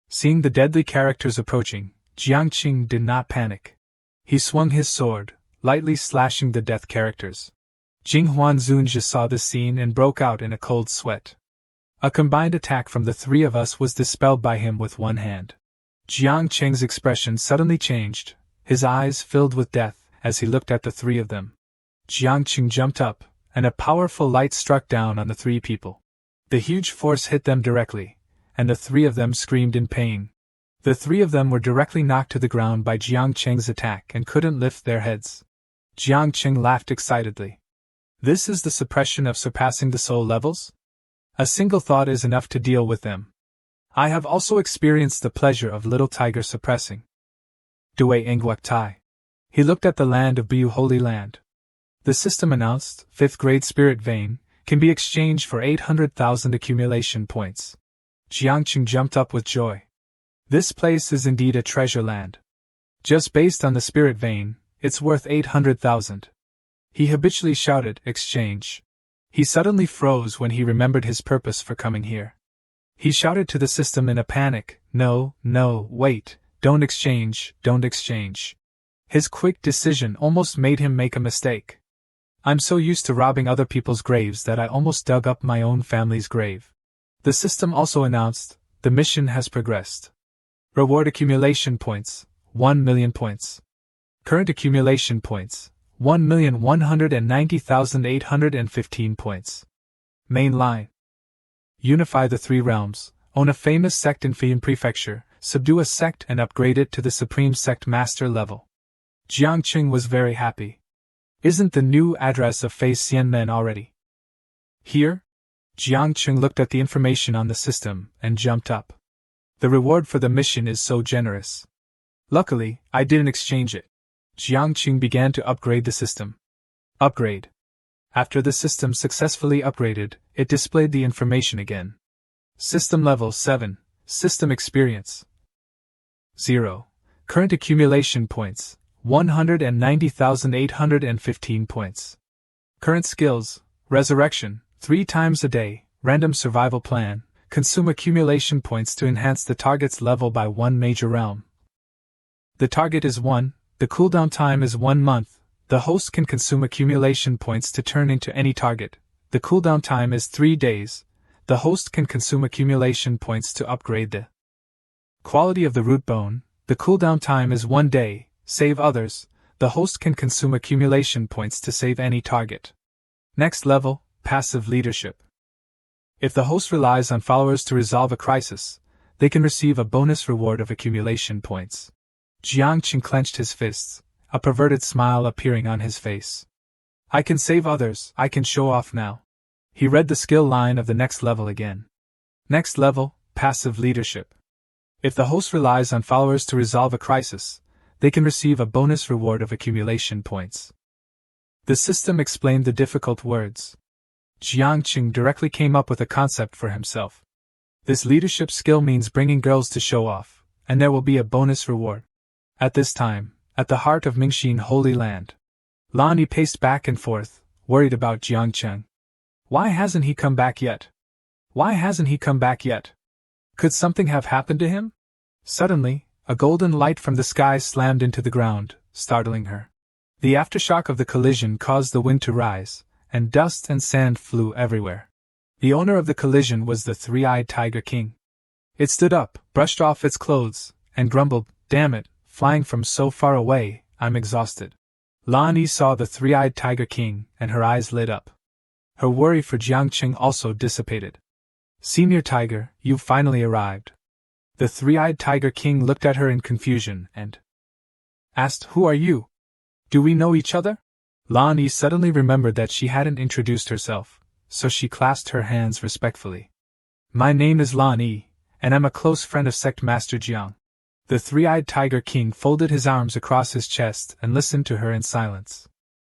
Seeing the deadly characters approaching, Jiang Qing did not panic. He swung his sword, lightly slashing the death characters. Jinghuan Zunzhi saw this scene and broke out in a cold sweat. A combined attack from the three of us was dispelled by him with one hand. Jiang Qing's expression suddenly changed, his eyes filled with death as he looked at the three of them. Jiang Qing jumped up, and a powerful light struck down on the 3 people. The huge force hit them directly, and the 3 of them screamed in pain. The 3 of them were directly knocked to the ground by Jiang Qing's attack and couldn't lift their heads. Jiang Qing laughed excitedly. This is the suppression of surpassing the soul levels? A single thought is enough to deal with them. I have also experienced the pleasure of Little Tiger suppressing. Dui Ingwak Tai. He looked at the land of Buyu Holy Land. The system announced, 5th grade spirit vein, can be exchanged for 800,000 accumulation points. Jiang Qing jumped up with joy. This place is indeed a treasure land. Just based on the spirit vein, it's worth 800,000. He habitually shouted, exchange. He suddenly froze when he remembered his purpose for coming here. He shouted to the system in a panic, no, wait, don't exchange, don't exchange. His quick decision almost made him make a mistake. I'm so used to robbing other people's graves that I almost dug up my own family's grave. The system also announced, the mission has progressed. Reward accumulation points, 1 million points. Current accumulation points, 1,190,815 points. Main line. Unify the 3 realms, own a famous sect in Fian Prefecture, subdue a sect and upgrade it to the Supreme Sect Master level. Jiang Qing was very happy. Isn't the new address of Fei Xianmen already here? Jiang Qing looked at the information on the system and jumped up. The reward for the mission is so generous. Luckily, I didn't exchange it. Jiang Qing began to upgrade the system. Upgrade. After the system successfully upgraded, it displayed the information again. System level 7, system experience 0. Current accumulation points, 190,815 points. Current skills, Resurrection, 3 times a day, random survival plan, consume accumulation points to enhance the target's level by 1 major realm. The target is 1, the cooldown time is 1 month, the host can consume accumulation points to turn into any target, the cooldown time is 3 days, the host can consume accumulation points to upgrade the quality of the root bone, the cooldown time is 1 day, save others, the host can consume accumulation points to save any target. Next level, passive leadership. If the host relies on followers to resolve a crisis, they can receive a bonus reward of accumulation points. Jiang Qing clenched his fists, a perverted smile appearing on his face. I can save others, I can show off now. He read the skill line of the next level again. Next level, passive leadership. If the host relies on followers to resolve a crisis, they can receive a bonus reward of accumulation points. The system explained the difficult words. Jiang Qing directly came up with a concept for himself. This leadership skill means bringing girls to show off, and there will be a bonus reward. At this time, at the heart of Mingxin Holy Land, Lani paced back and forth, worried about Jiang Qing. Why hasn't he come back yet? Why hasn't he come back yet? Could something have happened to him? Suddenly, a golden light from the sky slammed into the ground, startling her. The aftershock of the collision caused the wind to rise, and dust and sand flew everywhere. The owner of the collision was the three-eyed Tiger King. It stood up, brushed off its clothes, and grumbled, "Damn it, flying from so far away, I'm exhausted." Lani saw the three-eyed Tiger King, and her eyes lit up. Her worry for Jiang Qing also dissipated. "Senior Tiger, you've finally arrived." The three-eyed Tiger King looked at her in confusion and asked, "Who are you? Do we know each other?" Lani suddenly remembered that she hadn't introduced herself, so she clasped her hands respectfully. "My name is Lani, and I'm a close friend of Sect Master Jiang." The three-eyed Tiger King folded his arms across his chest and listened to her in silence.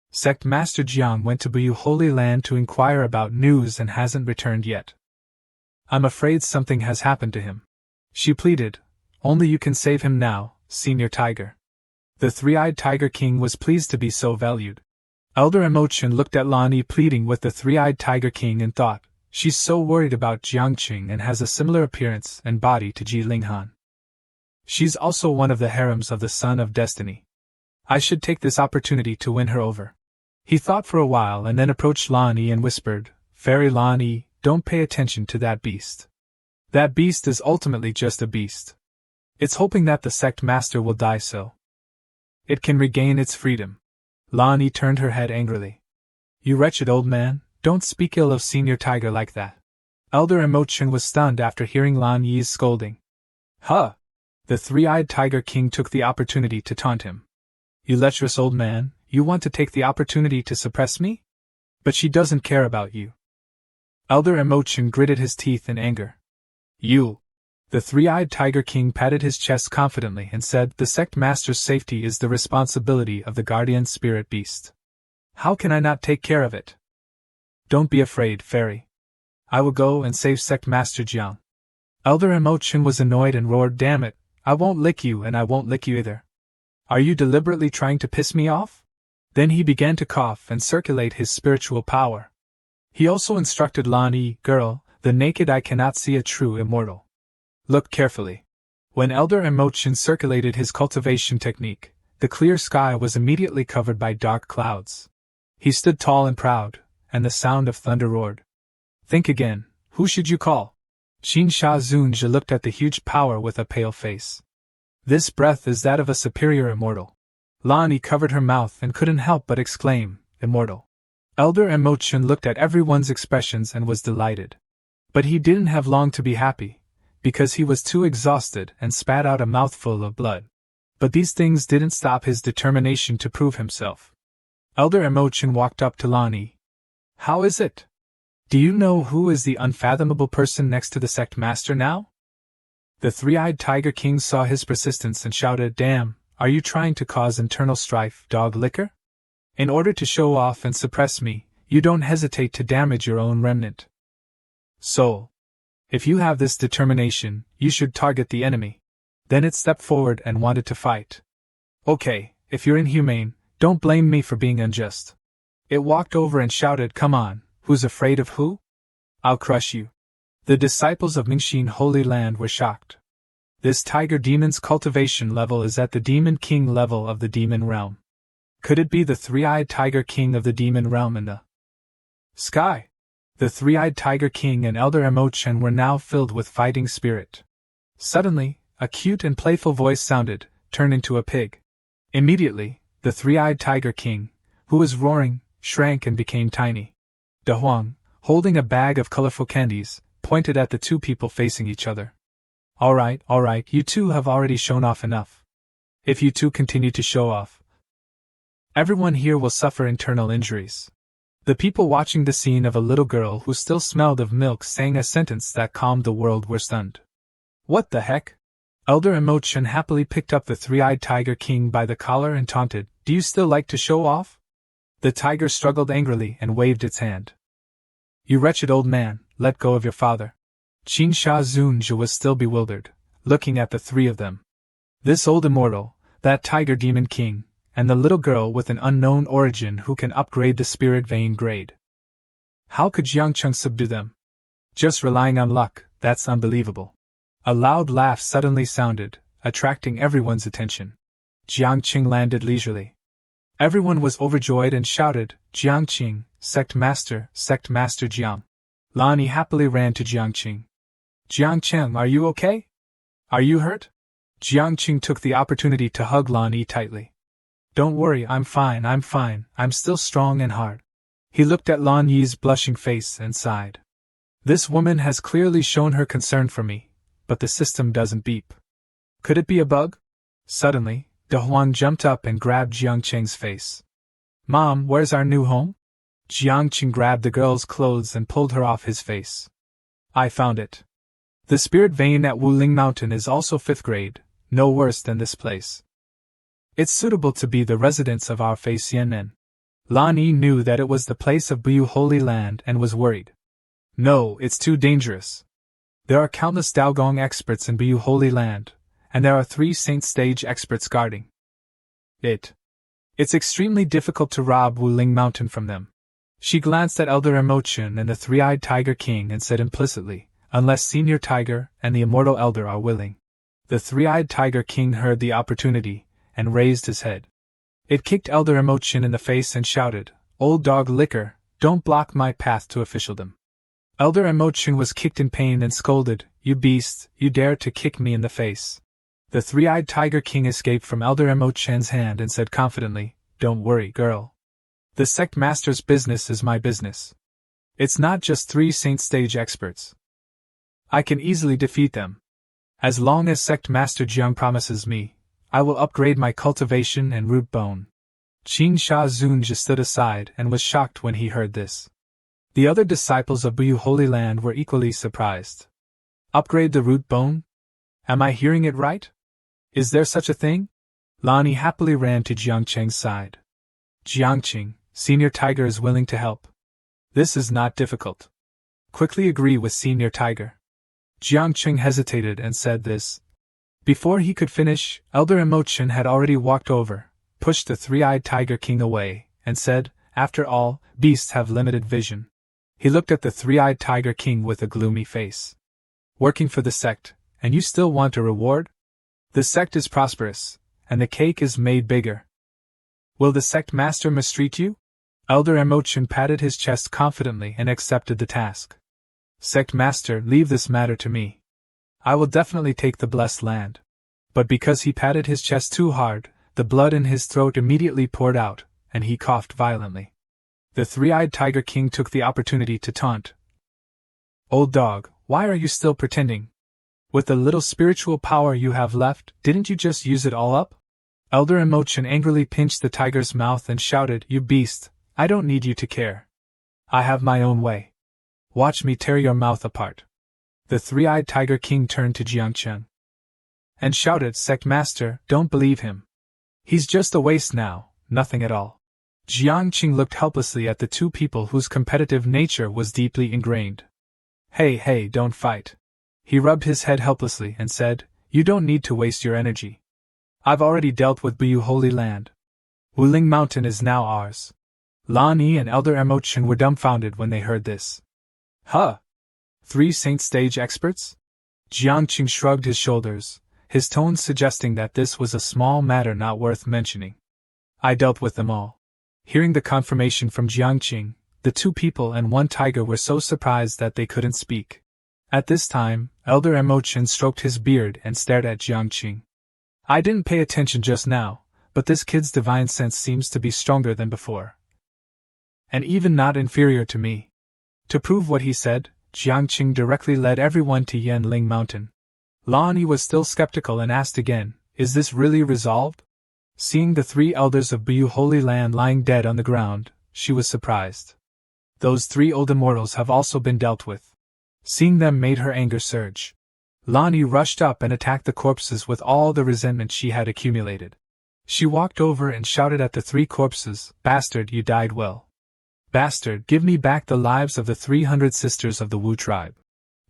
"Sect Master Jiang went to Bu Holy Land to inquire about news and hasn't returned yet. I'm afraid something has happened to him," she pleaded. "Only you can save him now, Senior Tiger." The three-eyed Tiger King was pleased to be so valued. Elder Emotion looked at Lani pleading with the three-eyed Tiger King and thought, she's so worried about Jiang Qing and has a similar appearance and body to Ji Linghan. She's also one of the harems of the Son of Destiny. I should take this opportunity to win her over. He thought for a while and then approached Lani and whispered, "Fairy Lani, don't pay attention to that beast. That beast is ultimately just a beast. It's hoping that the sect master will die so it can regain its freedom." Lani turned her head angrily. "You wretched old man, don't speak ill of Senior Tiger like that." Elder Emotion was stunned after hearing Lan Yi's scolding. "Huh!" The three-eyed Tiger King took the opportunity to taunt him. "You lecherous old man, you want to take the opportunity to suppress me? But she doesn't care about you." Elder Emotion gritted his teeth in anger. "You!" The three-eyed Tiger King patted his chest confidently and said, "The sect master's safety is the responsibility of the guardian spirit beast. How can I not take care of it? Don't be afraid, fairy. I will go and save sect master Jiang." Elder Emotion was annoyed and roared, "Damn it, I won't lick you and I won't lick you either. Are you deliberately trying to piss me off?" Then he began to cough and circulate his spiritual power. He also instructed Lani, "Girl, the naked eye cannot see a true immortal. Look carefully." When Elder Emotion circulated his cultivation technique, the clear sky was immediately covered by dark clouds. He stood tall and proud, and the sound of thunder roared. "Think again, who should you call?" Xin Sha Zunja looked at the huge power with a pale face. "This breath is that of a superior immortal." Lani covered her mouth and couldn't help but exclaim, "Immortal." Elder Emotion looked at everyone's expressions and was delighted. But he didn't have long to be happy, because he was too exhausted and spat out a mouthful of blood. But these things didn't stop his determination to prove himself. Elder Emotion walked up to Lani. "How is it? Do you know who is the unfathomable person next to the sect master now?" The three-eyed Tiger King saw his persistence and shouted, "Damn, are you trying to cause internal strife, dog licker? In order to show off and suppress me, you don't hesitate to damage your own remnant. Soul. If you have this determination, you should target the enemy. Then it stepped forward and wanted to fight. Okay, if you're inhumane, don't blame me for being unjust. It walked over and shouted, come on, who's afraid of who? I'll crush you. The disciples of Mingxin Holy Land were shocked. This tiger demon's cultivation level is at the Demon King level of the demon realm. Could it be the three-eyed tiger king of the demon realm in the sky? The three-eyed tiger king and Elder Emochen were now filled with fighting spirit. Suddenly, a cute and playful voice sounded, turn into a pig. Immediately, the three-eyed tiger king, who was roaring, shrank and became tiny. De Huang, holding a bag of colorful candies, pointed at the two people facing each other. All right, you two have already shown off enough. If you two continue to show off, everyone here will suffer internal injuries. The people watching the scene of a little girl who still smelled of milk saying a sentence that calmed the world were stunned. What the heck? Elder Emochen happily picked up the three-eyed tiger king by the collar and taunted, do you still like to show off? The tiger struggled angrily and waved its hand. You wretched old man, let go of your father. Qin Sha Zunja was still bewildered, looking at the three of them. This old immortal, that tiger demon king, and the little girl with an unknown origin who can upgrade the spirit vein grade. How could Jiangcheng subdue them? Just relying on luck, that's unbelievable. A loud laugh suddenly sounded, attracting everyone's attention. Jiangqing landed leisurely. Everyone was overjoyed and shouted, Jiangqing, Sect Master Jiang. Lani happily ran to Jiangqing. Jiangqing, are you okay? Are you hurt? Jiangqing took the opportunity to hug Lani tightly. Don't worry, I'm fine, I'm still strong and hard. He looked at Lan Yi's blushing face and sighed. This woman has clearly shown her concern for me, but the system doesn't beep. Could it be a bug? Suddenly, De Huang jumped up and grabbed Jiangqing's face. Mom, where's our new home? Jiangqing grabbed the girl's clothes and pulled her off his face. I found it. The spirit vein at Wuling Mountain is also 5th grade, no worse than this place. It's suitable to be the residence of our Fei Xianmen. Lan Yi knew that it was the place of Bu Holy Land and was worried. No, it's too dangerous. There are countless Daogong experts in Bu Holy Land, and there are 3 Saint Stage experts guarding it. It's extremely difficult to rob Wuling Mountain from them. She glanced at Elder Emochen and the three-eyed Tiger King and said implicitly, unless Senior Tiger and the Immortal Elder are willing. The three-eyed Tiger King heard the opportunity and raised his head. It kicked Elder Emochen in the face and shouted, Old dog liquor, don't block my path to officialdom. Elder Emochen was kicked in pain and scolded, You beast, you dare to kick me in the face. The three-eyed Tiger King escaped from Elder Emochen's hand and said confidently, Don't worry, girl. The Sect Master's business is my business. It's not just 3 Saint Stage experts. I can easily defeat them. As long as Sect Master Jiang promises me, I will upgrade my cultivation and root bone. Qin Sha Zunja stood aside and was shocked when he heard this. The other disciples of Bu Holy Land were equally surprised. Upgrade the root bone? Am I hearing it right? Is there such a thing? Lani happily ran to Jiangqing's side. Jiangqing, Senior Tiger is willing to help. This is not difficult. Quickly agree with Senior Tiger. Jiangqing hesitated and said this. Before he could finish, Elder Emochen had already walked over, pushed the three-eyed Tiger King away, and said, After all, beasts have limited vision. He looked at the three-eyed Tiger King with a gloomy face. Working for the sect, and you still want a reward? The sect is prosperous, and the cake is made bigger. Will the sect master mistreat you? Elder Emochen patted his chest confidently and accepted the task. Sect master, leave this matter to me. I will definitely take the blessed land. But because he patted his chest too hard, the blood in his throat immediately poured out, and he coughed violently. The three-eyed Tiger King took the opportunity to taunt. Old dog, why are you still pretending? With the little spiritual power you have left, didn't you just use it all up? Elder Emochen angrily pinched the tiger's mouth and shouted, You beast, I don't need you to care. I have my own way. Watch me tear your mouth apart. The three-eyed Tiger King turned to Jiangqing and shouted, Sect Master, don't believe him. He's just a waste now, nothing at all. Jiangqing looked helplessly at the two people whose competitive nature was deeply ingrained. Hey, don't fight. He rubbed his head helplessly and said, you don't need to waste your energy. I've already dealt with Buyu Holy Land. Wuling Mountain is now ours. Lan Yi and Elder Emotion were dumbfounded when they heard this. Huh? 3 Saint Stage experts? Jiangqing shrugged his shoulders, his tone suggesting that this was a small matter not worth mentioning. I dealt with them all. Hearing the confirmation from Jiangqing, the 2 people and 1 tiger were so surprised that they couldn't speak. At this time, Elder Emotion stroked his beard and stared at Jiangqing. I didn't pay attention just now, but this kid's divine sense seems to be stronger than before. And even not inferior to me. To prove what he said, Jiangqing directly led everyone to Yanling Mountain. Lan Yi was still skeptical and asked again, is this really resolved? Seeing the 3 elders of Buyu Holy Land lying dead on the ground, she was surprised. Those 3 old immortals have also been dealt with. Seeing them made her anger surge. Lan Yi rushed up and attacked the corpses with all the resentment she had accumulated. She walked over and shouted at the 3 corpses, Bastard, you died well. Bastard, give me back the lives of the 300 sisters of the Wu tribe.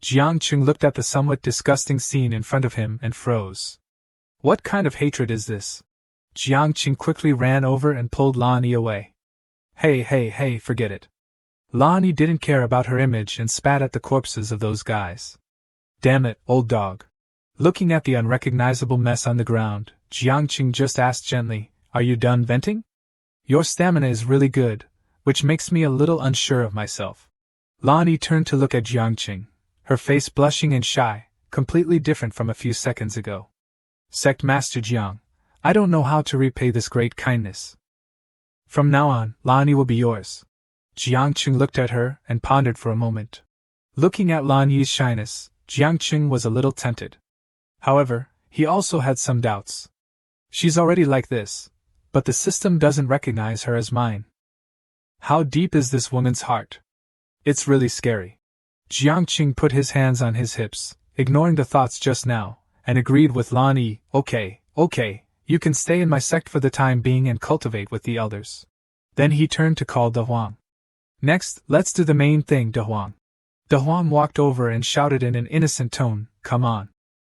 Jiangqing looked at the somewhat disgusting scene in front of him and froze. What kind of hatred is this? Jiangqing quickly ran over and pulled Lan Yi away. Hey, forget it. Lan Yi didn't care about her image and spat at the corpses of those guys. Damn it, old dog. Looking at the unrecognizable mess on the ground, Jiangqing just asked gently, are you done venting? Your stamina is really good, which makes me a little unsure of myself. Lan Yi turned to look at Jiangqing, her face blushing and shy, completely different from a few seconds ago. Sect Master Jiang, I don't know how to repay this great kindness. From now on, Lan Yi will be yours. Jiangqing looked at her and pondered for a moment. Looking at Lan Yi's shyness, Jiangqing was a little tempted. However, he also had some doubts. She's already like this, but the system doesn't recognize her as mine. How deep is this woman's heart? It's really scary. Jiangqing put his hands on his hips, ignoring the thoughts just now, and agreed with Lan Yi, okay, you can stay in my sect for the time being and cultivate with the elders. Then he turned to call De Huang. Next, let's do the main thing, De Huang. De Huang walked over and shouted in an innocent tone, come on.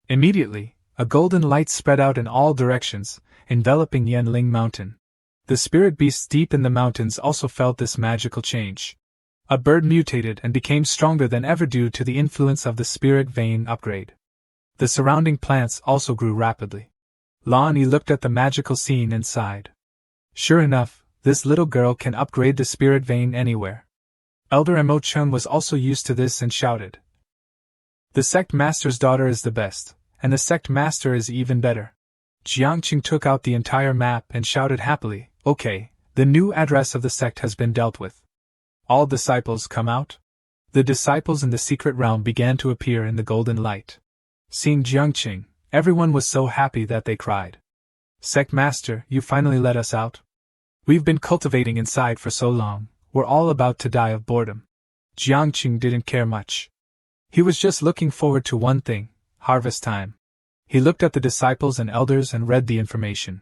Immediately, a golden light spread out in all directions, enveloping Yanling Mountain. The spirit beasts deep in the mountains also felt this magical change. A bird mutated and became stronger than ever due to the influence of the spirit vein upgrade. The surrounding plants also grew rapidly. Lan Yi looked at the magical scene and sighed. Sure enough, this little girl can upgrade the spirit vein anywhere. Elder Emo-chun was also used to this and shouted. The sect master's daughter is the best, and the sect master is even better. Jiangqing took out the entire map and shouted happily, okay, the new address of the sect has been dealt with. All disciples come out? The disciples in the secret realm began to appear in the golden light. Seeing Jiangqing, everyone was so happy that they cried. Sect master, you finally let us out? We've been cultivating inside for so long, we're all about to die of boredom. Jiangqing didn't care much. He was just looking forward to one thing, harvest time. He looked at the disciples and elders and read the information.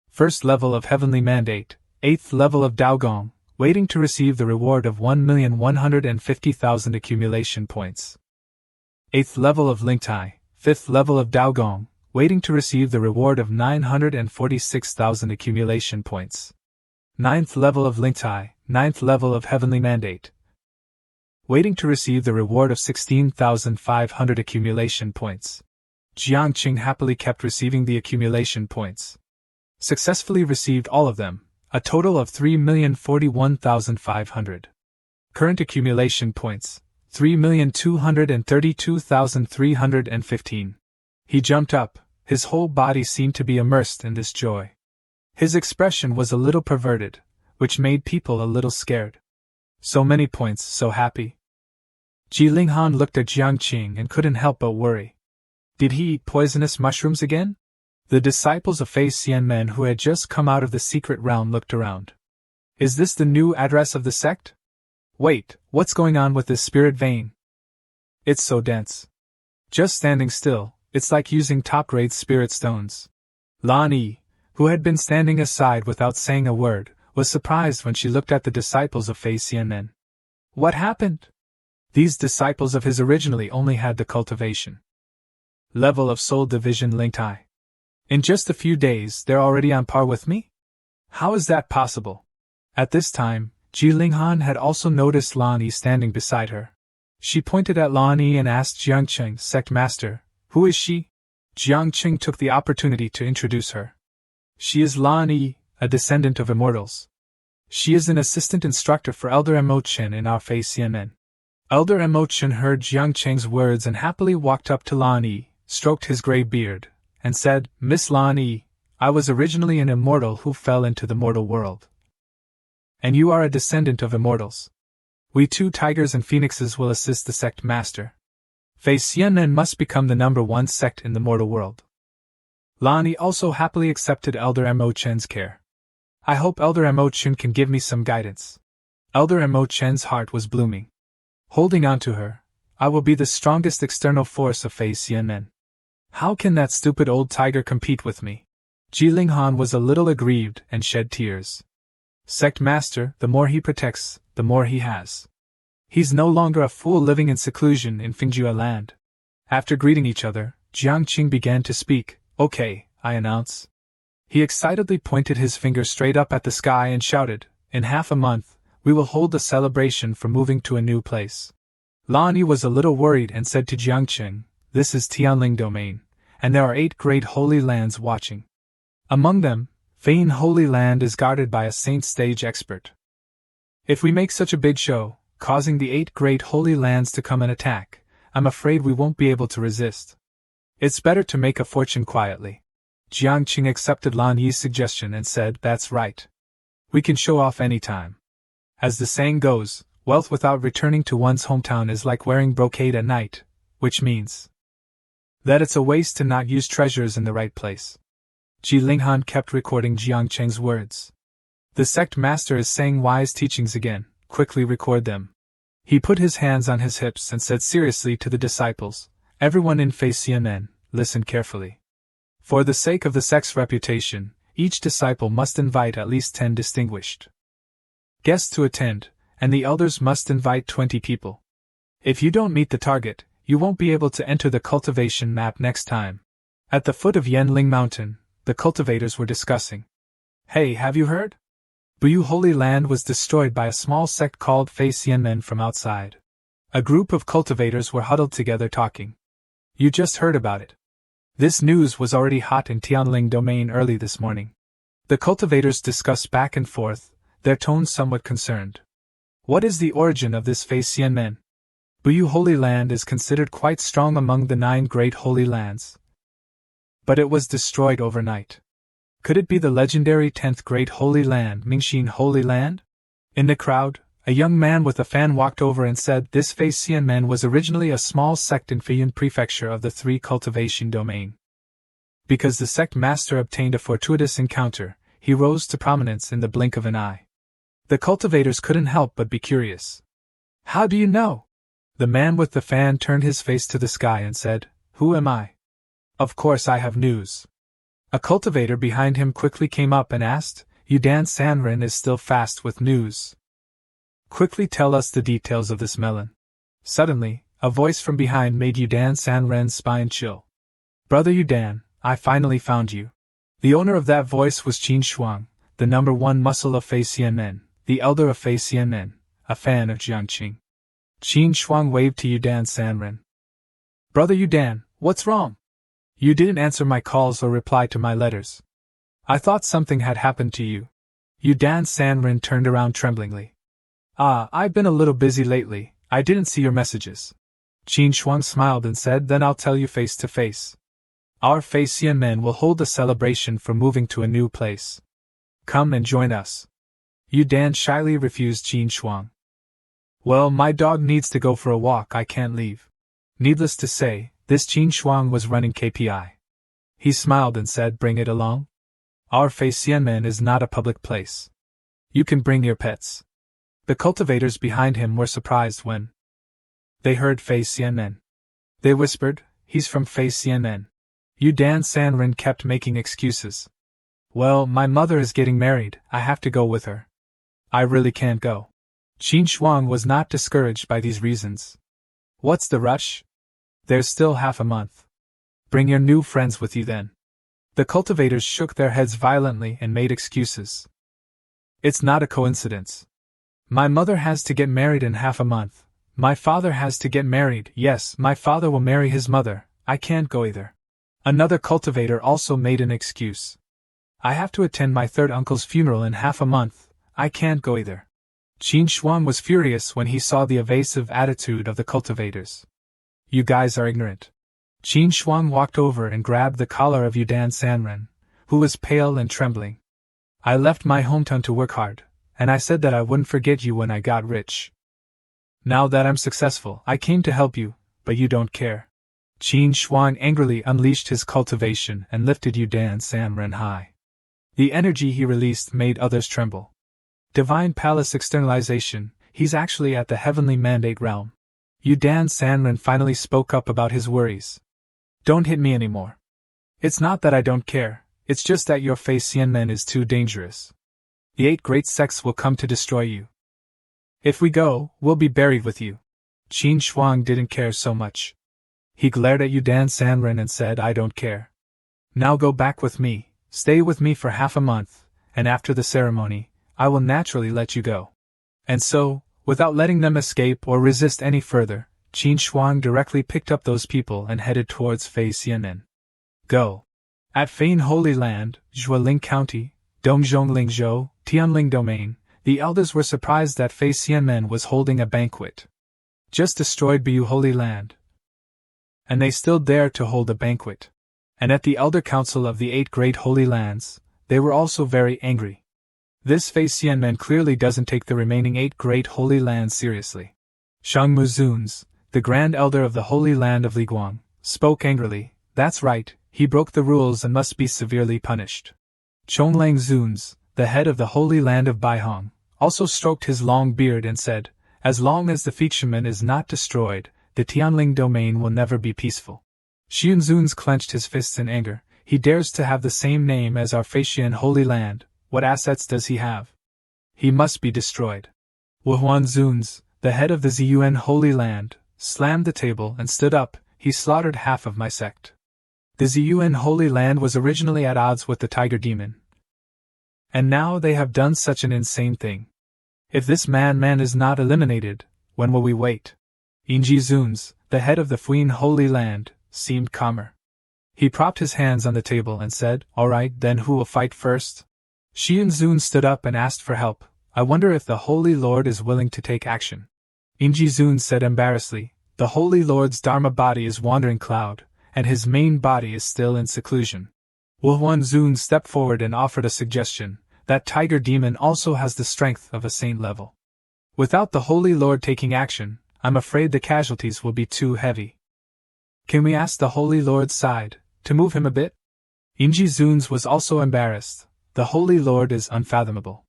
First level of Heavenly Mandate, 8th level of Daogong, waiting to receive the reward of 1,150,000 accumulation points. 8th level of Lingtai, 5th level of Daogong, waiting to receive the reward of 946,000 accumulation points. 9th level of Lingtai, 9th level of Heavenly Mandate, waiting to receive the reward of 16,500 accumulation points. Jiangqing happily kept receiving the accumulation points. Successfully received all of them, a total of 3,041,500. Current accumulation points, 3,232,315. He jumped up, his whole body seemed to be immersed in this joy. His expression was a little perverted, which made people a little scared. So many points, so happy. Ji Linghan looked at Jiangqing and couldn't help but worry. Did he eat poisonous mushrooms again? The disciples of Fei Xianmen who had just come out of the secret realm looked around. Is this the new address of the sect? Wait, what's going on with this spirit vein? It's so dense. Just standing still, it's like using top-grade spirit stones. Lan Yi, who had been standing aside without saying a word, was surprised when she looked at the disciples of Fei Xianmen. What happened? These disciples of his originally only had the cultivation level of soul division linked high. In just a few days, they're already on par with me? How is that possible? At this time, Ji Linghan had also noticed Lan Yi standing beside her. She pointed at Lan Yi and asked Jiangqing, Sect Master, who is she? Jiangqing took the opportunity to introduce her. She is Lan Yi, a descendant of immortals. She is an assistant instructor for Elder Mo Chen in our Fei Xianmen. Elder Mo Chen heard Jiangqing's words and happily walked up to Lan Yi, stroked his gray beard, and said, Miss Lan Yi, I was originally an immortal who fell into the mortal world. And you are a descendant of immortals. We two tigers and phoenixes will assist the sect master. Fei Xianmen must become the #1 sect in the mortal world. Lan Yi also happily accepted Elder Mo Chen's care. I hope Elder Mo Chen can give me some guidance. Elder Mo Chen's heart was blooming. Holding on to her, I will be the strongest external force of Fei Xianmen. How can that stupid old tiger compete with me? Ji Linghan was a little aggrieved and shed tears. Sect master, the more he protects, the more he has. He's no longer a fool living in seclusion in Fingjue land. After greeting each other, Jiangqing began to speak. Okay, I announce. He excitedly pointed his finger straight up at the sky and shouted, in half a month, we will hold a celebration for moving to a new place. Lan Yi was a little worried and said to Jiangqing, this is Tianling domain, and there are 8 great holy lands watching. Among them, Fein Holy Land is guarded by a saint stage expert. If we make such a big show, causing the 8 great holy lands to come and attack, I'm afraid we won't be able to resist. It's better to make a fortune quietly. Jiangqing accepted Lan Yi's suggestion and said, that's right. We can show off any time. As the saying goes, wealth without returning to one's hometown is like wearing brocade at night, which means that it's a waste to not use treasures in the right place. Ji Linghan kept recording Jiangqing's words. The sect master is saying wise teachings again, quickly record them. He put his hands on his hips and said seriously to the disciples, everyone in Fei Xianmen, listen carefully. For the sake of the sect's reputation, each disciple must invite at least 10 distinguished guests to attend, and the elders must invite 20 people. If you don't meet the target, you won't be able to enter the cultivation map next time. At the foot of Yanling Mountain, the cultivators were discussing. Hey, have you heard? Buyu Holy Land was destroyed by a small sect called Fei Xianmen from outside. A group of cultivators were huddled together talking. You just heard about it. This news was already hot in Tianling domain early this morning. The cultivators discussed back and forth, their tones somewhat concerned. What is the origin of this Fei Xianmen? Buyu Holy Land is considered quite strong among the 9 great holy lands. But it was destroyed overnight. Could it be the legendary 10th great holy land, Mingxin Holy Land? In the crowd, a young man with a fan walked over and said this Fei Xianmen was originally a small sect in Feiyun Prefecture of the 3 cultivation domain. Because the sect master obtained a fortuitous encounter, he rose to prominence in the blink of an eye. The cultivators couldn't help but be curious. How do you know? The man with the fan turned his face to the sky and said, who am I? Of course I have news. A cultivator behind him quickly came up and asked, Yudan Sanren is still fast with news. Quickly tell us the details of this melon. Suddenly, a voice from behind made Yudan Sanren's spine chill. Brother Yudan, I finally found you. The owner of that voice was Qin Shuang, the #1 muscle of Fei Xianmen, the elder of Fei Xianmen, a fan of Jiangqing. Qin Shuang waved to Yudan Sanren. Brother Yudan, what's wrong? You didn't answer my calls or reply to my letters. I thought something had happened to you. Yudan Sanren turned around tremblingly. I've been a little busy lately, I didn't see your messages. Qin Shuang smiled and said, then I'll tell you face to face. Our Fei Xianmen will hold a celebration for moving to a new place. Come and join us. Yudan shyly refused Qin Shuang. Well, my dog needs to go for a walk, I can't leave. Needless to say, this Qin Shuang was running KPI. He smiled and said, bring it along. Our Fei Xianmen is not a public place. You can bring your pets. The cultivators behind him were surprised when they heard Fei Xianmen. They whispered, he's from Fei Xianmen. Yudan Sanren kept making excuses. Well, my mother is getting married, I have to go with her. I really can't go. Qin Shuang was not discouraged by these reasons. What's the rush? There's still half a month. Bring your new friends with you then. The cultivators shook their heads violently and made excuses. It's not a coincidence. My mother has to get married in half a month. My father has to get married. Yes, my father will marry his mother. I can't go either. Another cultivator also made an excuse. I have to attend my third uncle's funeral in half a month. I can't go either. Qin Shuang was furious when he saw the evasive attitude of the cultivators. You guys are ignorant. Qin Shuang walked over and grabbed the collar of Yudan Sanren, who was pale and trembling. I left my hometown to work hard, and I said that I wouldn't forget you when I got rich. Now that I'm successful, I came to help you, but you don't care. Qin Shuang angrily unleashed his cultivation and lifted Yudan Sanren high. The energy he released made others tremble. Divine Palace externalization, he's actually at the heavenly mandate realm. Yudan Sanren finally spoke up about his worries. Don't hit me anymore. It's not that I don't care, it's just that your Fei Xianmen is too dangerous. The 8 great sects will come to destroy you. If we go, we'll be buried with you. Qin Shuang didn't care so much. He glared at Yudan Sanren and said, I don't care. Now go back with me, stay with me for half a month, and after the ceremony, I will naturally let you go. And so, without letting them escape or resist any further, Qin Shuang directly picked up those people and headed towards Fei Xianmen. Go. At Fein Holy Land, Zhualing County, Dongzhong Lingzhou, Tianling Domain, the elders were surprised that Fei Xianmen was holding a banquet. Just destroyed Bu Holy Land. And they still dared to hold a banquet. And at the Elder Council of the 8 Great Holy Lands, they were also very angry. This Fei Xianmen clearly doesn't take the remaining 8 Great Holy Lands seriously. Shang Muzuns, the Grand Elder of the Holy Land of Liguang, spoke angrily. That's right, he broke the rules and must be severely punished. Chonglang Zuns, the head of the Holy Land of Baihong, also stroked his long beard and said, as long as the Fisherman is not destroyed, the Tianling domain will never be peaceful. Xian Zuns clenched his fists in anger. He dares to have the same name as our Feixian Holy Land. What assets does he have? He must be destroyed. Wuhuan Zuns, the head of the Ziyuan Holy Land, slammed the table and stood up. He slaughtered half of my sect. The Ziyuan Holy Land was originally at odds with the Tiger Demon. And now they have done such an insane thing. If this man is not eliminated, when will we wait? Yingji Zuns, the head of the Fuyin Holy Land, seemed calmer. He propped his hands on the table and said, all right, then who will fight first? Xian Zun stood up and asked for help. I wonder if the Holy Lord is willing to take action. Yingji Zun said embarrassedly, the Holy Lord's Dharma body is wandering cloud, and his main body is still in seclusion. Wuhuan Zun stepped forward and offered a suggestion. That Tiger Demon also has the strength of a saint level. Without the Holy Lord taking action, I'm afraid the casualties will be too heavy. Can we ask the Holy Lord's side to move him a bit? Yingji Zuns was also embarrassed. The Holy Lord is unfathomable.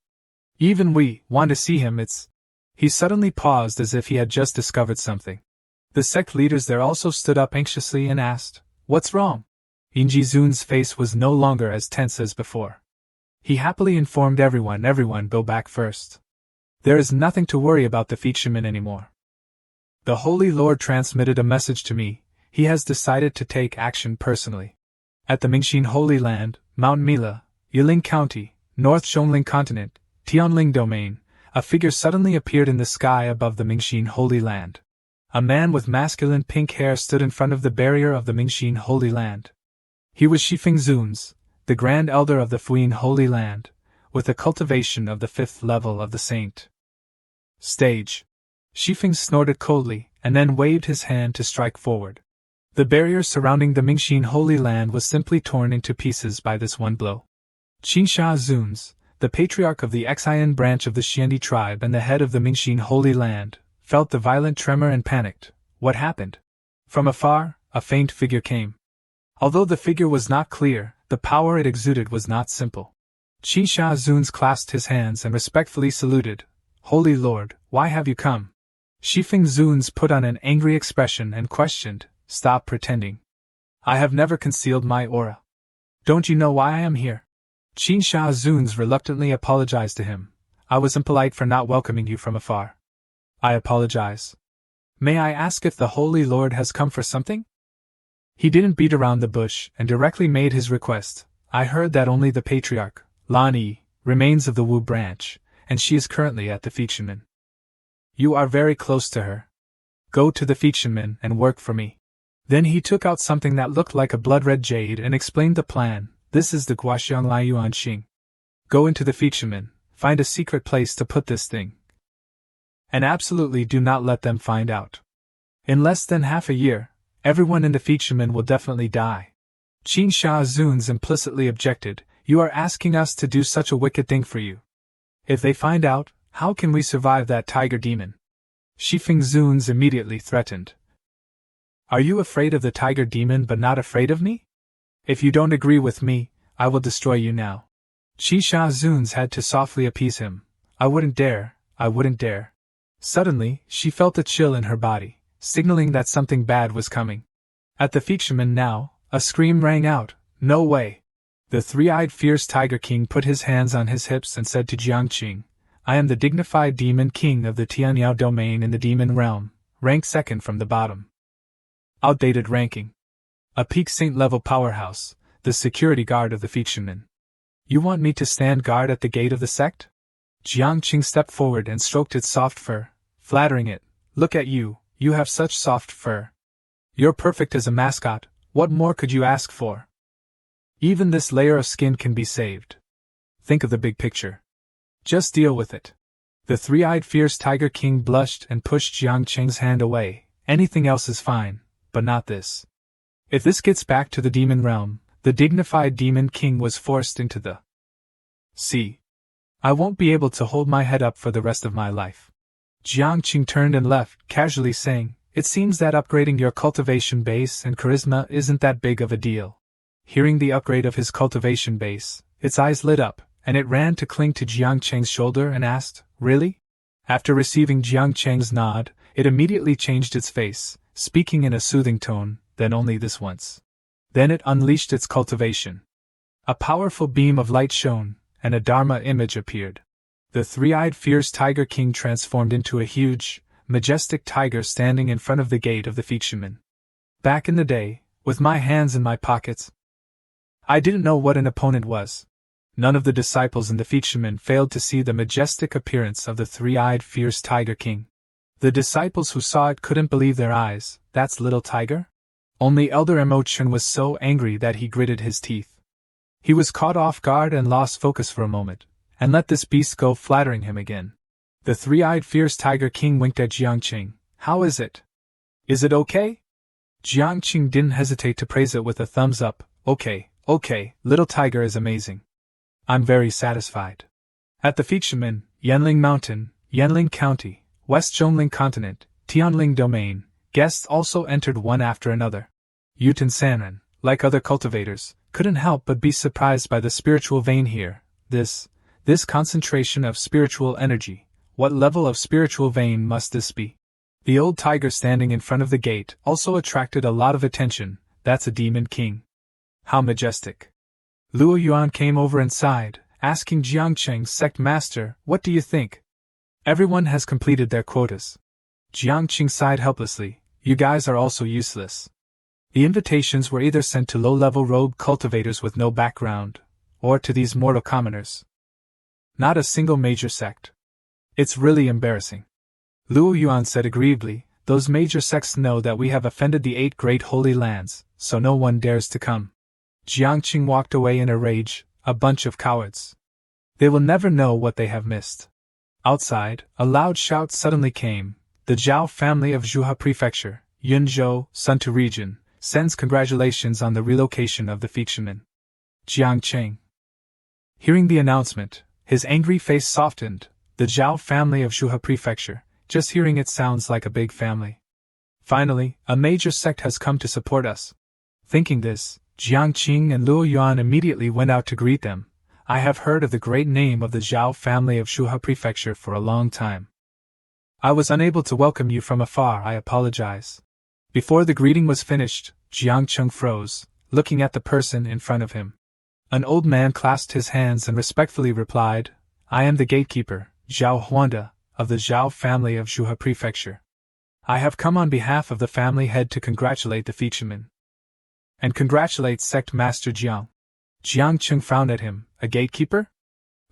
Even we want to see him. He suddenly paused as if he had just discovered something. The sect leaders there also stood up anxiously and asked, what's wrong? Yingji Zun's face was no longer as tense as before. He happily informed everyone go back first. There is nothing to worry about the Fisherman anymore. The Holy Lord transmitted a message to me. He has decided to take action personally. At the Mingxin Holy Land, Mount Mila, Yiling County, North Zhongling Continent, Tianling Domain, a figure suddenly appeared in the sky above the Mingxin Holy Land. A man with masculine pink hair stood in front of the barrier of the Mingxin Holy Land. He was Shifeng Zuns, the Grand Elder of the Fuyin Holy Land, with the cultivation of the 5th level of the Saint. Stage. Shifeng snorted coldly, and then waved his hand to strike forward. The barrier surrounding the Mingxin Holy Land was simply torn into pieces by this one blow. Qinsha Zuns, the patriarch of the Xian branch of the Xiandi tribe and the head of the Mingxin Holy Land, felt the violent tremor and panicked. What happened? From afar, a faint figure came. Although the figure was not clear, the power it exuded was not simple. Qinsha Zuns clasped his hands and respectfully saluted. Holy Lord, why have you come? Shifeng Zuns put on an angry expression and questioned, stop pretending. I have never concealed my aura. Don't you know why I am here? Qin Sha Zuns reluctantly apologized to him. I was impolite for not welcoming you from afar. I apologize. May I ask if the Holy Lord has come for something? He didn't beat around the bush and directly made his request. I heard that only the patriarch, Lan Yi, remains of the Wu branch, and she is currently at the Fiqshanmen. You are very close to her. Go to the Fiqshanmen and work for me. Then he took out something that looked like a blood-red jade and explained the plan. This is the Guoxiang Liuyuan Xing. Go into the Fiqshanmen, find a secret place to put this thing. And absolutely do not let them find out. In less than half a year, everyone in the Fiqshanmen will definitely die. Qin Sha Zuns implicitly objected. You are asking us to do such a wicked thing for you. If they find out, how can we survive that tiger demon? Shifeng Zuns immediately threatened. Are you afraid of the tiger demon but not afraid of me? If you don't agree with me, I will destroy you now. Qi Sha Zuns had to softly appease him. I wouldn't dare, I wouldn't dare. Suddenly, she felt a chill in her body, signaling that something bad was coming. At the Fiqshanmen now, a scream rang out. No way! The three-eyed fierce Tiger King put his hands on his hips and said to Jiangqing, I am the dignified Demon King of the Tianyao domain in the Demon Realm, ranked second from the bottom. Outdated ranking. A peak saint-level powerhouse, the security guard of the Fiqshanmen. You want me to stand guard at the gate of the sect? Jiangqing stepped forward and stroked its soft fur, flattering it. Look at you, you have such soft fur. You're perfect as a mascot, what more could you ask for? Even this layer of skin can be saved. Think of the big picture. Just deal with it. The three-eyed fierce Tiger King blushed and pushed Jiangqing's hand away. Anything else is fine, but not this. If this gets back to the demon realm, the dignified Demon King was forced into the sea. I won't be able to hold my head up for the rest of my life. Jiangqing turned and left, casually saying, It seems that upgrading your cultivation base and charisma isn't that big of a deal. Hearing the upgrade of his cultivation base, its eyes lit up, and it ran to cling to Jiangqing's shoulder and asked, Really? After receiving Jiangqing's nod, it immediately changed its face, speaking in a soothing tone, then only this once. Then it unleashed its cultivation. A powerful beam of light shone, and a Dharma image appeared. The three-eyed fierce Tiger King transformed into a huge, majestic tiger standing in front of the gate of the Fiqshanmen. Back in the day, with my hands in my pockets, I didn't know what an opponent was. None of the disciples in the Fiqshanmen failed to see the majestic appearance of the three-eyed fierce Tiger King. The disciples who saw it couldn't believe their eyes. That's little tiger? Only Elder Emotion was so angry that he gritted his teeth. He was caught off guard and lost focus for a moment, and let this beast go flattering him again. The three-eyed fierce Tiger King winked at Jiangqing. How is it? Is it okay? Jiangqing didn't hesitate to praise it with a thumbs up. Okay, little tiger is amazing. I'm very satisfied. At the Fiqshanmen, Yanling Mountain, Yanling County, West Zhongling Continent, Tianling Domain, guests also entered one after another. Yuten Sanren, like other cultivators, couldn't help but be surprised by the spiritual vein here. This concentration of spiritual energy. What level of spiritual vein must this be? The old tiger standing in front of the gate also attracted a lot of attention. That's a Demon King. How majestic. Luo Yuan came over and sighed, asking Jiangqing's sect master, What do you think? Everyone has completed their quotas. Jiangqing sighed helplessly. You guys are also useless. The invitations were either sent to low-level rogue cultivators with no background, or to these mortal commoners. Not a single major sect. It's really embarrassing. Luo Yuan said aggrievedly, Those major sects know that we have offended the 8 great holy lands, so no one dares to come. Jiangqing walked away in a rage. A bunch of cowards. They will never know what they have missed. Outside, a loud shout suddenly came. The Zhao family of Zhuhe Prefecture, Yunzhou, Suntu region, sends congratulations on the relocation of the Fiqshanmen. Jiangqing. Hearing the announcement, his angry face softened. The Zhao family of Zhuhe Prefecture, just hearing it sounds like a big family. Finally, a major sect has come to support us. Thinking this, Jiangqing and Luo Yuan immediately went out to greet them. I have heard of the great name of the Zhao family of Zhuhe Prefecture for a long time. I was unable to welcome you from afar, I apologize. Before the greeting was finished, Jiangqing froze, looking at the person in front of him. An old man clasped his hands and respectfully replied, I am the gatekeeper, Zhao Huanda, of the Zhao family of Zhuhe Prefecture. I have come on behalf of the family head to congratulate the fisherman. And congratulate Sect Master Jiang. Jiang Cheng frowned at him. A gatekeeper?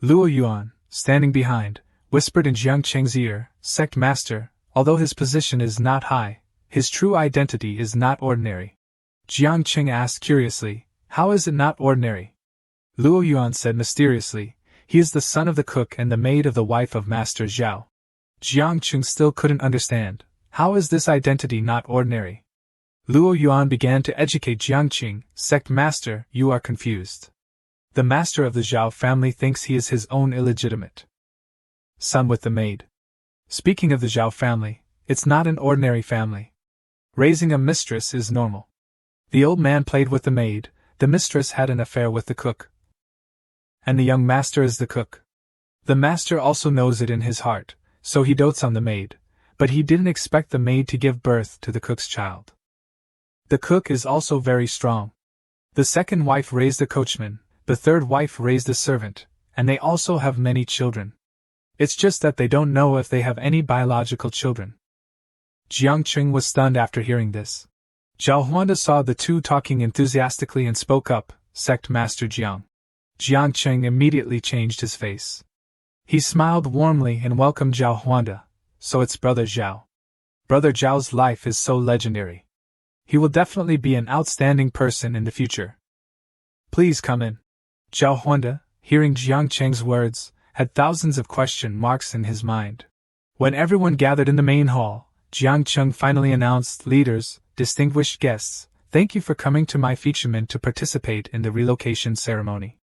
Luo Yuan, standing behind, whispered in Jiang Cheng's ear, Sect Master, although his position is not high, his true identity is not ordinary. Jiang Cheng asked curiously, how is it not ordinary? Luo Yuan said mysteriously, he is the son of the cook and the maid of the wife of Master Zhao. Jiang Cheng still couldn't understand. How is this identity not ordinary? Luo Yuan began to educate Jiang Qing. Sect Master, you are confused. The master of the Zhao family thinks he is his own illegitimate son with the maid. Speaking of the Zhao family, it's not an ordinary family. Raising a mistress is normal. The old man played with the maid, the mistress had an affair with the cook. And the young master is the cook. The master also knows it in his heart, so he dotes on the maid. But he didn't expect the maid to give birth to the cook's child. The cook is also very strong. The second wife raised a coachman, the third wife raised a servant, and they also have many children. It's just that they don't know if they have any biological children. Jiang Qing was stunned after hearing this. Zhao Huanda saw the two talking enthusiastically and spoke up, Sect Master Jiang. Jiang Qing immediately changed his face. He smiled warmly and welcomed Zhao Huanda. So it's Brother Zhao. Brother Zhao's life is so legendary. He will definitely be an outstanding person in the future. Please come in. Zhao Huanda, hearing Jiang Cheng's words, had thousands of question marks in his mind. When everyone gathered in the main hall, Jiang Cheng finally announced, leaders, distinguished guests, thank you for coming to my fisherman to participate in the relocation ceremony.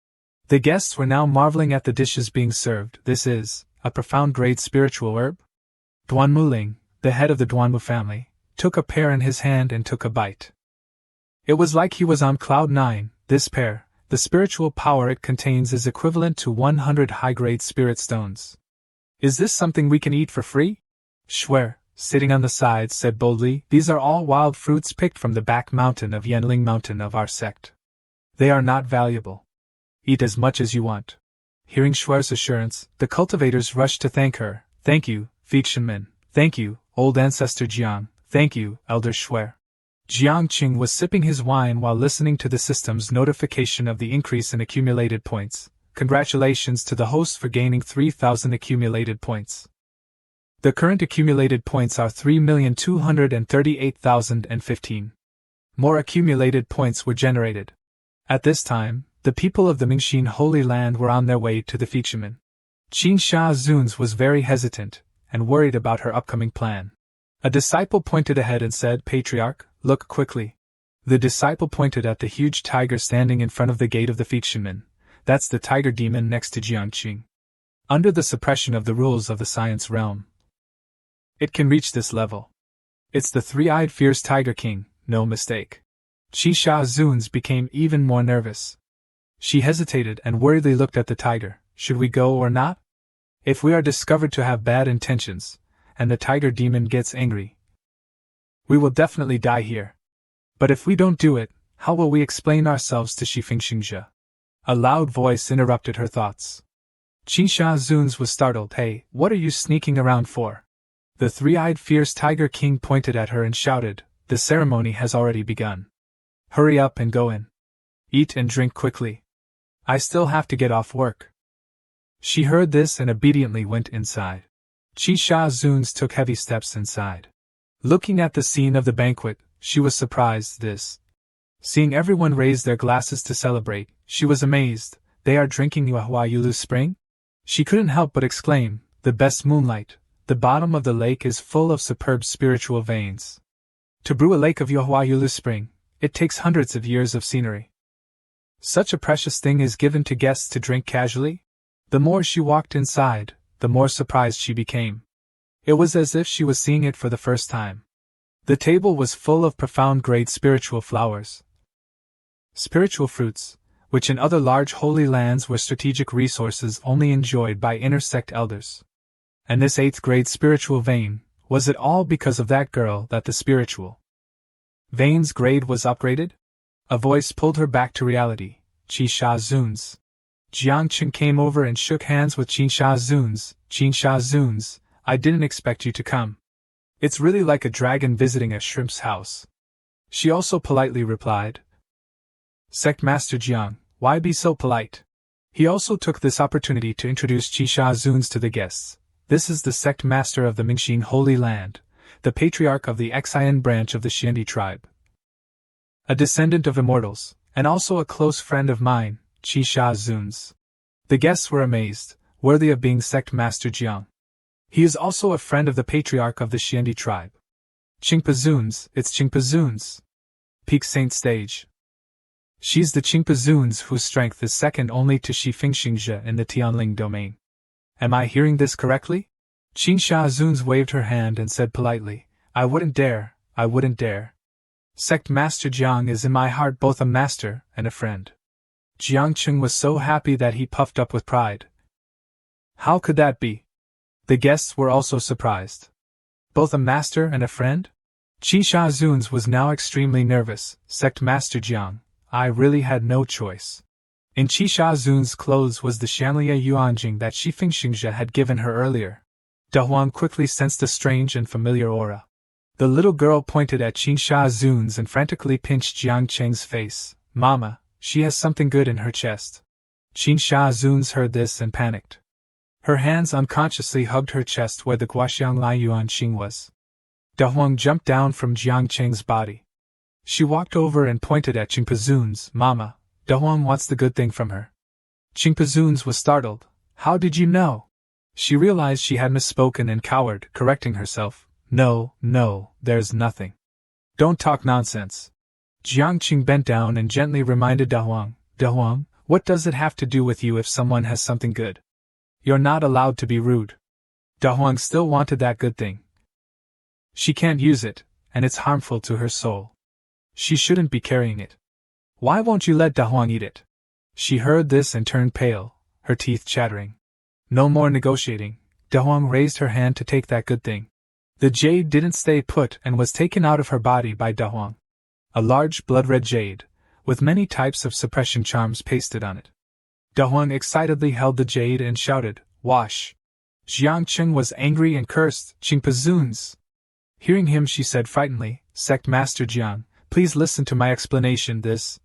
The guests were now marveling at the dishes being served. This is a profound grade spiritual herb? Duan Muling, the head of the Duanmu family, took a pear in his hand and took a bite. It was like he was on cloud 9. This pear, the spiritual power it contains is equivalent to 100 high-grade spirit stones. Is this something we can eat for free? Shuer, sitting on the sides, said boldly, these are all wild fruits picked from the back mountain of Yanling Mountain of our sect. They are not valuable. Eat as much as you want. Hearing Shuer's assurance, the cultivators rushed to thank her. Thank you, Fisherman. Thank you, old ancestor Jiang. Thank you, Elder Shuer. Jiang Qing was sipping his wine while listening to the system's notification of the increase in accumulated points. Congratulations to the host for gaining 3,000 accumulated points. The current accumulated points are 3,238,015. More accumulated points were generated. At this time, the people of the Mingxin Holy Land were on their way to the fisherman. Qin Sha Zuns was very hesitant and worried about her upcoming plan. A disciple pointed ahead and said, Patriarch, look quickly. The disciple pointed at the huge tiger standing in front of the gate of the fisherman. That's the tiger demon next to Jiangqing. Under the suppression of the rules of the science realm, it can reach this level. It's the three-eyed fierce tiger king, no mistake. Qi Sha Zuns became even more nervous. She hesitated and worriedly looked at the tiger. Should we go or not? If we are discovered to have bad intentions, and the tiger demon gets angry, we will definitely die here. But if we don't do it, how will we explain ourselves to Shi Fingxingzhe? A loud voice interrupted her thoughts. Qin Sha Zuns was startled. Hey, what are you sneaking around for? The three-eyed fierce tiger king pointed at her and shouted, the ceremony has already begun. Hurry up and go in. Eat and drink quickly. I still have to get off work. She heard this and obediently went inside. Qi Sha Zuns took heavy steps inside. Looking at the scene of the banquet, she was surprised. Seeing everyone raise their glasses to celebrate, she was amazed. They are drinking Yuehua Yulu Spring? She couldn't help but exclaim, the best moonlight. The bottom of the lake is full of superb spiritual veins. To brew a lake of Yuehua Yulu Spring, it takes hundreds of years of scenery. Such a precious thing is given to guests to drink casually? The more she walked inside, the more surprised she became. It was as if she was seeing it for the first time. The table was full of profound grade spiritual flowers. Spiritual fruits, which in other large holy lands were strategic resources only enjoyed by inner sect elders. And this 8th grade spiritual vein, was it all because of that girl that the spiritual vein's grade was upgraded? A voice pulled her back to reality. Qi Sha Zuns. Jiang Qing came over and shook hands with Qin Sha Zuns. Qin Sha Zuns, I didn't expect you to come. It's really like a dragon visiting a shrimp's house. She also politely replied. Sect Master Jiang, why be so polite? He also took this opportunity to introduce Qi Sha Zuns to the guests. This is the Sect Master of the Mingxin Holy Land, the Patriarch of the Xian branch of the Xiandi tribe. A descendant of immortals, and also a close friend of mine, Qi Sha Zuns. The guests were amazed, worthy of being Sect Master Jiang. He is also a friend of the Patriarch of the Xiandi tribe. Qingpa Zuns, it's Qingpa Zuns. Peak Saint Stage. She's the Qingpa Zuns whose strength is second only to Shi Fingxingzhe in the Tianling domain. Am I hearing this correctly? Qin Sha Zuns waved her hand and said politely, I wouldn't dare, I wouldn't dare. Sect Master Jiang is in my heart both a master and a friend. Jiang Qing was so happy that he puffed up with pride. How could that be? The guests were also surprised. Both a master and a friend? Qi Sha Zuns was now extremely nervous. Sect Master Jiang, I really had no choice. In Qi Sha Zun's clothes was the Shanlia Yuanjing that Shi Fingxingzhe had given her earlier. Da Huang quickly sensed a strange and familiar aura. The little girl pointed at Qin Sha Zuns and frantically pinched Jiang Cheng's face. Mama, she has something good in her chest. Qin Sha Zuns heard this and panicked. Her hands unconsciously hugged her chest where the Guaxiang Lai Yuanxing was. Da Huang jumped down from Jiang Cheng's body. She walked over and pointed at Qingpa Zuns. Mama, Da Huang wants the good thing from her. Qingpa Zuns was startled. How did you know? She realized she had misspoken and cowered, correcting herself. No, there's nothing. Don't talk nonsense. Jiang Qing bent down and gently reminded Da Huang. Da Huang, what does it have to do with you if someone has something good? You're not allowed to be rude. Da Huang still wanted that good thing. She can't use it, and it's harmful to her soul. She shouldn't be carrying it. Why won't you let Da Huang eat it? She heard this and turned pale, her teeth chattering. No more negotiating. Da Huang raised her hand to take that good thing. The jade didn't stay put and was taken out of her body by Da Huang. A large blood-red jade, with many types of suppression charms pasted on it. Da Huang excitedly held the jade and shouted, Wash! Jiang Qing was angry and cursed, Qingpa Zuns. Hearing him she said frightenedly, Sect Master Jiang, please listen to my explanation. This.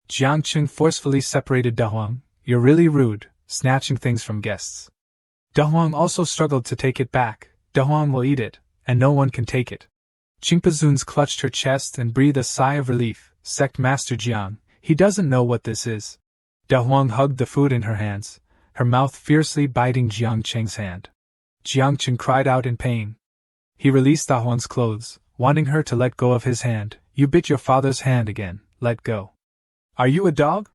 Jiang Qing forcefully separated Da Huang. You're really rude, snatching things from guests. Da Huang also struggled to take it back. Da Huang will eat it, and no one can take it. Qingpa Zuns clutched her chest and breathed a sigh of relief. Sect Master Jiang, he doesn't know what this is. Da Huang hugged the food in her hands, her mouth fiercely biting Jiang Cheng's hand. Jiang Cheng cried out in pain. He released Da Huang's clothes, wanting her to let go of his hand. You bit your father's hand again, let go. Are you a dog?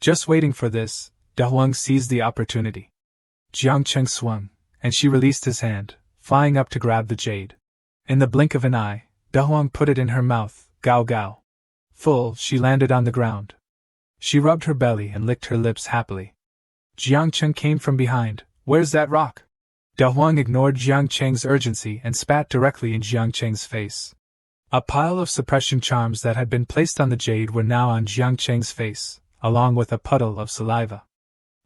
Just waiting for this, Da Huang seized the opportunity. Jiang Cheng swung, and she released his hand, flying up to grab the jade. In the blink of an eye, Da Huang put it in her mouth, gao gao. Full, she landed on the ground. She rubbed her belly and licked her lips happily. Jiang Cheng came from behind. Where's that rock? Da Huang ignored Jiang Cheng's urgency and spat directly in Jiang Cheng's face. A pile of suppression charms that had been placed on the jade were now on Jiang Cheng's face, along with a puddle of saliva.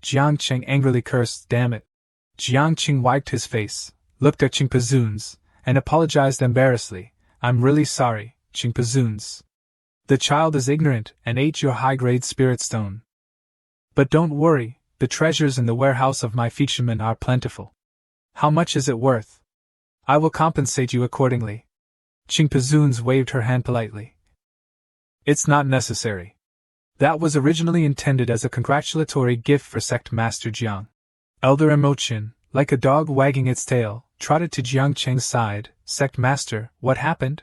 Jiang Cheng angrily cursed, damn it. Jiang Qing wiped his face, looked at Qingpa Zuns, and apologized embarrassedly. I'm really sorry, Qingpa Zuns. The child is ignorant and ate your high-grade spirit stone. But don't worry, the treasures in the warehouse of my fishermen are plentiful. How much is it worth? I will compensate you accordingly. Qingpa Zuns waved her hand politely. It's not necessary. That was originally intended as a congratulatory gift for Sect Master Jiang. Elder Emochin, like a dog wagging its tail, trotted to Jiang Cheng's side. Sect Master, what happened?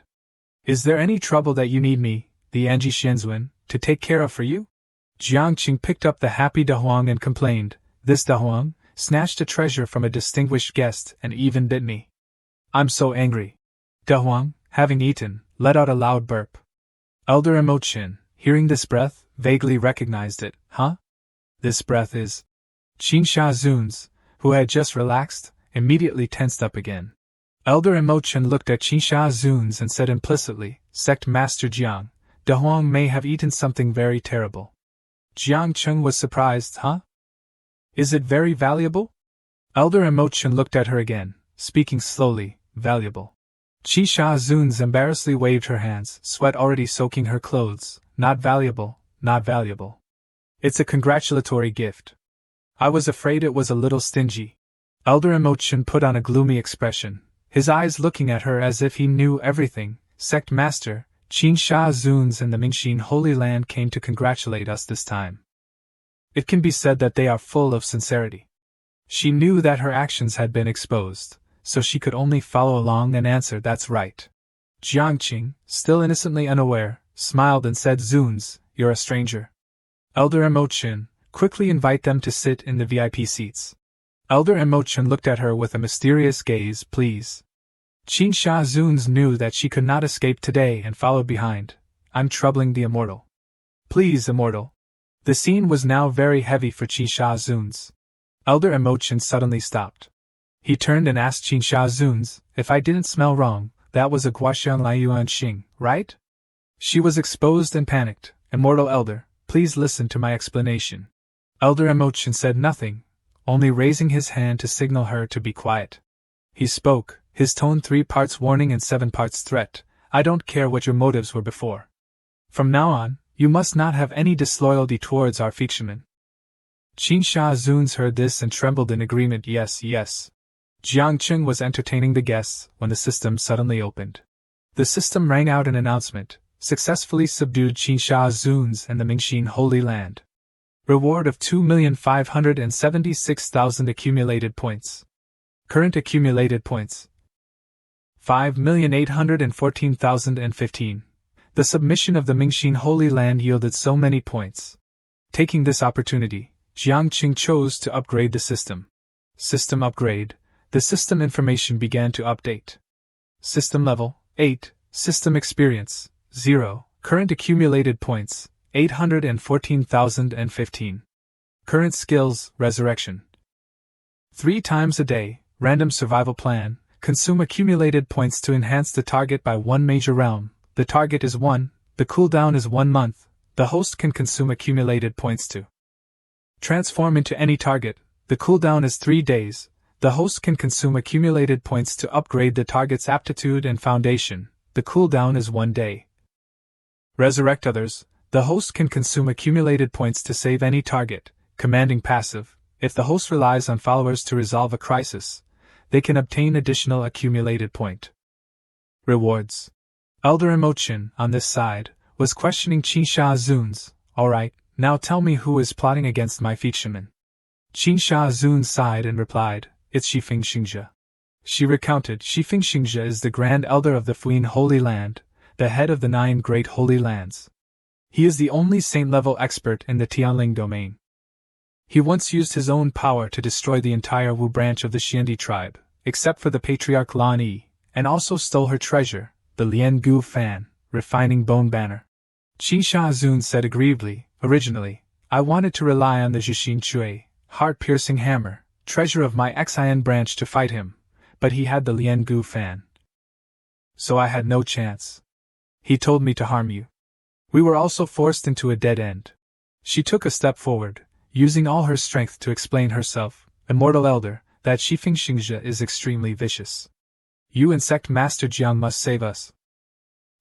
Is there any trouble that you need me, the Anji Shenzwen, to take care of for you? Jiang Qing picked up the happy Da Huang and complained, this Da Huang snatched a treasure from a distinguished guest and even bit me. I'm so angry. Da Huang, having eaten, let out a loud burp. Elder Emochin, hearing this breath, vaguely recognized it. Huh? This breath is... Qin Sha Zuns, who had just relaxed, immediately tensed up again. Elder Emochin looked at Qin Sha Zuns and said implicitly, Sect Master Jiang, Da Huang may have eaten something very terrible. Jiang Cheng was surprised, huh? Is it very valuable? Elder Emotion looked at her again, speaking slowly, valuable. Qi Sha Zun's embarrassedly waved her hands, sweat already soaking her clothes. Not valuable, not valuable. It's a congratulatory gift. I was afraid it was a little stingy. Elder Emotion put on a gloomy expression, his eyes looking at her as if he knew everything. Sect Master, Qin Sha Zun's and the Mingxin Holy Land came to congratulate us this time. It can be said that they are full of sincerity. She knew that her actions had been exposed, so she could only follow along and answer, that's right. Jiangqing, still innocently unaware, smiled and said, Zuns, you're a stranger. Elder Emotion, quickly invite them to sit in the VIP seats. Elder Emotion looked at her with a mysterious gaze, please. Qin Sha Zuns knew that she could not escape today and followed behind. I'm troubling the immortal. Please, immortal. The scene was now very heavy for Qin Sha Zuns. Elder Emotion suddenly stopped. He turned and asked Qin Sha Zuns, if I didn't smell wrong, that was a Guaxiang Liuan Xing, right? She was exposed and panicked. Immortal Elder, please listen to my explanation. Elder Emotion said nothing, only raising his hand to signal her to be quiet. He spoke, his tone 3 parts warning and 7 parts threat. I don't care what your motives were before. From now on, you must not have any disloyalty towards our fishermen. Qin Sha Zuns heard this and trembled in agreement. Yes, yes. Jiang Cheng was entertaining the guests when the system suddenly opened. The system rang out an announcement, successfully subdued Qin Sha Zuns and the Mingxin Holy Land. Reward of 2,576,000 accumulated points. Current accumulated points 5,814,015. The submission of the Mingxin Holy Land yielded so many points. Taking this opportunity, Jiang Qing chose to upgrade the system. System upgrade. The system information began to update. System level 8. System experience 0. Current accumulated points 814,015. Current skills Resurrection. 3 times a day, random survival plan. Consume accumulated points to enhance the target by 1 major realm. The target is 1, the cooldown is 1 month. The host can consume accumulated points to transform into any target. The cooldown is 3 days. The host can consume accumulated points to upgrade the target's aptitude and foundation. The cooldown is 1 day. Resurrect others. The host can consume accumulated points to save any target. Commanding passive. If the host relies on followers to resolve a crisis, they can obtain additional accumulated point. Rewards. Elder Emotion, on this side, was questioning Qin Sha Zuns. Alright, now tell me who is plotting against my fishermen. Qin Sha Zun sighed and replied, it's Shifeng Xingzhe. She recounted, Shifeng Xingzhe is the Grand Elder of the Fuyin Holy Land, the head of the 9 Great Holy Lands. He is the only saint-level expert in the Tianling domain. He once used his own power to destroy the entire Wu branch of the Xiandi tribe, except for the Patriarch Lan Yi, and also stole her treasure, the Lian Gu Fan, refining bone banner. Qin Sha Zun said aggrievedly, originally, I wanted to rely on the Zhixin Chui, heart-piercing hammer, treasure of my Xian branch to fight him, but he had the Lian Gu Fan. So I had no chance. He told me to harm you. We were also forced into a dead end. She took a step forward, using all her strength to explain herself, Immortal Elder, that Shifeng Xingzhe is extremely vicious. You and Sect Master Jiang must save us.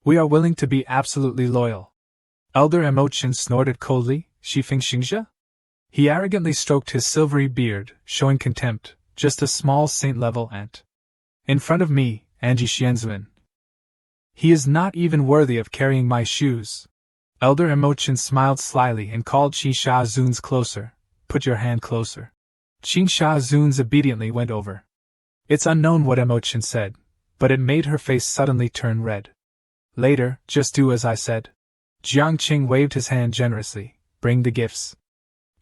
We are willing to be absolutely loyal. Elder Emotion snorted coldly, Shifeng Xingzhe? He arrogantly stroked his silvery beard, showing contempt, just a small saint-level ant. In front of me, Anji Xianzuan. He is not even worthy of carrying my shoes. Elder Emotion smiled slyly and called Qin Sha Zuns closer. Put your hand closer. Qin Sha Zuns obediently went over. It's unknown what Emotion said, but it made her face suddenly turn red. Later, just do as I said. Jiang Qing waved his hand generously. Bring the gifts.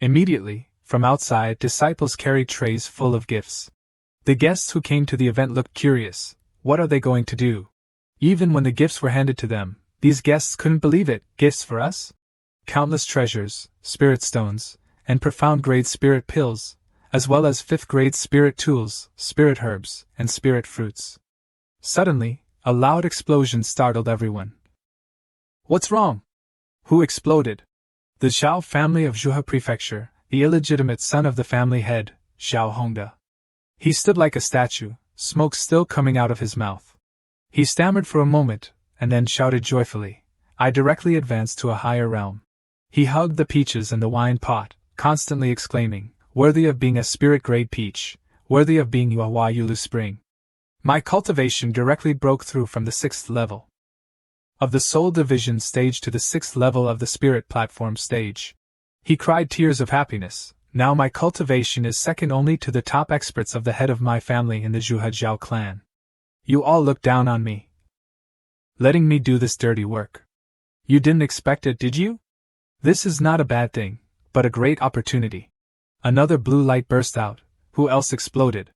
Immediately, from outside, disciples carried trays full of gifts. The guests who came to the event looked curious. What are they going to do? Even when the gifts were handed to them, these guests couldn't believe it. Gifts for us? Countless treasures, spirit stones, and profound-grade spirit pills, as well as 5th-grade spirit tools, spirit herbs, and spirit fruits. Suddenly, a loud explosion startled everyone. What's wrong? Who exploded? The Xiao family of Zhuhe Prefecture, the illegitimate son of the family head, Xiao Hongda. He stood like a statue, smoke still coming out of his mouth. He stammered for a moment, and then shouted joyfully, "I directly advance to a higher realm." He hugged the peaches and the wine pot, constantly exclaiming, "Worthy of being a spirit-grade peach, worthy of being Yuhua Yulu Spring." My cultivation directly broke through from the 6th level of the Soul Division stage to the 6th level of the Spirit Platform stage. He cried tears of happiness. Now my cultivation is second only to the top experts of the head of my family in the Zhuhe clan. You all look down on me, letting me do this dirty work. You didn't expect it, did you? This is not a bad thing, but a great opportunity. Another blue light burst out. Who else exploded?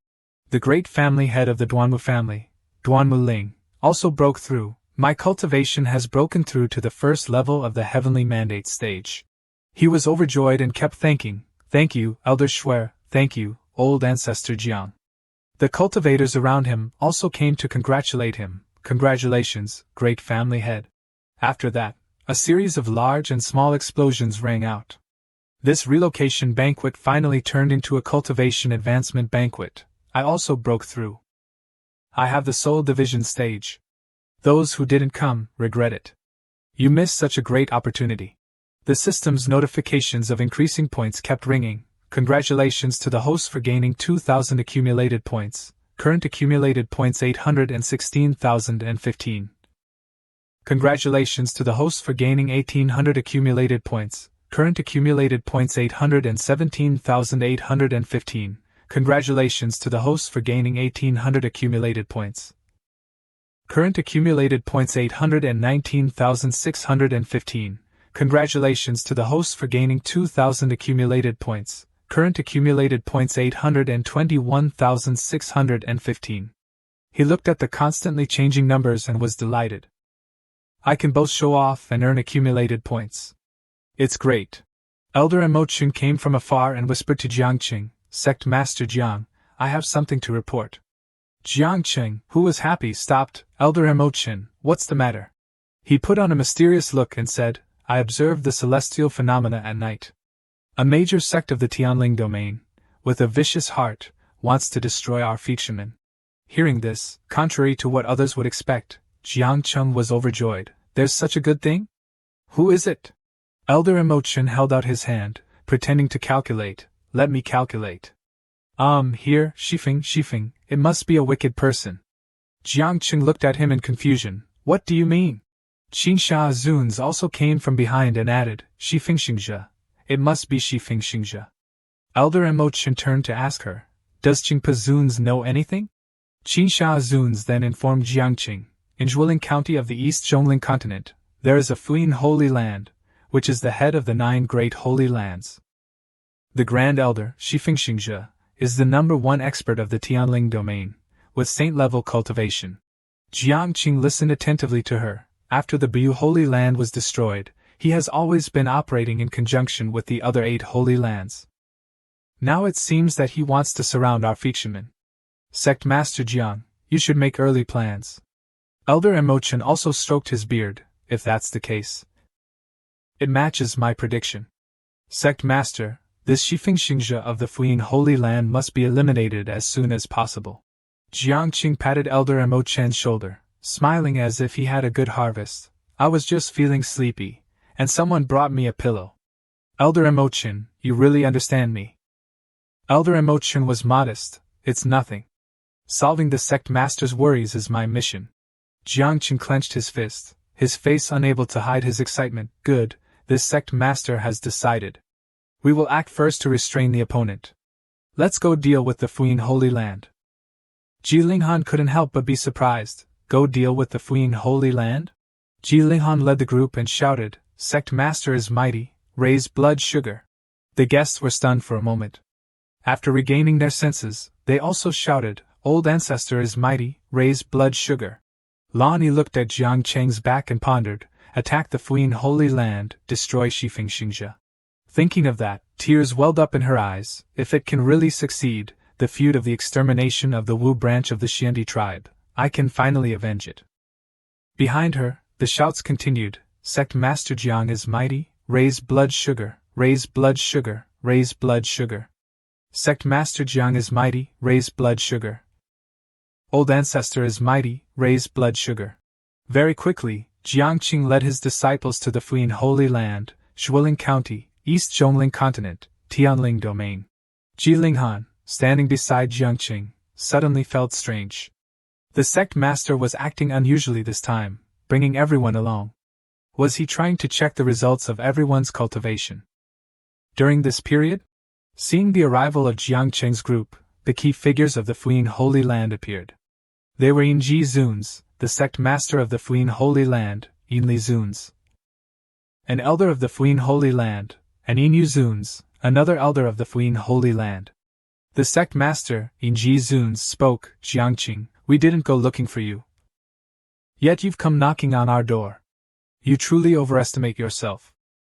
The great family head of the Duanmu family, Duanmu Ling, also broke through. My cultivation has broken through to the first level of the Heavenly Mandate stage. He was overjoyed and kept thanking, "Thank you, Elder Shuer, thank you, Old Ancestor Jiang." The cultivators around him also came to congratulate him. "Congratulations, great family head." After that, a series of large and small explosions rang out. This relocation banquet finally turned into a cultivation advancement banquet. I also broke through. I have the Soul Division stage. Those who didn't come regret it. You missed such a great opportunity. The system's notifications of increasing points kept ringing. Congratulations to the host for gaining 2,000 accumulated points. Current accumulated points 816,015. Congratulations to the host for gaining 1,800 accumulated points. Current accumulated points 817,815. Congratulations to the host for gaining 1,800 accumulated points. Current accumulated points 819,615. Congratulations to the host for gaining 2,000 accumulated points. Current accumulated points 821,615. He looked at the constantly changing numbers and was delighted. I can both show off and earn accumulated points. It's great. Elder Emotion came from afar and whispered to Jiangqing, "Sect Master Jiang, I have something to report." Jiangqing, who was happy, stopped. "Elder Emotion, what's the matter?" He put on a mysterious look and said, "I observed the celestial phenomena at night. A major sect of the Tianling domain, with a vicious heart, wants to destroy our fishermen." Hearing this, contrary to what others would expect, Jiangqing was overjoyed. "There's such a good thing? Who is it?" Elder Emotion held out his hand, pretending to calculate. "Let me calculate. Here, Shifeng, it must be a wicked person." Jiangqing looked at him in confusion. "What do you mean?" Qingsha Zuns also came from behind and added, "Shifeng, it must be Shifeng." Elder Emotion turned to ask her, "Does Qingpa Zuns know anything?" Qingsha Zuns then informed Jiangqing, "In Zhuiling County of the East Zhongling continent, there is a Fuyin Holy Land, which is the head of the 9 great holy lands. The Grand Elder, Shifeng, is the #1 expert of the Tianling domain, with saint-level cultivation." Jiangqing listened attentively to her. After the Bu Holy Land was destroyed, he has always been operating in conjunction with the other 8 holy lands. Now it seems that he wants to surround our fishermen. Sect Master Jiang, you should make early plans. Elder Emotion also stroked his beard. If that's the case, it matches my prediction. Sect Master, this Shifeng of the Fuyin Holy Land must be eliminated as soon as possible. Jiangqing patted Elder Emochen's shoulder, smiling as if he had a good harvest. "I was just feeling sleepy, and someone brought me a pillow." "Elder Emochen, you really understand me?" Elder Emochen was modest. "It's nothing. Solving the Sect Master's worries is my mission." Jiangqing clenched his fist, his face unable to hide his excitement. "Good, this Sect Master has decided. We will act first to restrain the opponent. Let's go deal with the Fuyin Holy Land." Ji Linghan couldn't help but be surprised. Go deal with the Fuyin Holy Land? Ji Linghan led the group and shouted, "Sect Master is mighty, raise blood sugar." The guests were stunned for a moment. After regaining their senses, they also shouted, "Old Ancestor is mighty, raise blood sugar." Lani looked at Jiang Cheng's back and pondered, attack the Fuyin Holy Land, destroy Shifeng. Thinking of that, tears welled up in her eyes. If it can really succeed, the feud of the extermination of the Wu branch of the Xiandi tribe, I can finally avenge it. Behind her, the shouts continued, "Sect Master Jiang is mighty, raise blood sugar, raise blood sugar, raise blood sugar. Sect Master Jiang is mighty, raise blood sugar. Old Ancestor is mighty, raise blood sugar. Very quickly, Jiang Qing led his disciples to the Fuyin Holy Land, Shuiling County, East Zhongling Continent, Tianling Domain. Ji Linghan, standing beside Jiang Qing, suddenly felt strange. The sect master was acting unusually this time, bringing everyone along. Was he trying to check the results of everyone's cultivation? During this period, seeing the arrival of Jiang Qing's group, the key figures of the Fuyin Holy Land appeared. They were Yin Ji Zuns, the sect master of the Fuyin Holy Land, Yin Li Zuns, an elder of the Fuyin Holy Land, and Yin Yu Zuns, another elder of the Fuyin Holy Land. The sect master, Yin Ji Zuns, spoke, Jiang Qing, we didn't go looking for you. Yet you've come knocking on our door. You truly overestimate yourself.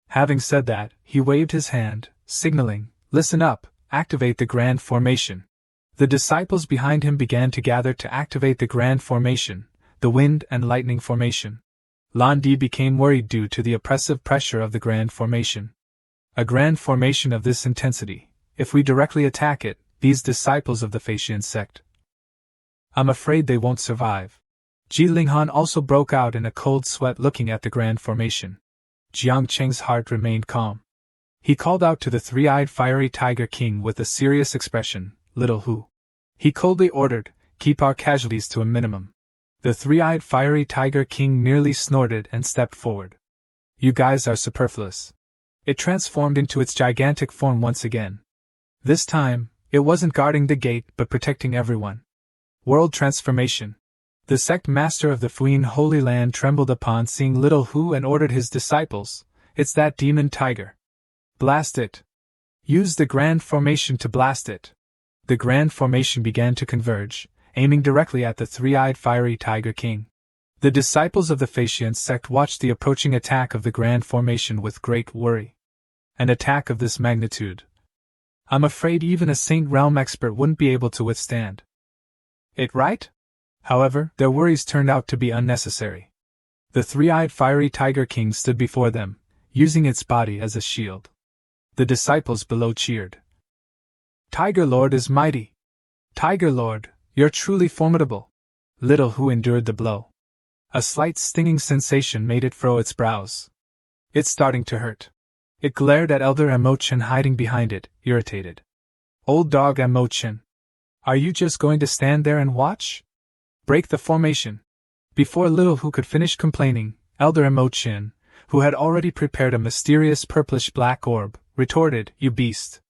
Having said that, he waved his hand, signaling, listen up, activate the Grand Formation. The disciples behind him began to gather to activate the Grand Formation, the Wind and Lightning Formation. Lan Di became worried due to the oppressive pressure of the Grand Formation. A Grand Formation of this intensity, if we directly attack it, these disciples of the Faxian sect, I'm afraid they won't survive. Ji Linghan also broke out in a cold sweat looking at the Grand Formation. Jiang Qing's heart remained calm. He called out to the three-eyed fiery Tiger King with a serious expression, Little Hu. He coldly ordered, keep our casualties to a minimum. The three-eyed fiery Tiger King merely snorted and stepped forward. You guys are superfluous. It transformed into its gigantic form once again. This time, it wasn't guarding the gate but protecting everyone. World Transformation. The sect master of the Fuyin Holy Land trembled upon seeing Little Hu and ordered his disciples, it's that demon tiger. Blast it. Use the Grand Formation to blast it. The Grand Formation began to converge, aiming directly at the three-eyed fiery Tiger King. The disciples of the Faxian sect watched the approaching attack of the Grand Formation with great worry. An attack of this magnitude, I'm afraid even a Saint Realm expert wouldn't be able to withstand it, right? However, their worries turned out to be unnecessary. The three-eyed fiery Tiger King stood before them, using its body as a shield. The disciples below cheered. Tiger Lord is mighty. Tiger Lord, you're truly formidable. Little Hu endured the blow. A slight stinging sensation made it furrow its brows. It's starting to hurt. It glared at Elder Imochen hiding behind it, irritated. Old dog Imochen. Are you just going to stand there and watch? Break the formation. Before Little Hu could finish complaining, Elder Imochen, who had already prepared a mysterious purplish-black orb, retorted, you beast.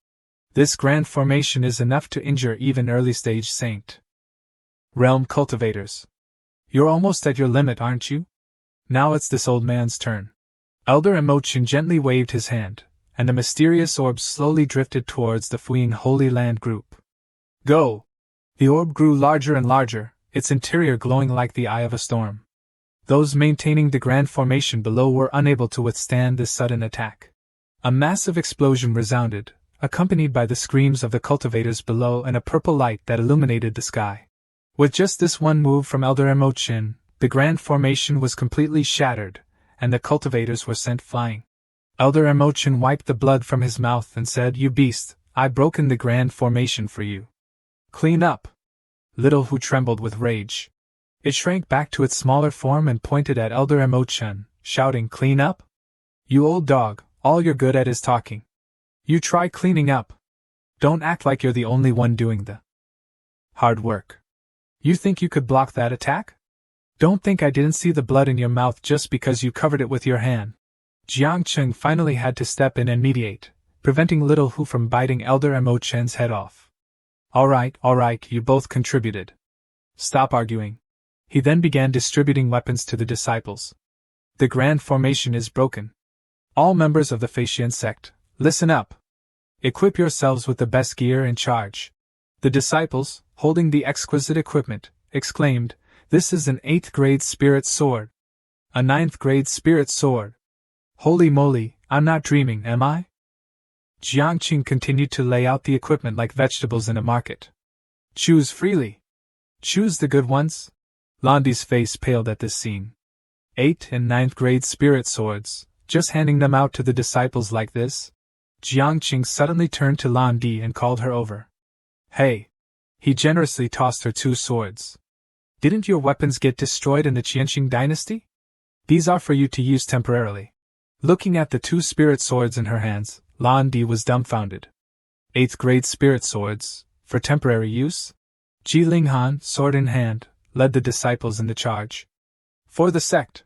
This Grand Formation is enough to injure even early-stage Saint Realm cultivators. You're almost at your limit, aren't you? Now it's this old man's turn. Elder Imochen gently waved his hand, and the mysterious orb slowly drifted towards the Fuyin Holy Land group. Go! The orb grew larger and larger, its interior glowing like the eye of a storm. Those maintaining the Grand Formation below were unable to withstand this sudden attack. A massive explosion resounded, accompanied by the screams of the cultivators below and a purple light that illuminated the sky. With just this one move from Elder Imochen, the Grand Formation was completely shattered, and the cultivators were sent flying. Elder Imochen wiped the blood from his mouth and said, you beast, I've broken the Grand Formation for you. Clean up. Little Hu trembled with rage. It shrank back to its smaller form and pointed at Elder Imochen, shouting, clean up? You old dog, all you're good at is talking. You try cleaning up. Don't act like you're the only one doing the hard work. You think you could block that attack? Don't think I didn't see the blood in your mouth just because you covered it with your hand. Jiang Qing finally had to step in and mediate, preventing Little Hu from biting Elder Imochen's head off. All right, you both contributed. Stop arguing. He then began distributing weapons to the disciples. The Grand Formation is broken. All members of the Faxian sect, listen up. Equip yourselves with the best gear and charge. The disciples, holding the exquisite equipment, exclaimed, this is an 8th grade spirit sword. A 9th grade spirit sword. Holy moly, I'm not dreaming, am I? Jiang Qing continued to lay out the equipment like vegetables in a market. Choose freely. Choose the good ones. Landi's face paled at this scene. 8th and 9th grade spirit swords, Just handing them out to the disciples like this? Jiangqing suddenly turned to Lan Di and called her over. Hey! He generously tossed her 2 swords. Didn't your weapons get destroyed in the Qianqing dynasty? These are for you to use temporarily. Looking at the 2 spirit swords in her hands, Lan Di was dumbfounded. 8th grade spirit swords, for temporary use? Ji Linghan, sword in hand, led the disciples in the charge. For the sect.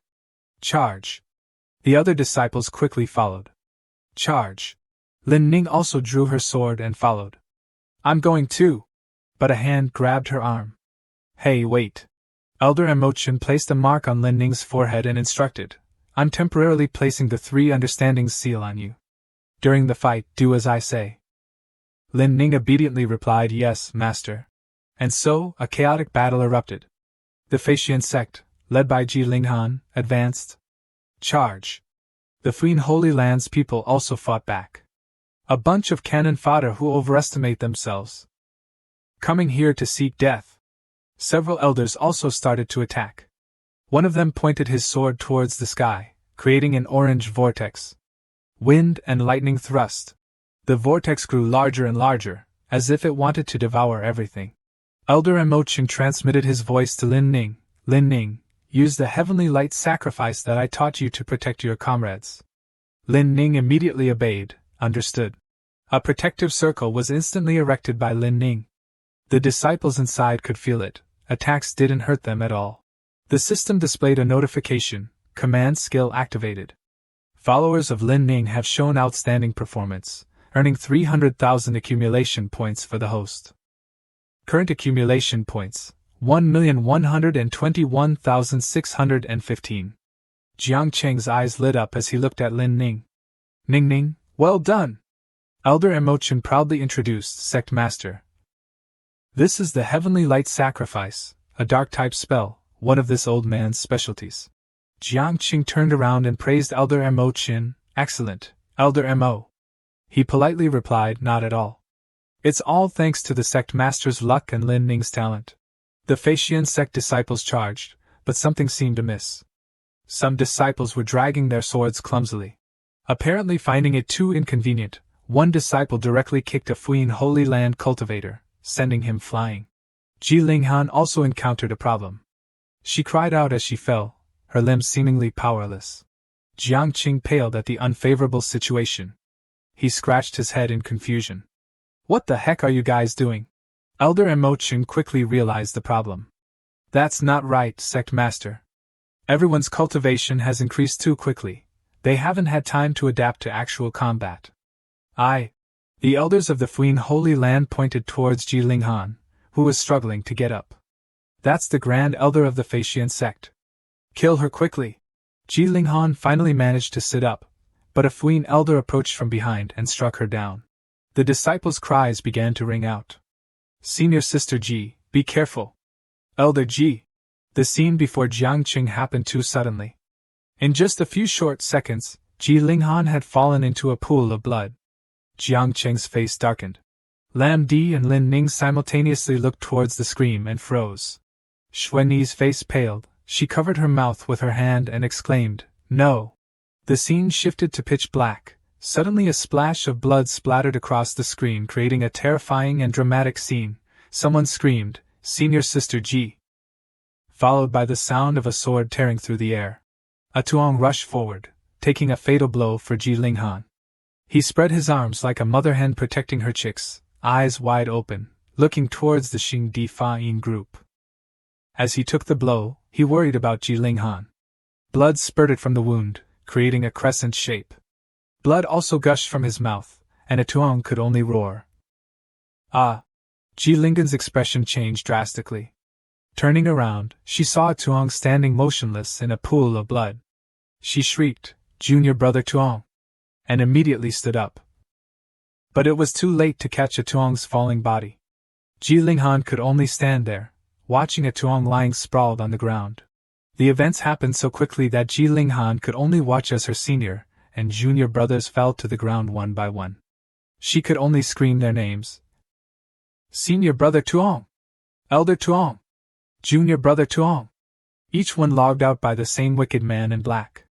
Charge. The other disciples quickly followed. Charge. Lin Ning also drew her sword and followed. I'm going too. But a hand grabbed her arm. Hey, wait. Elder Emotion placed a mark on Lin Ning's forehead and instructed, I'm temporarily placing the 3 understandings seal on you. During the fight, do as I say. Lin Ning obediently replied, yes, master. And so, a chaotic battle erupted. The Feixian sect, led by Ji Linghan, advanced. Charge. The Fuyin Holy Land's people also fought back. A bunch of cannon fodder who overestimate themselves. Coming here to seek death. Several elders also started to attack. One of them pointed his sword towards the sky, creating an orange vortex. Wind and lightning thrust. The vortex grew larger and larger, as if it wanted to devour everything. Elder Emotion transmitted his voice to Lin Ning. Lin Ning, use the heavenly light sacrifice that I taught you to protect your comrades. Lin Ning immediately obeyed, understood. A protective circle was instantly erected by Lin Ning. The disciples inside could feel it. Attacks didn't hurt them at all. The system displayed a notification, command skill activated. Followers of Lin Ning have shown outstanding performance, earning 300,000 accumulation points for the host. Current accumulation points, 1,121,615. Jiang Cheng's eyes lit up as he looked at Lin Ning. Ning Ning, well done! Elder Emotion proudly introduced Sect Master. This is the Heavenly Light Sacrifice, a dark-type spell, one of this old man's specialties. Jiang Qing turned around and praised Elder Emotion. Excellent, Elder Mo. He politely replied, not at all. It's all thanks to the Sect Master's luck and Lin Ning's talent. The Feixian Sect disciples charged, but something seemed amiss. Some disciples were dragging their swords clumsily. Apparently finding it too inconvenient, one disciple directly kicked a Fuyin Holy Land cultivator, sending him flying. Ji Linghan also encountered a problem. She cried out as she fell, her limbs seemingly powerless. Jiang Qing paled at the unfavorable situation. He scratched his head in confusion. What the heck are you guys doing? Elder Emotion quickly realized the problem. That's not right, Sect Master. Everyone's cultivation has increased too quickly. They haven't had time to adapt to actual combat. The elders of the Fuyin Holy Land pointed towards Ji Linghan, who was struggling to get up. That's the Grand Elder of the Feixian Sect. Kill her quickly. Ji Linghan finally managed to sit up, but a Fuyin elder approached from behind and struck her down. The disciples' cries began to ring out. Senior Sister Ji, be careful. Elder Ji. The scene before Jiang Qing happened too suddenly. In just a few short seconds, Ji Linghan had fallen into a pool of blood. Jiang Qing's face darkened. Lam Di and Lin Ning simultaneously looked towards the screen and froze. Xuanyi's face paled, she covered her mouth with her hand and exclaimed, no! The scene shifted to pitch black. Suddenly a splash of blood splattered across the screen, creating a terrifying and dramatic scene. Someone screamed, Senior Sister Ji. Followed by the sound of a sword tearing through the air. A Tuong rushed forward, taking a fatal blow for Ji Linghan. He spread his arms like a mother hen protecting her chicks, eyes wide open, looking towards the Xing Di Fa Yin group. As he took the blow, he worried about Ji Linghan. Blood spurted from the wound, creating a crescent shape. Blood also gushed from his mouth, and a Tuong could only roar. Ah! Ji Linghan's expression changed drastically. Turning around, she saw a Tuong standing motionless in a pool of blood. She shrieked, Junior Brother Tuong, and immediately stood up. But it was too late to catch a Tuong's falling body. Ji Linghan could only stand there, watching a Tuong lying sprawled on the ground. The events happened so quickly that Ji Linghan could only watch as her senior and junior brothers fell to the ground one by one. She could only scream their names. Senior Brother Tuong! Elder Tuong! Junior Brother Tuong! Each one logged out by the same wicked man in black.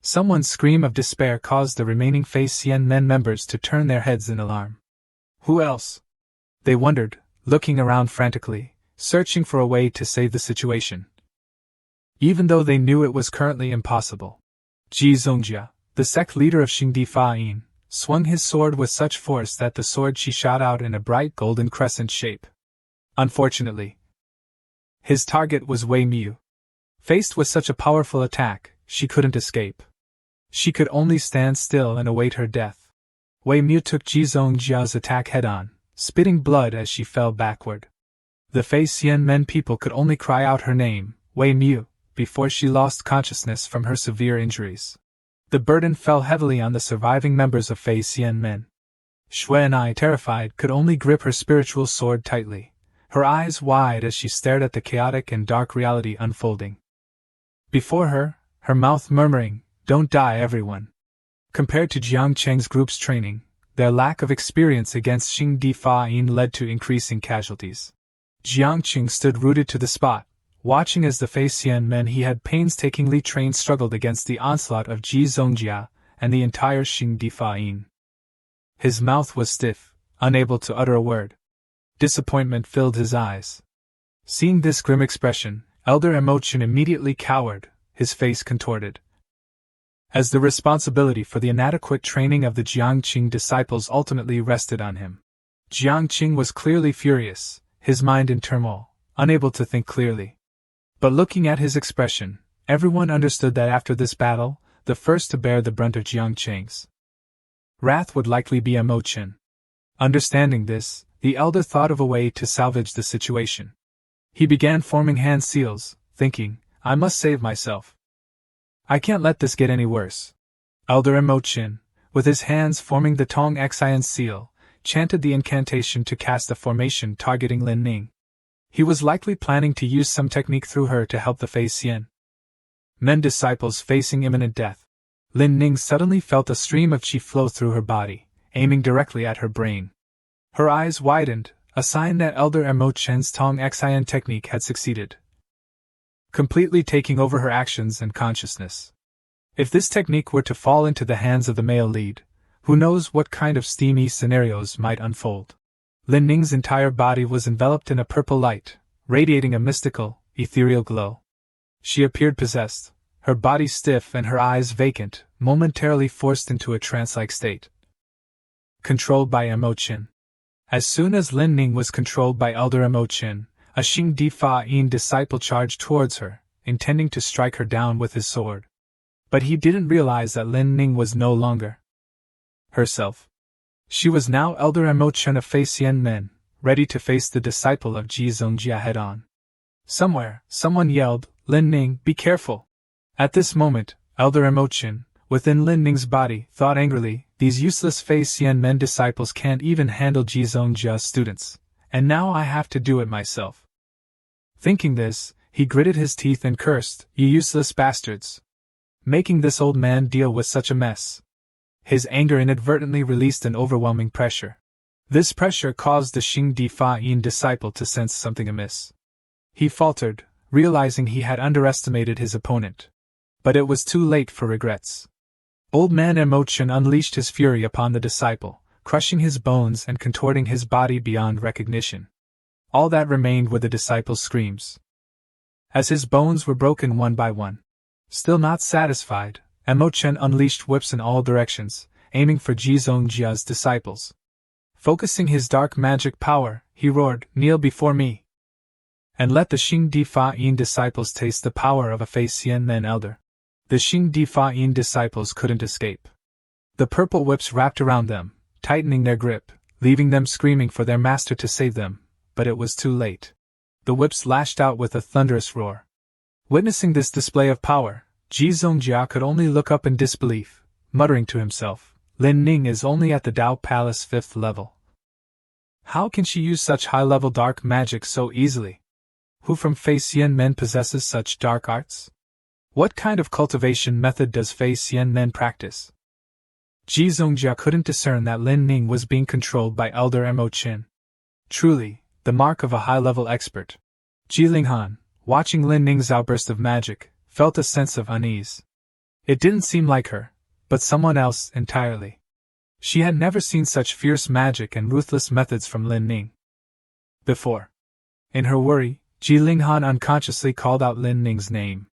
Someone's scream of despair caused the remaining Fei Xian men members to turn their heads in alarm. Who else? They wondered, looking around frantically, searching for a way to save the situation. Even though they knew it was currently impossible. Ji Zongjia, the sect leader of Solidifying, swung his sword with such force that the sword she shot out in a bright golden crescent shape. Unfortunately, his target was Wei Miu. Faced with such a powerful attack, she couldn't escape. She could only stand still and await her death. Wei Miu took Ji Zongjia's attack head-on, spitting blood as she fell backward. The Fei Xian men people could only cry out her name, Wei Miu, before she lost consciousness from her severe injuries. The burden fell heavily on the surviving members of Fei Xian men. Shui and I, terrified, could only grip her spiritual sword tightly, her eyes wide as she stared at the chaotic and dark reality unfolding before her, her mouth murmuring, "Don't die, everyone." Compared to Jiang Cheng's group's training, their lack of experience against Xing Difa'in led to increasing casualties. Jiang Cheng stood rooted to the spot, watching as the Fei Xian men he had painstakingly trained struggled against the onslaught of Ji Zongjia and the entire Xing Difa'in. His mouth was stiff, unable to utter a word. Disappointment filled his eyes. Seeing this grim expression, Elder Emotion immediately cowered, his face contorted. As the responsibility for the inadequate training of the Jiangqing disciples ultimately rested on him. Jiangqing was clearly furious, his mind in turmoil, unable to think clearly. But looking at his expression, everyone understood that after this battle, the first to bear the brunt of Jiangqing's wrath would likely be Emochen. Understanding this, the elder thought of a way to salvage the situation. He began forming hand seals, thinking, "I must save myself. I can't let this get any worse." Elder Emochin, with his hands forming the Tong Xian seal, chanted the incantation to cast a formation targeting Lin Ning. He was likely planning to use some technique through her to help the Fei Xian men disciples facing imminent death. Lin Ning suddenly felt a stream of qi flow through her body, aiming directly at her brain. Her eyes widened, a sign that Elder Emochen's Tong Xian technique had succeeded, completely taking over her actions and consciousness. If this technique were to fall into the hands of the male lead, who knows what kind of steamy scenarios might unfold. Lin Ning's entire body was enveloped in a purple light, radiating a mystical, ethereal glow. She appeared possessed, her body stiff and her eyes vacant, momentarily forced into a trance-like state. Controlled by Emochin. As soon as Lin Ning was controlled by Elder Emochin, a Xing Difa'in disciple charged towards her, intending to strike her down with his sword. But he didn't realize that Lin Ning was no longer herself. She was now Elder Emochin of Fei Xian men, ready to face the disciple of Ji Zongjia head-on. Somewhere, someone yelled, "Lin Ning, be careful!" At this moment, Elder Emochin, within Lin Ning's body, thought angrily, "These useless Fei Xian men disciples can't even handle Ji Zongjia's students, and now I have to do it myself." Thinking this, he gritted his teeth and cursed, "You useless bastards! Making this old man deal with such a mess." His anger inadvertently released an overwhelming pressure. This pressure caused the Xing Difa'in disciple to sense something amiss. He faltered, realizing he had underestimated his opponent. But it was too late for regrets. Old man Emochin unleashed his fury upon the disciple, crushing his bones and contorting his body beyond recognition. All that remained were the disciple's screams. As his bones were broken one by one. Still not satisfied, Emochin unleashed whips in all directions, aiming for Ji Zongjia's disciples. Focusing his dark magic power, he roared, "Kneel before me! And let the Xing Difa'in disciples taste the power of a Fei Xian men elder." The Xing Difa'in disciples couldn't escape. The purple whips wrapped around them, tightening their grip, leaving them screaming for their master to save them, but it was too late. The whips lashed out with a thunderous roar. Witnessing this display of power, Ji Zongjia could only look up in disbelief, muttering to himself, "Lin Ning is only at the Dao Palace 5th level. How can she use such high-level dark magic so easily? Who from Fei Xian men possesses such dark arts? What kind of cultivation method does Fei Xian men practice?" Ji Zongjia couldn't discern that Lin Ning was being controlled by Elder Emochin. Truly, the mark of a high-level expert. Ji Linghan, watching Lin Ning's outburst of magic, felt a sense of unease. It didn't seem like her, but someone else entirely. She had never seen such fierce magic and ruthless methods from Lin Ning before. In her worry, Ji Linghan unconsciously called out Lin Ning's name.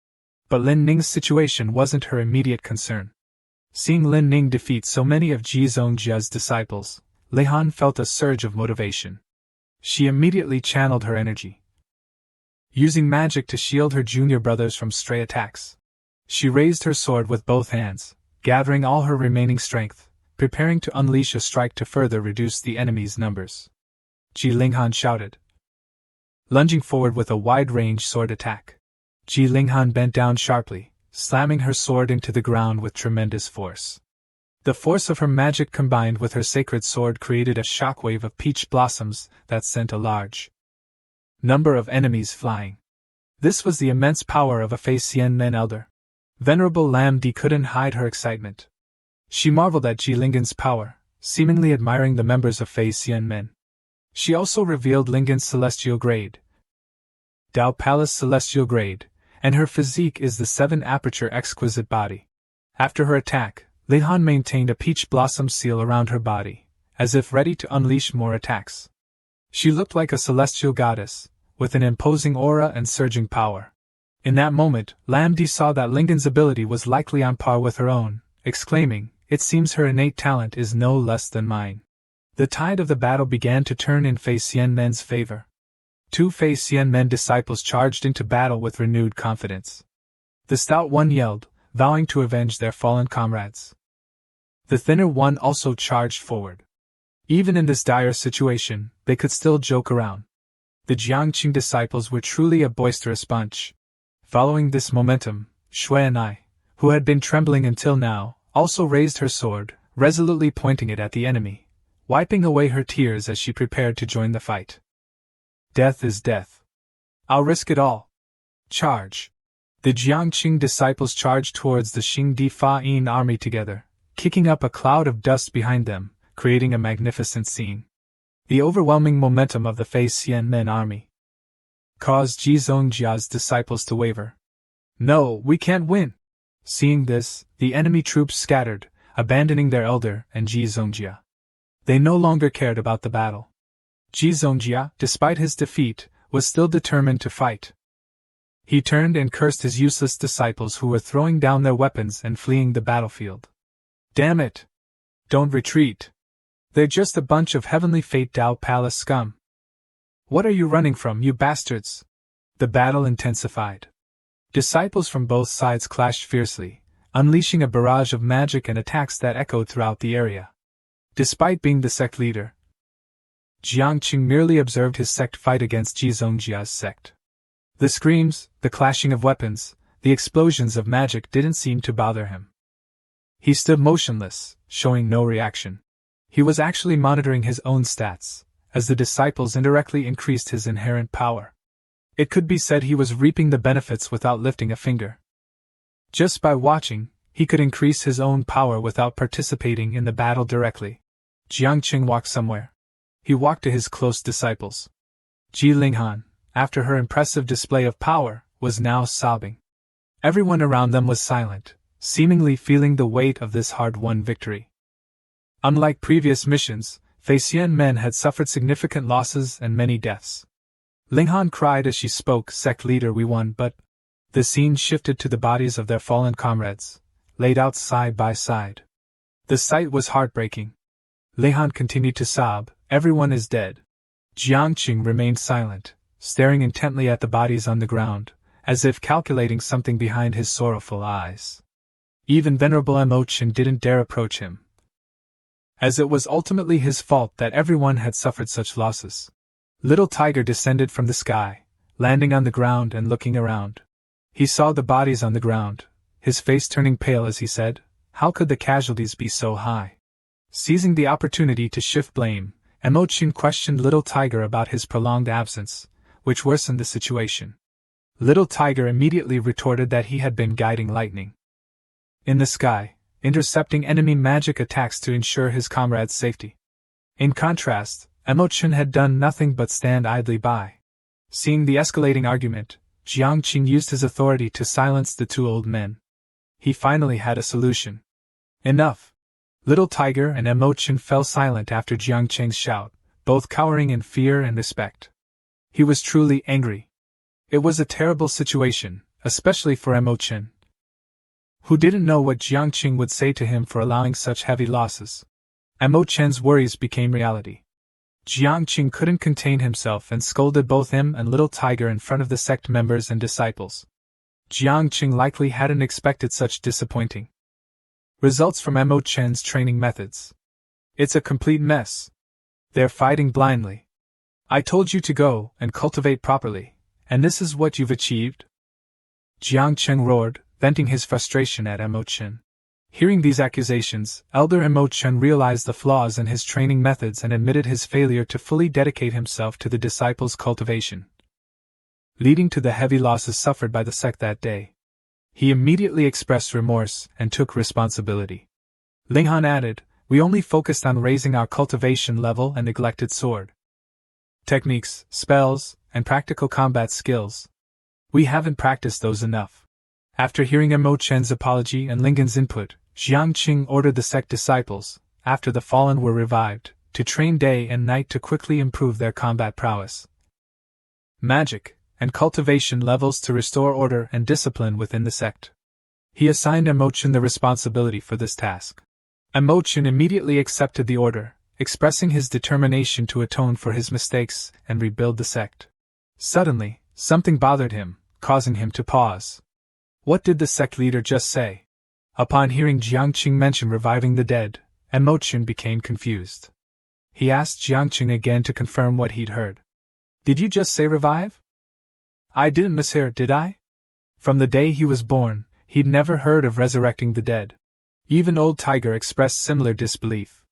But Lin Ning's situation wasn't her immediate concern. Seeing Lin Ning defeat so many of Ji Zongjia's disciples, Linghan felt a surge of motivation. She immediately channeled her energy, using magic to shield her junior brothers from stray attacks. She raised her sword with both hands, gathering all her remaining strength, preparing to unleash a strike to further reduce the enemy's numbers. Ji Linghan shouted, lunging forward with a wide-range sword attack. Ji Linghan bent down sharply, slamming her sword into the ground with tremendous force. The force of her magic combined with her sacred sword created a shockwave of peach blossoms that sent a large number of enemies flying. This was the immense power of a Fei Xian Men elder. Venerable Lam Di couldn't hide her excitement. She marveled at Ji Linghan's power, seemingly admiring the members of Fei Xian Men. She also revealed Linghan's celestial grade, Dao Palace celestial grade, and her physique is the 7-aperture exquisite body. After her attack, Linghan maintained a peach blossom seal around her body, as if ready to unleash more attacks. She looked like a celestial goddess, with an imposing aura and surging power. In that moment, Lam Di saw that Linghan's ability was likely on par with her own, exclaiming, "It seems her innate talent is no less than mine." The tide of the battle began to turn in Fei Xian Men's favor. 2 Fei Xian Men disciples charged into battle with renewed confidence. The stout one yelled, vowing to avenge their fallen comrades. The thinner one also charged forward. Even in this dire situation, they could still joke around. The Jiangqing disciples were truly a boisterous bunch. Following this momentum, Shui and I, who had been trembling until now, also raised her sword, resolutely pointing it at the enemy, wiping away her tears as she prepared to join the fight. Death is death. I'll risk it all. Charge! The Jiangqing disciples charged towards the Xingdi Fa'in army together, kicking up a cloud of dust behind them, creating a magnificent scene. The overwhelming momentum of the Fei Xian Men army caused Ji Zongjia's disciples to waver. "No, we can't win!" Seeing this, the enemy troops scattered, abandoning their elder and Ji Zongjia. They no longer cared about the battle. Ji Zongjia, despite his defeat, was still determined to fight. He turned and cursed his useless disciples who were throwing down their weapons and fleeing the battlefield. "Damn it! Don't retreat! They're just a bunch of heavenly fate Dao Palace scum. What are you running from, you bastards?" The battle intensified. Disciples from both sides clashed fiercely, unleashing a barrage of magic and attacks that echoed throughout the area. Despite being the sect leader, Jiangqing merely observed his sect fight against Ji Zongjia's sect. The screams, the clashing of weapons, the explosions of magic didn't seem to bother him. He stood motionless, showing no reaction. He was actually monitoring his own stats, as the disciples indirectly increased his inherent power. It could be said he was reaping the benefits without lifting a finger. Just by watching, he could increase his own power without participating in the battle directly. Jiangqing walked somewhere. He walked to his close disciples. Ji Linghan, after her impressive display of power, was now sobbing. Everyone around them was silent, seemingly feeling the weight of this hard-won victory. Unlike previous missions, Fei Xian Men had suffered significant losses and many deaths. Linghan cried as she spoke, "Sect leader, we won, but..." The scene shifted to the bodies of their fallen comrades, laid out side by side. The sight was heartbreaking. Linghan continued to sob, "Everyone is dead." Jiangqing remained silent, staring intently at the bodies on the ground, as if calculating something behind his sorrowful eyes. Even Venerable Emotion didn't dare approach him, as it was ultimately his fault that everyone had suffered such losses. Little Tiger descended from the sky, landing on the ground and looking around. He saw the bodies on the ground, his face turning pale as he said, "How could the casualties be so high?" Seizing the opportunity to shift blame, Emochin questioned Little Tiger about his prolonged absence, which worsened the situation. Little Tiger immediately retorted that he had been guiding lightning in the sky, intercepting enemy magic attacks to ensure his comrades' safety. In contrast, Emochin had done nothing but stand idly by. Seeing the escalating argument, Jiangqing used his authority to silence the 2 old men. he finally had a solution. Enough! Little Tiger and Emo Chen fell silent after Jiang Cheng's shout, both cowering in fear and respect. He was truly angry. It was a terrible situation, especially for Emo Chen, who didn't know what Jiang Cheng would say to him for allowing such heavy losses. Emo Chen's worries became reality. Jiang Cheng couldn't contain himself and scolded both him and Little Tiger in front of the sect members and disciples. Jiang Cheng likely hadn't expected such disappointing results from Emo Chen's training methods. It's a complete mess. They're fighting blindly. I told you to go and cultivate properly, and this is what you've achieved? Jiang Cheng roared, venting his frustration at Emo Chen. Hearing these accusations, Elder Emo Chen realized the flaws in his training methods and admitted his failure to fully dedicate himself to the disciples' cultivation, leading to the heavy losses suffered by the sect that day. He immediately expressed remorse and took responsibility. Ling Han added, "We only focused on raising our cultivation level and neglected sword techniques, spells, and practical combat skills. We haven't practiced those enough." After hearing Emo Chen's apology and Lingen's input, Jiang Cheng ordered the sect disciples, after the fallen were revived, to train day and night to quickly improve their combat prowess, magic, and cultivation levels to restore order and discipline within the sect. He assigned Emo Chen the responsibility for this task. Emo Chen immediately accepted the order, expressing his determination to atone for his mistakes and rebuild the sect. Suddenly, something bothered him, causing him to pause. What did the sect leader just say? Upon hearing Jiang Cheng mention reviving the dead, Emo Chen became confused. He asked Jiang Cheng again to confirm what he'd heard. Did you just say revive? I didn't mishear, did I? From the day he was born, he'd never heard of resurrecting the dead. Even Old Tiger expressed similar disbelief.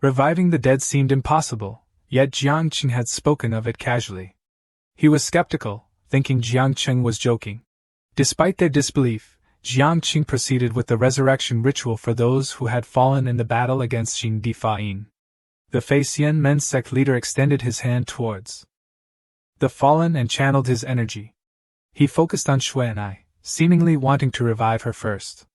Reviving the dead seemed impossible, yet Jiang Cheng had spoken of it casually. He was skeptical, thinking Jiang Cheng was joking. Despite their disbelief, Jiang Cheng proceeded with the resurrection ritual for those who had fallen in the battle against Solidifying. The Fei Xian Men sect leader extended his hand towards the fallen and channeled his energy. He focused on Shui and I, seemingly wanting to revive her first.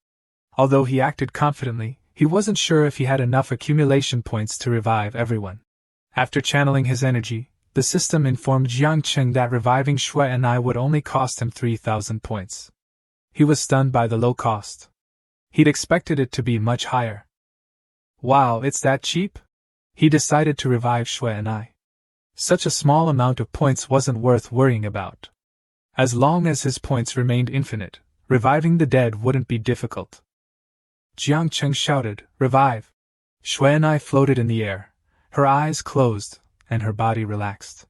Although he acted confidently, he wasn't sure if he had enough accumulation points to revive everyone. After channeling his energy, the system informed Jiang Cheng that reviving Shui and I would only cost him 3,000 points. He was stunned by the low cost. He'd expected it to be much higher. Wow, it's that cheap? He decided to revive Shui and I. Such a small amount of points wasn't worth worrying about. As long as his points remained infinite, reviving the dead wouldn't be difficult. Jiang Cheng shouted, "Revive!" Shui and I floated in the air, her eyes closed, and her body relaxed.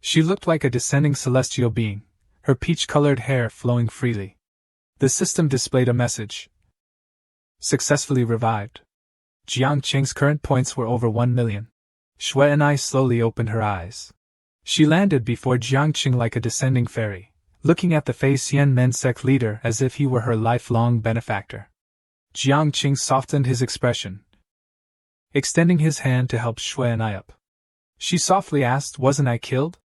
She looked like a descending celestial being, her peach-colored hair flowing freely. The system displayed a message. Successfully revived. Jiang Cheng's current points were over 1 million. Shui and I slowly opened her eyes. She landed before Jiang Cheng like a descending fairy, looking at the Fei Xian Men sect leader as if he were her lifelong benefactor. Jiang Cheng softened his expression, extending his hand to help Shui and I up. She softly asked, "Wasn't I killed?"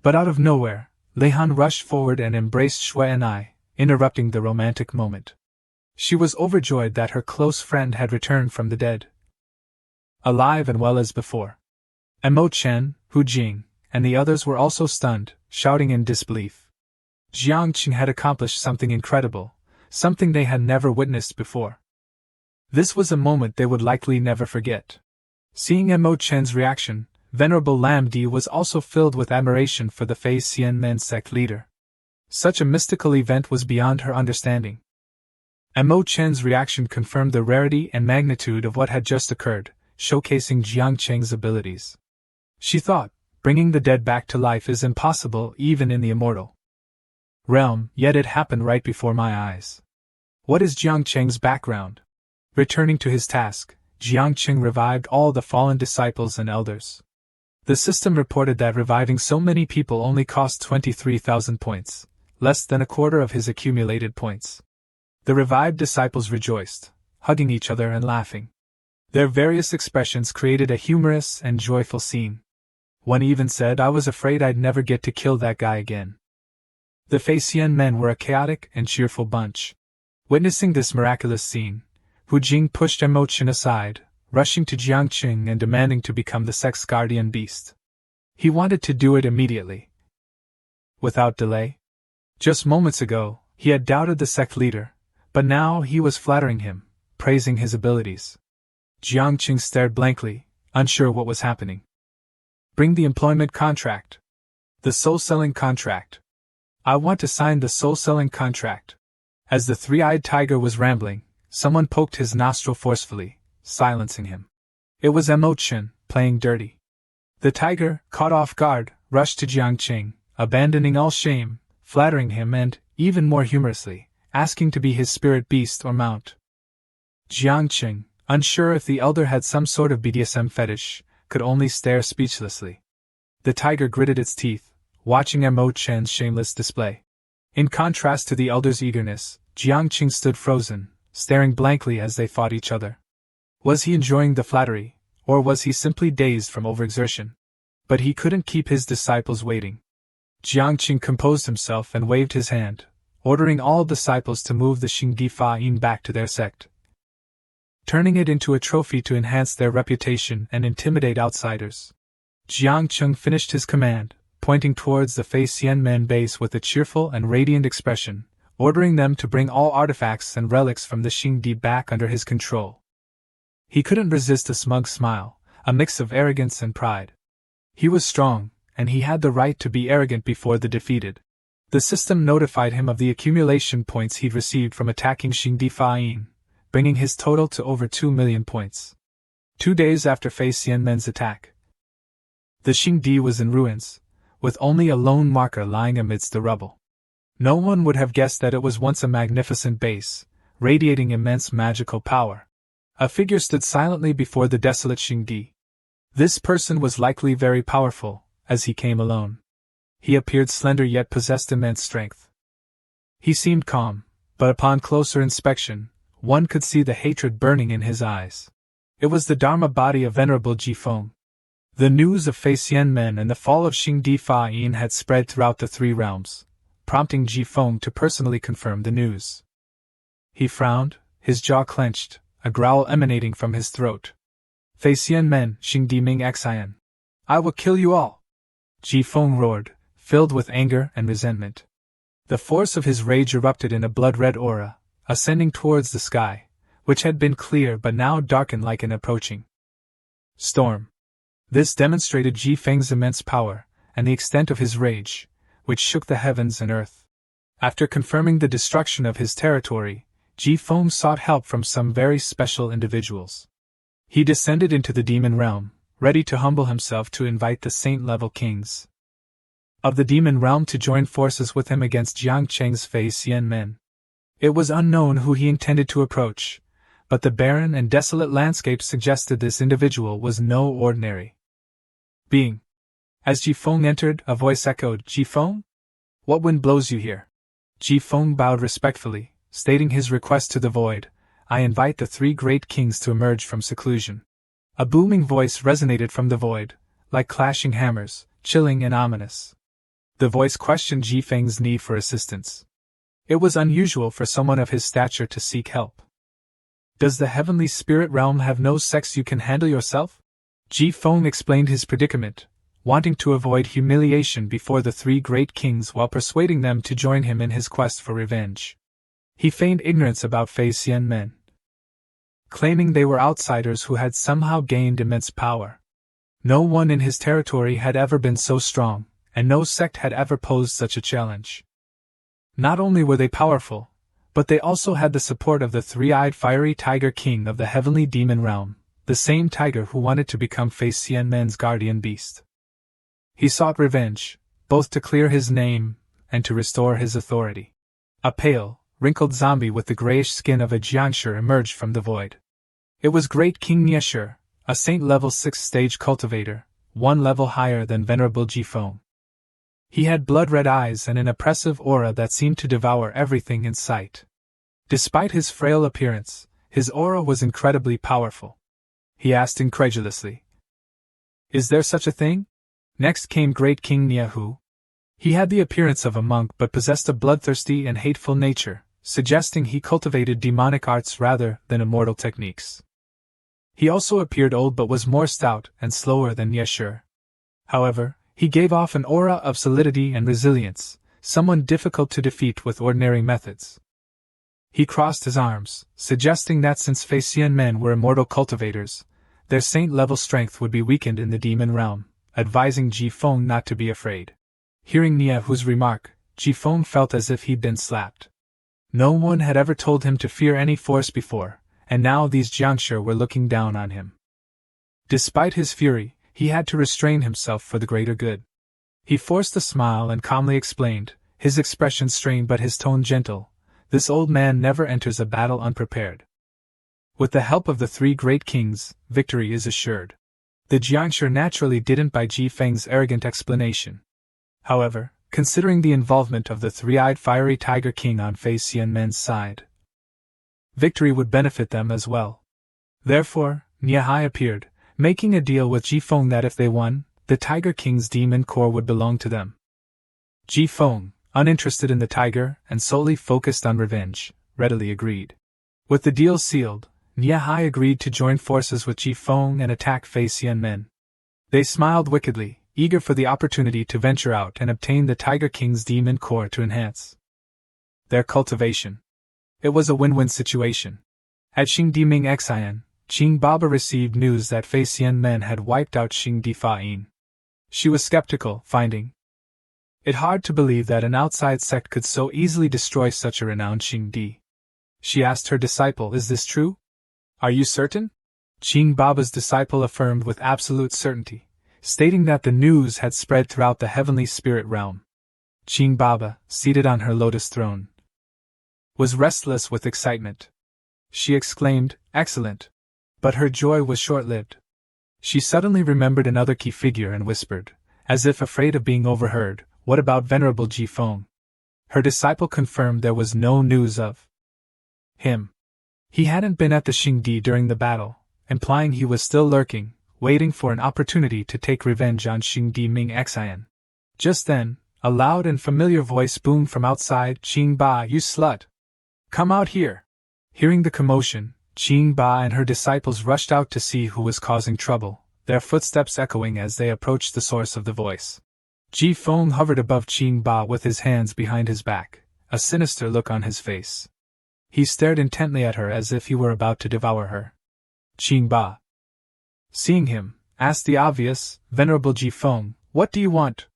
But out of nowhere, Leihan rushed forward and embraced Shui and I, interrupting the romantic moment. She was overjoyed that her close friend had returned from the dead, alive and well as before. Emo Chen, Hu Jing, and the others were also stunned, shouting in disbelief. Jiang Cheng had accomplished something incredible, something they had never witnessed before. This was a moment they would likely never forget. Seeing Emo Chen's reaction, Venerable Lam Di was also filled with admiration for the Fei Xian Men sect leader. Such a mystical event was beyond her understanding. Emo Chen's reaction confirmed the rarity and magnitude of what had just occurred, showcasing Jiang Cheng's abilities. She thought, bringing the dead back to life is impossible even in the immortal realm, yet it happened right before my eyes. What is Jiang Cheng's background? Returning to his task, Jiang Cheng revived all the fallen disciples and elders. The system reported that reviving so many people only cost 23,000 points, less than a quarter of his accumulated points. The revived disciples rejoiced, hugging each other and laughing. Their various expressions created a humorous and joyful scene. One even said, "I was afraid I'd never get to kill that guy again." The Fei Xian men were a chaotic and cheerful bunch. Witnessing this miraculous scene, Hu Jing pushed emotion aside, rushing to Jiangqing and demanding to become the Sect's guardian beast. He wanted to do it immediately, without delay. Just moments ago, he had doubted the Sect leader, but now he was flattering him, praising his abilities. Jiangqing stared blankly, unsure what was happening. Bring the employment contract. The soul-selling contract. I want to sign the soul-selling contract. As the three-eyed tiger was rambling, someone poked his nostril forcefully, silencing him. It was Mo Chen, playing dirty. The tiger, caught off guard, rushed to Jiangqing, abandoning all shame, flattering him and, even more humorously, asking to be his spirit beast or mount. Jiangqing, unsure if the elder had some sort of BDSM fetish, could only stare speechlessly. The tiger gritted its teeth, watching Mo Chen's shameless display. In contrast to the elder's eagerness, Jiangqing stood frozen, staring blankly as they fought each other. Was he enjoying the flattery, or was he simply dazed from overexertion? But he couldn't keep his disciples waiting. Jiangqing composed himself and waved his hand, ordering all disciples to move the Solidifying back to their sect, turning it into a trophy to enhance their reputation and intimidate outsiders. Jiangqing finished his command, pointing towards the Fei Xianmen base with a cheerful and radiant expression, ordering them to bring all artifacts and relics from the Xingdi back under his control. He couldn't resist a smug smile, a mix of arrogance and pride. He was strong, and he had the right to be arrogant before the defeated. The system notified him of the accumulation points he'd received from attacking Solidifying, bringing his total to over 2 million points. 2 days after Fei Xianmen's attack, the Xingdi was in ruins, with only a lone marker lying amidst the rubble. No one would have guessed that it was once a magnificent base, radiating immense magical power. A figure stood silently before the desolate Xingdi. This person was likely very powerful, as he came alone. He appeared slender yet possessed immense strength. He seemed calm, but upon closer inspection, one could see the hatred burning in his eyes. It was the Dharma body of Venerable Jifeng. The news of Fei Xianmen and the fall of Solidifying had spread throughout the 3 realms, prompting Jifeng to personally confirm the news. He frowned, his jaw clenched, a growl emanating from his throat. Fei Xianmen, Xingdi Ming Xian. I will kill you all! Jifeng roared, filled with anger and resentment. The force of his rage erupted in a blood-red aura, ascending towards the sky, which had been clear but now darkened like an approaching storm. This demonstrated Jifeng's immense power, and the extent of his rage, which shook the heavens and earth. After confirming the destruction of his territory, Jifeng sought help from some very special individuals. He descended into the demon realm, ready to humble himself to invite the saint-level kings of the demon realm to join forces with him against Jiangqing's Fei Xianmen. It was unknown who he intended to approach, but the barren and desolate landscape suggested this individual was no ordinary being. As Jifeng entered, a voice echoed, "Jifeng? What wind blows you here?" Jifeng bowed respectfully, stating his request to the void. "I invite the 3 great kings to emerge from seclusion." A booming voice resonated from the void, like clashing hammers, chilling and ominous. The voice questioned Jifeng's need for assistance. It was unusual for someone of his stature to seek help. "Does the heavenly spirit realm have no sex you can handle yourself?" Jifeng explained his predicament, wanting to avoid humiliation before the 3 great kings while persuading them to join him in his quest for revenge. He feigned ignorance about Fei Xianmen, claiming they were outsiders who had somehow gained immense power. No one in his territory had ever been so strong, and no sect had ever posed such a challenge. Not only were they powerful, but they also had the support of the 3-eyed fiery tiger king of the heavenly demon realm, the same tiger who wanted to become Fei Xianmen's guardian beast. He sought revenge, both to clear his name and to restore his authority. A pale, wrinkled zombie with the grayish skin of a Jiangshi emerged from the void. It was Great King Niesher, a saint-level 6th-stage cultivator, 1 level higher than Venerable Jifeng. He had blood-red eyes and an oppressive aura that seemed to devour everything in sight. Despite his frail appearance, his aura was incredibly powerful. He asked incredulously, "Is there such a thing?" Next came Great King Niahu. He had the appearance of a monk but possessed a bloodthirsty and hateful nature, suggesting he cultivated demonic arts rather than immortal techniques. He also appeared old but was more stout and slower than Yeshur. However, he gave off an aura of solidity and resilience, someone difficult to defeat with ordinary methods. He crossed his arms, suggesting that since Facian men were immortal cultivators, their saint-level strength would be weakened in the demon realm, advising Ji Feng not to be afraid. Hearing Niehu's remark, Ji Feng felt as if he'd been slapped. No one had ever told him to fear any force before, and now these Jiangshi were looking down on him. Despite his fury, he had to restrain himself for the greater good. He forced a smile and calmly explained, his expression strained but his tone gentle, "This old man never enters a battle unprepared. With the help of the three great kings, victory is assured." The Jiangshi naturally didn't buy Ji Feng's arrogant explanation. However, considering the involvement of the three-eyed fiery tiger king on Fei Xianmen's side, victory would benefit them as well. Therefore, Niehai appeared, making a deal with Ji Feng that if they won, the Tiger King's demon core would belong to them. Ji Feng, uninterested in the tiger and solely focused on revenge, readily agreed. With the deal sealed, Niehai agreed to join forces with Ji Feng and attack Fei Xianmen. They smiled wickedly, eager for the opportunity to venture out and obtain the Tiger King's demon core to enhance their cultivation. It was a win-win situation. At Xingdi Ming Xian, Qing Baba received news that Fei Xianmen had wiped out Xingdi Fa'in. She was skeptical, finding it hard to believe that an outside sect could so easily destroy such a renowned Xingdi. She asked her disciple, "Is this true? Are you certain?" Qing Baba's disciple affirmed with absolute certainty, stating that the news had spread throughout the heavenly spirit realm. Qing Baba, seated on her lotus throne, was restless with excitement. She exclaimed, "Excellent!" But her joy was short-lived. She suddenly remembered another key figure and whispered, as if afraid of being overheard, "What about Venerable Ji Feng?" Her disciple confirmed there was no news of him. He hadn't been at the Xingdi during the battle, implying he was still lurking, waiting for an opportunity to take revenge on Xingdi Ming Xian. Just then, a loud and familiar voice boomed from outside, "Qing Ba, you slut! Come out here!" Hearing the commotion, Qing Ba and her disciples rushed out to see who was causing trouble, their footsteps echoing as they approached the source of the voice. Ji Feng hovered above Qing Ba with his hands behind his back, a sinister look on his face. He stared intently at her as if he were about to devour her. Qing Ba, seeing him, asked the obvious, "Venerable Ji Feng, what do you want?"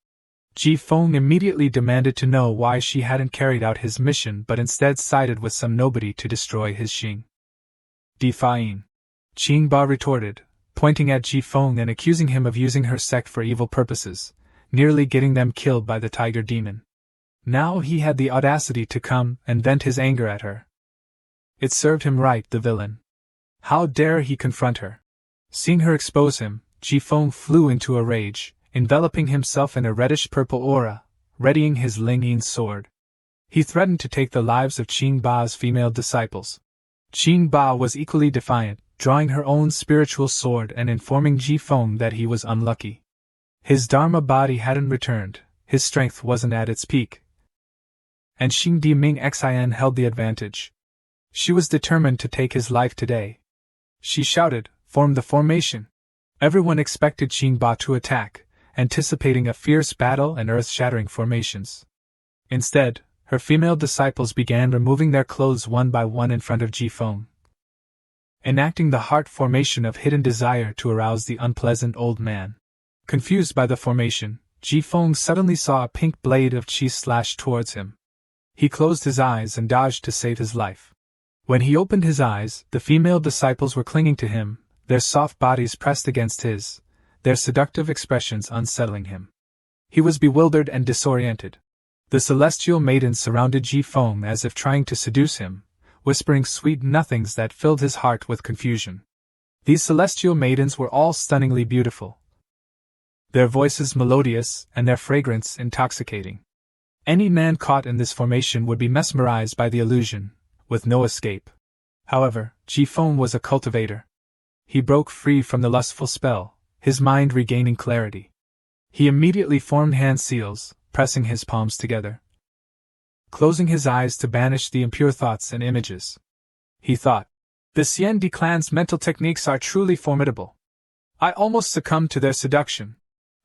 Ji Feng immediately demanded to know why she hadn't carried out his mission but instead sided with some nobody to destroy his Xing Di Fa'in. Qing Ba retorted, pointing at Ji Feng and accusing him of using her sect for evil purposes, nearly getting them killed by the tiger demon. Now he had the audacity to come and vent his anger at her. It served him right, the villain. How dare he confront her? Seeing her expose him, Ji Feng flew into a rage, enveloping himself in a reddish-purple aura, readying his Ling Yin sword. He threatened to take the lives of Qing Ba's female disciples. Qing Ba was equally defiant, drawing her own spiritual sword and informing Ji Feng that he was unlucky. His Dharma body hadn't returned, his strength wasn't at its peak, and Xingdi Ming Xian held the advantage. She was determined to take his life today. She shouted, "Form the formation!" Everyone expected Qing Ba to attack, anticipating a fierce battle and earth-shattering formations. Instead, her female disciples began removing their clothes one by one in front of Ji Feng, enacting the heart formation of hidden desire to arouse the unpleasant old man. Confused by the formation, Ji Feng suddenly saw a pink blade of qi slash towards him. He closed his eyes and dodged to save his life. When he opened his eyes, the female disciples were clinging to him, their soft bodies pressed against his, their seductive expressions unsettling him. He was bewildered and disoriented. The celestial maidens surrounded Ji Feng as if trying to seduce him, whispering sweet nothings that filled his heart with confusion. These celestial maidens were all stunningly beautiful, their voices melodious and their fragrance intoxicating. Any man caught in this formation would be mesmerized by the illusion, with no escape. However, Ji Feng was a cultivator. He broke free from the lustful spell, his mind regaining clarity. He immediately formed hand seals, pressing his palms together. closing his eyes to banish the impure thoughts and images. He thought, "The Xiandi clan's mental techniques are truly formidable. I almost succumbed to their seduction."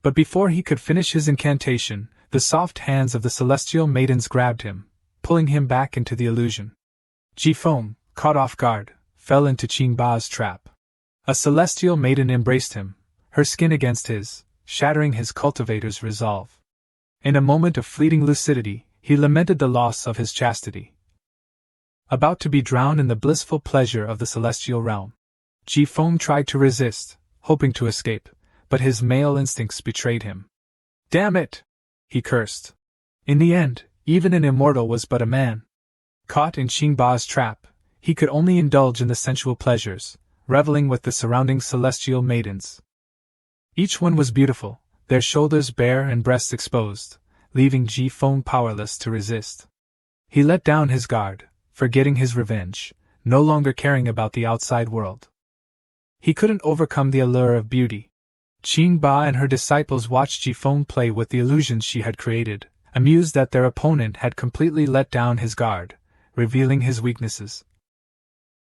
But before he could finish his incantation, the soft hands of the celestial maidens grabbed him, pulling him back into the illusion. Jifeng, caught off guard, fell into Qingba's trap. A celestial maiden embraced him, her skin against his, shattering his cultivator's resolve. In a moment of fleeting lucidity, he lamented the loss of his chastity. About to be drowned in the blissful pleasure of the celestial realm, Jifeng tried to resist, hoping to escape, but his male instincts betrayed him. "Damn it!" he cursed. In the end, even an immortal was but a man. Caught in Qingba's trap, he could only indulge in the sensual pleasures, reveling with the surrounding celestial maidens. Each one was beautiful, their shoulders bare and breasts exposed, leaving Jifeng powerless to resist. He let down his guard, forgetting his revenge, no longer caring about the outside world. He couldn't overcome the allure of beauty. Qingba and her disciples watched Jifeng play with the illusions she had created, amused that their opponent had completely let down his guard, revealing his weaknesses,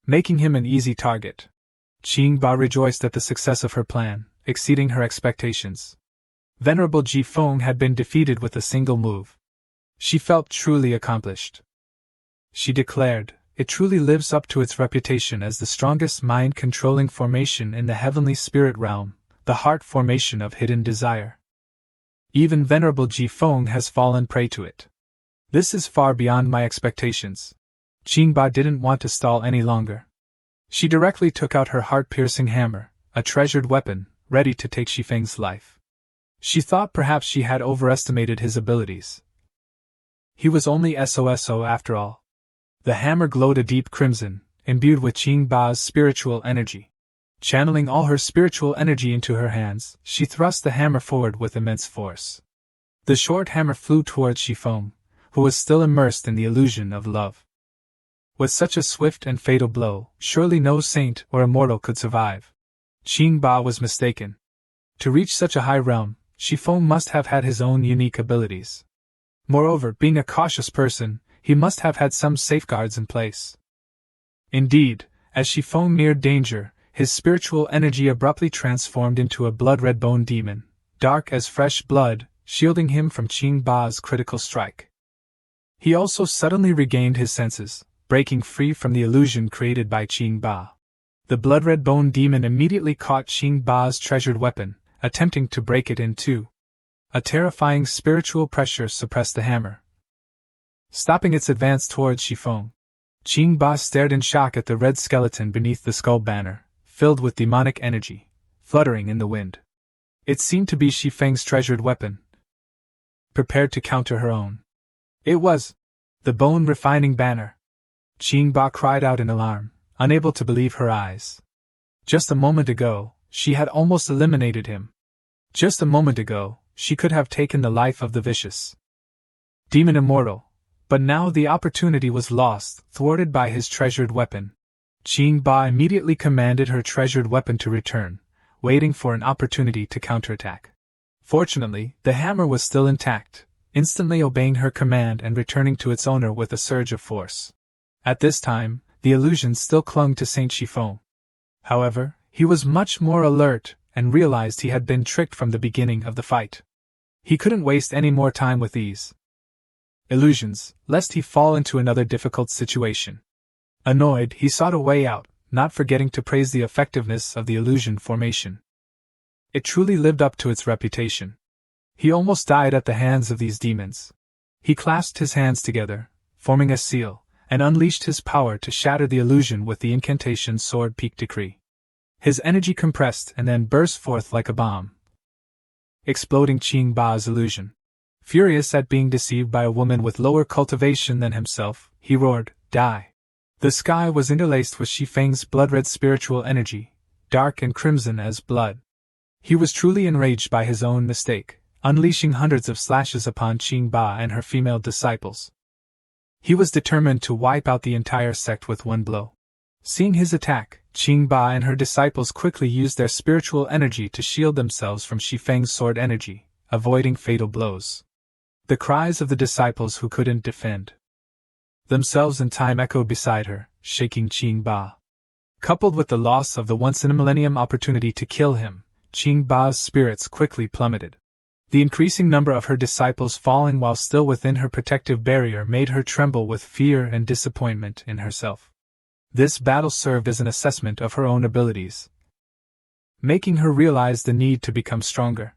making him an easy target. Qingba rejoiced at the success of her plan, exceeding her expectations. Venerable Jifeng had been defeated with a single move. She felt truly accomplished. She declared, "It truly lives up to its reputation as the strongest mind-controlling formation in the heavenly spirit realm, the heart formation of hidden desire. Even Venerable Jifeng has fallen prey to it. This is far beyond my expectations." Qingba didn't want to stall any longer. She directly took out her heart-piercing hammer, a treasured weapon, ready to take Xifeng's life. She thought perhaps she had overestimated his abilities. He was only SOSO after all. The hammer glowed a deep crimson, imbued with Qingba's spiritual energy. Channeling all her spiritual energy into her hands, she thrust the hammer forward with immense force. The short hammer flew towards Xifeng, who was still immersed in the illusion of love. With such a swift and fatal blow, surely no saint or immortal could survive. Qingba was mistaken. To reach such a high realm, Xifeng must have had his own unique abilities. Moreover, being a cautious person, he must have had some safeguards in place. Indeed, as Xifeng neared danger, his spiritual energy abruptly transformed into a blood-red bone demon, dark as fresh blood, shielding him from Qingba's critical strike. He also suddenly regained his senses, breaking free from the illusion created by Qingba. The blood-red bone demon immediately caught Qingba's treasured weapon, attempting to break it in two. A terrifying spiritual pressure suppressed the hammer, stopping its advance towards Xifeng. Qingba stared in shock at the red skeleton beneath the skull banner, filled with demonic energy, fluttering in the wind. It seemed to be Xifeng's treasured weapon, prepared to counter her own. It was the bone-refining banner. Qingba cried out in alarm, unable to believe her eyes. Just a moment ago, she had almost eliminated him. Just a moment ago, she could have taken the life of the vicious demon immortal, but now the opportunity was lost, thwarted by his treasured weapon. Qingba immediately commanded her treasured weapon to return, waiting for an opportunity to counterattack. Fortunately, the hammer was still intact, instantly obeying her command and returning to its owner with a surge of force. At this time, the illusion still clung to Saint Xifeng. However, he was much more alert and realized he had been tricked from the beginning of the fight. He couldn't waste any more time with these illusions, lest he fall into another difficult situation. Annoyed, he sought a way out, not forgetting to praise the effectiveness of the illusion formation. It truly lived up to its reputation. He almost died at the hands of these demons. He clasped his hands together, forming a seal, and unleashed his power to shatter the illusion with the incantation Sword Peak Decree. His energy compressed and then burst forth like a bomb, exploding Qingba's illusion. Furious at being deceived by a woman with lower cultivation than himself, he roared, "Die!" The sky was interlaced with Xifeng's blood-red spiritual energy, dark and crimson as blood. He was truly enraged by his own mistake, unleashing hundreds of slashes upon Qingba and her female disciples. He was determined to wipe out the entire sect with one blow. Seeing his attack, Qingba and her disciples quickly used their spiritual energy to shield themselves from Xifeng's sword energy, avoiding fatal blows. The cries of the disciples who couldn't defend themselves and time echoed beside her, shaking Qing Ba. Coupled with the loss of the once-in-a-millennium opportunity to kill him, Qing Ba's spirits quickly plummeted. The increasing number of her disciples falling while still within her protective barrier made her tremble with fear and disappointment in herself. This battle served as an assessment of her own abilities, making her realize the need to become stronger.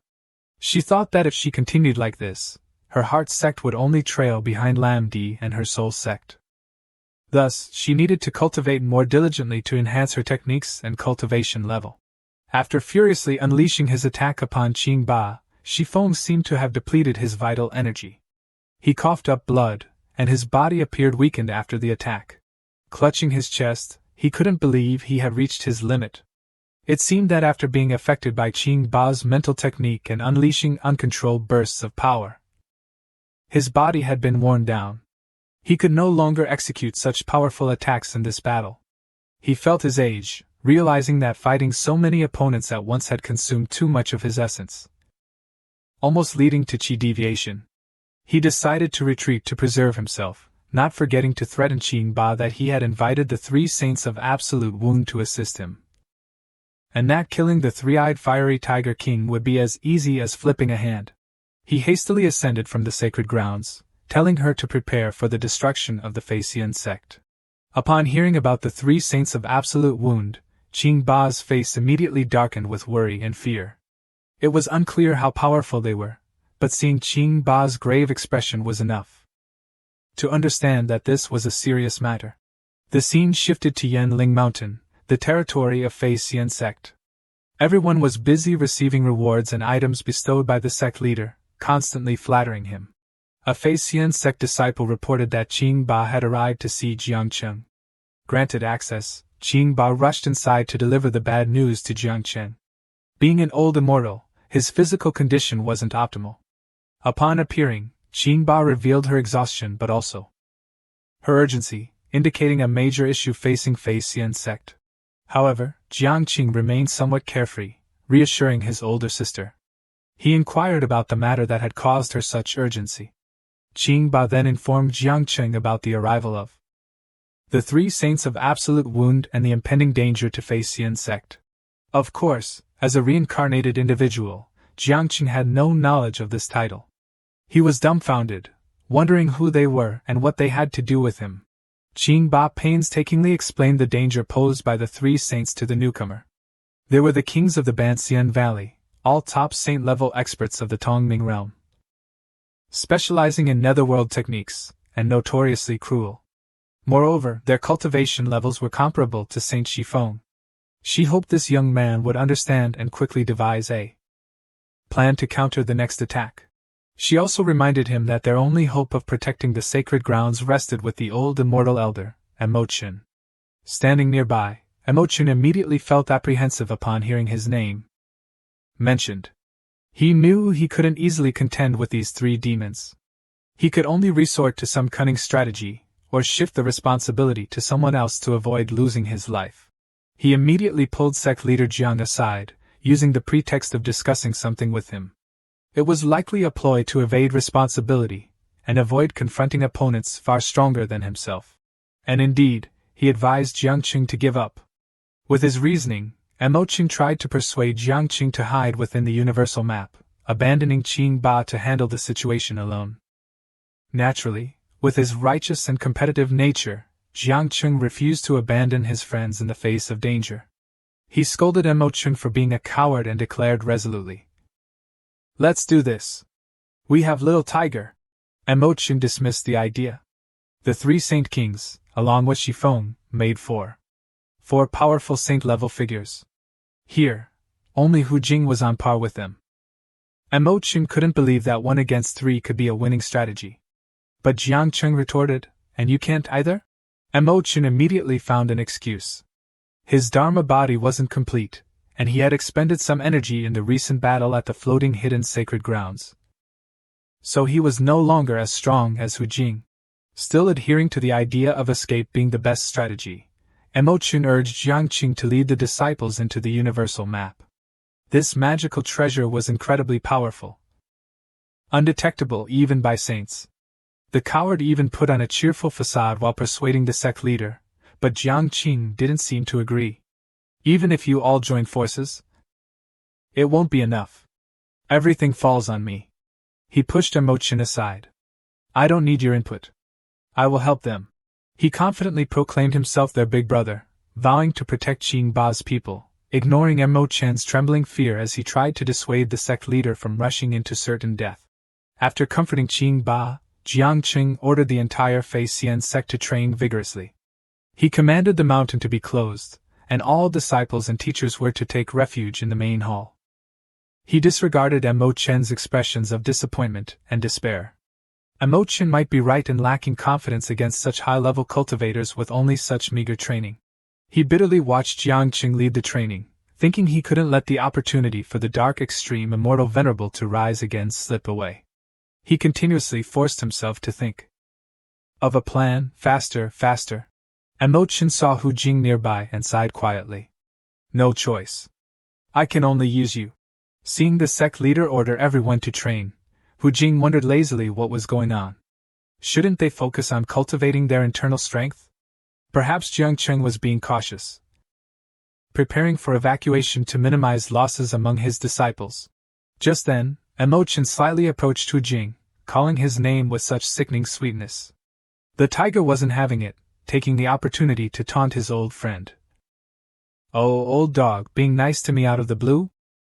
She thought that if she continued like this, her heart sect would only trail behind Lam Di and her soul sect. Thus, she needed to cultivate more diligently to enhance her techniques and cultivation level. After furiously unleashing his attack upon Qing Ba, Shifeng seemed to have depleted his vital energy. He coughed up blood, and his body appeared weakened after the attack. Clutching his chest, he couldn't believe he had reached his limit. It seemed that after being affected by Qing Ba's mental technique and unleashing uncontrolled bursts of power, his body had been worn down. He could no longer execute such powerful attacks in this battle. He felt his age, realizing that fighting so many opponents at once had consumed too much of his essence, almost leading to chi deviation. He decided to retreat to preserve himself, not forgetting to threaten Qing Ba that he had invited the 3 Saints of Absolute Wound to assist him, and that killing the 3-eyed fiery Tiger King would be as easy as flipping a hand. He hastily ascended from the sacred grounds, telling her to prepare for the destruction of the Faxian sect. Upon hearing about the 3 Saints of Absolute Wound, Qing Ba's face immediately darkened with worry and fear. It was unclear how powerful they were, but seeing Qing Ba's grave expression was enough to understand that this was a serious matter. The scene shifted to Yanling Mountain, the territory of Faxian sect. Everyone was busy receiving rewards and items bestowed by the sect leader, constantly flattering him. A Faxian sect disciple reported that Qing Ba had arrived to see Jiangcheng. Granted access, Qing Ba rushed inside to deliver the bad news to Jiangcheng. Being an old immortal, his physical condition wasn't optimal. Upon appearing, Qing Ba revealed her exhaustion but also her urgency, indicating a major issue facing Faxian sect. However, Jiangqing remained somewhat carefree, reassuring his older sister. He inquired about the matter that had caused her such urgency. Qing Ba then informed Jiangqing about the arrival of the 3 Saints of Absolute Wound and the impending danger to Faxian sect. Of course, as a reincarnated individual, Jiangqing had no knowledge of this title. He was dumbfounded, wondering who they were and what they had to do with him. Qing Ba painstakingly explained the danger posed by the 3 saints to the newcomer. They were the kings of the Banxian Valley, all top saint-level experts of the Tongming realm, specializing in netherworld techniques, and notoriously cruel. Moreover, their cultivation levels were comparable to Saint Shifeng. She hoped this young man would understand and quickly devise a plan to counter the next attack. She also reminded him that their only hope of protecting the sacred grounds rested with the old immortal elder, Emochin. Standing nearby, Emochin immediately felt apprehensive upon hearing his name mentioned. He knew he couldn't easily contend with these 3 demons. He could only resort to some cunning strategy, or shift the responsibility to someone else to avoid losing his life. He immediately pulled sect leader Jiang aside, using the pretext of discussing something with him. It was likely a ploy to evade responsibility, and avoid confronting opponents far stronger than himself. And indeed, he advised Jiangqing to give up. With his reasoning, Emochin tried to persuade Jiangqing to hide within the universal map, abandoning Qing Ba to handle the situation alone. Naturally, with his righteous and competitive nature, Jiangqing refused to abandon his friends in the face of danger. He scolded Emochin for being a coward and declared resolutely, "Let's do this. We have little tiger." Emochin dismissed the idea. The 3 saint kings, along with Shifeng, made four powerful saint-level figures. Here, only Hu Jing was on par with them. Emochin couldn't believe that 1 against 3 could be a winning strategy. But Jiangqing retorted, "And you can't either?" Emochin immediately found an excuse. His Dharma body wasn't complete, and he had expended some energy in the recent battle at the floating hidden sacred grounds. So he was no longer as strong as Hu Jing. Still adhering to the idea of escape being the best strategy, Emochin urged Jiangqing to lead the disciples into the universal map. This magical treasure was incredibly powerful, undetectable even by saints. The coward even put on a cheerful facade while persuading the sect leader, but Jiang Qing didn't seem to agree. Even if you all join forces, it won't be enough. Everything falls on me. He pushed Emotion aside. I don't need your input. I will help them. He confidently proclaimed himself their big brother, vowing to protect Qing Ba's people, ignoring Emochen's trembling fear as he tried to dissuade the sect leader from rushing into certain death. After comforting Qing Ba, Jiang Qing ordered the entire Fei Xian sect to train vigorously. He commanded the mountain to be closed, and all disciples and teachers were to take refuge in the main hall. He disregarded Emochen's expressions of disappointment and despair. Emochen might be right in lacking confidence against such high-level cultivators with only such meager training. He bitterly watched Jiang Qing lead the training, thinking he couldn't let the opportunity for the dark extreme immortal venerable to rise again slip away. He continuously forced himself to think of a plan, faster. Emochen saw Hu Jing nearby and sighed quietly. No choice. I can only use you. Seeing the sect leader order everyone to train, Hu Jing wondered lazily what was going on. Shouldn't they focus on cultivating their internal strength? Perhaps Jiang Qing was being cautious, preparing for evacuation to minimize losses among his disciples. Just then, Emochen slightly approached Hu Jing, calling his name with such sickening sweetness. The tiger wasn't having it, taking the opportunity to taunt his old friend. Oh, old dog, being nice to me out of the blue?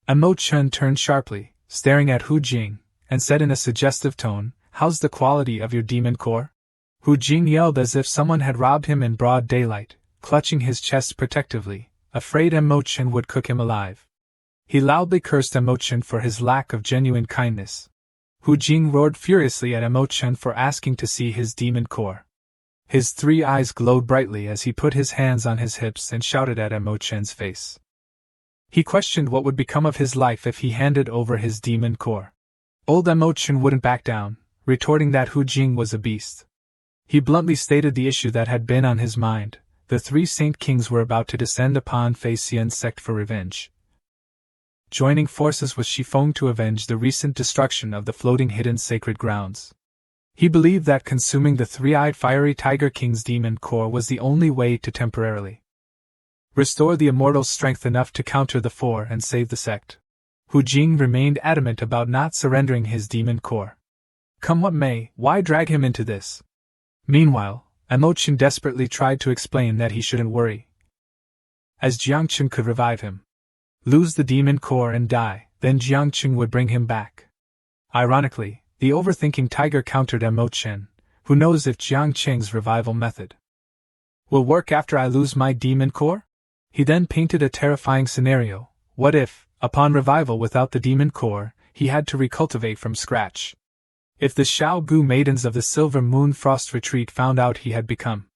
Emochen turned sharply, staring at Hu Jing, and said in a suggestive tone, How's the quality of your demon core? Hu Jing yelled as if someone had robbed him in broad daylight, clutching his chest protectively, afraid Emochen would cook him alive. He loudly cursed Emochen for his lack of genuine kindness. Hu Jing roared furiously at Emochen for asking to see his demon core. His 3 eyes glowed brightly as he put his hands on his hips and shouted at Emochen's face. He questioned what would become of his life if he handed over his demon core. Old Emochen wouldn't back down, retorting that Hu Jing was a beast. He bluntly stated the issue that had been on his mind. The 3 Saint Kings were about to descend upon Fei Xian sect for revenge, joining forces with Shifeng to avenge the recent destruction of the floating hidden sacred grounds. He believed that consuming the 3-eyed fiery Tiger King's demon core was the only way to temporarily restore the immortal's strength enough to counter the 4 and save the sect. Hu Jing remained adamant about not surrendering his demon core. Come what may, why drag him into this? Meanwhile, Emochen desperately tried to explain that he shouldn't worry, as Jiang Qing could revive him. Lose the demon core and die, then Jiang Qing would bring him back. Ironically, the overthinking tiger countered Emochen, who knows if Jiang Qing's revival method will work after I lose my demon core? He then painted a terrifying scenario. What if, upon revival without the demon core, he had to recultivate from scratch? If the Xiao Gu maidens of the Silver Moon Frost Retreat found out he had become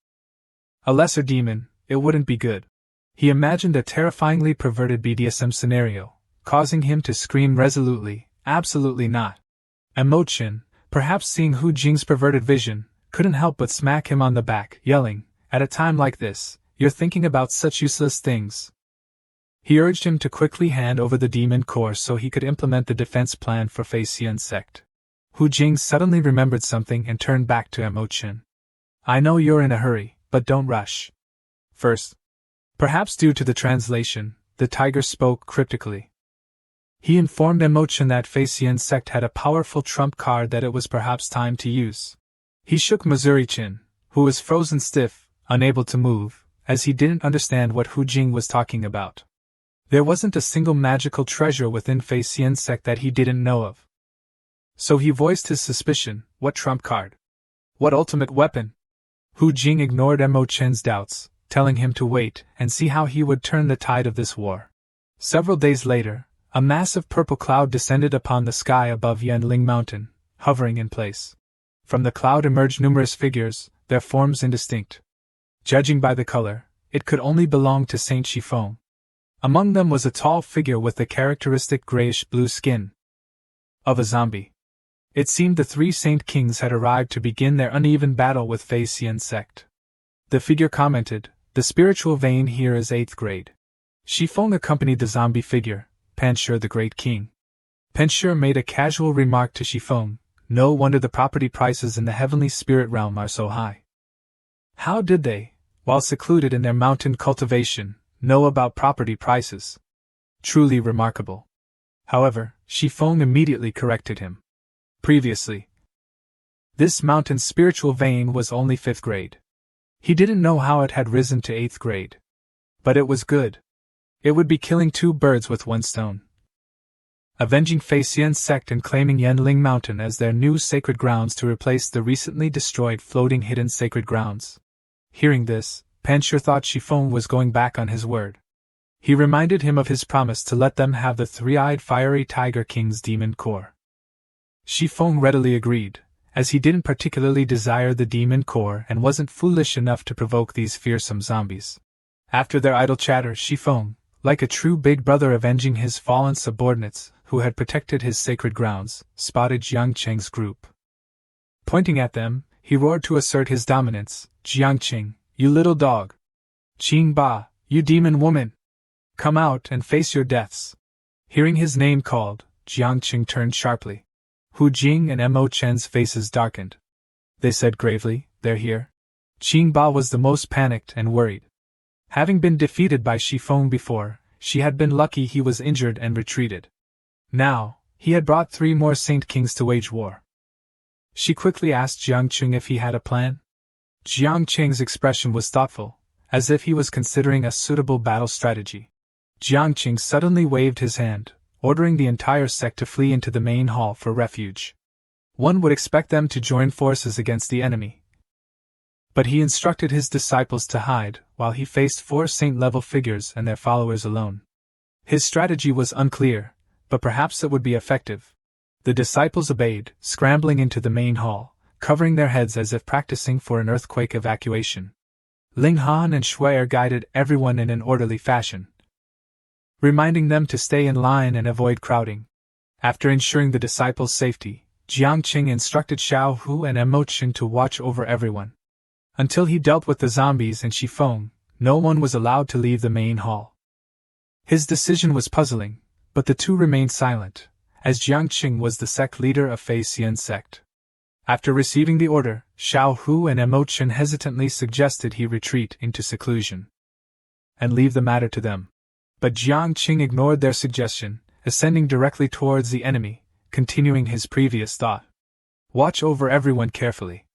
a lesser demon, it wouldn't be good. He imagined a terrifyingly perverted BDSM scenario, causing him to scream resolutely, absolutely not. Emochen, perhaps seeing Hu Jing's perverted vision, couldn't help but smack him on the back, yelling, At a time like this, you're thinking about such useless things. He urged him to quickly hand over the demon core so he could implement the defense plan for Fei Xian sect. Hu Jing suddenly remembered something and turned back to Emochen. I know you're in a hurry, but don't rush. First. Perhaps due to the translation, the tiger spoke cryptically. He informed Emochen that Fei Xian sect had a powerful trump card that it was perhaps time to use. He shook Missouri-chin, who was frozen stiff, unable to move, as he didn't understand what Hu Jing was talking about. There wasn't a single magical treasure within Fei Xian sect that he didn't know of. So he voiced his suspicion. What trump card? What ultimate weapon? Hu Jing ignored Emochen's doubts, telling him to wait and see how he would turn the tide of this war. Several days later, a massive purple cloud descended upon the sky above Yanling Mountain, hovering in place. From the cloud emerged numerous figures, their forms indistinct. Judging by the color, it could only belong to Saint Shifeng. Among them was a tall figure with the characteristic grayish-blue skin of a zombie. It seemed the 3 Saint Kings had arrived to begin their uneven battle with Fei Xian sect. The figure commented, The spiritual vein here is 8th grade. Shifeng accompanied the zombie figure, Panshur the Great King. Panshur made a casual remark to Shifeng, No wonder the property prices in the heavenly spirit realm are so high. How did they, while secluded in their mountain cultivation, know about property prices? Truly remarkable. However, Shifeng immediately corrected him. Previously, this mountain's spiritual vein was only 5th grade. He didn't know how it had risen to 8th grade. But it was good. It would be killing 2 birds with 1 stone. Avenging Fei Xian's sect and claiming Yanling Mountain as their new sacred grounds to replace the recently destroyed floating hidden sacred grounds. Hearing this, Panshur thought Shifeng was going back on his word. He reminded him of his promise to let them have the 3-eyed fiery tiger king's demon core. Shifeng readily agreed, as he didn't particularly desire the demon core and wasn't foolish enough to provoke these fearsome zombies. After their idle chatter, Shifeng, like a true big brother avenging his fallen subordinates who had protected his sacred grounds, spotted Jiang Cheng's group. Pointing at them, he roared to assert his dominance. "Jiang Cheng, you little dog! Qing Ba, you demon woman! Come out and face your deaths!" Hearing his name called, Jiang Cheng turned sharply. Hu Jing and Mo Chen's faces darkened. They said gravely, "They're here." Qing Ba was the most panicked and worried. Having been defeated by Shifeng before, she had been lucky he was injured and retreated. Now, he had brought 3 more Saint Kings to wage war. She quickly asked Jiang Cheng if he had a plan. Jiang Cheng's expression was thoughtful, as if he was considering a suitable battle strategy. Jiang Cheng suddenly waved his hand, ordering the entire sect to flee into the main hall for refuge. One would expect them to join forces against the enemy. But he instructed his disciples to hide, while he faced 4 saint-level figures and their followers alone. His strategy was unclear, but perhaps it would be effective. The disciples obeyed, scrambling into the main hall, covering their heads as if practicing for an earthquake evacuation. Ling Han and Shuai guided everyone in an orderly fashion, reminding them to stay in line and avoid crowding. After ensuring the disciples' safety, Jiang Cheng instructed Xiao Hu and Mo Chen to watch over everyone. Until he dealt with the zombies and Shifeng, no one was allowed to leave the main hall. His decision was puzzling, but the 2 remained silent, as Jiang Cheng was the sect leader of Fei Xian's sect. After receiving the order, Xiao Hu and Mo Chen hesitantly suggested he retreat into seclusion and leave the matter to them. But Jiang Cheng ignored their suggestion, ascending directly towards the enemy, continuing his previous thought. "Watch over everyone carefully.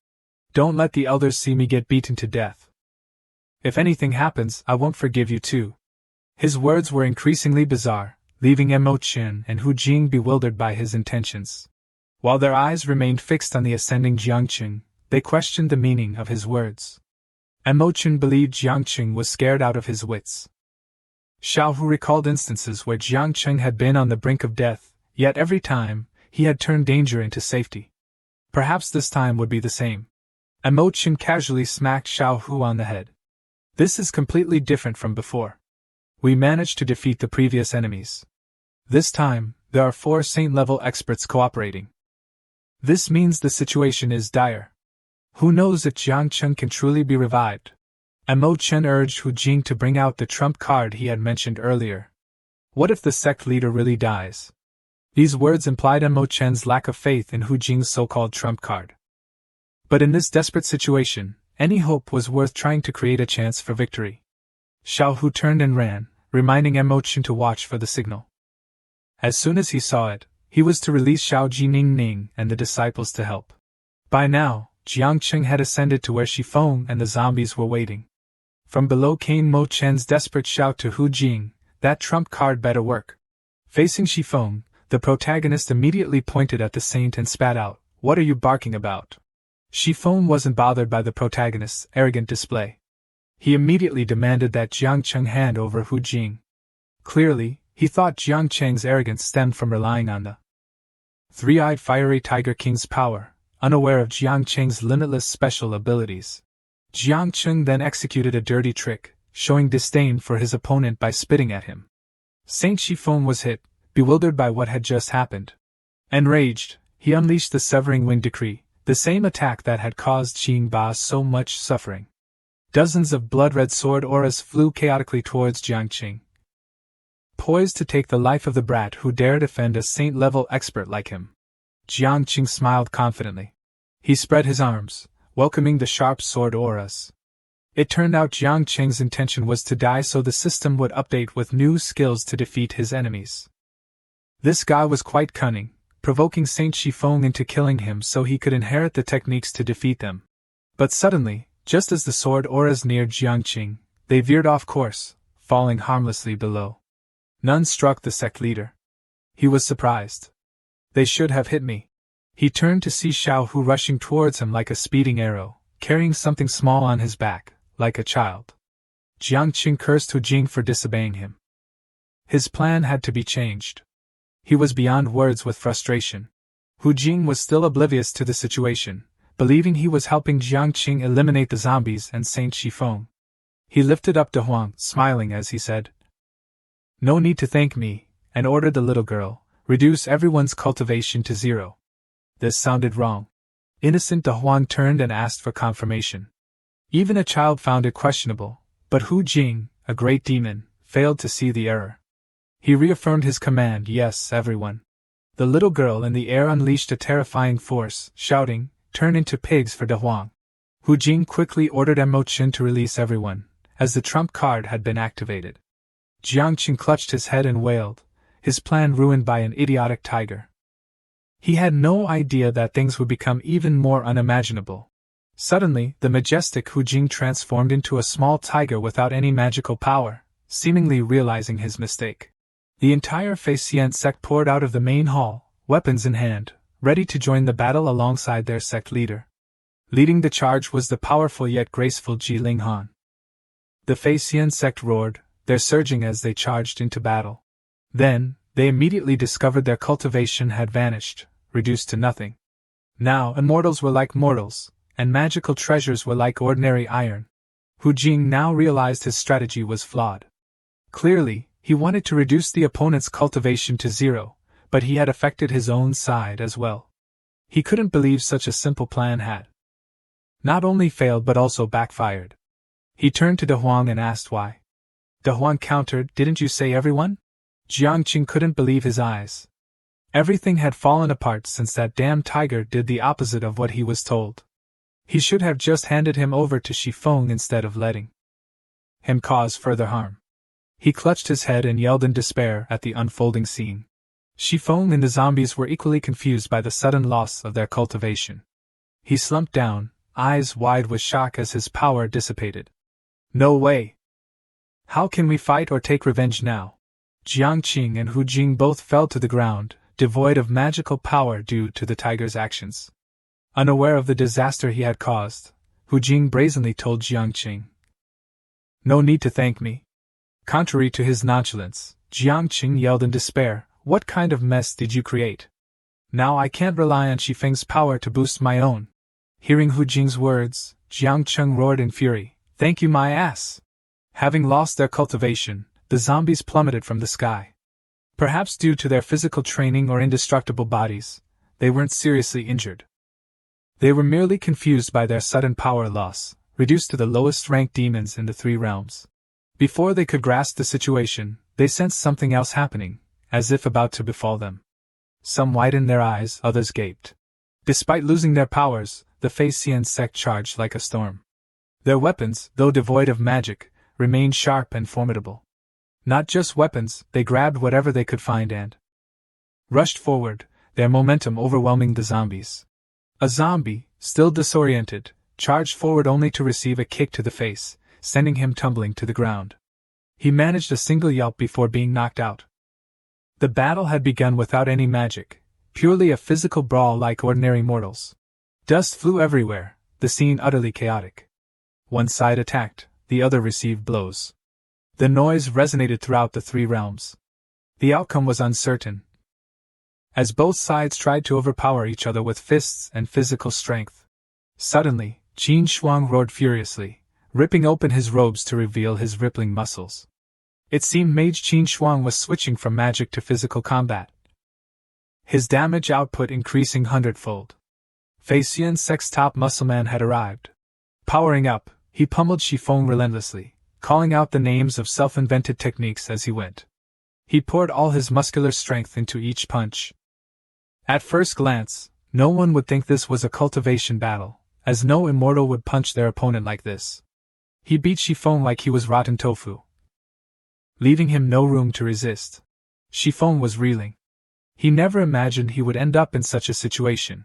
Don't let the elders see me get beaten to death. If anything happens, I won't forgive you too." His words were increasingly bizarre, leaving Mo Chen and Hu Jing bewildered by his intentions. While their eyes remained fixed on the ascending Jiang Cheng, they questioned the meaning of his words. Mo Chen believed Jiang Cheng was scared out of his wits. Xiao Hu recalled instances where Jiang Cheng had been on the brink of death, yet every time, he had turned danger into safety. Perhaps this time would be the same. Mo Chen casually smacked Xiao Hu on the head. "This is completely different from before. We managed to defeat the previous enemies. This time, there are 4 saint-level experts cooperating. This means the situation is dire. Who knows if Jiang Cheng can truly be revived?" Mo Chen urged Hu Jing to bring out the trump card he had mentioned earlier. What if the sect leader really dies? These words implied Mo Chen's lack of faith in Hu Jing's so-called trump card. But in this desperate situation, any hope was worth trying to create a chance for victory. Xiao Hu turned and ran, reminding Mo Chen to watch for the signal. As soon as he saw it, he was to release Xiao Jining and the disciples to help. By now, Jiang Cheng had ascended to where Shifeng and the zombies were waiting. From below came Mo Chen's desperate shout to Hu Jing, "That trump card better work." Facing Shifeng, the protagonist immediately pointed at the saint and spat out, "What are you barking about?" Shifeng wasn't bothered by the protagonist's arrogant display. He immediately demanded that Jiang Cheng hand over Hu Jing. Clearly, he thought Jiang Cheng's arrogance stemmed from relying on the 3-eyed fiery tiger king's power, unaware of Jiang Cheng's limitless special abilities. Jiang Cheng then executed a dirty trick, showing disdain for his opponent by spitting at him. Saint Shifeng was hit, bewildered by what had just happened. Enraged, he unleashed the Severing Wind Decree, the same attack that had caused Qing Ba so much suffering. Dozens of blood-red sword auras flew chaotically towards Jiang Cheng, poised to take the life of the brat who dared offend a saint-level expert like him. Jiang Qing smiled confidently. He spread his arms, welcoming the sharp sword auras. It turned out Jiang Qing's intention was to die so the system would update with new skills to defeat his enemies. This guy was quite cunning, provoking Saint Shifeng into killing him so he could inherit the techniques to defeat them. But suddenly, just as the sword auras neared Jiang Qing, they veered off course, falling harmlessly below. None struck the sect leader. He was surprised. They should have hit me. He turned to see Xiao Hu rushing towards him like a speeding arrow, carrying something small on his back, like a child. Jiang Qing cursed Hu Jing for disobeying him. His plan had to be changed. He was beyond words with frustration. Hu Jing was still oblivious to the situation, believing he was helping Jiang Qing eliminate the zombies and Saint Shifeng. He lifted up De Huang, smiling as he said, "No need to thank me," and ordered the little girl, "Reduce everyone's cultivation to 0. This sounded wrong. Innocent De Huang turned and asked for confirmation. Even a child found it questionable, but Hu Jing, a great demon, failed to see the error. He reaffirmed his command, "Yes, everyone." The little girl in the air unleashed a terrifying force, shouting, "Turn into pigs for De Huang." Hu Jing quickly ordered Mo Qin to release everyone, as the trump card had been activated. Jiang Qing clutched his head and wailed, his plan ruined by an idiotic tiger. He had no idea that things would become even more unimaginable. Suddenly, the majestic Hu Jing transformed into a small tiger without any magical power, seemingly realizing his mistake. The entire Fei Xian sect poured out of the main hall, weapons in hand, ready to join the battle alongside their sect leader. Leading the charge was the powerful yet graceful Ji Linghan. The Fei Xian sect roared, their surging as they charged into battle. Then, they immediately discovered their cultivation had vanished, reduced to nothing. Now immortals were like mortals, and magical treasures were like ordinary iron. Hu Jing now realized his strategy was flawed. Clearly, he wanted to reduce the opponent's cultivation to 0, but he had affected his own side as well. He couldn't believe such a simple plan had not only failed but also backfired. He turned to De Huang and asked why. De Huang countered, "Didn't you say everyone?" Jiang Qing couldn't believe his eyes. Everything had fallen apart since that damn tiger did the opposite of what he was told. He should have just handed him over to Shifeng instead of letting him cause further harm. He clutched his head and yelled in despair at the unfolding scene. Shifeng and the zombies were equally confused by the sudden loss of their cultivation. He slumped down, eyes wide with shock as his power dissipated. "No way! How can we fight or take revenge now?" Jiang Qing and Hu Jing both fell to the ground, devoid of magical power due to the tiger's actions. Unaware of the disaster he had caused, Hu Jing brazenly told Jiang Qing, "No need to thank me." Contrary to his nonchalance, Jiang Qing yelled in despair, "What kind of mess did you create? Now I can't rely on Shifeng's power to boost my own." Hearing Hu Jing's words, Jiang Qing roared in fury, "Thank you my ass!" Having lost their cultivation, the zombies plummeted from the sky. Perhaps due to their physical training or indestructible bodies, they weren't seriously injured. They were merely confused by their sudden power loss, reduced to the lowest-ranked demons in the 3 realms. Before they could grasp the situation, they sensed something else happening, as if about to befall them. Some widened their eyes, others gaped. Despite losing their powers, the Fei Xian sect charged like a storm. Their weapons, though devoid of magic, remained sharp and formidable. Not just weapons, they grabbed whatever they could find and rushed forward, their momentum overwhelming the zombies. A zombie, still disoriented, charged forward only to receive a kick to the face, sending him tumbling to the ground. He managed a single yelp before being knocked out. The battle had begun without any magic, purely a physical brawl like ordinary mortals. Dust flew everywhere, the scene utterly chaotic. One side attacked, the other received blows. The noise resonated throughout the 3 realms. The outcome was uncertain, as both sides tried to overpower each other with fists and physical strength. Suddenly, Qin Shuang roared furiously, ripping open his robes to reveal his rippling muscles. It seemed Mage Qin Shuang was switching from magic to physical combat, his damage output increasing 100-fold. Fei Xian Sect's top muscleman had arrived. Powering up, he pummeled Shifeng relentlessly, calling out the names of self-invented techniques as he went. He poured all his muscular strength into each punch. At first glance, no one would think this was a cultivation battle, as no immortal would punch their opponent like this. He beat Shifeng like he was rotten tofu, leaving him no room to resist. Shifeng was reeling. He never imagined he would end up in such a situation.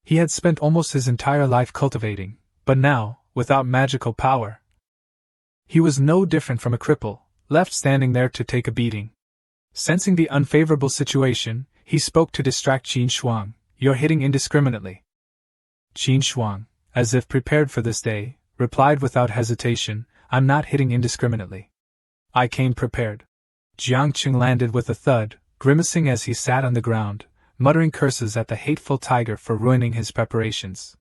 He had spent almost his entire life cultivating, but now, without magical power, he was no different from a cripple, left standing there to take a beating. Sensing the unfavorable situation, he spoke to distract Qin Shuang. "You're hitting indiscriminately." Qin Shuang, as if prepared for this day, replied without hesitation, "I'm not hitting indiscriminately. I came prepared." Jiang Qing landed with a thud, grimacing as he sat on the ground, muttering curses at the hateful tiger for ruining his preparations.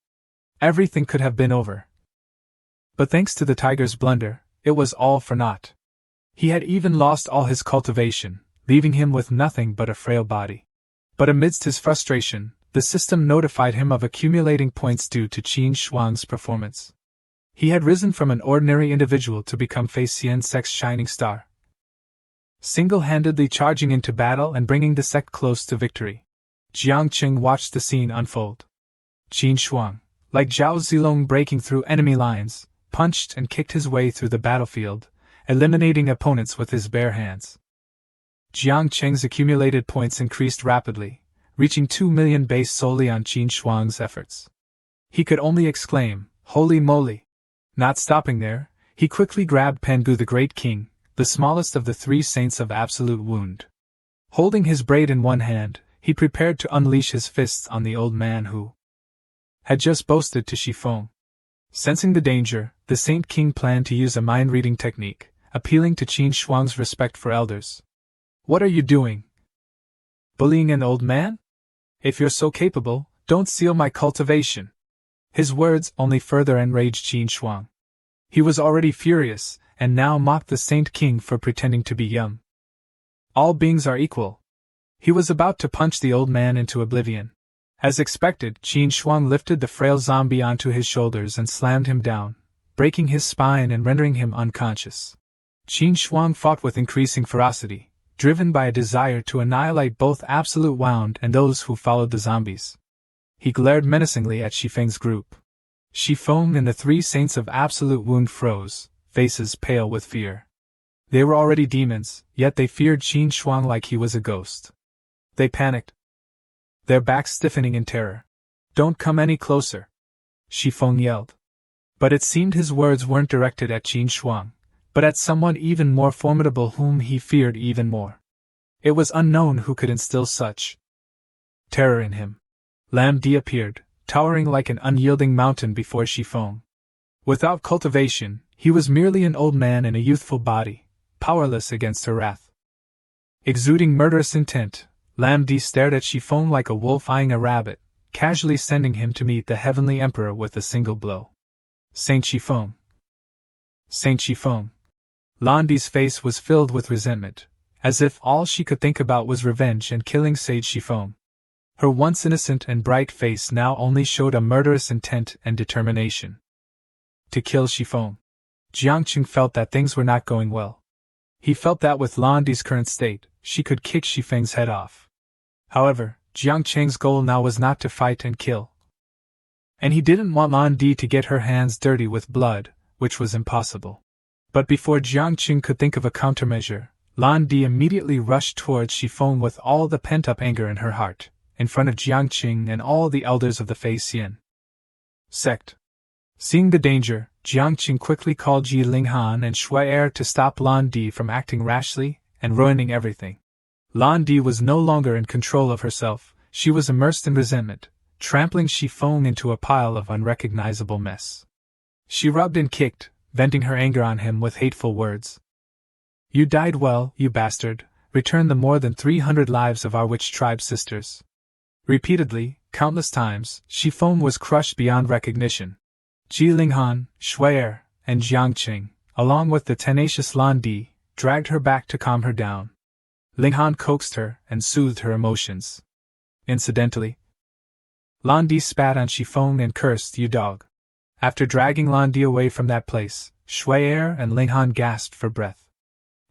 Everything could have been over. But thanks to the tiger's blunder, it was all for naught. He had even lost all his cultivation, leaving him with nothing but a frail body. But amidst his frustration, the system notified him of accumulating points due to Qin Shuang's performance. He had risen from an ordinary individual to become Fei Xian Sect's shining star, single-handedly charging into battle and bringing the sect close to victory. Jiang Qing watched the scene unfold. Qin Shuang, like Zhao Zilong breaking through enemy lines, punched and kicked his way through the battlefield, eliminating opponents with his bare hands. Jiang Qing's accumulated points increased rapidly, reaching 2 million based solely on Qin Shuang's efforts. He could only exclaim, "Holy moly!" Not stopping there, he quickly grabbed Pengu the Great King, the smallest of the 3 saints of absolute wound. Holding his braid in one hand, he prepared to unleash his fists on the old man who had just boasted to Shifeng. Sensing the danger, the Saint King planned to use a mind-reading technique, appealing to Qin Shuang's respect for elders. "What are you doing? Bullying an old man? If you're so capable, don't seal my cultivation." His words only further enraged Qin Shuang. He was already furious, and now mocked the Saint King for pretending to be young. All beings are equal. He was about to punch the old man into oblivion. As expected, Qin Shuang lifted the frail zombie onto his shoulders and slammed him down, breaking his spine and rendering him unconscious. Qin Shuang fought with increasing ferocity, driven by a desire to annihilate both Absolute Wound and those who followed the zombies. He glared menacingly at Shifeng's group. Shifeng and the 3 saints of Absolute Wound froze, faces pale with fear. They were already demons, yet they feared Qin Shuang like he was a ghost. They panicked, their backs stiffening in terror. "Don't come any closer," Shifeng yelled. But it seemed his words weren't directed at Qin Shuang, but at someone even more formidable whom he feared even more. It was unknown who could instill such terror in him. Lam Di appeared, towering like an unyielding mountain before Shifeng. Without cultivation, he was merely an old man in a youthful body, powerless against her wrath. Exuding murderous intent, Lam Di stared at Shifeng like a wolf eyeing a rabbit, casually sending him to meet the heavenly emperor with a single blow. Saint Shifeng. Saint Shifeng. Lan Di's face was filled with resentment, as if all she could think about was revenge and killing Sage Shifeng. Her once innocent and bright face now only showed a murderous intent and determination to kill Shifeng. Jiang Qing felt that things were not going well. He felt that with Lan Di's current state, she could kick Shifeng's head off. However, Jiang Qing's goal now was not to fight and kill. And he didn't want Lan Di to get her hands dirty with blood, which was impossible. But before Jiang Qing could think of a countermeasure, Lan Di immediately rushed towards Shifeng with all the pent-up anger in her heart, in front of Jiang Qing and all the elders of the Fei Xian Sect. Seeing the danger, Jiang Qing quickly called Ji Linghan and Shui Er to stop Lan Di from acting rashly and ruining everything. Lan Di was no longer in control of herself, she was immersed in resentment, trampling Shifeng into a pile of unrecognizable mess. She rubbed and kicked, venting her anger on him with hateful words. "You died well, you bastard, return the more than 300 lives of our witch tribe sisters." Repeatedly, countless times, Shifeng was crushed beyond recognition. Ji Linghan, Shui Er, and Jiang Qing, along with the tenacious Lan Di, dragged her back to calm her down. Linghan coaxed her and soothed her emotions. Incidentally, Lan Di spat on Shifeng and cursed, "You dog." After dragging Lan Di away from that place, Shui Er and Linghan gasped for breath.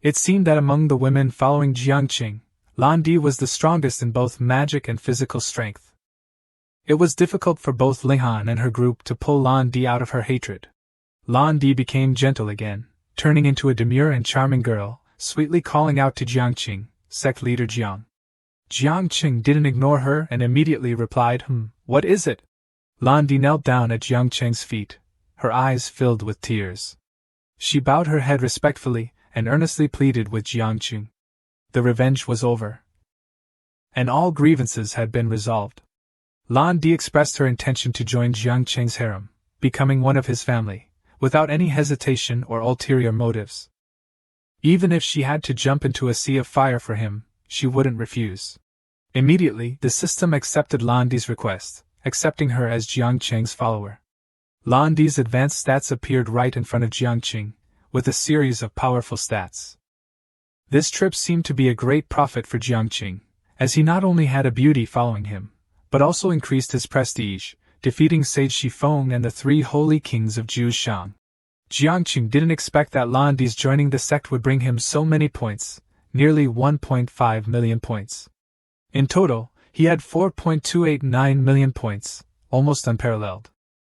It seemed that among the women following Jiang Qing, Lan Di was the strongest in both magic and physical strength. It was difficult for both Linghan and her group to pull Lan Di out of her hatred. Lan Di became gentle again, turning into a demure and charming girl, sweetly calling out to Jiangqing, sect leader Jiang. Jiangqing didn't ignore her and immediately replied, what is it? Lan Di knelt down at Jiangqing's feet, her eyes filled with tears. She bowed her head respectfully and earnestly pleaded with Jiangqing. The revenge was over, and all grievances had been resolved. Lan Di expressed her intention to join Jiangqing's harem, becoming one of his family, without any hesitation or ulterior motives. Even if she had to jump into a sea of fire for him, she wouldn't refuse. Immediately, the system accepted Lan Di's request, accepting her as Jiangqing's follower. Lan Di's advanced stats appeared right in front of Jiangqing, with a series of powerful stats. This trip seemed to be a great profit for Jiangqing, as he not only had a beauty following him, but also increased his prestige, defeating Sage Shifeng and the 3 holy kings of Zhushang. Jiangqing didn't expect that Lan Di's joining the sect would bring him so many points, nearly 1.5 million points. In total, he had 4.289 million points, almost unparalleled.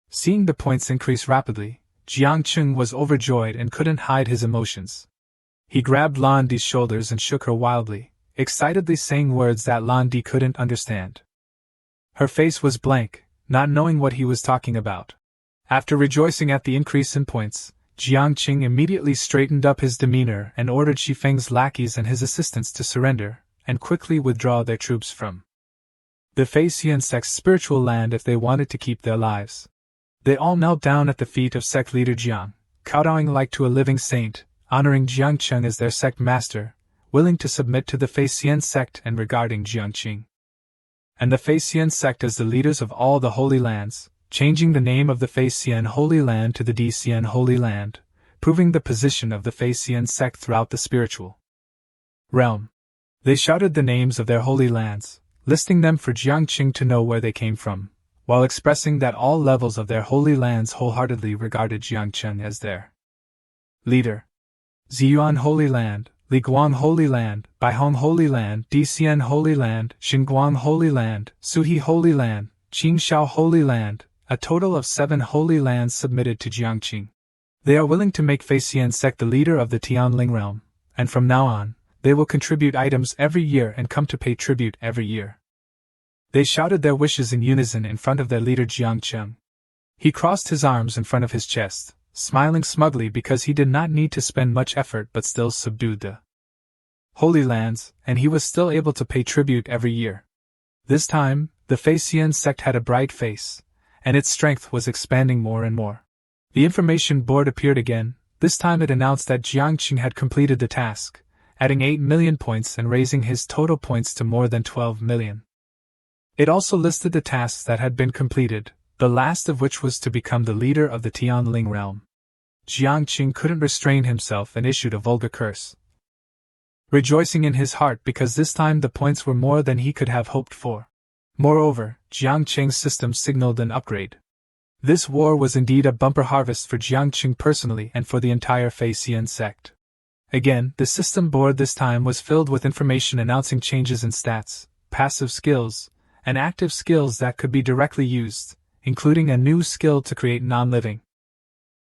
Seeing the points increase rapidly, Jiangqing was overjoyed and couldn't hide his emotions. He grabbed Lan Di's shoulders and shook her wildly, excitedly saying words that Lan Di couldn't understand. Her face was blank, not knowing what he was talking about. After rejoicing at the increase in points, Jiangqing immediately straightened up his demeanor and ordered Shifeng's lackeys and his assistants to surrender, and quickly withdraw their troops from the Feixian sect's spiritual land if they wanted to keep their lives. They all knelt down at the feet of sect leader Jiang, kowtowing like to a living saint, honoring Jiangqing as their sect master, willing to submit to the Feixian sect and regarding Jiangqing and the Feixian sect as the leaders of all the Holy Lands, changing the name of the Feixian Holy Land to the Dxian Holy Land, proving the position of the Feixian sect throughout the spiritual realm. They shouted the names of their holy lands, listing them for Jiangqing to know where they came from, while expressing that all levels of their holy lands wholeheartedly regarded Jiangqing as their leader. Ziyuan Holy Land, Liguang Holy Land, Baihong Holy Land, Dxian Holy Land, Xinguang Holy Land, Suhi Holy Land, Qingshao Holy Land, a total of 7 holy lands submitted to Jiangqing. They are willing to make Feixian sect the leader of the Tianling realm, and from now on, they will contribute items every year and come to pay tribute every year. They shouted their wishes in unison in front of their leader Jiangqing. He crossed his arms in front of his chest, smiling smugly because he did not need to spend much effort but still subdued the Holy Lands, and he was still able to pay tribute every year. This time, the Feixian sect had a bright face, and its strength was expanding more and more. The information board appeared again. This time it announced that Jiangqing had completed the task, adding 8 million points and raising his total points to more than 12 million. It also listed the tasks that had been completed, the last of which was to become the leader of the Tianling realm. Jiangqing couldn't restrain himself and issued a vulgar curse, rejoicing in his heart because this time the points were more than he could have hoped for. Moreover, Jiangqing's system signaled an upgrade. This war was indeed a bumper harvest for Jiangqing personally and for the entire Feixian sect. Again, the system board this time was filled with information announcing changes in stats, passive skills, and active skills that could be directly used, including a new skill to create non-living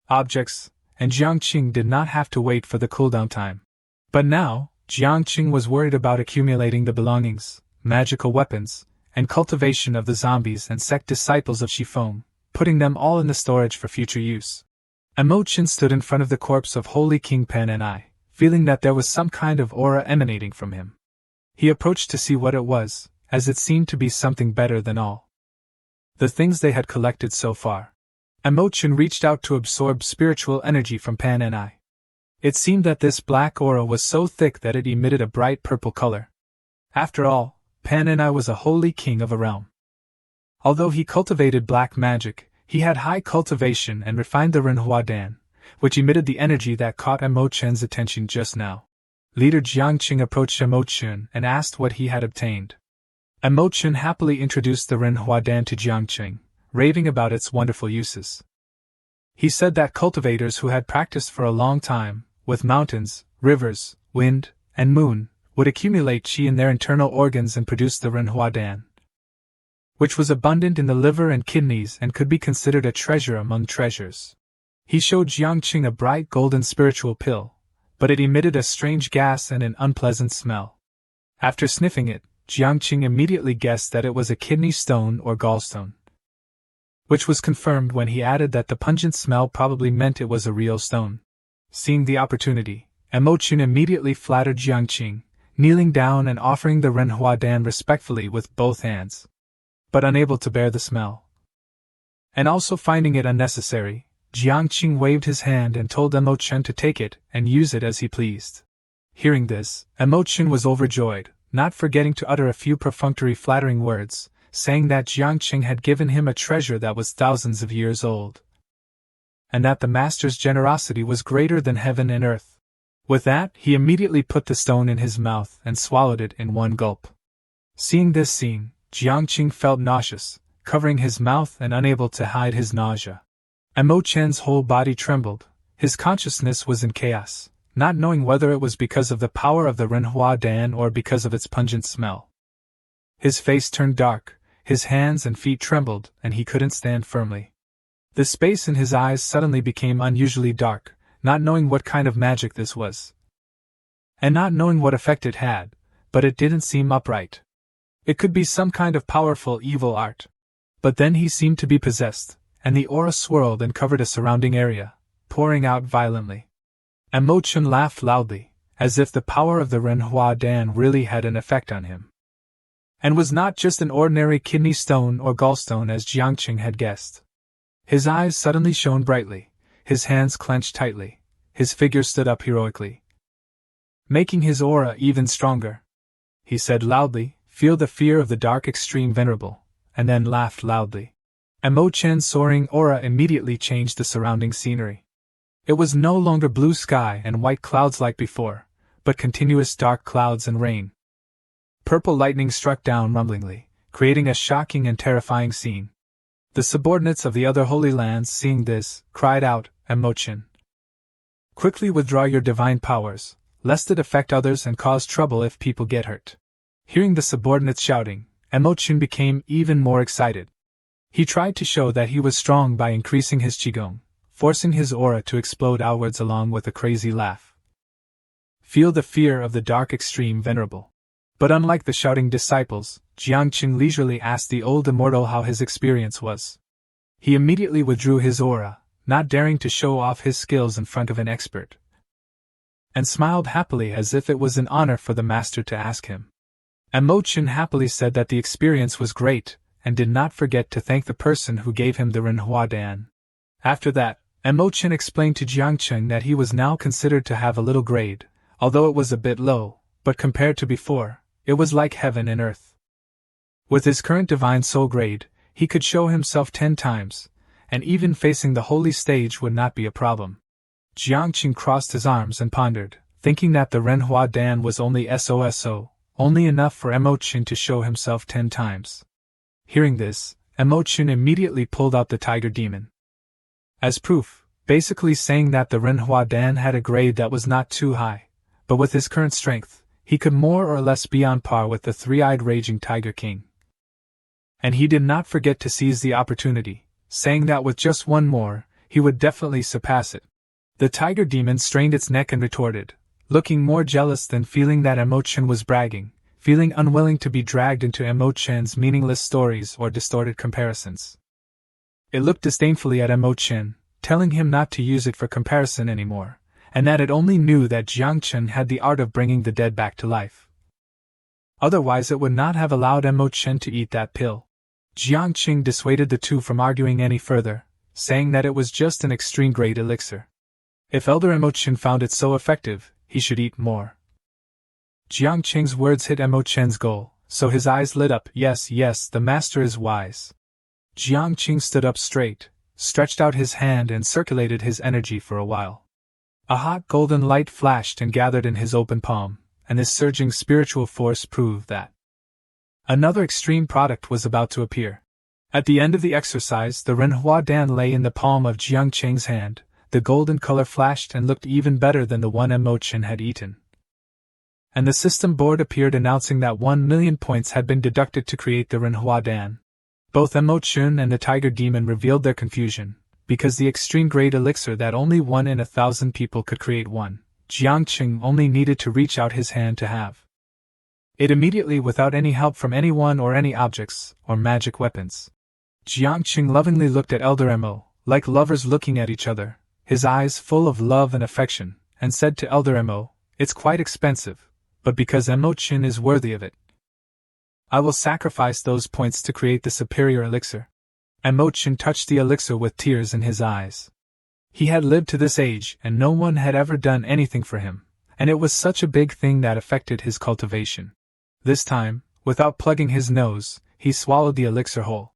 objects, and Jiangqing did not have to wait for the cooldown time. But now, Jiangqing was worried about accumulating the belongings, magical weapons, and cultivation of the zombies and sect disciples of Shifeng, putting them all in the storage for future use. Imochen stood in front of the corpse of Holy King Pen and I, feeling that there was some kind of aura emanating from him. He approached to see what it was, as it seemed to be something better than all the things they had collected so far. Imochen reached out to absorb spiritual energy from Pan and I. It seemed that this black aura was so thick that it emitted a bright purple color. After all, Pan and I was a holy king of a realm. Although he cultivated black magic, he had high cultivation and refined the Renhua Dan, which emitted the energy that caught Imochen's attention just now. Leader Jiangqing approached Imochen and asked what he had obtained. Imochen happily introduced the Renhua Dan to Jiangqing, raving about its wonderful uses. He said that cultivators who had practiced for a long time, with mountains, rivers, wind, and moon, would accumulate qi in their internal organs and produce the Renhua Dan, which was abundant in the liver and kidneys and could be considered a treasure among treasures. He showed Jiangqing a bright golden spiritual pill, but it emitted a strange gas and an unpleasant smell. After sniffing it, Jiangqing immediately guessed that it was a kidney stone or gallstone, which was confirmed when he added that the pungent smell probably meant it was a real stone. Seeing the opportunity, Emochun immediately flattered Jiangqing, kneeling down and offering the Renhua Dan respectfully with both hands, but unable to bear the smell, and also finding it unnecessary, Jiangqing waved his hand and told Emochun to take it and use it as he pleased. Hearing this, Emochun was overjoyed, not forgetting to utter a few perfunctory flattering words, saying that Jiangqing had given him a treasure that was thousands of years old, and that the master's generosity was greater than heaven and earth. With that, he immediately put the stone in his mouth and swallowed it in one gulp. Seeing this scene, Jiangqing felt nauseous, covering his mouth and unable to hide his nausea. Emochen's whole body trembled, his consciousness was in chaos, not knowing whether it was because of the power of the Renhua Dan or because of its pungent smell. His face turned dark, his hands and feet trembled, and he couldn't stand firmly. The space in his eyes suddenly became unusually dark, not knowing what kind of magic this was, and not knowing what effect it had, but it didn't seem upright. It could be some kind of powerful evil art. But then he seemed to be possessed, and the aura swirled and covered a surrounding area, pouring out violently. Emochun laughed loudly, as if the power of the Renhua Dan really had an effect on him, and was not just an ordinary kidney stone or gallstone as Jiangqing had guessed. His eyes suddenly shone brightly, his hands clenched tightly, his figure stood up heroically, making his aura even stronger. He said loudly, "Feel the fear of the dark extreme venerable," and then laughed loudly. Emochen's soaring aura immediately changed the surrounding scenery. It was no longer blue sky and white clouds like before, but continuous dark clouds and rain. Purple lightning struck down rumblingly, creating a shocking and terrifying scene. The subordinates of the other holy lands, seeing this, cried out, "Emochen, quickly withdraw your divine powers, lest it affect others and cause trouble if people get hurt." Hearing the subordinates shouting, Emochen became even more excited. He tried to show that he was strong by increasing his qigong, forcing his aura to explode outwards along with a crazy laugh. "Feel the fear of the dark extreme venerable." But unlike the shouting disciples, Jiangqing leisurely asked the old immortal how his experience was. He immediately withdrew his aura, not daring to show off his skills in front of an expert, and smiled happily as if it was an honor for the master to ask him. Emochen happily said that the experience was great, and did not forget to thank the person who gave him the Renhua Dan. After that, Emochen explained to Jiangqing that he was now considered to have a little grade, although it was a bit low, but compared to before, it was like heaven and earth. With his current divine soul grade, he could show himself 10 times, and even facing the holy stage would not be a problem. Jiangqing crossed his arms and pondered, thinking that the Renhua Dan was only SOSO, only enough for Emochen to show himself 10 times. Hearing this, Emochen immediately pulled out the tiger demon as proof, basically saying that the Renhua Dan had a grade that was not too high, but with his current strength, he could more or less be on par with the three-eyed raging Tiger King. And he did not forget to seize the opportunity, saying that with just one more, he would definitely surpass it. The tiger demon strained its neck and retorted, looking more jealous than feeling that Emochen was bragging, feeling unwilling to be dragged into Emochen's meaningless stories or distorted comparisons. It looked disdainfully at Emochen, telling him not to use it for comparison anymore, and that it only knew that Jiangqing had the art of bringing the dead back to life. Otherwise it would not have allowed Emochen to eat that pill. Jiangqing dissuaded the two from arguing any further, saying that it was just an extreme-grade elixir. If Elder Emochen found it so effective, he should eat more. Jiangqing's words hit Emochen's goal, so his eyes lit up. Yes, the master is wise. Jiangqing stood up straight, stretched out his hand and circulated his energy for a while. A hot golden light flashed and gathered in his open palm, and his surging spiritual force proved that another extreme product was about to appear. At the end of the exercise, the Renhua Dan lay in the palm of Jiangqing's hand. The golden color flashed and looked even better than the one Emochen had eaten. and the system board appeared announcing that 1,000,000 points had been deducted to create the Renhua Dan. Both Emo-chun and the Tiger Demon revealed their confusion, because the extreme-grade elixir that only 1 in 1,000 people could create one, Jiangqing only needed to reach out his hand to have it immediately without any help from anyone or any objects, or magic weapons. Jiangqing lovingly looked at Elder Emo, like lovers looking at each other, his eyes full of love and affection, and said to Elder Emo, "It's quite expensive, but because Emo-chin is worthy of it, I will sacrifice those points to create the superior elixir." Emo-chin touched the elixir with tears in his eyes. He had lived to this age and no one had ever done anything for him, and it was such a big thing that affected his cultivation. This time, without plugging his nose, he swallowed the elixir whole.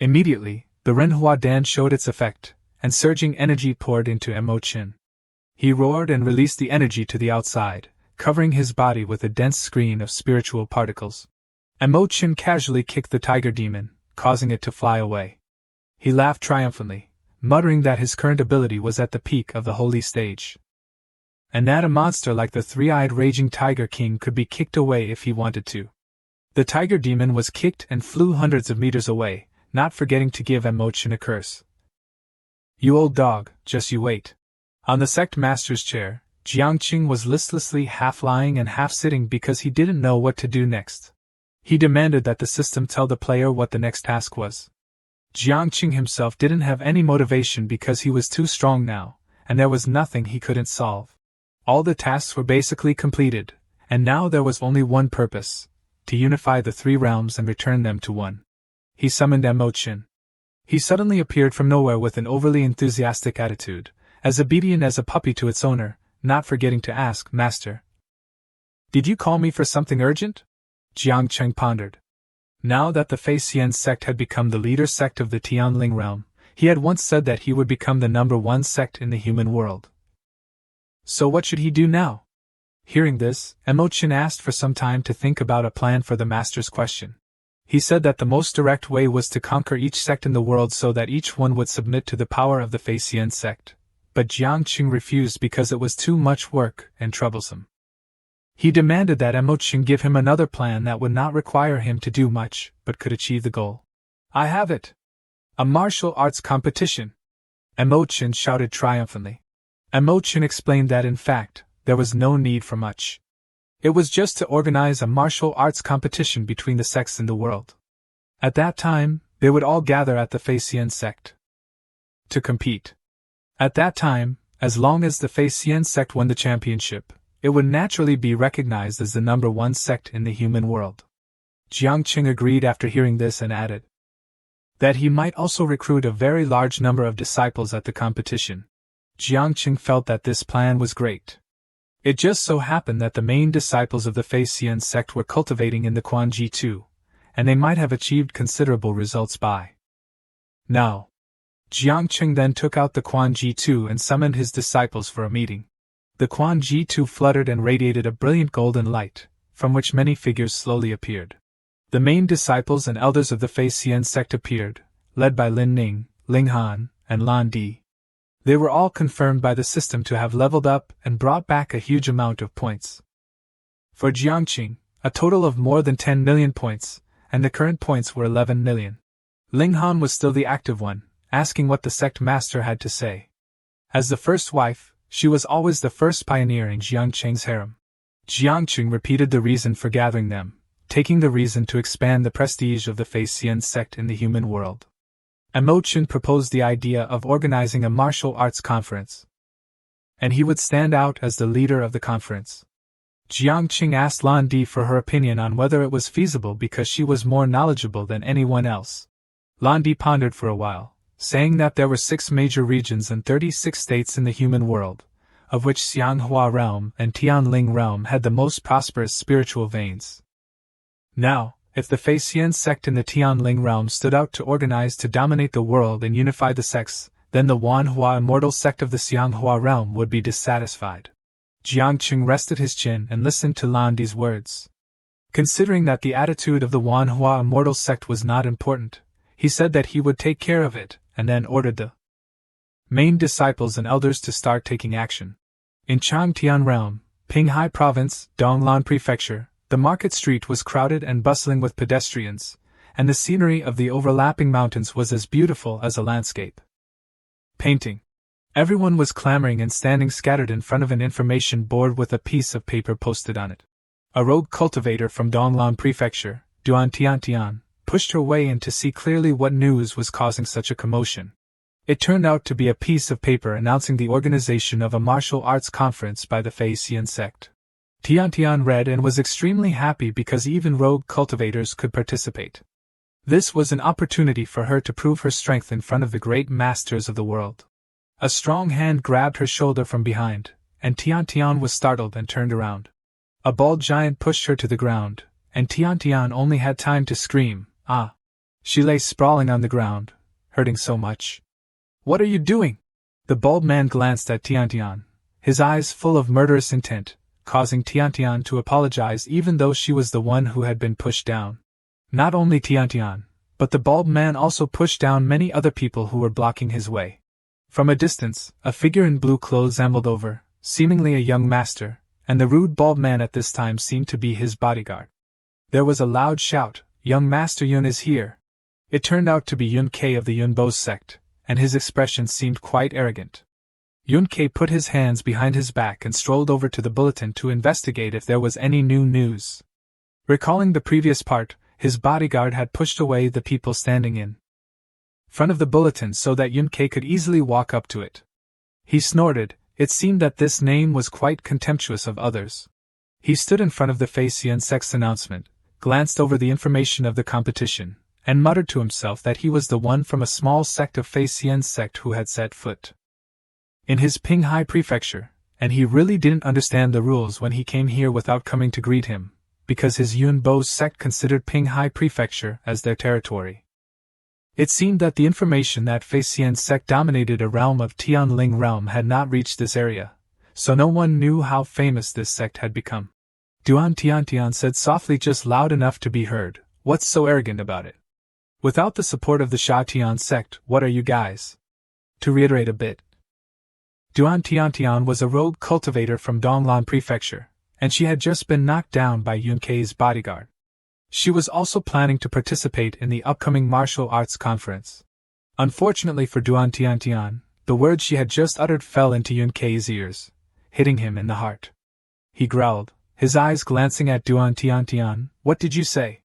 Immediately, the Renhua Dan showed its effect, and surging energy poured into Emo-chin. He roared and released the energy to the outside, covering his body with a dense screen of spiritual particles. Emo-chin casually kicked the Tiger Demon, causing it to fly away. He laughed triumphantly, muttering that his current ability was at the peak of the holy stage, and that a monster like the three-eyed raging Tiger King could be kicked away if he wanted to. The Tiger Demon was kicked and flew hundreds of meters away, not forgetting to give Emo-chin a curse. "You old dog, just you wait." On the sect master's chair, Jiangqing was listlessly half lying and half sitting because he didn't know what to do next. He demanded that the system tell the player what the next task was. Jiangqing himself didn't have any motivation because he was too strong now, and there was nothing he couldn't solve. All the tasks were basically completed, and now there was only one purpose: to unify the three realms and return them to one. He summoned Emo-chin. He suddenly appeared from nowhere with an overly enthusiastic attitude, as obedient as a puppy to its owner, not forgetting to ask, "Master, did you call me for something urgent?" Jiangqing pondered. Now that the Fei Xian sect had become the leader sect of the Tianling realm, he had once said that he would become the #1 sect in the human world. So what should he do now? Hearing this, Emo-chin asked for some time to think about a plan for the master's question. He said that the most direct way was to conquer each sect in the world so that each one would submit to the power of the Fei Xian sect, but Jiangqing refused because it was too much work and troublesome. He demanded that Emo-chin give him another plan that would not require him to do much, but could achieve the goal. "I have it! A martial arts competition!" Emo-chin shouted triumphantly. Emo-chin explained that in fact, there was no need for much. It was just to organize a martial arts competition between the sects in the world. At that time, they would all gather at the Fei Xian sect to compete. At that time, as long as the Fei Xian sect won the championship, it would naturally be recognized as the #1 sect in the human world. Jiangqing agreed after hearing this and added that he might also recruit a very large number of disciples at the competition. Jiangqing felt that this plan was great. It just so happened that the main disciples of the Fei Xian sect were cultivating in the Quanji too, and they might have achieved considerable results by now. Jiangqing then took out the Quanji Tu and summoned his disciples for a meeting. The Quanji Tu fluttered and radiated a brilliant golden light, from which many figures slowly appeared. The main disciples and elders of the Fei Xian sect appeared, led by Lin Ning, Ling Han, and Lan Di. They were all confirmed by the system to have leveled up and brought back a huge amount of points. For Jiangqing, a total of more than 10 million points, and the current points were 11 million. Ling Han was still the active one, asking what the sect master had to say. As the first wife, she was always the first pioneer in Jiangqing's harem. Jiangqing repeated the reason for gathering them, taking the reason to expand the prestige of the Fei Xian sect in the human world. Emo-chin proposed the idea of organizing a martial arts conference, and he would stand out as the leader of the conference. Jiangqing asked Lan Di for her opinion on whether it was feasible because she was more knowledgeable than anyone else. Lan Di pondered for a while, saying that there were 6 major regions and 36 states in the human world, of which Xianghua realm and Tianling realm had the most prosperous spiritual veins. Now, if the Fei Xian sect in the Tianling realm stood out to organize to dominate the world and unify the sects, then the Manhwa immortal sect of the Xianghua realm would be dissatisfied. Jiangqing rested his chin and listened to Lan Di's words. Considering that the attitude of the Manhwa immortal sect was not important, he said that he would take care of it, and then ordered the main disciples and elders to start taking action. In Changtian realm, Pinghai Province, Donglan Prefecture. The market street was crowded and bustling with pedestrians, and the scenery of the overlapping mountains was as beautiful as a landscape painting. Everyone was clamoring and standing scattered in front of an information board with a piece of paper posted on it. A rogue cultivator from Donglan Prefecture, Duan Tiantian, pushed her way in to see clearly what news was causing such a commotion. It turned out to be a piece of paper announcing the organization of a martial arts conference by the Feixian Sect. Tiantian read and was extremely happy because even rogue cultivators could participate. This was an opportunity for her to prove her strength in front of the great masters of the world. A strong hand grabbed her shoulder from behind, and Tiantian was startled and turned around. A bald giant pushed her to the ground, and Tiantian only had time to scream, "Ah!" She lay sprawling on the ground, hurting so much. "What are you doing?" The bald man glanced at Tiantian, his eyes full of murderous intent, causing Tiantian to apologize even though she was the one who had been pushed down. Not only Tiantian, but the bald man also pushed down many other people who were blocking his way. From a distance, a figure in blue clothes ambled over, seemingly a young master, and the rude bald man at this time seemed to be his bodyguard. There was a loud shout, "Young Master Yun is here!" It turned out to be Yun Kei of the Yunbo's sect, and his expression seemed quite arrogant. Yun Kei put his hands behind his back and strolled over to the bulletin to investigate if there was any new news. Recalling the previous part, his bodyguard had pushed away the people standing in front of the bulletin so that Yun Kei could easily walk up to it. He snorted. It seemed that this name was quite contemptuous of others. He stood in front of the Feixian Sect's announcement, glanced over the information of the competition, and muttered to himself that he was the one from a small sect of Feixian Sect who had set foot in his Pinghai Prefecture, and he really didn't understand the rules when he came here without coming to greet him, because his Yunbo's sect considered Pinghai Prefecture as their territory. It seemed that the information that Feixian Sect dominated a realm of Tianling realm had not reached this area, so no one knew how famous this sect had become. Duan Tiantian said softly, just loud enough to be heard, "What's so arrogant about it? Without the support of the Sha Tian sect, what are you guys?" To reiterate a bit, Duan Tiantian was a rogue cultivator from Donglan Prefecture, and she had just been knocked down by Yun Kei's bodyguard. She was also planning to participate in the upcoming martial arts conference. Unfortunately for Duan Tiantian, the words she had just uttered fell into Yun Kei's ears, hitting him in the heart. He growled, his eyes glancing at Duan Tiantian. "What did you say?"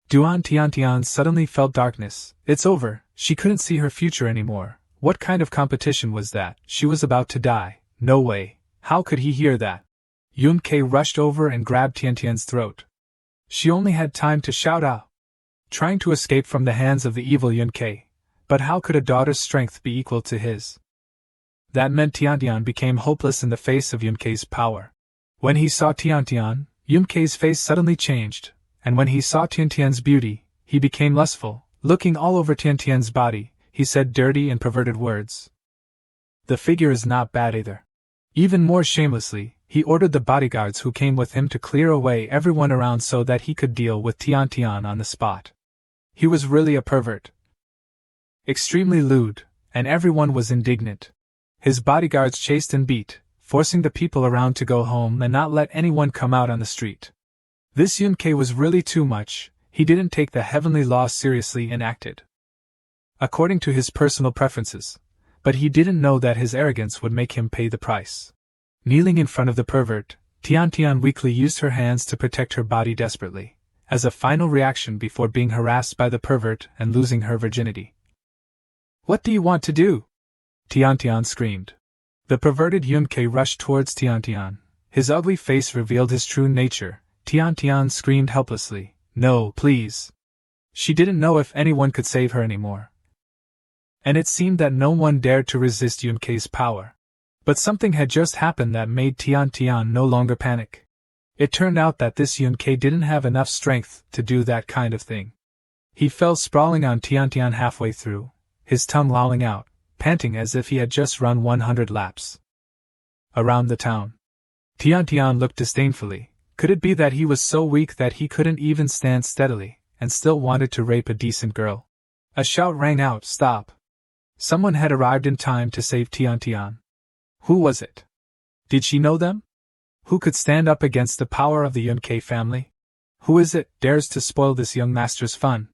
Duan Tiantian suddenly felt darkness. It's over, she couldn't see her future anymore. What kind of competition was that? She was about to die. No way. How could he hear that? Yun Kei rushed over and grabbed Tiantian's throat. She only had time to shout out, trying to escape from the hands of the evil Yun Kei. But how could a daughter's strength be equal to his? That meant Tiantian became hopeless in the face of Yun Kei's power. When he saw Tiantian, Yun Kei's face suddenly changed, and when he saw Tiantian's beauty, he became lustful. Looking all over Tiantian's body, he said dirty and perverted words. The figure is not bad either. Even more shamelessly, he ordered the bodyguards who came with him to clear away everyone around so that he could deal with Tiantian on the spot. He was really a pervert. Extremely lewd, and everyone was indignant. His bodyguards chased and beat, forcing the people around to go home and not let anyone come out on the street. This Yun Kei was really too much. He didn't take the heavenly law seriously and acted according to his personal preferences, but he didn't know that his arrogance would make him pay the price. Kneeling in front of the pervert, Tiantian weakly used her hands to protect her body desperately, as a final reaction before being harassed by the pervert and losing her virginity. "What do you want to do?" Tiantian screamed. The perverted Yun Kei rushed towards Tiantian. His ugly face revealed his true nature. Tiantian screamed helplessly, "No, please." She didn't know if anyone could save her anymore. And it seemed that no one dared to resist Yun Kei's power. But something had just happened that made Tiantian no longer panic. It turned out that this Yun Kei didn't have enough strength to do that kind of thing. He fell sprawling on Tiantian halfway through, his tongue lolling out, panting as if he had just run 100 laps around the town. Tiantian looked disdainfully. Could it be that he was so weak that he couldn't even stand steadily, and still wanted to rape a decent girl? A shout rang out, "Stop!" Someone had arrived in time to save Tiantian. Who was it? Did she know them? Who could stand up against the power of the Yun-Kei family? Who is it dares to spoil this young master's fun?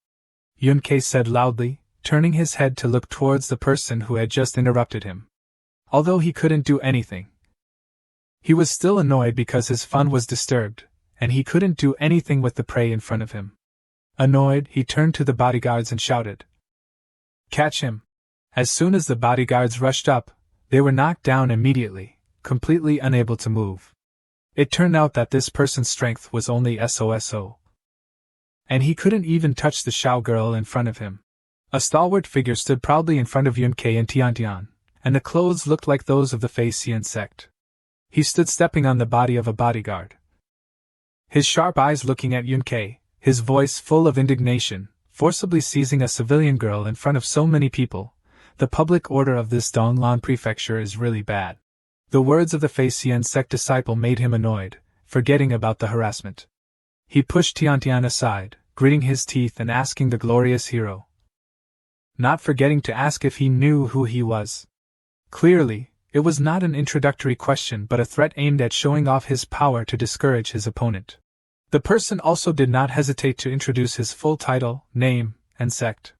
Yun-Kei said loudly, turning his head to look towards the person who had just interrupted him. Although he couldn't do anything, he was still annoyed because his fun was disturbed, and he couldn't do anything with the prey in front of him. Annoyed, he turned to the bodyguards and shouted, "Catch him!" As soon as the bodyguards rushed up, they were knocked down immediately, completely unable to move. It turned out that this person's strength was only SOSO. And he couldn't even touch the Shao girl in front of him. A stalwart figure stood proudly in front of Yun-Kei and Tiantian, and the clothes looked like those of the Fei-Xian sect. He stood stepping on the body of a bodyguard, his sharp eyes looking at Yun-Kei, his voice full of indignation, forcibly seizing a civilian girl in front of so many people. The public order of this Donglan prefecture is really bad. The words of the Fei-Xian sect disciple made him annoyed, forgetting about the harassment. He pushed Tiantian aside, gritting his teeth and asking the glorious hero, not forgetting to ask if he knew who he was. Clearly, it was not an introductory question but a threat aimed at showing off his power to discourage his opponent. The person also did not hesitate to introduce his full title, name, and sect.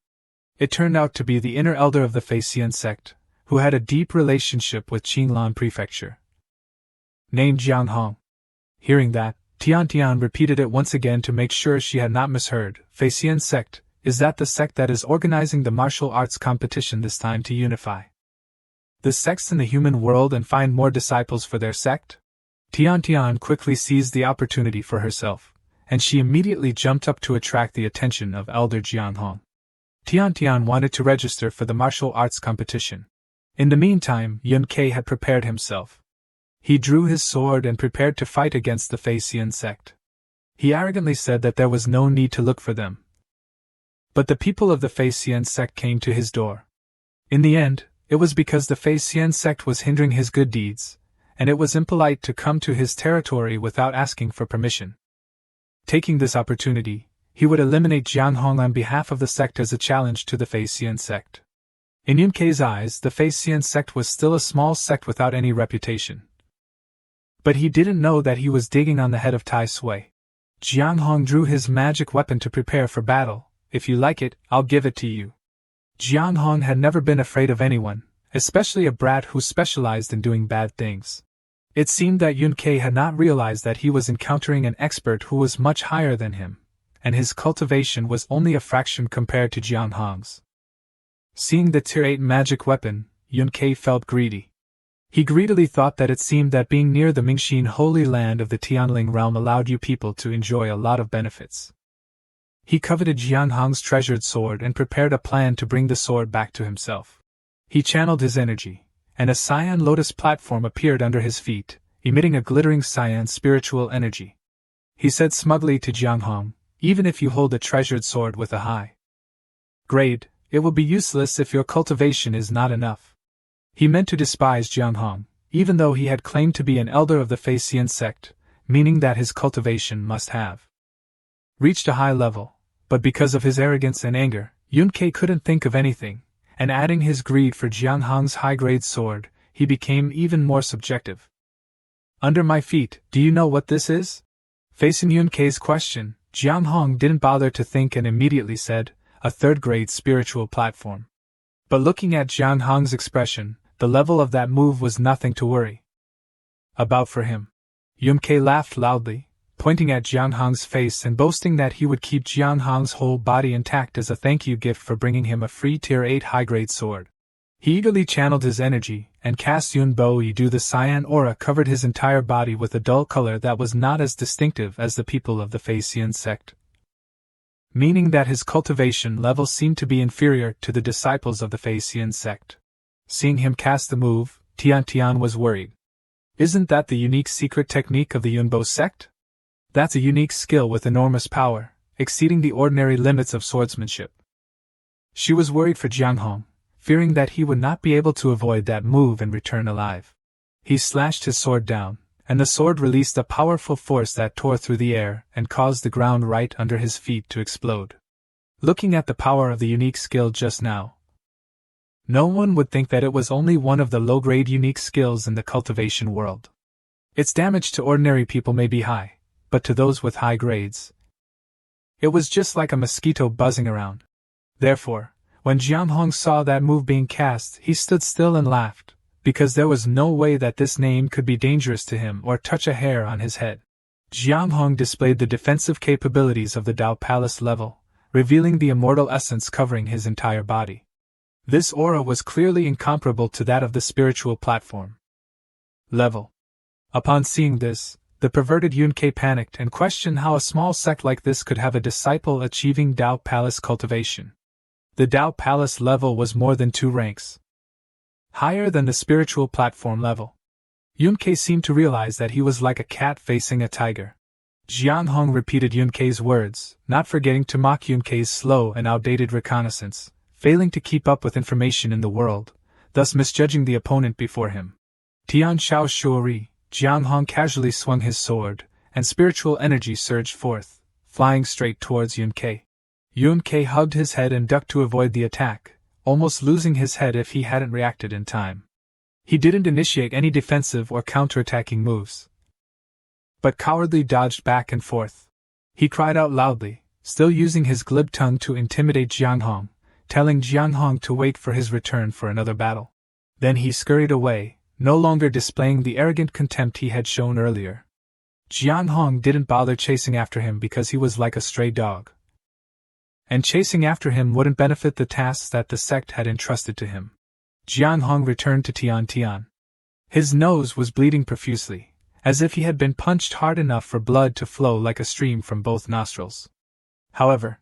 It turned out to be the inner elder of the Fei-Xian sect, who had a deep relationship with Qinglan Prefecture, named Jiang Hong. Hearing that, Tiantian repeated it once again to make sure she had not misheard. Fei-Xian sect, is that the sect that is organizing the martial arts competition this time to unify the sects in the human world and find more disciples for their sect? Tiantian quickly seized the opportunity for herself, and she immediately jumped up to attract the attention of Elder Jiang Hong. Tiantian wanted to register for the martial arts competition. In the meantime, Yun-Kei had prepared himself. He drew his sword and prepared to fight against the Fei-Xian sect. He arrogantly said that there was no need to look for them. But the people of the Fei-Xian sect came to his door. In the end, it was because the Fei-Xian sect was hindering his good deeds, and it was impolite to come to his territory without asking for permission. Taking this opportunity, he would eliminate Jiang Hong on behalf of the sect as a challenge to the Fei-Xian sect. In Yun-Kei's eyes, the Fei-Xian sect was still a small sect without any reputation. But he didn't know that he was digging on the head of Tai Sui. Jiang Hong drew his magic weapon to prepare for battle. "If you like it, I'll give it to you." Jiang Hong had never been afraid of anyone, especially a brat who specialized in doing bad things. It seemed that Yun-Kei had not realized that he was encountering an expert who was much higher than him, and his cultivation was only a fraction compared to Jiang Hong's. Seeing the Tier 8 magic weapon, Yun-Kei felt greedy. He greedily thought that it seemed that being near the Mingxin holy land of the Tianling realm allowed you people to enjoy a lot of benefits. He coveted Jiang Hong's treasured sword and prepared a plan to bring the sword back to himself. He channeled his energy, and a cyan lotus platform appeared under his feet, emitting a glittering cyan spiritual energy. He said smugly to Jiang Hong, "Even if you hold a treasured sword with a high grade, it will be useless if your cultivation is not enough." He meant to despise Jiang Hong, even though he had claimed to be an elder of the Fei-Xian sect, meaning that his cultivation must have reached a high level. But because of his arrogance and anger, Yun-Kei couldn't think of anything, and adding his greed for Jiang Hong's high-grade sword, he became even more subjective. "Under my feet, do you know what this is?" Facing Yun-Kei's question, Jiang Hong didn't bother to think and immediately said, "A third-grade spiritual platform." But looking at Jiang Hong's expression, the level of that move was nothing to worry about for him. Yun-Kei laughed loudly, pointing at Jiang Hong's face and boasting that he would keep Jiang Hong's whole body intact as a thank you gift for bringing him a free Tier 8 high-grade sword. He eagerly channeled his energy, and cast Yun Bo Yi. The cyan aura covered his entire body with a dull color that was not as distinctive as the people of the Fei-Xian sect, meaning that his cultivation level seemed to be inferior to the disciples of the Fei-Xian sect. Seeing him cast the move, Tiantian was worried. "Isn't that the unique secret technique of the Yunbo sect? That's a unique skill with enormous power, exceeding the ordinary limits of swordsmanship." She was worried for Jiang Hong, fearing that he would not be able to avoid that move and return alive. He slashed his sword down, and the sword released a powerful force that tore through the air and caused the ground right under his feet to explode. Looking at the power of the unique skill just now, no one would think that it was only one of the low-grade unique skills in the cultivation world. Its damage to ordinary people may be high, but to those with high grades, it was just like a mosquito buzzing around. Therefore, when Jiang Hong saw that move being cast, he stood still and laughed, because there was no way that this name could be dangerous to him or touch a hair on his head. Jiang Hong displayed the defensive capabilities of the Tao Palace level, revealing the immortal essence covering his entire body. This aura was clearly incomparable to that of the spiritual platform level. Upon seeing this, the perverted Yun-Kei panicked and questioned how a small sect like this could have a disciple achieving Tao Palace cultivation. The Tao Palace level was more than 2 ranks higher than the spiritual platform level. Yun-Kei seemed to realize that he was like a cat facing a tiger. Jiang Hong repeated Yun-Kei's words, not forgetting to mock Yun-Kei's slow and outdated reconnaissance, failing to keep up with information in the world, thus misjudging the opponent before him. Tian Shao Shuori, Jiang Hong casually swung his sword, and spiritual energy surged forth, flying straight towards Yun-Kei. Yun-Kei hugged his head and ducked to avoid the attack, almost losing his head if he hadn't reacted in time. He didn't initiate any defensive or counterattacking moves, but cowardly dodged back and forth. He cried out loudly, still using his glib tongue to intimidate Jiang Hong, telling Jiang Hong to wait for his return for another battle. Then he scurried away, no longer displaying the arrogant contempt he had shown earlier. Jiang Hong didn't bother chasing after him because he was like a stray dog, and chasing after him wouldn't benefit the tasks that the sect had entrusted to him. Jiang Hong returned to Tian. His nose was bleeding profusely, as if he had been punched hard enough for blood to flow like a stream from both nostrils. However,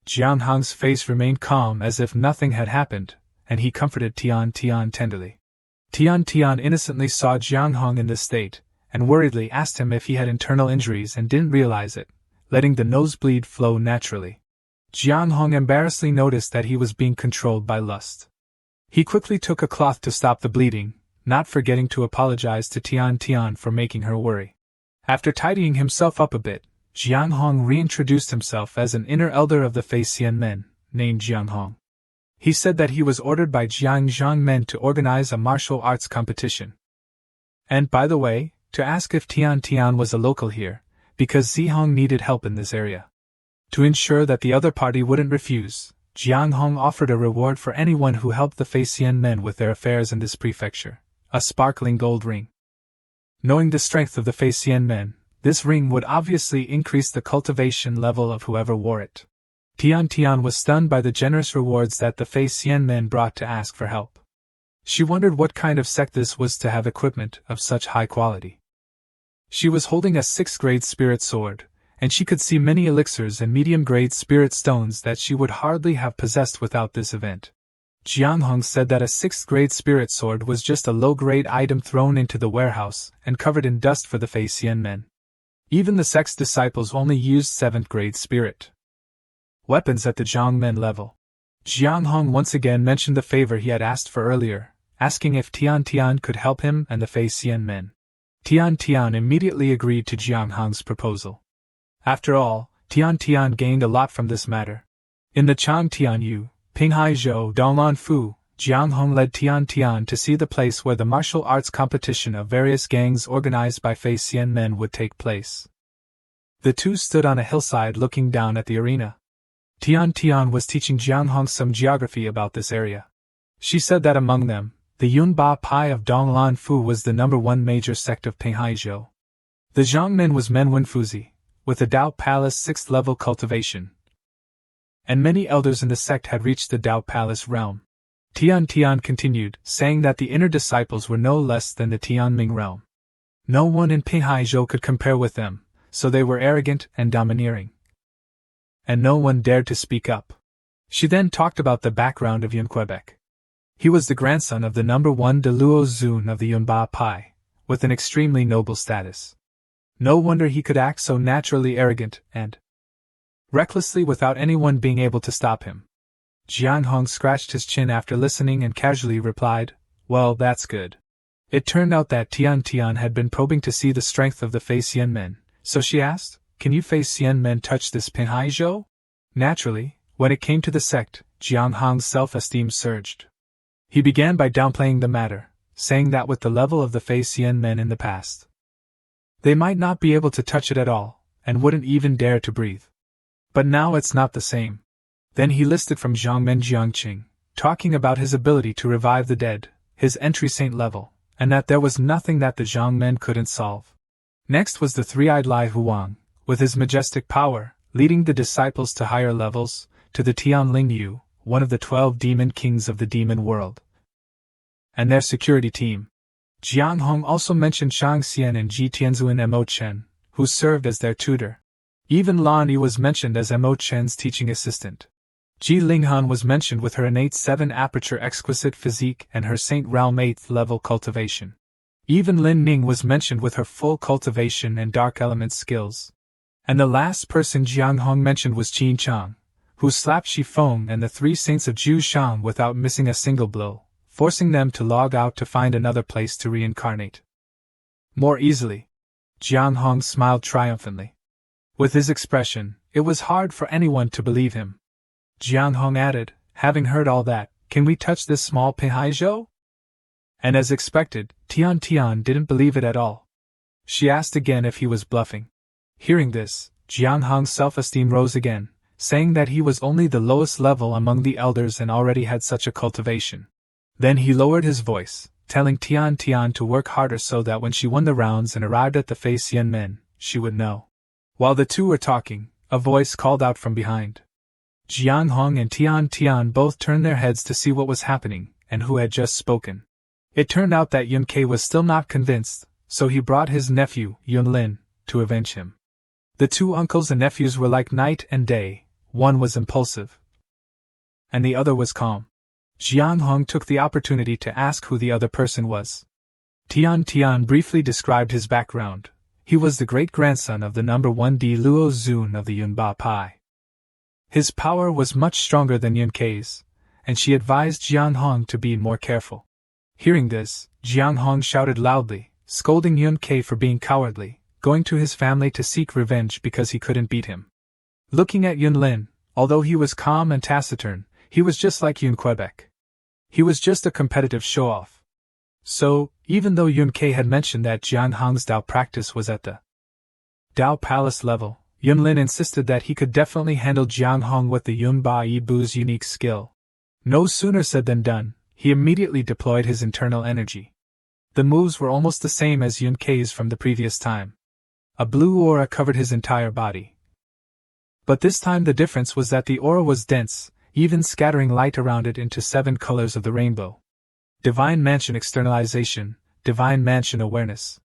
Jiang Hong's face remained calm as if nothing had happened, and he comforted Tian tenderly. Tian innocently saw Jiang Hong in this state, and worriedly asked him if he had internal injuries and didn't realize it, letting the nosebleed flow naturally. Jiang Hong embarrassedly noticed that he was being controlled by lust. He quickly took a cloth to stop the bleeding, not forgetting to apologize to Tian for making her worry. After tidying himself up a bit, Jiang Hong reintroduced himself as an inner elder of the Fei Xian men, named Jiang Hong. He said that he was ordered by Jiang Zhang men to organize a martial arts competition. And by the way, to ask if Tian was a local here, because Zihong needed help in this area. To ensure that the other party wouldn't refuse, Jiang Hong offered a reward for anyone who helped the Fei Xian men with their affairs in this prefecture, a sparkling gold ring. Knowing the strength of the Fei Xian men, this ring would obviously increase the cultivation level of whoever wore it. Tian was stunned by the generous rewards that the Fei Xian men brought to ask for help. She wondered what kind of sect this was to have equipment of such high quality. She was holding a 6th-grade spirit sword, and she could see many elixirs and medium-grade spirit stones that she would hardly have possessed without this event. Jiang Hong said that a 6th-grade spirit sword was just a low-grade item thrown into the warehouse and covered in dust for the Fei Xian men. Even the sect's disciples only used 7th-grade spirit weapons at the Zhang men level. Jiang Hong once again mentioned the favor he had asked for earlier, asking if Tian could help him and the Fei Xian men. Tian immediately agreed to Jiang Hong's proposal. After all, Tian gained a lot from this matter. In the Chang Tianyu, Pinghaizhou Donglan Fu, Jiang Hong led Tian to see the place where the martial arts competition of various gangs organized by Fei Xian men would take place. The two stood on a hillside looking down at the arena. Tian was teaching Jiang Hong some geography about this area. She said that among them, the Yunba Pai of Donglan Fu was the #1 major sect of Pinghaizhou. The Zhangmen was Menwen Fuzi, with the Tao Palace 6th level cultivation. And many elders in the sect had reached the Tao Palace realm. Tian continued, saying that the inner disciples were no less than the Tianming realm. No one in Pinghaizhou could compare with them, so they were arrogant and domineering. And no one dared to speak up. She then talked about the background of Yun Quebec. He was the grandson of the #1 de Luo Zun of the Yunba Pai, with an extremely noble status. No wonder he could act so naturally arrogant and recklessly without anyone being able to stop him. Jiang Hong scratched his chin after listening and casually replied, "Well, that's good." It turned out that Tian had been probing to see the strength of the Fei Xian men, so she asked, "Can you Fei Xian men touch this Pinghaizhou?" Naturally, when it came to the sect, Jiang Hong's self-esteem surged. He began by downplaying the matter, saying that with the level of the Fei Xian men in the past, They might not be able to touch it at all, and wouldn't even dare to breathe. But now it's not the same. Then he listed from Jiangmen Jiangqing, talking about his ability to revive the dead, his entry saint level, and that there was nothing that the Jiangmen couldn't solve. Next was the three-eyed Lai Huang, with his majestic power, leading the disciples to higher levels, to the Tianling Yu, one of the 12 demon kings of the demon world, and their security team. Jiang Hong also mentioned Shang Xian and Ji Tianzuan and Mo Chen, who served as their tutor. Even Lan Yi was mentioned as Mo Chen's teaching assistant. Ji Linghan was mentioned with her innate 7-aperture exquisite physique and her Saint Realm 8th level cultivation. Even Lin Ning was mentioned with her full cultivation and dark element skills. And the last person Jiang Hong mentioned was Qin Chang, who slapped Shi Feng and the 3 saints of Zhu Shang without missing a single blow, forcing them to log out to find another place to reincarnate more easily. Jiang Hong smiled triumphantly. With his expression, it was hard for anyone to believe him. Jiang Hong added, having heard all that, "Can we touch this small Pehaizhou?" And as expected, Tian Tian didn't believe it at all. She asked again if he was bluffing. Hearing this, Jiang Hong's self-esteem rose again, saying that he was only the lowest level among the elders and already had such a cultivation. Then he lowered his voice, telling Tian Tian to work harder so that when she won the rounds and arrived at the Fei Xian Men, she would know. While the two were talking, a voice called out from behind. Jiang Hong and Tian Tian both turned their heads to see what was happening, and who had just spoken. It turned out that Yun Ke was still not convinced, so he brought his nephew, Yun Lin, to avenge him. The 2 uncles and nephews were like night and day, one was impulsive, and the other was calm. Jiang Hong took the opportunity to ask who the other person was. Tian Tian briefly described his background. He was the great-grandson of the number 1 Di Luo Zun of the Yunba Pai. His power was much stronger than Yun Ke's, and she advised Jiang Hong to be more careful. Hearing this, Jiang Hong shouted loudly, scolding Yun Ke for being cowardly, going to his family to seek revenge because he couldn't beat him. Looking at Yun Lin, although he was calm and taciturn, he was just like Yun Quebec. He was just a competitive show-off. So, even though Yun Ke had mentioned that Jiang Hong's Dao practice was at the Dao Palace level, Yun Lin insisted that he could definitely handle Jiang Hong with the Yun Ba Yi Bu's unique skill. No sooner said than done, he immediately deployed his internal energy. The moves were almost the same as Yun Ke's from the previous time. A blue aura covered his entire body. But this time the difference was that the aura was dense, even scattering light around it into 7 colors of the rainbow. Divine Mansion externalization, Divine Mansion awareness.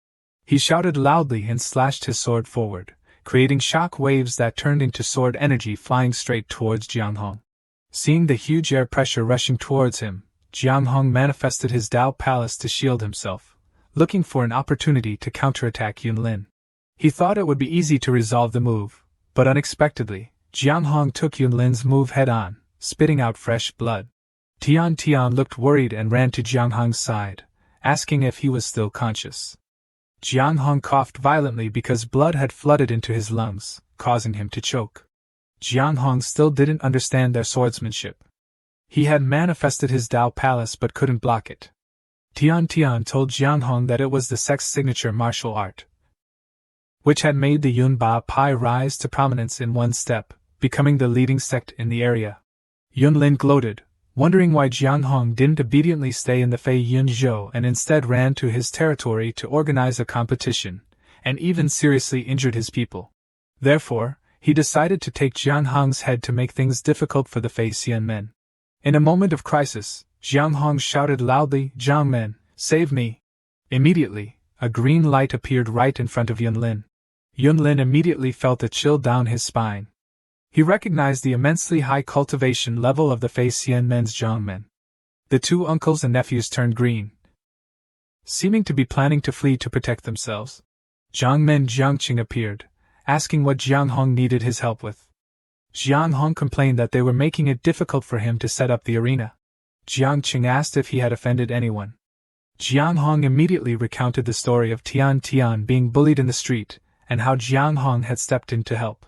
He shouted loudly and slashed his sword forward, creating shock waves that turned into sword energy flying straight towards Jiang Hong. Seeing the huge air pressure rushing towards him, Jiang Hong manifested his Dao Palace to shield himself, looking for an opportunity to counterattack Yun Lin. He thought it would be easy to resolve the move, but unexpectedly, Jiang Hong took Yun Lin's move head-on, spitting out fresh blood. Tian Tian looked worried and ran to Jiang Hong's side, asking if he was still conscious. Jiang Hong coughed violently because blood had flooded into his lungs, causing him to choke. Jiang Hong still didn't understand their swordsmanship. He had manifested his Dao Palace but couldn't block it. Tian Tian told Jiang Hong that it was the Sect's signature martial art, which had made the Yun Ba Pai rise to prominence in one step, becoming the leading sect in the area. Yun Lin gloated, wondering why Jiang Hong didn't obediently stay in the Fei Yun Zhou and instead ran to his territory to organize a competition, and even seriously injured his people. Therefore, he decided to take Jiang Hong's head to make things difficult for the Fei Xian men. In a moment of crisis, Jiang Hong shouted loudly, "Jiang Men, save me!" Immediately, a green light appeared right in front of Yun Lin. Yun Lin immediately felt a chill down his spine. He recognized the immensely high cultivation level of the Fei Xian men's Jiang Men. The 2 uncles and nephews turned green, seeming to be planning to flee to protect themselves. Jiang Men Jiangqing appeared, asking what Jiang Hong needed his help with. Jiang Hong complained that they were making it difficult for him to set up the arena. Jiangqing asked if he had offended anyone. Jiang Hong immediately recounted the story of Tian Tian being bullied in the street, and how Jiang Hong had stepped in to help.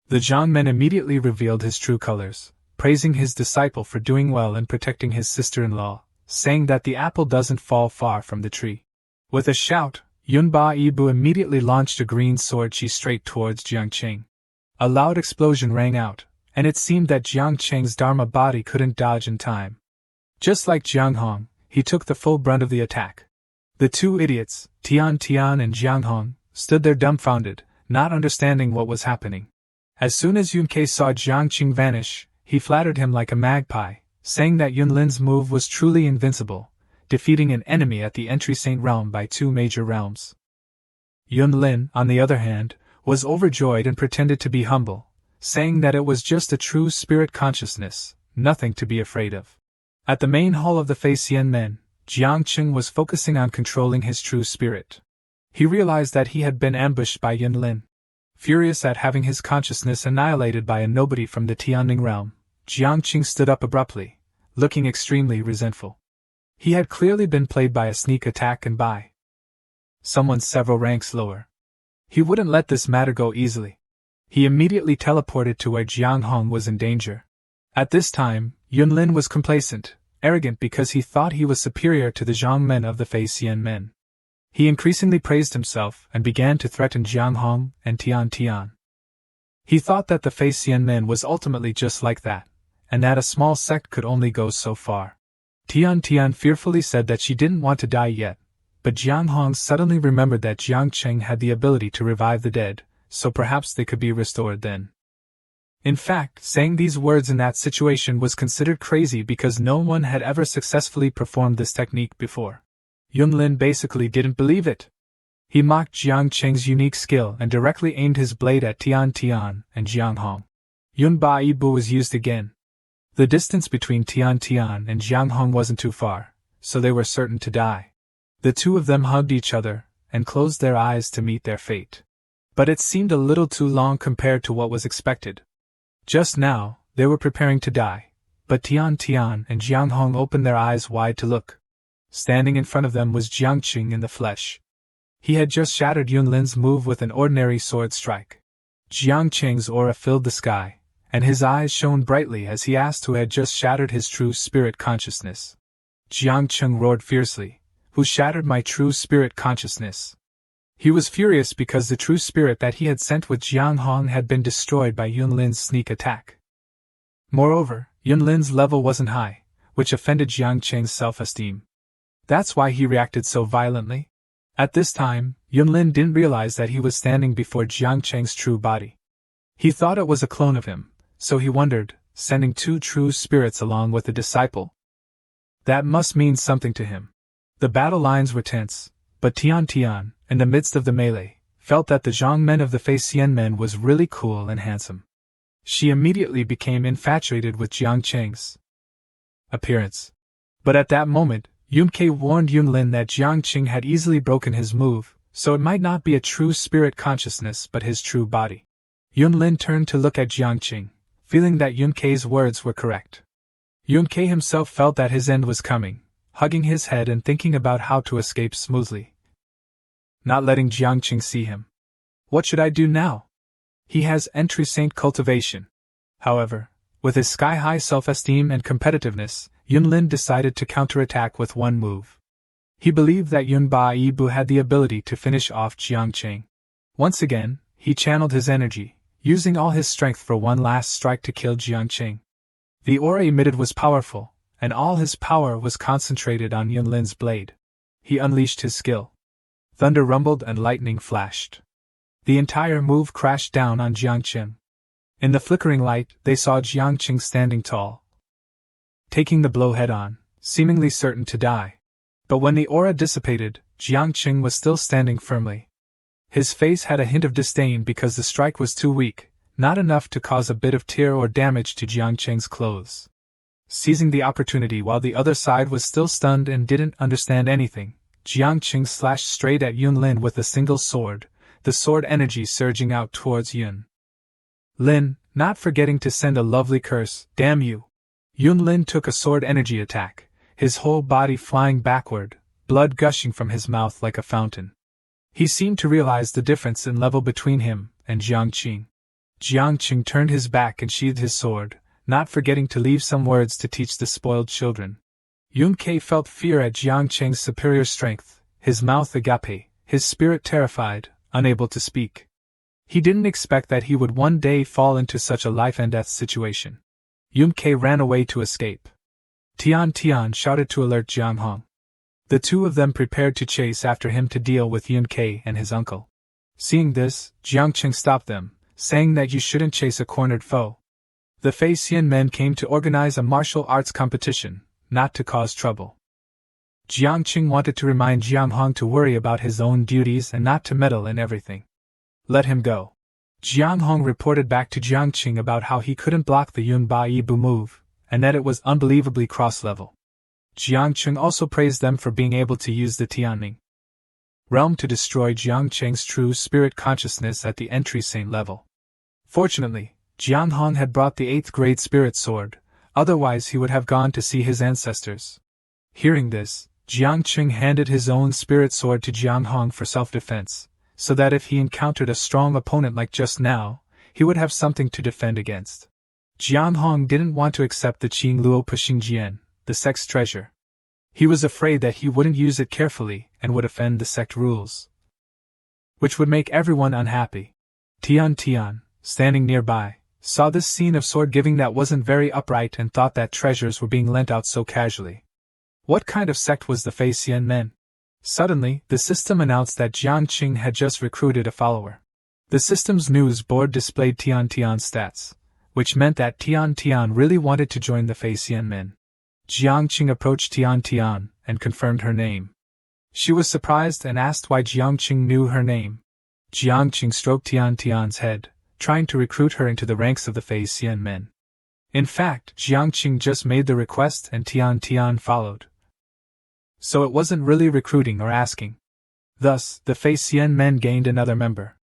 The Jiang Men immediately revealed his true colors, praising his disciple for doing well and protecting his sister-in-law, saying that the apple doesn't fall far from the tree. With a shout, Yunba Ibu immediately launched a green sword chi straight towards Jiang Qing. A loud explosion rang out, and it seemed that Jiang Qing's Dharma body couldn't dodge in time. Just like Jiang Hong, he took the full brunt of the attack. The two idiots, Tian Tian and Jiang Hong, stood there dumbfounded, not understanding what was happening. As soon as Yun Ke saw Jiang Qing vanish, he flattered him like a magpie, saying that Yun Lin's move was truly invincible, defeating an enemy at the Entry Saint realm by 2 major realms. Yun Lin, on the other hand, was overjoyed and pretended to be humble, saying that it was just a true spirit consciousness, nothing to be afraid of. At the main hall of the Fei Xian men, Jiang Qing was focusing on controlling his true spirit. He realized that he had been ambushed by Yun Lin. Furious at having his consciousness annihilated by a nobody from the Tianning realm, Jiang Qing stood up abruptly, looking extremely resentful. He had clearly been played by a sneak attack and by someone several ranks lower. He wouldn't let this matter go easily. He immediately teleported to where Jiang Hong was in danger. At this time, Yun Lin was complacent, arrogant because he thought he was superior to the Zhang men of the Fei Xian men. He increasingly praised himself and began to threaten Jiang Hong and Tian Tian. He thought that the Fei Xian men was ultimately just like that, and that a small sect could only go so far. Tian Tian fearfully said that she didn't want to die yet, but Jiang Hong suddenly remembered that Jiang Qing had the ability to revive the dead, so perhaps they could be restored then. In fact, saying these words in that situation was considered crazy because no one had ever successfully performed this technique before. Yun Lin basically didn't believe it. He mocked Jiang Qing's unique skill and directly aimed his blade at Tian Tian and Jiang Hong. Yun Ba Yibu was used again. The distance between Tian Tian and Jiang Hong wasn't too far, so they were certain to die. The two of them hugged each other and closed their eyes to meet their fate. But it seemed a little too long compared to what was expected. Just now, they were preparing to die, but Tian Tian and Jiang Hong opened their eyes wide to look. Standing in front of them was Jiang Qing in the flesh. He had just shattered Yun Lin's move with an ordinary sword strike. Jiang Qing's aura filled the sky, and his eyes shone brightly as he asked who had just shattered his true spirit consciousness. Jiang Qing roared fiercely, "Who shattered my true spirit consciousness?" He was furious because the true spirit that he had sent with Jiang Hong had been destroyed by Yun Lin's sneak attack. Moreover, Yun Lin's level wasn't high, which offended Jiang Qing's self-esteem. That's why he reacted so violently. At this time, Yun Lin didn't realize that he was standing before Jiang Qing's true body. He thought it was a clone of him, so he wondered, sending 2 true spirits along with the disciple. That must mean something to him. The battle lines were tense, but Tian Tian, in the midst of the melee, felt that the Zhang men of the Fei Xian men was really cool and handsome. She immediately became infatuated with Jiang Qing's appearance. But at that moment, Yun Ke warned Yun Lin that Jiang Qing had easily broken his move, so it might not be a true spirit consciousness but his true body. Yun Lin turned to look at Jiang Qing, feeling that Yun Ke's words were correct. Yun Ke himself felt that his end was coming, hugging his head and thinking about how to escape smoothly, not letting Jiang Qing see him. What should I do now? He has entry saint cultivation. However, with his sky-high self-esteem and competitiveness, Yun Lin decided to counterattack with one move. He believed that Yun Ba Yibu had the ability to finish off Jiang Qing. Once again, he channeled his energy, using all his strength for one last strike to kill Jiang Qing. The aura emitted was powerful, and all his power was concentrated on Yun Lin's blade. He unleashed his skill. Thunder rumbled and lightning flashed. The entire move crashed down on Jiang Qing. In the flickering light, they saw Jiang Qing standing tall, taking the blow head-on, seemingly certain to die. But when the aura dissipated, Jiang Qing was still standing firmly. His face had a hint of disdain because the strike was too weak, not enough to cause a bit of tear or damage to Jiang Qing's clothes. Seizing the opportunity while the other side was still stunned and didn't understand anything, Jiang Qing slashed straight at Yun Lin with a single sword, the sword energy surging out towards Yun Lin, not forgetting to send a lovely curse, "Damn you!" Yun Lin took a sword energy attack, his whole body flying backward, blood gushing from his mouth like a fountain. He seemed to realize the difference in level between him and Jiang Qing. Jiang Qing turned his back and sheathed his sword, not forgetting to leave some words to teach the spoiled children. Yun Ke felt fear at Jiang Qing's superior strength, his mouth agape, his spirit terrified, unable to speak. He didn't expect that he would one day fall into such a life-and-death situation. Yun-Kei ran away to escape. Tian shouted to alert Jiang Hong. The two of them prepared to chase after him to deal with Yun-Kei and his uncle. Seeing this, Jiang Qing stopped them, saying that you shouldn't chase a cornered foe. The Fei Xian men came to organize a martial arts competition, not to cause trouble. Jiang Qing wanted to remind Jiang Hong to worry about his own duties and not to meddle in everything. Let him go. Jiang Hong reported back to Jiang Qing about how he couldn't block the Yun Ba Yi Bu move, and that it was unbelievably cross-level. Jiang Qing also praised them for being able to use the Tianming realm to destroy Jiang Qing's true spirit consciousness at the entry saint level. Fortunately, Jiang Hong had brought the 8th grade spirit sword, otherwise he would have gone to see his ancestors. Hearing this, Jiang Qing handed his own spirit sword to Jiang Hong for self-defense, so that if he encountered a strong opponent like just now, he would have something to defend against. Jiang Hong didn't want to accept the Qing Luo Puxing Jian, the sect's treasure. He was afraid that he wouldn't use it carefully and would offend the sect rules, which would make everyone unhappy. Tian, standing nearby, saw this scene of sword-giving that wasn't very upright and thought that treasures were being lent out so casually. What kind of sect was the Fei Xian men? Suddenly, the system announced that Jiang Qing had just recruited a follower. The system's news board displayed Tian's stats, which meant that Tian really wanted to join the Fei Xian men. Jiang Qing approached Tian and confirmed her name. She was surprised and asked why Jiang Qing knew her name. Jiang Qing stroked Tian's head, trying to recruit her into the ranks of the Fei Xian men. In fact, Jiang Qing just made the request and Tian followed. So it wasn't really recruiting or asking. Thus, the Fei Xian men gained another member.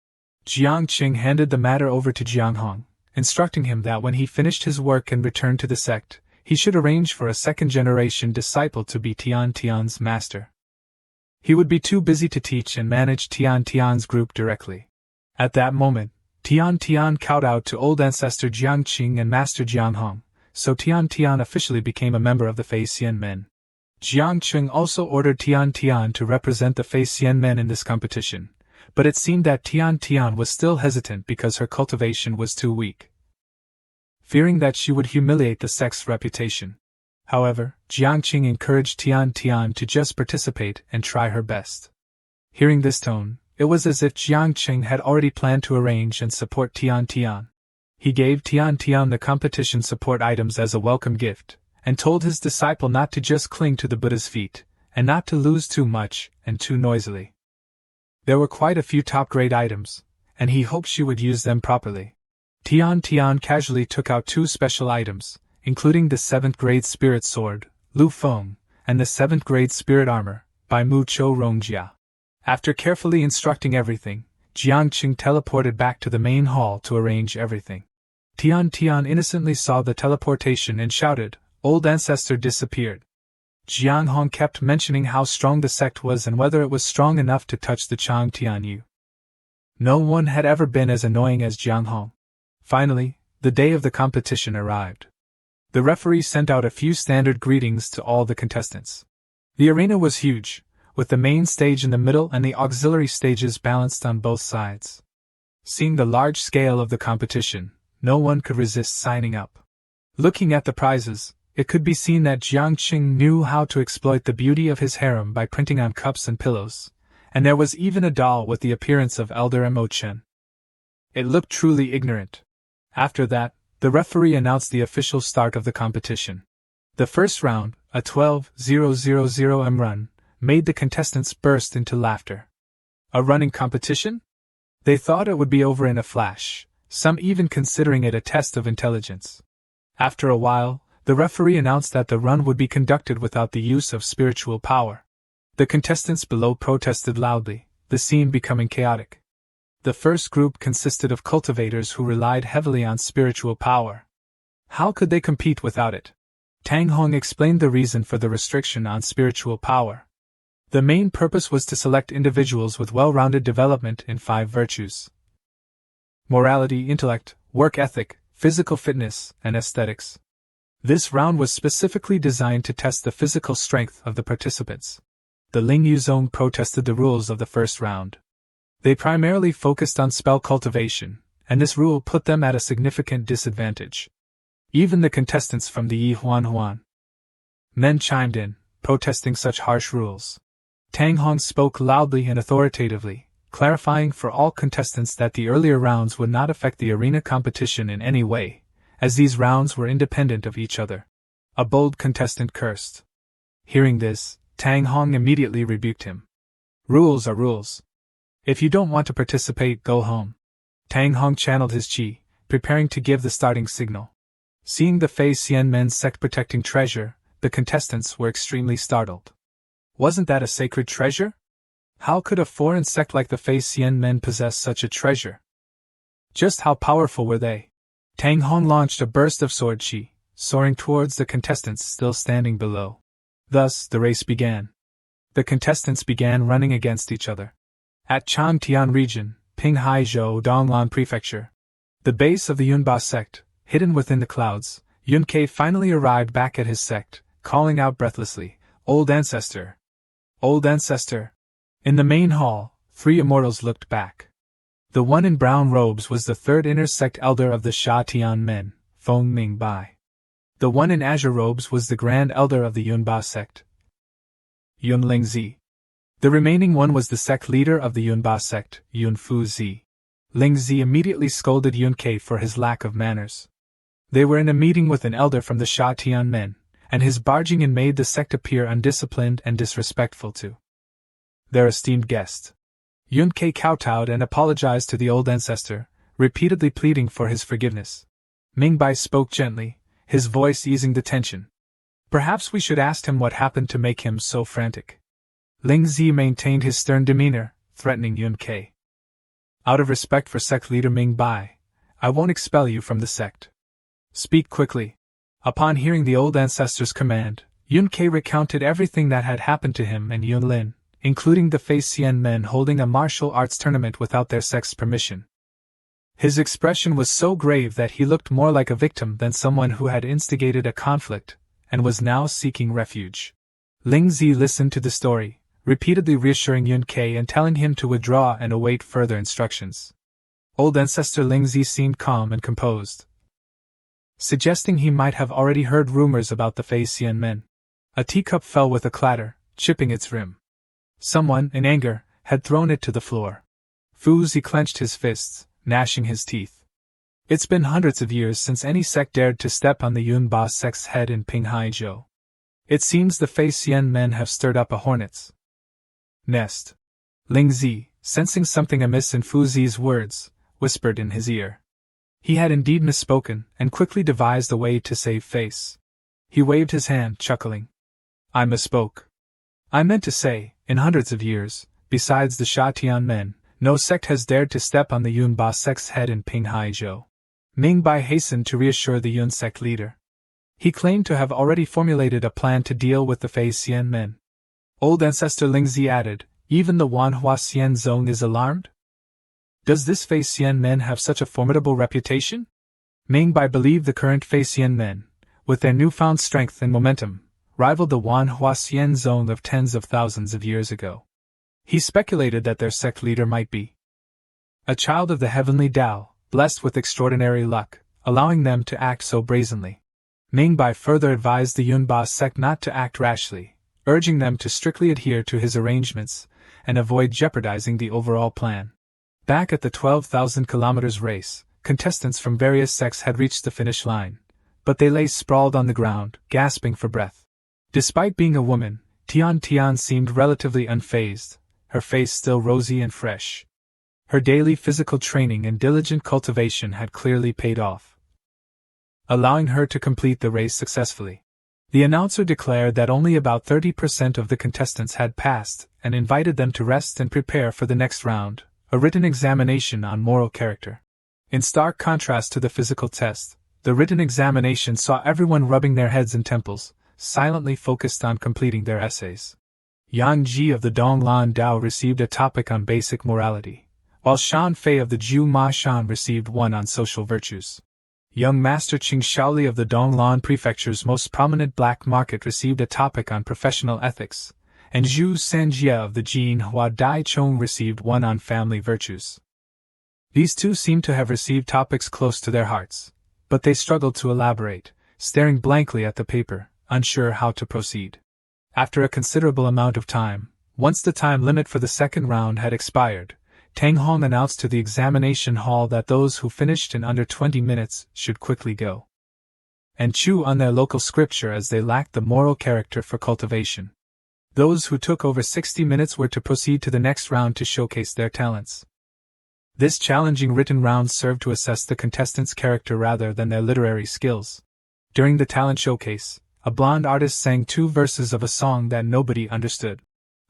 Jiang Qing handed the matter over to Jiang Hong, instructing him that when he finished his work and returned to the sect, he should arrange for a second-generation disciple to be Tian's master. He would be too busy to teach and manage Tian's group directly. At that moment, Tian kowed out to old ancestor Jiang Qing and master Jiang Hong, so Tian officially became a member of the Fei Xian men. Jiang Qing also ordered Tian to represent the Fei Xian men in this competition, but it seemed that Tian was still hesitant because her cultivation was too weak, fearing that she would humiliate the sect's reputation. However, Jiang Qing encouraged Tian to just participate and try her best. Hearing this tone, it was as if Jiang Qing had already planned to arrange and support Tian. He gave Tian the competition support items as a welcome gift, and told his disciple not to just cling to the Buddha's feet, and not to lose too much and too noisily. There were quite a few top-grade items, and he hoped she would use them properly. Tian casually took out 2 special items, including the 7th grade spirit sword, Lu Feng, and the 7th grade spirit armor, by Mu Chou Rongjia. After carefully instructing everything, Jiang Qing teleported back to the main hall to arrange everything. Tian innocently saw the teleportation and shouted, "Old ancestor disappeared." Jiang Hong kept mentioning how strong the sect was and whether it was strong enough to touch the Chang Tianyu. No one had ever been as annoying as Jiang Hong. Finally, the day of the competition arrived. The referee sent out a few standard greetings to all the contestants. The arena was huge, with the main stage in the middle and the auxiliary stages balanced on both sides. Seeing the large scale of the competition, no one could resist signing up. Looking at the prizes, it could be seen that Jiang Qing knew how to exploit the beauty of his harem by printing on cups and pillows, and there was even a doll with the appearance of Elder Mo Chen. It looked truly ignorant. After that, the referee announced the official start of the competition. The first round, a 12,000 run, made the contestants burst into laughter. A running competition? They thought it would be over in a flash, some even considering it a test of intelligence. After a while, the referee announced that the run would be conducted without the use of spiritual power. The contestants below protested loudly, the scene becoming chaotic. The first group consisted of cultivators who relied heavily on spiritual power. How could they compete without it? Tang Hong explained the reason for the restriction on spiritual power. The main purpose was to select individuals with well-rounded development in 5 virtues: morality, intellect, work ethic, physical fitness, and aesthetics. This round was specifically designed to test the physical strength of the participants. the Ling Yuzong protested the rules of the first round. They primarily focused on spell cultivation, and this rule put them at a significant disadvantage. Even the contestants from the Yi Huan men chimed in, protesting such harsh rules. Tang Hong spoke loudly and authoritatively, clarifying for all contestants that the earlier rounds would not affect the arena competition in any way, as these rounds were independent of each other. A bold contestant cursed. Hearing this, Tang Hong immediately rebuked him. Rules are rules. If you don't want to participate, go home. Tang Hong channeled his chi, preparing to give the starting signal. Seeing the Fei Xian men's sect protecting treasure, the contestants were extremely startled. Wasn't that a sacred treasure? How could a foreign sect like the Fei Xian men possess such a treasure? Just how powerful were they? Tang Hong launched a burst of sword chi, soaring towards the contestants still standing below. Thus, the race began. The contestants began running against each other. At Changtian region, Pinghaizhou Donglan Prefecture, the base of the Yunba sect, hidden within the clouds, Yun Ke finally arrived back at his sect, calling out breathlessly, "Old ancestor! Old ancestor!" In the main hall, 3 immortals looked back. The one in brown robes was the third inner sect elder of the Sha Tian men, Feng Mingbai. The one in azure robes was the grand elder of the Yunba sect, Yun Lingzi. The remaining one was the sect leader of the Yunba sect, Yun Fuzi. Lingzi immediately scolded Yun Ke for his lack of manners. They were in a meeting with an elder from the Sha Tian men, and his barging in made the sect appear undisciplined and disrespectful to their esteemed guest. Yun Ke kowtowed and apologized to the old ancestor, repeatedly pleading for his forgiveness. Mingbai spoke gently, his voice easing the tension. Perhaps we should ask him what happened to make him so frantic. Lingzi maintained his stern demeanor, threatening Yun Ke. Out of respect for sect leader Mingbai, I won't expel you from the sect. Speak quickly. Upon hearing the old ancestor's command, Yun Ke recounted everything that had happened to him and Yun Lin, including the Fei Xian men holding a martial arts tournament without their sect's permission. His expression was so grave that he looked more like a victim than someone who had instigated a conflict, and was now seeking refuge. Lingzi listened to the story, repeatedly reassuring Yun Ke and telling him to withdraw and await further instructions. Old ancestor Lingzi seemed calm and composed, suggesting he might have already heard rumors about the Fei Xian men. A teacup fell with a clatter, chipping its rim. Someone, in anger, had thrown it to the floor. Fuzi clenched his fists, gnashing his teeth. It's been hundreds of years since any sect dared to step on the Yunba sect's head in Pinghaizhou. It seems the Fei Xian men have stirred up a hornet's nest. Lingzi, sensing something amiss in Fuzi's words, whispered in his ear. He had indeed misspoken, and quickly devised a way to save face. He waved his hand, chuckling. I misspoke. I meant to say, in hundreds of years, besides the Sha Tian men, no sect has dared to step on the Yunba sect's head in Pinghaizhou. Mingbai hastened to reassure the Yun sect leader. He claimed to have already formulated a plan to deal with the Fei Xian men. Old ancestor Lingzi added, even the Wanhua Xian Zong is alarmed? Does this Fei Xian men have such a formidable reputation? Mingbai believed the current Fei Xian men, with their newfound strength and momentum, rivaled the Wanhua Xian Zong of tens of thousands of years ago. He speculated that their sect leader might be a child of the heavenly Tao, blessed with extraordinary luck, allowing them to act so brazenly. Mingbai further advised the Yunba sect not to act rashly, urging them to strictly adhere to his arrangements and avoid jeopardizing the overall plan. Back at the 12,000 kilometers race, contestants from various sects had reached the finish line, but they lay sprawled on the ground, gasping for breath. Despite being a woman, Tian Tian seemed relatively unfazed, her face still rosy and fresh. Her daily physical training and diligent cultivation had clearly paid off, allowing her to complete the race successfully. The announcer declared that only about 30% of the contestants had passed and invited them to rest and prepare for the next round, a written examination on moral character. In stark contrast to the physical test, the written examination saw everyone rubbing their heads and temples, silently focused on completing their essays. Yang Ji of the Donglan Dao received a topic on basic morality, while Shan Fei of the Ju Ma Shan received one on social virtues. Young Master Qing Shaoli of the Donglan Prefecture's most prominent black market received a topic on professional ethics, and Zhu Sanjie of the Manhwa Dai Chong received one on family virtues. These two seemed to have received topics close to their hearts, but they struggled to elaborate, staring blankly at the paper, unsure how to proceed. After a considerable amount of time, once the time limit for the second round had expired, Tang Hong announced to the examination hall that those who finished in under 20 minutes should quickly go and chew on their local scripture as they lacked the moral character for cultivation. Those who took over 60 minutes were to proceed to the next round to showcase their talents. This challenging written round served to assess the contestants' character rather than their literary skills. During the talent showcase, a blonde artist sang 2 verses of a song that nobody understood.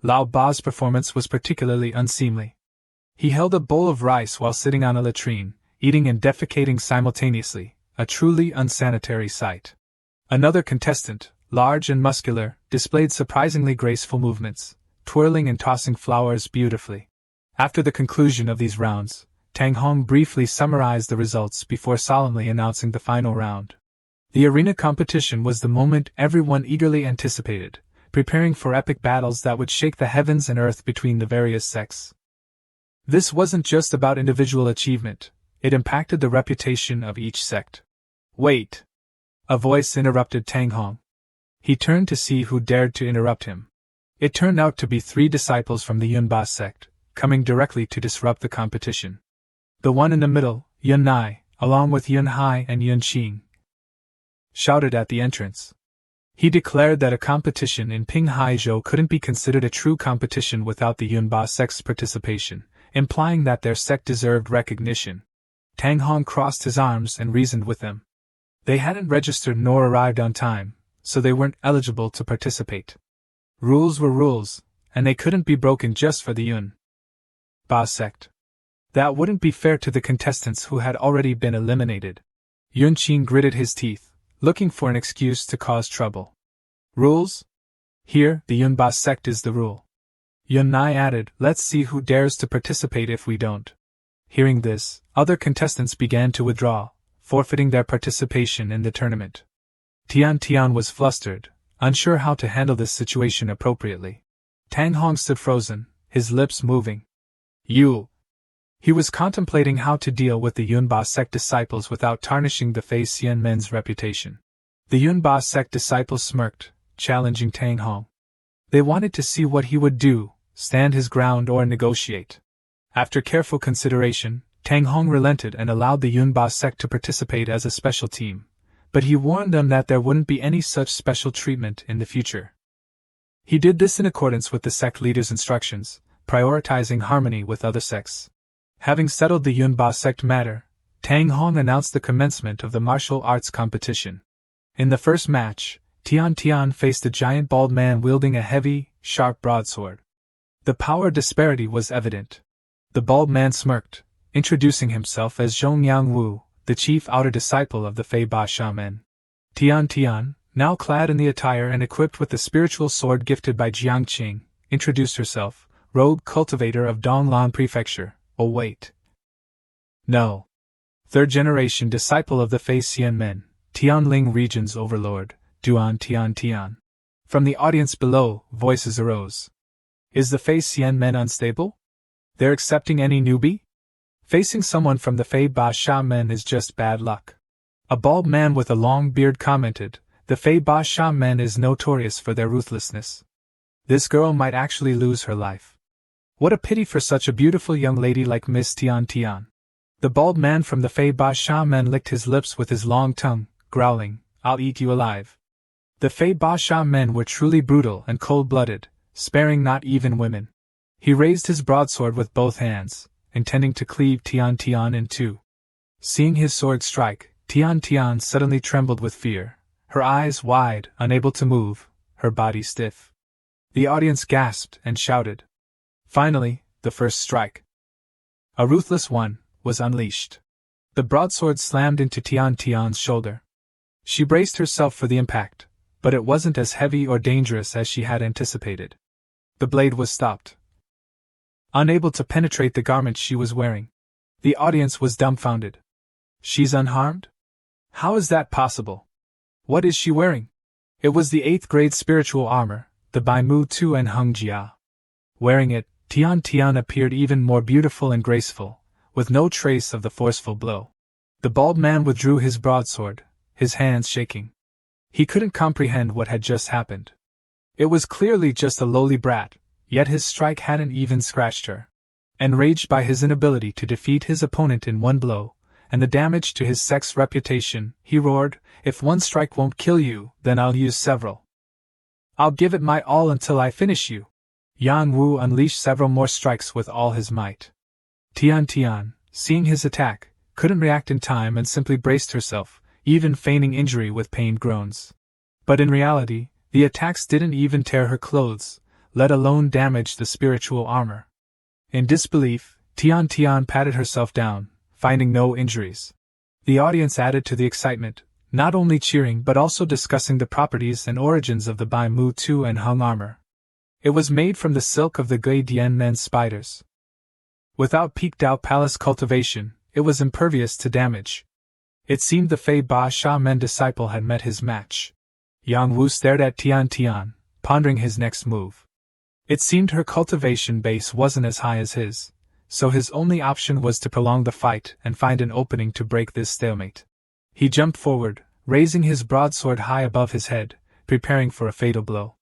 Lao Ba's performance was particularly unseemly. He held a bowl of rice while sitting on a latrine, eating and defecating simultaneously, a truly unsanitary sight. Another contestant, large and muscular, displayed surprisingly graceful movements, twirling and tossing flowers beautifully. After the conclusion of these rounds, Tang Hong briefly summarized the results before solemnly announcing the final round. The arena competition was the moment everyone eagerly anticipated, preparing for epic battles that would shake the heavens and earth between the various sects. This wasn't just about individual achievement, it impacted the reputation of each sect. Wait! A voice interrupted Tang Hong. He turned to see who dared to interrupt him. It turned out to be 3 disciples from the Yunba sect, coming directly to disrupt the competition. The one in the middle, Yun Nai, along with Yun Hai and Yun Qing, shouted at the entrance. He declared that a competition in Ping Haizhou couldn't be considered a true competition without the Yunba sect's participation, implying that their sect deserved recognition. Tang Hong crossed his arms and reasoned with them. They hadn't registered nor arrived on time, so they weren't eligible to participate. Rules were rules, and they couldn't be broken just for the Yunba sect. That wouldn't be fair to the contestants who had already been eliminated. Yun Qing gritted his teeth, looking for an excuse to cause trouble. Rules? Here, the Yunba sect is the rule. Yun Nai added, let's see who dares to participate if we don't. Hearing this, other contestants began to withdraw, forfeiting their participation in the tournament. Tian Tian was flustered, unsure how to handle this situation appropriately. Tang Hong stood frozen, his lips moving. You! He was contemplating how to deal with the Yunba sect disciples without tarnishing the Fei Xian men's reputation. The Yunba sect disciples smirked, challenging Tang Hong. They wanted to see what he would do, stand his ground or negotiate. After careful consideration, Tang Hong relented and allowed the Yunba sect to participate as a special team, but he warned them that there wouldn't be any such special treatment in the future. He did this in accordance with the sect leader's instructions, prioritizing harmony with other sects. Having settled the Yunba sect matter, Tang Hong announced the commencement of the martial arts competition. In the first match, Tian Tian faced a giant bald man wielding a heavy, sharp broadsword. The power disparity was evident. The bald man smirked, introducing himself as Zhongyang Wu, the chief outer disciple of the Fei Ba Shaman. Tian Tian, now clad in the attire and equipped with the spiritual sword gifted by Jiang Qing, introduced herself, rogue cultivator of Donglan Prefecture. Oh wait. No. Third-generation disciple of the Fei Xian men, Tianling region's overlord, Duan Tian Tian. From the audience below, voices arose. Is the Fei Xian men unstable? They're accepting any newbie? Facing someone from the Fei Ba Sha men is just bad luck. A bald man with a long beard commented, the Fei Ba Sha men is notorious for their ruthlessness. This girl might actually lose her life. What a pity for such a beautiful young lady like Miss Tian Tian. The bald man from the Fei Ba Sha men licked his lips with his long tongue, growling, I'll eat you alive. The Fei Ba Sha men were truly brutal and cold-blooded, sparing not even women. He raised his broadsword with both hands, intending to cleave Tian Tian in two. Seeing his sword strike, Tian Tian suddenly trembled with fear, her eyes wide, unable to move, her body stiff. The audience gasped and shouted. Finally, the first strike, a ruthless one, was unleashed. The broadsword slammed into Tian Tian's shoulder. She braced herself for the impact, but it wasn't as heavy or dangerous as she had anticipated. The blade was stopped, unable to penetrate the garment she was wearing. The audience was dumbfounded. She's unharmed? How is that possible? What is she wearing? It was the 8th grade spiritual armor, the Bai Mu Tu and Hung Jia. Wearing it, Tian Tian appeared even more beautiful and graceful, with no trace of the forceful blow. The bald man withdrew his broadsword, his hands shaking. He couldn't comprehend what had just happened. It was clearly just a lowly brat, yet his strike hadn't even scratched her. Enraged by his inability to defeat his opponent in one blow, and the damage to his sect's reputation, he roared, "If one strike won't kill you, then I'll use several. I'll give it my all until I finish you." Yang Wu unleashed several more strikes with all his might. Tian Tian, seeing his attack, couldn't react in time and simply braced herself, even feigning injury with pained groans. But in reality, the attacks didn't even tear her clothes, let alone damage the spiritual armor. In disbelief, Tian Tian patted herself down, finding no injuries. The audience added to the excitement, not only cheering but also discussing the properties and origins of the Bai Mu Tu and Hung armor. It was made from the silk of the Gui Dian Men spiders. Without peaked-out palace cultivation, it was impervious to damage. It seemed the Fei Ba Sha Men disciple had met his match. Yang Wu stared at Tian Tian, pondering his next move. It seemed her cultivation base wasn't as high as his, so his only option was to prolong the fight and find an opening to break this stalemate. He jumped forward, raising his broadsword high above his head, preparing for a fatal blow.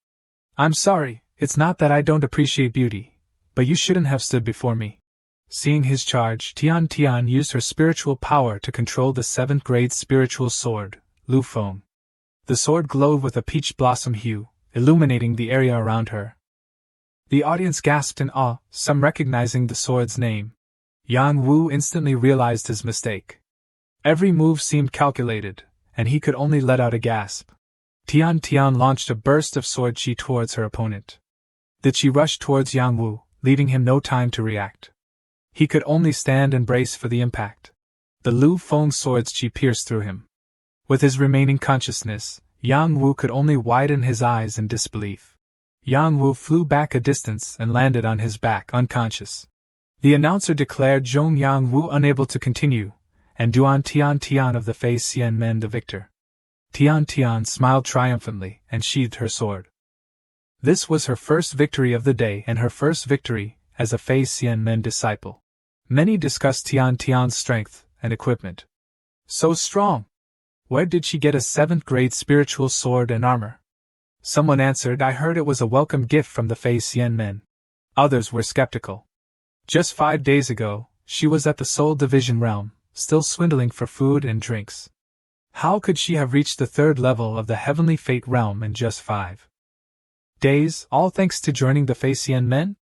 "I'm sorry, it's not that I don't appreciate beauty, but you shouldn't have stood before me." Seeing his charge, Tian Tian used her spiritual power to control the 7th grade spiritual sword, Lu Feng. The sword glowed with a peach blossom hue, illuminating the area around her. The audience gasped in awe, some recognizing the sword's name. Yang Wu instantly realized his mistake. Every move seemed calculated, and he could only let out a gasp. Tian Tian launched a burst of sword chi towards her opponent. The chi rushed towards Yang Wu, leaving him no time to react. He could only stand and brace for the impact. The Lu Feng sword's chi pierced through him. With his remaining consciousness, Yang Wu could only widen his eyes in disbelief. Yang Wu flew back a distance and landed on his back unconscious. The announcer declared Zhong Yang Wu unable to continue, and Duan Tian Tian of the Fei Xian Men the victor. Tian Tian smiled triumphantly and sheathed her sword. This was her first victory of the day and her first victory as a Fei Xian Men disciple. Many discussed Tian Tian's strength and equipment. So strong! Where did she get a 7th grade spiritual sword and armor? Someone answered, "I heard it was a welcome gift from the Fei Xian Men." Others were skeptical. Just 5 days ago, she was at the Soul Division realm, still swindling for food and drinks. How could she have reached the 3rd level of the Heavenly Fate realm in just 5 days, all thanks to joining the Fei Xian Men?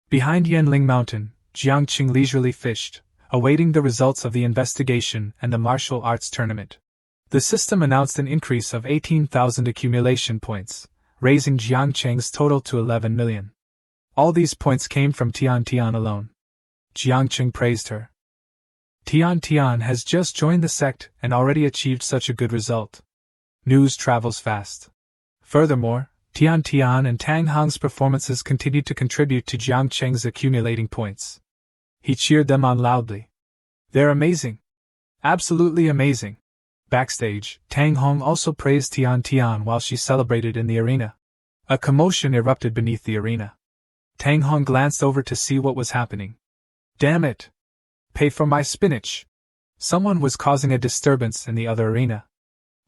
Behind Yanling Mountain, Jiangqing leisurely fished, awaiting the results of the investigation and the martial arts tournament. The system announced an increase of 18,000 accumulation points, raising Jiangqing's total to 11 million. All these points came from Tian Tian alone. Jiangqing praised her. Tian Tian has just joined the sect and already achieved such a good result. News travels fast. Furthermore, Tian Tian and Tang Hong's performances continued to contribute to Jiangqing's accumulating points. He cheered them on loudly. "They're amazing. Absolutely amazing." Backstage, Tang Hong also praised Tian Tian while she celebrated in the arena. A commotion erupted beneath the arena. Tang Hong glanced over to see what was happening. "Damn it! Pay for my spinach!" Someone was causing a disturbance in the other arena.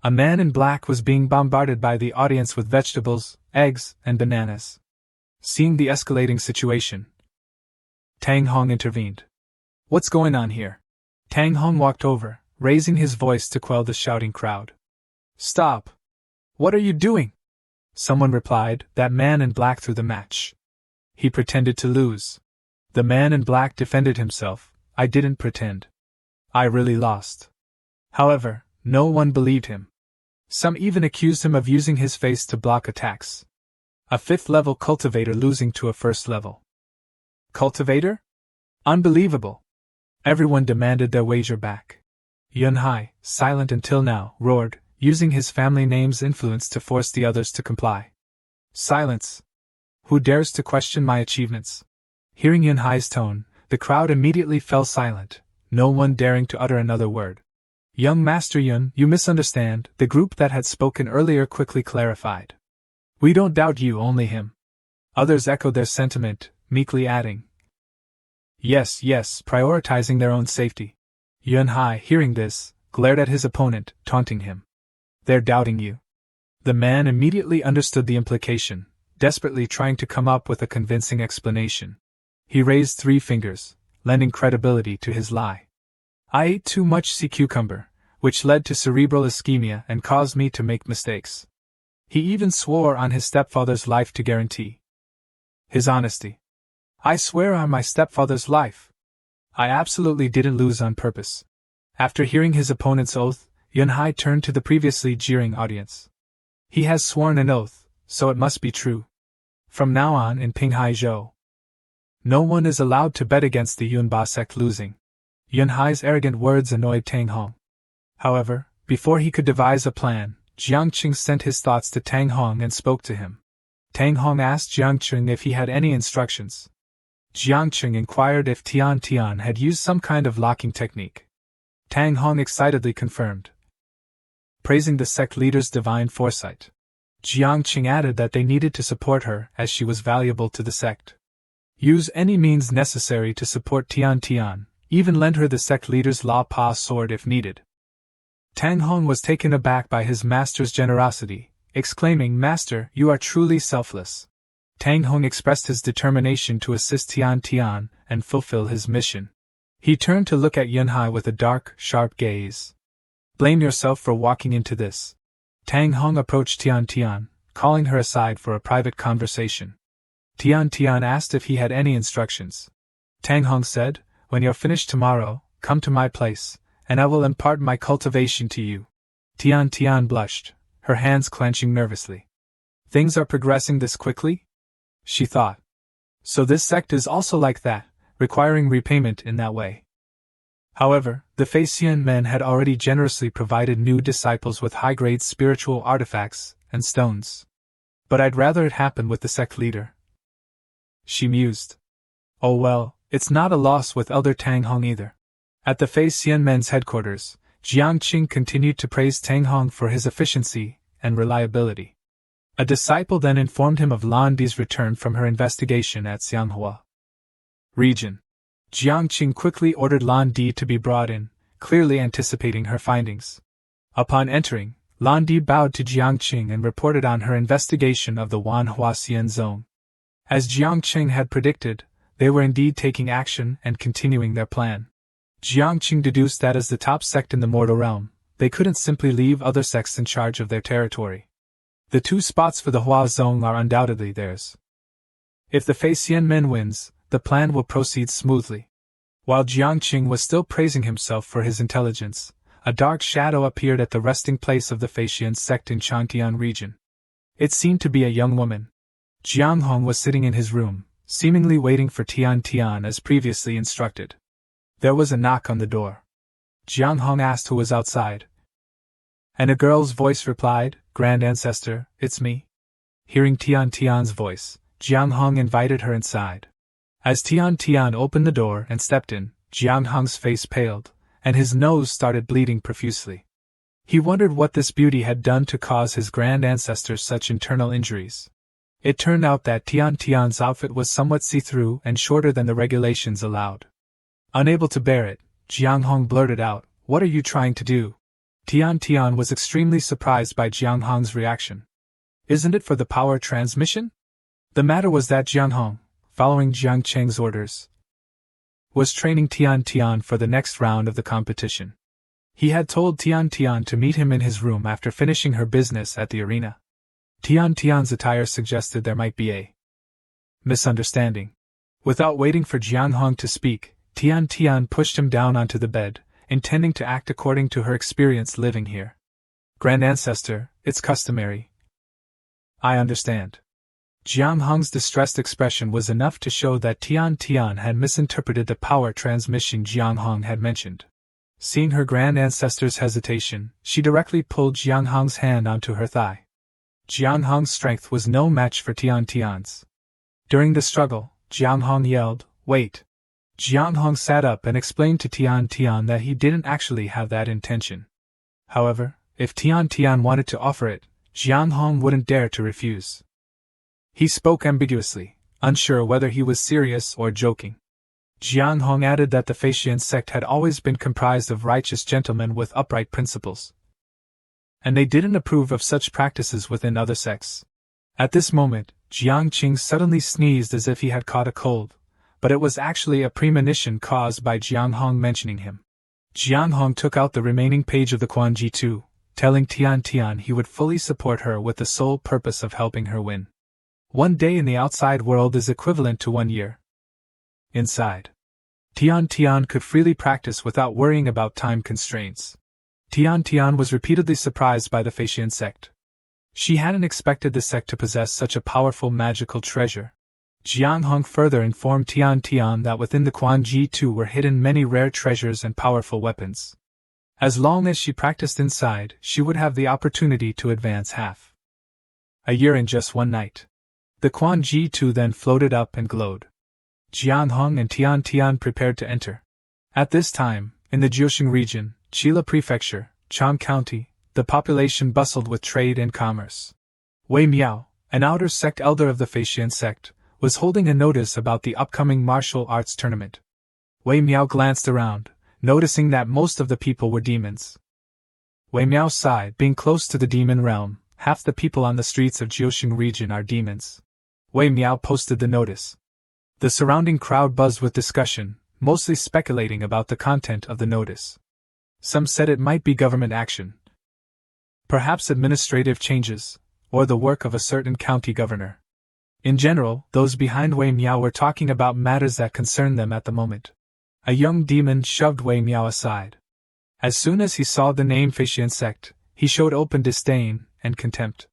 A man in black was being bombarded by the audience with vegetables, eggs, and bananas. Seeing the escalating situation, Tang Hong intervened. "What's going on here?" Tang Hong walked over, raising his voice to quell the shouting crowd. "Stop! What are you doing?" Someone replied, "That man in black threw the match. He pretended to lose." The man in black defended himself. "I didn't pretend. I really lost." However, no one believed him. Some even accused him of using his face to block attacks. A 5th-level cultivator losing to a 1st-level cultivator? Unbelievable! Everyone demanded their wager back. Yun Hai, silent until now, roared, using his family name's influence to force the others to comply. "Silence! Who dares to question my achievements?" Hearing Yun Hai's tone, the crowd immediately fell silent, no one daring to utter another word. "Young Master Yun, you misunderstand," the group that had spoken earlier quickly clarified. "We don't doubt you, only him." Others echoed their sentiment, meekly adding, "Yes, yes," prioritizing their own safety. Yunhai, hearing this, glared at his opponent, taunting him. "They're doubting you." The man immediately understood the implication, desperately trying to come up with a convincing explanation. He raised 3 fingers, lending credibility to his lie. "I ate too much sea cucumber, which led to cerebral ischemia and caused me to make mistakes." He even swore on his stepfather's life to guarantee his honesty. "I swear on my stepfather's life. I absolutely didn't lose on purpose." After hearing his opponent's oath, Yunhai turned to the previously jeering audience. "He has sworn an oath, so it must be true. From now on in Pinghaizhou, no one is allowed to bet against the Yunba sect losing." Yunhai's arrogant words annoyed Tang Hong. However, before he could devise a plan, Jiangqing sent his thoughts to Tang Hong and spoke to him. Tang Hong asked Jiangqing if he had any instructions. Jiangqing inquired if Tian Tian had used some kind of locking technique. Tang Hong excitedly confirmed, praising the sect leader's divine foresight. Jiangqing added that they needed to support her as she was valuable to the sect. Use any means necessary to support Tian Tian, even lend her the sect leader's La Pa sword if needed. Tang Hong was taken aback by his master's generosity, exclaiming, "Master, you are truly selfless." Tang Hong expressed his determination to assist Tian Tian and fulfill his mission. He turned to look at Yunhai with a dark, sharp gaze. "Blame yourself for walking into this." Tang Hong approached Tian Tian, calling her aside for a private conversation. Tian Tian asked if he had any instructions. Tang Hong said, "When you're finished tomorrow, come to my place, and I will impart my cultivation to you." Tian Tian blushed, her hands clenching nervously. "Things are progressing this quickly?" she thought. "So this sect is also like that, requiring repayment in that way." However, the Feixian men had already generously provided new disciples with high-grade spiritual artifacts and stones. "But I'd rather it happen with the sect leader," she mused. "Oh well, it's not a loss with Elder Tang Hong either." At the Feixian men's headquarters, Jiangqing continued to praise Tang Hong for his efficiency and reliability. A disciple then informed him of Lan Di's return from her investigation at Xianghua region. Jiangqing quickly ordered Lan Di to be brought in, clearly anticipating her findings. Upon entering, Lan Di bowed to Jiangqing and reported on her investigation of the Wanhua zone. As Jiangqing had predicted, they were indeed taking action and continuing their plan. Jiangqing deduced that as the top sect in the mortal realm, they couldn't simply leave other sects in charge of their territory. The 2 spots for the Hua zone are undoubtedly theirs. If the Feixian men wins, the plan will proceed smoothly. While Jiangqing was still praising himself for his intelligence, a dark shadow appeared at the resting place of the Feixian sect in Changtian region. It seemed to be a young woman. Jiang Hong was sitting in his room, seemingly waiting for Tian Tian as previously instructed. There was a knock on the door. Jiang Hong asked who was outside. And a girl's voice replied, "Grand Ancestor, it's me." Hearing Tian Tian's voice, Jiang Hong invited her inside. As Tian Tian opened the door and stepped in, Jiang Hong's face paled, and his nose started bleeding profusely. He wondered what this beauty had done to cause his grand ancestors such internal injuries. It turned out that Tian Tian's outfit was somewhat see-through and shorter than the regulations allowed. Unable to bear it, Jiang Hong blurted out, "What are you trying to do?" Tian Tian was extremely surprised by Jiang Hong's reaction. "Isn't it for the power transmission?" The matter was that Jiang Hong, following Jiang Cheng's orders, was training Tian Tian for the next round of the competition. He had told Tian Tian to meet him in his room after finishing her business at the arena. Tian Tian's attire suggested there might be a misunderstanding. Without waiting for Jiang Hong to speak, Tian Tian pushed him down onto the bed, intending to act according to her experience living here. "Grand Ancestor, it's customary." "I understand." Jiang Hong's distressed expression was enough to show that Tian Tian had misinterpreted the power transmission Jiang Hong had mentioned. Seeing her grand ancestor's hesitation, she directly pulled Jiang Hong's hand onto her thigh. Jiang Hong's strength was no match for Tian Tian's. During the struggle, Jiang Hong yelled, "Wait!" Jiang Hong sat up and explained to Tian Tian that he didn't actually have that intention. However, if Tian Tian wanted to offer it, Jiang Hong wouldn't dare to refuse. He spoke ambiguously, unsure whether he was serious or joking. Jiang Hong added that the Faxian sect had always been comprised of righteous gentlemen with upright principles, and they didn't approve of such practices within other sects. At this moment, Jiang Qing suddenly sneezed as if he had caught a cold, but it was actually a premonition caused by Jiang Hong mentioning him. Jiang Hong took out the remaining page of the Quan Ji Tu, telling Tian Tian he would fully support her with the sole purpose of helping her win. 1 day in the outside world is equivalent to 1 year inside. Tian Tian could freely practice without worrying about time constraints. Tian Tian was repeatedly surprised by the Faxian sect. She hadn't expected the sect to possess such a powerful magical treasure. Jiang Hong further informed Tian Tian that within the Quan Ji Tu were hidden many rare treasures and powerful weapons. As long as she practiced inside, she would have the opportunity to advance half a year in just 1 night. The Quan Ji Tu then floated up and glowed. Jiang Hong and Tian Tian prepared to enter. At this time, in the Jiuxing region, Qila Prefecture, Chang County, the population bustled with trade and commerce. Wei Miao, an outer sect elder of the Faxian sect, was holding a notice about the upcoming martial arts tournament. Wei Miao glanced around, noticing that most of the people were demons. Wei Miao sighed, being close to the demon realm, half the people on the streets of Jiuxing region are demons. Wei Miao posted the notice. The surrounding crowd buzzed with discussion, mostly speculating about the content of the notice. Some said it might be government action, perhaps administrative changes, or the work of a certain county governor. In general, those behind Wei Miao were talking about matters that concerned them at the moment. A young demon shoved Wei Miao aside. As soon as he saw the name Faxian sect, he showed open disdain and contempt.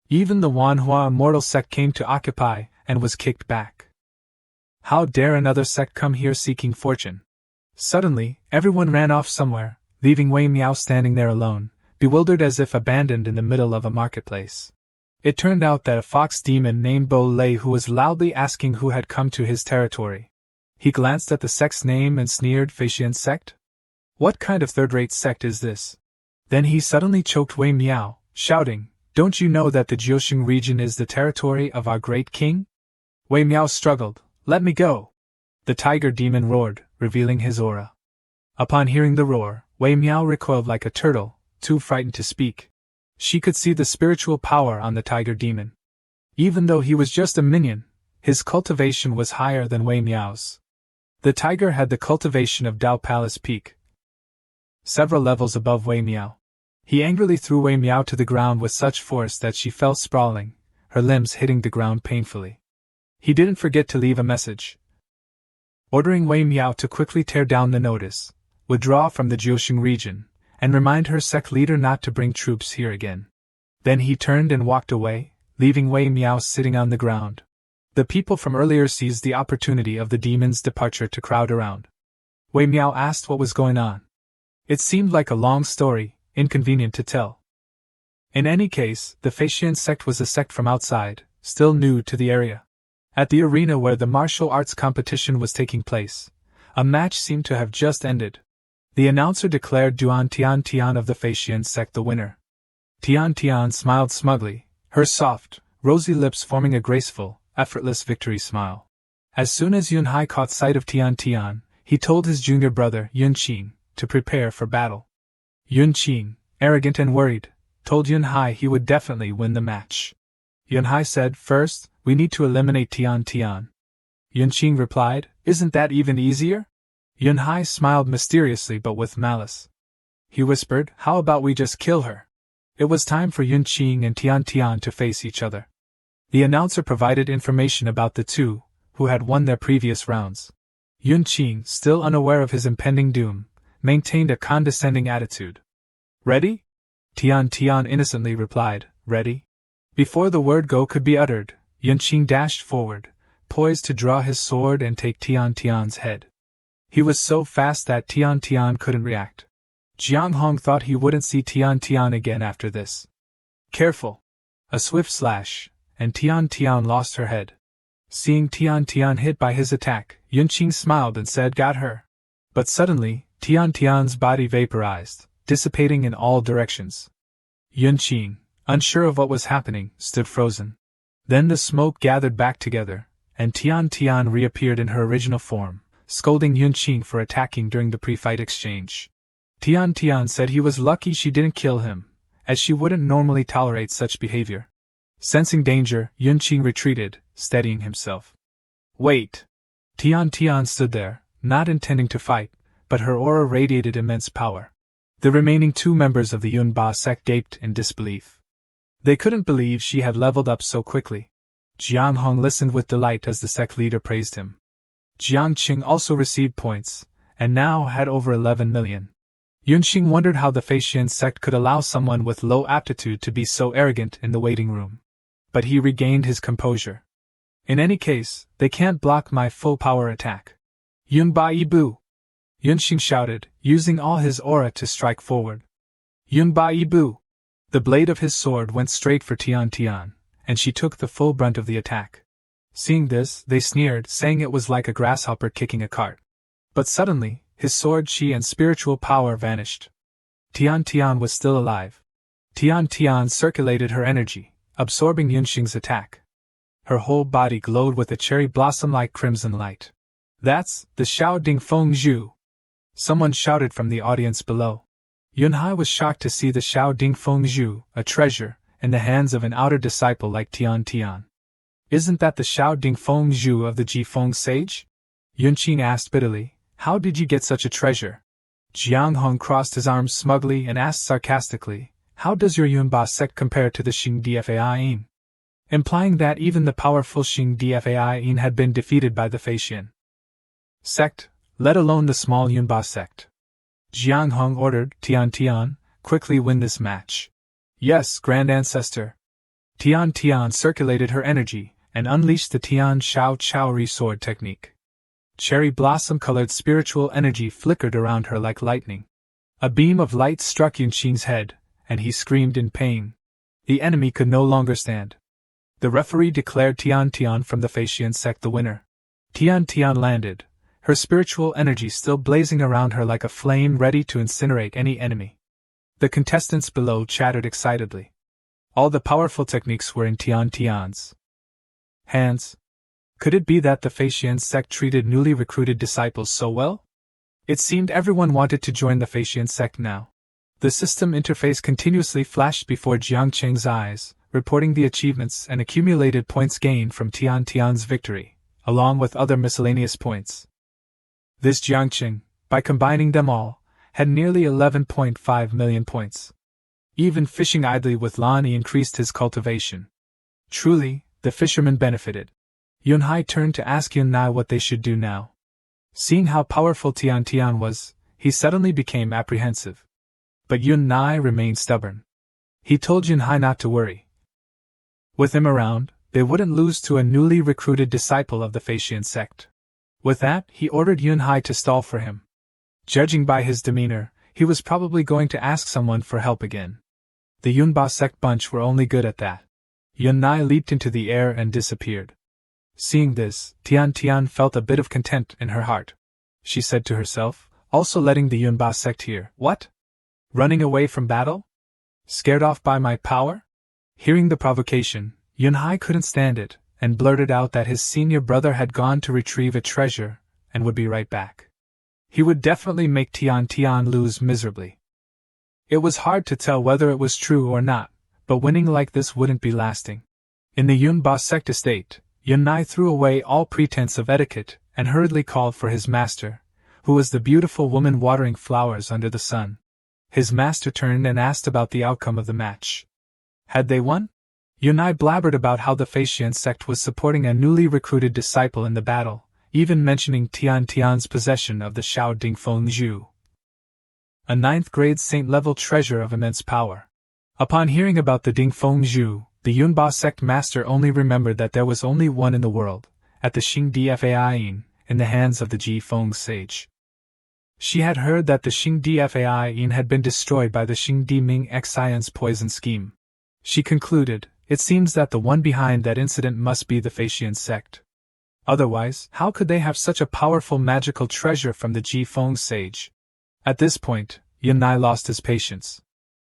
Even the Manhwa immortal sect came to occupy, and was kicked back. How dare another sect come here seeking fortune? Suddenly, everyone ran off somewhere, leaving Wei Miao standing there alone, bewildered as if abandoned in the middle of a marketplace. It turned out that a fox demon named Bo Lei who was loudly asking who had come to his territory. He glanced at the sect's name and sneered, Faxian sect? What kind of third-rate sect is this? Then he suddenly choked Wei Miao, shouting, Don't you know that the Jiuxing region is the territory of our great king? Wei Miao struggled. Let me go! The tiger demon roared, revealing his aura. Upon hearing the roar, Wei Miao recoiled like a turtle, too frightened to speak. She could see the spiritual power on the tiger demon. Even though he was just a minion, his cultivation was higher than Wei Miao's. The tiger had the cultivation of Dao Palace Peak, several levels above Wei Miao. He angrily threw Wei Miao to the ground with such force that she fell sprawling, her limbs hitting the ground painfully. He didn't forget to leave a message, ordering Wei Miao to quickly tear down the notice, withdraw from the Jiuxing region, and remind her sect leader not to bring troops here again. Then he turned and walked away, leaving Wei Miao sitting on the ground. The people from earlier seized the opportunity of the demon's departure to crowd around. Wei Miao asked what was going on. It seemed like a long story, inconvenient to tell. In any case, the Faxian sect was a sect from outside, still new to the area. At the arena where the martial arts competition was taking place, a match seemed to have just ended. The announcer declared Duan Tian Tian of the Faxian sect the winner. Tian Tian smiled smugly, her soft, rosy lips forming a graceful, effortless victory smile. As soon as Yun Hai caught sight of Tian Tian, he told his junior brother, Yun Qing, to prepare for battle. Yun Qing, arrogant and worried, told Yun Hai he would definitely win the match. Yun Hai said, First, we need to eliminate Tian Tian. Yun Qing replied, Isn't that even easier? Yun Hai smiled mysteriously but with malice. He whispered, How about we just kill her? It was time for Yun Qing and Tian Tian to face each other. The announcer provided information about the two, who had won their previous rounds. Yun Qing, still unaware of his impending doom, maintained a condescending attitude. Ready? Tian Tian innocently replied, Ready? Before the word go could be uttered, Yun Qing dashed forward, poised to draw his sword and take Tian Tian's head. He was so fast that Tian Tian couldn't react. Jiang Hong thought he wouldn't see Tian Tian again after this. Careful! A swift slash, and Tian Tian lost her head. Seeing Tian Tian hit by his attack, Yun Qing smiled and said, Got her. But suddenly, Tian Tian's body vaporized, dissipating in all directions. Yun Qing, unsure of what was happening, stood frozen. Then the smoke gathered back together, and Tian Tian reappeared in her original form, scolding Yun Qing for attacking during the pre-fight exchange. Tian Tian said he was lucky she didn't kill him, as she wouldn't normally tolerate such behavior. Sensing danger, Yun Qing retreated, steadying himself. Wait! Tian Tian stood there, not intending to fight, but her aura radiated immense power. The remaining 2 members of the Yunba sect gaped in disbelief. They couldn't believe she had leveled up so quickly. Jiang Hong listened with delight as the sect leader praised him. Jiang Qing also received points, and now had over 11 million. Yun Qing wondered how the Feixian sect could allow someone with low aptitude to be so arrogant in the waiting room. But he regained his composure. In any case, they can't block my full power attack. Yun Ba Ibu! Yun Qing shouted, using all his aura to strike forward. Yun Ba Ibu! The blade of his sword went straight for Tian Tian, and she took the full brunt of the attack. Seeing this, they sneered, saying it was like a grasshopper kicking a cart. But suddenly, his sword chi and spiritual power vanished. Tian Tian was still alive. Tian Tian circulated her energy, absorbing Yun Qing's attack. Her whole body glowed with a cherry blossom-like crimson light. That's the Xiao Ding Feng Zhu! Someone shouted from the audience below. Yun Hai was shocked to see the Xiao Ding Feng Zhu, a treasure, in the hands of an outer disciple like Tian Tian. Isn't that the Xiao Ding Feng Zhu of the Ji Feng sage? Yun Qing asked bitterly, how did you get such a treasure? Jiang Hong crossed his arms smugly and asked sarcastically, how does your Yunba sect compare to the Xing Dfain? Implying that even the powerful Xing Dfain had been defeated by the Feixian sect, let alone the small Yunba sect. Jiang Hong ordered, Tian Tian, quickly win this match. Yes, Grand Ancestor. Tian Tian circulated her energy, and unleashed the Tian Shao Chaori sword technique. Cherry blossom-colored spiritual energy flickered around her like lightning. A beam of light struck Yun Qing's head, and he screamed in pain. The enemy could no longer stand. The referee declared Tian Tian from the Feixian sect the winner. Tian Tian landed, her spiritual energy still blazing around her like a flame ready to incinerate any enemy. The contestants below chattered excitedly. All the powerful techniques were in Tian Tian's hands. Could it be that the Feixian sect treated newly recruited disciples so well? It seemed everyone wanted to join the Feixian sect now. The system interface continuously flashed before Jiang Qing's eyes, reporting the achievements and accumulated points gained from Tian Tian's victory, along with other miscellaneous points. This Jiang Qing, by combining them all, had nearly 11.5 million points. Even fishing idly with Lani increased his cultivation. Truly, the fisherman benefited. Yun Hai turned to ask Yun Nai what they should do now. Seeing how powerful Tian Tian was, he suddenly became apprehensive. But Yun Nai remained stubborn. He told Yun Hai not to worry. With him around, they wouldn't lose to a newly recruited disciple of the Feixian sect. With that, he ordered Yun Hai to stall for him. Judging by his demeanor, he was probably going to ask someone for help again. The Yunba sect bunch were only good at that. Yun Nai leaped into the air and disappeared. Seeing this, Tian Tian felt a bit of contempt in her heart. She said to herself, also letting the Yunba sect hear, what? Running away from battle? Scared off by my power? Hearing the provocation, Yun Hai couldn't stand it, and blurted out that his senior brother had gone to retrieve a treasure, and would be right back. He would definitely make Tian Tian lose miserably. It was hard to tell whether it was true or not, but winning like this wouldn't be lasting. In the Yunba sect estate, Yun Nai threw away all pretense of etiquette and hurriedly called for his master, who was the beautiful woman watering flowers under the sun. His master turned and asked about the outcome of the match. Had they won? Yun Nai blabbered about how the Feixian sect was supporting a newly recruited disciple in the battle, even mentioning Tian Tian's possession of the Xiao Ding Feng Zhu, a 9th-grade saint-level treasure of immense power. Upon hearing about the Ding Feng Zhu, the Yunba sect master only remembered that there was only one in the world, at the Xing Dfain, in the hands of the Ji Feng sage. She had heard that the Xing Dfain had been destroyed by the Xing Di Ming Xian's poison scheme. She concluded, it seems that the one behind that incident must be the Feixian sect. Otherwise, how could they have such a powerful magical treasure from the Ji Feng sage? At this point, Yun Nai lost his patience.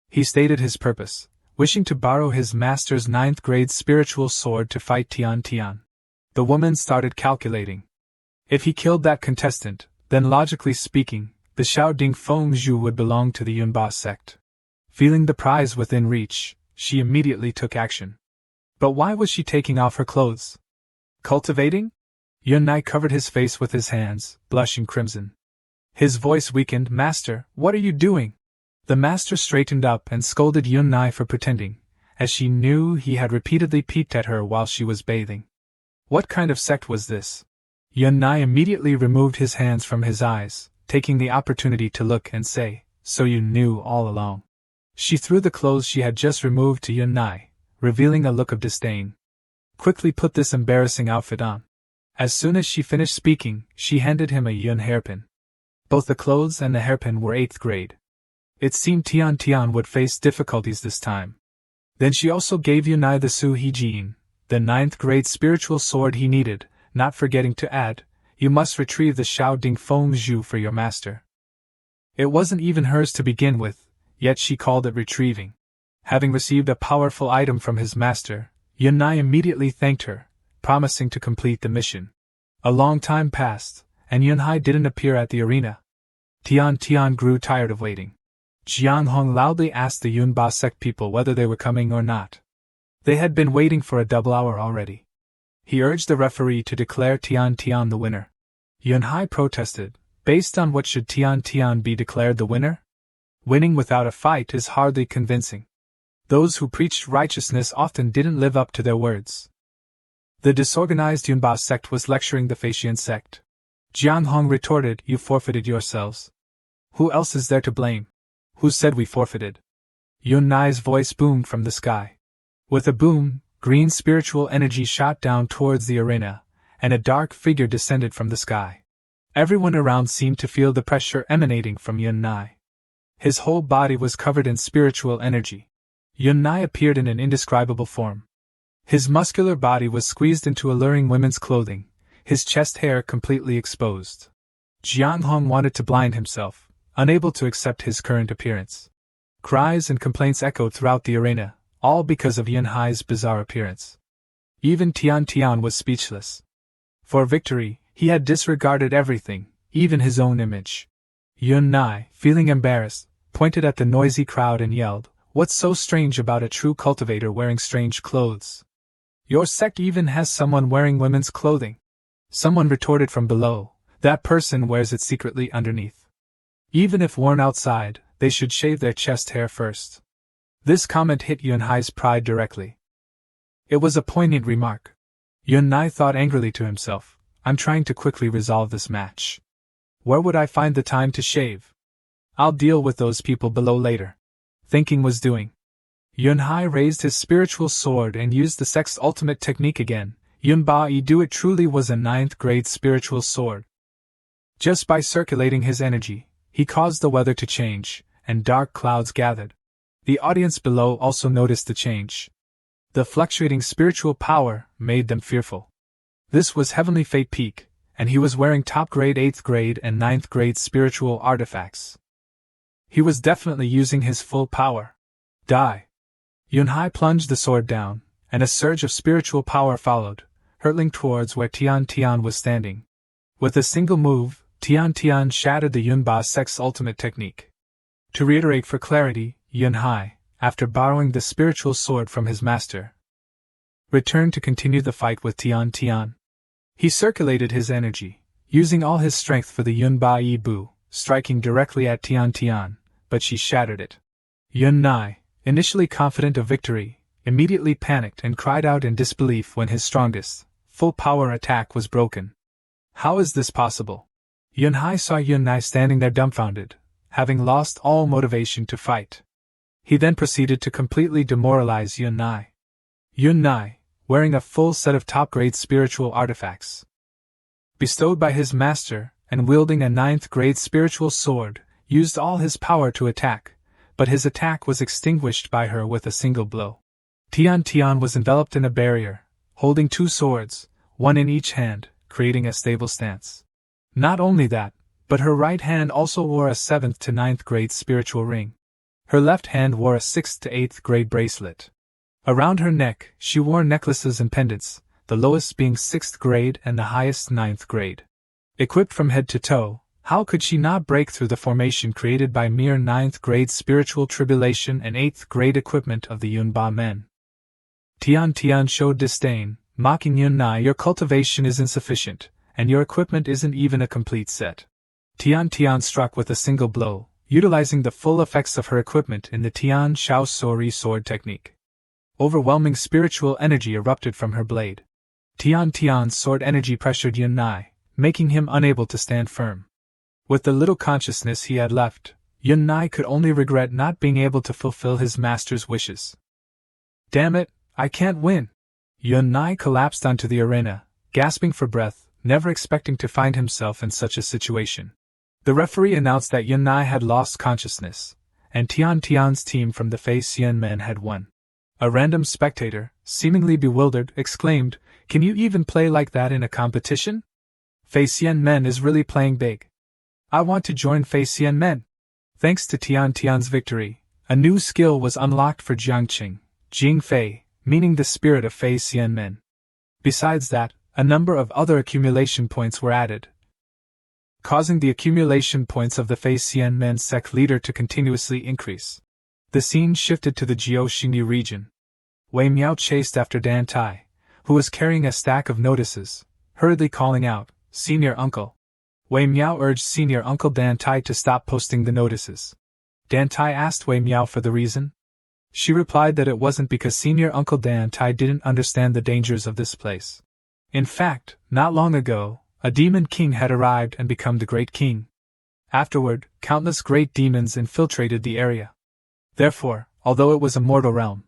He stated his purpose, wishing to borrow his master's 9th grade spiritual sword to fight Tian Tian. The woman started calculating. If he killed that contestant, then logically speaking, the Xiao Ding Feng Zhu would belong to the Yunba sect. Feeling the prize within reach, she immediately took action. But why was she taking off her clothes? Cultivating? Yun Nai covered his face with his hands, blushing crimson. His voice weakened. Master, what are you doing? The master straightened up and scolded Yun Nai for pretending, as she knew he had repeatedly peeped at her while she was bathing. What kind of sect was this? Yun Nai immediately removed his hands from his eyes, taking the opportunity to look and say, "So you knew all along." She threw the clothes she had just removed to Yun Nai, revealing a look of disdain. "Quickly put this embarrassing outfit on." As soon as she finished speaking, she handed him a yun hairpin. Both the clothes and the hairpin were 8th grade. It seemed Tian Tian would face difficulties this time. Then she also gave Yun Nai the Su He Jin, the 9th grade spiritual sword he needed, not forgetting to add, "You must retrieve the Xiao Ding Feng Zhu for your master." It wasn't even hers to begin with, yet she called it retrieving. Having received a powerful item from his master, Yun Nai immediately thanked her, promising to complete the mission. A long time passed, and Yun Hai didn't appear at the arena. Tian Tian grew tired of waiting. Jiang Hong loudly asked the Yunba sect people whether they were coming or not. They had been waiting for a double hour already. He urged the referee to declare Tian Tian the winner. Yun Hai protested. Based on what should Tian Tian be declared the winner? Winning without a fight is hardly convincing. Those who preached righteousness often didn't live up to their words. The disorganized Yunba sect was lecturing the Faxian sect. Jiang Hong retorted, "You forfeited yourselves. Who else is there to blame? Who said we forfeited?" Yun Nai's voice boomed from the sky. With a boom, green spiritual energy shot down towards the arena, and a dark figure descended from the sky. Everyone around seemed to feel the pressure emanating from Yun Nai. His whole body was covered in spiritual energy. Yun Nai appeared in an indescribable form. His muscular body was squeezed into alluring women's clothing, his chest hair completely exposed. Jiang Hong wanted to blind himself, unable to accept his current appearance. Cries and complaints echoed throughout the arena, all because of Yun Hai's bizarre appearance. Even Tian Tian was speechless. For victory, he had disregarded everything, even his own image. Yun Nai, feeling embarrassed, pointed at the noisy crowd and yelled, "What's so strange about a true cultivator wearing strange clothes? Your sect even has someone wearing women's clothing." Someone retorted from below, "That person wears it secretly underneath. Even if worn outside, they should shave their chest hair first." This comment hit Yun Hai's pride directly. It was a poignant remark. Yun Nai thought angrily to himself, "I'm trying to quickly resolve this match. Where would I find the time to shave? I'll deal with those people below later." Thinking was doing. Yun Hai raised his spiritual sword and used the sect's ultimate technique again. Yun Ba-I Do It truly was a 9th grade spiritual sword. Just by circulating his energy, he caused the weather to change, and dark clouds gathered. The audience below also noticed the change. The fluctuating spiritual power made them fearful. This was Heavenly Fate Peak, and he was wearing top grade 8th grade and 9th grade spiritual artifacts. He was definitely using his full power. Die! Yun Hai plunged the sword down, and a surge of spiritual power followed, hurtling towards where Tian Tian was standing. With a single move, Tian Tian shattered the Yunba sect's ultimate technique. To reiterate for clarity, Yun Hai, after borrowing the spiritual sword from his master, returned to continue the fight with Tian Tian. He circulated his energy, using all his strength for the Yun Ba-I Bu, striking directly at Tian Tian, but she shattered it. Yun Nai, initially confident of victory, immediately panicked and cried out in disbelief when his strongest, full-power attack was broken. How is this possible? Yun Hai saw Yun Nai standing there dumbfounded, having lost all motivation to fight. He then proceeded to completely demoralize Yun Nai. Yun Nai, wearing a full set of top-grade spiritual artifacts bestowed by his master, and wielding a 9th grade spiritual sword, used all his power to attack, but his attack was extinguished by her with a single blow. Tian Tian was enveloped in a barrier, holding 2 swords, one in each hand, creating a stable stance. Not only that, but her right hand also wore a 7th to 9th grade spiritual ring. Her left hand wore a 6th to 8th grade bracelet. Around her neck, she wore necklaces and pendants, the lowest being 6th grade and the highest 9th grade. Equipped from head to toe, how could she not break through the formation created by mere 9th grade spiritual tribulation and 8th grade equipment of the Yunba men? Tian Tian showed disdain, mocking Yun Nai. Your cultivation is insufficient, and your equipment isn't even a complete set. Tian Tian struck with a single blow, utilizing the full effects of her equipment in the Tian Shao Sori sword technique. Overwhelming spiritual energy erupted from her blade. Tian Tian's sword energy pressured Yun Nai, making him unable to stand firm. With the little consciousness he had left, Yun Nai could only regret not being able to fulfill his master's wishes. Damn it, I can't win! Yun Nai collapsed onto the arena, gasping for breath, never expecting to find himself in such a situation. The referee announced that Yun Nai had lost consciousness, and Tian Tian's team from the Fei Xian men had won. A random spectator, seemingly bewildered, exclaimed, "Can you even play like that in a competition? Fei Xian men is really playing big. I want to join Fei Xian men." Thanks to Tian Tian's victory, a new skill was unlocked for Jiangqing, Jing Fei, meaning the spirit of Fei Xian men. Besides that, a number of other accumulation points were added, causing the accumulation points of the Fei Xian men sect leader to continuously increase. The scene shifted to the Jiaoxingyu region. Wei Miao chased after Dan Tai, who was carrying a stack of notices, hurriedly calling out, "Senior Uncle." Wei Miao urged Senior Uncle Dan Tai to stop posting the notices. Dan Tai asked Wei Miao for the reason. She replied that it wasn't because Senior Uncle Dan Tai didn't understand the dangers of this place. In fact, not long ago, a demon king had arrived and become the Great King. Afterward, countless great demons infiltrated the area. Therefore, although it was a mortal realm,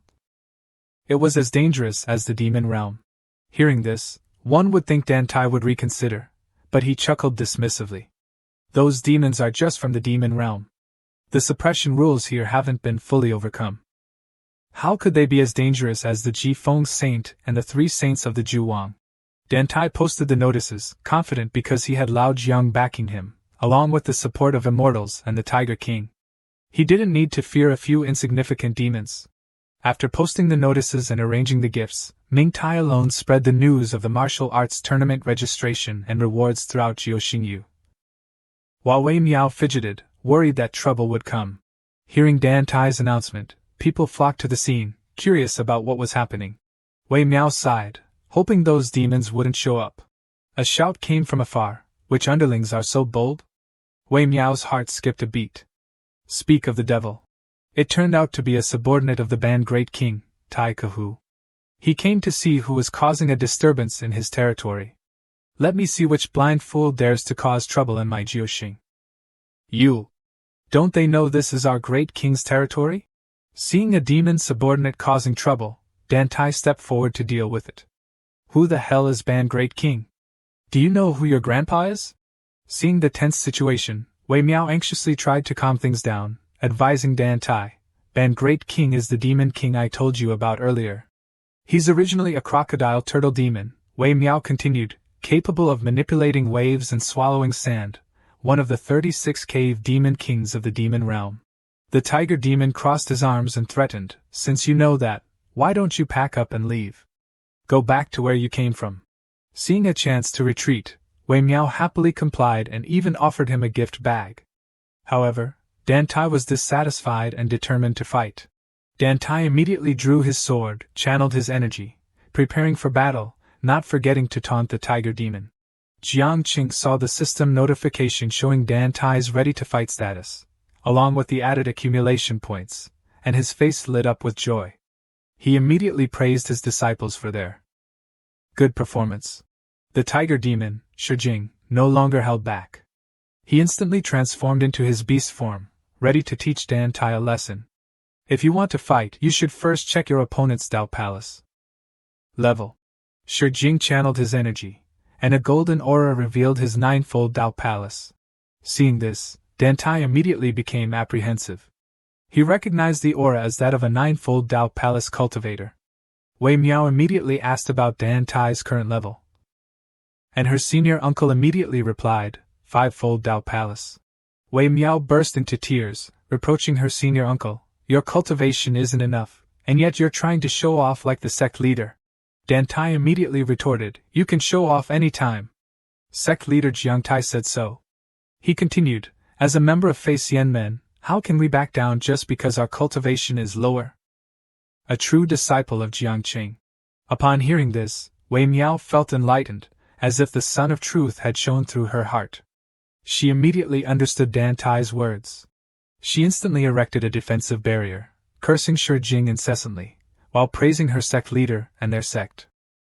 it was as dangerous as the demon realm. Hearing this, one would think Dan Tai would reconsider, but he chuckled dismissively. Those demons are just from the demon realm. The suppression rules here haven't been fully overcome. How could they be as dangerous as the Jifeng Saint and the 3 saints of the Zhuang? Dan Tai posted the notices, confident because he had Lao Jiang backing him, along with the support of Immortals and the Tiger King. He didn't need to fear a few insignificant demons. After posting the notices and arranging the gifts, Ming Tai alone spread the news of the martial arts tournament registration and rewards throughout Jiaoxingyu. While Wei Miao fidgeted, worried that trouble would come. Hearing Dan Tai's announcement, people flocked to the scene, curious about what was happening. Wei Miao sighed, hoping those demons wouldn't show up. A shout came from afar, "Which underlings are so bold?" Wei Miao's heart skipped a beat. Speak of the devil. It turned out to be a subordinate of the band Great King, Tai Kahu. He came to see who was causing a disturbance in his territory. Let me see which blind fool dares to cause trouble in my Jiaoxing. You! Don't they know this is our Great King's territory? Seeing a demon subordinate causing trouble, Dan Tai stepped forward to deal with it. Who the hell is Ban Great King? Do you know who your grandpa is? Seeing the tense situation, Wei Miao anxiously tried to calm things down, advising Dan Tai, Ban Great King is the demon king I told you about earlier. He's originally a crocodile turtle demon, Wei Miao continued, capable of manipulating waves and swallowing sand, one of the 36 cave demon kings of the demon realm. The tiger demon crossed his arms and threatened, since you know that, why don't you pack up and leave? Go back to where you came from. Seeing a chance to retreat, Wei Miao happily complied and even offered him a gift bag. However, Dan Tai was dissatisfied and determined to fight. Dan Tai immediately drew his sword, channeled his energy, preparing for battle, not forgetting to taunt the tiger demon. Jiang Qing saw the system notification showing Dan Tai's ready-to-fight status, along with the added accumulation points, and his face lit up with joy. He immediately praised his disciples for their good performance. The tiger demon, Shijing, no longer held back. He instantly transformed into his beast form, ready to teach Dan Tai a lesson. If you want to fight, you should first check your opponent's Dao Palace level. Shijing channeled his energy, and a golden aura revealed his 9-fold Dao Palace. Seeing this, Dan Tai immediately became apprehensive. He recognized the aura as that of a 9-fold Dao Palace cultivator. Wei Miao immediately asked about Dan Tai's current level. And her senior uncle immediately replied, 5-fold Dao Palace. Wei Miao burst into tears, reproaching her senior uncle, Your cultivation isn't enough, and yet you're trying to show off like the sect leader. Dan Tai immediately retorted, you can show off any time. Sect leader Jiang Tai said so. He continued, as a member of Fei Xian Men, how can we back down just because our cultivation is lower? A true disciple of Jiang Qing. Upon hearing this, Wei Miao felt enlightened, as if the sun of truth had shone through her heart. She immediately understood Dan Tai's words. She instantly erected a defensive barrier, cursing Shi Jing incessantly, while praising her sect leader and their sect.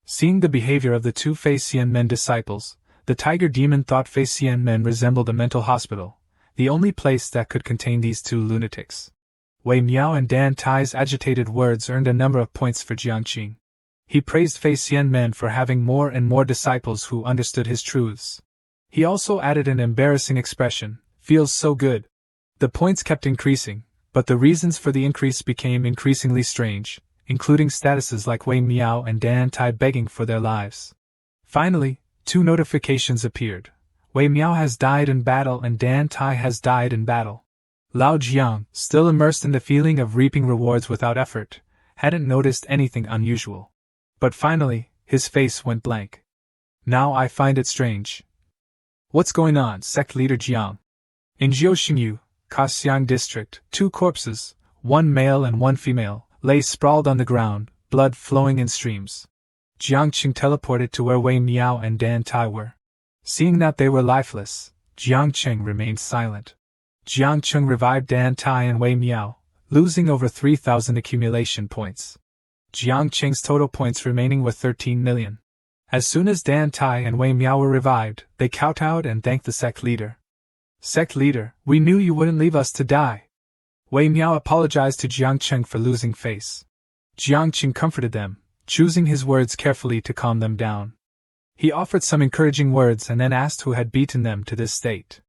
Seeing the behavior of the two Fei Xian Men disciples, the tiger demon thought Fei Xian Men resembled a mental hospital, the only place that could contain these two lunatics. Wei Miao and Dan Tai's agitated words earned a number of points for Jiang Qing. He praised Fei Xian Men for having more and more disciples who understood his truths. He also added an embarrassing expression, feels so good. The points kept increasing, but the reasons for the increase became increasingly strange, including statuses like Wei Miao and Dan Tai begging for their lives. Finally, 2 notifications appeared. Wei Miao has died in battle and Dan Tai has died in battle. Lao Jiang, still immersed in the feeling of reaping rewards without effort, hadn't noticed anything unusual. But finally, his face went blank. Now I find it strange. What's going on, sect leader Jiang? In Jiuxingyu, Kaxiang district, 2 corpses, 1 male and 1 female, lay sprawled on the ground, blood flowing in streams. Jiang Qing teleported to where Wei Miao and Dan Tai were. Seeing that they were lifeless, Jiang Qing remained silent. Jiang Qing revived Dan Tai and Wei Miao, losing over 3,000 accumulation points. Jiang Qing's total points remaining were 13 million. As soon as Dan Tai and Wei Miao were revived, they kowtowed and thanked the sect leader. Sect leader, we knew you wouldn't leave us to die. Wei Miao apologized to Jiang Qing for losing face. Jiang Qing comforted them, choosing his words carefully to calm them down. He offered some encouraging words and then asked who had beaten them to this state.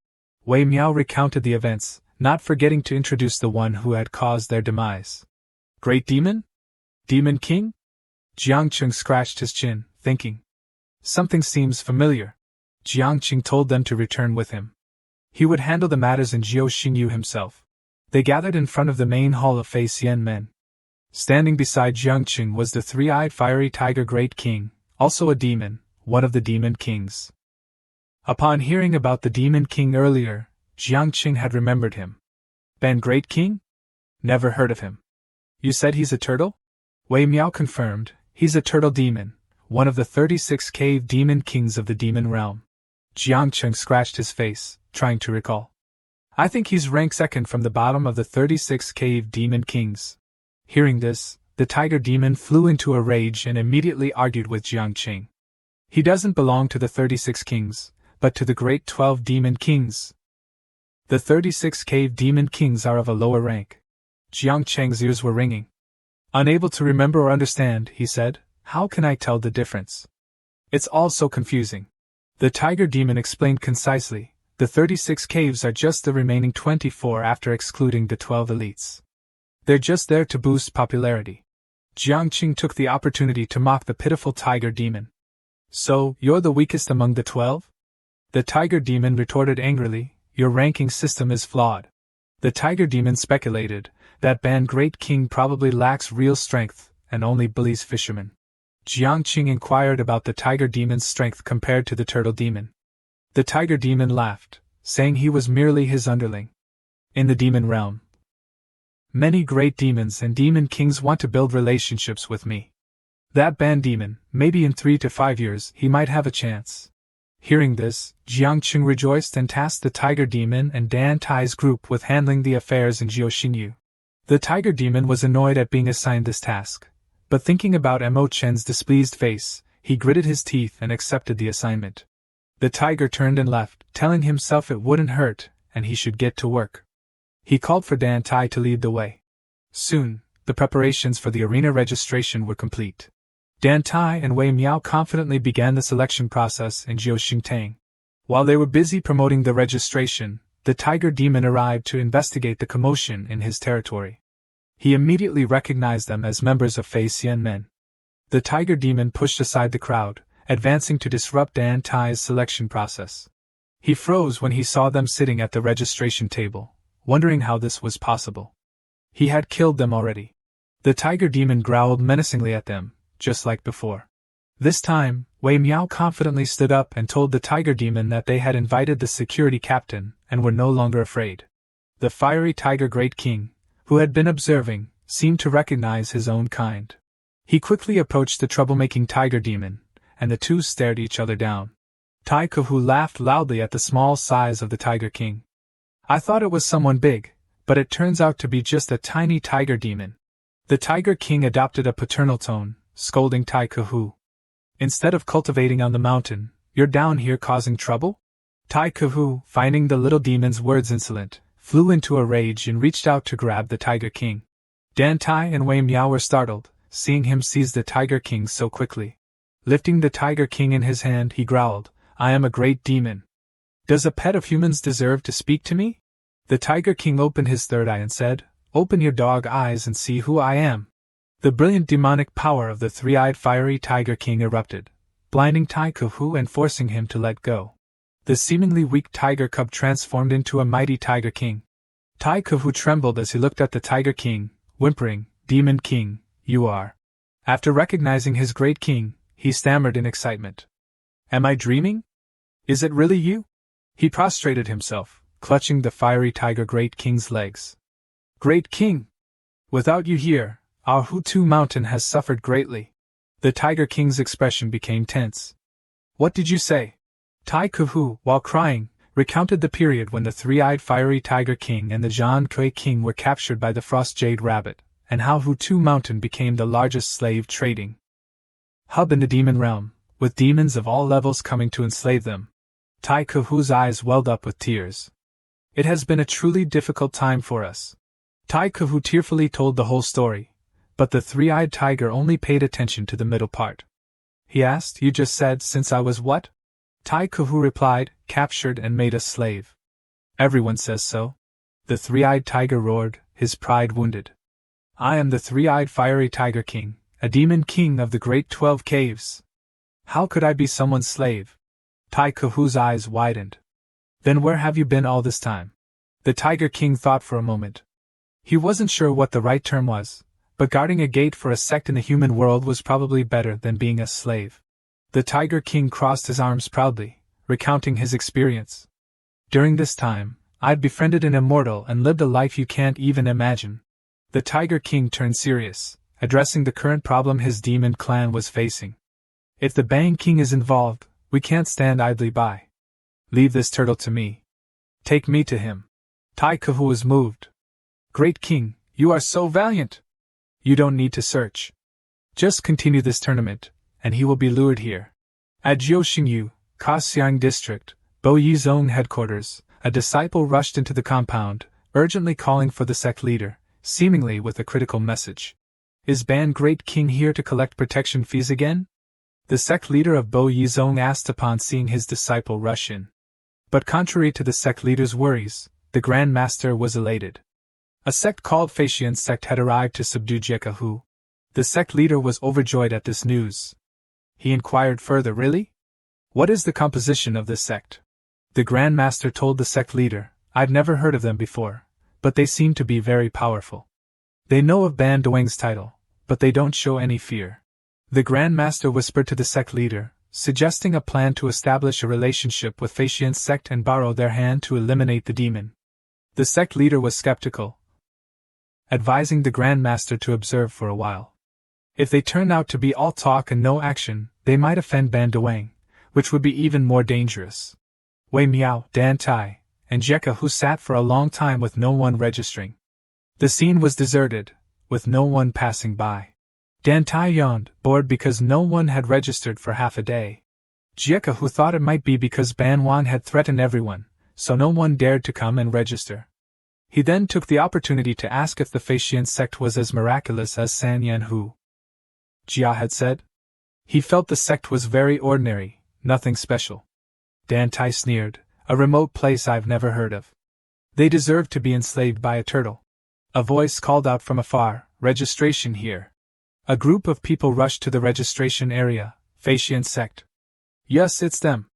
Wei Miao recounted the events, not forgetting to introduce the one who had caused their demise. Great Demon? Demon King? Jiang Qing scratched his chin, thinking. Something seems familiar. Jiang Qing told them to return with him. He would handle the matters in Jiuxingyu himself. They gathered in front of the main hall of Fei Xian Men. Standing beside Jiang Qing was the 3-eyed fiery tiger Great King, also a demon, one of the demon kings. Upon hearing about the demon king earlier, Jiang Qing had remembered him. Ben Great King? Never heard of him. You said he's a turtle? Wei Miao confirmed, he's a turtle demon, one of the 36 cave demon kings of the demon realm. Jiang Qing scratched his face, trying to recall. I think he's ranked second from the bottom of the 36 cave demon kings. Hearing this, the tiger demon flew into a rage and immediately argued with Jiang Qing. He doesn't belong to the 36 kings, but to the great 12 demon kings. The 36 cave demon kings are of a lower rank. Jiang Qing's ears were ringing. Unable to remember or understand, he said, how can I tell the difference? It's all so confusing. The tiger demon explained concisely, the 36 caves are just the remaining 24 after excluding the 12 elites. They're just there to boost popularity. Jiang Qing took the opportunity to mock the pitiful tiger demon. So, you're the weakest among the 12? The tiger demon retorted angrily, your ranking system is flawed. The tiger demon speculated that Ban Great King probably lacks real strength and only bullies fishermen. Jiang Qing inquired about the tiger demon's strength compared to the turtle demon. The tiger demon laughed, saying he was merely his underling. In the demon realm, many great demons and demon kings want to build relationships with me. That Ban demon, maybe in 3 to 5 years he might have a chance. Hearing this, Jiang Qing rejoiced and tasked the tiger demon and Dan Tai's group with handling the affairs in Jiuxingyu. The tiger demon was annoyed at being assigned this task, but thinking about Mo Chen's displeased face, he gritted his teeth and accepted the assignment. The tiger turned and left, telling himself it wouldn't hurt, and he should get to work. He called for Dan Tai to lead the way. Soon, the preparations for the arena registration were complete. Dan Tai and Wei Miao confidently began the selection process in Jiuxingtang. While they were busy promoting the registration, the tiger demon arrived to investigate the commotion in his territory. He immediately recognized them as members of Fei Xian Men. The tiger demon pushed aside the crowd, advancing to disrupt Dan Tai's selection process. He froze when he saw them sitting at the registration table, wondering how this was possible. He had killed them already. The tiger demon growled menacingly at them, just like before. This time, Wei Miao confidently stood up and told the tiger demon that they had invited the security captain and were no longer afraid. The fiery tiger Great King, who had been observing, seemed to recognize his own kind. He quickly approached the troublemaking tiger demon, and the two stared each other down. Tai Kuhu laughed loudly at the small size of the tiger king. I thought it was someone big, but it turns out to be just a tiny tiger demon. The tiger king adopted a paternal tone, scolding Tai Kuhu. Instead of cultivating on the mountain, you're down here causing trouble? Tai Kuhu, finding the little demon's words insolent, flew into a rage and reached out to grab the tiger king. Dan Tai and Wei Miao were startled, seeing him seize the tiger king so quickly. Lifting the tiger king in his hand, he growled, I am a great demon. Does a pet of humans deserve to speak to me? The tiger king opened his third eye and said, Open your dog eyes and see who I am. The brilliant demonic power of the three-eyed fiery tiger king erupted, blinding Tai Kuhu and forcing him to let go. The seemingly weak tiger cub transformed into a mighty tiger king. Tai Kuhu trembled as he looked at the tiger king, whimpering, Demon King, you are. After recognizing his great king, he stammered in excitement. Am I dreaming? Is it really you? He prostrated himself, clutching the fiery tiger Great King's legs. Great King! Without you here, our Hutu mountain has suffered greatly. The tiger king's expression became tense. What did you say? Tai Kuhu, while crying, recounted the period when the three-eyed fiery tiger king and the Zhan Kui king were captured by the frost jade rabbit, and how Hutu mountain became the largest slave trading hub in the demon realm, with demons of all levels coming to enslave them. Tai Kuhu's eyes welled up with tears. It has been a truly difficult time for us. Tai Kuhu tearfully told the whole story, but the three-eyed tiger only paid attention to the middle part. He asked, You just said since I was what? Tai Kuhu replied, Captured and made a slave. Everyone says so. The three-eyed tiger roared, his pride wounded. I am the three-eyed fiery tiger king, a demon king of the great 12 caves. How could I be someone's slave? Tai Kuhu's eyes widened. Then where have you been all this time? The tiger king thought for a moment. He wasn't sure what the right term was, but guarding a gate for a sect in the human world was probably better than being a slave. The tiger king crossed his arms proudly, recounting his experience. During this time, I'd befriended an immortal and lived a life you can't even imagine. The tiger king turned serious, addressing the current problem his demon clan was facing. If the Bang King is involved, we can't stand idly by. Leave this turtle to me. Take me to him. Tai Kuhu was moved. Great King, you are so valiant. You don't need to search. Just continue this tournament, and he will be lured here. At Jiuxingyu, Kaohsiung District, Bo Yizong headquarters, a disciple rushed into the compound, urgently calling for the sect leader, seemingly with a critical message. Is Ban Great King here to collect protection fees again? The sect leader of Bo Yizong asked upon seeing his disciple rush in. But contrary to the sect leader's worries, the Grand Master was elated. A sect called Faxian Sect had arrived to subdue Jekahu. The sect leader was overjoyed at this news. He inquired further, Really? What is the composition of this sect? The Grand Master told the sect leader, I've never heard of them before, but they seem to be very powerful. They know of Ban Duang's title, but they don't show any fear. The Grand Master whispered to the sect leader, suggesting a plan to establish a relationship with Faxian Sect and borrow their hand to eliminate the demon. The sect leader was skeptical, advising the Grand Master to observe for a while. If they turned out to be all talk and no action, they might offend Ban Duang, which would be even more dangerous. Wei Miao, Dan Tai, and Jekahu sat for a long time with no one registering. The scene was deserted, with no one passing by. Dan Tai yawned, bored because no one had registered for half a day. Jekahu thought it might be because Ban Wang had threatened everyone, so no one dared to come and register. He then took the opportunity to ask if the Faxian sect was as miraculous as San Yan Hu Jia had said. He felt the sect was very ordinary, nothing special. Dan Tai sneered, a remote place I've never heard of. They deserve to be enslaved by a turtle. A voice called out from afar, Registration here. A group of people rushed to the registration area, Faxian Sect. Yes, it's them.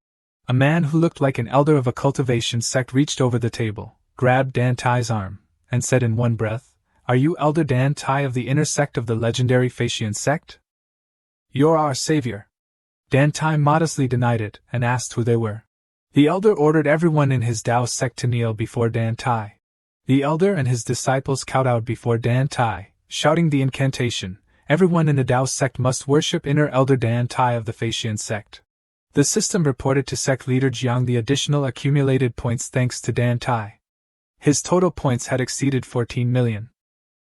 A man who looked like an elder of a cultivation sect reached over the table, grabbed Dan Tai's arm, and said in one breath, Are you Elder Dan Tai of the inner sect of the legendary Facian sect? You're our savior. Dan Tai modestly denied it and asked who they were. The elder ordered everyone in his Tao sect to kneel before Dan Tai. The elder and his disciples kowtowed before Dan Tai, shouting the incantation. Everyone in the Tao sect must worship inner Elder Dan Tai of the Facian sect. The system reported to sect leader Jiang the additional accumulated points thanks to Dan Tai. His total points had exceeded 14 million.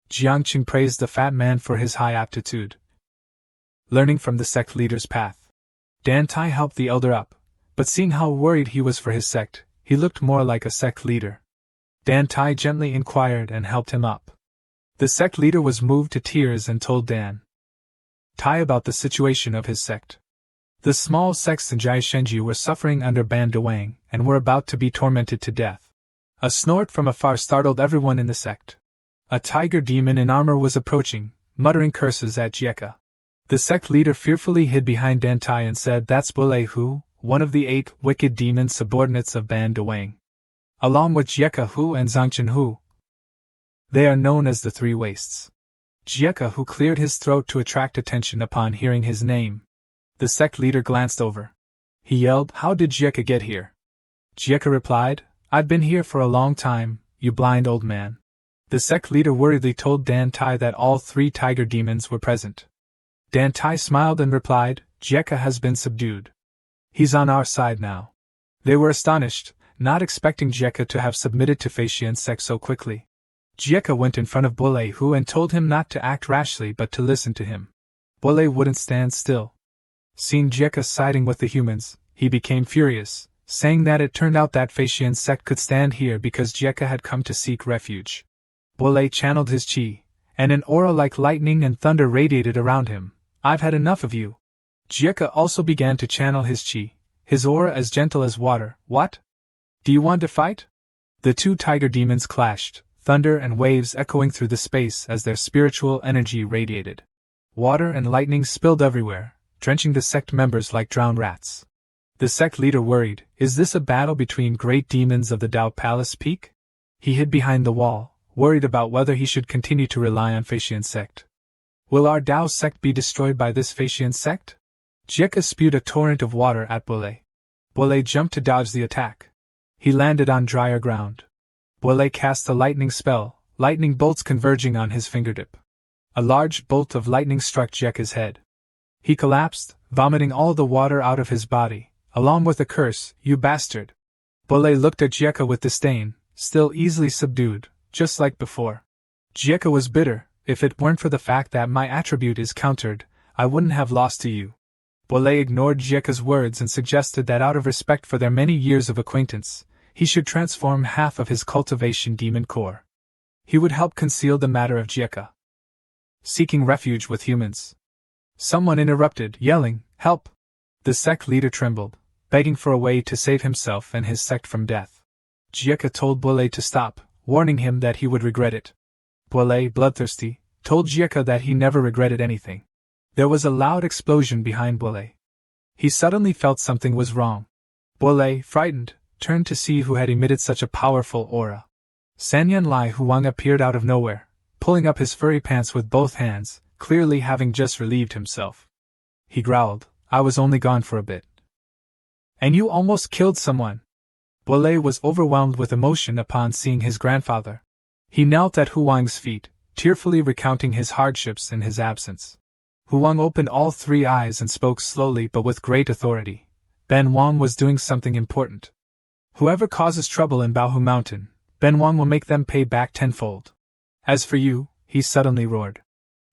Jiang Qing praised the fat man for his high aptitude. Learning from the sect leader's path. Dan Tai helped the elder up, but seeing how worried he was for his sect, he looked more like a sect leader. Dan Tai gently inquired and helped him up. The sect leader was moved to tears and told Dan Tai about the situation of his sect. The small sects in Jiashenji were suffering under Ban Duwang and were about to be tormented to death. A snort from afar startled everyone in the sect. A tiger demon in armor was approaching, muttering curses at Jieka. The sect leader fearfully hid behind Dan Tai and said, "That's Bulei Hu, one of the 8 wicked demon subordinates of Ban Duwang. Along with Jieka Hu and Zhangchen Hu. They are known as the Three Wastes." Jieka Hu cleared his throat to attract attention upon hearing his name. The sect leader glanced over. He yelled, "How did Jieka get here?" Jieka replied, "I've been here for a long time, you blind old man." The sect leader worriedly told Dan Tai that all 3 tiger demons were present. Dan Tai smiled and replied, "Jieka has been subdued. He's on our side now." They were astonished, not expecting Jieka to have submitted to Facian sect so quickly. Jieka went in front of Bulei Hu and told him not to act rashly but to listen to him. Bulei wouldn't stand still. Seeing Jieka siding with the humans, he became furious, saying that it turned out that Facian sect could stand here because Jieka had come to seek refuge. Bulei channeled his chi, and an aura like lightning and thunder radiated around him. "I've had enough of you." Jieka also began to channel his chi, his aura as gentle as water. "What? Do you want to fight?" The 2 tiger demons clashed, thunder and waves echoing through the space as their spiritual energy radiated. Water and lightning spilled everywhere, drenching the sect members like drowned rats. The sect leader worried, "Is this a battle between great demons of the Tao Palace Peak?" He hid behind the wall, worried about whether he should continue to rely on Facian sect. "Will our Tao sect be destroyed by this Facian sect?" Jieka spewed a torrent of water at Bulei. Bulei jumped to dodge the attack. He landed on drier ground. Bulei cast a lightning spell, lightning bolts converging on his fingertip. A large bolt of lightning struck Jieka's head. He collapsed, vomiting all the water out of his body, along with a curse, "You bastard!" Bulei looked at Jieka with disdain, still easily subdued, just like before. Jieka was bitter. "If it weren't for the fact that my attribute is countered, I wouldn't have lost to you." Bulei ignored Jieka's words and suggested that out of respect for their many years of acquaintance, he should transform half of his cultivation demon core. He would help conceal the matter of Jieka. Seeking refuge with humans. Someone interrupted, yelling, "Help!" The sect leader trembled, begging for a way to save himself and his sect from death. Jieka told Bulei to stop, warning him that he would regret it. Bulei, bloodthirsty, told Jieka that he never regretted anything. There was a loud explosion behind Bulei. He suddenly felt something was wrong. Bulei, frightened, turned to see who had emitted such a powerful aura. Sanyan Lai Huang appeared out of nowhere, pulling up his furry pants with both hands, clearly having just relieved himself. He growled, "I was only gone for a bit." "And you almost killed someone." Bulei was overwhelmed with emotion upon seeing his grandfather. He knelt at Huang's feet, tearfully recounting his hardships in his absence. Huang opened all 3 eyes and spoke slowly but with great authority. "Ben Wang was doing something important. Whoever causes trouble in Baohu Mountain, Ben Wang will make them pay back tenfold. As for you," he suddenly roared.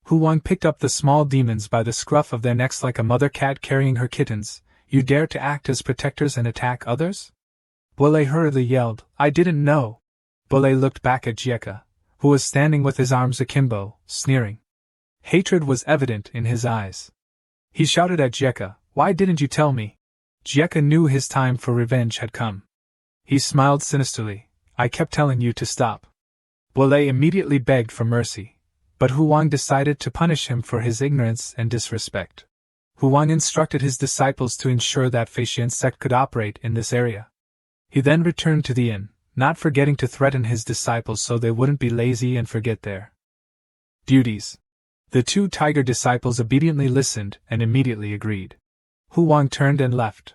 Huang picked up the small demons by the scruff of their necks like a mother cat carrying her kittens. "You dare to act as protectors and attack others?" Bulei hurriedly yelled, "I didn't know." Bulei looked back at Jieka, who was standing with his arms akimbo, sneering. Hatred was evident in his eyes. He shouted at Jieka, "Why didn't you tell me?" Jieka knew his time for revenge had come. He smiled sinisterly, "I kept telling you to stop." Bulei immediately begged for mercy, but Huang decided to punish him for his ignorance and disrespect. Huang instructed his disciples to ensure that Facian sect could operate in this area. He then returned to the inn, not forgetting to threaten his disciples so they wouldn't be lazy and forget their Duties. The two tiger disciples obediently listened and immediately agreed. Huang turned and left.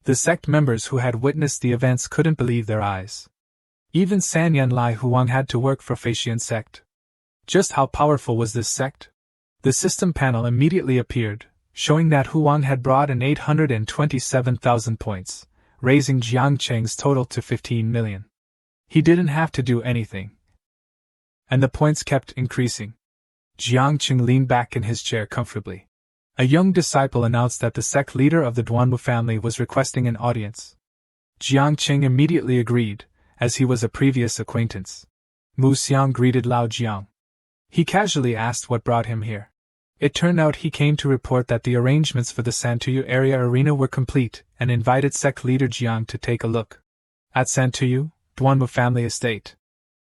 The sect members who had witnessed the events couldn't believe their eyes. Even Sanyan Lai Huang had to work for Faxian Sect. Just how powerful was this sect? The system panel immediately appeared, showing that Huang had brought in 827,000 points, raising Jiang Cheng's total to 15 million. He didn't have to do anything. And the points kept increasing. Jiang Cheng leaned back in his chair comfortably. A young disciple announced that the sect leader of the Duanwu family was requesting an audience. Jiang Cheng immediately agreed, as he was a previous acquaintance. Mu Xiang greeted Lao Jiang. He casually asked what brought him here. It turned out he came to report that the arrangements for the Santuyu area arena were complete and invited sect leader Jiang to take a look. At Santuyu, Duanwu family estate.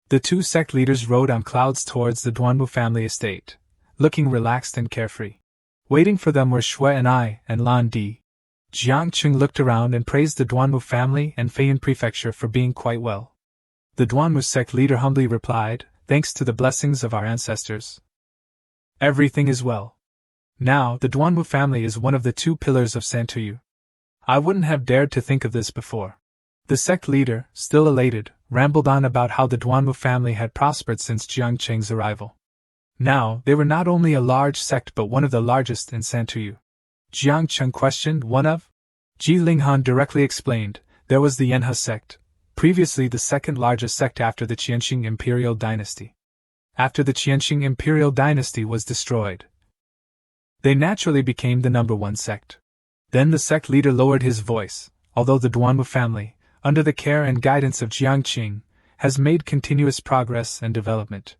The two sect leaders rode on clouds towards the Duanwu family estate, looking relaxed and carefree. Waiting for them were Shui and I and Lan Di. Jiang Cheng looked around and praised the Duanwu family and Feiyan Prefecture for being quite well. The Duanwu sect leader humbly replied, "Thanks to the blessings of our ancestors. Everything is well. Now, the Duanwu family is one of the two pillars of Santuyu. I wouldn't have dared to think of this before." The sect leader, still elated, rambled on about how the Duanwu family had prospered since Jiang Cheng's arrival. Now, they were not only a large sect but one of the largest in Santuyu. Jiang Cheng questioned, "One of?" Ji Linghan directly explained, "There was the Yanhe sect, previously the second largest sect after the Qianxing imperial dynasty. After the Qianxing imperial dynasty was destroyed, they naturally became the number one sect." Then the sect leader lowered his voice, "Although the Duanwu family, under the care and guidance of Jiang Qing, has made continuous progress and development,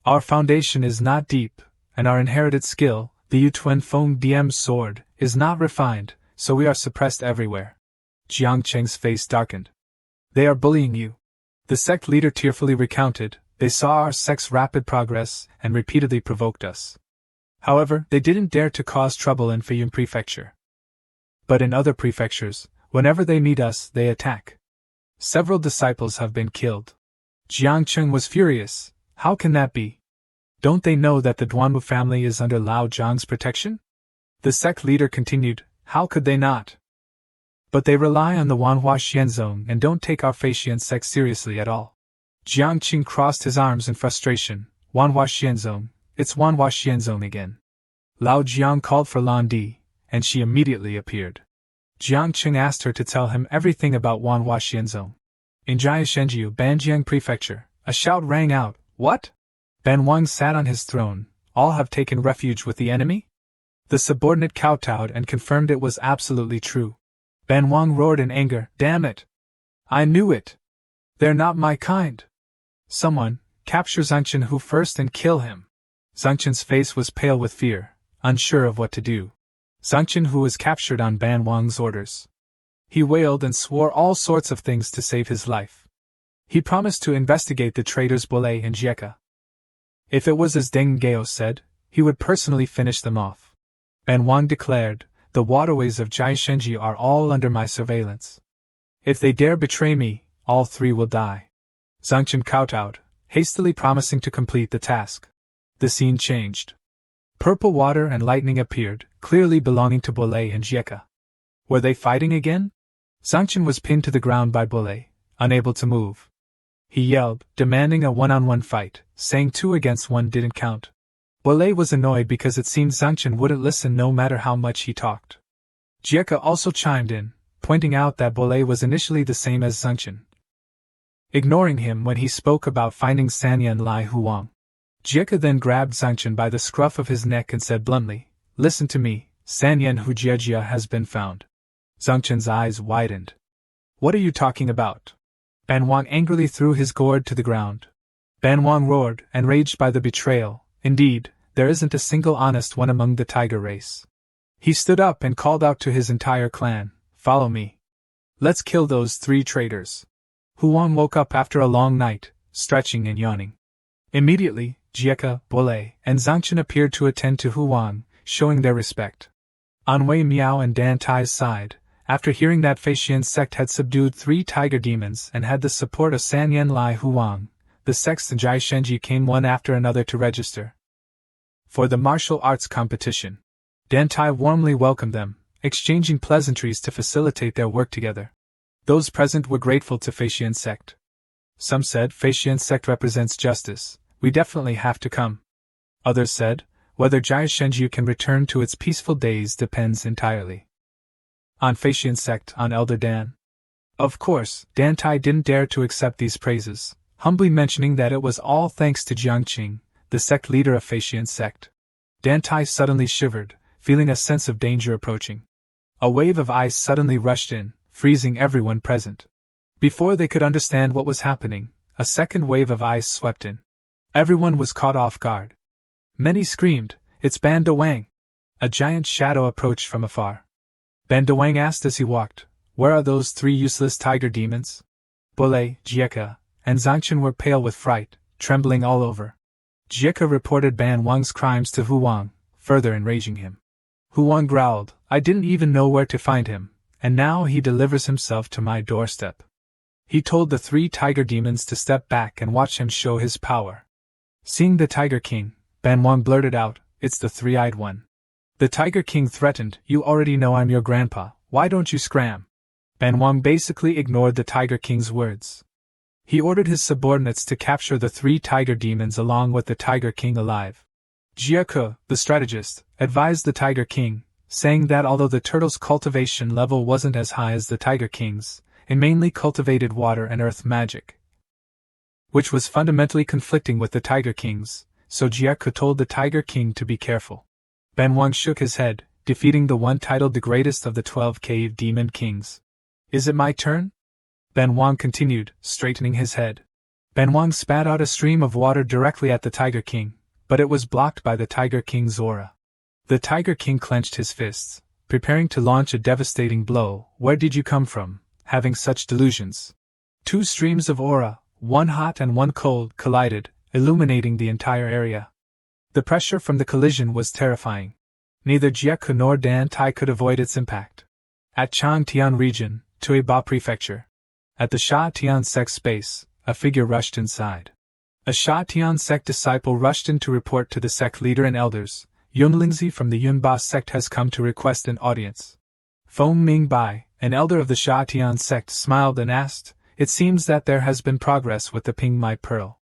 our foundation is not deep, and our inherited skill, the Yutuen Feng DM sword, is not refined, so we are suppressed everywhere." Jiang Cheng's face darkened. "They are bullying you." The sect leader tearfully recounted, "They saw our sect's rapid progress and repeatedly provoked us. However, they didn't dare to cause trouble in Feiyan Prefecture. But in other prefectures, whenever they meet us, they attack. Several disciples have been killed." Jiang Cheng was furious. "How can that be? Don't they know that the Duanwu family is under Lao Zhang's protection?" The sect leader continued, "How could they not? But they rely on the Manhwa Xianzong and don't take our Faxian sect seriously at all." Jiang Qing crossed his arms in frustration. "Manhwa Xianzong, it's Manhwa Xianzong again." Lao Jiang called for Lan Di, and she immediately appeared. Jiang Qing asked her to tell him everything about Manhwa Xianzong. In Jiashenjiu, Banjiang Prefecture, a shout rang out, "What? Ben Wang sat on his throne, all have taken refuge with the enemy?" The subordinate kowtowed and confirmed it was absolutely true. Ben Wang roared in anger, "Damn it! I knew it! They're not my kind! Someone, capture Zhangchen Hu first and kill him!" Zhangchen's face was pale with fear, unsure of what to do. Zhangchen Hu was captured on Ban Wang's orders. He wailed and swore all sorts of things to save his life. He promised to investigate the traitors Bolei and Jieka. If it was as Deng Gao said, he would personally finish them off. Ban Wang declared, "The waterways of Jiashenji are all under my surveillance. If they dare betray me, all three will die." Zhangchen kowtowed, hastily promising to complete the task. The scene changed. Purple water and lightning appeared, clearly belonging to Bolei and Jieka. Were they fighting again? Zhangchen was pinned to the ground by Bolei, unable to move. He yelled, demanding a one-on-one fight, saying 2 against 1 didn't count. Bolei was annoyed because it seemed Zhangchen wouldn't listen no matter how much he talked. Jieka also chimed in, pointing out that Bolei was initially the same as Zhangchen, ignoring him when he spoke about finding Sanyan Lai Huang. Jieka then grabbed Zhangchen by the scruff of his neck and said bluntly, "Listen to me, Sanyan Hujiejia has been found." Zhangchen's eyes widened. "What are you talking about?" Ban Wang angrily threw his gourd to the ground. Ban Wang roared, enraged by the betrayal. "Indeed, there isn't a single honest one among the tiger race." He stood up and called out to his entire clan, "Follow me. Let's kill those 3 traitors." Huang woke up after a long night, stretching and yawning. Immediately, Jieka, Bolei, and Zhangchen appeared to attend to Huang, showing their respect. On Wei Miao and Dan Tai's side, after hearing that Faxian sect had subdued 3 tiger demons and had the support of Sanyan Lai Huang, the sects and Jai Shenji came one after another to register for the martial arts competition. Dan Tai warmly welcomed them, exchanging pleasantries to facilitate their work together. Those present were grateful to Feixian Sect. Some said Feixian Sect represents justice, we definitely have to come. Others said, whether Jai Shenji can return to its peaceful days depends entirely on Feixian Sect, on Elder Dan. Of course, Dan Tai didn't dare to accept these praises, humbly mentioning that it was all thanks to Jiang Qing, the sect leader of Feixian Sect. Dan Tai suddenly shivered, feeling a sense of danger approaching. A wave of ice suddenly rushed in, freezing everyone present. Before they could understand what was happening, a second wave of ice swept in. Everyone was caught off guard. Many screamed, "It's Ban De Wang!" A giant shadow approached from afar. Ban De Wang asked as he walked, "Where are those three useless tiger demons?" Bole, Jieka, and Zhangchen were pale with fright, trembling all over. Jieka reported Ban Wang's crimes to Hu Wang, further enraging him. Hu Wang growled, "I didn't even know where to find him, and now he delivers himself to my doorstep." He told the three tiger demons to step back and watch him show his power. Seeing the Tiger King, Ban Wang blurted out, "It's the three-eyed one." The Tiger King threatened, "You already know I'm your grandpa, why don't you scram?" Ban Wang basically ignored the Tiger King's words. He ordered his subordinates to capture the three tiger demons along with the Tiger King alive. Jieke, the strategist, advised the Tiger King, saying that although the turtle's cultivation level wasn't as high as the Tiger King's, it mainly cultivated water and earth magic, which was fundamentally conflicting with the Tiger King's, so Jieke told the Tiger King to be careful. Ban Wang shook his head, defeating the one titled the greatest of the 12 cave demon kings. "Is it my turn?" Ban Wang continued, straightening his head. Ban Wang spat out a stream of water directly at the Tiger King, but it was blocked by the Tiger King's aura. The Tiger King clenched his fists, preparing to launch a devastating blow. "Where did you come from, having such delusions?" Two streams of aura, one hot and one cold, collided, illuminating the entire area. The pressure from the collision was terrifying. Neither Jieke nor Dan Tai could avoid its impact. At Changtian region, Tuiba Prefecture. At the Sha Tian Sect space, a figure rushed inside. A Sha Tian Sect disciple rushed in to report to the sect leader and elders, "Yunlingzi from the Yunba sect has come to request an audience." Feng Mingbai, an elder of the Sha Tian Sect, smiled and asked, "It seems that there has been progress with the Ping Mai Pearl."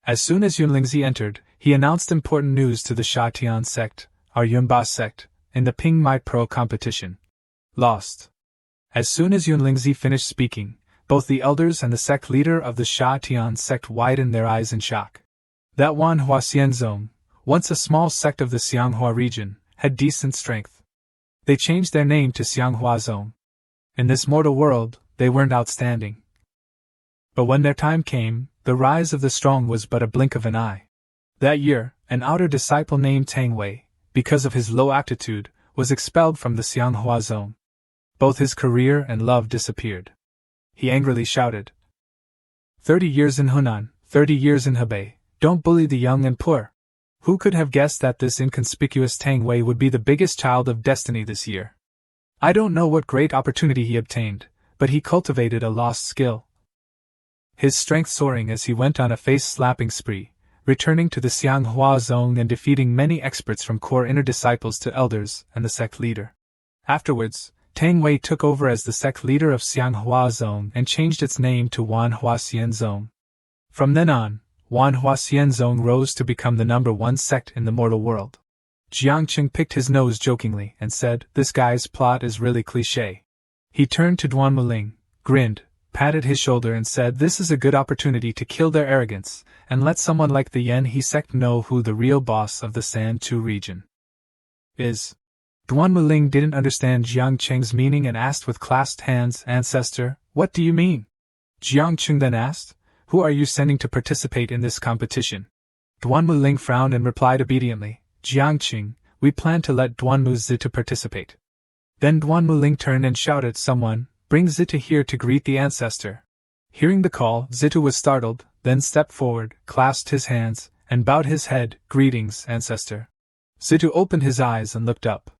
As soon as Yunlingzi entered, he announced important news to the Sha Tian Sect, our Yunba sect, in the Ping Mai Pearl competition. Lost. As soon as Yunlingzi finished speaking, both the elders and the sect leader of the Sha Tian Sect widened their eyes in shock. That Wanhua Xianzong, once a small sect of the Xianghua region, had decent strength. They changed their name to Xianghua Zong. In this mortal world, they weren't outstanding. But when their time came, the rise of the strong was but a blink of an eye. That year, an outer disciple named Tang Wei, because of his low aptitude, was expelled from the Xianghua Zone. Both his career and love disappeared. He angrily shouted, 30 years in Hunan, 30 years in Hebei, don't bully the young and poor. Who could have guessed that this inconspicuous Tang Wei would be the biggest child of destiny this year? I don't know what great opportunity he obtained, but he cultivated a lost skill. His strength soaring as he went on a face-slapping spree, returning to the Xianghua Zone and defeating many experts from core inner disciples to elders and the sect leader. Afterwards, Tang Wei took over as the sect leader of Xianghua Zone and changed its name to Wanhua Xian Zone. From then on, Wanhua Xian Zone rose to become the #1 sect in the mortal world. Jiang Qing picked his nose jokingly and said, "This guy's plot is really cliché." He turned to Duan Muling, grinned, patted his shoulder and said, "This is a good opportunity to kill their arrogance, and let someone like the Yan He sect know who the real boss of the Santu region is." Duan Muling didn't understand Jiang Qing's meaning and asked with clasped hands, "Ancestor, what do you mean?" Jiang Qing then asked, "Who are you sending to participate in this competition?" Duan Muling frowned and replied obediently, "Jiang Qing, we plan to let Duan Mu Zitu participate." Then Duan Muling turned and shouted, "Someone, bring Zitu here to greet the ancestor." Hearing the call, Zitu was startled, then stepped forward, clasped his hands, and bowed his head, "Greetings, ancestor." Zitu opened his eyes and looked up.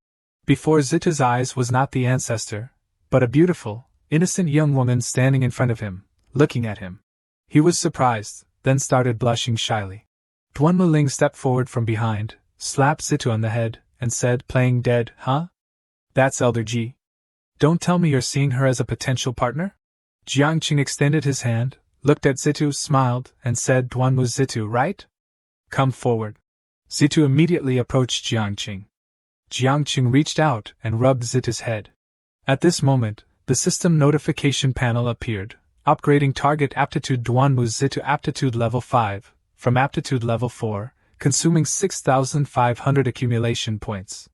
Before Zitu's eyes was not the ancestor, but a beautiful, innocent young woman standing in front of him, looking at him. He was surprised, then started blushing shyly. Duan Muling stepped forward from behind, slapped Zitu on the head, and said, playing dead, huh? That's Elder Ji. Don't tell me you're seeing her as a potential partner? Jiangqing extended his hand, looked at Zitu, smiled, and said, Duanmu's Zitu, right? Come forward. Zitu immediately approached Jiangqing. Jiangqing reached out and rubbed Zitu's head. At this moment, the system notification panel appeared, upgrading target aptitude Duanmu's Zitu aptitude level 5, from aptitude level 4, consuming 6,500 accumulation points.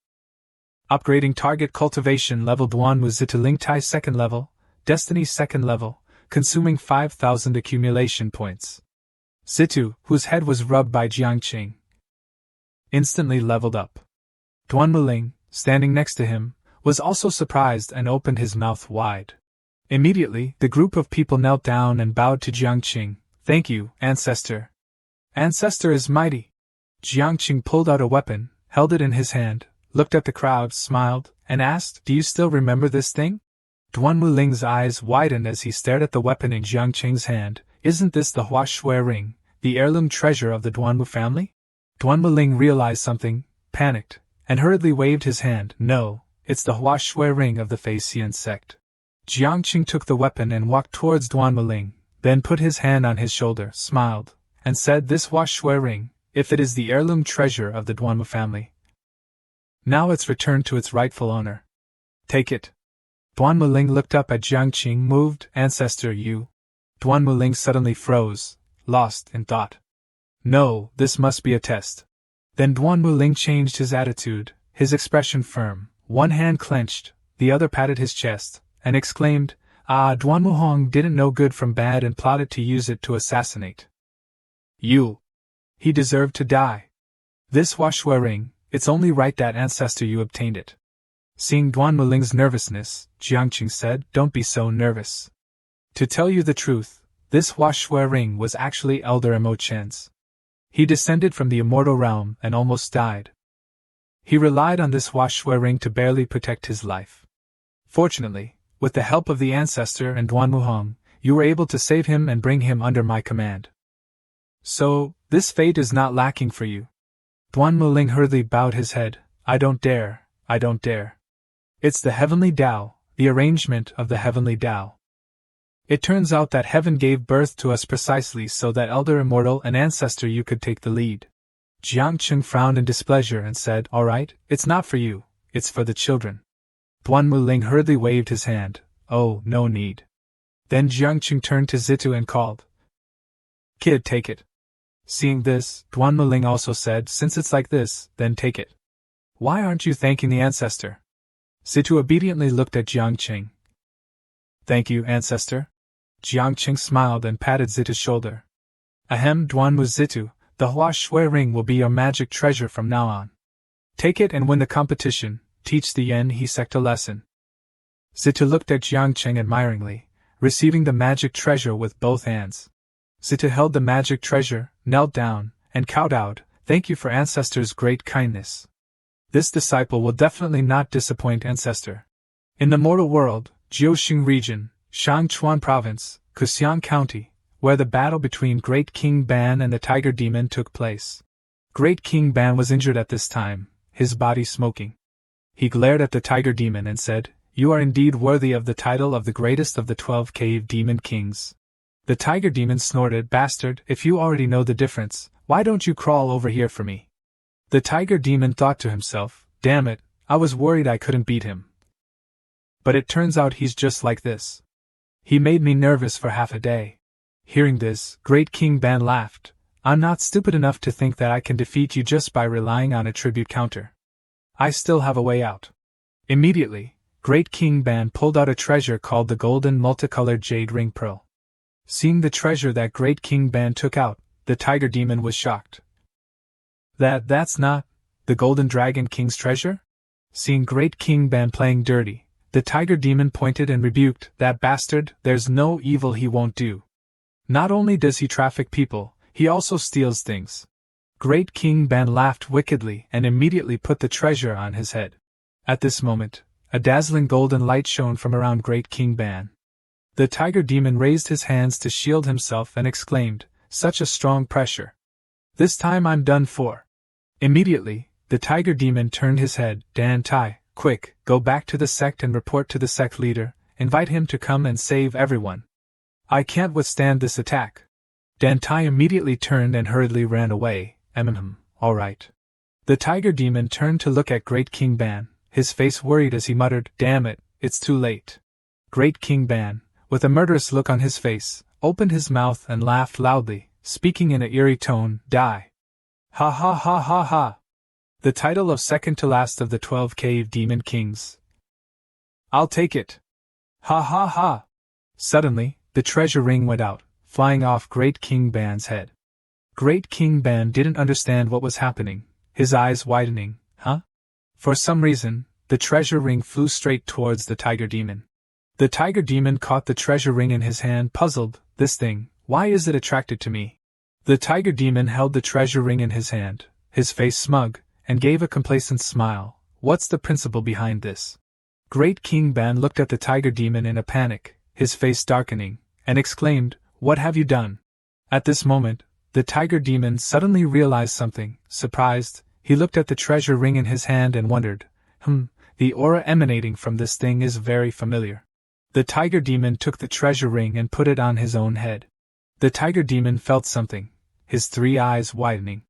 Upgrading target cultivation level Duanmu's Zitu Lingtai 2nd level, Destiny 2nd level, consuming 5,000 accumulation points. Zitu, whose head was rubbed by Jiangqing, instantly leveled up. Duan Muling, standing next to him, was also surprised and opened his mouth wide. Immediately, the group of people knelt down and bowed to Jiangqing. Thank you, Ancestor. Ancestor is mighty. Jiangqing pulled out a weapon, held it in his hand, looked at the crowd, smiled, and asked, Do you still remember this thing? Duan Muling's eyes widened as he stared at the weapon in Jiangqing's hand. Isn't this the Hua Shui ring, the heirloom treasure of the Duanmu family? Duan Muling realized something, panicked, and hurriedly waved his hand. No, it's the Hua Shui ring of the Feixian sect. Jiangqing took the weapon and walked towards Duan Muling, then put his hand on his shoulder, smiled, and said, This Hua Shui ring, if it is the heirloom treasure of the Duanmu family, now it's returned to its rightful owner. Take it. Duan Muling looked up at Jiangqing, moved. Ancestor, you. Duan Muling suddenly froze, lost in thought. No, this must be a test. Then Duan Muling changed his attitude, his expression firm, one hand clenched, the other patted his chest, and exclaimed, Duan Muhong didn't know good from bad and plotted to use it to assassinate you. He deserved to die. This Hua Shui ring, it's only right that Ancestor you obtained it. Seeing Duan Muling's nervousness, Jiangqing said, Don't be so nervous. To tell you the truth, this Hua Shui ring was actually Elder Mo Chen's. He descended from the immortal realm and almost died. He relied on this Hua Shui ring to barely protect his life. Fortunately, with the help of the Ancestor and Duan Muhong, you were able to save him and bring him under my command. So, this fate is not lacking for you. Duan Muling hurriedly bowed his head. I don't dare. It's the heavenly Tao, the arrangement of the heavenly Tao. It turns out that heaven gave birth to us precisely so that Elder Immortal and Ancestor you could take the lead. Jiangqing frowned in displeasure and said, All right, it's not for you, it's for the children. Duan Muling hurriedly waved his hand. Oh, no need. Then Jiangqing turned to Zitu and called, Kid, take it. Seeing this, Duan Muling also said, Since it's like this, then take it. Why aren't you thanking the Ancestor? Zitu obediently looked at Jiangqing. Thank you, Ancestor. Jiangqing smiled and patted Zitu's shoulder. Ahem, Duanmu Zitu, the Hua Shui ring will be your magic treasure from now on. Take it and win the competition, teach the Yen He sect a lesson. Zitu looked at Jiangqing admiringly, receiving the magic treasure with both hands. Zitu held the magic treasure, knelt down, and kowtowed, Thank you for Ancestor's great kindness. This disciple will definitely not disappoint Ancestor. In the mortal world, Jiuxing region, Shangchuan province, Kuxiang county, where the battle between Great King Ban and the Tiger Demon took place. Great King Ban was injured at this time, his body smoking. He glared at the Tiger Demon and said, You are indeed worthy of the title of the greatest of the 12 cave demon kings. The Tiger Demon snorted, Bastard, if you already know the difference, why don't you crawl over here for me? The Tiger Demon thought to himself, Damn it, I was worried I couldn't beat him. But it turns out he's just like this. He made me nervous for half a day. Hearing this, Great King Ban laughed. I'm not stupid enough to think that I can defeat you just by relying on a tribute counter. I still have a way out. Immediately, Great King Ban pulled out a treasure called the golden multicolored jade ring pearl. Seeing the treasure that Great King Ban took out, the Tiger Demon was shocked. That's not the Golden Dragon King's treasure? Seeing Great King Ban playing dirty, the Tiger Demon pointed and rebuked, That bastard, there's no evil he won't do. Not only does he traffic people, he also steals things. Great King Ban laughed wickedly and immediately put the treasure on his head. At this moment, a dazzling golden light shone from around Great King Ban. The Tiger Demon raised his hands to shield himself and exclaimed, Such a strong pressure. This time I'm done for. Immediately, the tiger demon turned his head. Dan Tai, quick, go back to the sect and report to the sect leader, invite him to come and save everyone. I can't withstand this attack. Dan Tai immediately turned and hurriedly ran away. All right. The tiger demon turned to look at Great King Ban, his face worried as he muttered, damn it, it's too late. Great King Ban, with a murderous look on his face, opened his mouth and laughed loudly, speaking in an eerie tone, die. Ha ha ha ha ha. The title of second to last of the 12 Cave Demon Kings. I'll take it. Ha ha ha. Suddenly, the treasure ring went out, flying off Great King Ban's head. Great King Ban didn't understand what was happening, his eyes widening. Huh? For some reason, the treasure ring flew straight towards the tiger demon. The tiger demon caught the treasure ring in his hand, puzzled. This thing, why is it attracted to me? The tiger demon held the treasure ring in his hand, his face smug, and gave a complacent smile. What's the principle behind this? Great King Ban looked at the tiger demon in a panic, his face darkening, and exclaimed, what have you done? At this moment, the tiger demon suddenly realized something. Surprised, he looked at the treasure ring in his hand and wondered, the aura emanating from this thing is very familiar. The tiger demon took the treasure ring and put it on his own head. The tiger demon felt something, his 3 eyes widening.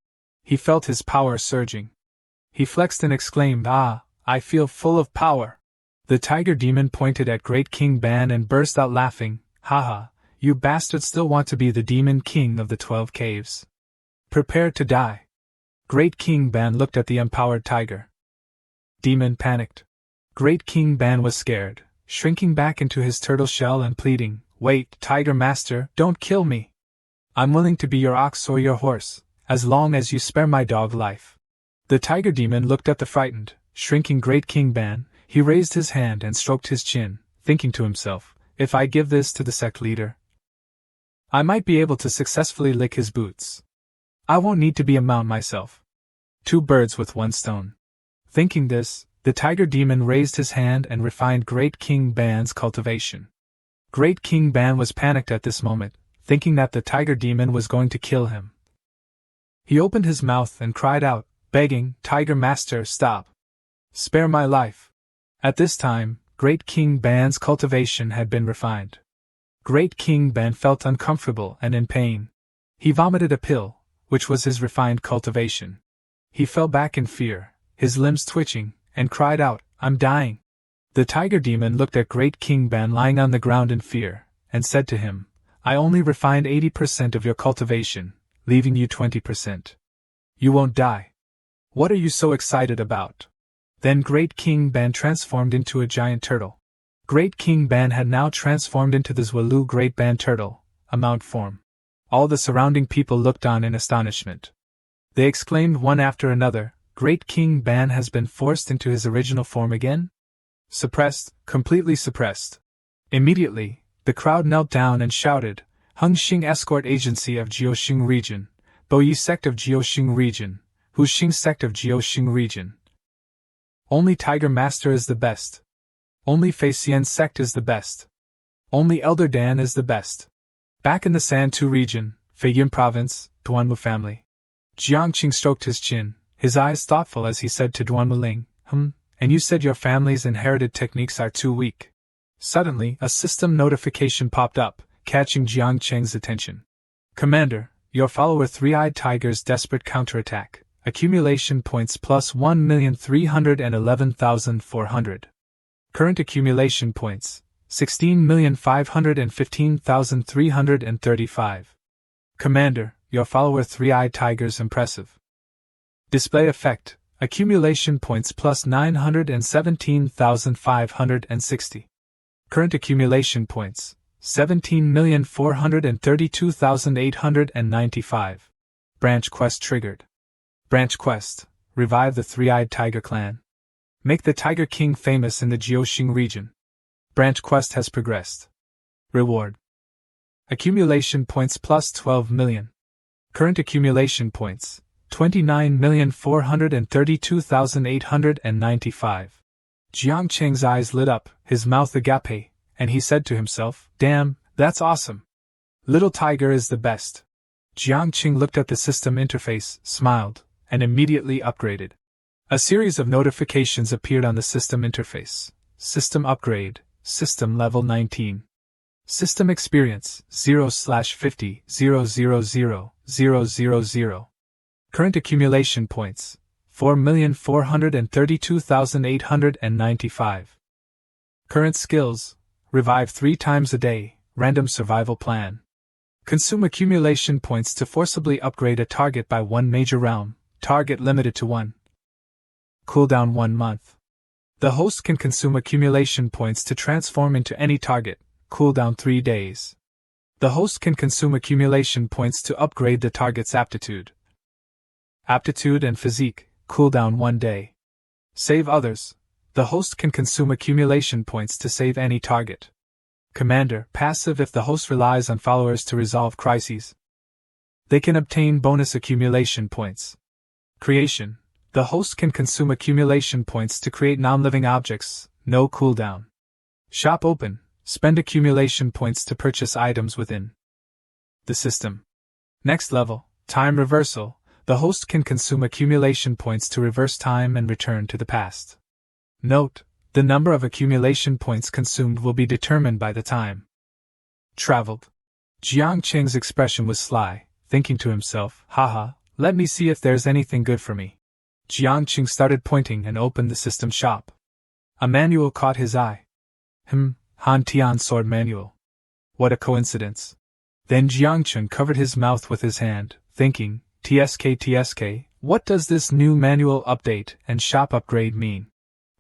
He felt his power surging. He flexed and exclaimed, ah, I feel full of power. The tiger demon pointed at Great King Ban and burst out laughing, haha, you bastards still want to be the demon king of the 12 caves. Prepare to die. Great King Ban looked at the empowered tiger. Demon panicked. Great King Ban was scared, shrinking back into his turtle shell and pleading, wait, Tiger Master, don't kill me. I'm willing to be your ox or your horse, as long as you spare my dog life. The tiger demon looked at the frightened, shrinking Great King Ban. He raised his hand and stroked his chin, thinking to himself, if I give this to the sect leader, I might be able to successfully lick his boots. I won't need to be a mount myself. 2 birds with 1 stone. Thinking this, the tiger demon raised his hand and refined Great King Ban's cultivation. Great King Ban was panicked at this moment, thinking that the tiger demon was going to kill him. He opened his mouth and cried out, begging, Tiger Master, stop. Spare my life. At this time, Great King Ban's cultivation had been refined. Great King Ban felt uncomfortable and in pain. He vomited a pill, which was his refined cultivation. He fell back in fear, his limbs twitching, and cried out, I'm dying. The tiger demon looked at Great King Ban lying on the ground in fear, and said to him, I only refined 80% of your cultivation, leaving you 20%. You won't die. What are you so excited about? Then Great King Ban transformed into a giant turtle. Great King Ban had now transformed into the Zwalu Great Ban Turtle, a mount form. All the surrounding people looked on in astonishment. They exclaimed one after another, Great King Ban has been forced into his original form again? Suppressed, completely suppressed. Immediately, the crowd knelt down and shouted, Hengxing Escort Agency of Jiuxing Region, Boyi Sect of Jiuxing Region, Huxing Sect of Jiuxing Region. Only Tiger Master is the best. Only Feixian Sect is the best. Only Elder Dan is the best. Back in the Santu region, Feiyun Province, Duanmu family. Jiangqing stroked his chin, his eyes thoughtful as he said to Duanmu Ling, and you said your family's inherited techniques are too weak. Suddenly, a system notification popped up, catching Jiang Cheng's attention. Commander, your follower Three-Eyed Tiger's desperate counterattack. Accumulation points plus 1,311,400. Current accumulation points, 16,515,335. Commander, your follower Three-Eyed Tiger's impressive. Display effect, accumulation points plus 917,560. Current accumulation points, 17,432,895. Branch quest triggered. Branch quest, revive the Three-Eyed Tiger clan. Make the Tiger King famous in the Jiuxing region. Branch quest has progressed. Reward. Accumulation points plus 12 million. Current accumulation points, 29,432,895. Jiang Cheng's eyes lit up, his mouth agape, and he said to himself, damn, that's awesome. Little Tiger is the best. Jiang Qing looked at the system interface, smiled, and immediately upgraded. A series of notifications appeared on the system interface. System upgrade, system level 19. System experience, 0/50, 000,000. Current accumulation points, 4,432,895. Current skills, revive 3 times a day, random survival plan. Consume accumulation points to forcibly upgrade a target by 1 major realm, target limited to 1. Cooldown 1 month. The host can consume accumulation points to transform into any target, cooldown 3 days. The host can consume accumulation points to upgrade the target's aptitude. Aptitude and physique, cooldown 1 day. Save others. The host can consume accumulation points to save any target. Commander, passive if the host relies on followers to resolve crises. They can obtain bonus accumulation points. Creation. The host can consume accumulation points to create non-living objects, no cooldown. Shop open. Spend accumulation points to purchase items within the system. Next level, time reversal. The host can consume accumulation points to reverse time and return to the past. Note: the number of accumulation points consumed will be determined by the time traveled. Jiang Qing's expression was sly, thinking to himself, haha, let me see if there's anything good for me. Jiang Qing started pointing and opened the system shop. A manual caught his eye. Han Tian Sword Manual. What a coincidence. Then Jiang Qing covered his mouth with his hand, thinking, TSK, what does this new manual update and shop upgrade mean?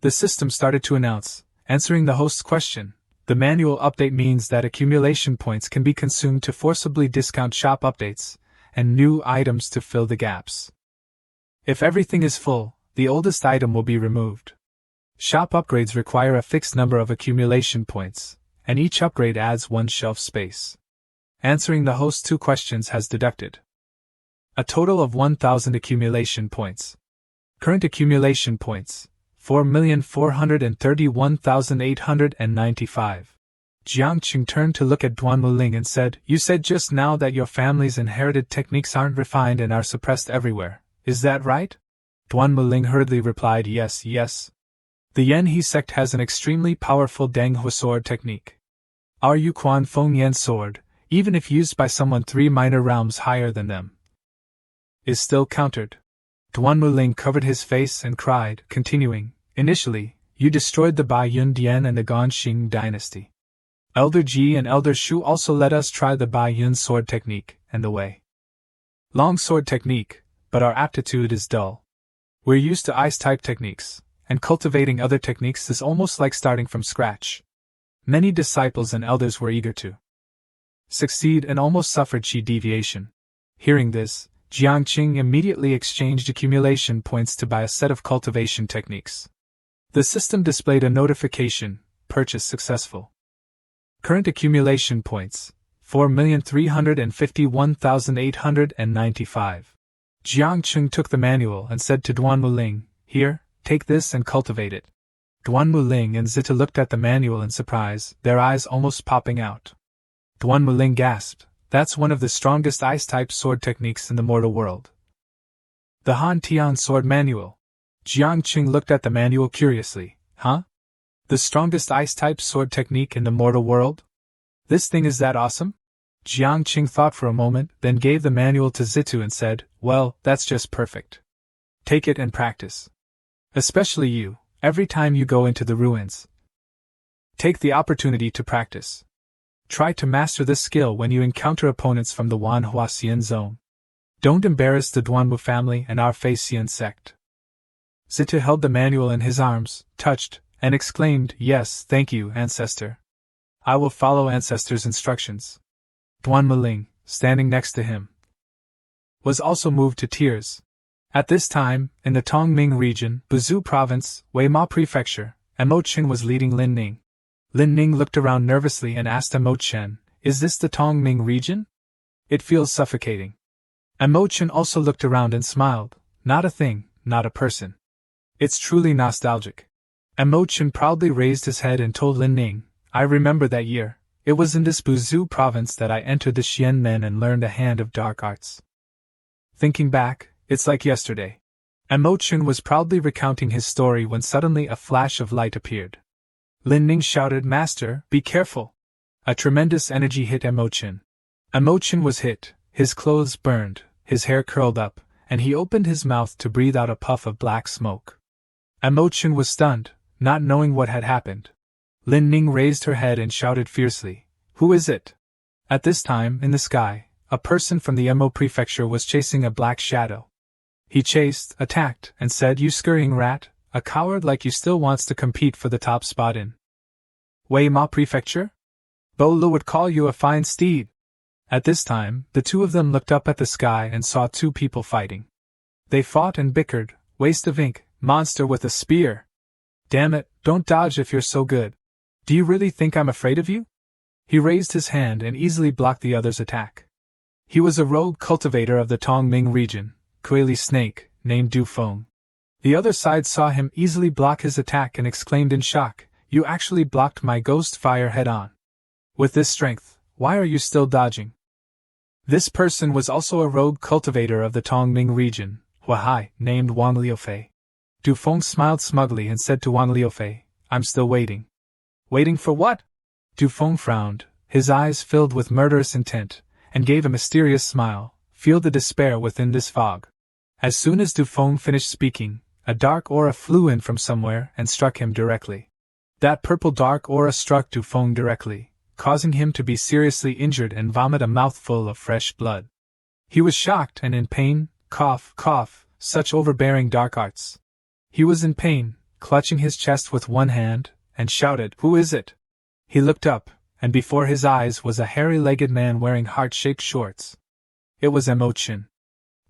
The system started to announce, answering the host's question. The manual update means that accumulation points can be consumed to forcibly discount shop updates, and new items to fill the gaps. If everything is full, the oldest item will be removed. Shop upgrades require a fixed number of accumulation points, and each upgrade adds 1 shelf space. Answering the host's 2 questions has deducted a total of 1,000 accumulation points. Current accumulation points, 4,431,895. Jiang Qing turned to look at Duan Muling and said, You said just now that your family's inherited techniques aren't refined and are suppressed everywhere. Is that right? Duan Muling hurriedly replied, Yes. The Yanhe sect has an extremely powerful Deng Hu sword technique. Our Yuquan Feng Yan sword, even if used by someone 3 minor realms higher than them, is still countered. Duan Muling covered his face and cried, continuing, Initially, you destroyed the Bai Yun Dian and the Gongxing dynasty. Elder Ji and Elder Shu also let us try the Bai Yun sword technique, and the Wei Long sword technique, but our aptitude is dull. We're used to ice-type techniques, and cultivating other techniques is almost like starting from scratch. Many disciples and elders were eager to succeed and almost suffered chi deviation. Hearing this, Jiang Qing immediately exchanged accumulation points to buy a set of cultivation techniques. The system displayed a notification, purchase successful. Current accumulation points, 4,351,895. Jiang Qing took the manual and said to Duan Muling, Here, take this and cultivate it. Duan Muling and Zita looked at the manual in surprise, their eyes almost popping out. Duan Muling gasped, That's one of the strongest ice-type sword techniques in the mortal world. The Han Tian Sword Manual. Jiang Qing looked at the manual curiously. Huh? The strongest ice-type sword technique in the mortal world? This thing is that awesome? Jiang Qing thought for a moment, then gave the manual to Zitu and said, Well, that's just perfect. Take it and practice. Especially you, every time you go into the ruins. Take the opportunity to practice. Try to master this skill when you encounter opponents from the Manhwa Xian zone. Don't embarrass the Duanwu family and our Fei Xian sect. Zitu held the manual in his arms, touched, and exclaimed, Yes, thank you, Ancestor. I will follow Ancestor's instructions. Duan Muling, standing next to him, was also moved to tears. At this time, in the Tongming region, Buzhou Province, Weima Prefecture, Emo Chen was leading Lin Ning. Lin Ning looked around nervously and asked Emo Chen, Is this the Tongming region? It feels suffocating. Emo Chen also looked around and smiled. Not a thing, not a person. It's truly nostalgic. Emo Chen proudly raised his head and told Lin Ning, I remember that year, It was in this Buzhou province that I entered the Xian Men and learned a hand of dark arts. Thinking back, it's like yesterday. Mo Chun was proudly recounting his story when suddenly a flash of light appeared. Lin Ning shouted, "Master, be careful!" A tremendous energy hit Mo Chun. Mo Chun was hit, his clothes burned, his hair curled up, and he opened his mouth to breathe out a puff of black smoke. Mo Chun was stunned, not knowing what had happened. Lin Ning raised her head and shouted fiercely, "Who is it?" At this time, in the sky, a person from the Mo prefecture was chasing a black shadow. He chased, attacked, and said, "You scurrying rat, a coward like you still wants to compete for the top spot in Wei Ma prefecture? Bo Lu would call you a fine steed." At this time, the two of them looked up at the sky and saw two people fighting. They fought and bickered, waste of ink, monster with a spear. "Damn it, don't dodge if you're so good. Do you really think I'm afraid of you?" He raised his hand and easily blocked the other's attack. He was a rogue cultivator of the Tongming region, Kuili Snake, named Du Feng. The other side saw him easily block his attack and exclaimed in shock, "You actually blocked my ghost fire head-on. With this strength, why are you still dodging?" This person was also a rogue cultivator of the Tongming region, Huahai, named Wang Liufei. Du Feng smiled smugly and said to Wang Liufei, "I'm still waiting." "Waiting for what?" Du Feng frowned, his eyes filled with murderous intent, and gave a mysterious smile. "Feel the despair within this fog." As soon as Du Feng finished speaking, a dark aura flew in from somewhere and struck him directly. That purple dark aura struck Du Feng directly, causing him to be seriously injured and vomit a mouthful of fresh blood. He was shocked and in pain, cough, such overbearing dark arts. He was in pain, clutching his chest with one hand, and shouted, "Who is it?" He looked up, and before his eyes was a hairy-legged man wearing heart-shaped shorts. It was Mo Chun.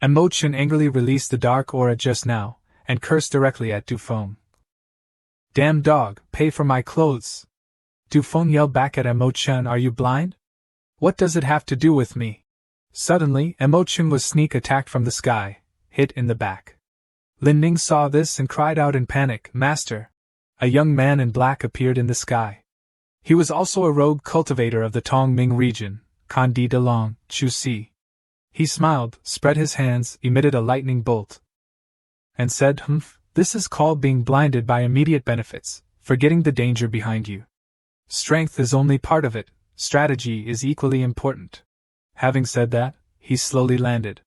Mo Chun angrily released the dark aura just now, and cursed directly at Du Feng. "Damn dog, pay for my clothes!" Du Feng yelled back at Mo Chun, "Are you blind? What does it have to do with me?" Suddenly, Mo Chun was sneak attacked from the sky, hit in the back. Lin Ning saw this and cried out in panic, "Master!" A young man in black appeared in the sky. He was also a rogue cultivator of the Tongming region, Kandi Delong, Chu Si. He smiled, spread his hands, emitted a lightning bolt, and said, "This is called being blinded by immediate benefits, forgetting the danger behind you. Strength is only part of it, strategy is equally important." Having said that, he slowly landed.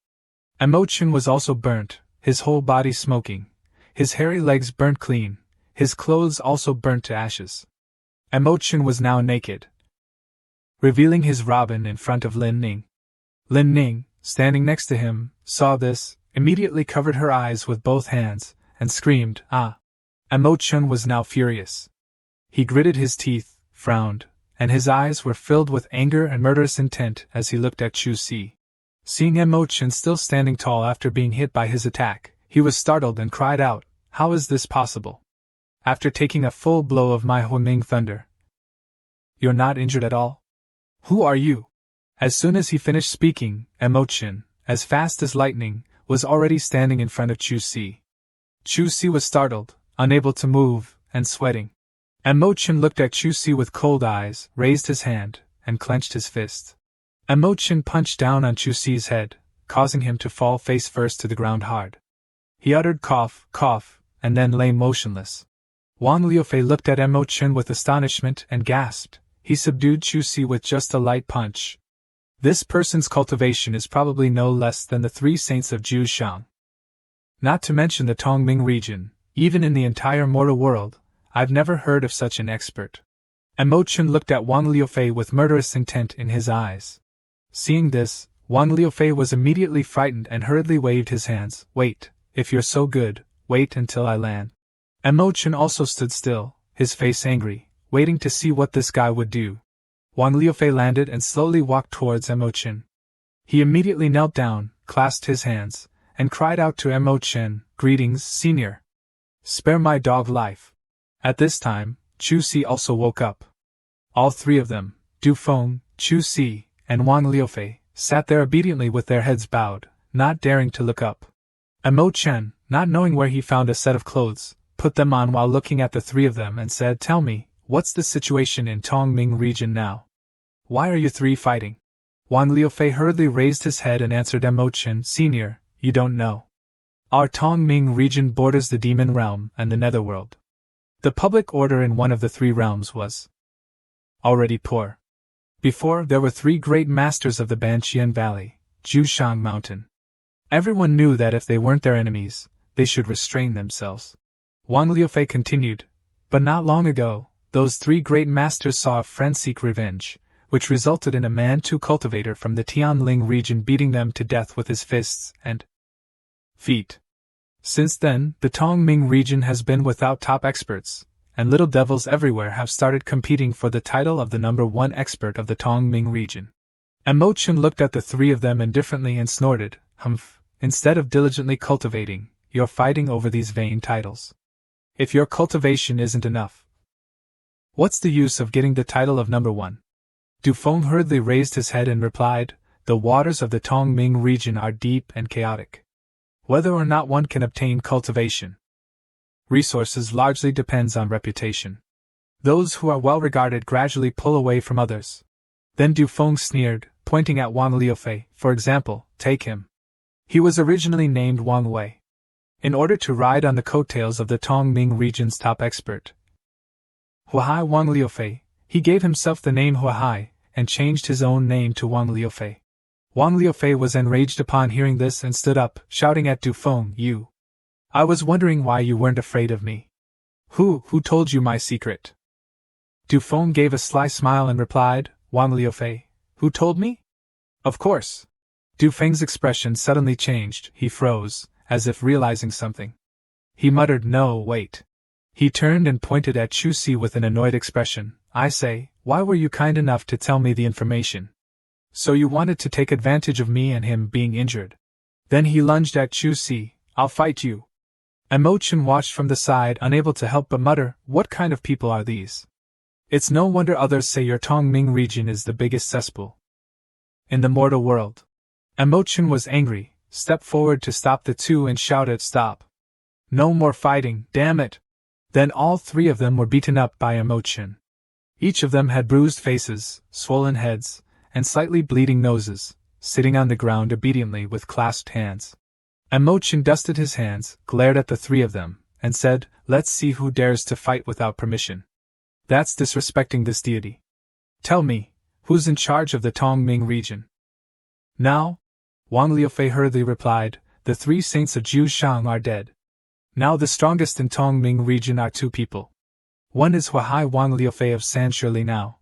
Mo Chun was also burnt, his whole body smoking, his hairy legs burnt clean, his clothes also burnt to ashes. Mo Chun was now naked, revealing his robin in front of Lin Ning. Lin Ning, standing next to him, saw this, immediately covered her eyes with both hands, and screamed, "Ah!" Mo Chun was now furious. He gritted his teeth, frowned, and his eyes were filled with anger and murderous intent as he looked at Chu Si. Seeing Mo Chun still standing tall after being hit by his attack, he was startled and cried out, "How is this possible? After taking a full blow of my Huaming thunder, you're not injured at all? Who are you?" As soon as he finished speaking, Mo Chun, as fast as lightning, was already standing in front of Chu Si. Chu Si was startled, unable to move, and sweating. Mo Chun looked at Chu Si with cold eyes, raised his hand, and clenched his fist. Mo Chun punched down on Chu Si's head, causing him to fall face first to the ground hard. He uttered cough, and then lay motionless. Wang Liufei looked at Mo Chun with astonishment and gasped. He subdued Chu Si with just a light punch. This person's cultivation is probably no less than the 3 saints of Jushang. Not to mention the Tongming region, even in the entire mortal world, I've never heard of such an expert. Mo Chun looked at Wang Liufei with murderous intent in his eyes. Seeing this, Wang Liufei was immediately frightened and hurriedly waved his hands. "Wait, if you're so good, wait until I land." Mo Chun also stood still, his face angry, waiting to see what this guy would do. Wang Liufei landed and slowly walked towards Mo Chun. He immediately knelt down, clasped his hands, and cried out to Mo Chun, "Greetings, senior. Spare my dog life." At this time, Chu Si also woke up. All 3 of them, Du Feng, Chu Si, and Wang Liufei, sat there obediently with their heads bowed, not daring to look up. Mo Chun, not knowing where he found a set of clothes, put them on while looking at the 3 of them and said, "Tell me, what's the situation in Tongming region now? Why are you three fighting? Wang Liufei hurriedly raised his head and answered, Mo Chen, Senior, you don't know. Our Tongming region borders the demon realm and the netherworld. The public order in one of the three realms was already poor. Before, there were three great masters of the Banqian Valley, Jushang Mountain. Everyone knew that if they weren't their enemies, they should restrain themselves. Wang Liufei continued, but not long ago, those three great masters saw a friend seek revenge, which resulted in a Mantu cultivator from the Tianling region beating them to death with his fists and feet. Since then, the Tongming region has been without top experts, and little devils everywhere have started competing for the title of the #1 expert of the Tongming region. And Mo Chen looked at the three of them indifferently and snorted, Humph, instead of diligently cultivating, you're fighting over these vain titles. If your cultivation isn't enough, what's the use of getting the title of #1? Dufeng hurriedly raised his head and replied, the waters of the Tongming region are deep and chaotic. Whether or not one can obtain cultivation resources largely depends on reputation. Those who are well regarded gradually pull away from others. Then Dufeng sneered, pointing at Wang Liufei. For example, take him. He was originally named Wang Wei. In order to ride on the coattails of the Tongming region's top expert, Huahai Wang Liufei, he gave himself the name Huahai, and changed his own name to Wang Liufei. Wang Liufei was enraged upon hearing this and stood up, shouting at Dufeng, You! I was wondering why you weren't afraid of me. Who told you my secret? Dufeng gave a sly smile and replied, Wang Liufei, who told me? Of course. Dufeng's expression suddenly changed, he froze, as if realizing something. He muttered, No, wait. He turned and pointed at Chu Si with an annoyed expression. I say, why were you kind enough to tell me the information? So you wanted to take advantage of me and him being injured. Then he lunged at Chu Si, I'll fight you. And Mo Chen watched from the side, unable to help but mutter, What kind of people are these? It's no wonder others say your Tongming region is the biggest cesspool in the mortal world. And Mo Chen was angry, stepped forward to stop the two and shouted, Stop. No more fighting, damn it. Then all three of them were beaten up by Mo Chen. Each of them had bruised faces, swollen heads, and slightly bleeding noses, sitting on the ground obediently with clasped hands. And Mo Chen dusted his hands, glared at the three of them, and said, Let's see who dares to fight without permission. That's disrespecting this deity. Tell me, who's in charge of the Tongming region? Now? Wang Liufei hurriedly replied, The three saints of Jushang are dead. Now the strongest in Tongming region are two people. One is Huahai Wang Liufei of Sanshili now,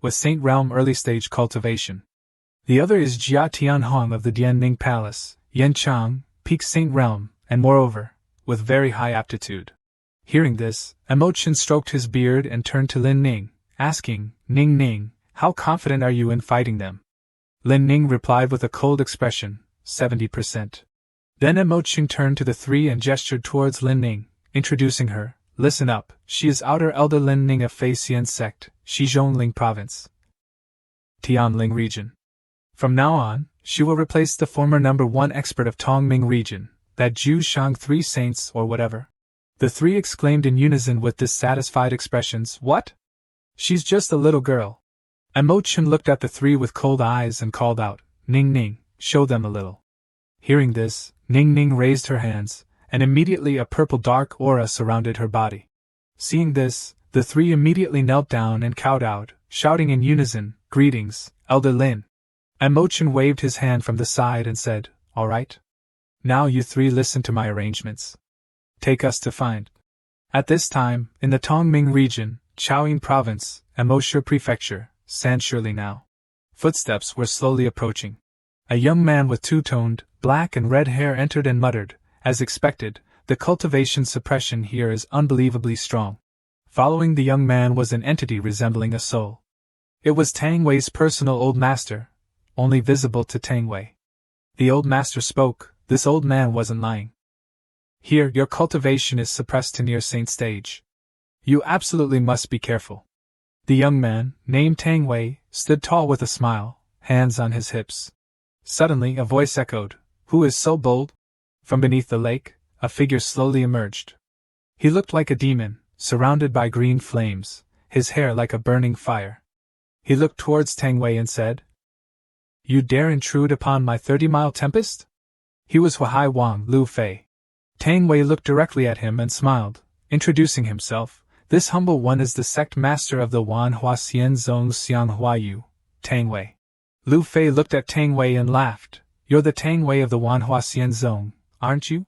with Saint Realm early stage cultivation. The other is Jia Tianhong of the Dianning Palace, Yanchang, Peak Saint Realm, and moreover, with very high aptitude. Hearing this, Mo Chen stroked his beard and turned to Lin Ning, asking, Ning Ning, how confident are you in fighting them? Lin Ning replied with a cold expression, 70%. Then Mo Chen turned to the three and gestured towards Lin Ning, introducing her, Listen up, she is Outer Elder Lin Ning of Feixian Sect, Shizhongling Province, Tianling Region. From now on, she will replace the former #1 expert of Tongming Region, that Jushang Three Saints or whatever. The three exclaimed in unison with dissatisfied expressions, What? She's just a little girl. And Mo Chen looked at the three with cold eyes and called out, Ning Ning, show them a little. Hearing this, Ning Ning raised her hands, and immediately a purple dark aura surrounded her body. Seeing this, the three immediately knelt down and kowtowed, shouting in unison, Greetings, Elder Lin. And Mo Chen waved his hand from the side and said, All right. Now you three listen to my arrangements. Take us to find. At this time, in the Tongming region, Chaoying Province, Amoshe Prefecture, Sanshili now. Footsteps were slowly approaching. A young man with two-toned, black and red hair entered and muttered, As expected, the cultivation suppression here is unbelievably strong. Following the young man was an entity resembling a soul. It was Tang Wei's personal old master, only visible to Tang Wei. The old master spoke, this old man wasn't lying. Here, your cultivation is suppressed to near saint stage. You absolutely must be careful. The young man, named Tang Wei, stood tall with a smile, hands on his hips. Suddenly a voice echoed, Who is so bold? From beneath the lake, a figure slowly emerged. He looked like a demon, surrounded by green flames, his hair like a burning fire. He looked towards Tang Wei and said, "You dare intrude upon my 30-mile tempest?" He was Huai Wang Lu Fei. Tang Wei looked directly at him and smiled, introducing himself. "This humble one is the sect master of the Wanhua Xian Zong Xiang Huayu, Tang Wei." Lu Fei looked at Tang Wei and laughed. "You're the Tang Wei of the Wanhua Xian Zong, aren't you?"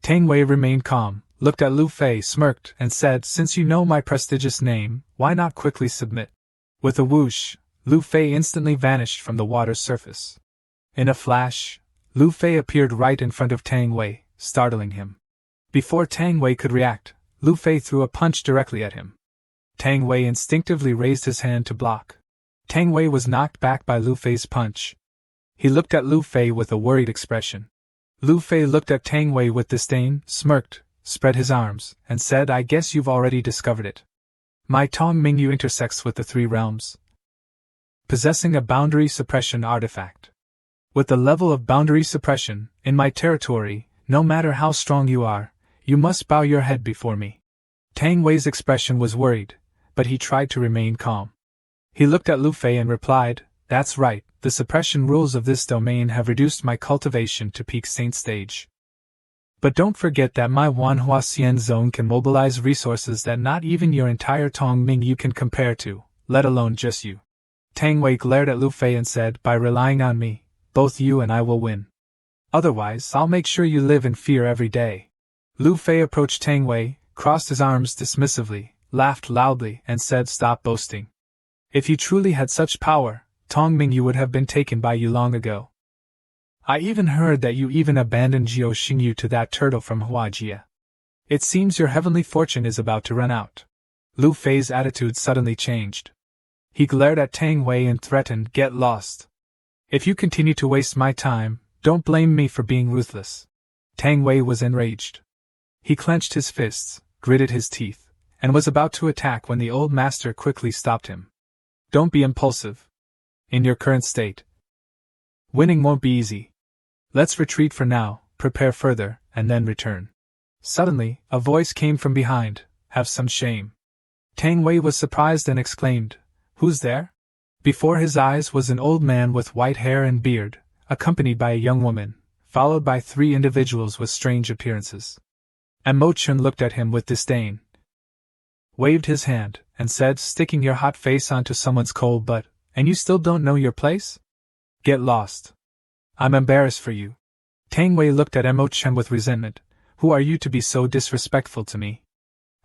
Tang Wei remained calm, looked at Lu Fei, smirked, and said, "Since you know my prestigious name, why not quickly submit?" With a whoosh, Lu Fei instantly vanished from the water's surface. In a flash, Lu Fei appeared right in front of Tang Wei, startling him. Before Tang Wei could react, Lu Fei threw a punch directly at him. Tang Wei instinctively raised his hand to block. Tang Wei was knocked back by Lu Fei's punch. He looked at Lu Fei with a worried expression. Lu Fei looked at Tang Wei with disdain, smirked, spread his arms, and said, "I guess you've already discovered it. My Tong Mingyu intersects with the three realms, possessing a boundary suppression artifact. With the level of boundary suppression, in my territory, no matter how strong you are, you must bow your head before me." Tang Wei's expression was worried, but he tried to remain calm. He looked at Lu Fei and replied, "That's right, the suppression rules of this domain have reduced my cultivation to peak saint stage. But don't forget that my Wanhua Xian Zone can mobilize resources that not even your entire Tong Mingyu can compare to, let alone just you." Tang Wei glared at Lu Fei and said, "By relying on me, both you and I will win. Otherwise, I'll make sure you live in fear every day." Lu Fei approached Tang Wei, crossed his arms dismissively, laughed loudly, and said, "Stop boasting. If you truly had such power, Tong Mingyu would have been taken by you long ago. I even heard that you even abandoned Jiao Xingyu to that turtle from Huajia. It seems your heavenly fortune is about to run out." Lu Fei's attitude suddenly changed. He glared at Tang Wei and threatened, "Get lost. If you continue to waste my time, don't blame me for being ruthless." Tang Wei was enraged. He clenched his fists, gritted his teeth, and was about to attack when the old master quickly stopped him. "Don't be impulsive. In your current state, winning won't be easy. Let's retreat for now, prepare further, and then return." Suddenly, a voice came from behind, "Have some shame." Tang Wei was surprised and exclaimed, "Who's there?" Before his eyes was an old man with white hair and beard, accompanied by a young woman, followed by three individuals with strange appearances. And Mo Chun looked at him with disdain, waved his hand, and said, "Sticking your hot face onto someone's cold butt, and you still don't know your place? Get lost. I'm embarrassed for you." Tang Wei looked at Mo Chun with resentment. "Who are you to be so disrespectful to me?"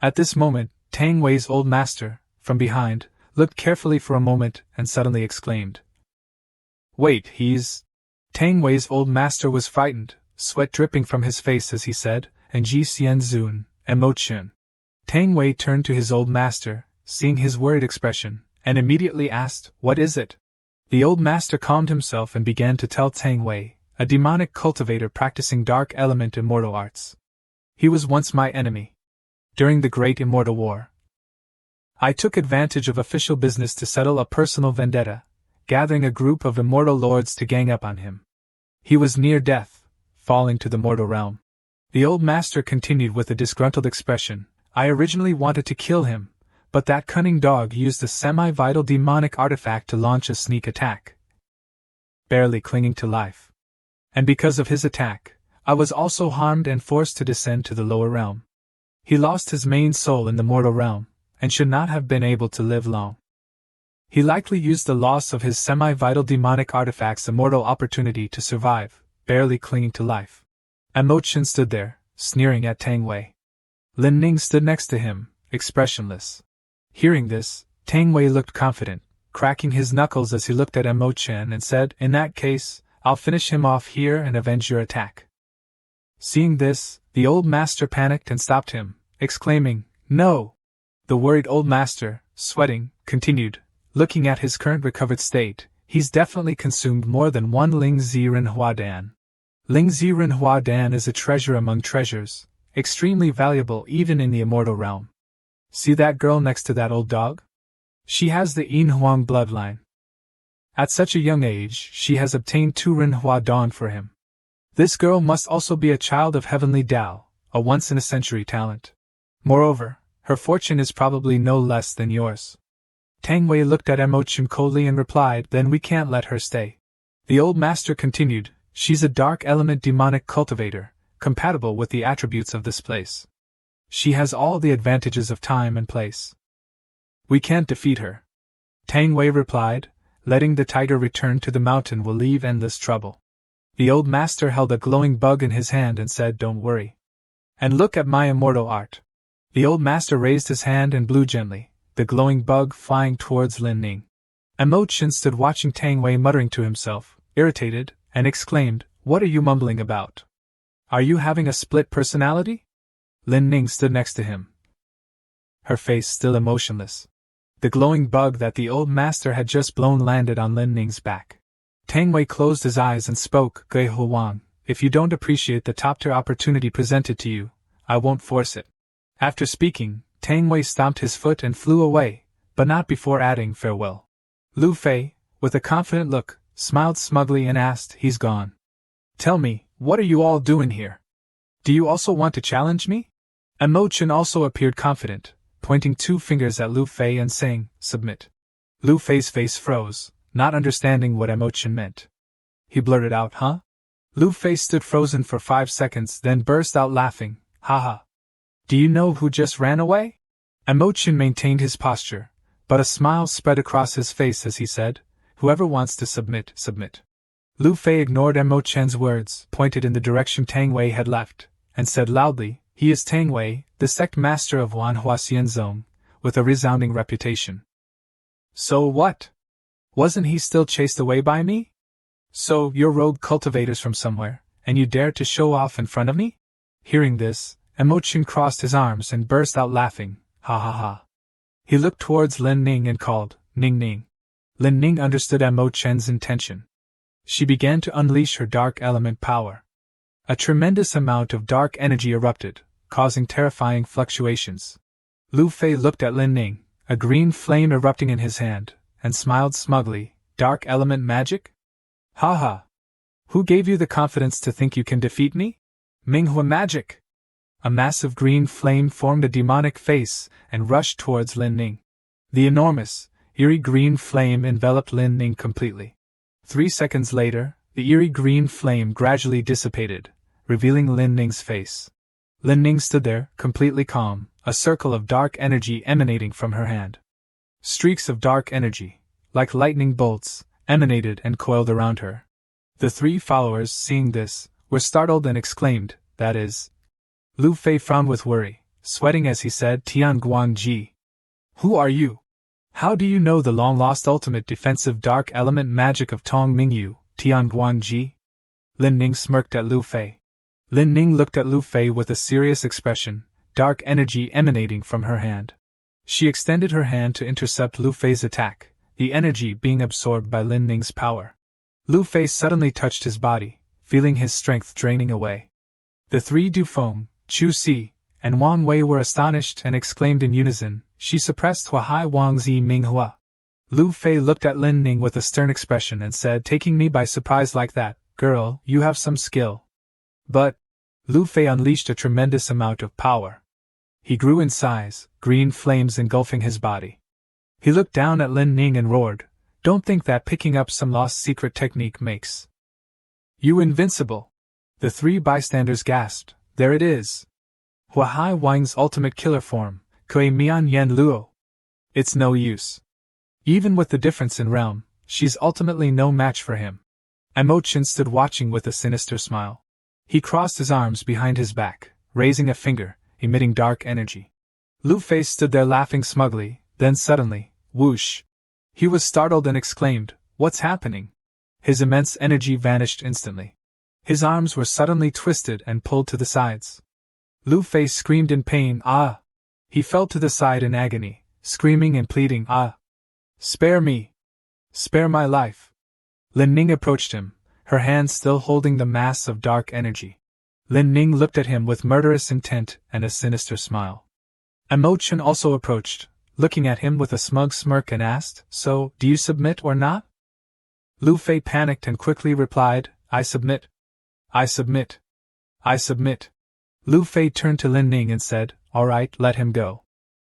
At this moment, Tang Wei's old master, from behind, looked carefully for a moment and suddenly exclaimed, "Wait, he's—" Tang Wei's old master was frightened, sweat dripping from his face as he said, "And Ji Xian Zun, and Mo Chun." Tang Wei turned to his old master, seeing his worried expression, and immediately asked, "What is it?" The old master calmed himself and began to tell Tang Wei, a demonic cultivator practicing dark element immortal arts. "He was once my enemy. During the Great Immortal War, I took advantage of official business to settle a personal vendetta, gathering a group of immortal lords to gang up on him. He was near death, falling to the mortal realm." The old master continued with a disgruntled expression, "I originally wanted to kill him, but that cunning dog used a semi-vital demonic artifact to launch a sneak attack, barely clinging to life. And because of his attack, I was also harmed and forced to descend to the lower realm. He lost his main soul in the mortal realm, and should not have been able to live long. He likely used the loss of his semi-vital demonic artifact's immortal opportunity to survive, barely clinging to life." And Mo Chun stood there, sneering at Tang Wei. Lin Ning stood next to him, expressionless. Hearing this, Tang Wei looked confident, cracking his knuckles as he looked at Mo Chun and said, "In that case, I'll finish him off here and avenge your attack." Seeing this, the old master panicked and stopped him, exclaiming, "No!" The worried old master, sweating, continued, looking at his current recovered state, "He's definitely consumed more than one Ling Ziren Huadan. Ling Ziren Huadan is a treasure among treasures, extremely valuable even in the immortal realm. See that girl next to that old dog? She has the Yin Huang bloodline. At such a young age, she has obtained 2 Ren Huadan for him. This girl must also be a child of heavenly Tao, a once-in-a-century talent. Moreover, her fortune is probably no less than yours. Tang Wei looked at Imochen coldly and replied, then we can't let her stay. The old master continued, she's a dark element demonic cultivator, compatible with the attributes of this place. She has all the advantages of time and place. We can't defeat her. Tang Wei replied, letting the tiger return to the mountain will leave endless trouble. The old master held a glowing bug in his hand and said, don't worry. And look at my immortal art. The old master raised his hand and blew gently, the glowing bug flying towards Lin Ning. Imochen stood watching Tang Wei muttering to himself, irritated, and exclaimed, what are you mumbling about? Are you having a split personality? Lin Ning stood next to him, her face still emotionless. The glowing bug that the old master had just blown landed on Lin Ning's back. Tang Wei closed his eyes and spoke, Gui Huang, if you don't appreciate the top-tier opportunity presented to you, I won't force it. After speaking, Tang Wei stomped his foot and flew away, but not before adding farewell. Lu Fei, with a confident look, smiled smugly and asked, he's gone. Tell me, what are you all doing here? Do you also want to challenge me? Imochen also appeared confident, pointing 2 fingers at Lu Fei and saying, submit. Lu Fei's face froze, not understanding what Imochen meant. He blurted out, huh? Lu Fei stood frozen for 5 seconds, then burst out laughing, haha. Do you know who just ran away? Imochen maintained his posture, but a smile spread across his face as he said, whoever wants to submit, submit. Lu Fei ignored Imochen's words, pointed in the direction Tang Wei had left, and said loudly, he is Tang Wei, the sect master of Manhwa Zone, with a resounding reputation. So what? Wasn't he still chased away by me? So, you're rogue cultivators from somewhere, and you dare to show off in front of me? Hearing this, Imochen crossed his arms and burst out laughing, ha ha ha. He looked towards Lin Ning and called, Ning Ning. Lin Ning understood Imochen's intention. She began to unleash her dark element power. A tremendous amount of dark energy erupted, causing terrifying fluctuations. Lu Fei looked at Lin Ning, a green flame erupting in his hand, and smiled smugly, dark element magic? Ha ha. Who gave you the confidence to think you can defeat me? Manhwa magic! A massive green flame formed a demonic face and rushed towards Lin Ning. The enormous, eerie green flame enveloped Lin Ning completely. 3 seconds later, the eerie green flame gradually dissipated, revealing Lin Ning's face. Lin Ning stood there, completely calm, a circle of dark energy emanating from her hand. Streaks of dark energy, like lightning bolts, emanated and coiled around her. The 3 followers, seeing this, were startled and exclaimed, that is. Lu Fei frowned with worry, sweating as he said, Tian Guangji. Who are you? How do you know the long-lost ultimate defensive dark element magic of Tong Mingyu, Tian Guangji? Lin Ning smirked at Lu Fei. Lin Ning looked at Lu Fei with a serious expression, dark energy emanating from her hand. She extended her hand to intercept Lu Fei's attack, the energy being absorbed by Lin Ning's power. Lu Fei suddenly touched his body, feeling his strength draining away. The 3 Dufeng, Chu Si, and Wang Wei were astonished and exclaimed in unison, she suppressed Huahai Wang Zi Minghua. Lu Fei looked at Lin Ning with a stern expression and said, taking me by surprise like that, girl, you have some skill. But, Lu Fei unleashed a tremendous amount of power. He grew in size, green flames engulfing his body. He looked down at Lin Ning and roared, don't think that picking up some lost secret technique makes you invincible. The 3 bystanders gasped, there it is. Huahai Wang's ultimate killer form, Kui Mian Yen Luo. It's no use. Even with the difference in realm, she's ultimately no match for him. Imochen stood watching with a sinister smile. He crossed his arms behind his back, raising a finger, emitting dark energy. Lu Fei stood there laughing smugly, then suddenly, whoosh! He was startled and exclaimed, what's happening? His immense energy vanished instantly. His arms were suddenly twisted and pulled to the sides. Lu Fei screamed in pain, ah! He fell to the side in agony, screaming and pleading, ah! Spare me! Spare my life! Lin Ning approached him, her hands still holding the mass of dark energy. Lin Ning looked at him with murderous intent and a sinister smile. Imochen also approached, looking at him with a smug smirk and asked, so, do you submit or not? Lu Fei panicked and quickly replied, I submit. I submit. I submit. Lu Fei turned to Lin Ning and said, all right, let him go.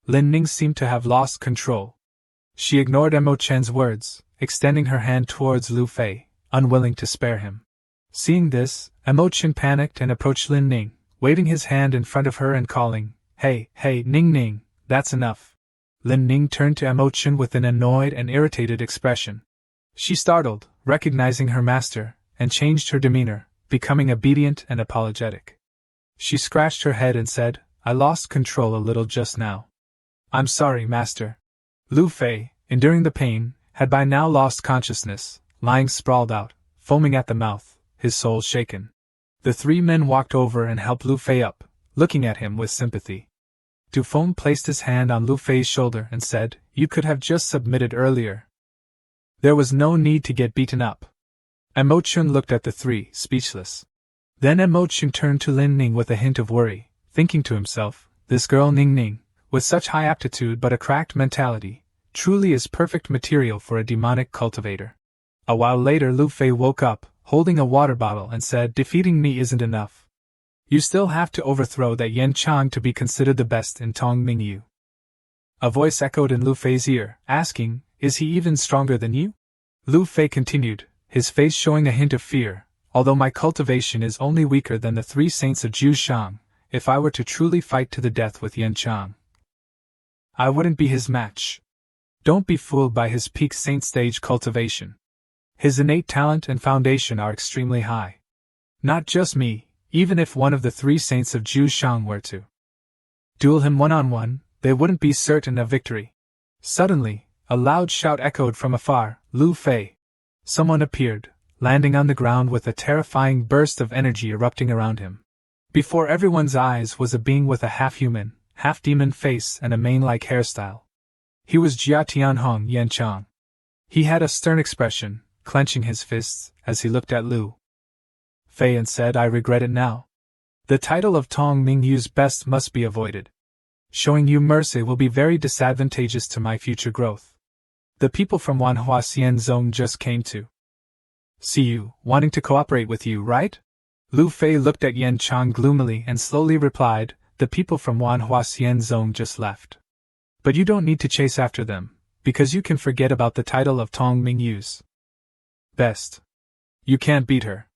Lin Ning seemed to have lost control. She ignored Mo Chen's words, extending her hand towards Lu Fei, unwilling to spare him. Seeing this, Mo Chen panicked and approached Lin Ning, waving his hand in front of her and calling, "Hey, hey, Ning Ning, that's enough." Lin Ning turned to Mo Chen with an annoyed and irritated expression. She startled, recognizing her master, and changed her demeanor, becoming obedient and apologetic. She scratched her head and said, "I lost control a little just now. I'm sorry, master." Lu Fei, enduring the pain, had by now lost consciousness, lying sprawled out, foaming at the mouth, his soul shaken. The three men walked over and helped Lu Fei up, looking at him with sympathy. Du Feng placed his hand on Lu Fei's shoulder and said, "You could have just submitted earlier. There was no need to get beaten up." Mo Chen looked at the three, speechless. Then Mo Chen turned to Lin Ning with a hint of worry, thinking to himself, "This girl Ning Ning, with such high aptitude but a cracked mentality, truly is perfect material for a demonic cultivator." A while later Lu Fei woke up, holding a water bottle and said, "Defeating me isn't enough. You still have to overthrow that Yan Chang to be considered the best in Tong Mingyu." A voice echoed in Lu Fei's ear, asking, "Is he even stronger than you?" Lu Fei continued, his face showing a hint of fear, "Although my cultivation is only weaker than the three saints of Jushang, if I were to truly fight to the death with Yan Chang, I wouldn't be his match. Don't be fooled by his peak saint stage cultivation. His innate talent and foundation are extremely high. Not just me, even if one of the three saints of Jushang were to duel him one-on-one, they wouldn't be certain of victory." Suddenly, a loud shout echoed from afar, "Lu Fei!" Someone appeared, landing on the ground with a terrifying burst of energy erupting around him. Before everyone's eyes was a being with a half-human, half-demon face and a mane-like hairstyle. He was Jia Tianhong Yan Chang. He had a stern expression, clenching his fists, as he looked at Lu Fei and said, "I regret it now. The title of Tong Mingyu's best must be avoided. Showing you mercy will be very disadvantageous to my future growth. The people from Manhwa Xian Zone just came to see you, wanting to cooperate with you, right?" Lu Fei looked at Yan Chang gloomily and slowly replied, "The people from Manhwa Xian Zone just left. But you don't need to chase after them, because you can forget about the title of Tong Mingyu's best. You can't beat her."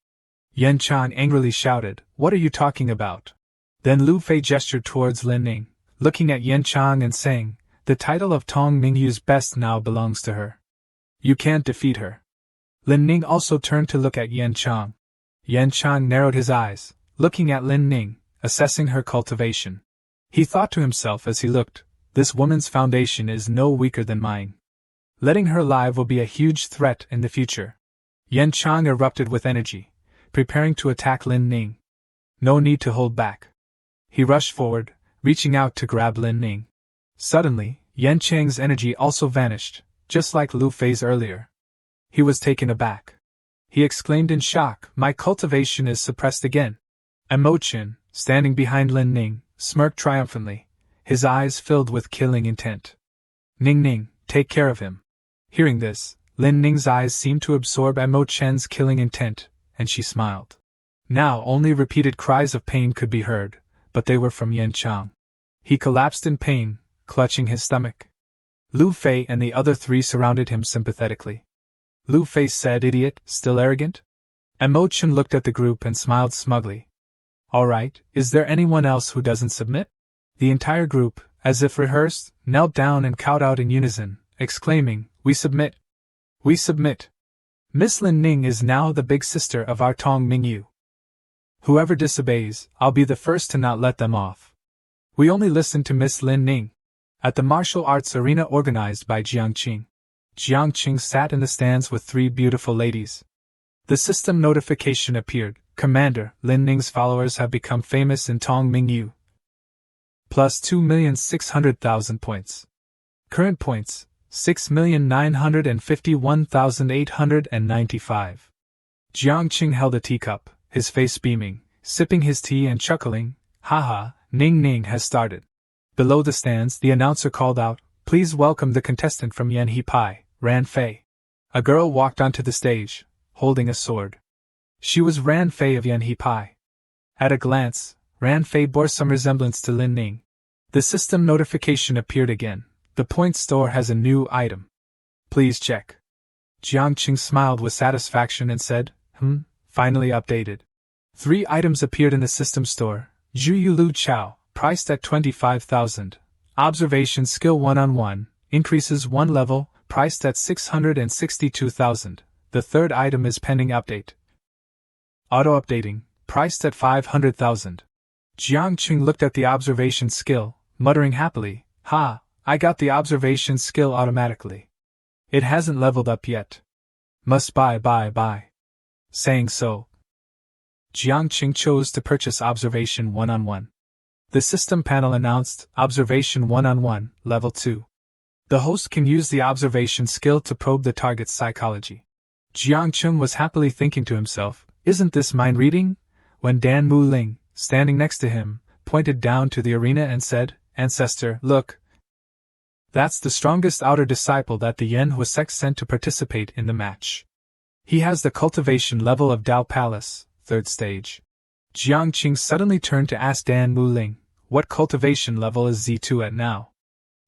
Yan Chang angrily shouted, "What are you talking about?" Then Lu Fei gestured towards Lin Ning, looking at Yan Chang and saying, "The title of Tong Mingyu's best now belongs to her. You can't defeat her." Lin Ning also turned to look at Yan Chang. Yan Chang narrowed his eyes, looking at Lin Ning, assessing her cultivation. He thought to himself as he looked, "This woman's foundation is no weaker than mine. Letting her live will be a huge threat in the future." Yan Chang erupted with energy, preparing to attack Lin Ning. No need to hold back. He rushed forward, reaching out to grab Lin Ning. Suddenly, Yan Chang's energy also vanished, just like Lu Fei's earlier. He was taken aback. He exclaimed in shock, "My cultivation is suppressed again." Mo Chen, standing behind Lin Ning, smirked triumphantly, his eyes filled with killing intent. "Ning Ning, take care of him." Hearing this, Lin Ning's eyes seemed to absorb Mo Chen's killing intent, and she smiled. Now only repeated cries of pain could be heard, but they were from Yan Chang. He collapsed in pain, clutching his stomach. Lu Fei and the other three surrounded him sympathetically. Lu Fei said, "Idiot, still arrogant?" Mo Chen looked at the group and smiled smugly. "All right, is there anyone else who doesn't submit?" The entire group, as if rehearsed, knelt down and cowed out in unison, exclaiming, "We submit! We submit! Miss Lin Ning is now the big sister of our Tong Mingyu. Whoever disobeys, I'll be the first to not let them off. We only listen to Miss Lin Ning." At the martial arts arena organized by Jiangqing, Jiangqing sat in the stands with three beautiful ladies. The system notification appeared, "Commander, Lin Ning's followers have become famous in Tong Mingyu. Plus 2,600,000 points. Current points, 6,951,895. Jiangqing held a teacup, his face beaming, sipping his tea and chuckling, "Haha, Ning Ning has started." Below the stands, the announcer called out, "Please welcome the contestant from Yanhe Pai, Ran Fei." A girl walked onto the stage, holding a sword. She was Ran Fei of Yanhe Pai. At a glance, Ran Fei bore some resemblance to Lin Ning. The system notification appeared again. "The point store has a new item. Please check. Jiangqing smiled with satisfaction and said, finally updated. 3 items appeared in the system store. Zhu Lu Chao, priced at 25,000. Observation skill 1-on-1, increases 1 level, priced at 662,000. The 3rd item is pending update. Auto-updating, priced at 500,000. Jiangqing looked at the observation skill, muttering happily, "Ha, I got the observation skill automatically. It hasn't leveled up yet. Must buy. Saying so, Jiangqing chose to purchase Observation 1-on-1. The system panel announced Observation 1-on-1, Level 2. The host can use the observation skill to probe the target's psychology. Jiangqing was happily thinking to himself, "Isn't this mind reading?" when Dan Mu Ling, standing next to him, pointed down to the arena and said, "Ancestor, look. That's the strongest outer disciple that the Manhwa Sect sent to participate in the match. He has the cultivation level of Dao Palace, 3rd stage." Jiangqing suddenly turned to ask Dan Mu Ling, "What cultivation level is Z2 at now?"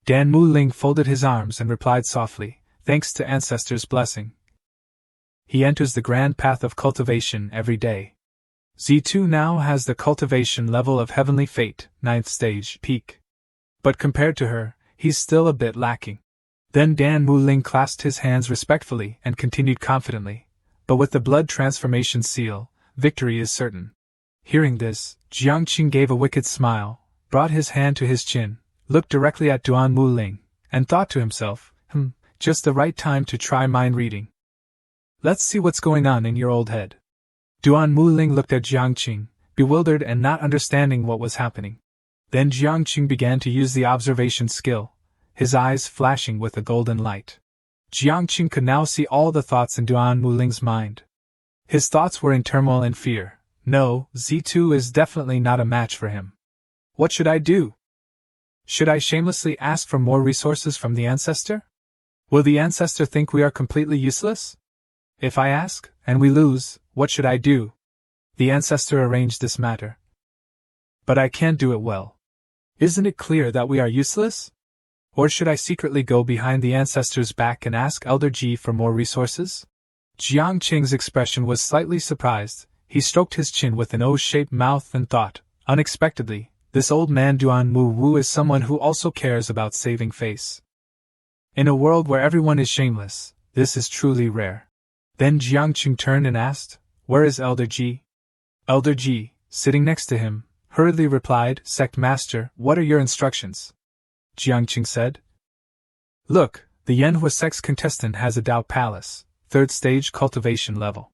Dan Mu Ling folded his arms and replied softly, "Thanks to Ancestor's blessing. He enters the grand path of cultivation every day. Z2 now has the cultivation level of Heavenly Fate, 9th stage, peak. But compared to her, he's still a bit lacking." Then Dan Mu Ling clasped his hands respectfully and continued confidently, "But with the blood transformation seal, victory is certain." Hearing this, Jiangqing gave a wicked smile, brought his hand to his chin, looked directly at Duan Mu Ling, and thought to himself, just the right time to try mind reading. Let's see what's going on in your old head. Duan Mu Ling looked at Jiangqing, bewildered and not understanding what was happening. Then Jiangqing began to use the observation skill, his eyes flashing with a golden light. Jiangqing could now see all the thoughts in Duan Mu Ling's mind. His thoughts were in turmoil and fear. No, Z2 is definitely not a match for him. What should I do? Should I shamelessly ask for more resources from the Ancestor? Will the Ancestor think we are completely useless? If I ask, and we lose, what should I do? The Ancestor arranged this matter. But I can't do it well. Isn't it clear that we are useless? Or should I secretly go behind the Ancestor's back and ask Elder Ji for more resources? Jiangqing's expression was slightly surprised. He stroked his chin with an O-shaped mouth and thought, unexpectedly, this old man Duan Mu Wu is someone who also cares about saving face. In a world where everyone is shameless, this is truly rare. Then Jiangqing turned and asked, "Where is Elder Ji?" Elder Ji, sitting next to him, hurriedly replied, "Sect Master, what are your instructions?" Jiangqing said, "Look, the Manhwa Sect's contestant has a Dao Palace, 3rd stage cultivation level.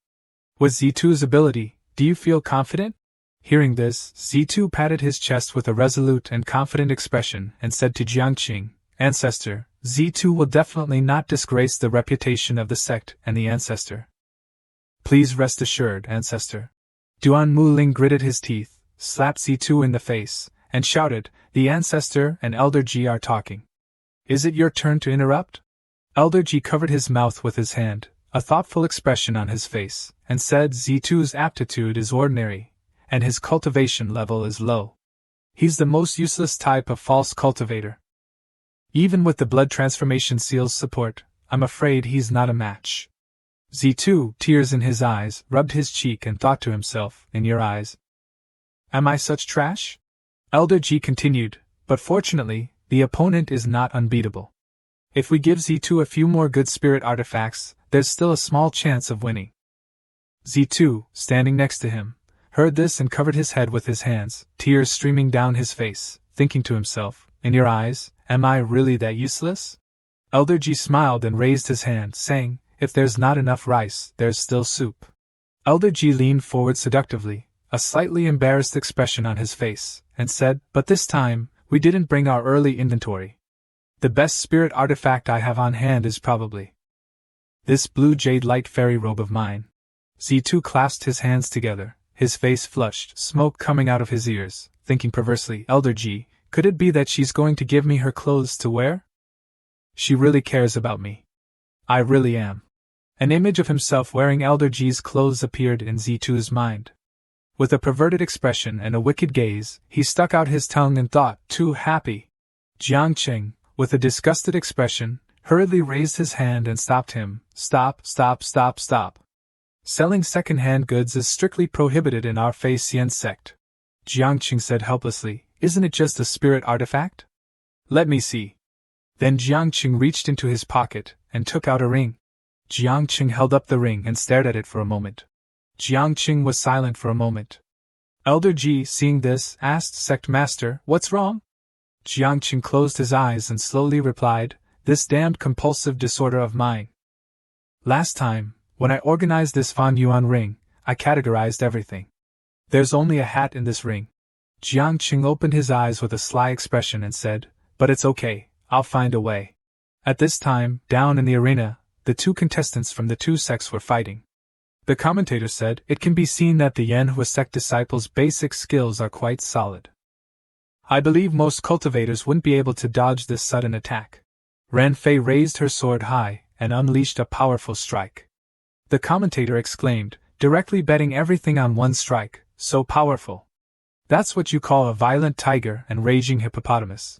With Z2's ability, do you feel confident?" Hearing this, Z2 patted his chest with a resolute and confident expression and said to Jiangqing, "Ancestor, Z2 will definitely not disgrace the reputation of the sect and the Ancestor. Please rest assured, Ancestor." Duan Mu Ling gritted his teeth, slapped Z2 in the face, and shouted, "The Ancestor and Elder Ji are talking. Is it your turn to interrupt?" Elder Ji covered his mouth with his hand, a thoughtful expression on his face, and said Z2's aptitude is ordinary, and his cultivation level is low. He's the most useless type of false cultivator. Even with the blood transformation seal's support, I'm afraid he's not a match. Z2, tears in his eyes, rubbed his cheek and thought to himself, "In your eyes, am I such trash?" Elder Ji continued, "But fortunately, the opponent is not unbeatable. If we give Z2 a few more good spirit artifacts, there's still a small chance of winning." Z2, standing next to him, heard this and covered his head with his hands, tears streaming down his face, thinking to himself, "In your eyes, am I really that useless?" Elder Ji smiled and raised his hand, saying, "If there's not enough rice, there's still soup." Elder Ji leaned forward seductively, a slightly embarrassed expression on his face, and said, "But this time, we didn't bring our early inventory. The best spirit artifact I have on hand is probably this blue jade light fairy robe of mine." Z2 clasped his hands together, his face flushed, smoke coming out of his ears, thinking perversely, "Elder Ji, could it be that she's going to give me her clothes to wear? She really cares about me. I really am." An image of himself wearing Elder Ji's clothes appeared in Z2's mind. With a perverted expression and a wicked gaze, he stuck out his tongue and thought, "Too happy." Jiangqing, with a disgusted expression, hurriedly raised his hand and stopped him. Stop, stop, stop, stop. Selling second-hand goods is strictly prohibited in our Fei Xian sect. Jiangqing said helplessly, isn't it just a spirit artifact? Let me see. Then Jiangqing reached into his pocket and took out a ring. Jiangqing held up the ring and stared at it for a moment. Jiangqing was silent for a moment. Elder Ji, seeing this, asked Sect Master, what's wrong? Jiangqing closed his eyes and slowly replied, this damned compulsive disorder of mine. Last time, when I organized this Fan Yuan ring, I categorized everything. There's only a hat in this ring. Jiangqing opened his eyes with a sly expression and said, but it's okay, I'll find a way. At this time, down in the arena, the two contestants from the two sects were fighting. The commentator said, it can be seen that the Manhwa sect disciples' basic skills are quite solid. I believe most cultivators wouldn't be able to dodge this sudden attack. Ran Fei raised her sword high and unleashed a powerful strike. The commentator exclaimed, directly betting everything on one strike, so powerful. That's what you call a violent tiger and raging hippopotamus.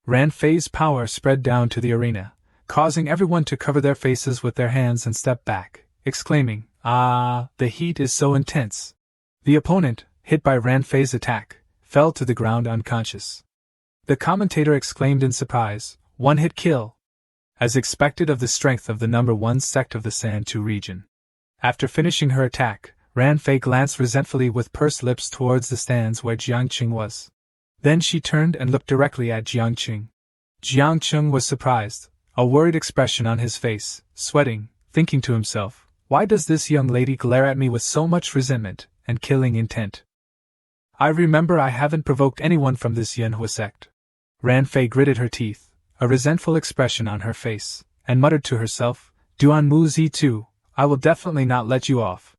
Ran Fei's power spread down to the arena, causing everyone to cover their faces with their hands and step back, exclaiming, ah, the heat is so intense. The opponent, hit by Ran Fei's attack, fell to the ground unconscious. The commentator exclaimed in surprise, one-hit kill. As expected of the strength of the number 1 sect of the Santu region. After finishing her attack, Ran Fei glanced resentfully with pursed lips towards the stands where Jiangqing was. Then she turned and looked directly at Jiangqing. Jiangqing was surprised, a worried expression on his face, sweating, thinking to himself, why does this young lady glare at me with so much resentment and killing intent? I remember I haven't provoked anyone from this Manhwa sect. Ran Fei gritted her teeth, a resentful expression on her face, and muttered to herself, Duan Mu Z2, I will definitely not let you off.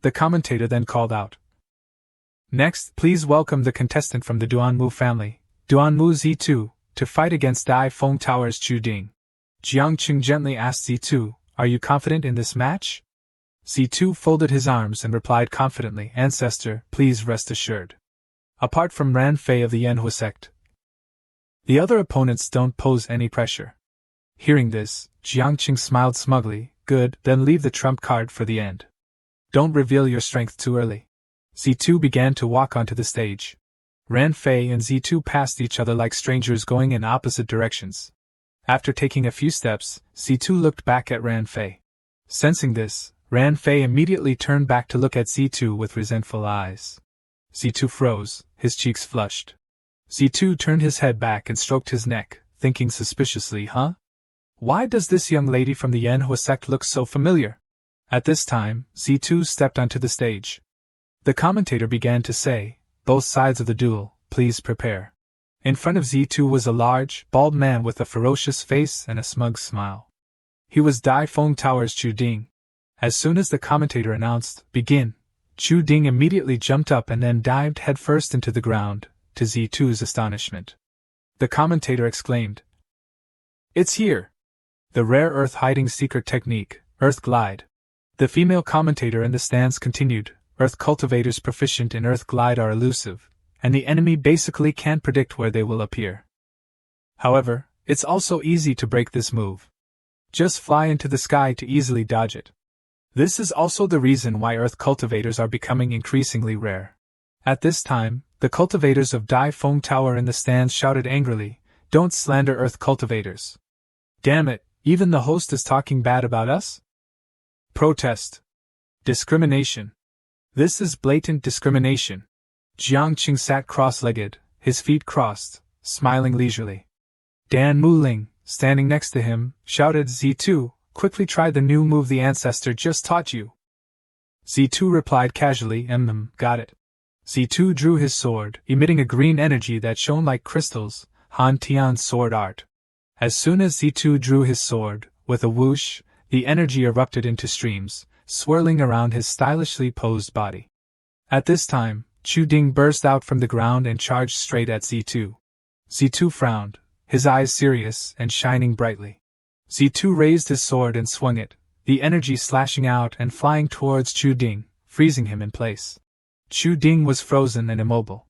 The commentator then called out. Next, please welcome the contestant from the Duan Mu family, Duan Mu Z2, to fight against Dai Feng Tower's Chu Ding. Jiangqing gently asked Z2, are you confident in this match? Z2 folded his arms and replied confidently, Ancestor, please rest assured. Apart from Ran Fei of the Manhwa sect, the other opponents don't pose any pressure. Hearing this, Jiangqing smiled smugly, good, then leave the trump card for the end. Don't reveal your strength too early. Z2 began to walk onto the stage. Ran Fei and Z2 passed each other like strangers going in opposite directions. After taking a few steps, Z2 looked back at Ran Fei. Sensing this, Ran Fei immediately turned back to look at Z2 with resentful eyes. Z2 froze, his cheeks flushed. Z2 turned his head back and stroked his neck, thinking suspiciously, huh? Why does this young lady from the Manhwa sect look so familiar? At this time, Z2 stepped onto the stage. The commentator began to say, both sides of the duel, please prepare. In front of Z2 was a large, bald man with a ferocious face and a smug smile. He was Dai Feng Tower's Chu Ding. As soon as the commentator announced, begin, Chu Ding immediately jumped up and then dived headfirst into the ground, to Z2's astonishment. The commentator exclaimed, it's here! The rare earth hiding secret technique, Earth Glide. The female commentator in the stands continued, Earth cultivators proficient in Earth Glide are elusive, and the enemy basically can't predict where they will appear. However, it's also easy to break this move. Just fly into the sky to easily dodge it. This is also the reason why Earth cultivators are becoming increasingly rare. At this time, the cultivators of Dai Feng Tower in the stands shouted angrily, don't slander Earth cultivators. Damn it, even the host is talking bad about us? Protest. Discrimination. This is blatant discrimination. Jiangqing sat cross-legged, his feet crossed, smiling leisurely. Dan Muling, standing next to him, shouted, Z2, quickly try the new move the ancestor just taught you. Z2 replied casually, got it. Z2 drew his sword, emitting a green energy that shone like crystals, Han Tian's sword art. As soon as Z2 drew his sword, with a whoosh, the energy erupted into streams, swirling around his stylishly posed body. At this time, Chu Ding burst out from the ground and charged straight at Z2. Z2 frowned, his eyes serious and shining brightly. Z2 raised his sword and swung it, the energy slashing out and flying towards Chu Ding, freezing him in place. Chu Ding was frozen and immobile.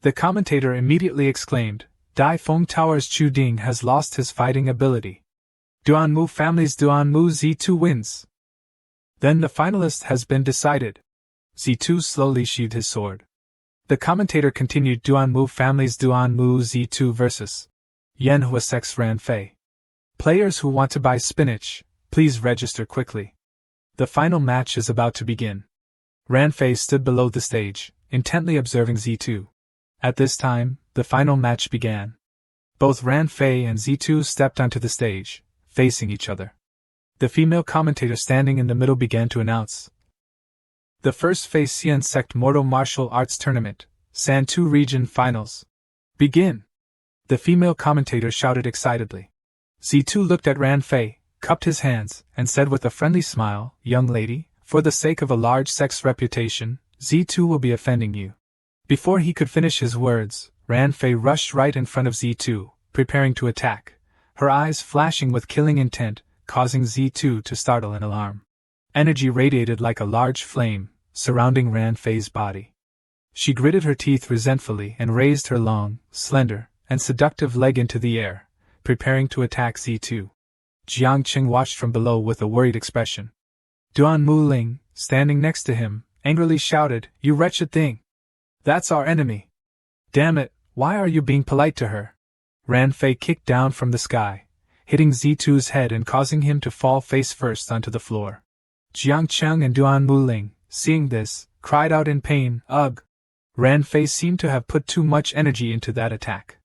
The commentator immediately exclaimed, Dai Feng Tower's Chu Ding has lost his fighting ability. Duanmu family's Duanmu Z2 wins. Then the finalist has been decided. Z2 slowly sheathed his sword. The commentator continued Duanmu family's Duanmu Z2 versus Manhwa Sect's Ran Fei. Players who want to buy spinach, please register quickly. The final match is about to begin. Ran Fei stood below the stage, intently observing Z2. At this time, the final match began. Both Ran Fei and Z2 stepped onto the stage, facing each other. The female commentator standing in the middle began to announce. The first Phase Xian Sect Mortal Martial Arts Tournament, San 2 Region Finals. Begin! The female commentator shouted excitedly. Z2 looked at Ran Fei, cupped his hands, and said with a friendly smile, "Young lady, for the sake of a large sect's reputation, Z2 will be offending you." Before he could finish his words, Ran Fei rushed right in front of Z2, preparing to attack, her eyes flashing with killing intent, causing Z2 to startle in alarm. Energy radiated like a large flame, surrounding Ran Fei's body. She gritted her teeth resentfully and raised her long, slender, and seductive leg into the air, preparing to attack Z2. Jiang Qing watched from below with a worried expression. Duan Muling, standing next to him, angrily shouted, "You wretched thing! That's our enemy! Damn it, why are you being polite to her?" Ran Fei kicked down from the sky, hitting Z2's head and causing him to fall face first onto the floor. Jiang Cheng and Duan Muling, seeing this, cried out in pain, "Ugh!" Ran Fei seemed to have put too much energy into that attack.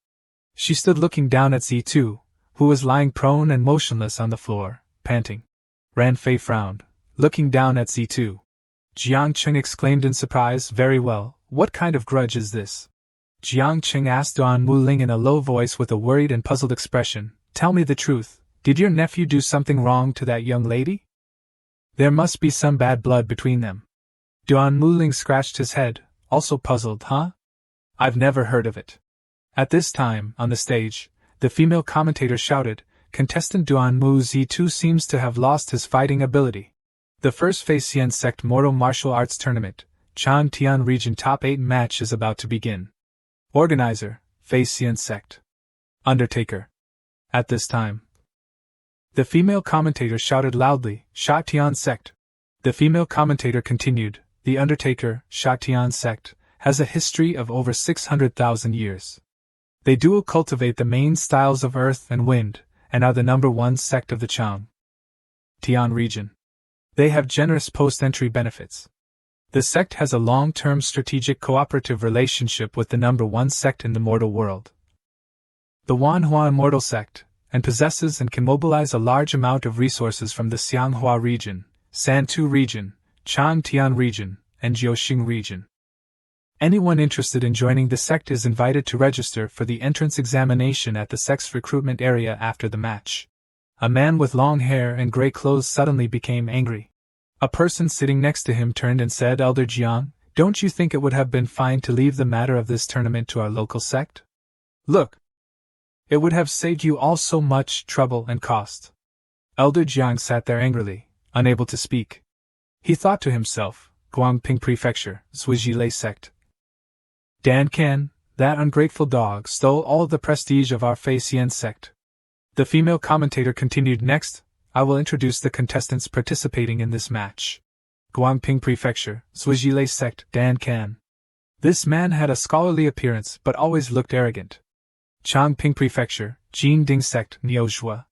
She stood looking down at Z2, who was lying prone and motionless on the floor, panting. Ran Fei frowned, looking down at Z2. Jiang Cheng exclaimed in surprise, "Very well, what kind of grudge is this?" Jiang Cheng asked Duan Muling in a low voice with a worried and puzzled expression, "Tell me the truth, did your nephew do something wrong to that young lady? There must be some bad blood between them." Duan Muling scratched his head, also puzzled, "Huh? I've never heard of it." At this time, on the stage, the female commentator shouted, "Contestant Duan Mu Z2 seems to have lost his fighting ability. The first Phase Xian Sect Mortal Martial Arts Tournament, Chan Tian Region Top 8 match is about to begin. Organizer, Phase Xian Sect. Undertaker." At this time, the female commentator shouted loudly, "Sha Tian Sect." The female commentator continued, "The Undertaker, Sha Tian Sect, has a history of over 600,000 years. They dual cultivate the main styles of earth and wind, and are the #1 sect of the Chang Tian region. They have generous post-entry benefits. The sect has a long-term strategic cooperative relationship with the #1 sect in the mortal world, the Manhwa Immortal Sect, and possesses and can mobilize a large amount of resources from the Xianghua region, Santu region, Chan Tian region, and Jiuxing region. Anyone interested in joining the sect is invited to register for the entrance examination at the sect's recruitment area after the match." A man with long hair and gray clothes suddenly became angry. A person sitting next to him turned and said, "Elder Jiang, don't you think it would have been fine to leave the matter of this tournament to our local sect? Look! It would have saved you all so much trouble and cost." Elder Jiang sat there angrily, unable to speak. He thought to himself, Guangping Prefecture, Zhuijilei Sect. Dan Kan, that ungrateful dog, stole all the prestige of our Phase Xian Sect. The female commentator continued, "Next, I will introduce the contestants participating in this match. Guangping Prefecture, Zhuijilei Sect, Dan Kan." This man had a scholarly appearance but always looked arrogant. Changping Prefecture, Jingding Sect, Niuzhua.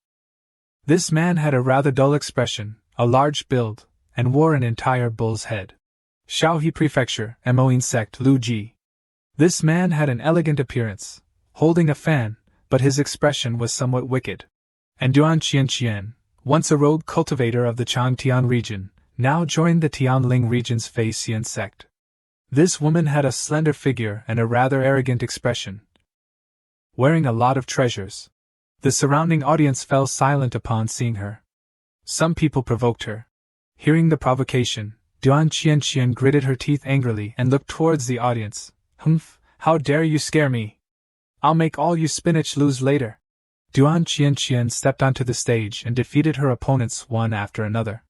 This man had a rather dull expression, a large build, and wore an entire bull's head. Shaohe Prefecture, Moin Sect, Luji. This man had an elegant appearance, holding a fan, but his expression was somewhat wicked. And Duan Qianqian, once a rogue cultivator of the Changtian region, now joined the Tianling region's Phase Xian Sect. This woman had a slender figure and a rather arrogant expression, wearing a lot of treasures. The surrounding audience fell silent upon seeing her. Some people provoked her. Hearing the provocation, Duan Qianqian gritted her teeth angrily and looked towards the audience. "Humph, how dare you scare me? I'll make all you spinach lose later." Duan Qianqian stepped onto the stage and defeated her opponents one after another.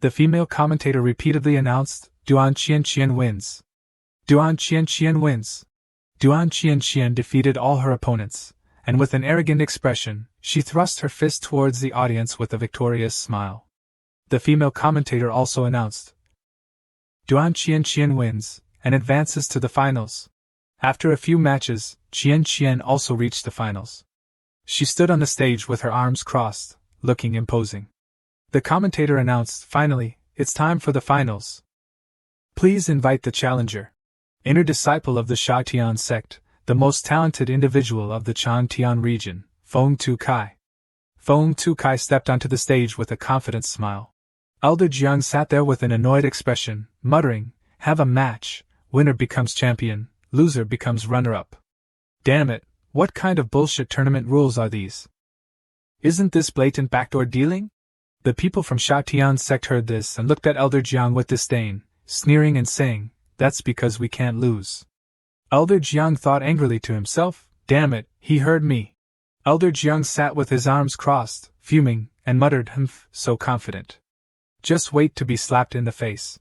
The female commentator repeatedly announced, "Duan Qianqian wins. Duan Qianqian wins." Duan Qianqian defeated all her opponents, and with an arrogant expression, she thrust her fist towards the audience with a victorious smile. The female commentator also announced, Duan Qian wins, and advances to the finals. After a few matches, Qian also reached the finals. She stood on the stage with her arms crossed, looking imposing. The commentator announced, finally, it's time for the finals. Please invite the challenger. Inner disciple of the Shatian sect, the most talented individual of the Changtian region, Feng Tu-kai. Feng Tu-kai stepped onto the stage with a confident smile. Elder Jiang sat there with an annoyed expression, muttering, have a match, winner becomes champion, loser becomes runner-up. Damn it, what kind of bullshit tournament rules are these? Isn't this blatant backdoor dealing? The people from Shatian sect heard this and looked at Elder Jiang with disdain, sneering and saying, that's because we can't lose. Elder Jiang thought angrily to himself, damn it, he heard me. Elder Jiang sat with his arms crossed, fuming, and muttered, humph, so confident. Just wait to be slapped in the face.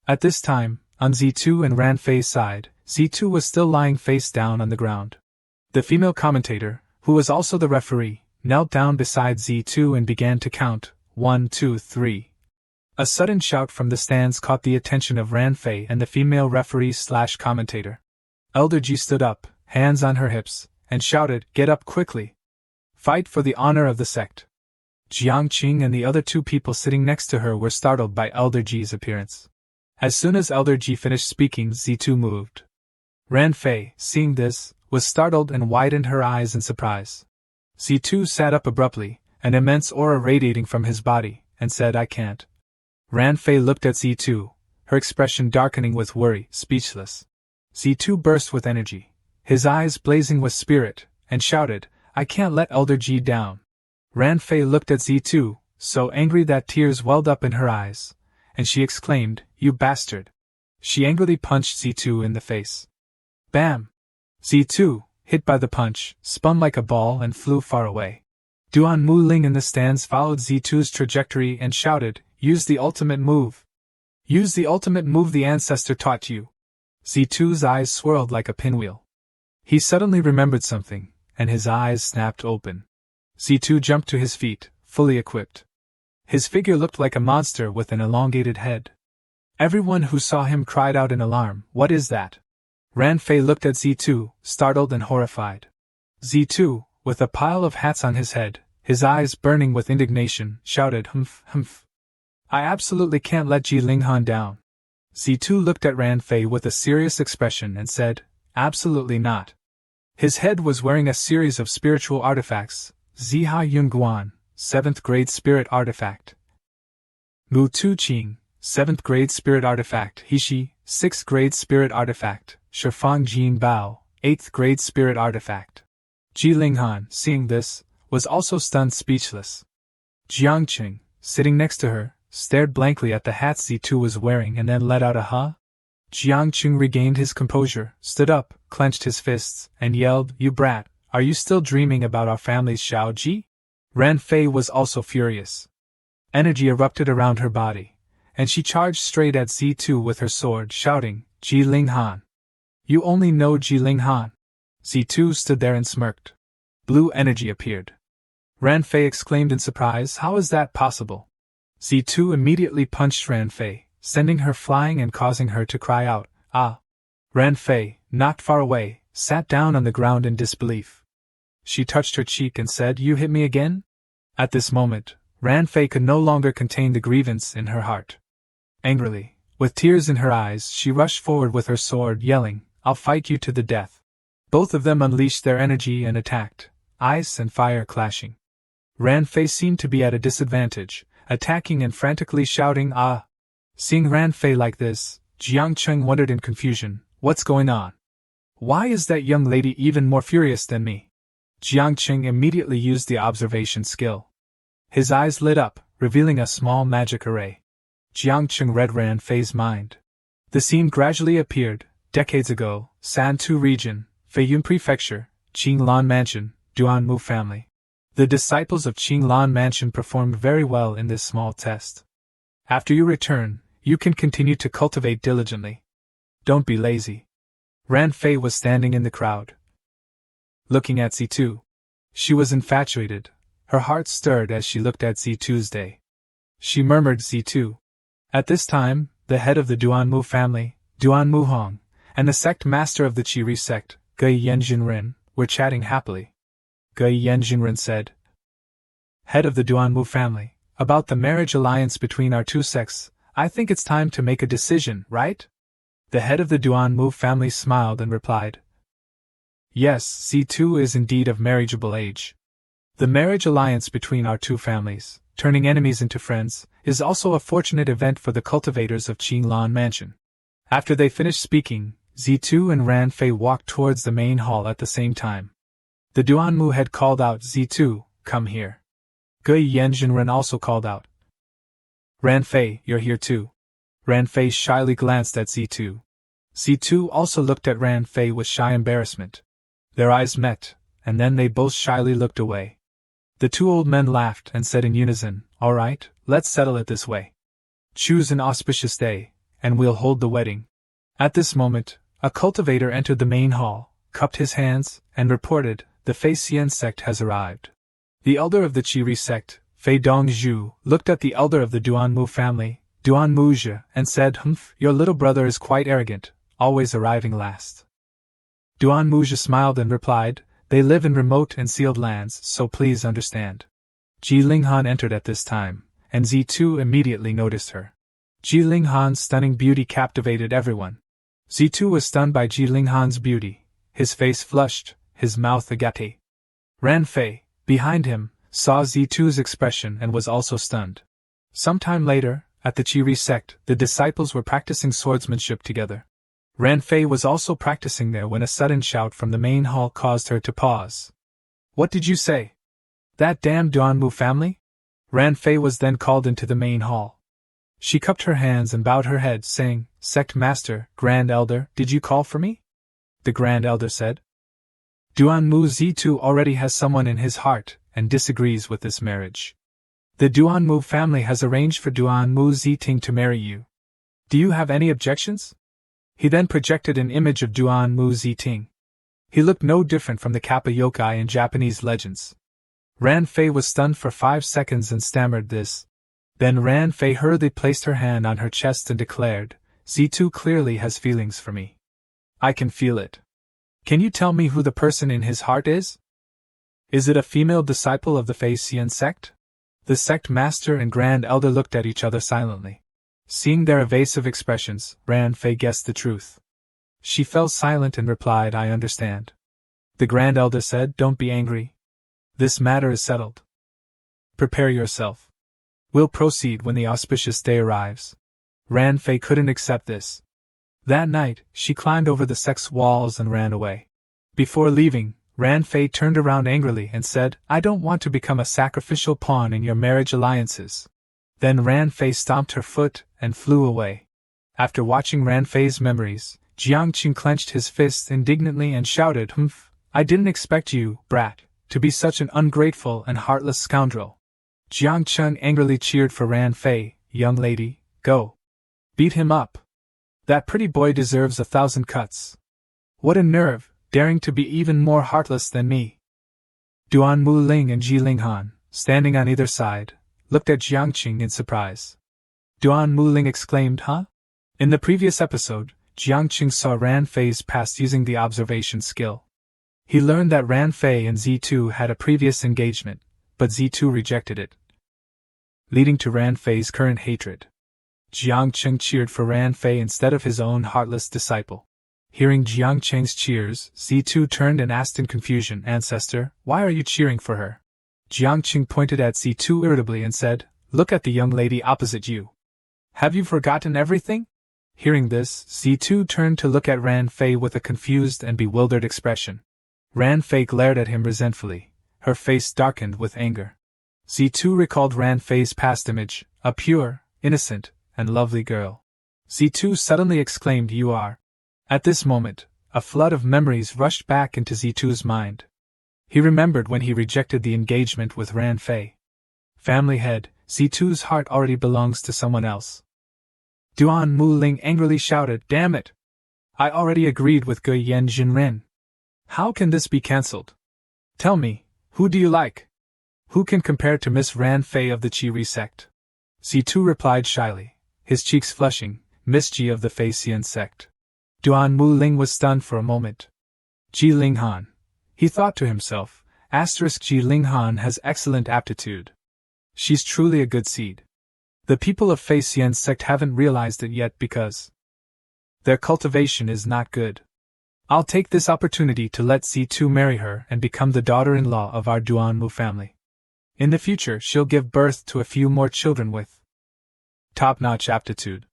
At this time, on Z2 and Ran Fei's side, Z2 was still lying face down on the ground. The female commentator, who was also the referee, knelt down beside Z2 and began to count, 1, 2, 3. A sudden shout from the stands caught the attention of Ran Fei and the female referee/commentator. Elder Ji stood up, hands on her hips, and shouted, get up quickly. Fight for the honor of the sect. Jiang Qing and the other two people sitting next to her were startled by Elder Ji's appearance. As soon as Elder Ji finished speaking, Z2 moved. Ran Fei, seeing this, was startled and widened her eyes in surprise. Z2 sat up abruptly, an immense aura radiating from his body, and said, I can't. Ran Fei looked at Z2, her expression darkening with worry, speechless. Z2 burst with energy, his eyes blazing with spirit, and shouted, I can't let Elder Ji down. Ran Fei looked at Z2, so angry that tears welled up in her eyes, and she exclaimed, you bastard. She angrily punched Z2 in the face. Bam! Z2, hit by the punch, spun like a ball and flew far away. Duan Mu Ling in the stands followed Z2's trajectory and shouted, use the ultimate move. Use the ultimate move the ancestor taught you. Z2's eyes swirled like a pinwheel. He suddenly remembered something, and his eyes snapped open. Z2 jumped to his feet, fully equipped. His figure looked like a monster with an elongated head. Everyone who saw him cried out in alarm, what is that? Ran Fei looked at Z2, startled and horrified. Z2, with a pile of hats on his head, his eyes burning with indignation, shouted, humph, humph. I absolutely can't let Ji Linghan down. Z2 looked at Ran Fei with a serious expression and said, absolutely not. His head was wearing a series of spiritual artifacts, Ziha Yunguan, 7th grade spirit artifact. Mu Tu Qing, 7th grade spirit artifact. Hishi, 6th grade spirit artifact. Shifang Jing Bao, 8th grade spirit artifact. Ji Linghan, seeing this, was also stunned speechless. Jiangqing, sitting next to her, stared blankly at the hat Z2 was wearing and then let out a huh? Jiangqing regained his composure, stood up, clenched his fists, and yelled, you brat, are you still dreaming about our family's Xiao Ji? Ran Fei was also furious. Energy erupted around her body, and she charged straight at Z2 with her sword, shouting, Ji Linghan. You only know Ji Linghan. Z2 stood there and smirked. Blue energy appeared. Ran Fei exclaimed in surprise, how is that possible? Z2 immediately punched Ran Fei, sending her flying and causing her to cry out, ah! Ran Fei, knocked far away, sat down on the ground in disbelief. She touched her cheek and said, you hit me again? At this moment, Ran Fei could no longer contain the grievance in her heart. Angrily, with tears in her eyes, she rushed forward with her sword, yelling, I'll fight you to the death. Both of them unleashed their energy and attacked, ice and fire clashing. Ran Fei seemed to be at a disadvantage, attacking and frantically shouting, ah! Seeing Ran Fei like this, Jiangqing wondered in confusion, what's going on? Why is that young lady even more furious than me? Jiangqing immediately used the observation skill. His eyes lit up, revealing a small magic array. Jiangqing read Ran Fei's mind. The scene gradually appeared, decades ago, Santu region, Feiyun Prefecture, Qinglan Mansion, Duanmu family. The disciples of Qinglan Mansion performed very well in this small test. After you return, you can continue to cultivate diligently. Don't be lazy. Ran Fei was standing in the crowd, looking at Z2. She was infatuated. Her heart stirred as she looked at Z2's day. She murmured Z2. At this time, the head of the Duanmu family, Duanmu Hong, and the sect master of the Qiri sect, Ge Yanjinren, were chatting happily. Ge Yanjinren said, "Head of the Duanmu family, about the marriage alliance between our two sects, I think it's time to make a decision, right?" The head of the Duanmu family smiled and replied, "Yes, Z2 is indeed of marriageable age. The marriage alliance between our two families, turning enemies into friends, is also a fortunate event for the cultivators of Qinglan Mansion." After they finished speaking, Z2 and Ran Fei walked towards the main hall at the same time. The Duanmu had called out, "Z2, come here." Ge Yanjinren also called out, "Ran Fei, you're here too." Ran Fei shyly glanced at Z2. Z2 also looked at Ran Fei with shy embarrassment. Their eyes met, and then they both shyly looked away. The two old men laughed and said in unison, "All right, let's settle it this way. Choose an auspicious day, and we'll hold the wedding." At this moment, a cultivator entered the main hall, cupped his hands, and reported, "The Fei Xian sect has arrived." The elder of the Qiri sect, Fei Dongzhu, looked at the elder of the Duanmu family, Duanmu Zhe, and said, "Humph, your little brother is quite arrogant, always arriving last." Duanmu Zhe smiled and replied, "They live in remote and sealed lands, so please understand." Ji Linghan entered at this time, and Z2 immediately noticed her. Ji Linghan's stunning beauty captivated everyone. Z2 was stunned by Ji Linghan's beauty, his face flushed, his mouth agape. Ran Fei, behind him, saw Z2's expression and was also stunned. Some time later, at the Qiri sect, the disciples were practicing swordsmanship together. Ran Fei was also practicing there when a sudden shout from the main hall caused her to pause. "What did you say? That damn Duanmu family?" Ran Fei was then called into the main hall. She cupped her hands and bowed her head, saying, "Sect Master, Grand Elder, did you call for me?" The Grand Elder said, "Duanmu Z2 already has someone in his heart, and disagrees with this marriage. The Duanmu family has arranged for Duanmu Ziting to marry you. Do you have any objections?" He then projected an image of Duanmu Ziting. He looked no different from the Kappa yokai in Japanese legends. Ran Fei was stunned for 5 seconds and stammered this. Then Ran Fei hurriedly placed her hand on her chest and declared, "Z2 clearly has feelings for me. I can feel it. Can you tell me who the person in his heart is? Is it a female disciple of the Fei Xian sect?" The sect master and Grand Elder looked at each other silently. Seeing their evasive expressions, Ran Fei guessed the truth. She fell silent and replied, "I understand." The Grand Elder said, "Don't be angry. This matter is settled. Prepare yourself. We'll proceed when the auspicious day arrives." Ran Fei couldn't accept this. That night, she climbed over the sect's walls and ran away. Before leaving, Ran Fei turned around angrily and said, "I don't want to become a sacrificial pawn in your marriage alliances." Then Ran Fei stomped her foot and flew away. After watching Ran Fei's memories, Jiang Qing clenched his fists indignantly and shouted, "Humph, I didn't expect you, brat, to be such an ungrateful and heartless scoundrel." Jiang Chun angrily cheered for Ran Fei, "Young lady, go. Beat him up. That pretty boy deserves 1,000 cuts. What a nerve, daring to be even more heartless than me." Duanmu Ling and Ji Linghan, standing on either side, looked at Jiang Qing in surprise. Duanmu Ling exclaimed, "Huh?" In the previous episode, Jiang Qing saw Ran Fei's past using the observation skill. He learned that Ran Fei and Z2 had a previous engagement, but Z2 rejected it, leading to Ran Fei's current hatred. Jiang Qing cheered for Ran Fei instead of his own heartless disciple. Hearing Jiang Qing's cheers, Z2 turned and asked in confusion, "Ancestor, why are you cheering for her?" Jiang Qing pointed at Z2 irritably and said, "Look at the young lady opposite you. Have you forgotten everything?" Hearing this, Z2 turned to look at Ran Fei with a confused and bewildered expression. Ran Fei glared at him resentfully, her face darkened with anger. Z2 recalled Ran Fei's past image, a pure, innocent, and lovely girl. Z2 suddenly exclaimed, "You are..." At this moment, a flood of memories rushed back into Z2's mind. He remembered when he rejected the engagement with Ran Fei. Family head, Z2's heart already belongs to someone else. Duanmu Ling angrily shouted, "Damn it! I already agreed with Ge Yanjinren. How can this be cancelled? Tell me, Who do you like? Who can compare to Miss Ran Fei of the Qi Sect? C2 replied shyly, his cheeks flushing, Miss Ji of the Fei Xian Sect. Duan Mu Ling was stunned for a moment. Ji Ling Han. He thought to himself, Ji Ling Han has excellent aptitude. She's truly a good seed. The people of Fei Xian Sect haven't realized it yet because their cultivation is not good. I'll take this opportunity to let C2 marry her and become the daughter-in-law of our Duan Mu family. In the future she'll give birth to a few more children with top-notch aptitude.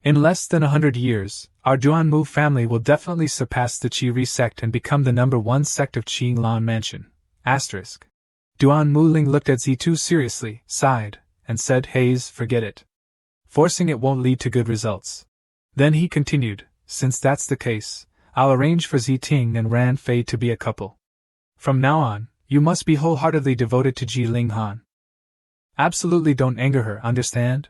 In less than 100 years, our Duan Mu family will definitely surpass the Qi Sect and become the #1 sect of Qinglan Mansion. Asterisk. Duan Mu Ling looked at Z2 seriously, sighed, and said, Hayes, forget it. Forcing it won't lead to good results. Then he continued, since that's the case, I'll arrange for Ziting and Ran Fei to be a couple. From now on, you must be wholeheartedly devoted to Ji Ling Han. Absolutely don't anger her, understand?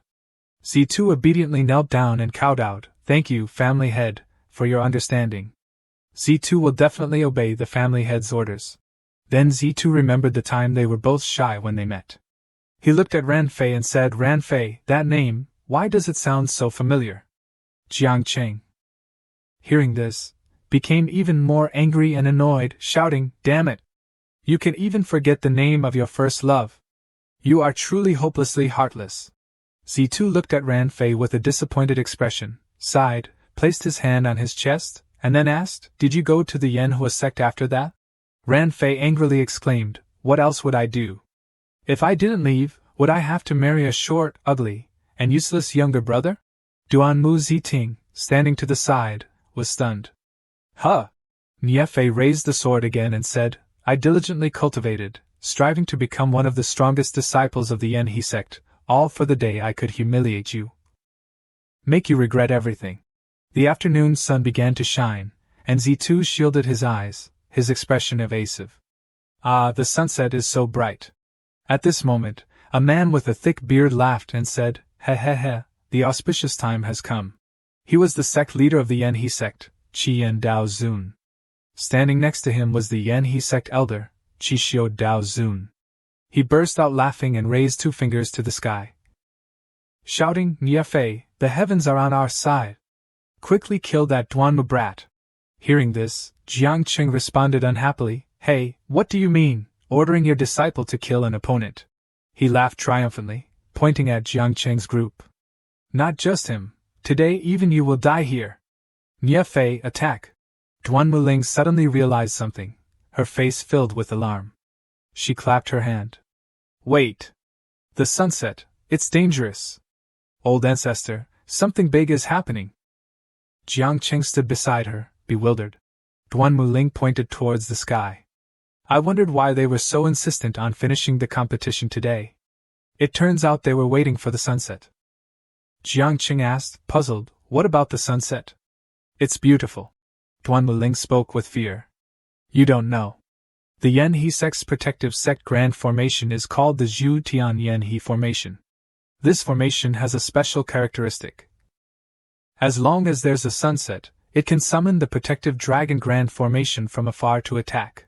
Z2 obediently knelt down and kowtowed, thank you, family head, for your understanding. Z2 will definitely obey the family head's orders. Then Z2 remembered the time they were both shy when they met. He looked at Ran Fei and said, Ran Fei, that name, why does it sound so familiar? Jiang Cheng. Hearing this, became even more angry and annoyed, shouting, damn it! You can even forget the name of your first love. You are truly hopelessly heartless. Z2 looked at Ran Fei with a disappointed expression, sighed, placed his hand on his chest, and then asked, did you go to the Manhwa sect after that? Ran Fei angrily exclaimed, what else would I do? If I didn't leave, would I have to marry a short, ugly, and useless younger brother? Duan Mu Ziting, standing to the side, was stunned. Huh! Niefei raised the sword again and said, I diligently cultivated, striving to become one of the strongest disciples of the Yanhe sect, all for the day I could humiliate you. Make you regret everything. The afternoon sun began to shine, and Z2 shielded his eyes, his expression evasive. Ah, the sunset is so bright. At this moment, a man with a thick beard laughed and said, He he he, the auspicious time has come. He was the sect leader of the Yanhe sect, Qian Dao Zun. Standing next to him was the Yanhe sect elder, Qishio Dao Zun. He burst out laughing and raised 2 fingers to the sky, shouting, Niefei, the heavens are on our side. Quickly kill that Duanmu brat. Hearing this, Jiang Qing responded unhappily, Hey, what do you mean, ordering your disciple to kill an opponent? He laughed triumphantly, pointing at Jiang Qing's group. Not just him, today even you will die here. Niefei, attack. Duanmu Ling suddenly realized something, her face filled with alarm. She clapped her hand. Wait. The sunset, it's dangerous. Old ancestor, something big is happening. Jiang Qing stood beside her, bewildered. Duanmu Ling pointed towards the sky. I wondered why they were so insistent on finishing the competition today. It turns out they were waiting for the sunset. Jiang Qing asked, puzzled, what about the sunset? It's beautiful. Duanmu Ling spoke with fear. You don't know. The Yanhe sect's protective sect grand formation is called the Zhu Tian Yanhe formation. This formation has a special characteristic. As long as there's a sunset, it can summon the protective dragon grand formation from afar to attack.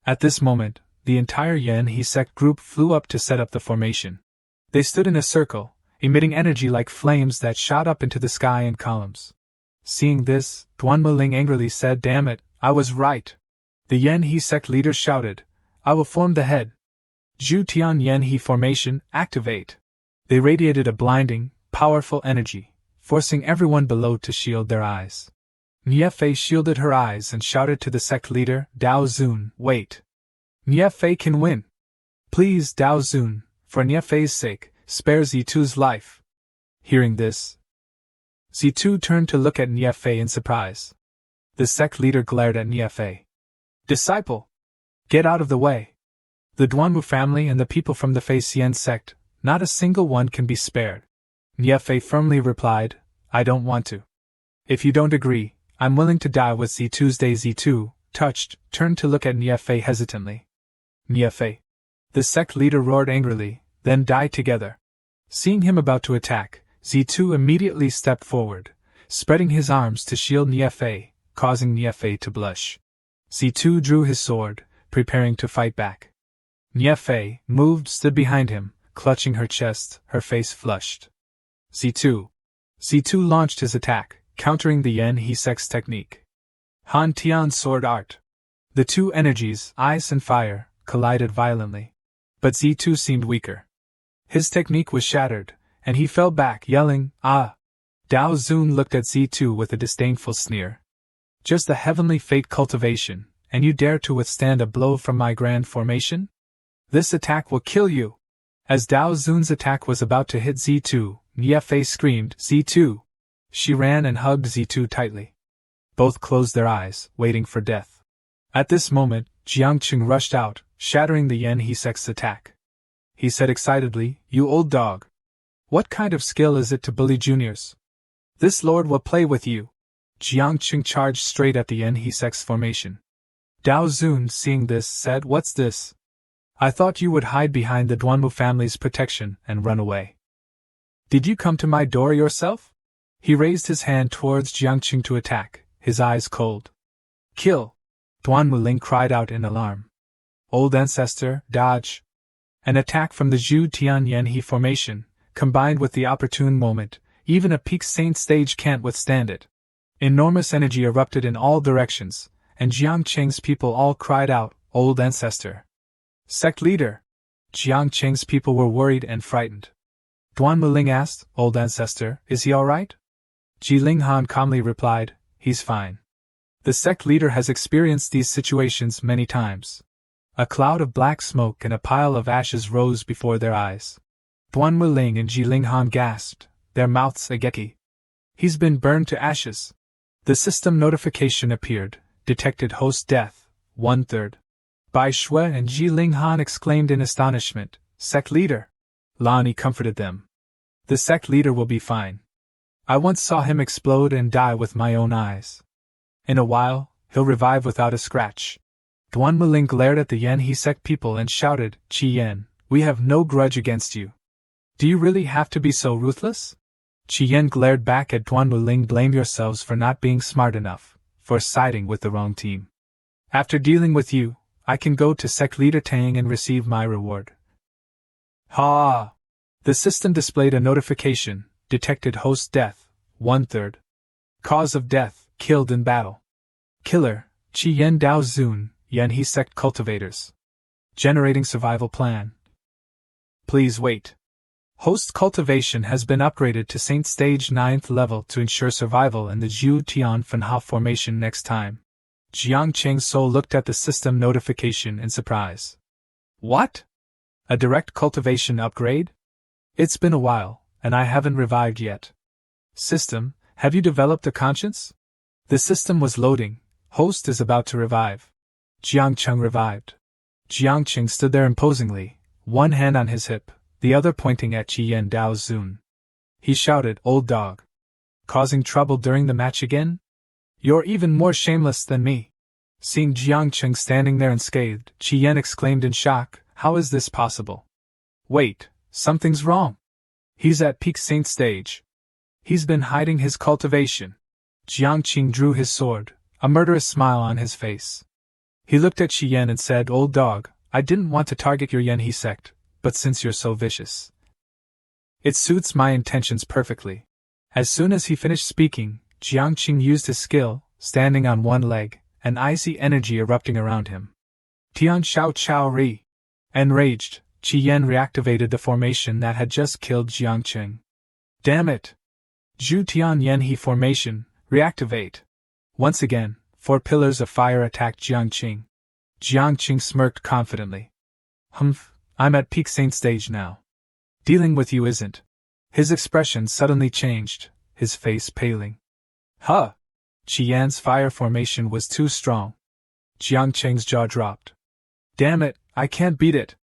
At this moment, the entire Yanhe sect group flew up to set up the formation. They stood in a circle, emitting energy like flames that shot up into the sky in columns. Seeing this, Duanmu Ling angrily said, Damn it, I was right. The Yanhe sect leader shouted, I will form the head. Zhu Tian Yanhe formation, activate. They radiated a blinding, powerful energy, forcing everyone below to shield their eyes. Niefei shielded her eyes and shouted to the sect leader, Dao Zun, wait. Niefei can win. Please, Dao Zun, for Niefei's sake, spare Z2's life. Hearing this, Z2 turned to look at Niefei in surprise. The sect leader glared at Niefei. Disciple! Get out of the way! The Duanmu family and the people from the Fei Xian sect, not a single one can be spared. Niefei firmly replied, I don't want to. If you don't agree, I'm willing to die with Z2's day. Z2, touched, turned to look at Niefei hesitantly. Niefei! The sect leader roared angrily, then died together. Seeing him about to attack, Z2 immediately stepped forward, spreading his arms to shield Niefei, causing Niefei to blush. Z2 drew his sword, preparing to fight back. Nie Fei moved, stood behind him, clutching her chest, her face flushed. Z2. Z2 launched his attack, countering the Yen He Sect's technique. Han Tian's sword art. The two energies, ice and fire, collided violently. But Z2 seemed weaker. His technique was shattered, and he fell back, yelling, "Ah!" Dao Zun looked at Z2 with a disdainful sneer. Just the heavenly fate cultivation, and you dare to withstand a blow from my grand formation? This attack will kill you! As Dao Zun's attack was about to hit Z2, Nie Fei screamed, "Z2!" She ran and hugged Z2 tightly. Both closed their eyes, waiting for death. At this moment, Jiangqing rushed out, shattering the Yen He Sect's attack. He said excitedly, "You old dog! What kind of skill is it to bully juniors? This lord will play with you!" Jiangqing charged straight at the Yen He Sect's formation. Dao Zun, seeing this, said, "What's this? I thought you would hide behind the Duanmu family's protection and run away. Did you come to my door yourself?" He raised his hand towards Jiangqing to attack, his eyes cold. "Kill!" Duanmu Ling cried out in alarm. "Old ancestor, dodge!" An attack from the Zhu Tian Yen He formation, combined with the opportune moment, even a peak saint stage can't withstand it. Enormous energy erupted in all directions, and Jiangqing's people all cried out, "Old ancestor!" "Sect leader!" Jiangqing's people were worried and frightened. Duanmu Ling asked, "Old ancestor, is he alright?" Ji Han calmly replied, "He's fine." The sect leader has experienced these situations many times. A cloud of black smoke and a pile of ashes rose before their eyes. Duanmu Ling and Ji Han gasped, their mouths ageki. "He's been burned to ashes." The system notification appeared, detected host death, 1/3. Bai Shui and Ji Han exclaimed in astonishment, "Sect leader!" Lani comforted them. "The sect leader will be fine. I once saw him explode and die with my own eyes. In a while, he'll revive without a scratch." Duanmu Ling glared at the Yen He Sect people and shouted, "Qi Yan, we have no grudge against you. Do you really have to be so ruthless?" Qi Yan glared back at Duanmu Ling. "Blame yourselves for not being smart enough, for siding with the wrong team. After dealing with you, I can go to Sect Leader Tang and receive my reward." Ha! The system displayed a notification, detected host death, 1/3. Cause of death, killed in battle. Killer, Qi Yan Dao Zun, Yen He Sect cultivators. Generating survival plan. Please wait. Host cultivation has been upgraded to Saint Stage 9th level to ensure survival in the Zhu Tian Fanha formation next time. Jiangqing's soul looked at the system notification in surprise. What? A direct cultivation upgrade? It's been a while, and I haven't revived yet. System, have you developed a conscience? The system was loading. Host is about to revive. Jiangqing revived. Jiangqing stood there imposingly, one hand on his hip, the other pointing at Qi Yan Dao Zun. He shouted, "Old dog! Causing trouble during the match again? You're even more shameless than me." Seeing Jiangqing standing there unscathed, Qi Yan exclaimed in shock, "How is this possible? Wait, something's wrong. He's at peak saint stage. He's been hiding his cultivation." Jiangqing drew his sword, a murderous smile on his face. He looked at Qi Yan and said, "Old dog, I didn't want to target your Yen He Sect, but since you're so vicious, it suits my intentions perfectly." As soon as he finished speaking, Jiangqing used his skill, standing on one leg, an icy energy erupting around him. Tian Xiao Chao Ri. Enraged, Qi Yan reactivated the formation that had just killed Jiangqing. Damn it! Zhu Tian Yen He formation, reactivate. Once again, 4 pillars of fire attacked Jiangqing. Jiangqing smirked confidently. "Humph, I'm at peak saint stage now. Dealing with you isn't." His expression suddenly changed, his face paling. "Huh!" Qi Yan's fire formation was too strong. Jiangqing's jaw dropped. "Damn it, I can't beat it."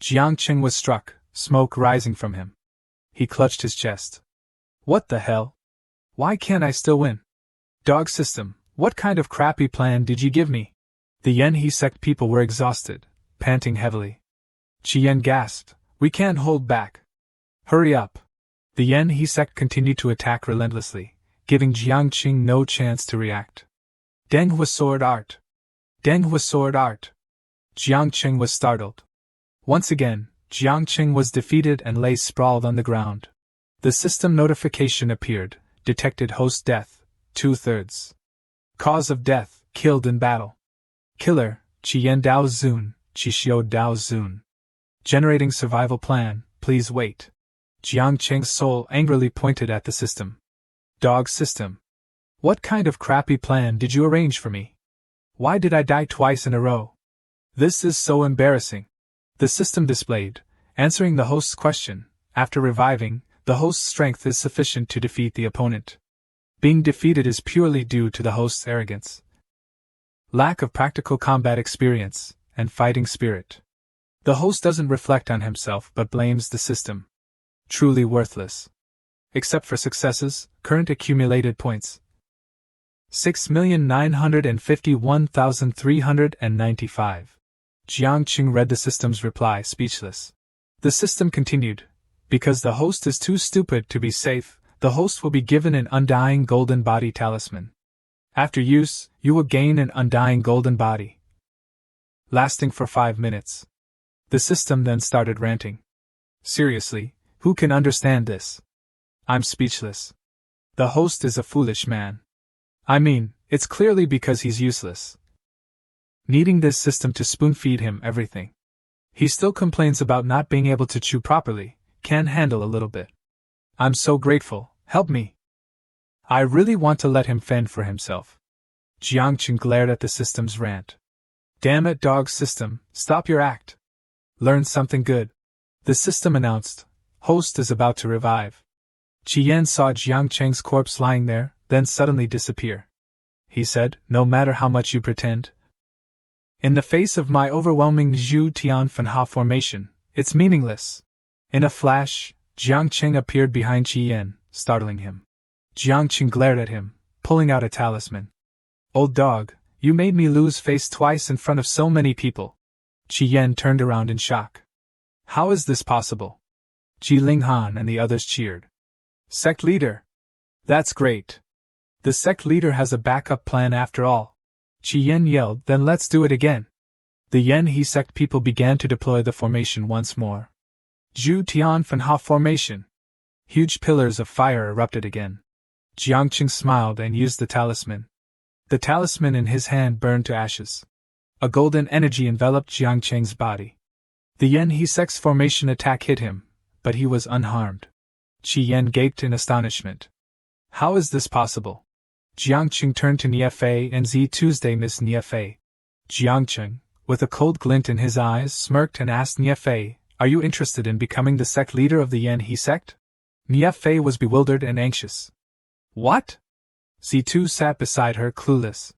Jiangqing was struck, smoke rising from him. He clutched his chest. "What the hell? Why can't I still win? Dog system, what kind of crappy plan did you give me?" The Yen He Sect people were exhausted, panting heavily. Qi Yan gasped, "We can't hold back. Hurry up." The Yen He Sect continued to attack relentlessly, giving Jiangqing no chance to react. Denghua sword art! Denghua sword art! Jiangqing was startled. Once again, Jiang Qing was defeated and lay sprawled on the ground. The system notification appeared, detected host death, 2/3. Cause of death, killed in battle. Killer, Qian Dao Zun, Qixio Dao Zun. Generating survival plan, please wait. Jiang Qing's soul angrily pointed at the system. Dog system. What kind of crappy plan did you arrange for me? Why did I die twice in a row? This is so embarrassing. The system displayed, answering the host's question. After reviving, the host's strength is sufficient to defeat the opponent. Being defeated is purely due to the host's arrogance, lack of practical combat experience, and fighting spirit. The host doesn't reflect on himself but blames the system. Truly worthless. Except for successes, current accumulated points. 6,951,395. Jiang Qing read the system's reply speechless. The system continued. Because the host is too stupid to be safe, the host will be given an undying golden body talisman. After use, you will gain an undying golden body, lasting for 5 minutes. The system then started ranting. Seriously, who can understand this? I'm speechless. The host is a foolish man. I mean, it's clearly because he's useless. Needing this system to spoon-feed him everything. He still complains about not being able to chew properly, can't handle a little bit. I'm so grateful, help me. I really want to let him fend for himself. Jiang Qing glared at the system's rant. Damn it, dog system, stop your act. Learn something good. The system announced. Host is about to revive. Qian saw Jiang Qing's corpse lying there, then suddenly disappear. He said, no matter how much you pretend. In the face of my overwhelming Zhu Tian Fanha formation, it's meaningless. In a flash, Jiang Qing appeared behind Qian, startling him. Jiang Qing glared at him, pulling out a talisman. Old dog, you made me lose face twice in front of so many people. Qian turned around in shock. How is this possible? Ji Linghan and the others cheered. Sect leader! That's great. The sect leader has a backup plan after all. Qian yelled, then let's do it again. The Yan He sect people began to deploy the formation once more. Zhu Tian Fanha formation. Huge pillars of fire erupted again. Jiang Qing smiled and used the talisman. The talisman in his hand burned to ashes. A golden energy enveloped Jiang Qing's body. The Yan He sect's formation attack hit him, but he was unharmed. Qian gaped in astonishment. How is this possible? Jiang Qing turned to Niefei and Z Tuesday Miss Niefei. Jiang Qing, with a cold glint in his eyes, smirked and asked Niefei, are you interested in becoming the sect leader of the Yan He sect? Niefei was bewildered and anxious. What? Z2 sat beside her clueless.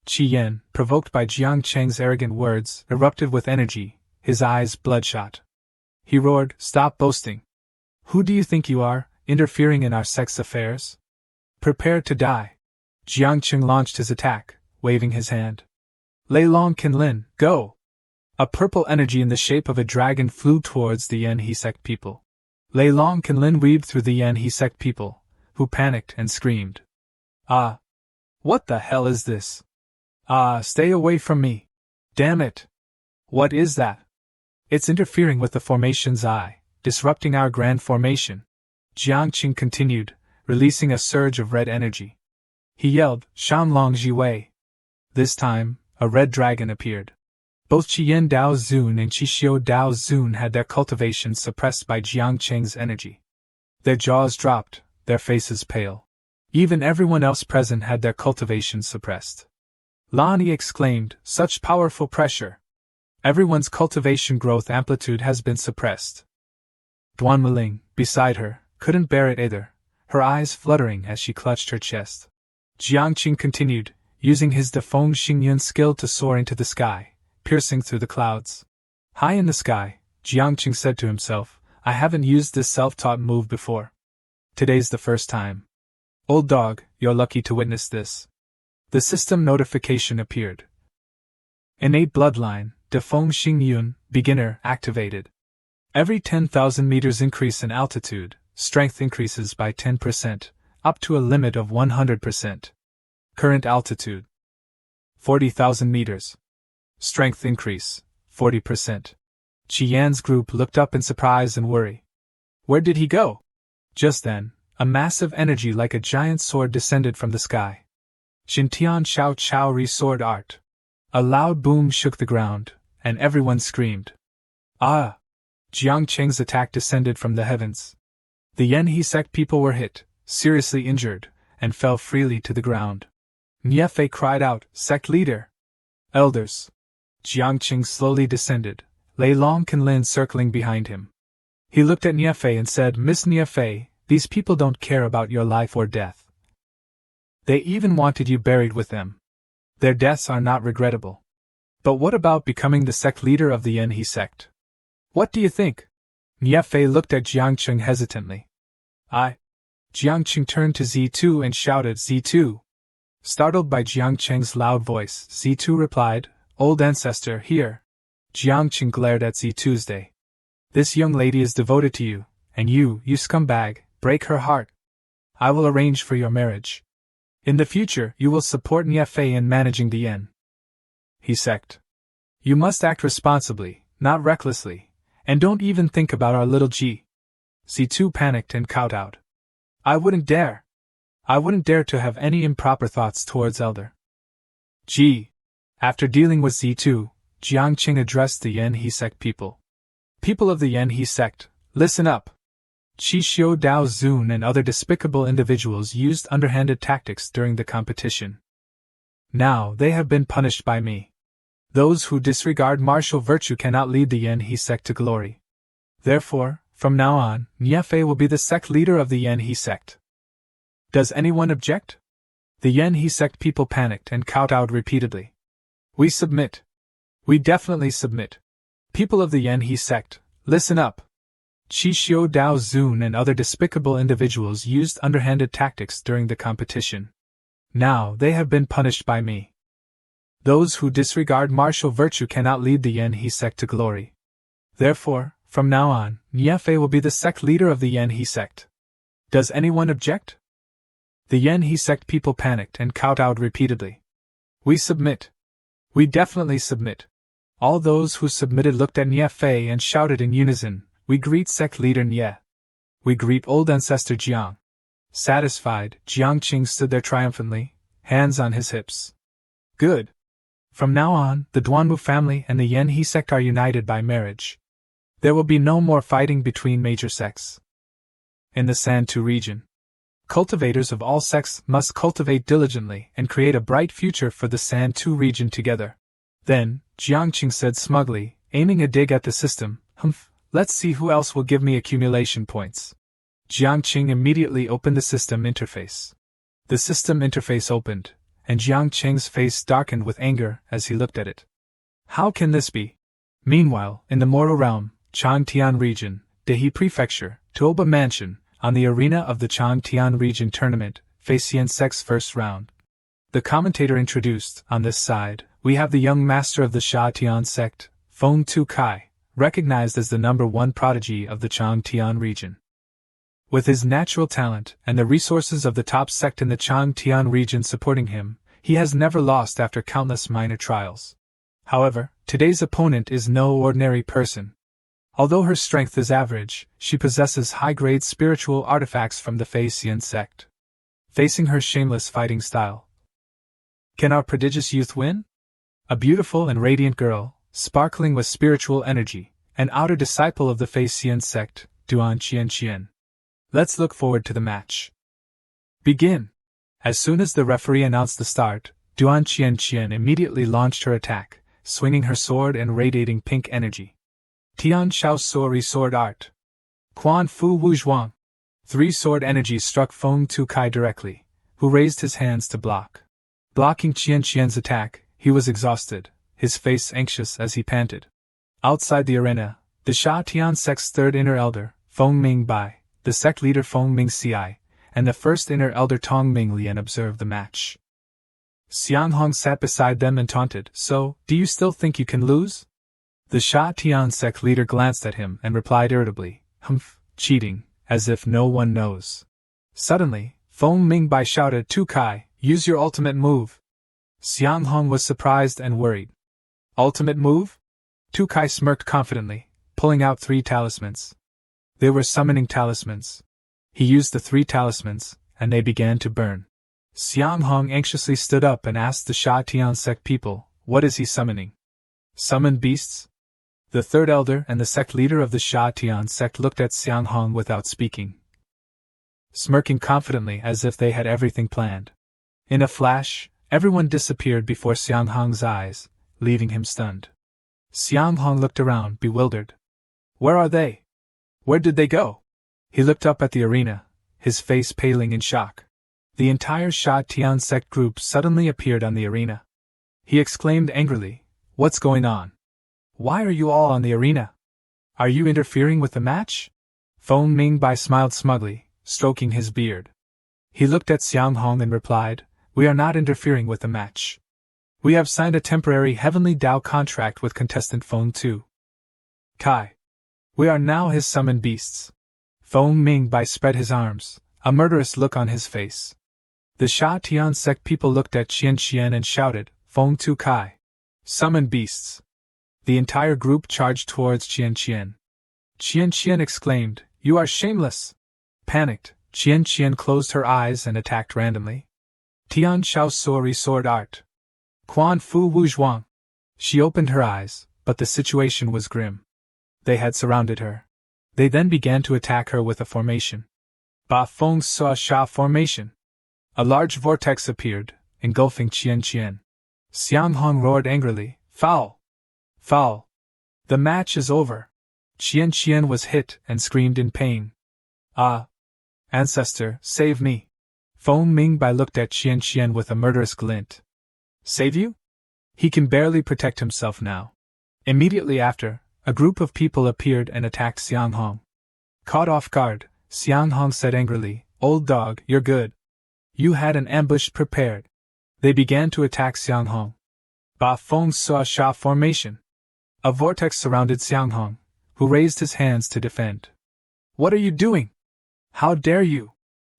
Qian, provoked by Jiang Qing's arrogant words, erupted with energy, his eyes bloodshot. He roared, stop boasting. Who do you think you are, interfering in our sect's affairs? Prepare to die. Jiang Qing launched his attack, waving his hand. Lei Long Kinlin, go! A purple energy in the shape of a dragon flew towards the Yan He sect people. Lei Long Kinlin weaved through the Yan He sect people, who panicked and screamed. Ah! What the hell is this? Ah, stay away from me! Damn it! What is that? It's interfering with the formation's eye, disrupting our grand formation. Jiang Qing continued, releasing a surge of red energy. He yelled, Shanlong Jiwei. This time, a red dragon appeared. Both Qian Dao Zun and Qixio Dao Zun had their cultivation suppressed by Jiang Qing's energy. Their jaws dropped, their faces pale. Even everyone else present had their cultivation suppressed. Lani exclaimed, such powerful pressure. Everyone's cultivation growth amplitude has been suppressed. Duan Muling, beside her, couldn't bear it either, her eyes fluttering as she clutched her chest. Jiang Qing continued, using his Defeng Xingyun skill to soar into the sky, piercing through the clouds. High in the sky, Jiang Qing said to himself, I haven't used this self-taught move before. Today's the first time. Old dog, you're lucky to witness this. The system notification appeared. Innate bloodline, Defeng Xingyun, beginner, activated. Every 10,000 meters increase in altitude, strength increases by 10%, up to a limit of 100%. Current altitude 40,000 meters. Strength increase 40%. Qi Yan's group looked up in surprise and worry. Where did he go? Just then, a massive energy like a giant sword descended from the sky. Xintian Xiao Chao Re-Sword Art. A loud boom shook the ground, and everyone screamed. Ah! Jiang Cheng's attack descended from the heavens. The Yanhe sect people were hit, seriously injured, and fell freely to the ground. Niefei cried out, "Sect leader!" Elders! Jiang Cheng slowly descended, Lei Long Kinlin circling behind him. He looked at Niefei and said, "Miss Niefei, these people don't care about your life or death. They even wanted you buried with them. Their deaths are not regrettable. But what about becoming the sect leader of the Yanhe sect? What do you think?" Niefei looked at Jiangqing hesitantly. Jiangqing turned to Z2 and shouted, "Z2! Startled by Jiangqing's loud voice, Z2 replied, "Old ancestor, here." Jiangqing glared at Z2's day. "This young lady is devoted to you, and you scumbag, break her heart. I will arrange for your marriage. In the future, you will support Niefei in managing the Yen. He sect. You must act responsibly, not recklessly, and don't even think about our little G." Z2 panicked and kowtowed. I wouldn't dare to have any improper thoughts towards Elder G. After dealing with Z2, Jiangqing addressed the Yanhe sect people. "People of the Yanhe sect, listen up. Qi Xiu Dao Zun and other despicable individuals used underhanded tactics during the competition. Now they have been punished by me. Those who disregard martial virtue cannot lead the Yanhe sect to glory. Therefore, from now on, Niefei will be the sect leader of the Yanhe sect. Does anyone object?" The Yanhe sect people panicked and kowtowed repeatedly. "We submit. We definitely submit. People of the Yanhe sect, listen up. Qi Xiu Dao Zun and other despicable individuals used underhanded tactics during the competition. Now they have been punished by me. Those who disregard martial virtue cannot lead the Yanhe sect to glory. Therefore, from now on, Niefei will be the sect leader of the Yanhe sect. Does anyone object?" The Yanhe sect people panicked and kowtowed repeatedly. "We submit. We definitely submit." All those who submitted looked at Niefei and shouted in unison, "We greet sect leader Nie. We greet old ancestor Jiang." Satisfied, Jiangqing stood there triumphantly, hands on his hips. "Good. From now on, the Duanmu family and the Yanhe sect are united by marriage. There will be no more fighting between major sects. In the Santu region, cultivators of all sects must cultivate diligently and create a bright future for the Santu region together." Then, Jiangqing said smugly, aiming a dig at the system, "Let's see who else will give me accumulation points." Jiangqing immediately opened the system interface. The system interface opened, and Jiangqing's face darkened with anger as he looked at it. How can this be? Meanwhile, in the mortal realm, Changtian region, Dehe Prefecture, Tuoba Mansion, on the arena of the Changtian region tournament, Facian Sect's first round. The commentator introduced, on this side, we have the young master of the Shatian sect, Feng Tu Kai, recognized as the #1 prodigy of the Changtian region. With his natural talent and the resources of the top sect in the Changtian region supporting him, he has never lost after countless minor trials. However, today's opponent is no ordinary person. Although her strength is average, she possesses high-grade spiritual artifacts from the Facian sect. Facing her shameless fighting style, can our prodigious youth win? A beautiful and radiant girl, sparkling with spiritual energy, an outer disciple of the Facian sect, Duan Qian. Let's look forward to the match. Begin! As soon as the referee announced the start, Duan Qian immediately launched her attack, swinging her sword and radiating pink energy. Tian Xiao Sori Sword Art. Quan Fu Wu Zhuang. 3 sword energies struck Feng Tu Kai directly, who raised his hands to block. Blocking Qian's attack, he was exhausted, his face anxious as he panted. Outside the arena, the Shatian sect's third inner elder, Feng Ming Bai, the sect leader Feng Ming Ci, and the first inner elder Tong Ming Lian observed the match. Xiang Hong sat beside them and taunted, "So, do you still think you can lose?" The Shatian sect leader glanced at him and replied irritably, "Cheating, as if no one knows." Suddenly, Feng Ming Bai shouted, "Tu Kai, use your ultimate move." Xiang Hong was surprised and worried. "Ultimate move?" Tu Kai smirked confidently, pulling out 3 talismans. They were summoning talismans. He used the 3 talismans, and they began to burn. Xiang Hong anxiously stood up and asked the Sha Tian Sect people, "What is he summoning? Summoned beasts?" The 3rd elder and the sect leader of the Sha Tian Sect looked at Xiang Hong without speaking, smirking confidently as if they had everything planned. In a flash, everyone disappeared before Xiang Hong's eyes, leaving him stunned. Xiang Hong looked around, bewildered. Where are they? Where did they go? He looked up at the arena, his face paling in shock. The entire Sha Tian Sect group suddenly appeared on the arena. He exclaimed angrily, "What's going on? Why are you all on the arena? Are you interfering with the match?" Feng Mingbai smiled smugly, stroking his beard. He looked at Xiang Hong and replied, "We are not interfering with the match. We have signed a temporary Heavenly Dao contract with contestant Feng Tu Kai. We are now his summoned beasts." Feng Mingbai spread his arms, a murderous look on his face. The Sha Tian Sect people looked at Qian Qian and shouted, "Feng Tu Kai! Summoned beasts!" The entire group charged towards Qian Qian. Qian Qian exclaimed, "You are shameless!" Panicked, Qian Qian closed her eyes and attacked randomly. Tian Shao Sori Sword Art. Quan Fu Wu Zhuang. She opened her eyes, but the situation was grim. They had surrounded her. They then began to attack her with a formation. Ba Feng Sa Sha formation. A large vortex appeared, engulfing Qian Qian. Xiang Hong roared angrily, "Foul! Foul! The match is over!" Qian Qian was hit and screamed in pain. "Ah! Ancestor, save me!" Feng Mingbai looked at Qian Qian with a murderous glint. "Save you? He can barely protect himself now." Immediately after, a group of people appeared and attacked Xiang Hong. Caught off guard, Xiang Hong said angrily, "Old dog, you're good. You had an ambush prepared." They began to attack Xiang Hong. Ba Feng Sa Sha formation. A vortex surrounded Xiang Hong, who raised his hands to defend. "What are you doing? How dare you?"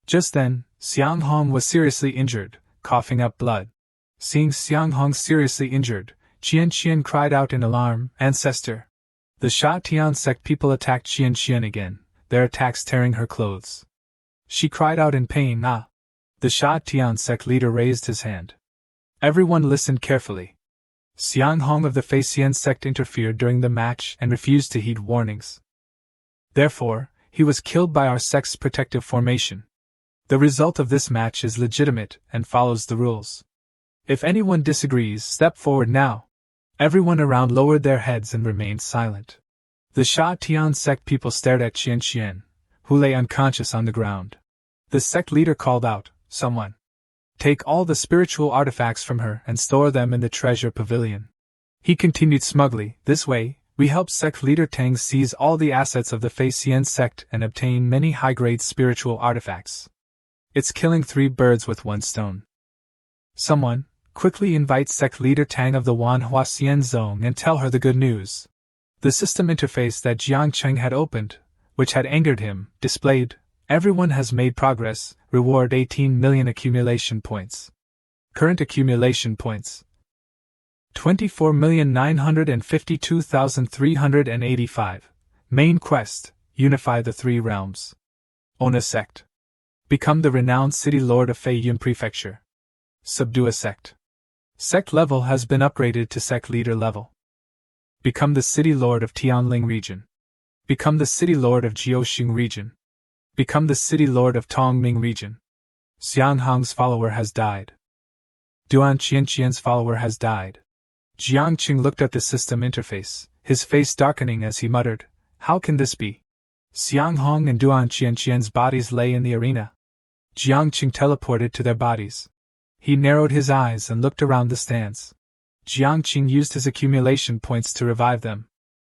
Just then, Xiang Hong was seriously injured, coughing up blood. Seeing Xiang Hong seriously injured, Qian Qian cried out in alarm, "Ancestor!" The Sha Tian Sect people attacked Qian Qian again, their attacks tearing her clothes. She cried out in pain, "Ah!" The Sha Tian Sect leader raised his hand. Everyone listened carefully. Xiang Hong of the Fei Xian Sect interfered during the match and refused to heed warnings. Therefore, he was killed by our sect's protective formation. The result of this match is legitimate and follows the rules. If anyone disagrees, step forward now. Everyone around lowered their heads and remained silent. The Sha Tian Sect people stared at Qian Qian, who lay unconscious on the ground. The sect leader called out, "Someone! Take all the spiritual artifacts from her and store them in the treasure pavilion." He continued smugly, "This way, we help sect leader Tang seize all the assets of the Fei Xian sect and obtain many high-grade spiritual artifacts. It's killing 3 birds with 1 stone. Someone, quickly invite sect leader Tang of the Manhwa Xian Zone and tell her the good news." The system interface that Jiang Cheng had opened, which had angered him, displayed, "Everyone has made progress, reward 18 million accumulation points. Current accumulation points 24,952,385. Main quest, unify the 3 realms. Own a sect. Become the renowned city lord of Fei Yun Prefecture. Subdue a sect. Sect level has been upgraded to sect leader level. Become the city lord of Tianling region. Become the city lord of Jiaoxing region. Become the city lord of Tongming region." Xiang Hong's follower has died. Duan Qianqian's follower has died. Jiang Qing looked at the system interface, his face darkening as he muttered, "How can this be?" Xiang Hong and Duan Qianqian's bodies lay in the arena. Jiang Qing teleported to their bodies. He narrowed his eyes and looked around the stands. Jiang Qing used his accumulation points to revive them.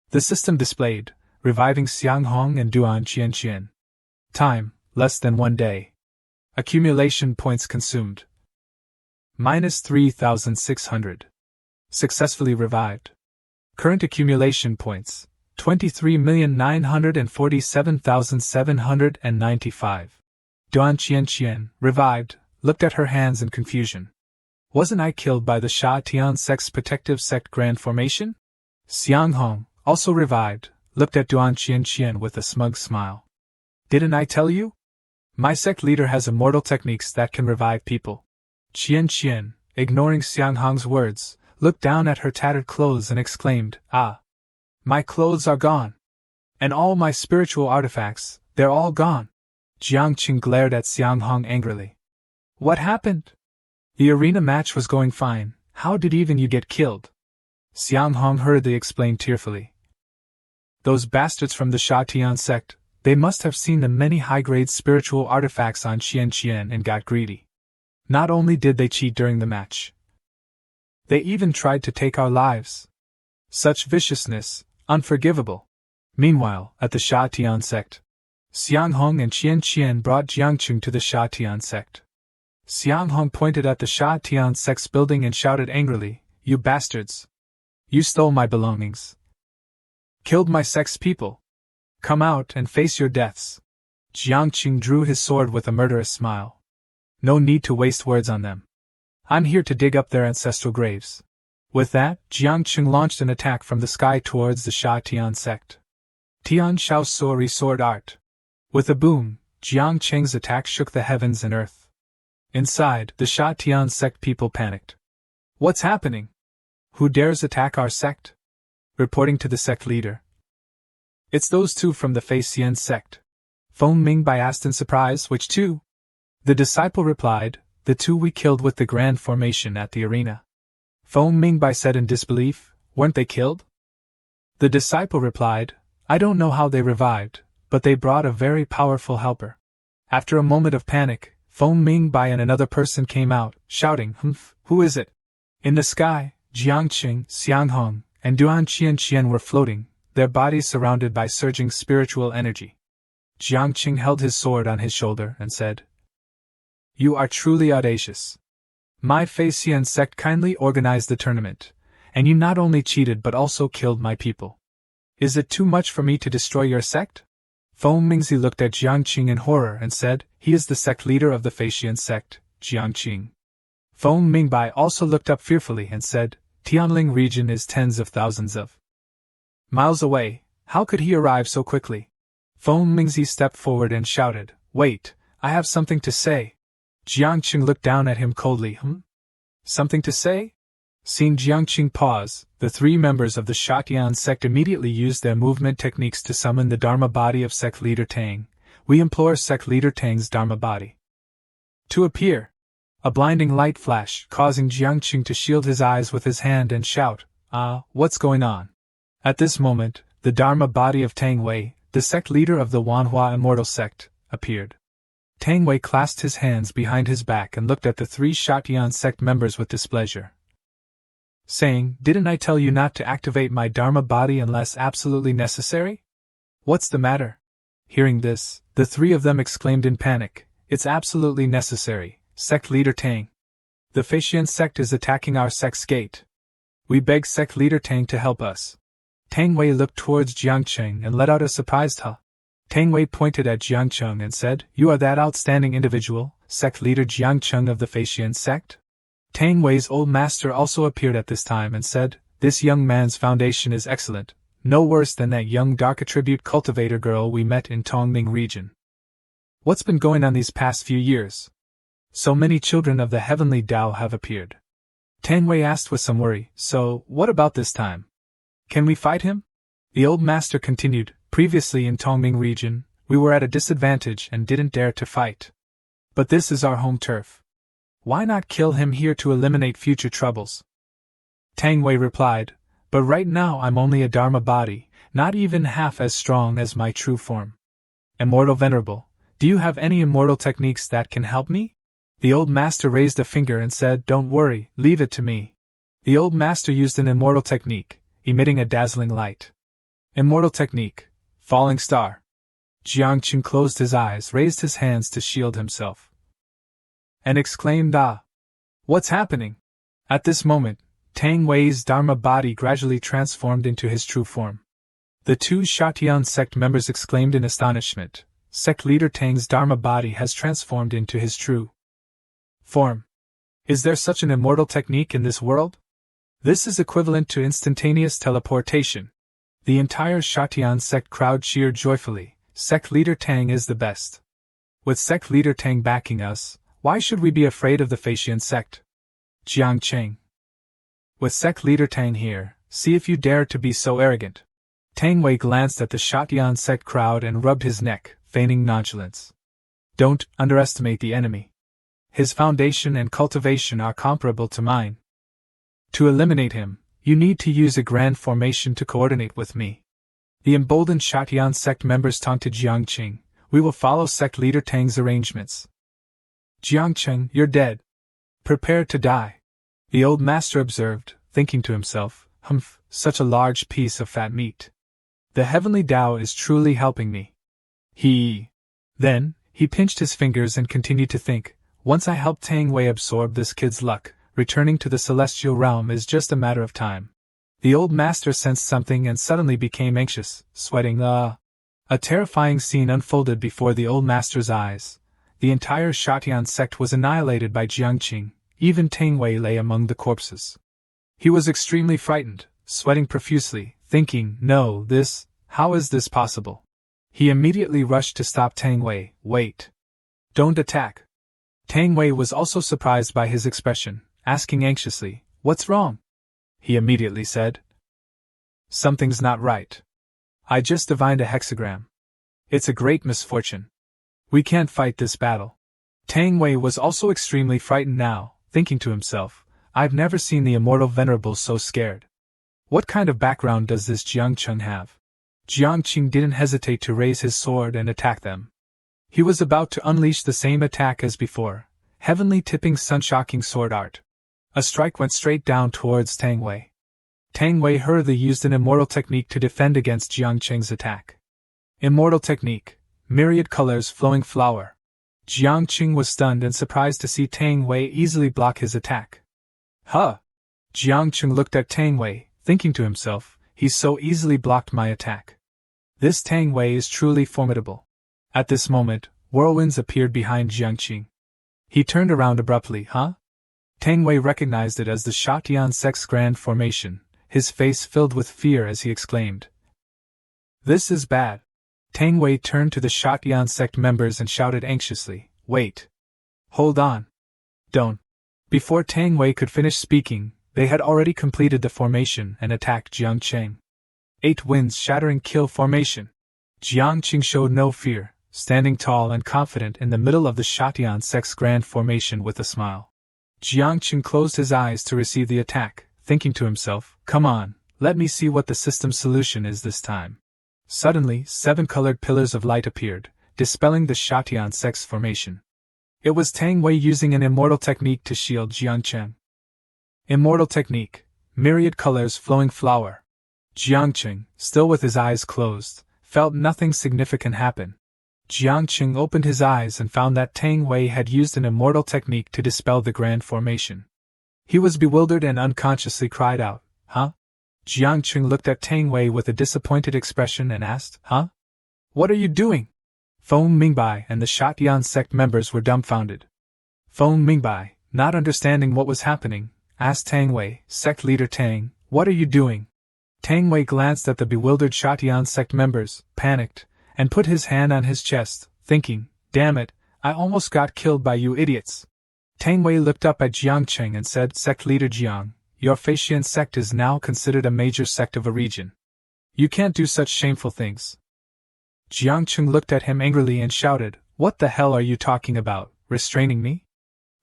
The system displayed, reviving Xiang Hong and Duan Qianqian. Time, less than 1 day. Accumulation points consumed. -3,600. Successfully revived. Current accumulation points, 23,947,795. Duan Qianqian, revived, looked at her hands in confusion. "Wasn't I killed by the Sha Tian Sect's protective sect grand formation?" Xiang Hong, also revived, looked at Duan Qian with a smug smile. Didn't I tell you? My sect leader has immortal techniques that can revive people. Qian, ignoring Xiang Hong's words, looked down at her tattered clothes and exclaimed, "Ah! My clothes are gone! And all my spiritual artifacts, they're all gone!" Jiangqing glared at Xiang Hong angrily. What happened? The arena match was going fine, how did even you get killed? Xiang Hong hurriedly explained tearfully. Those bastards from the Sha Tian sect, they must have seen the many high-grade spiritual artifacts on Qian and got greedy. Not only did they cheat during the match, they even tried to take our lives. Such viciousness, unforgivable. Meanwhile, at the Sha Tian sect, Xiang Hong and Qian brought Jiangqing to the Sha Tian sect. Xiang Hong pointed at the Sha Tian sect's building and shouted angrily, "You bastards! You stole my belongings. Killed my sect's people. Come out and face your deaths." Jiangqing drew his sword with a murderous smile. No need to waste words on them. I'm here to dig up their ancestral graves. With that, Jiangqing launched an attack from the sky towards the Sha Tian sect. Tian Shao Sori Sword Art. With a boom, Jiangqing's attack shook the heavens and earth. Inside, the Sha Tian sect people panicked. What's happening? Who dares attack our sect? Reporting to the sect leader. It's those two from the Fei Xian sect. Feng Mingbai asked in surprise, which two? The disciple replied, the two we killed with the grand formation at the arena. Feng Mingbai said in disbelief, weren't they killed? The disciple replied, I don't know how they revived, but they brought a very powerful helper. After a moment of panic, Feng Mingbai and another person came out, shouting, Humph, who is it? In the sky, Jiangqing, Xiang Hong, and Duan Qian were floating, their bodies surrounded by surging spiritual energy. Jiangqing held his sword on his shoulder and said, You are truly audacious. My Fei Xian sect kindly organized the tournament, and you not only cheated but also killed my people. Is it too much for me to destroy your sect? Feng Mingzi looked at Jiangqing in horror and said, He is the sect leader of the Fei Xian sect, Jiangqing. Feng Mingbai also looked up fearfully and said, Tianling region is tens of thousands of miles away, how could he arrive so quickly? Feng Mingzi stepped forward and shouted, Wait, I have something to say. Jiangqing looked down at him coldly, Something to say? Seeing Jiangqing pause, the three members of the Sha Tian sect immediately used their movement techniques to summon the Dharma body of sect leader Tang. We implore sect leader Tang's Dharma body to appear. A blinding light flashed, causing Jiangqing to shield his eyes with his hand and shout, what's going on? At this moment, the Dharma body of Tang Wei, the sect leader of the Manhwa immortal sect, appeared. Tang Wei clasped his hands behind his back and looked at the three Sha Tian sect members with displeasure, saying, Didn't I tell you not to activate my Dharma body unless absolutely necessary? What's the matter? Hearing this, the three of them exclaimed in panic, It's absolutely necessary, sect leader Tang. The Fei Xian sect is attacking our sect's gate. We beg sect leader Tang to help us. Tang Wei looked towards Jiangqing and let out a surprised huh. Tang Wei pointed at Jiangqing and said, You are that outstanding individual, sect leader Jiangqing of the Fei Xian sect? Tang Wei's old master also appeared at this time and said, This young man's foundation is excellent, no worse than that young dark attribute cultivator girl we met in Tongming region. What's been going on these past few years? So many children of the heavenly Tao have appeared. Tang Wei asked with some worry, So, what about this time? Can we fight him? The old master continued, Previously in Tongming region, we were at a disadvantage and didn't dare to fight. But this is our home turf. Why not kill him here to eliminate future troubles? Tang Wei replied, But right now I'm only a Dharma body, not even half as strong as my true form. Immortal Venerable, do you have any immortal techniques that can help me? The old master raised a finger and said, Don't worry, leave it to me. The old master used an immortal technique, emitting a dazzling light. Immortal technique, falling star. Jiangqing closed his eyes, raised his hands to shield himself, and exclaimed, What's happening? At this moment, Tang Wei's Dharma body gradually transformed into his true form. The two Sha Tian sect members exclaimed in astonishment, Sect leader Tang's Dharma body has transformed into his true form. Is there such an immortal technique in this world? This is equivalent to instantaneous teleportation. The entire Shatian sect crowd cheered joyfully. Sect leader Tang is the best. With sect leader Tang backing us, why should we be afraid of the Faxian sect? Jiang Cheng. With sect leader Tang here, see if you dare to be so arrogant. Tang Wei glanced at the Shatian sect crowd and rubbed his neck, feigning nonchalance. Don't underestimate the enemy. His foundation and cultivation are comparable to mine. To eliminate him, you need to use a grand formation to coordinate with me. The emboldened Shatian sect members taunted Jiang Qing. We will follow sect leader Tang's arrangements. Jiang Cheng, you're dead. Prepare to die. The old master observed, thinking to himself, humph, such a large piece of fat meat. The heavenly Tao is truly helping me. Then, he pinched his fingers and continued to think, once I help Tang Wei absorb this kid's luck, returning to the celestial realm is just a matter of time. The old master sensed something and suddenly became anxious, sweating. A terrifying scene unfolded before the old master's eyes. The entire Shatian sect was annihilated by Jiang Qing, even Tang Wei lay among the corpses. He was extremely frightened, sweating profusely, thinking, no, how is this possible? He immediately rushed to stop Tang Wei. Wait. Don't attack. Tang Wei was also surprised by his expression, asking anxiously, what's wrong? He immediately said, something's not right. I just divined a hexagram. It's a great misfortune. We can't fight this battle. Tang Wei was also extremely frightened now, thinking to himself, I've never seen the immortal venerable so scared. What kind of background does this Jiang Cheng have? Jiang Qing didn't hesitate to raise his sword and attack them. He was about to unleash the same attack as before, heavenly tipping sun-shocking sword art. A strike went straight down towards Tang Wei. Tang Wei hurriedly used an immortal technique to defend against Jiang Cheng's attack. Immortal technique, myriad colors flowing flower. Jiang Qing was stunned and surprised to see Tang Wei easily block his attack. Huh! Jiang Qing looked at Tang Wei, thinking to himself, he's so easily blocked my attack. This Tang Wei is truly formidable. At this moment, whirlwinds appeared behind Jiang Qing. He turned around abruptly. Huh? Tang Wei recognized it as the Shatian sect's grand formation, his face filled with fear as he exclaimed, this is bad. Tang Wei turned to the Shatian sect members and shouted anxiously, wait. Hold on. Don't. Before Tang Wei could finish speaking, they had already completed the formation and attacked Jiang Cheng. 8 winds shattering kill formation. Jiang Qing showed no fear, standing tall and confident in the middle of the Shatian sect's grand formation with a smile. Jiang Qing closed his eyes to receive the attack, thinking to himself, come on, let me see what the system's solution is this time. Suddenly, 7 colored pillars of light appeared, dispelling the Shatian sect's formation. It was Tang Wei using an immortal technique to shield Jiang Cheng. Immortal technique, myriad colors flowing flower. Jiang Qing, still with his eyes closed, felt nothing significant happen. Jiang Qing opened his eyes and found that Tang Wei had used an immortal technique to dispel the grand formation. He was bewildered and unconsciously cried out, huh? Jiang Qing looked at Tang Wei with a disappointed expression and asked, huh? What are you doing? Feng Mingbai and the Shatian sect members were dumbfounded. Feng Mingbai, not understanding what was happening, asked Tang Wei, sect leader Tang, what are you doing? Tang Wei glanced at the bewildered Shatian sect members, panicked, and put his hand on his chest, thinking, damn it, I almost got killed by you idiots. Tang Wei looked up at Jiang Cheng and said, sect leader Jiang, your Faxian sect is now considered a major sect of a region. You can't do such shameful things. Jiang Cheng looked at him angrily and shouted, what the hell are you talking about, restraining me?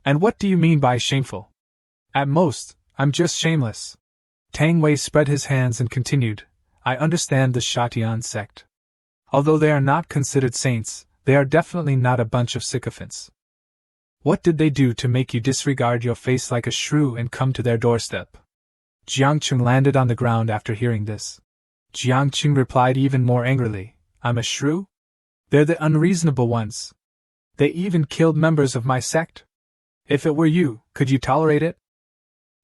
And what do you mean by shameful? At most, I'm just shameless. Tang Wei spread his hands and continued, I understand the Shatian sect. Although they are not considered saints, they are definitely not a bunch of sycophants. What did they do to make you disregard your face like a shrew and come to their doorstep? Jiang Qing landed on the ground after hearing this. Jiang Qing replied even more angrily, I'm a shrew? They're the unreasonable ones. They even killed members of my sect. If it were you, could you tolerate it?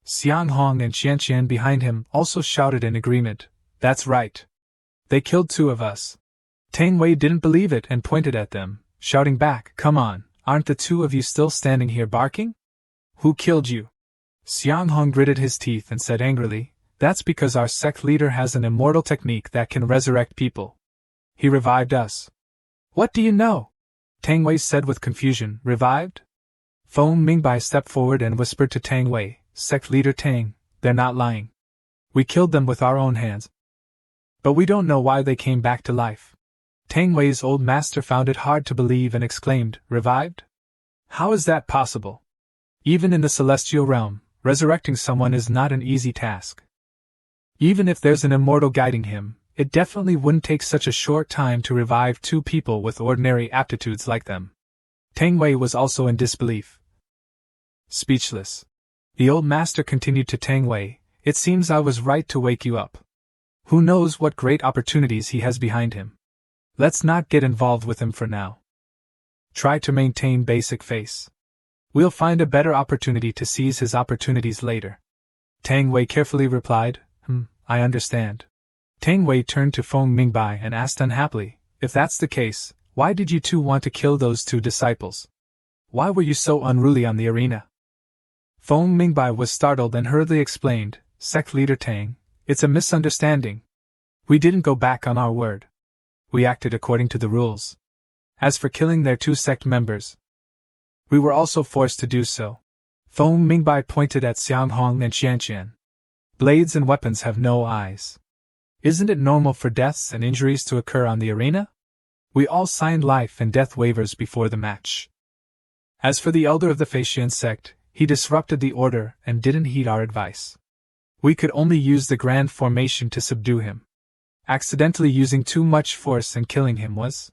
Xiang Hong and Qian Qian behind him also shouted in agreement, that's right. They killed 2 of us. Tang Wei didn't believe it and pointed at them, shouting back, come on, aren't the 2 of you still standing here barking? Who killed you? Xiang Hong gritted his teeth and said angrily, That's because our sect leader has an immortal technique that can resurrect people. He revived us. What do you know? Tang Wei said with confusion. Revived? Feng Mingbai stepped forward and whispered to Tang Wei, Sect leader Tang, they're not lying. We killed them with our own hands. But we don't know why they came back to life. Tang Wei's old master found it hard to believe and exclaimed, Revived? How is that possible? Even in the celestial realm, resurrecting someone is not an easy task. Even if there's an immortal guiding him, it definitely wouldn't take such a short time to revive two people with ordinary aptitudes like them. Tang Wei was also in disbelief. Speechless. The old master continued to Tang Wei, it seems I was right to wake you up. Who knows what great opportunities he has behind him. Let's not get involved with him for now. Try to maintain basic face. We'll find a better opportunity to seize his opportunities later. Tang Wei carefully replied, I understand. Tang Wei turned to Feng Mingbai and asked unhappily, if that's the case, why did you two want to kill those two disciples? Why were you so unruly on the arena? Feng Mingbai was startled and hurriedly explained, Sect leader Tang, it's a misunderstanding. We didn't go back on our word. We acted according to the rules. As for killing their two sect members, we were also forced to do so. Feng Mingbai pointed at Xiang Hong and Qianqian. Blades and weapons have no eyes. Isn't it normal for deaths and injuries to occur on the arena? We all signed life and death waivers before the match. As for the elder of the Feixian sect, he disrupted the order and didn't heed our advice. We could only use the grand formation to subdue him. Accidentally using too much force and killing him was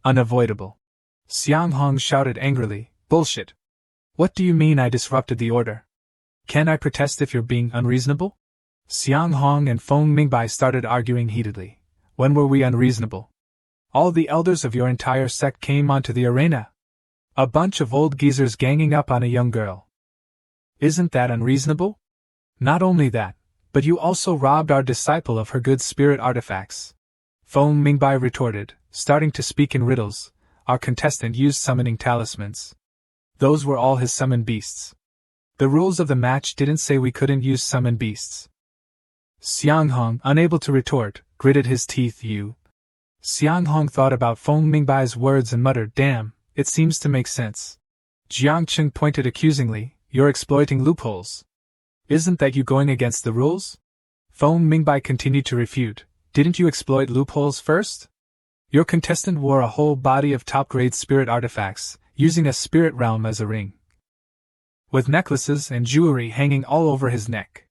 unavoidable. Xiang Hong shouted angrily, Bullshit! What do you mean I disrupted the order? Can I protest if you're being unreasonable? Xiang Hong and Feng Mingbai started arguing heatedly. When were we unreasonable? All the elders of your entire sect came onto the arena. A bunch of old geezers ganging up on a young girl. Isn't that unreasonable? Not only that, but you also robbed our disciple of her good spirit artifacts. Feng Mingbai retorted, starting to speak in riddles. Our contestant used summoning talismans. Those were all his summoned beasts. The rules of the match didn't say we couldn't use summoned beasts. Xiang Hong, unable to retort, gritted his teeth. Xiang Hong thought about Feng Mingbai's words and muttered, Damn, it seems to make sense. Jiang Qing pointed accusingly, You're exploiting loopholes. Isn't that you going against the rules? Feng Mingbai continued to refute, Didn't you exploit loopholes first? Your contestant wore a whole body of top-grade spirit artifacts, using a spirit realm as a ring, with necklaces and jewelry hanging all over his neck.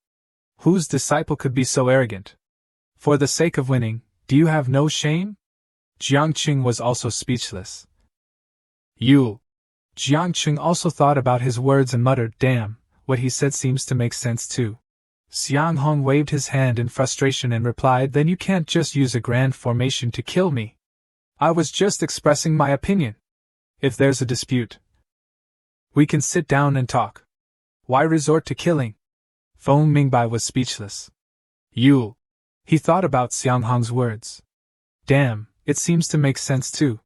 Whose disciple could be so arrogant? For the sake of winning, do you have no shame? Jiang Qing was also speechless. Jiang Qing also thought about his words and muttered, Damn, what he said seems to make sense too. Xiang Hong waved his hand in frustration and replied, Then you can't just use a grand formation to kill me. I was just expressing my opinion. If there's a dispute, we can sit down and talk. Why resort to killing? Feng Mingbai was speechless. He thought about Xiang Hong's words. Damn, it seems to make sense too.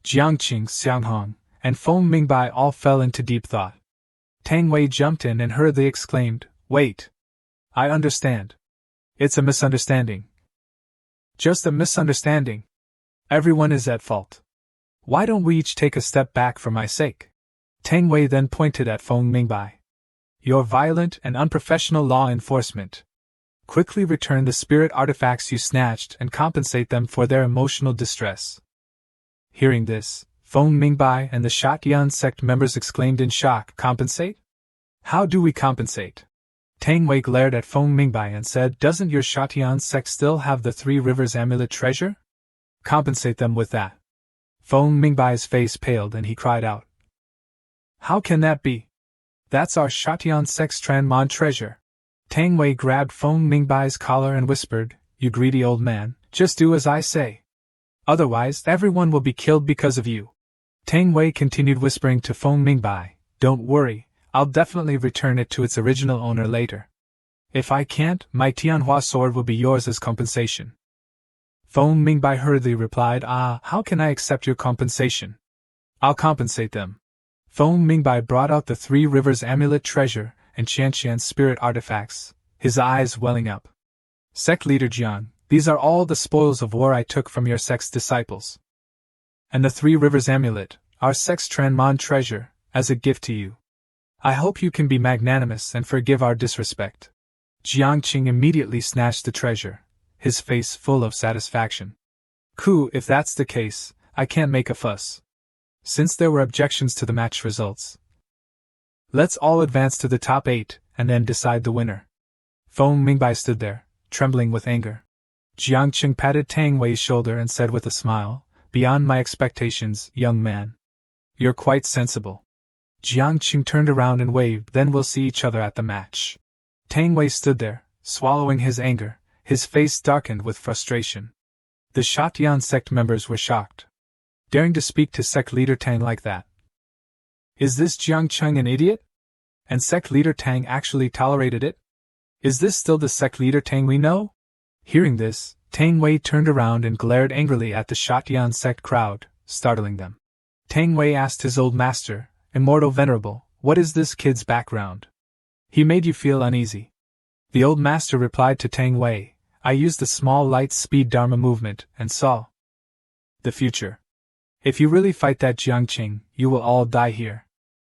Jiang Qing, Xiang Hong, and Feng Mingbai all fell into deep thought. Tang Wei jumped in and hurriedly exclaimed, Wait! I understand. It's a misunderstanding. Just a misunderstanding. Everyone is at fault. Why don't we each take a step back for my sake? Tang Wei then pointed at Feng Mingbai. Your violent and unprofessional law enforcement. Quickly return the spirit artifacts you snatched and compensate them for their emotional distress. Hearing this, Feng Mingbai and the Shatian sect members exclaimed in shock, Compensate? How do we compensate? Tang Wei glared at Feng Mingbai and said, Doesn't your Shatian sect still have the Three Rivers amulet treasure? Compensate them with that. Feng Mingbai's face paled and he cried out. How can that be? That's our Shatian sect's Tranmon treasure. Tang Wei grabbed Feng Mingbai's collar and whispered, You greedy old man, just do as I say. Otherwise, everyone will be killed because of you. Tang Wei continued whispering to Feng Mingbai, Don't worry, I'll definitely return it to its original owner later. If I can't, my Tianhua sword will be yours as compensation. Feng Mingbai hurriedly replied, How can I accept your compensation? I'll compensate them. Feng Mingbai brought out the Three Rivers amulet treasure and Qianqian's spirit artifacts, his eyes welling up. Sect leader Jiang, these are all the spoils of war I took from your sect's disciples. And the Three Rivers Amulet, our sect's Tranmon treasure, as a gift to you. I hope you can be magnanimous and forgive our disrespect. Jiang Qing immediately snatched the treasure, his face full of satisfaction. Ku, if that's the case, I can't make a fuss. Since there were objections to the match results, let's all advance to the top 8, and then decide the winner. Feng Mingbai stood there, trembling with anger. Jiang Qing patted Tang Wei's shoulder and said with a smile, "Beyond my expectations, young man. You're quite sensible." Jiang Qing turned around and waved, "Then we'll see each other at the match." Tang Wei stood there, swallowing his anger, his face darkened with frustration. The Shatian sect members were shocked. Daring to speak to sect leader Tang like that. Is this Jiang Qing an idiot? And sect leader Tang actually tolerated it? Is this still the sect leader Tang we know? Hearing this, Tang Wei turned around and glared angrily at the Shatian sect crowd, startling them. Tang Wei asked his old master, "Immortal Venerable, what is this kid's background? He made you feel uneasy." The old master replied to Tang Wei, "I used a small light-speed Dharma movement and saw the future. If you really fight that Jiang Qing, you will all die here.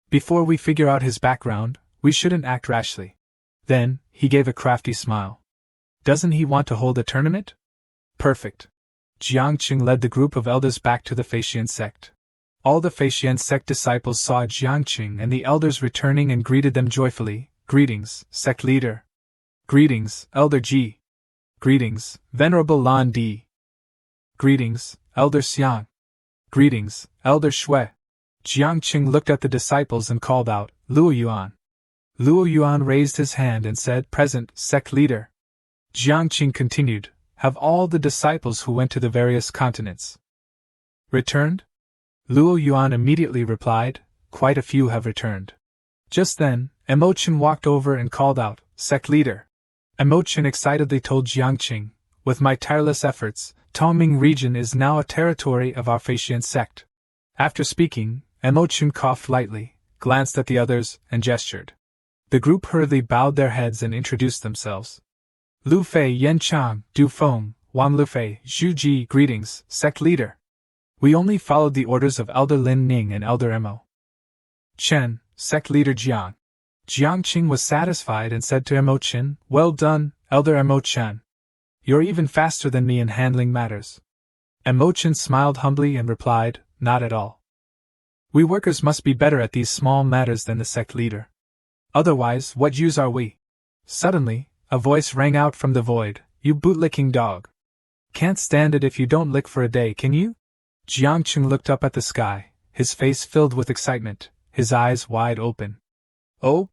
Before we figure out his background, we shouldn't act rashly." Then, he gave a crafty smile. "Doesn't he want to hold a tournament? Perfect." Jiang Qing led the group of elders back to the Feixian sect. All the Feixian sect disciples saw Jiang Qing and the elders returning and greeted them joyfully. "Greetings, sect leader." "Greetings, Elder Ji." "Greetings, Venerable Lan Di." "Greetings, Elder Xiang." "Greetings, Elder Shui." Jiang Qing looked at the disciples and called out, "Luo Yuan." Luo Yuan raised his hand and said, "Present, sect leader." Jiang Qing continued, "Have all the disciples who went to the various continents returned?" Luo Yuan immediately replied, "Quite a few have returned." Just then, Emochen walked over and called out, "Sect leader." Emochen excitedly told Jiang Qing, "With my tireless efforts, Tongming region is now a territory of our Feixian sect." After speaking, Emochen coughed lightly, glanced at the others, and gestured. The group hurriedly bowed their heads and introduced themselves. "Lu Fei Yen Chang, Du Feng, Wang Lu Fei, Zhu Ji, greetings, sect leader." We only followed the orders of Elder Lin Ning and Elder Mo Chen, sect leader Jiang. Jiang Qing was satisfied and said to Mo Chen, "Well done, Elder Mo Chen. You're even faster than me in handling matters." Mo Chen smiled humbly and replied, "Not at all. We workers must be better at these small matters than the sect leader. Otherwise, what use are we?" Suddenly, a voice rang out from the void, "You bootlicking dog. Can't stand it if you don't lick for a day, can you?" Jiang Qing looked up at the sky, his face filled with excitement, his eyes wide open. "Oh?"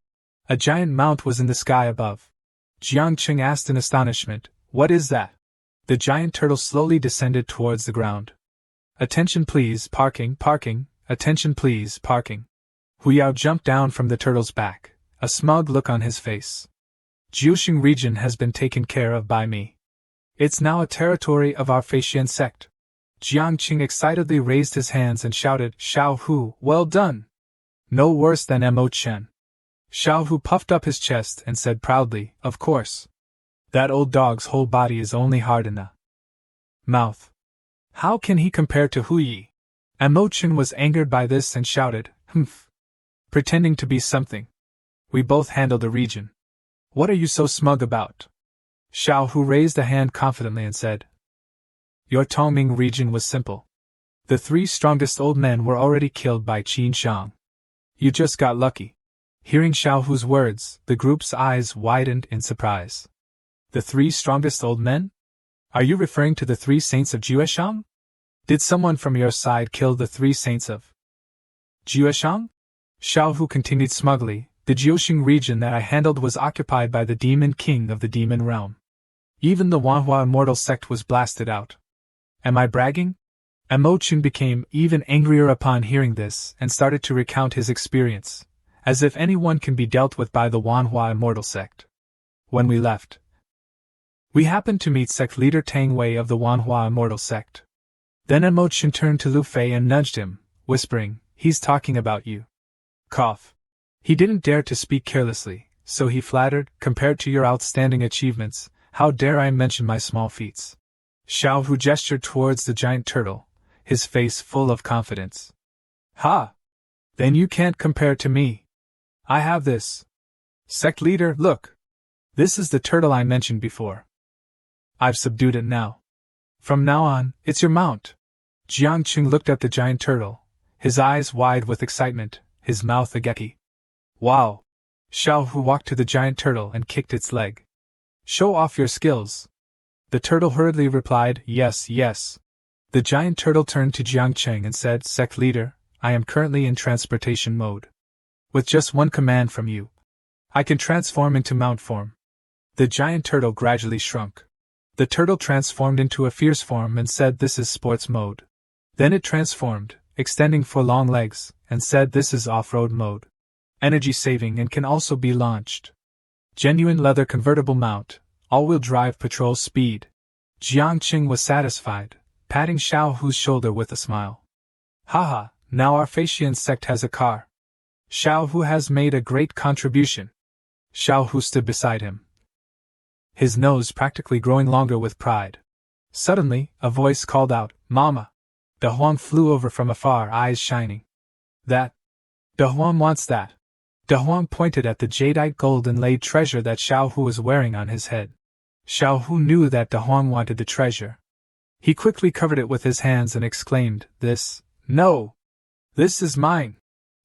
A giant mount was in the sky above. Jiang Qing asked in astonishment, "What is that?" The giant turtle slowly descended towards the ground. "Attention please, parking, parking, attention please, parking." Hu Yao jumped down from the turtle's back, a smug look on his face. "Jiuxing region has been taken care of by me. It's now a territory of our Feixian sect." Jiang Qing excitedly raised his hands and shouted, "Xiao Hu, well done! No worse than Mo Chen." Xiao Hu puffed up his chest and said proudly, "Of course. That old dog's whole body is only hard in the mouth. How can he compare to Hu Yi?" Mo Chen was angered by this and shouted, "Humph! Pretending to be something. We both handle the region. What are you so smug about?" Xiao Hu raised a hand confidently and said, "Your Tongming region was simple. The 3 strongest old men were already killed by Qin Shang. You just got lucky." Hearing Xiao Hu's words, the group's eyes widened in surprise. "The 3 strongest old men? Are you referring to the 3 saints of Jueshang? Did someone from your side kill the 3 saints of Jueshang?" Xiao Hu continued smugly, "The Jiuxing region that I handled was occupied by the demon king of the demon realm. Even the Manhwa immortal sect was blasted out. Am I bragging?" Mo Chen became even angrier upon hearing this and started to recount his experience, as if anyone can be dealt with by the Wanhua immortal sect. "When we left, we happened to meet sect leader Tang Wei of the Wanhua immortal sect. Then Mo Chen turned to Lu Fei and nudged him, whispering, 'He's talking about you.' Cough. He didn't dare to speak carelessly, so he flattered, compared to your outstanding achievements, how dare I mention my small feats? Xiao Hu gestured towards the giant turtle, his face full of confidence. Ha! Then you can't compare to me. I have this. Sect leader, look. This is the turtle I mentioned before. I've subdued it now. From now on, it's your mount. Jiangqing looked at the giant turtle, his eyes wide with excitement, his mouth ageki. Wow! Xiao Hu walked to the giant turtle and kicked its leg. Show off your skills. The turtle hurriedly replied, yes, yes. The giant turtle turned to Jiangqing and said, Sect leader, I am currently in transportation mode. With just one command from you, I can transform into mount form. The giant turtle gradually shrunk. The turtle transformed into a fierce form and said, this is sports mode. Then it transformed, extending for long legs, and said, this is off-road mode. Energy saving and can also be launched. Genuine leather convertible mount, all-wheel drive patrol speed. Jiangqing was satisfied, patting Xiao Hu's shoulder with a smile. Haha, now our Faxian sect has a car. Xiao Hu has made a great contribution. Xiao Hu stood beside him, his nose practically growing longer with pride. Suddenly, a voice called out, Mama! De Huang flew over from afar, eyes shining. That! De Huang wants that! De Huang pointed at the jadeite gold inlaid treasure that Xiao Hu was wearing on his head. Xiao Hu knew that De Huang wanted the treasure. He quickly covered it with his hands and exclaimed, This! No! This is mine!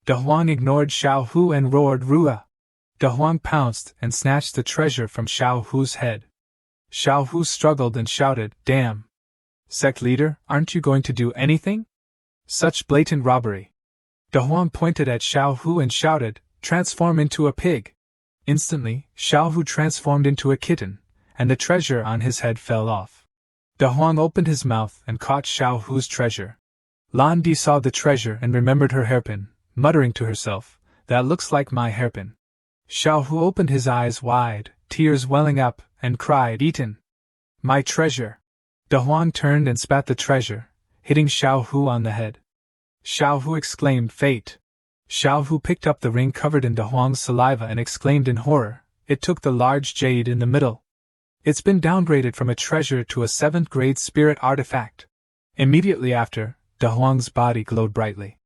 De Huang ignored Xiao Hu and roared, Rua! De Huang pounced and snatched the treasure from Xiao Hu's head. Xiao Hu struggled and shouted, Damn! Sect leader, aren't you going to do anything? Such blatant robbery! De Huang pointed at Xiao Hu and shouted, Transform into a pig! Instantly, Xiao Hu transformed into a kitten, and the treasure on his head fell off. De Huang opened his mouth and caught Xiao Hu's treasure. Lan Di saw the treasure and remembered her hairpin, muttering to herself, That looks like my hairpin. Xiao Hu opened his eyes wide, tears welling up, and cried, Eaten! My treasure! De Huang turned and spat the treasure, hitting Xiao Hu on the head. Xiao Hu exclaimed, Fate! Xiao Hu picked up the ring covered in De Huang's saliva and exclaimed in horror, It took the large jade in the middle. It's been downgraded from a treasure to a 7th grade spirit artifact. Immediately after, De Huang's body glowed brightly.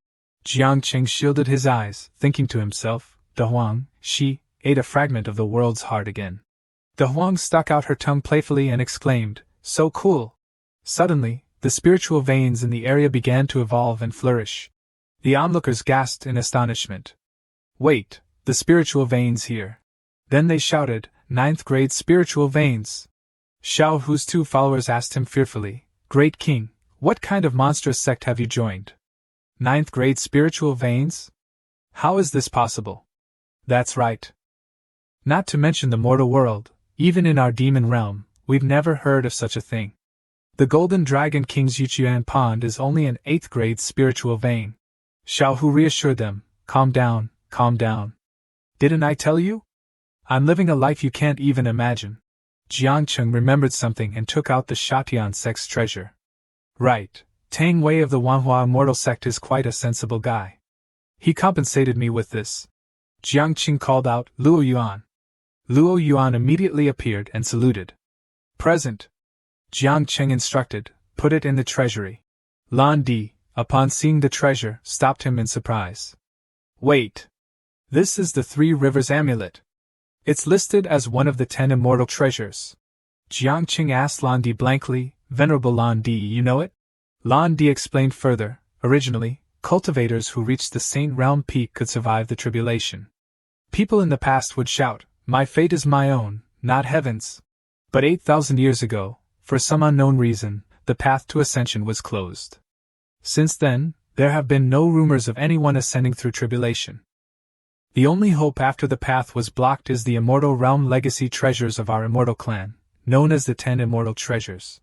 Jiangqing shielded his eyes, thinking to himself, De Huang, she ate a fragment of the world's heart again. De Huang stuck out her tongue playfully and exclaimed, So cool! Suddenly, the spiritual veins in the area began to evolve and flourish. The onlookers gasped in astonishment. Wait, the spiritual veins here. Then they shouted, 9th grade spiritual veins. Xiao Hu's 2 followers asked him fearfully, Great King, what kind of monstrous sect have you joined? 9th grade spiritual veins? How is this possible? That's right. Not to mention the mortal world, even in our demon realm, we've never heard of such a thing. The Golden Dragon King's Yuchuan Pond is only an 8th grade spiritual vein. Xiao Hu reassured them, Calm down, calm down. Didn't I tell you? I'm living a life you can't even imagine. Jiangqing remembered something and took out the Shatian sect's treasure. Right, Tang Wei of the Manhwa Immortal Sect is quite a sensible guy. He compensated me with this. Jiangqing called out, Luo Yuan. Luo Yuan immediately appeared and saluted. Present. Jiangqing instructed, Put it in the treasury. Lan Di, upon seeing the treasure, stopped him in surprise. Wait. This is the 3 Rivers Amulet. It's listed as one of the 10 immortal treasures. Jiangqing asked Lan Di blankly, Venerable Lan Di, you know it? Lan Di explained further, originally, cultivators who reached the Saint Realm Peak could survive the tribulation. People in the past would shout, My fate is my own, not heaven's. But 8,000 years ago, for some unknown reason, the path to ascension was closed. Since then, there have been no rumors of anyone ascending through tribulation. The only hope after the path was blocked is the immortal realm legacy treasures of our immortal clan, known as the 10 immortal treasures.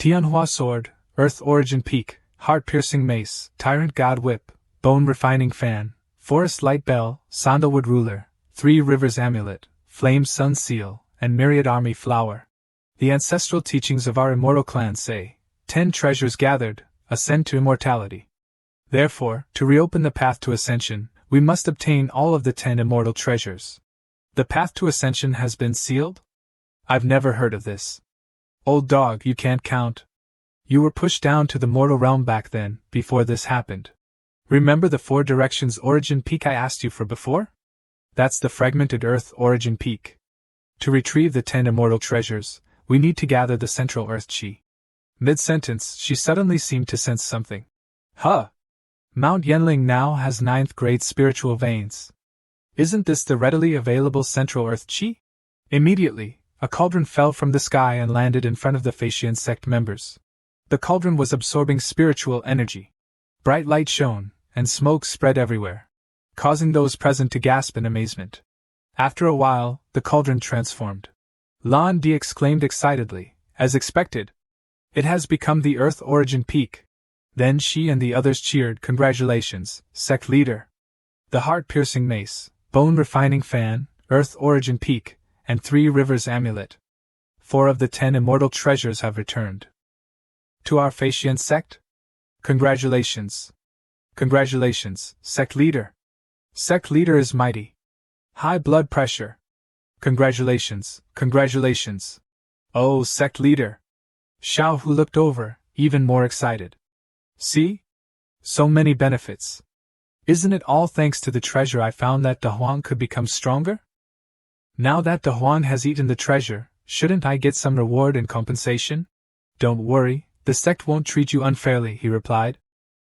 Tianhua Sword, Earth Origin Peak, Heart-Piercing Mace, Tyrant God Whip, Bone Refining Fan, Forest Light Bell, Sandalwood Ruler, 3 Rivers Amulet, Flame Sun Seal, and Myriad Army Flower. The ancestral teachings of our immortal clan say, 10 treasures gathered, ascend to immortality. Therefore, to reopen the path to ascension, we must obtain all of the 10 immortal treasures. The path to ascension has been sealed? I've never heard of this. Old dog, you can't count. You were pushed down to the mortal realm back then, before this happened. Remember the 4 directions origin peak I asked you for before? That's the fragmented Earth origin peak. To retrieve the 10 immortal treasures, we need to gather the central Earth chi. Mid-sentence, she suddenly seemed to sense something. Huh! Mount Yenling now has 9th grade spiritual veins. Isn't this the readily available central Earth chi? Immediately, a cauldron fell from the sky and landed in front of the Facian sect members. The cauldron was absorbing spiritual energy. Bright light shone, and smoke spread everywhere, causing those present to gasp in amazement. After a while, the cauldron transformed. Lan Di exclaimed excitedly, as expected. It has become the Earth origin peak. Then she and the others cheered, congratulations, sect leader. The heart-piercing mace, bone-refining fan, Earth origin peak, and 3 rivers amulet. 4 of the 10 immortal treasures have returned. To our Facian sect? Congratulations. Congratulations, sect leader. Sect leader is mighty. High blood pressure. Congratulations, congratulations. Oh, sect leader. Xiao Hu looked over, even more excited. See? So many benefits. Isn't it all thanks to the treasure I found that De Huang could become stronger? Now that De Huang has eaten the treasure, shouldn't I get some reward and compensation? Don't worry, the sect won't treat you unfairly, he replied.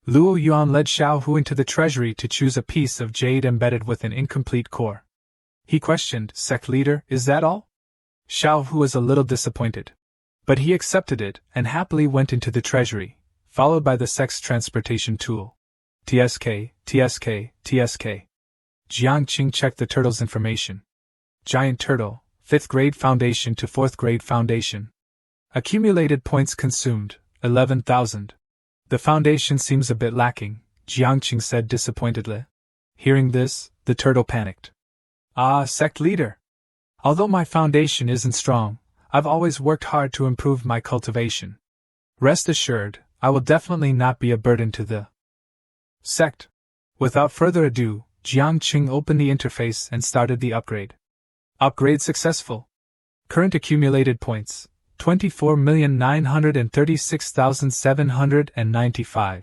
Luo Yuan led Xiao Hu into the treasury to choose a piece of jade embedded with an incomplete core. He questioned, sect leader, is that all? Xiao Hu was a little disappointed. But he accepted it and happily went into the treasury, followed by the sect's transportation tool. TSK, TSK, TSK. Jiang Qing checked the turtle's information. Giant turtle, 5th grade foundation to 4th grade foundation. Accumulated points consumed, 11,000. The foundation seems a bit lacking, Jiang Qing said disappointedly. Hearing this, the turtle panicked. Ah, sect leader. Although my foundation isn't strong, I've always worked hard to improve my cultivation. Rest assured, I will definitely not be a burden to the sect. Without further ado, Jiang Qing opened the interface and started the upgrade. Upgrade successful. Current accumulated points, 24,936,795.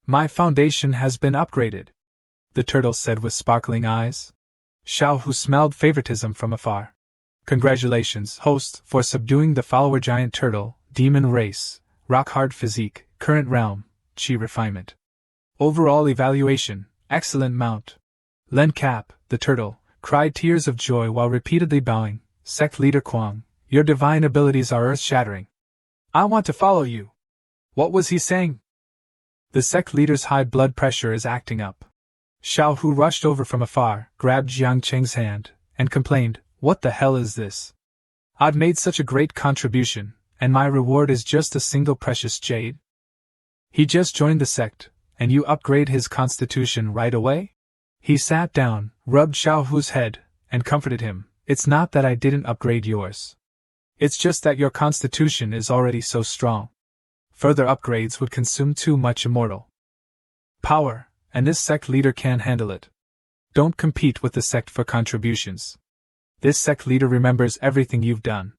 My foundation has been upgraded, the turtle said with sparkling eyes. Xiao Hu smelled favoritism from afar. Congratulations, host, for subduing the follower giant turtle, demon race, rock-hard physique, current realm, chi refinement. Overall evaluation, excellent mount. Len Cap, the turtle, cried tears of joy while repeatedly bowing. Sect leader Kuang, your divine abilities are earth-shattering. I want to follow you. What was he saying? The sect leader's high blood pressure is acting up. Xiao Hu rushed over from afar, grabbed Jiang Qing's hand, and complained, what the hell is this? I've made such a great contribution, and my reward is just a single precious jade? He just joined the sect, and you upgrade his constitution right away? He sat down, rubbed Xiao Hu's head, and comforted him. It's not that I didn't upgrade yours. It's just that your constitution is already so strong. Further upgrades would consume too much immortal power, and this sect leader can't handle it. Don't compete with the sect for contributions. This sect leader remembers everything you've done.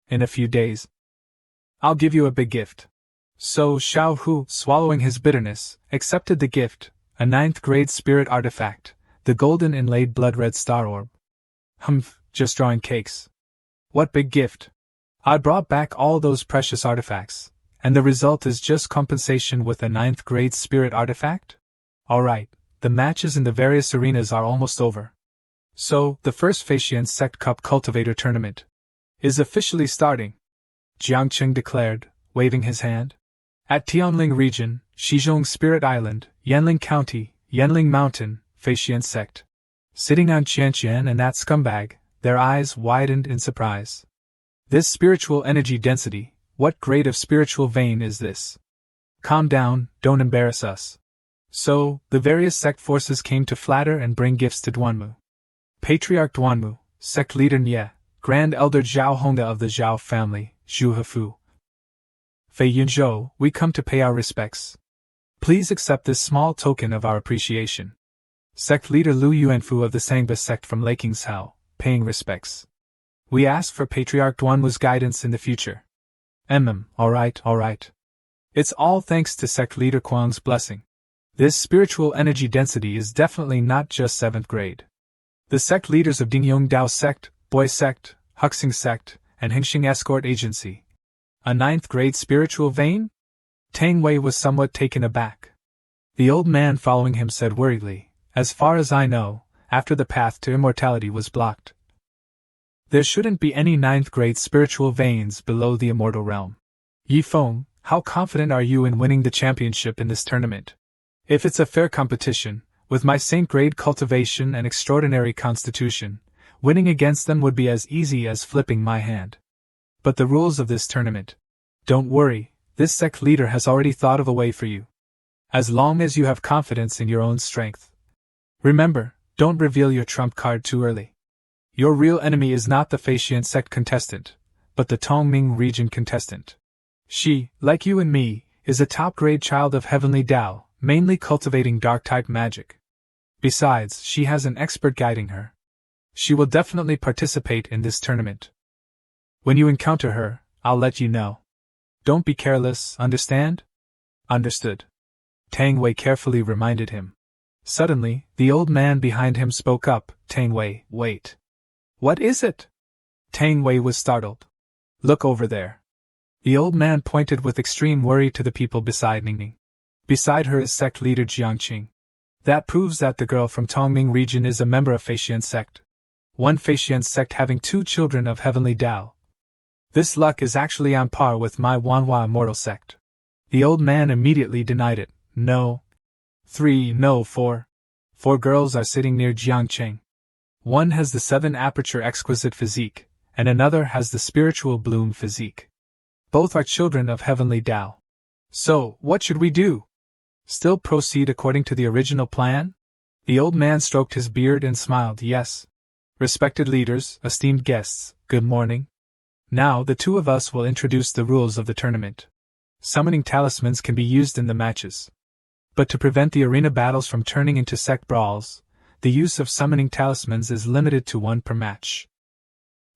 In a few days, I'll give you a big gift. So Xiao Hu, swallowing his bitterness, accepted the gift, a 9th grade spirit artifact, the golden inlaid blood-red star orb. Humph, just drawing cakes. What big gift? I brought back all those precious artifacts, and the result is just compensation with a 9th grade spirit artifact? Alright, the matches in the various arenas are almost over. So, the first Facian Sect Cup Cultivator Tournament is officially starting, Jiang Qing declared, waving his hand. At Tianling Region, Shizhong Spirit Island, Yanling County, Yanling Mountain, Facian Sect. Sitting on Qianqian and that scumbag, their eyes widened in surprise. This spiritual energy density, what grade of spiritual vein is this? Calm down, don't embarrass us. So, the various sect forces came to flatter and bring gifts to Duanmu. Patriarch Duanmu, Sect Leader Nye, Grand Elder Zhao Hongda of the Zhao family, Zhu Hefu. Fei Yunzhou, we come to pay our respects. Please accept this small token of our appreciation. Sect Leader Lu Yuanfu of the Sangba sect from Laking's Hao, paying respects. We ask for Patriarch Duanwu's guidance in the future. Alright. It's all thanks to Sect Leader Kuang's blessing. This spiritual energy density is definitely not just 7th grade. The sect leaders of Dingyong Dao Sect, Boy Sect, Huxing Sect, and Hengxing Escort Agency. A 9th grade spiritual vein? Tang Wei was somewhat taken aback. The old man following him said worriedly, as far as I know, after the path to immortality was blocked, there shouldn't be any 9th grade spiritual veins below the immortal realm. Yi Feng, how confident are you in winning the championship in this tournament? If it's a fair competition, with my Saint grade cultivation and extraordinary constitution, winning against them would be as easy as flipping my hand. But the rules of this tournament. Don't worry, this sect leader has already thought of a way for you. As long as you have confidence in your own strength. Remember, don't reveal your trump card too early. Your real enemy is not the Feixian sect contestant, but the Tongming region contestant. She, like you and me, is a top-grade child of heavenly Tao, mainly cultivating dark-type magic. Besides, she has an expert guiding her. She will definitely participate in this tournament. When you encounter her, I'll let you know. Don't be careless, understand? Understood. Tang Wei carefully reminded him. Suddenly, the old man behind him spoke up. Tang Wei, wait. What is it? Tang Wei was startled. Look over there. The old man pointed with extreme worry to the people beside Ningning. Beside her is sect leader Jiangqing. That proves that the girl from Tongming region is a member of Feixian sect. One Feixian sect having 2 children of heavenly Tao. This luck is actually on par with my Manhwa immortal sect. The old man immediately denied it. No. 3, no 4. 4 girls are sitting near Jiangqing. One has the 7 aperture exquisite physique, and another has the spiritual bloom physique. Both are children of heavenly Tao. So, what should we do? Still proceed according to the original plan? The old man stroked his beard and smiled. Yes. Respected leaders, esteemed guests, good morning. Now the 2 of us will introduce the rules of the tournament. Summoning talismans can be used in the matches. But to prevent the arena battles from turning into sect brawls, the use of summoning talismans is limited to 1 per match.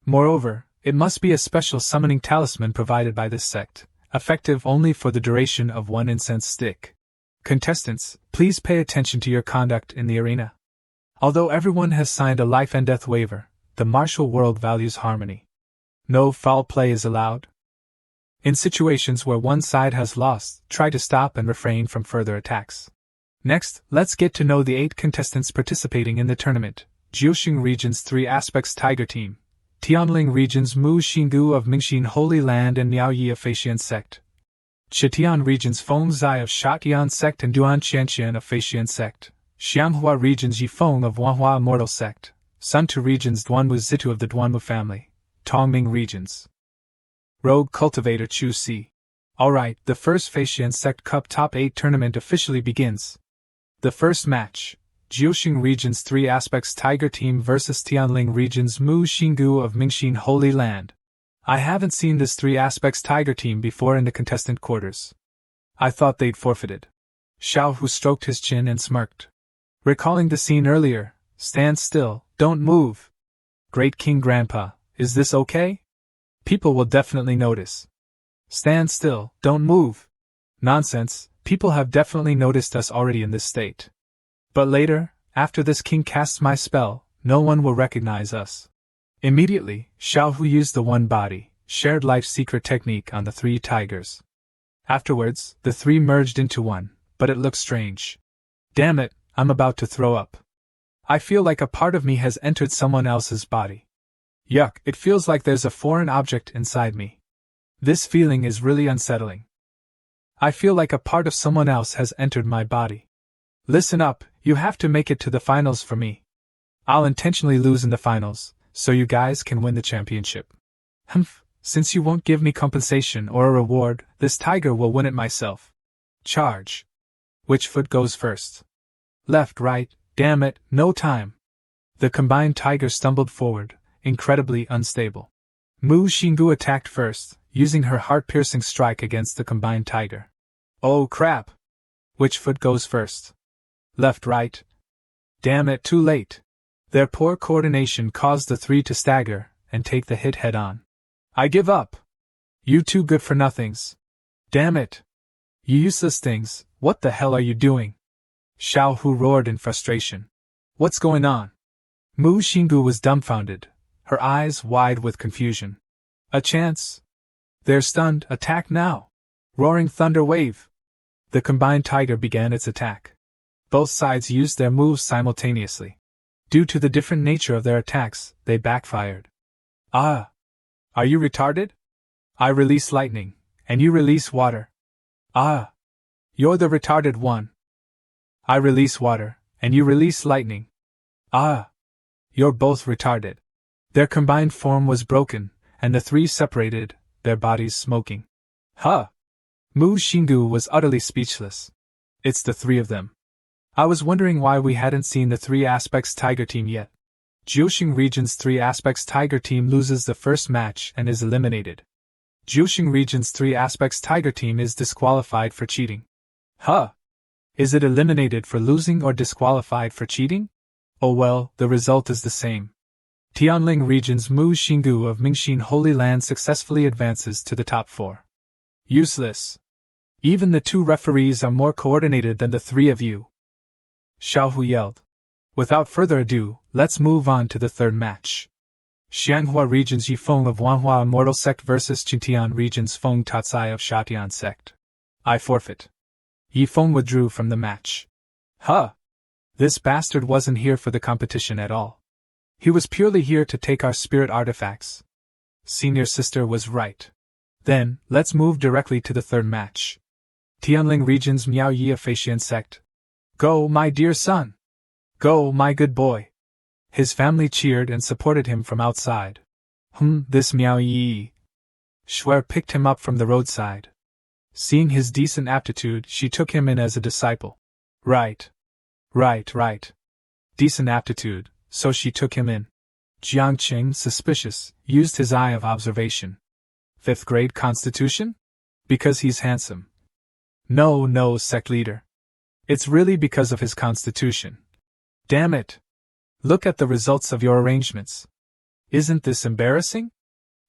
Moreover, it must be a special summoning talisman provided by this sect, effective only for the duration of 1 incense stick. Contestants, please pay attention to your conduct in the arena. Although everyone has signed a life and death waiver, the martial world values harmony. No foul play is allowed. In situations where one side has lost, try to stop and refrain from further attacks. Next, let's get to know the 8 contestants participating in the tournament. Jiuxing Region's 3 Aspects Tiger Team, Tianling Region's Mu Xingu of Mingxin Holy Land and Miao Yi of Feixian Sect, Chitian Region's Feng Zai of Shatian Sect and Duan Qianqian of Feixian Sect, Xianghua Region's Yifeng of Wanhua Immortal Sect, Suntu Region's Duanwu Zitu of the Duanwu family, Tongming Regions. Rogue Cultivator Chu Si. Alright, the first Feixian Sect Cup Top 8 tournament officially begins. The first match, Jiuxing Region's 3 Aspects Tiger Team vs Tianling Region's Mu Xingu of Mingxin Holy Land. I haven't seen this 3 Aspects Tiger Team before in the contestant quarters. I thought they'd forfeited. Xiao Hu stroked his chin and smirked. Recalling the scene earlier, stand still, don't move. Great King Grandpa, is this okay? People will definitely notice. Stand still, don't move. Nonsense, people have definitely noticed us already in this state. But later, after this king casts my spell, no one will recognize us. Immediately, Xiao Hu used the one body, shared life secret technique on the 3 tigers. Afterwards, the 3 merged into one, but it looks strange. Damn it, I'm about to throw up. I feel like a part of me has entered someone else's body. Yuck, it feels like there's a foreign object inside me. This feeling is really unsettling. I feel like a part of someone else has entered my body. Listen up, you have to make it to the finals for me. I'll intentionally lose in the finals, so you guys can win the championship. Humph, since you won't give me compensation or a reward, this tiger will win it myself. Charge. Which foot goes first? Left, right, damn it, no time. The combined tiger stumbled forward, incredibly unstable. Mu Xingu attacked first, using her heart-piercing strike against the combined tiger. Oh crap! Which foot goes first? Left, right. Damn it, too late. Their poor coordination caused the three to stagger and take the hit head on. I give up! You two good for nothings! Damn it! You useless things, what the hell are you doing? Xiao Hu roared in frustration. What's going on? Mu Xinggu was dumbfounded, her eyes wide with confusion. A chance? They're stunned, attack now! Roaring thunder wave! The combined tiger began its attack. Both sides used their moves simultaneously. Due to the different nature of their attacks, they backfired. Ah! Are you retarded? I release lightning, and you release water. Ah! You're the retarded one. I release water, and you release lightning. Ah! You're both retarded. Their combined form was broken, and the three separated, their bodies smoking. Huh! Mu Xinggu was utterly speechless. It's the three of them. I was wondering why we hadn't seen the 3 Aspects Tiger team yet. Jiuxing Region's 3 Aspects Tiger team loses the first match and is eliminated. Jiuxing Region's 3 Aspects Tiger team is disqualified for cheating. Huh! Is it eliminated for losing or disqualified for cheating? Oh well, the result is the same. Tianling Region's Mu Xinggu of Mingxin Holy Land successfully advances to the top 4. Useless. Even the 2 referees are more coordinated than the 3 of you. Xiao Hu yelled. Without further ado, let's move on to the 3rd match. Xianghua Region's Yifeng of Wanhua Immortal Sect vs Qintian Region's Feng Tatsai of Shatian Sect. I forfeit. Yifeng withdrew from the match. Huh! This bastard wasn't here for the competition at all. He was purely here to take our spirit artifacts. Senior sister was right. Then, let's move directly to the 3rd match. Tianling Region's Miao Yi of Feixian Sect. Go, my dear son! Go, my good boy! His family cheered and supported him from outside. This Miao Yi. Shuer picked him up from the roadside. Seeing his decent aptitude, she took him in as a disciple. Right. Decent aptitude, so she took him in. Jiang Qing, suspicious, used his eye of observation. 5th grade constitution? Because he's handsome. No, sect leader. It's really because of his constitution. Damn it! Look at the results of your arrangements. Isn't this embarrassing?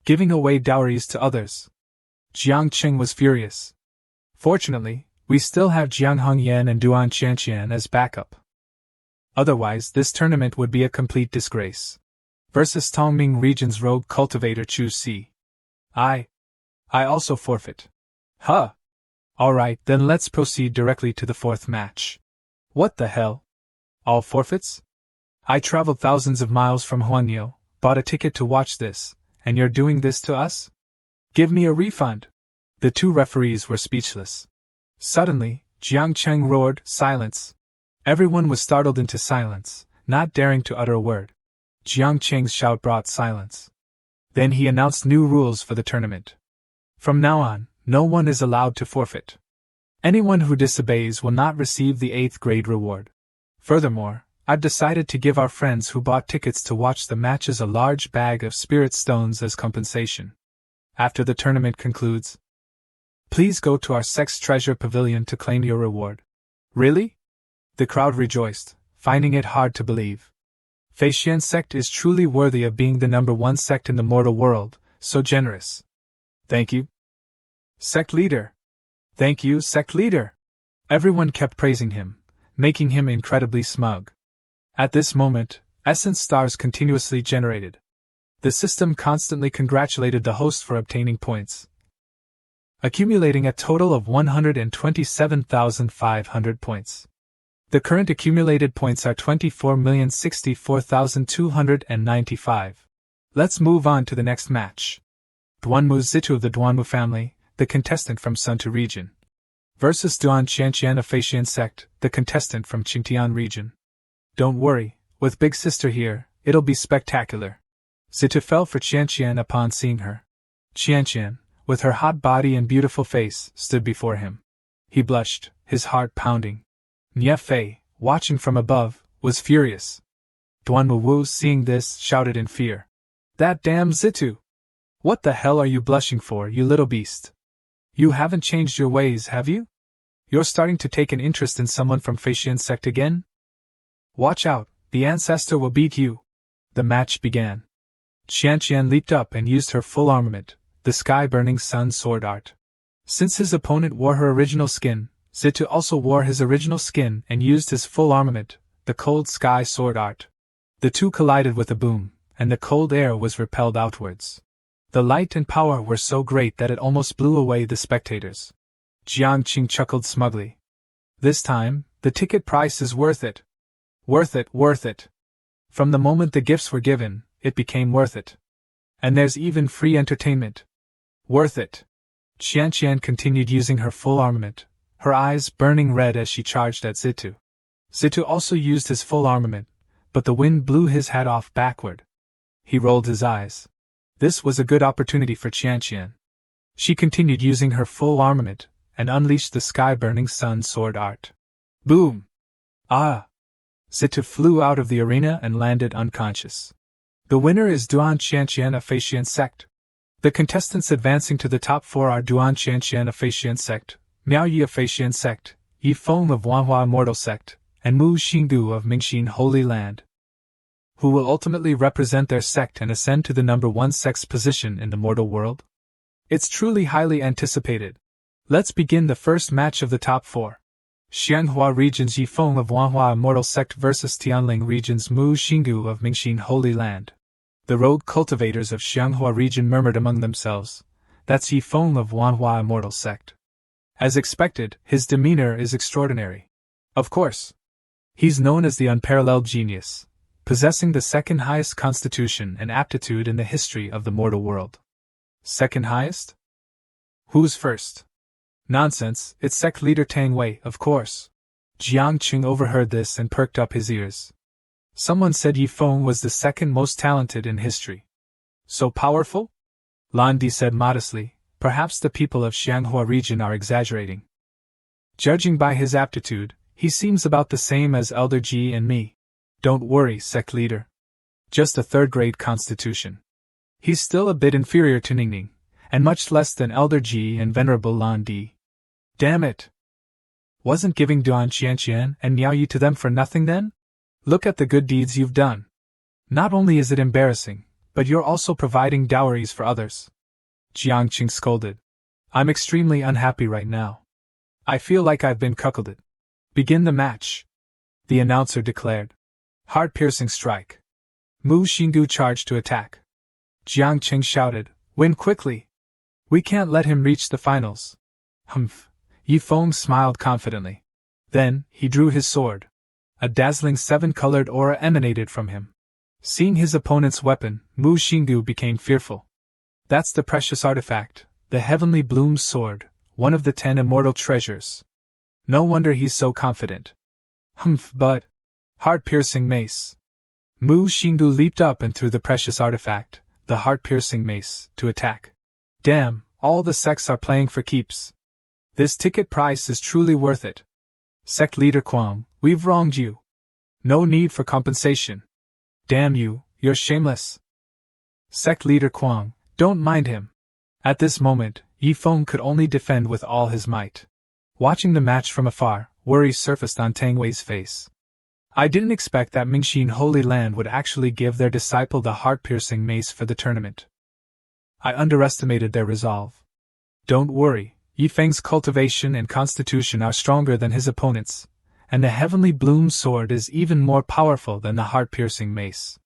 Giving away dowries to others. Jiang Qing was furious. Fortunately, we still have Jiang Hongyan and Duan Qianqian as backup. Otherwise, this tournament would be a complete disgrace. Versus Tongming Region's rogue cultivator Chu Si. I also forfeit. Huh! Alright, then let's proceed directly to the 4th match. What the hell? All forfeits? I traveled thousands of miles from Huanyo, bought a ticket to watch this, and you're doing this to us? Give me a refund! The 2 referees were speechless. Suddenly, Jiang Cheng roared, silence! Everyone was startled into silence, not daring to utter a word. Jiang Cheng's shout brought silence. Then he announced new rules for the tournament. From now on, no one is allowed to forfeit. Anyone who disobeys will not receive the 8th grade reward. Furthermore, I've decided to give our friends who bought tickets to watch the matches a large bag of spirit stones as compensation. After the tournament concludes, please go to our Sect's treasure pavilion to claim your reward. Really? The crowd rejoiced, finding it hard to believe. Feixian Sect is truly worthy of being the #1 sect in the mortal world, so generous. Thank you. Sect leader! Thank you, sect leader! Everyone kept praising him, making him incredibly smug. At this moment, essence stars continuously generated. The system constantly congratulated the host for obtaining points, accumulating a total of 127,500 points. The current accumulated points are 24,064,295. Let's move on to the next match. Duanmu Zitu of the Duanmu family, the contestant from Suntu region, versus Duan Qianqian of Feixian Sect, the contestant from Qingtian region. Don't worry, with Big Sister here, it'll be spectacular. Zitu fell for Qianqian upon seeing her. Qianqian, with her hot body and beautiful face, stood before him. He blushed, his heart pounding. Nye Fei, watching from above, was furious. Duanmu Wu, seeing this, shouted in fear. That damn Zitu! What the hell are you blushing for, you little beast? You haven't changed your ways, have you? You're starting to take an interest in someone from Feixian Sect again? Watch out, The ancestor will beat you. The match began. Qianqian leaped up and used her full armament, the sky-burning sun sword art. Since his opponent wore her original skin, Zitu also wore his original skin and used his full armament, the cold sky sword art. The two collided with a boom, and the cold air was repelled outwards. The light and power were so great that it almost blew away the spectators. Jiangqing chuckled smugly. This time, the ticket price is worth it. Worth it, worth it. From the moment the gifts were given, it became worth it. And there's even free entertainment. Worth it. Qianqian continued using her full armament, her eyes burning red as she charged at Zitu. Zitu also used his full armament, but the wind blew his hat off backward. He rolled his eyes. This was a good opportunity for Qianqian. She continued using her full armament, and unleashed the sky-burning sun sword art. Boom! Ah! Zitu flew out of the arena and landed unconscious. The winner is Duan Qianqian of Feixian Sect. The contestants advancing to the top 4 are Duan Qianqian of Feixian Sect, Miao Yi of Feixian Sect, Yi Feng of Manhwa Immortal Sect, and Mu Xingdu of Mingxin Holy Land, who will ultimately represent their sect and ascend to the number 1 sect's position in the mortal world? It's truly highly anticipated. Let's begin the first match of the top 4. Xianghua Region's Yi Feng of Wanhua Immortal Sect vs Tianling Region's Mu Xingdu of Mingxin Holy Land. The rogue cultivators of Xianghua Region murmured among themselves, "That's Yi Feng of Wanhua Immortal Sect." As expected, his demeanor is extraordinary. Of course. He's known as the unparalleled genius, possessing the second highest constitution and aptitude in the history of the mortal world. Second highest? Who's first? Nonsense, it's sect leader Tang Wei, of course. Jiang Qing overheard this and perked up his ears. Someone said Yi Feng was the second most talented in history. So powerful? Lan Di said modestly, perhaps the people of Xianghua region are exaggerating. Judging by his aptitude, he seems about the same as Elder Ji and me. Don't worry, sect leader. Just a third-grade constitution. He's still a bit inferior to Ningning, and much less than Elder Ji and Venerable Lan Di. Damn it! Wasn't giving Duan Qianqian and Miao Yi to them for nothing then? Look at the good deeds you've done. Not only is it embarrassing, but you're also providing dowries for others. Jiang Qing scolded. I'm extremely unhappy right now. I feel like I've been cuckolded. Begin the match, the announcer declared. Heart-piercing strike. Mu Xingdu charged to attack. Jiang Qing shouted, win quickly. We can't let him reach the finals. Humph. Yi Feng smiled confidently. Then, he drew his sword. A dazzling 7-colored aura emanated from him. Seeing his opponent's weapon, Mu Xingdu became fearful. That's the precious artifact, the Heavenly Bloom's sword, one of the 10 immortal treasures. No wonder he's so confident. Humph, but... Heart-piercing mace. Mu Xingdu leaped up and threw the precious artifact, the heart-piercing mace, to attack. Damn, all the sects are playing for keeps. This ticket price is truly worth it. Sect leader Quang, we've wronged you. No need for compensation. Damn you, you're shameless. Sect leader Quang, don't mind him. At this moment, Yi Feng could only defend with all his might. Watching the match from afar, worry surfaced on Tang Wei's face. I didn't expect that Mingxin Holy Land would actually give their disciple the heart-piercing mace for the tournament. I underestimated their resolve. Don't worry, Yi Feng's cultivation and constitution are stronger than his opponent's, and the Heavenly Bloom sword is even more powerful than the heart-piercing mace.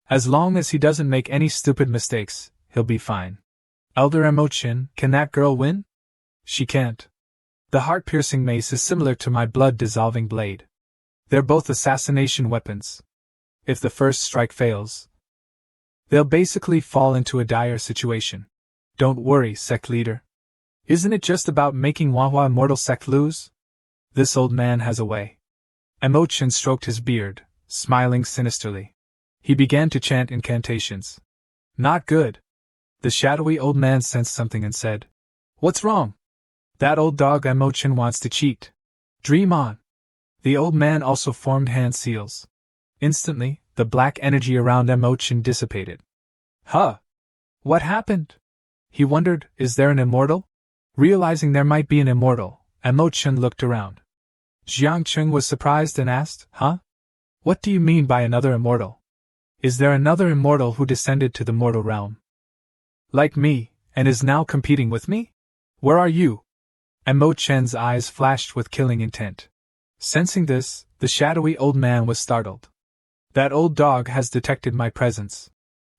As long as he doesn't make any stupid mistakes, he'll be fine. Elder Emochin, can that girl win? She can't. The heart-piercing mace is similar to my blood-dissolving blade. They're both assassination weapons. If the first strike fails, they'll basically fall into a dire situation. Don't worry, sect leader. Isn't it just about making Wanhua Immortal Sect lose? This old man has a way. Emochin stroked his beard, smiling sinisterly. He began to chant incantations. Not good. The shadowy old man sensed something and said, What's wrong? That old dog Emochin wants to cheat. Dream on. The old man also formed hand seals. Instantly, the black energy around Emochin dissipated. Huh? What happened? He wondered, is there an immortal? Realizing there might be an immortal, Emochin looked around. Jiang Qing was surprised and asked, Huh? What do you mean by another immortal? Is there another immortal who descended to the mortal realm? Like me, and is now competing with me? Where are you? And Mo Chen's eyes flashed with killing intent. Sensing this, the shadowy old man was startled. That old dog has detected my presence.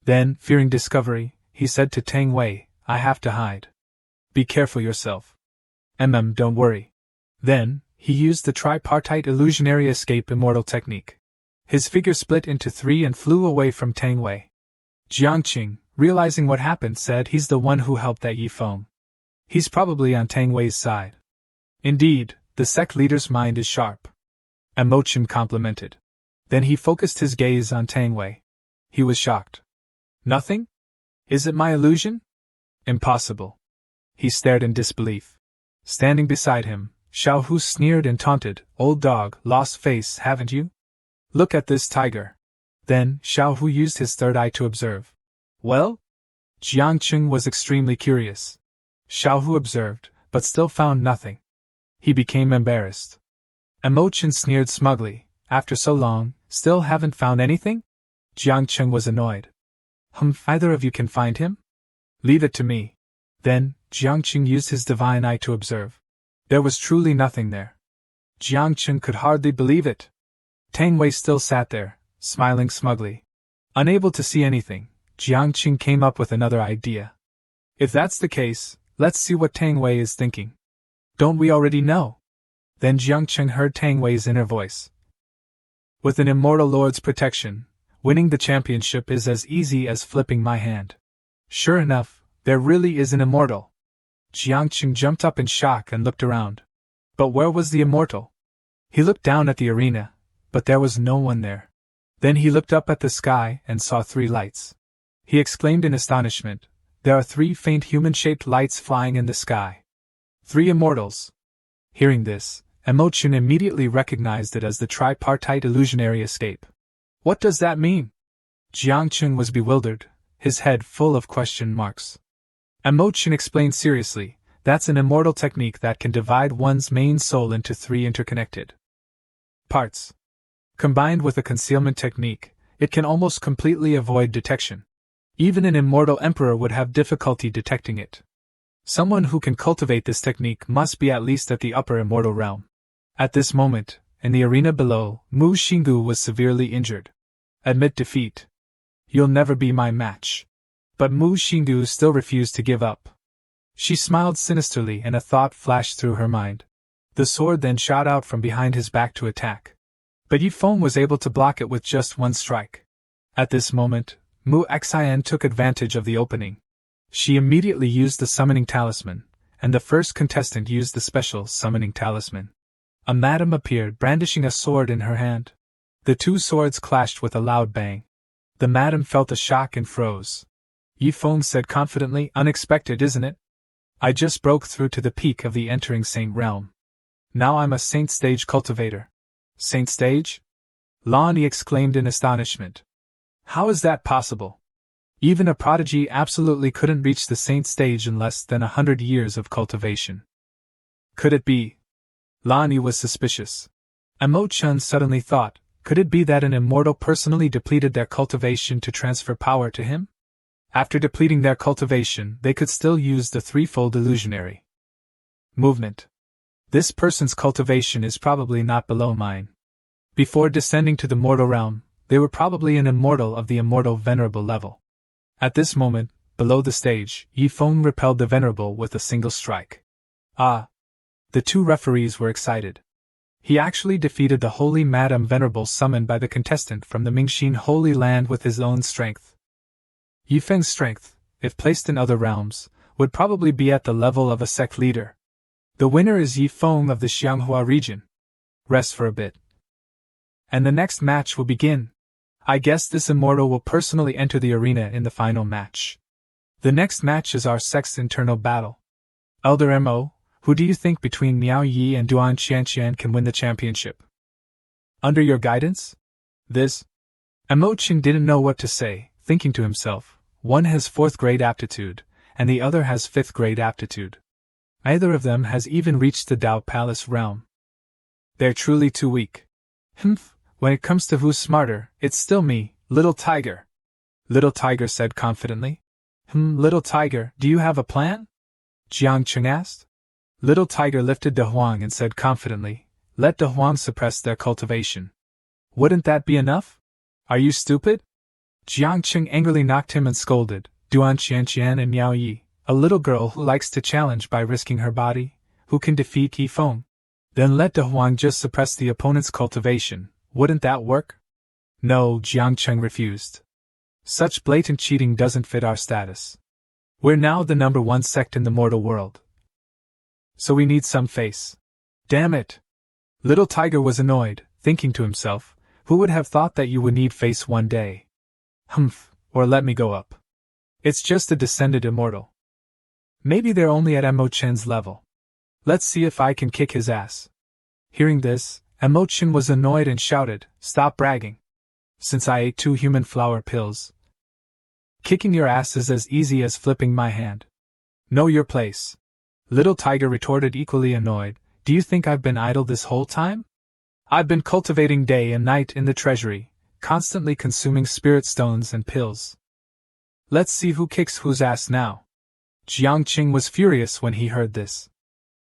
Then, fearing discovery, he said to Tang Wei, I have to hide. Be careful yourself. Don't worry. Then, he used the tripartite illusionary escape immortal technique. His figure split into three and flew away from Tang Wei. Jiangqing, realizing what happened, said he's the one who helped that Yi Feng. He's probably on Tang Wei's side. Indeed, the sect leader's mind is sharp. Mo Chen complimented. Then he focused his gaze on Tang Wei. He was shocked. Nothing? Is it my illusion? Impossible. He stared in disbelief. Standing beside him, Xiao Hu sneered and taunted, Old dog, lost face, haven't you? Look at this tiger. Then, Xiao Hu used his third eye to observe. Well? Jiangqing was extremely curious. Xiao Hu observed, but still found nothing. He became embarrassed. Mo Chen sneered smugly, after so long, still haven't found anything? Jiangqing was annoyed. Either of you can find him? Leave it to me. Then, Jiangqing used his divine eye to observe. There was truly nothing there. Jiangqing could hardly believe it. Tang Wei still sat there, smiling smugly. Unable to see anything, Jiangqing came up with another idea. If that's the case, let's see what Tang Wei is thinking. Don't we already know? Then Jiangqing heard Tang Wei's inner voice. With an immortal lord's protection, winning the championship is as easy as flipping my hand. Sure enough, there really is an immortal. Jiangqing jumped up in shock and looked around. But where was the immortal? He looked down at the arena, but there was no one there. Then he looked up at the sky and saw three lights. He exclaimed in astonishment, there are three faint human-shaped lights flying in the sky. Three immortals. Hearing this, Mo Chen immediately recognized it as the tripartite illusionary escape. What does that mean? Jiangqing was bewildered, his head full of question marks. Mo Chen explained seriously, that's an immortal technique that can divide one's main soul into three interconnected parts. Combined with a concealment technique, it can almost completely avoid detection. Even an immortal emperor would have difficulty detecting it. Someone who can cultivate this technique must be at least at the upper immortal realm. At this moment, in the arena below, Mu Xinggu was severely injured. Admit defeat. You'll never be my match. But Mu Xinggu still refused to give up. She smiled sinisterly and a thought flashed through her mind. The sword then shot out from behind his back to attack. But Yi Feng was able to block it with just one strike. At this moment, Mu Xian took advantage of the opening. She immediately used the summoning talisman, and the first contestant used the special summoning talisman. A madam appeared brandishing a sword in her hand. The two swords clashed with a loud bang. The madam felt a shock and froze. Yi Feng said confidently, unexpected, isn't it? I just broke through to the peak of the entering saint realm. Now I'm a saint stage cultivator. Saint stage? Lani exclaimed in astonishment. How is that possible? Even a prodigy absolutely couldn't reach the saint stage in less than 100 years of cultivation. Could it be? Lani was suspicious. Mo Chen suddenly thought, could it be that an immortal personally depleted their cultivation to transfer power to him? After depleting their cultivation, they could still use the threefold illusionary movement. This person's cultivation is probably not below mine. Before descending to the mortal realm, they were probably an immortal of the immortal venerable level. At this moment, below the stage, Yi Feng repelled the venerable with a single strike. Ah! The two referees were excited. He actually defeated the holy Madam Venerable summoned by the contestant from the Mingxin Holy Land with his own strength. Yi Feng's strength, if placed in other realms, would probably be at the level of a sect leader. The winner is Yi Feng of the Xianghua region. Rest for a bit. And the next match will begin. I guess this immortal will personally enter the arena in the final match. The next match is our sect's internal battle. Elder Mo, who do you think between Miao Yi and Duan Qianqian can win the championship? Under your guidance? This? Mo Chen didn't know what to say, thinking to himself, one has 4th grade aptitude, and the other has 5th grade aptitude. Neither of them has even reached the Dao Palace realm. They're truly too weak. When it comes to who's smarter, it's still me, Little Tiger. Little Tiger said confidently. Little Tiger, do you have a plan? Jiang Cheng asked. Little Tiger lifted De Huang and said confidently, let De Huang suppress their cultivation. Wouldn't that be enough? Are you stupid? Jiang Cheng angrily knocked him and scolded, Duan Qianqian and Miao Yi, a little girl who likes to challenge by risking her body, who can defeat Yi Feng. Then let De Huang just suppress the opponent's cultivation, wouldn't that work? No, Jiang Cheng refused. Such blatant cheating doesn't fit our status. We're now the #1 sect in the mortal world. So we need some face. Damn it! Little Tiger was annoyed, thinking to himself, who would have thought that you would need face one day? Or let me go up. It's just a descended immortal. Maybe they're only at Mo Chen's level. Let's see if I can kick his ass. Hearing this, Mo Chen was annoyed and shouted, stop bragging. Since I ate 2 human flower pills. Kicking your ass is as easy as flipping my hand. Know your place. Little Tiger retorted equally annoyed, do you think I've been idle this whole time? I've been cultivating day and night in the treasury, constantly consuming spirit stones and pills. Let's see who kicks whose ass now. Jiang Qing was furious when he heard this.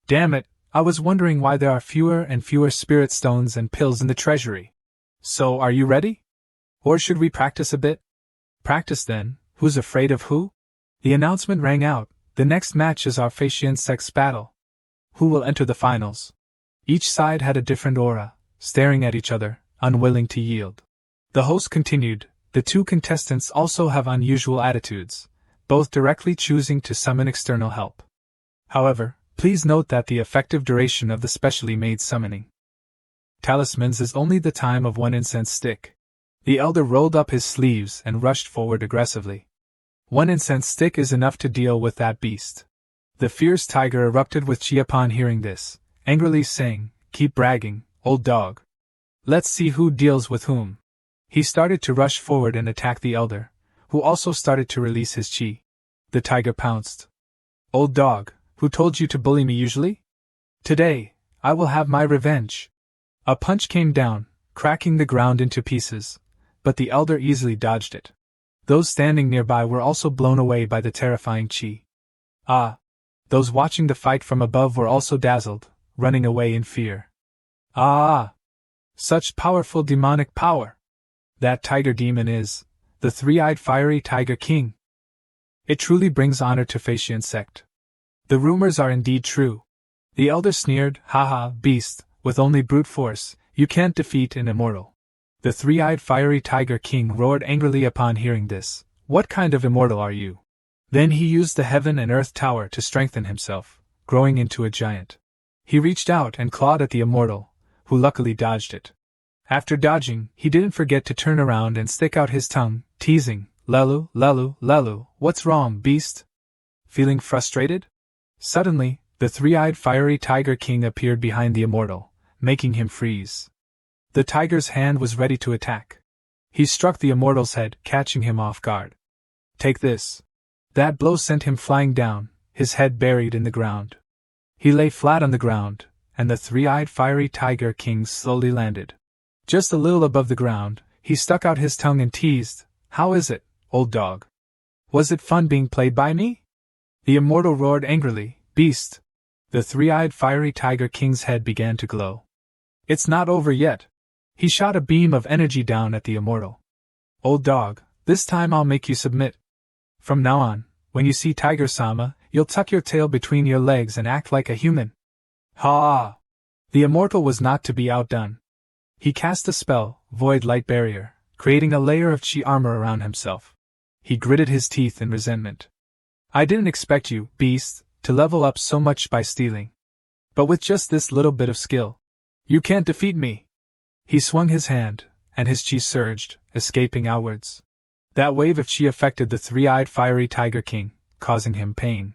Damn it, I was wondering why there are fewer and fewer spirit stones and pills in the treasury. So are you ready? Or should we practice a bit? Practice then, who's afraid of who? The announcement rang out, the next match is our Faxian Sect's battle. Who will enter the finals? Each side had a different aura, staring at each other, unwilling to yield. The host continued, the 2 contestants also have unusual attitudes, both directly choosing to summon external help. However, please note that the effective duration of the specially made summoning talismans is only the time of 1 incense stick. The elder rolled up his sleeves and rushed forward aggressively. 1 incense stick is enough to deal with that beast. The fierce tiger erupted with chi upon hearing this, angrily saying, keep bragging, old dog. Let's see who deals with whom. He started to rush forward and attack the elder, who also started to release his chi. The tiger pounced. Old dog, who told you to bully me usually? Today, I will have my revenge. A punch came down, cracking the ground into pieces, but the elder easily dodged it. Those standing nearby were also blown away by the terrifying chi. Those watching the fight from above were also dazzled, running away in fear. Such powerful demonic power! That tiger demon is the 3-eyed fiery tiger king. It truly brings honor to Faxian Sect. The rumors are indeed true. The elder sneered, haha, beast, with only brute force, you can't defeat an immortal. The 3-eyed fiery tiger king roared angrily upon hearing this, what kind of immortal are you? Then he used the heaven and earth tower to strengthen himself, growing into a giant. He reached out and clawed at the immortal, who luckily dodged it. After dodging, he didn't forget to turn around and stick out his tongue, teasing, Lelu, Lelu, Lelu, what's wrong, beast? Feeling frustrated? Suddenly, the 3-eyed fiery tiger king appeared behind the immortal, making him freeze. The tiger's hand was ready to attack. He struck the immortal's head, catching him off guard. Take this. That blow sent him flying down, his head buried in the ground. He lay flat on the ground, and the 3-eyed fiery tiger king slowly landed. Just a little above the ground, he stuck out his tongue and teased, how is it, old dog? Was it fun being played by me? The immortal roared angrily, beast. The 3-eyed fiery tiger king's head began to glow. It's not over yet. He shot a beam of energy down at the immortal. Old dog, this time I'll make you submit. From now on, when you see Tiger-sama, you'll tuck your tail between your legs and act like a human. Ha! The immortal was not to be outdone. He cast a spell, Void Light Barrier, creating a layer of chi armor around himself. He gritted his teeth in resentment. I didn't expect you, beast, to level up so much by stealing. But with just this little bit of skill, you can't defeat me. He swung his hand, and his chi surged, escaping outwards. That wave of chi affected the 3-eyed fiery tiger king, causing him pain.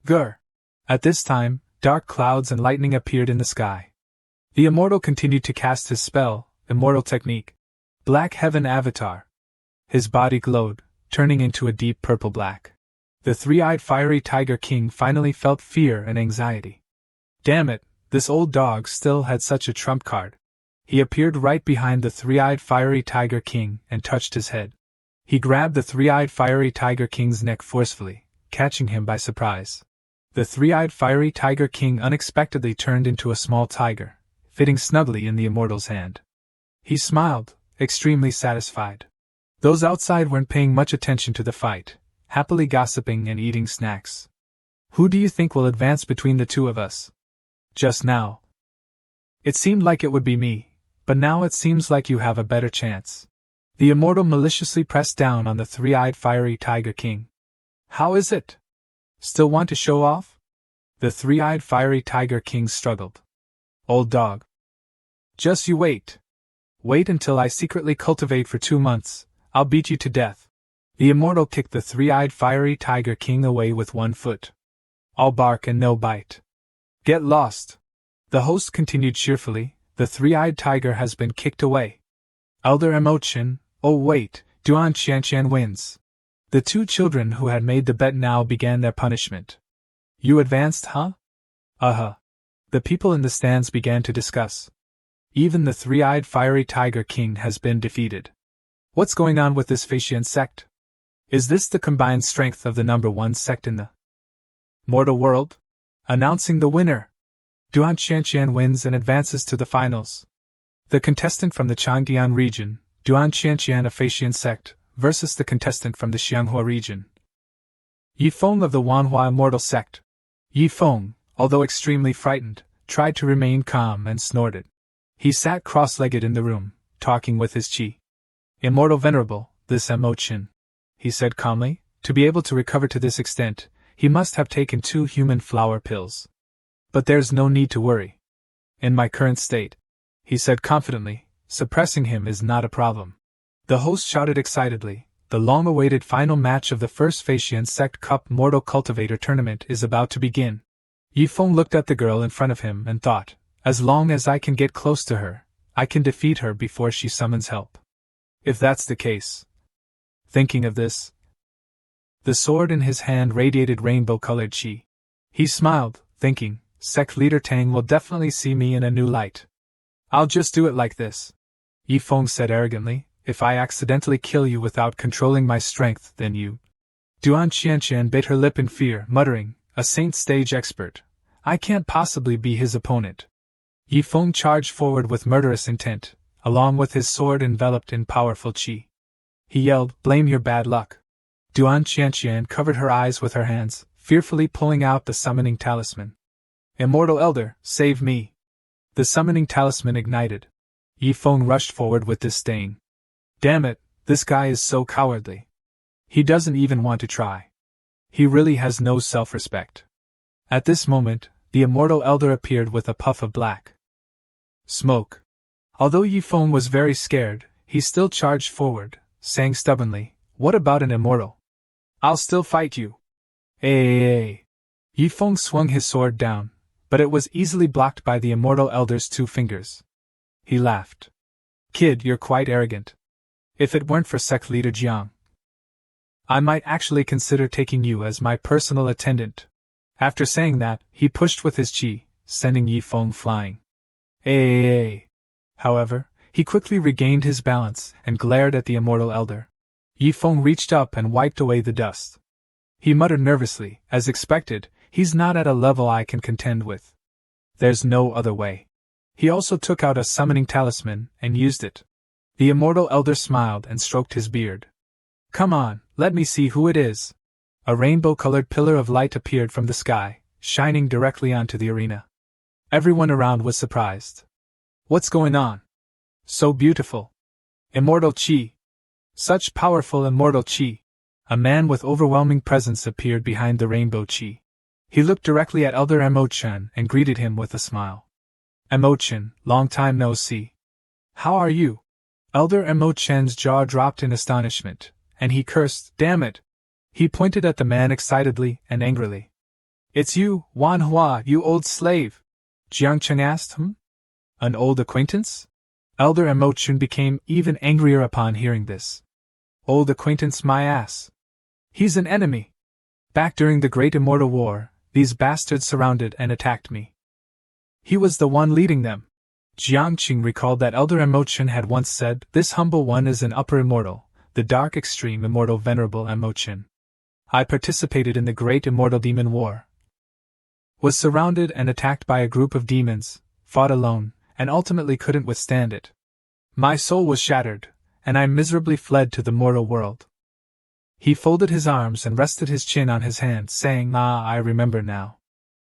Grr! At this time, dark clouds and lightning appeared in the sky. The immortal continued to cast his spell, Immortal Technique, Black Heaven Avatar. His body glowed, turning into a deep purple black. The 3-eyed fiery tiger king finally felt fear and anxiety. Damn it, this old dog still had such a trump card. He appeared right behind the three-eyed fiery tiger king and touched his head. He grabbed the three-eyed fiery tiger king's neck forcefully, catching him by surprise. The three-eyed fiery tiger king unexpectedly turned into a small tiger, fitting snugly in the immortal's hand. He smiled, extremely satisfied. Those outside weren't paying much attention to the fight, happily gossiping and eating snacks. Who do you think will advance between the two of us? Just now. It seemed like it would be me, but now it seems like you have a better chance. The immortal maliciously pressed down on the three-eyed fiery tiger king. How is it? Still want to show off? The three-eyed fiery tiger king struggled. Old dog. Just you wait. Wait until I secretly cultivate for 2 months, I'll beat you to death. The immortal kicked the three-eyed fiery tiger king away with 1 foot. All bark and no bite. Get lost. The host continued cheerfully, the three-eyed tiger has been kicked away. Elder Emotion, oh wait, Duan Qianqian wins. The 2 children who had made the bet now began their punishment. You advanced, huh? Uh-huh. The people in the stands began to discuss. Even the three-eyed fiery tiger king has been defeated. What's going on with this Faxian sect? Is this the combined strength of the #1 sect in the mortal world? Announcing the winner. Duan Qianqian wins and advances to the finals. The contestant from the Changjiang region, Duan Qianqian of Faxian sect, versus the contestant from the Xianghua region, Yifeng of the Manhwa immortal sect. Yifeng, although extremely frightened, tried to remain calm and snorted. He sat cross-legged in the room, talking with his chi. Immortal Venerable, this Emotion, he said calmly, to be able to recover to this extent, he must have taken 2 human flower pills. But there's no need to worry. In my current state, he said confidently, suppressing him is not a problem. The host shouted excitedly, the long-awaited final match of the first Faxian Sect Cup Mortal Cultivator Tournament is about to begin. Yifeng looked at the girl in front of him and thought, as long as I can get close to her, I can defeat her before she summons help. If that's the case. Thinking of this, the sword in his hand radiated rainbow-colored chi. He smiled, thinking, Sect Leader Tang will definitely see me in a new light. I'll just do it like this. Yifeng said arrogantly, if I accidentally kill you without controlling my strength, then you. Duan Qianqian bit her lip in fear, muttering, a saint stage expert. I can't possibly be his opponent. Yifeng charged forward with murderous intent, along with his sword enveloped in powerful chi. He yelled, blame your bad luck. Duan Qianqian covered her eyes with her hands, fearfully pulling out the summoning talisman. Immortal Elder, save me. The summoning talisman ignited. Yifeng rushed forward with disdain. Damn it, this guy is so cowardly. He doesn't even want to try. He really has no self-respect. At this moment, the Immortal Elder appeared with a puff of black smoke. Although Yifeng was very scared, he still charged forward, saying stubbornly, what about an immortal? I'll still fight you. Hey. Yifeng swung his sword down, but it was easily blocked by the Immortal Elder's 2 fingers. He laughed. Kid, you're quite arrogant. If it weren't for Sect Leader Jiang, I might actually consider taking you as my personal attendant. After saying that, he pushed with his chi, sending Yifeng flying. Hey. However, he quickly regained his balance and glared at the Immortal Elder. Yifeng reached up and wiped away the dust. He muttered nervously, as expected, he's not at a level I can contend with. There's no other way. He also took out a summoning talisman and used it. The Immortal Elder smiled and stroked his beard. Come on, let me see who it is. A rainbow-colored pillar of light appeared from the sky, shining directly onto the arena. Everyone around was surprised. What's going on? So beautiful. Immortal Chi. Such powerful immortal Chi. A man with overwhelming presence appeared behind the rainbow Chi. He looked directly at Elder Emo-chan and greeted him with a smile. Emo-chan, long time no see. How are you? Elder Emo-chan's jaw dropped in astonishment, and he cursed, damn it! He pointed at the man excitedly and angrily. It's you, Manhwa, you old slave! Jiang Cheng asked him. An old acquaintance? Elder Emo-chan became even angrier upon hearing this. Old acquaintance my ass. He's an enemy. Back during the Great Immortal War, these bastards surrounded and attacked me. He was the one leading them. Jiangqing recalled that Elder Emotion had once said, "This humble one is an upper immortal, the dark extreme immortal venerable Emotion. I participated in the great immortal demon war. Was surrounded and attacked by a group of demons, fought alone, and ultimately couldn't withstand it. My soul was shattered, and I miserably fled to the mortal world." He folded his arms and rested his chin on his hand, saying, "Ah, I remember now.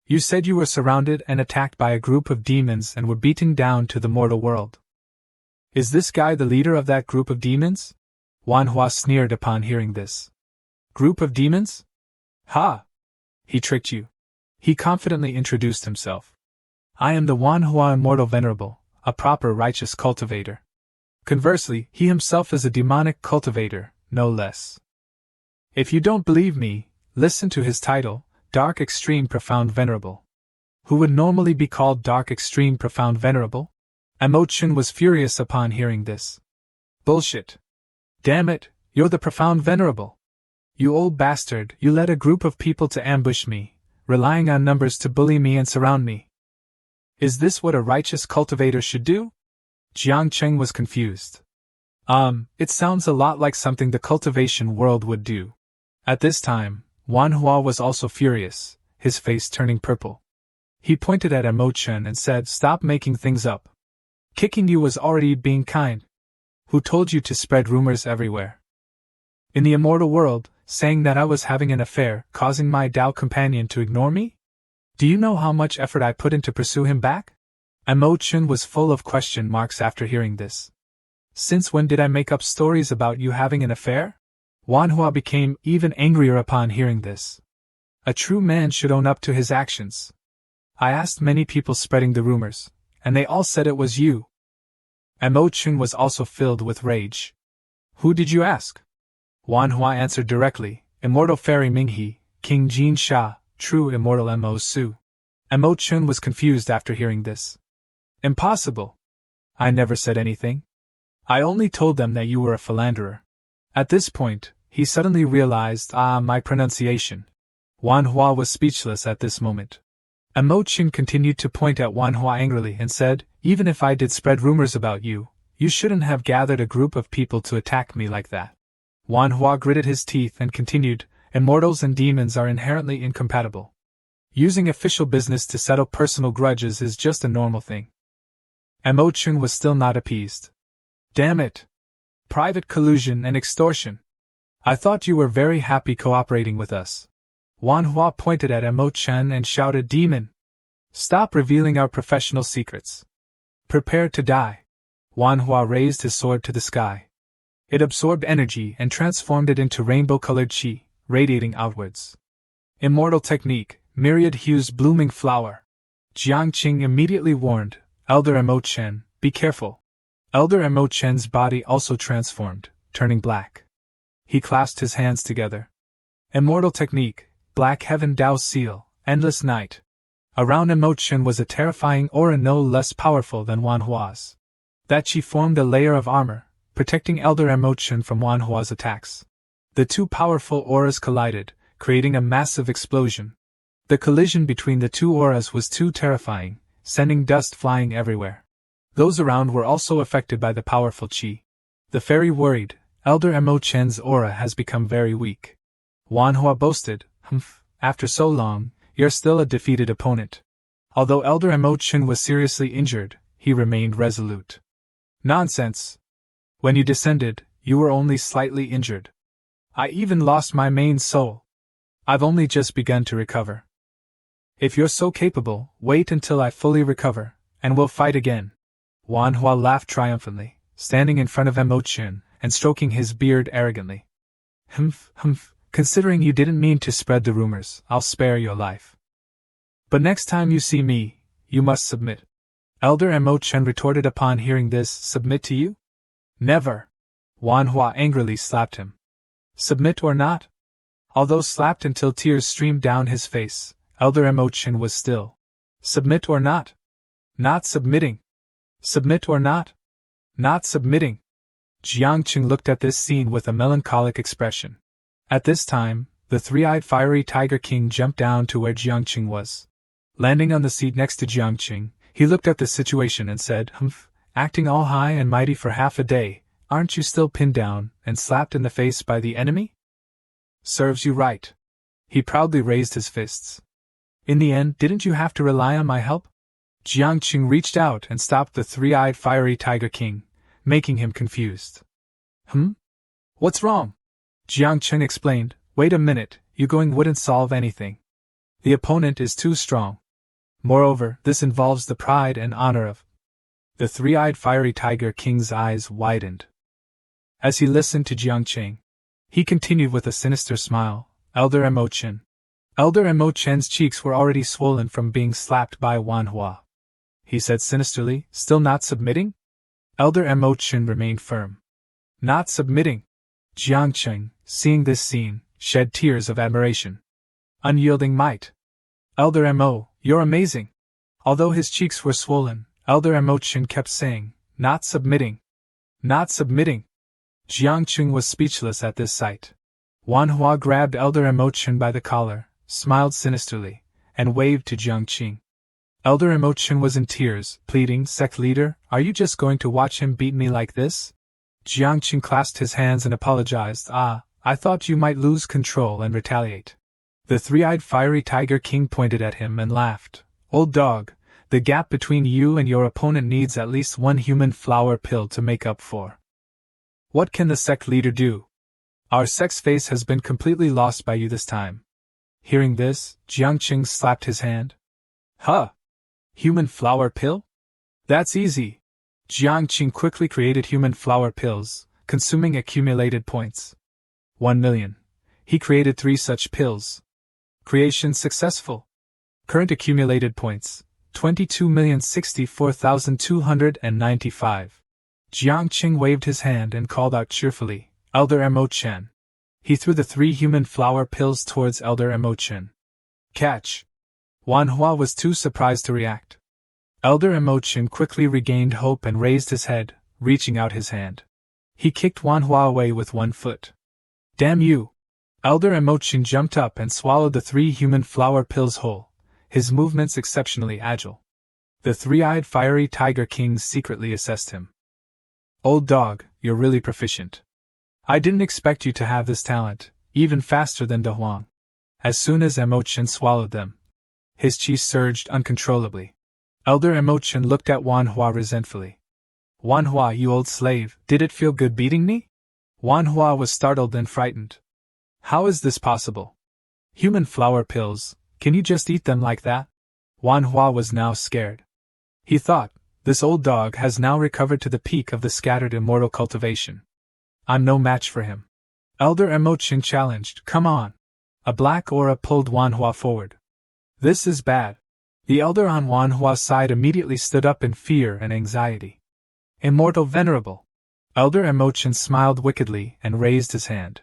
You said you were surrounded and attacked by a group of demons and were beaten down to the mortal world. Is this guy the leader of that group of demons?" Manhwa sneered upon hearing this. "Group of demons? Ha! He tricked you." He confidently introduced himself. "I am the Manhwa Immortal Venerable, a proper righteous cultivator." Conversely, he himself is a demonic cultivator, no less. If you don't believe me, listen to his title, Dark Extreme Profound Venerable. Who would normally be called Dark Extreme Profound Venerable? Emotion was furious upon hearing this. "Bullshit. Damn it, you're the Profound Venerable. You old bastard, you led a group of people to ambush me, relying on numbers to bully me and surround me. Is this what a righteous cultivator should do?" Jiang Cheng was confused. It sounds a lot like something the cultivation world would do." At this time, Manhwa was also furious, his face turning purple. He pointed at Emochen and said, "Stop making things up. Kicking you was already being kind. Who told you to spread rumors everywhere? In the immortal world, saying that I was having an affair, causing my Dao companion to ignore me? Do you know how much effort I put in to pursue him back?" Emochen was full of question marks after hearing this. "Since when did I make up stories about you having an affair?" Manhwa became even angrier upon hearing this. A true man should own up to his actions. "I asked many people spreading the rumors, and they all said it was you." Emochen was also filled with rage. "Who did you ask?" Manhwa answered directly, "Immortal Fairy Minghe, King Jin Sha, true immortal Mo Su." Emochen was confused after hearing this. "Impossible. I never said anything. I only told them that you were a philanderer." At this point, he suddenly realized, my pronunciation. Manhwa was speechless at this moment. Emochen continued to point at Manhwa angrily and said, "Even if I did spread rumors about you, you shouldn't have gathered a group of people to attack me like that." Manhwa gritted his teeth and continued, "Immortals and demons are inherently incompatible. Using official business to settle personal grudges is just a normal thing." Emochen was still not appeased. "Damn it! Private collusion and extortion. I thought you were very happy cooperating with us." Manhwa pointed at Emochen and shouted, "Demon! Stop revealing our professional secrets. Prepare to die." Manhwa raised his sword to the sky. It absorbed energy and transformed it into rainbow-colored chi, radiating outwards. Immortal technique, myriad hues blooming flower. Jiangqing immediately warned, "Elder Emochen, be careful." Elder Emochen's body also transformed, turning black. He clasped his hands together. Immortal technique, Black Heaven Dao Seal, Endless Night. Around Emochen was a terrifying aura no less powerful than Manhwa's. That chi formed a layer of armor, protecting Elder Emochen from Manhwa's attacks. The two powerful auras collided, creating a massive explosion. The collision between the two auras was too terrifying, sending dust flying everywhere. Those around were also affected by the powerful chi. The fairy worried, "Elder Emochen's aura has become very weak." Manhwa boasted, "After so long, you're still a defeated opponent." Although Elder Emochen was seriously injured, he remained resolute. "Nonsense! When you descended, you were only slightly injured. I even lost my main soul. I've only just begun to recover. If you're so capable, wait until I fully recover, and we'll fight again." Manhwa laughed triumphantly, standing in front of Emochen and stroking his beard arrogantly. Considering you didn't mean to spread the rumors, I'll spare your life. But next time you see me, you must submit." Elder Emochen retorted upon hearing this, "Submit to you? Never!" Manhwa angrily slapped him. "Submit or not?" Although slapped until tears streamed down his face, Elder Emochen was still. "Submit or not? Not submitting. Submit or not? Not submitting." Jiangqing looked at this scene with a melancholic expression. At this time, the three-eyed fiery Tiger King jumped down to where Jiangqing was. Landing on the seat next to Jiangqing, He looked at the situation and said, "Humph, acting all high and mighty for half a day, aren't you still pinned down and slapped in the face by the enemy? Serves you right." He proudly raised his fists. "In the end, didn't you have to rely on my help?" Jiang Qing reached out and stopped the three-eyed fiery Tiger King, making him confused. What's wrong?" Jiang Qing explained. "Wait a minute, you going wouldn't solve anything. The opponent is too strong. Moreover, this involves the pride and honor of—" The three-eyed fiery Tiger King's eyes widened. As he listened to Jiang Qing, he continued with a sinister smile, "Elder Mo Chen." Elder Mo Chen's cheeks were already swollen from being slapped by Manhwa. He said sinisterly, "Still not submitting?" Elder Mo Chen remained firm. "Not submitting?" Jiang Qing, seeing this scene, shed tears of admiration. "Unyielding might. Elder Mo, you're amazing." Although his cheeks were swollen, Elder Mo Chen kept saying, "Not submitting. Not submitting." Jiang Qing was speechless at this sight. Manhwa grabbed Elder Mo Chen by the collar, smiled sinisterly, and waved to Jiang Qing. Elder Mo Chen was in tears, pleading, "Sect leader, are you just going to watch him beat me like this?" Jiang Qing clasped his hands and apologized. "I thought you might lose control and retaliate." The three-eyed fiery Tiger King pointed at him and laughed. "Old dog, the gap between you and your opponent needs at least one human flower pill to make up for. What can the sect leader do? Our sect's face has been completely lost by you this time." Hearing this, Jiang Qing slapped his hand. "Huh! Human flower pill? That's easy." Jiang Qing quickly created human flower pills, consuming accumulated points. 1,000,000. He created 3 such pills. Creation successful. Current accumulated points, 22,064,295. Jiang Qing waved his hand and called out cheerfully, "Elder Mo Chen." He threw the 3 human flower pills towards Elder Mo Chen. "Catch!" Manhwa was too surprised to react. Elder Mo Chen quickly regained hope and raised his head, reaching out his hand. He kicked Manhwa away with one foot. "Damn you!" Elder Mo Chen jumped up and swallowed the 3 human flower pills whole, his movements exceptionally agile. The three-eyed fiery Tiger King secretly assessed him. "Old dog, you're really proficient. I didn't expect you to have this talent, even faster than De Huang." As soon as Mo Chen swallowed them, his chi surged uncontrollably. Elder Mo Chen looked at Manhwa resentfully. "Manhwa, you old slave, did it feel good beating me?" Manhwa was startled and frightened. "How is this possible? Human flower pills, can you just eat them like that?" Manhwa was now scared. He thought, this old dog has now recovered to the peak of the scattered immortal cultivation. I'm no match for him. Elder Mo Chen challenged, "Come on." A black aura pulled Manhwa forward. "This is bad." The elder on Manhwa's side immediately stood up in fear and anxiety. "Immortal Venerable." Elder Mo Chen smiled wickedly and raised his hand.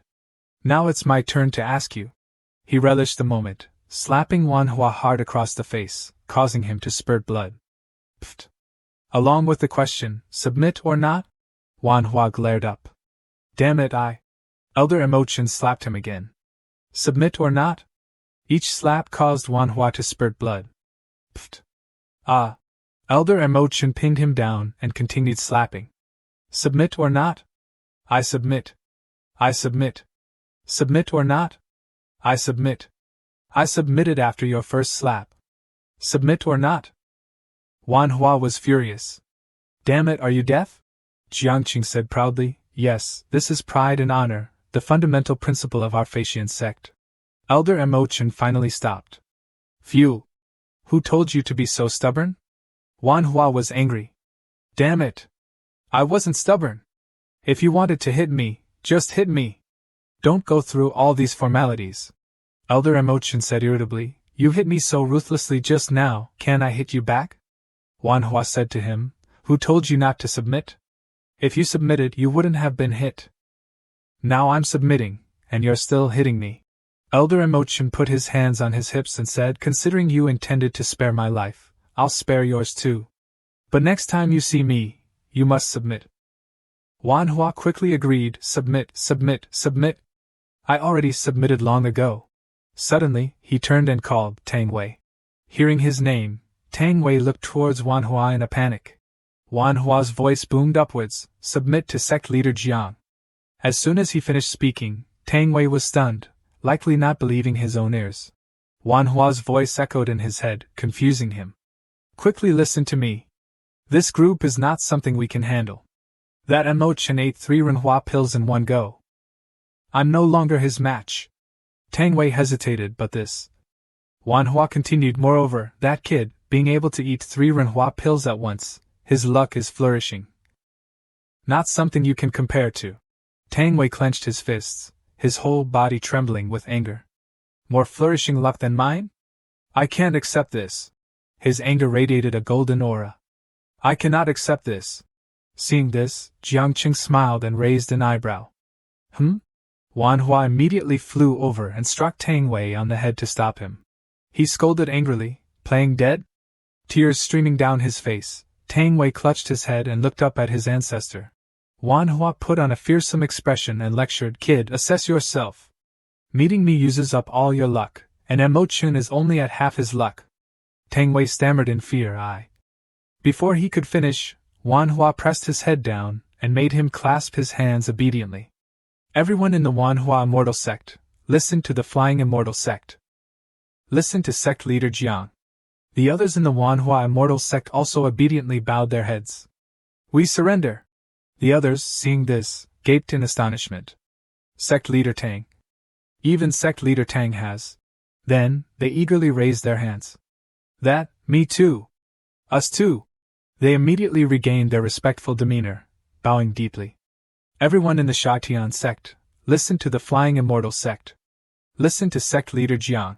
"Now it's my turn to ask you." He relished the moment, slapping Manhwa hard across the face, causing him to spurt blood. "Pfft." Along with the question, "Submit or not?" Manhwa glared up. "Damn it, Elder Mo Chen slapped him again. "Submit or not?" Each slap caused Manhwa to spurt blood. "Pfft." Elder Mo Chen pinned him down and continued slapping. "Submit or not?" "I submit." "I submit." "Submit or not?" "I submit." "I submitted after your first slap." "Submit or not?" Manhwa was furious. "Damn it, are you deaf?" Jiang Qing said proudly, "Yes, this is pride and honor, the fundamental principle of our Faxian sect." Elder Mo Chen finally stopped. "Phew! Who told you to be so stubborn?" Manhwa was angry. "Damn it! I wasn't stubborn. If you wanted to hit me, just hit me. Don't go through all these formalities." Elder Mo Chen said irritably, "You hit me so ruthlessly just now, can I hit you back?" Manhwa said to him, "Who told you not to submit? If you submitted, you wouldn't have been hit. Now I'm submitting, and you're still hitting me." Elder Mo Chen put his hands on his hips and said, "Considering you intended to spare my life, I'll spare yours too. But next time you see me, you must submit." Manhwa quickly agreed, "Submit, submit, submit. I already submitted long ago." Suddenly, he turned and called, "Tang Wei." Hearing his name, Tang Wei looked towards Manhwa in a panic. Manhwa's voice boomed upwards, "Submit to sect leader Jiang." As soon as he finished speaking, Tang Wei was stunned, likely not believing his own ears. Manhwa's voice echoed in his head, confusing him. "Quickly listen to me. This group is not something we can handle. That Chen ate 3 Renhua pills in one go. I'm no longer his match." Tang Wei hesitated, but this. Manhwa continued, "Moreover, that kid, being able to eat 3 Renhua pills at once, his luck is flourishing. Not something you can compare to." Tang Wei clenched his fists, his whole body trembling with anger. "More flourishing luck than mine? I can't accept this." His anger radiated a golden aura. "I cannot accept this." Seeing this, Jiangqing smiled and raised an eyebrow. Manhwa immediately flew over and struck Tang Wei on the head to stop him. He scolded angrily, "Playing dead?" Tears streaming down his face, Tang Wei clutched his head and looked up at his ancestor. Manhwa put on a fearsome expression and lectured, "Kid, assess yourself. Meeting me uses up all your luck, and Chen is only at half his luck." Tang Wei stammered in fear, "I." Before he could finish, Manhwa pressed his head down and made him clasp his hands obediently. "Everyone in the Manhwa Immortal Sect, listen to the Flying Immortal Sect. Listen to Sect Leader Jiang." The others in the Manhwa Immortal Sect also obediently bowed their heads. "We surrender." The others, seeing this, gaped in astonishment. "Sect Leader Tang. Even Sect Leader Tang has." Then, they eagerly raised their hands. "That, me too. Us too." They immediately regained their respectful demeanor, bowing deeply. "Everyone in the Shatian Sect, listen to the Flying Immortal Sect. Listen to Sect Leader Jiang."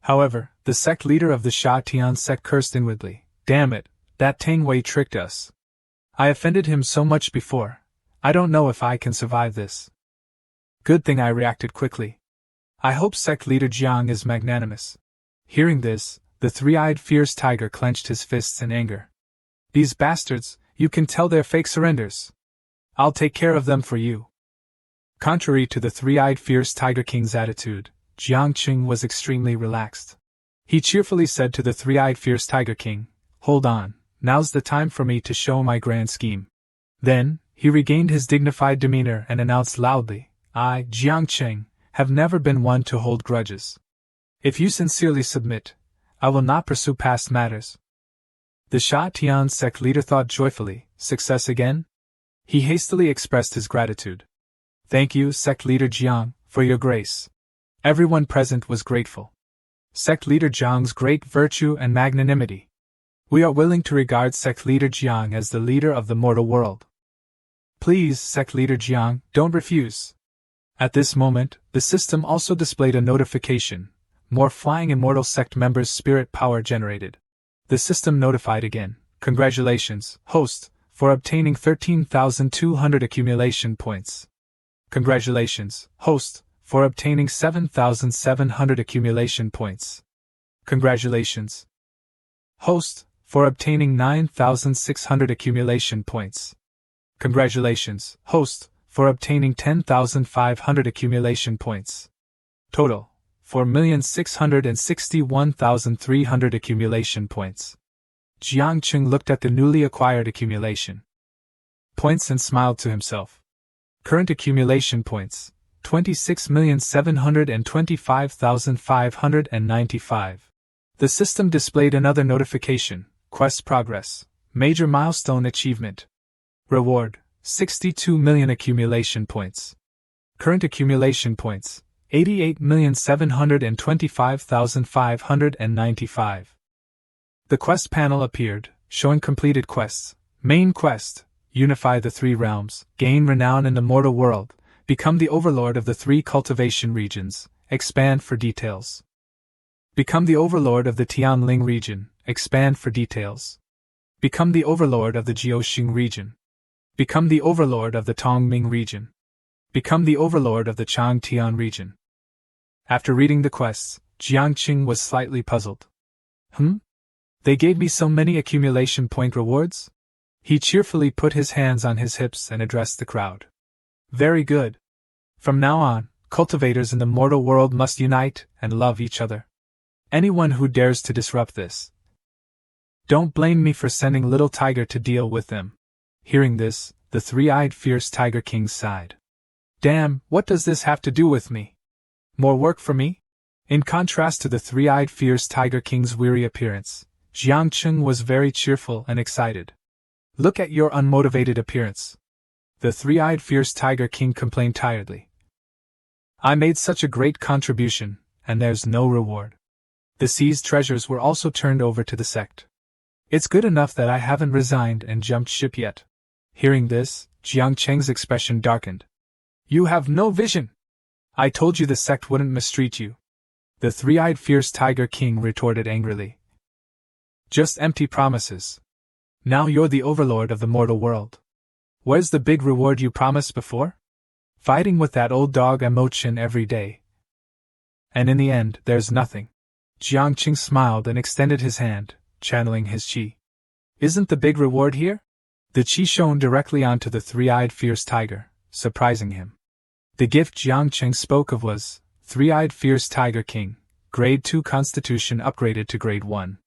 However, the sect leader of the Shatian Sect cursed inwardly, "Damn it, that Tang Wei tricked us. I offended him so much before. I don't know if I can survive this. Good thing I reacted quickly. I hope Sect Leader Jiang is magnanimous." Hearing this, the three-eyed fierce tiger clenched his fists in anger. "These bastards, you can tell they're fake surrenders. I'll take care of them for you." Contrary to the three-eyed fierce tiger king's attitude, Jiangqing was extremely relaxed. He cheerfully said to the three-eyed fierce tiger king, "Hold on, now's the time for me to show my grand scheme." Then, he regained his dignified demeanor and announced loudly, "I, Jiangqing, have never been one to hold grudges. If you sincerely submit, I will not pursue past matters." The Sha Tian sect leader thought joyfully, "Success again?" He hastily expressed his gratitude. "Thank you, sect leader Jiang, for your grace." Everyone present was grateful. Sect leader Jiang's great virtue and magnanimity. We are willing to regard sect leader Jiang as the leader of the mortal world. Please, sect leader Jiang, don't refuse. At this moment, the system also displayed a notification. More Flying Immortal Sect members' spirit power generated. The system notified again, "Congratulations, host, for obtaining 13,200 accumulation points. Congratulations, host, for obtaining 7,700 accumulation points. Congratulations, host, for obtaining 9,600 accumulation points. Congratulations, host, for obtaining 10,500 accumulation points. Total, 4,661,300 accumulation points." Jiangqing looked at the newly acquired accumulation points and smiled to himself. Current accumulation points, 26,725,595. The system displayed another notification, "Quest progress, major milestone achievement. Reward, 62 million accumulation points. Current accumulation points, 88,725,595. The quest panel appeared, showing completed quests. Main quest, unify the 3 realms, gain renown in the mortal world, become the overlord of the 3 cultivation regions, expand for details. Become the overlord of the Tianling region, expand for details. Become the overlord of the Jiaoxing region. Become the overlord of the Tongming region. Become the overlord of the Changtian region." After reading the quests, Jiangqing was slightly puzzled. They gave me so many accumulation point rewards? He cheerfully put his hands on his hips and addressed the crowd. "Very good. From now on, cultivators in the mortal world must unite and love each other. Anyone who dares to disrupt this Don't blame me for sending Little Tiger to deal with them. Hearing this, the three-eyed fierce Tiger King sighed. Damn, what does this have to do with me? More work for me? In contrast to the three-eyed fierce Tiger King's weary appearance, Jiangcheng was very cheerful and excited. Look at your unmotivated appearance. The three-eyed fierce Tiger King complained tiredly. I made such a great contribution, and there's no reward. The seized treasures were also turned over to the sect. It's good enough that I haven't resigned and jumped ship yet. Hearing this, Jiangcheng's expression darkened. You have no vision! I told you the sect wouldn't mistreat you. The three-eyed fierce Tiger King retorted angrily. Just empty promises. Now you're the overlord of the mortal world. Where's the big reward you promised before? Fighting with that old dog Emochin every day. And in the end, there's nothing. Jiangcheng smiled and extended his hand, channeling his qi. Isn't the big reward here? The qi shone directly onto the three-eyed fierce tiger, surprising him. The gift Jiangcheng spoke of was Three-Eyed Fierce Tiger King, Grade 2 Constitution upgraded to Grade 1.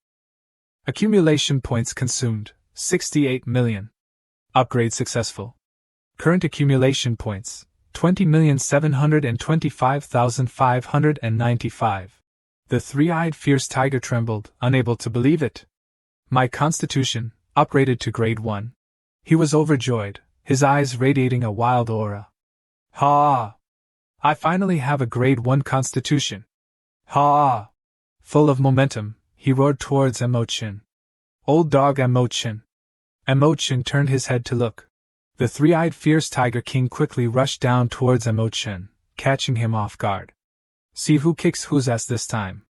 Accumulation points consumed, 68 million. Upgrade successful. Current accumulation points, 20,725,595. The three-eyed fierce tiger trembled, unable to believe it. My constitution, upgraded to Grade 1. He was overjoyed, his eyes radiating a wild aura. Ha! I finally have a Grade 1 constitution. Ha! Full of momentum, he roared towards Emochin. Old dog Emochin. Emochin turned his head to look. The three-eyed fierce Tiger King quickly rushed down towards Emochin, catching him off guard. See who kicks whose ass this time.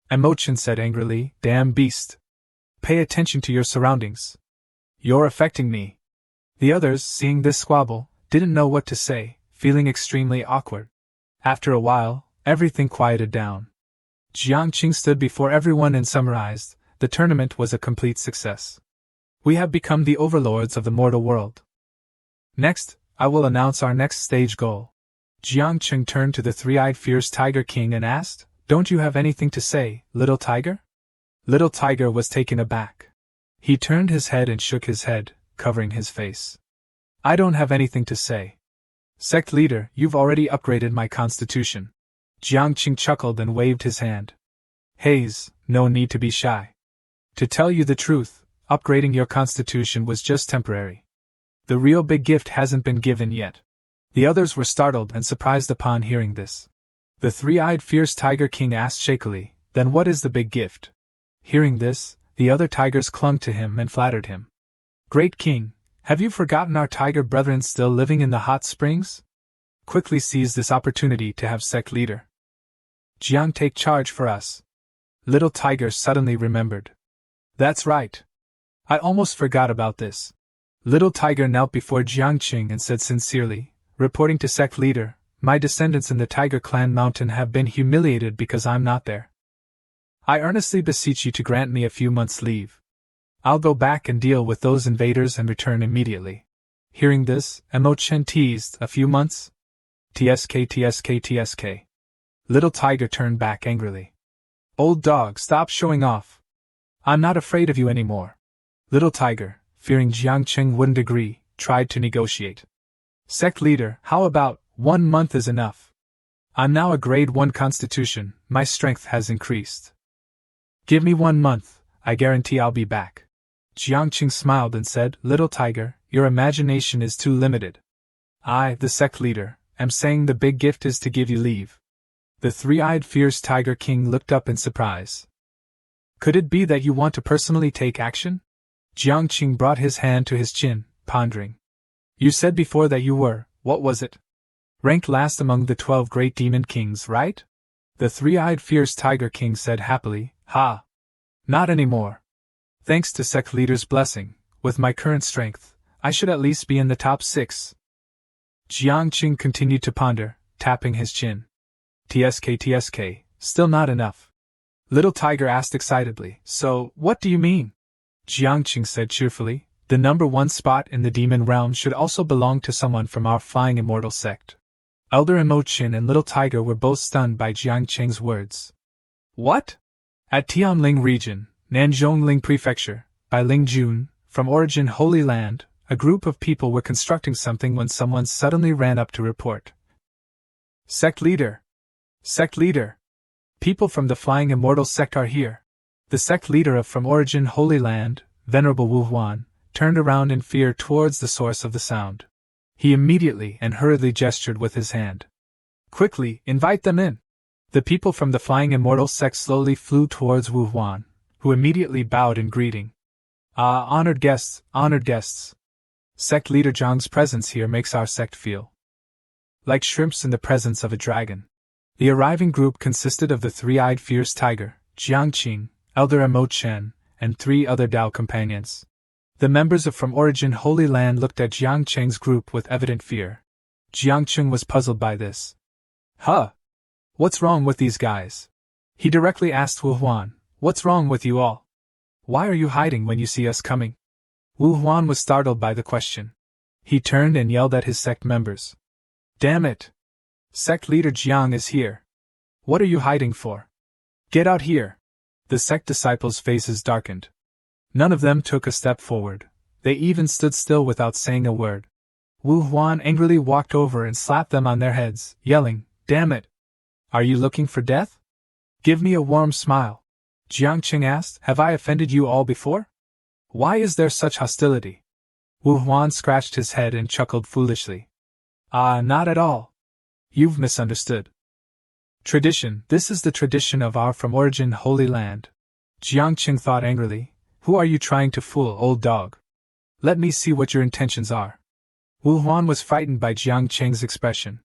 Emochin said angrily, Damn beast. Pay attention to your surroundings. You're affecting me. The others, seeing this squabble, didn't know what to say, feeling extremely awkward. After a while, everything quieted down. Jiangqing stood before everyone and summarized, the tournament was a complete success. We have become the overlords of the mortal world. Next, I will announce our next stage goal. Jiangqing turned to the three-eyed fierce Tiger King and asked, Don't you have anything to say, Little Tiger? Little Tiger was taken aback. He turned his head and shook his head, covering his face. I don't have anything to say. Sect leader, you've already upgraded my constitution. Jiangqing chuckled and waved his hand. Haze, no need to be shy. To tell you the truth, upgrading your constitution was just temporary. The real big gift hasn't been given yet. The others were startled and surprised upon hearing this. The three-eyed fierce Tiger King asked shakily, Then what is the big gift? Hearing this, the other tigers clung to him and flattered him. Great King, have you forgotten our tiger brethren still living in the hot springs? Quickly seize this opportunity to have sect leader Jiang take charge for us. Little Tiger suddenly remembered. That's right. I almost forgot about this. Little Tiger knelt before Jiangqing and said sincerely, reporting to sect leader, my descendants in the Tiger Clan Mountain have been humiliated because I'm not there. I earnestly beseech you to grant me a few months' leave. I'll go back and deal with those invaders and return immediately. Hearing this, Emochin teased, A few months? TSK. Little Tiger turned back angrily. Old dog, stop showing off. I'm not afraid of you anymore. Little Tiger, fearing Jiangqing wouldn't agree, tried to negotiate. Sect leader, how about 1 month is enough? I'm now a Grade 1 constitution, my strength has increased. Give me 1 month, I guarantee I'll be back. Jiangqing smiled and said, Little Tiger, your imagination is too limited. I, the sect leader, am saying the big gift is to give you leave. The three-eyed fierce Tiger King looked up in surprise. Could it be that you want to personally take action? Jiangqing brought his hand to his chin, pondering. You said before that you were, what was it? Ranked last among the 12 great demon kings, right? The three-eyed fierce Tiger King said happily, Ha! Not anymore. Thanks to sect leader's blessing, with my current strength, I should at least be in the top 6. Jiangqing continued to ponder, tapping his chin. TSK, still not enough. Little Tiger asked excitedly, So, what do you mean? Jiangqing said cheerfully, The number 1 spot in the demon realm should also belong to someone from our flying immortal sect. Elder Emochin and Little Tiger were both stunned by Jiangqing's words. What? At Tianling region, Nanzhongling Prefecture, by Ling Jun, from Origin Holy Land, a group of people were constructing something when someone suddenly ran up to report. Sect leader! Sect leader! People from the Flying Immortal Sect are here. The sect leader of From Origin Holy Land, Venerable Wu Huan, turned around in fear towards the source of the sound. He immediately and hurriedly gestured with his hand. Quickly, invite them in! The people from the Flying Immortal Sect slowly flew towards Wu Huan, who immediately bowed in greeting. Ah, honored guests, honored guests! Sect leader Zhang's presence here makes our sect feel like shrimps in the presence of a dragon. The arriving group consisted of the three-eyed fierce tiger, Jiangqing, Elder Mo Chen, and 3 other Dao companions. The members of From Origin Holy Land looked at Jiangqing's group with evident fear. Jiangqing was puzzled by this. Huh? What's wrong with these guys? He directly asked Wu Huan, what's wrong with you all? Why are you hiding when you see us coming? Wu Huan was startled by the question. He turned and yelled at his sect members. Damn it! Sect leader Jiang is here. What are you hiding for? Get out here! The sect disciples' faces darkened. None of them took a step forward. They even stood still without saying a word. Wu Huan angrily walked over and slapped them on their heads, yelling, Damn it! Are you looking for death? Give me a warm smile. Jiangqing asked, Have I offended you all before? Why is there such hostility? Wu Huan scratched his head and chuckled foolishly. Ah, not at all. You've misunderstood. Tradition, this is the tradition of our From Origin Holy Land. Jiangqing thought angrily, Who are you trying to fool, old dog? Let me see what your intentions are. Wu Huan was frightened by Jiangqing's expression.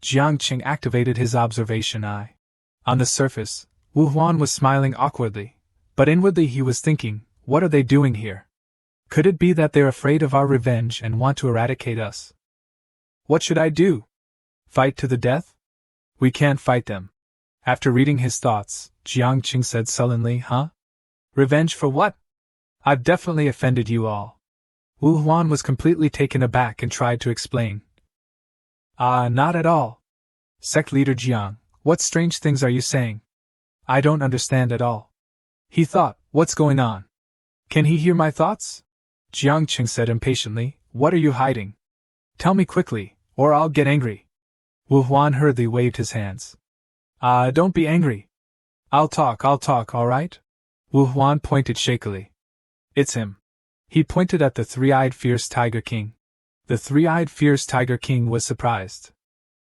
Jiangqing activated his observation eye. On the surface, Wu Huan was smiling awkwardly, but inwardly he was thinking, what are they doing here? Could it be that they're afraid of our revenge and want to eradicate us? What should I do? Fight to the death? We can't fight them. After reading his thoughts, Jiangqing said sullenly, Huh? Revenge for what? I've definitely offended you all. Wu Huan was completely taken aback and tried to explain. Ah, not at all. Sect leader Jiang, what strange things are you saying? I don't understand at all. He thought, what's going on? Can he hear my thoughts? Jiangqing said impatiently, What are you hiding? Tell me quickly, or I'll get angry. Wu Huan hurriedly waved his hands. Don't be angry. I'll talk, alright? Wu Huan pointed shakily. It's him. He pointed at the three-eyed fierce Tiger King. The three-eyed fierce Tiger King was surprised.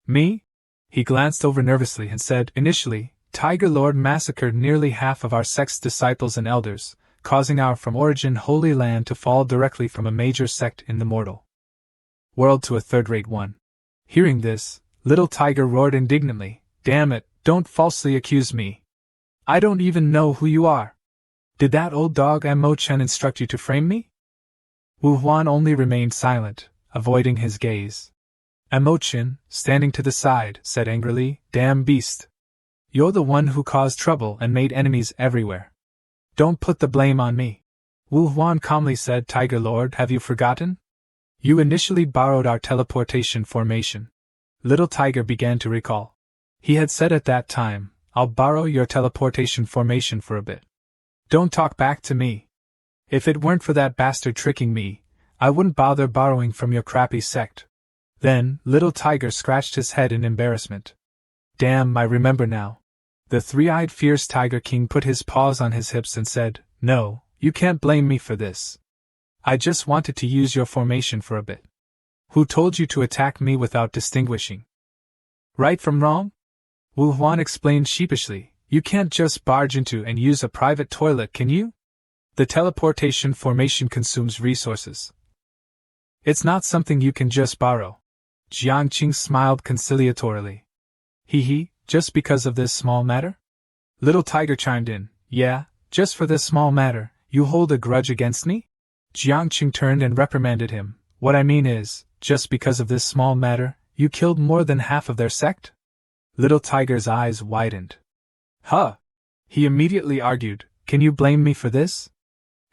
Me? He glanced over nervously and said, Initially, Tiger Lord massacred nearly half of our sect's disciples and elders, causing our From Origin Holy Land to fall directly from a major sect in the mortal world to a third-rate one. Hearing this, Little Tiger roared indignantly, Damn it, don't falsely accuse me. I don't even know who you are. Did that old dog Mo Chen instruct you to frame me? Wu Huan only remained silent, avoiding his gaze. Mo Chen, standing to the side, said angrily, Damn beast. You're the one who caused trouble and made enemies everywhere. Don't put the blame on me. Wu Huan calmly said, Tiger Lord, have you forgotten? You initially borrowed our teleportation formation. Little Tiger began to recall. He had said at that time, I'll borrow your teleportation formation for a bit. Don't talk back to me. If it weren't for that bastard tricking me, I wouldn't bother borrowing from your crappy sect. Then, Little Tiger scratched his head in embarrassment. Damn, I remember now. The three-eyed fierce Tiger King put his paws on his hips and said, No, you can't blame me for this. I just wanted to use your formation for a bit. Who told you to attack me without distinguishing right from wrong? Wu Huan explained sheepishly, You can't just barge into and use a private toilet, can you? The teleportation formation consumes resources. It's not something you can just borrow. Jiangqing smiled conciliatorily. Hee, just because of this small matter? Little Tiger chimed in, Yeah, just for this small matter, you hold a grudge against me? Jiangqing turned and reprimanded him, What I mean is, just because of this small matter, you killed more than half of their sect? Little Tiger's eyes widened. Huh! He immediately argued, Can you blame me for this?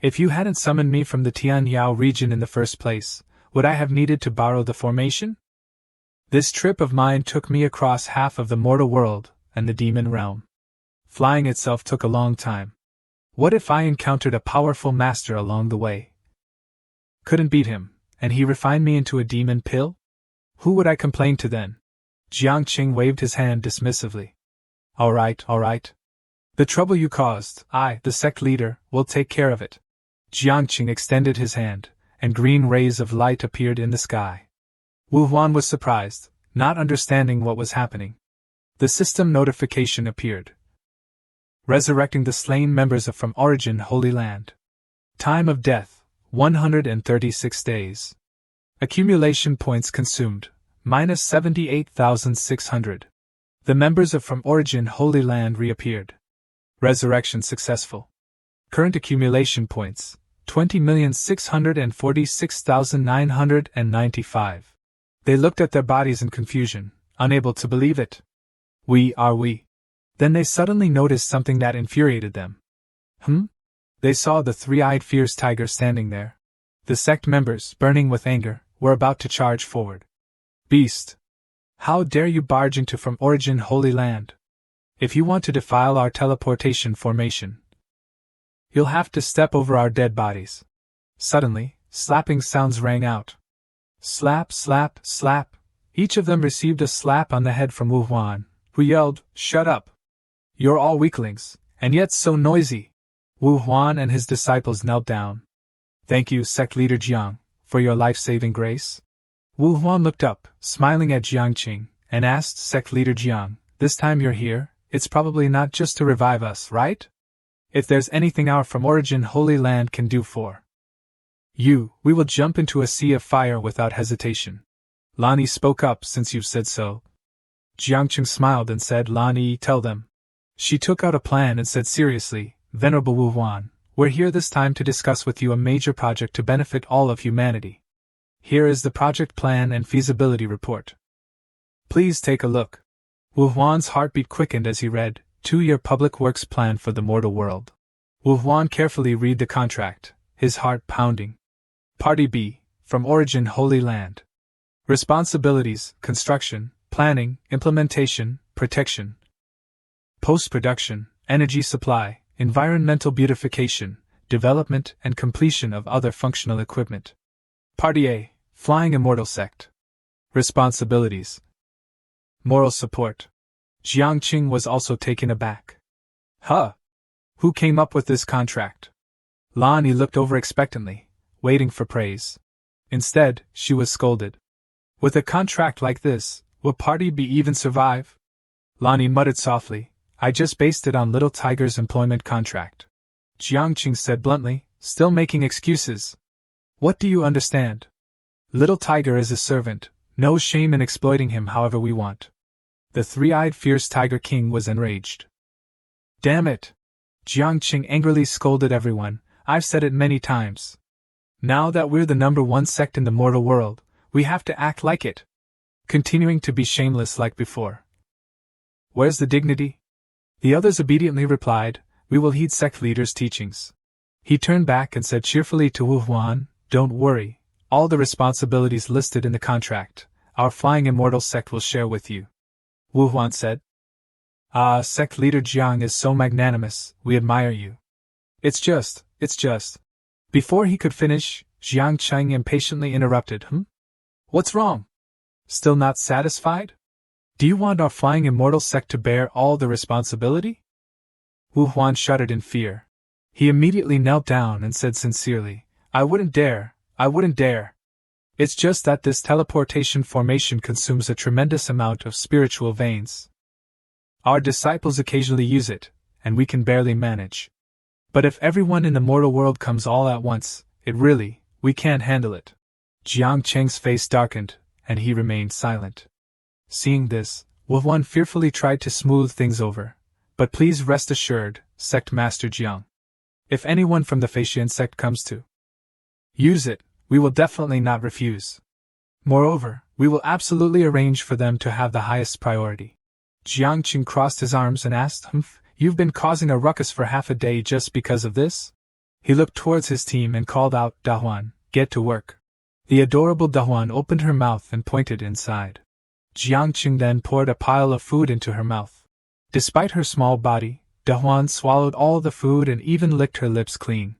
If you hadn't summoned me from the Tianyao region in the first place, would I have needed to borrow the formation? This trip of mine took me across half of the mortal world and the demon realm. Flying itself took a long time. What if I encountered a powerful master along the way? Couldn't beat him, and he refined me into a demon pill? Who would I complain to then? Jiang Qing waved his hand dismissively. All right. The trouble you caused, I, the sect leader, will take care of it. Jiang Qing extended his hand, and green rays of light appeared in the sky. Wu Huan was surprised, not understanding what was happening. The system notification appeared. Resurrecting the slain members of From Origin Holy Land. Time of death, 136 days. Accumulation points consumed, minus 78,600. The members of From Origin Holy Land reappeared. Resurrection successful. Current accumulation points, 20,646,995. They looked at their bodies in confusion, unable to believe it. We. Then they suddenly noticed something that infuriated them. They saw the three-eyed fierce tiger standing there. The sect members, burning with anger, were about to charge forward. Beast! How dare you barge into From Origin Holy Land? If you want to defile our teleportation formation, you'll have to step over our dead bodies. Suddenly, slapping sounds rang out. Slap, slap, slap. Each of them received a slap on the head from Wu Huan, who yelled, "Shut up! You're all weaklings, and yet so noisy." Wu Huan and his disciples knelt down. Thank you, Sect Leader Jiang, for your life-saving grace. Wu Huan looked up, smiling at Jiang Qing, and asked Sect Leader Jiang, this time you're here, it's probably not just to revive us, right? If there's anything our From Origin Holy Land can do for you, we will jump into a sea of fire without hesitation. Lani spoke up since you've said so. Jiang Qing smiled and said, Lani, tell them. She took out a plan and said seriously, Venerable Wu Huan, we're here this time to discuss with you a major project to benefit all of humanity. Here is the project plan and feasibility report. Please take a look. Wu Huan's heartbeat quickened as he read, 2-year public works plan for the mortal world. Wu Huan carefully read the contract, his heart pounding. Party B, From Origin Holy Land. Responsibilities, construction, planning, implementation, protection. Post-production, energy supply, environmental beautification, development and completion of other functional equipment. Party A, Flying Immortal Sect. Responsibilities. Moral support. Jiang Qing was also taken aback. Who came up with this contract? Lani looked over expectantly, waiting for praise. Instead, she was scolded. With a contract like this, will Party B even survive? Lani muttered softly, I just based it on Little Tiger's employment contract. Jiang Qing said bluntly, still making excuses. What do you understand? Little Tiger is a servant, no shame in exploiting him however we want. The three-eyed fierce Tiger King was enraged. Damn it! Jiang Qing angrily scolded everyone, I've said it many times. Now that we're the #1 sect in the mortal world, we have to act like it. Continuing to be shameless like before. Where's the dignity? The others obediently replied, we will heed sect leader's teachings. He turned back and said cheerfully to Wu Huan, don't worry, all the responsibilities listed in the contract, our Flying Immortal Sect will share with you. Wu Huan said. Ah, Sect Leader Jiang is so magnanimous, we admire you. It's just. Before he could finish, Jiang Qing impatiently interrupted, What's wrong? Still not satisfied? Do you want our Flying Immortal Sect to bear all the responsibility? Wu Huan shuddered in fear. He immediately knelt down and said sincerely, I wouldn't dare. It's just that this teleportation formation consumes a tremendous amount of spiritual veins. Our disciples occasionally use it, and we can barely manage. But if everyone in the mortal world comes all at once, we can't handle it. Jiang Qing's face darkened, and he remained silent. Seeing this, Wu Huan fearfully tried to smooth things over. But please rest assured, Sect Master Jiang. If anyone from the Faxian sect comes to use it, we will definitely not refuse. Moreover, we will absolutely arrange for them to have the highest priority. Jiang Qing crossed his arms and asked, You've been causing a ruckus for half a day just because of this? He looked towards his team and called out, Dahuan, get to work. The adorable Dahuan opened her mouth and pointed inside. Jiang Qing then poured a pile of food into her mouth. Despite her small body, Dahuan swallowed all the food and even licked her lips clean.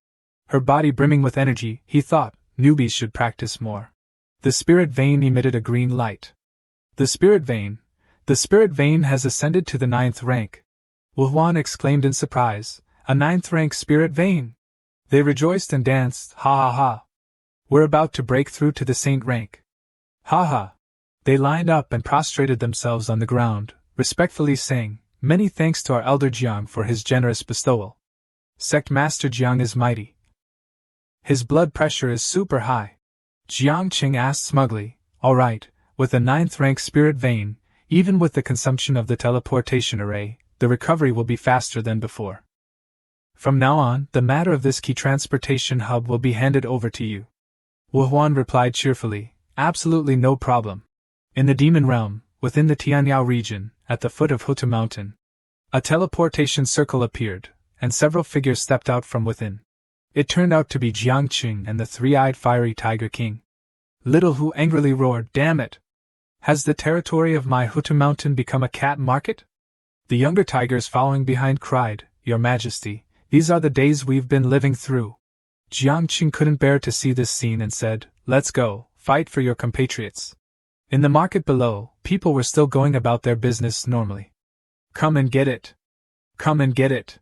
Her body brimming with energy, he thought, newbies should practice more. The spirit vein emitted a green light. The spirit vein has ascended to the 9th rank. Wuhuan exclaimed in surprise, a 9th rank spirit vein. They rejoiced and danced, ha ha ha. We're about to break through to the saint rank. Ha ha. They lined up and prostrated themselves on the ground, respectfully saying, many thanks to our elder Jiang for his generous bestowal. Sect Master Jiang is mighty. His blood pressure is super high. Jiang Qing asked smugly, alright, with a 9th rank spirit vein, even with the consumption of the teleportation array, the recovery will be faster than before. From now on, the matter of this key transportation hub will be handed over to you. Wuhuan replied cheerfully, absolutely no problem. In the demon realm, within the Tianyao region, at the foot of Huta Mountain, a teleportation circle appeared, and several figures stepped out from within. It turned out to be Jiang Qing and the three-eyed fiery Tiger King. Little Hu angrily roared, damn it! Has the territory of my Huta Mountain become a cat market? The younger tigers following behind cried, Your Majesty, these are the days we've been living through. Jiang Qing couldn't bear to see this scene and said, let's go, fight for your compatriots. In the market below, people were still going about their business normally. Come and get it. Come and get it.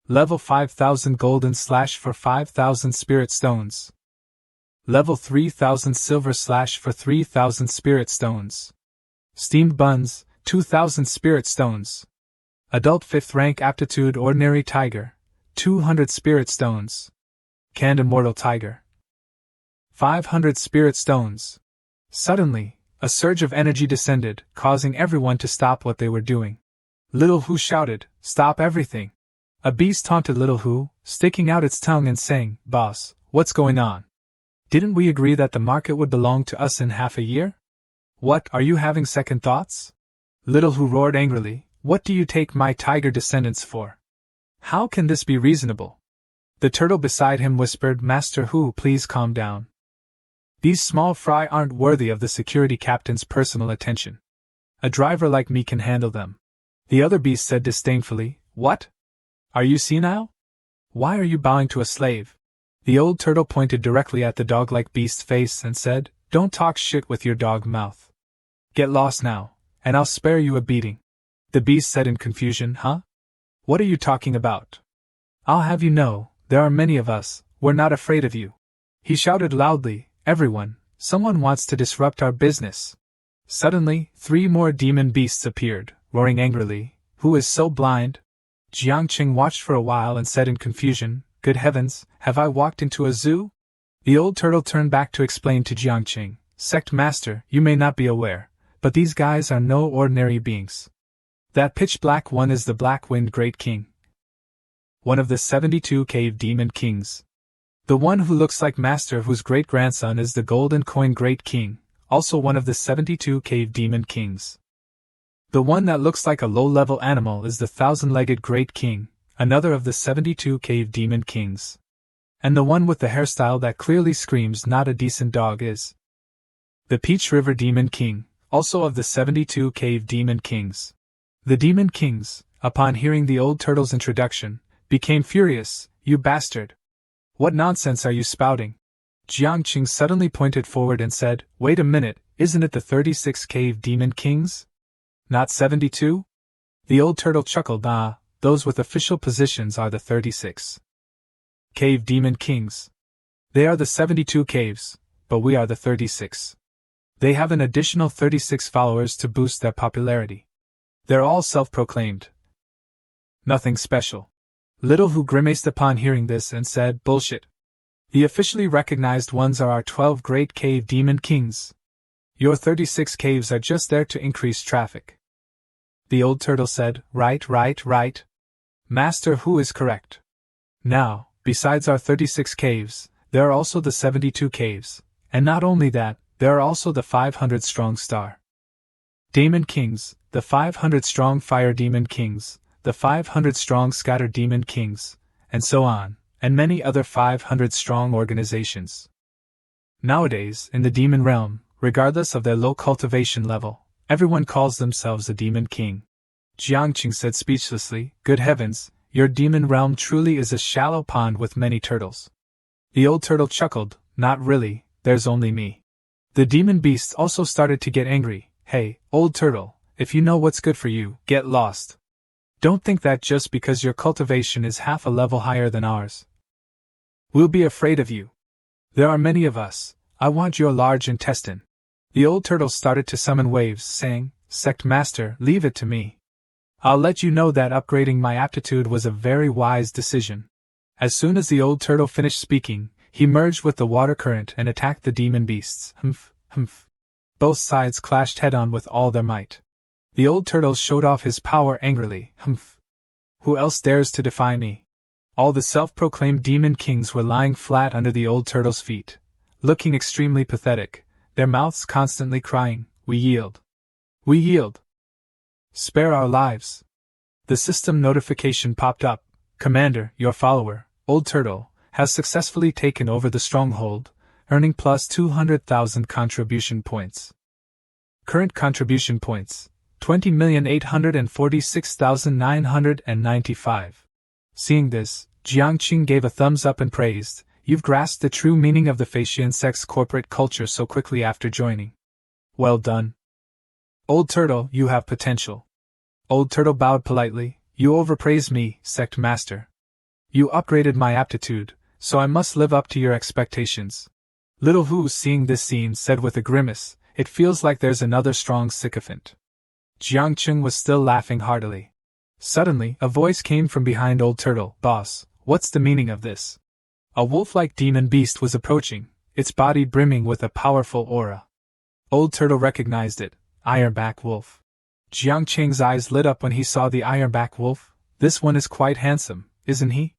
Level 5000 golden slash for 5000 spirit stones. Level 3000 silver slash for 3000 spirit stones. Steamed buns, 2000 spirit stones. Adult 5th rank aptitude ordinary tiger, 200 spirit stones. Canned immortal tiger. 500 spirit stones. Suddenly, a surge of energy descended, causing everyone to stop what they were doing. Little Hu shouted, stop everything. A beast taunted Little Hu, sticking out its tongue and saying, Boss, what's going on? Didn't we agree that the market would belong to us in half a year? What, are you having second thoughts? Little Hu roared angrily, what do you take my tiger descendants for? How can this be reasonable? The turtle beside him whispered, Master Hu, please calm down. These small fry aren't worthy of the security captain's personal attention. A driver like me can handle them. The other beast said disdainfully, What? Are you senile? Why are you bowing to a slave? The old turtle pointed directly at the dog-like beast's face and said, Don't talk shit with your dog mouth. Get lost now, and I'll spare you a beating. The beast said in confusion, Huh? What are you talking about? I'll have you know, there are many of us, we're not afraid of you. He shouted loudly, Everyone, someone wants to disrupt our business. Suddenly, 3 more demon beasts appeared, roaring angrily, Who is so blind? Jiang Qing watched for a while and said in confusion, Good heavens, have I walked into a zoo? The old turtle turned back to explain to Jiang Qing, Sect Master, you may not be aware, but these guys are no ordinary beings. That pitch-black one is the Black-Winged Great King. One of the 72 cave demon kings. The one who looks like Master whose great-grandson is the Golden Coin Great King, also one of the 72 cave demon kings. The one that looks like a low-level animal is the 1,000-legged Great King, another of the 72 cave demon kings. And the one with the hairstyle that clearly screams not a decent dog is the Peach River Demon King, also of the 72 cave demon kings. The demon kings, upon hearing the old turtle's introduction, became furious, You bastard! What nonsense are you spouting? Jiang Qing suddenly pointed forward and said, Wait a minute, isn't it the 36 cave demon kings? Not 72? The old turtle chuckled, those with official positions are the 36 cave demon kings. They are the 72 caves, but we are the 36. They have an additional 36 followers to boost their popularity. They're all self-proclaimed. Nothing special. Little Hu grimaced upon hearing this and said, Bullshit. The officially recognized ones are our 12 great cave demon kings. Your 36 caves are just there to increase traffic. The old turtle said, Right. Master Hu is correct. Now, besides our 36 caves, there are also the 72 caves, and not only that, there are also the 500-strong star demon kings, the 500-strong fire demon kings, the 500-strong scatter demon kings, and so on, and many other 500-strong organizations. Nowadays, in the demon realm, regardless of their low cultivation level, everyone calls themselves a demon king. Jiang Qing said speechlessly, Good heavens, Your demon realm truly is a shallow pond with many turtles. The old turtle chuckled, not really, there's only me. The demon beasts also started to get angry. Hey, old turtle, if you know what's good for you, get lost. Don't think that just because your cultivation is half a level higher than ours, we'll be afraid of you. There are many of us. I want your large intestine. The old turtle started to summon waves, saying, Sect Master, leave it to me. I'll let you know that upgrading my aptitude was a very wise decision. As soon as the old turtle finished speaking, he merged with the water current and attacked the demon beasts. Humph, humph. Both sides clashed head-on with all their might. The old turtle showed off his power angrily. Humph. Who else dares to defy me? All the self-proclaimed demon kings were lying flat under the old turtle's feet, looking extremely pathetic, their mouths constantly crying, We yield. We yield. Spare our lives. The system notification popped up. Commander, your follower, Old Turtle, has successfully taken over the stronghold, earning plus 200,000 contribution points. Current contribution points, 20,846,995. Seeing this, Jiangqing gave a thumbs up and praised, You've grasped the true meaning of the Facian Sect's corporate culture so quickly after joining. Well done. Old Turtle, you have potential. Old Turtle bowed politely, You overpraise me, Sect Master. You upgraded my aptitude, so I must live up to your expectations. Little Hu, seeing this scene, said with a grimace, It feels like there's another strong sycophant. Jiangqing was still laughing heartily. Suddenly, a voice came from behind Old Turtle. Boss, what's the meaning of this? A wolf-like demon beast was approaching, its body brimming with a powerful aura. Old Turtle recognized it. Ironback Wolf. Jiangqing's eyes lit up when he saw the Ironback Wolf. This one is quite handsome, isn't he?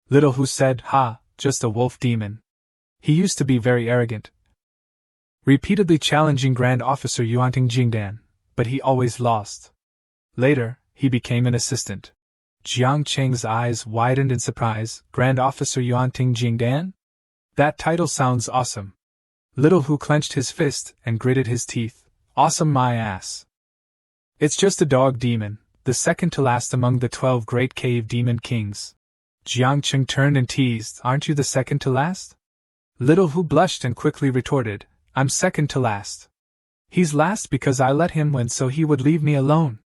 Little Hu said, Ha, just a wolf demon. He used to be very arrogant, repeatedly challenging Grand Officer Yuanting Jingdan, but he always lost. Later, he became an assistant. Jiangqing's eyes widened in surprise. Grand Officer Yuanting Jingdan? That title sounds awesome. Little Hu clenched his fist and gritted his teeth. Awesome my ass. It's just a dog demon, the second to last among the 12 great cave demon kings. Jiangqing turned and teased, Aren't you the second to last? Little Hu blushed and quickly retorted, I'm second to last. He's last because I let him win so he would leave me alone.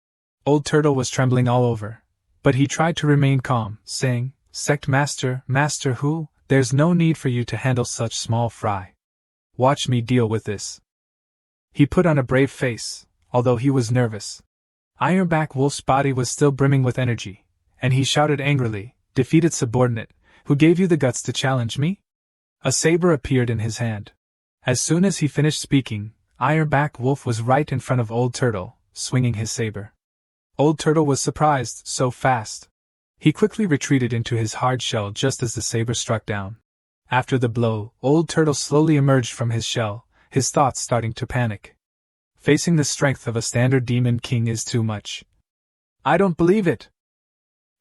Old Turtle was trembling all over, but he tried to remain calm, saying, Sect Master, Master Hu, there's no need for you to handle such small fry. Watch me deal with this. He put on a brave face, although he was nervous. Ironback Wolf's body was still brimming with energy, and he shouted angrily, Defeated subordinate, who gave you the guts to challenge me? A saber appeared in his hand. As soon as he finished speaking, Ironback Wolf was right in front of Old Turtle, swinging his saber. Old Turtle was surprised, so fast. He quickly retreated into his hard shell just as the saber struck down. After the blow, Old Turtle slowly emerged from his shell, his thoughts starting to panic. Facing the strength of a standard demon king is too much. I don't believe it.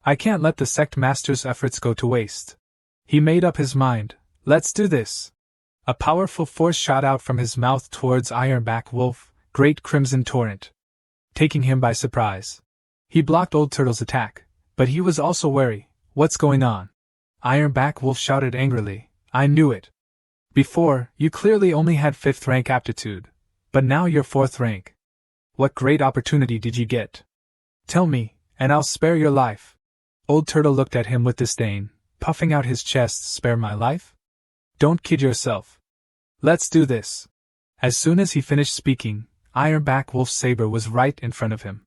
I can't let the Sect Master's efforts go to waste. He made up his mind, let's do this. A powerful force shot out from his mouth towards Ironback Wolf, Great Crimson Torrent, taking him by surprise. He blocked Old Turtle's attack, but he was also wary. What's going on? Ironback Wolf shouted angrily, I knew it. Before, you clearly only had 5th rank aptitude, but now you're 4th rank. What great opportunity did you get? Tell me, and I'll spare your life. Old Turtle looked at him with disdain, puffing out his chest. Spare my life? Don't kid yourself. Let's do this. As soon as he finished speaking, Ironback Wolf's saber was right in front of him.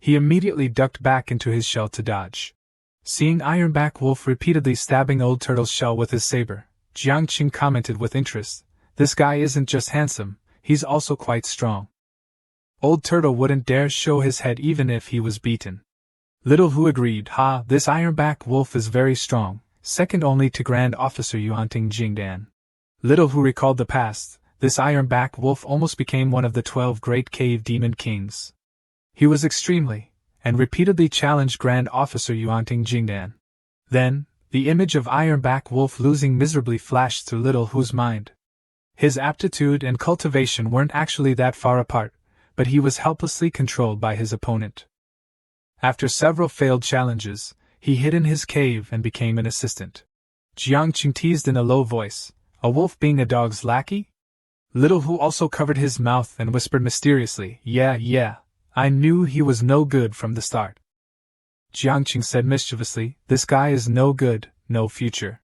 He immediately ducked back into his shell to dodge. Seeing Ironback Wolf repeatedly stabbing Old Turtle's shell with his saber, Jiangqing commented with interest, This guy isn't just handsome, he's also quite strong. Old Turtle wouldn't dare show his head even if he was beaten. Little Hu agreed, Ha, this Ironback Wolf is very strong, second only to Grand Officer Yuanting Jingdan. Little Hu recalled the past. This Ironback Wolf almost became one of the 12 great cave demon kings. He was extremely, and repeatedly challenged Grand Officer Yuanting Jingdan. Then, the image of Ironback Wolf losing miserably flashed through Little Hu's mind. His aptitude and cultivation weren't actually that far apart, but he was helplessly controlled by his opponent. After several failed challenges, He hid in his cave and became an assistant. Jiangqing teased in a low voice, a wolf being a dog's lackey? Little Hu also covered his mouth and whispered mysteriously, yeah, I knew he was no good from the start. Jiangqing said mischievously, this guy is no good, no future.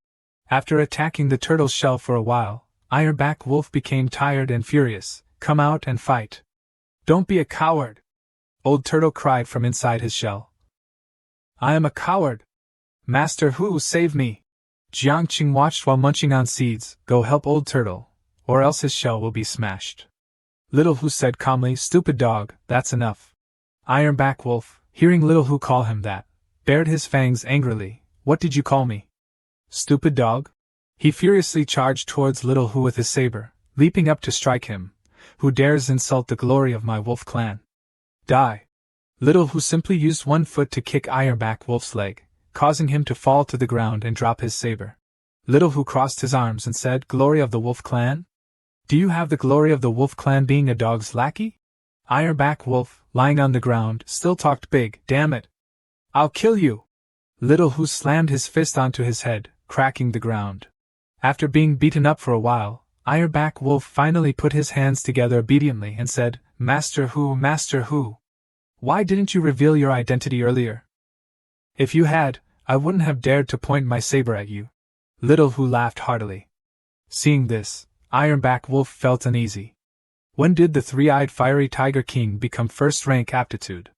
After attacking the turtle's shell for a while, Ironback Wolf became tired and furious. Come out and fight. Don't be a coward! Old Turtle cried from inside his shell. I am a coward! Master Hu, save me! Jiangqing watched while munching on seeds. Go help Old Turtle, or else his shell will be smashed. Little Hu said calmly, stupid dog, that's enough. Ironback Wolf, hearing Little Hu call him that, bared his fangs angrily. What did you call me? Stupid dog? He furiously charged towards Little Hu with his saber, leaping up to strike him. Who dares insult the glory of my wolf clan? Die! Little Hu simply used one foot to kick Ironback Wolf's leg, causing him to fall to the ground and drop his saber. Little Hu crossed his arms and said, Glory of the Wolf Clan? Do you have the glory of the Wolf Clan being a dog's lackey? Ironback Wolf, lying on the ground, still talked big. Damn it! I'll kill you! Little Hu slammed his fist onto his head, cracking the ground. After being beaten up for a while, Ironback Wolf finally put his hands together obediently and said, Master Hu, why didn't you reveal your identity earlier? If you had, I wouldn't have dared to point my saber at you. Little Hu laughed heartily. Seeing this, Ironback Wolf felt uneasy. When did the three-eyed fiery Tiger King become first-rank aptitude?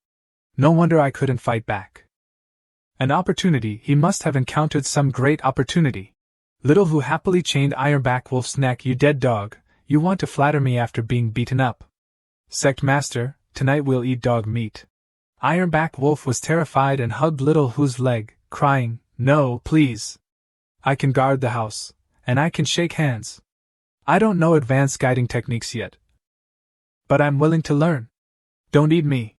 No wonder I couldn't fight back. An opportunity, he must have encountered some great opportunity. Little Hu happily chained Ironback Wolf's neck. You dead dog, you want to flatter me after being beaten up. Sect Master, tonight we'll eat dog meat. Ironback Wolf was terrified and hugged Little Hu's leg, crying, No, please. I can guard the house, and I can shake hands. I don't know advanced guiding techniques yet, but I'm willing to learn. Don't eat me.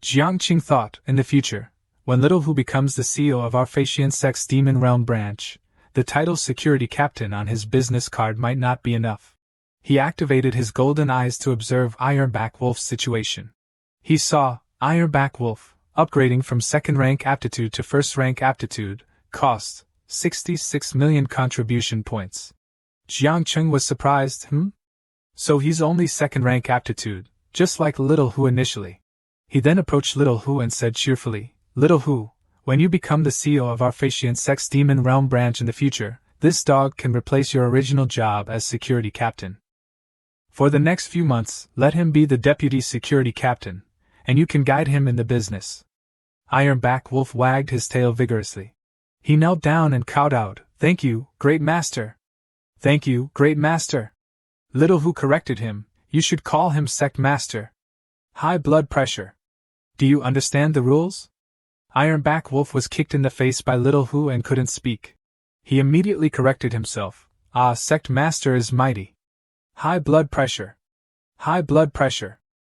Jiangqing thought, in the future, when Little Hu becomes the CEO of our Facian Sect's Demon Realm branch, the title Security Captain on his business card might not be enough. He activated his golden eyes to observe Ironback Wolf's situation. He saw Ironback Wolf, upgrading from second-rank aptitude to first-rank aptitude, cost 66 million contribution points. Jiangqing was surprised. So he's only second-rank aptitude, just like Little Hu initially. He then approached Little Hu and said cheerfully, Little Hu, when you become the CEO of our Facian Sect's Demon Realm branch in the future, this dog can replace your original job as security captain. For the next few months, let him be the deputy security captain, and you can guide him in the business. Ironback Wolf wagged his tail vigorously. He knelt down and cowed out, Thank you, great master. Thank you, great master. Little Hu corrected him, You should call him Sect Master. High blood pressure. Do you understand the rules? Ironback Wolf was kicked in the face by Little Hu and couldn't speak. He immediately corrected himself. Sect Master is mighty. High blood pressure. High blood pressure.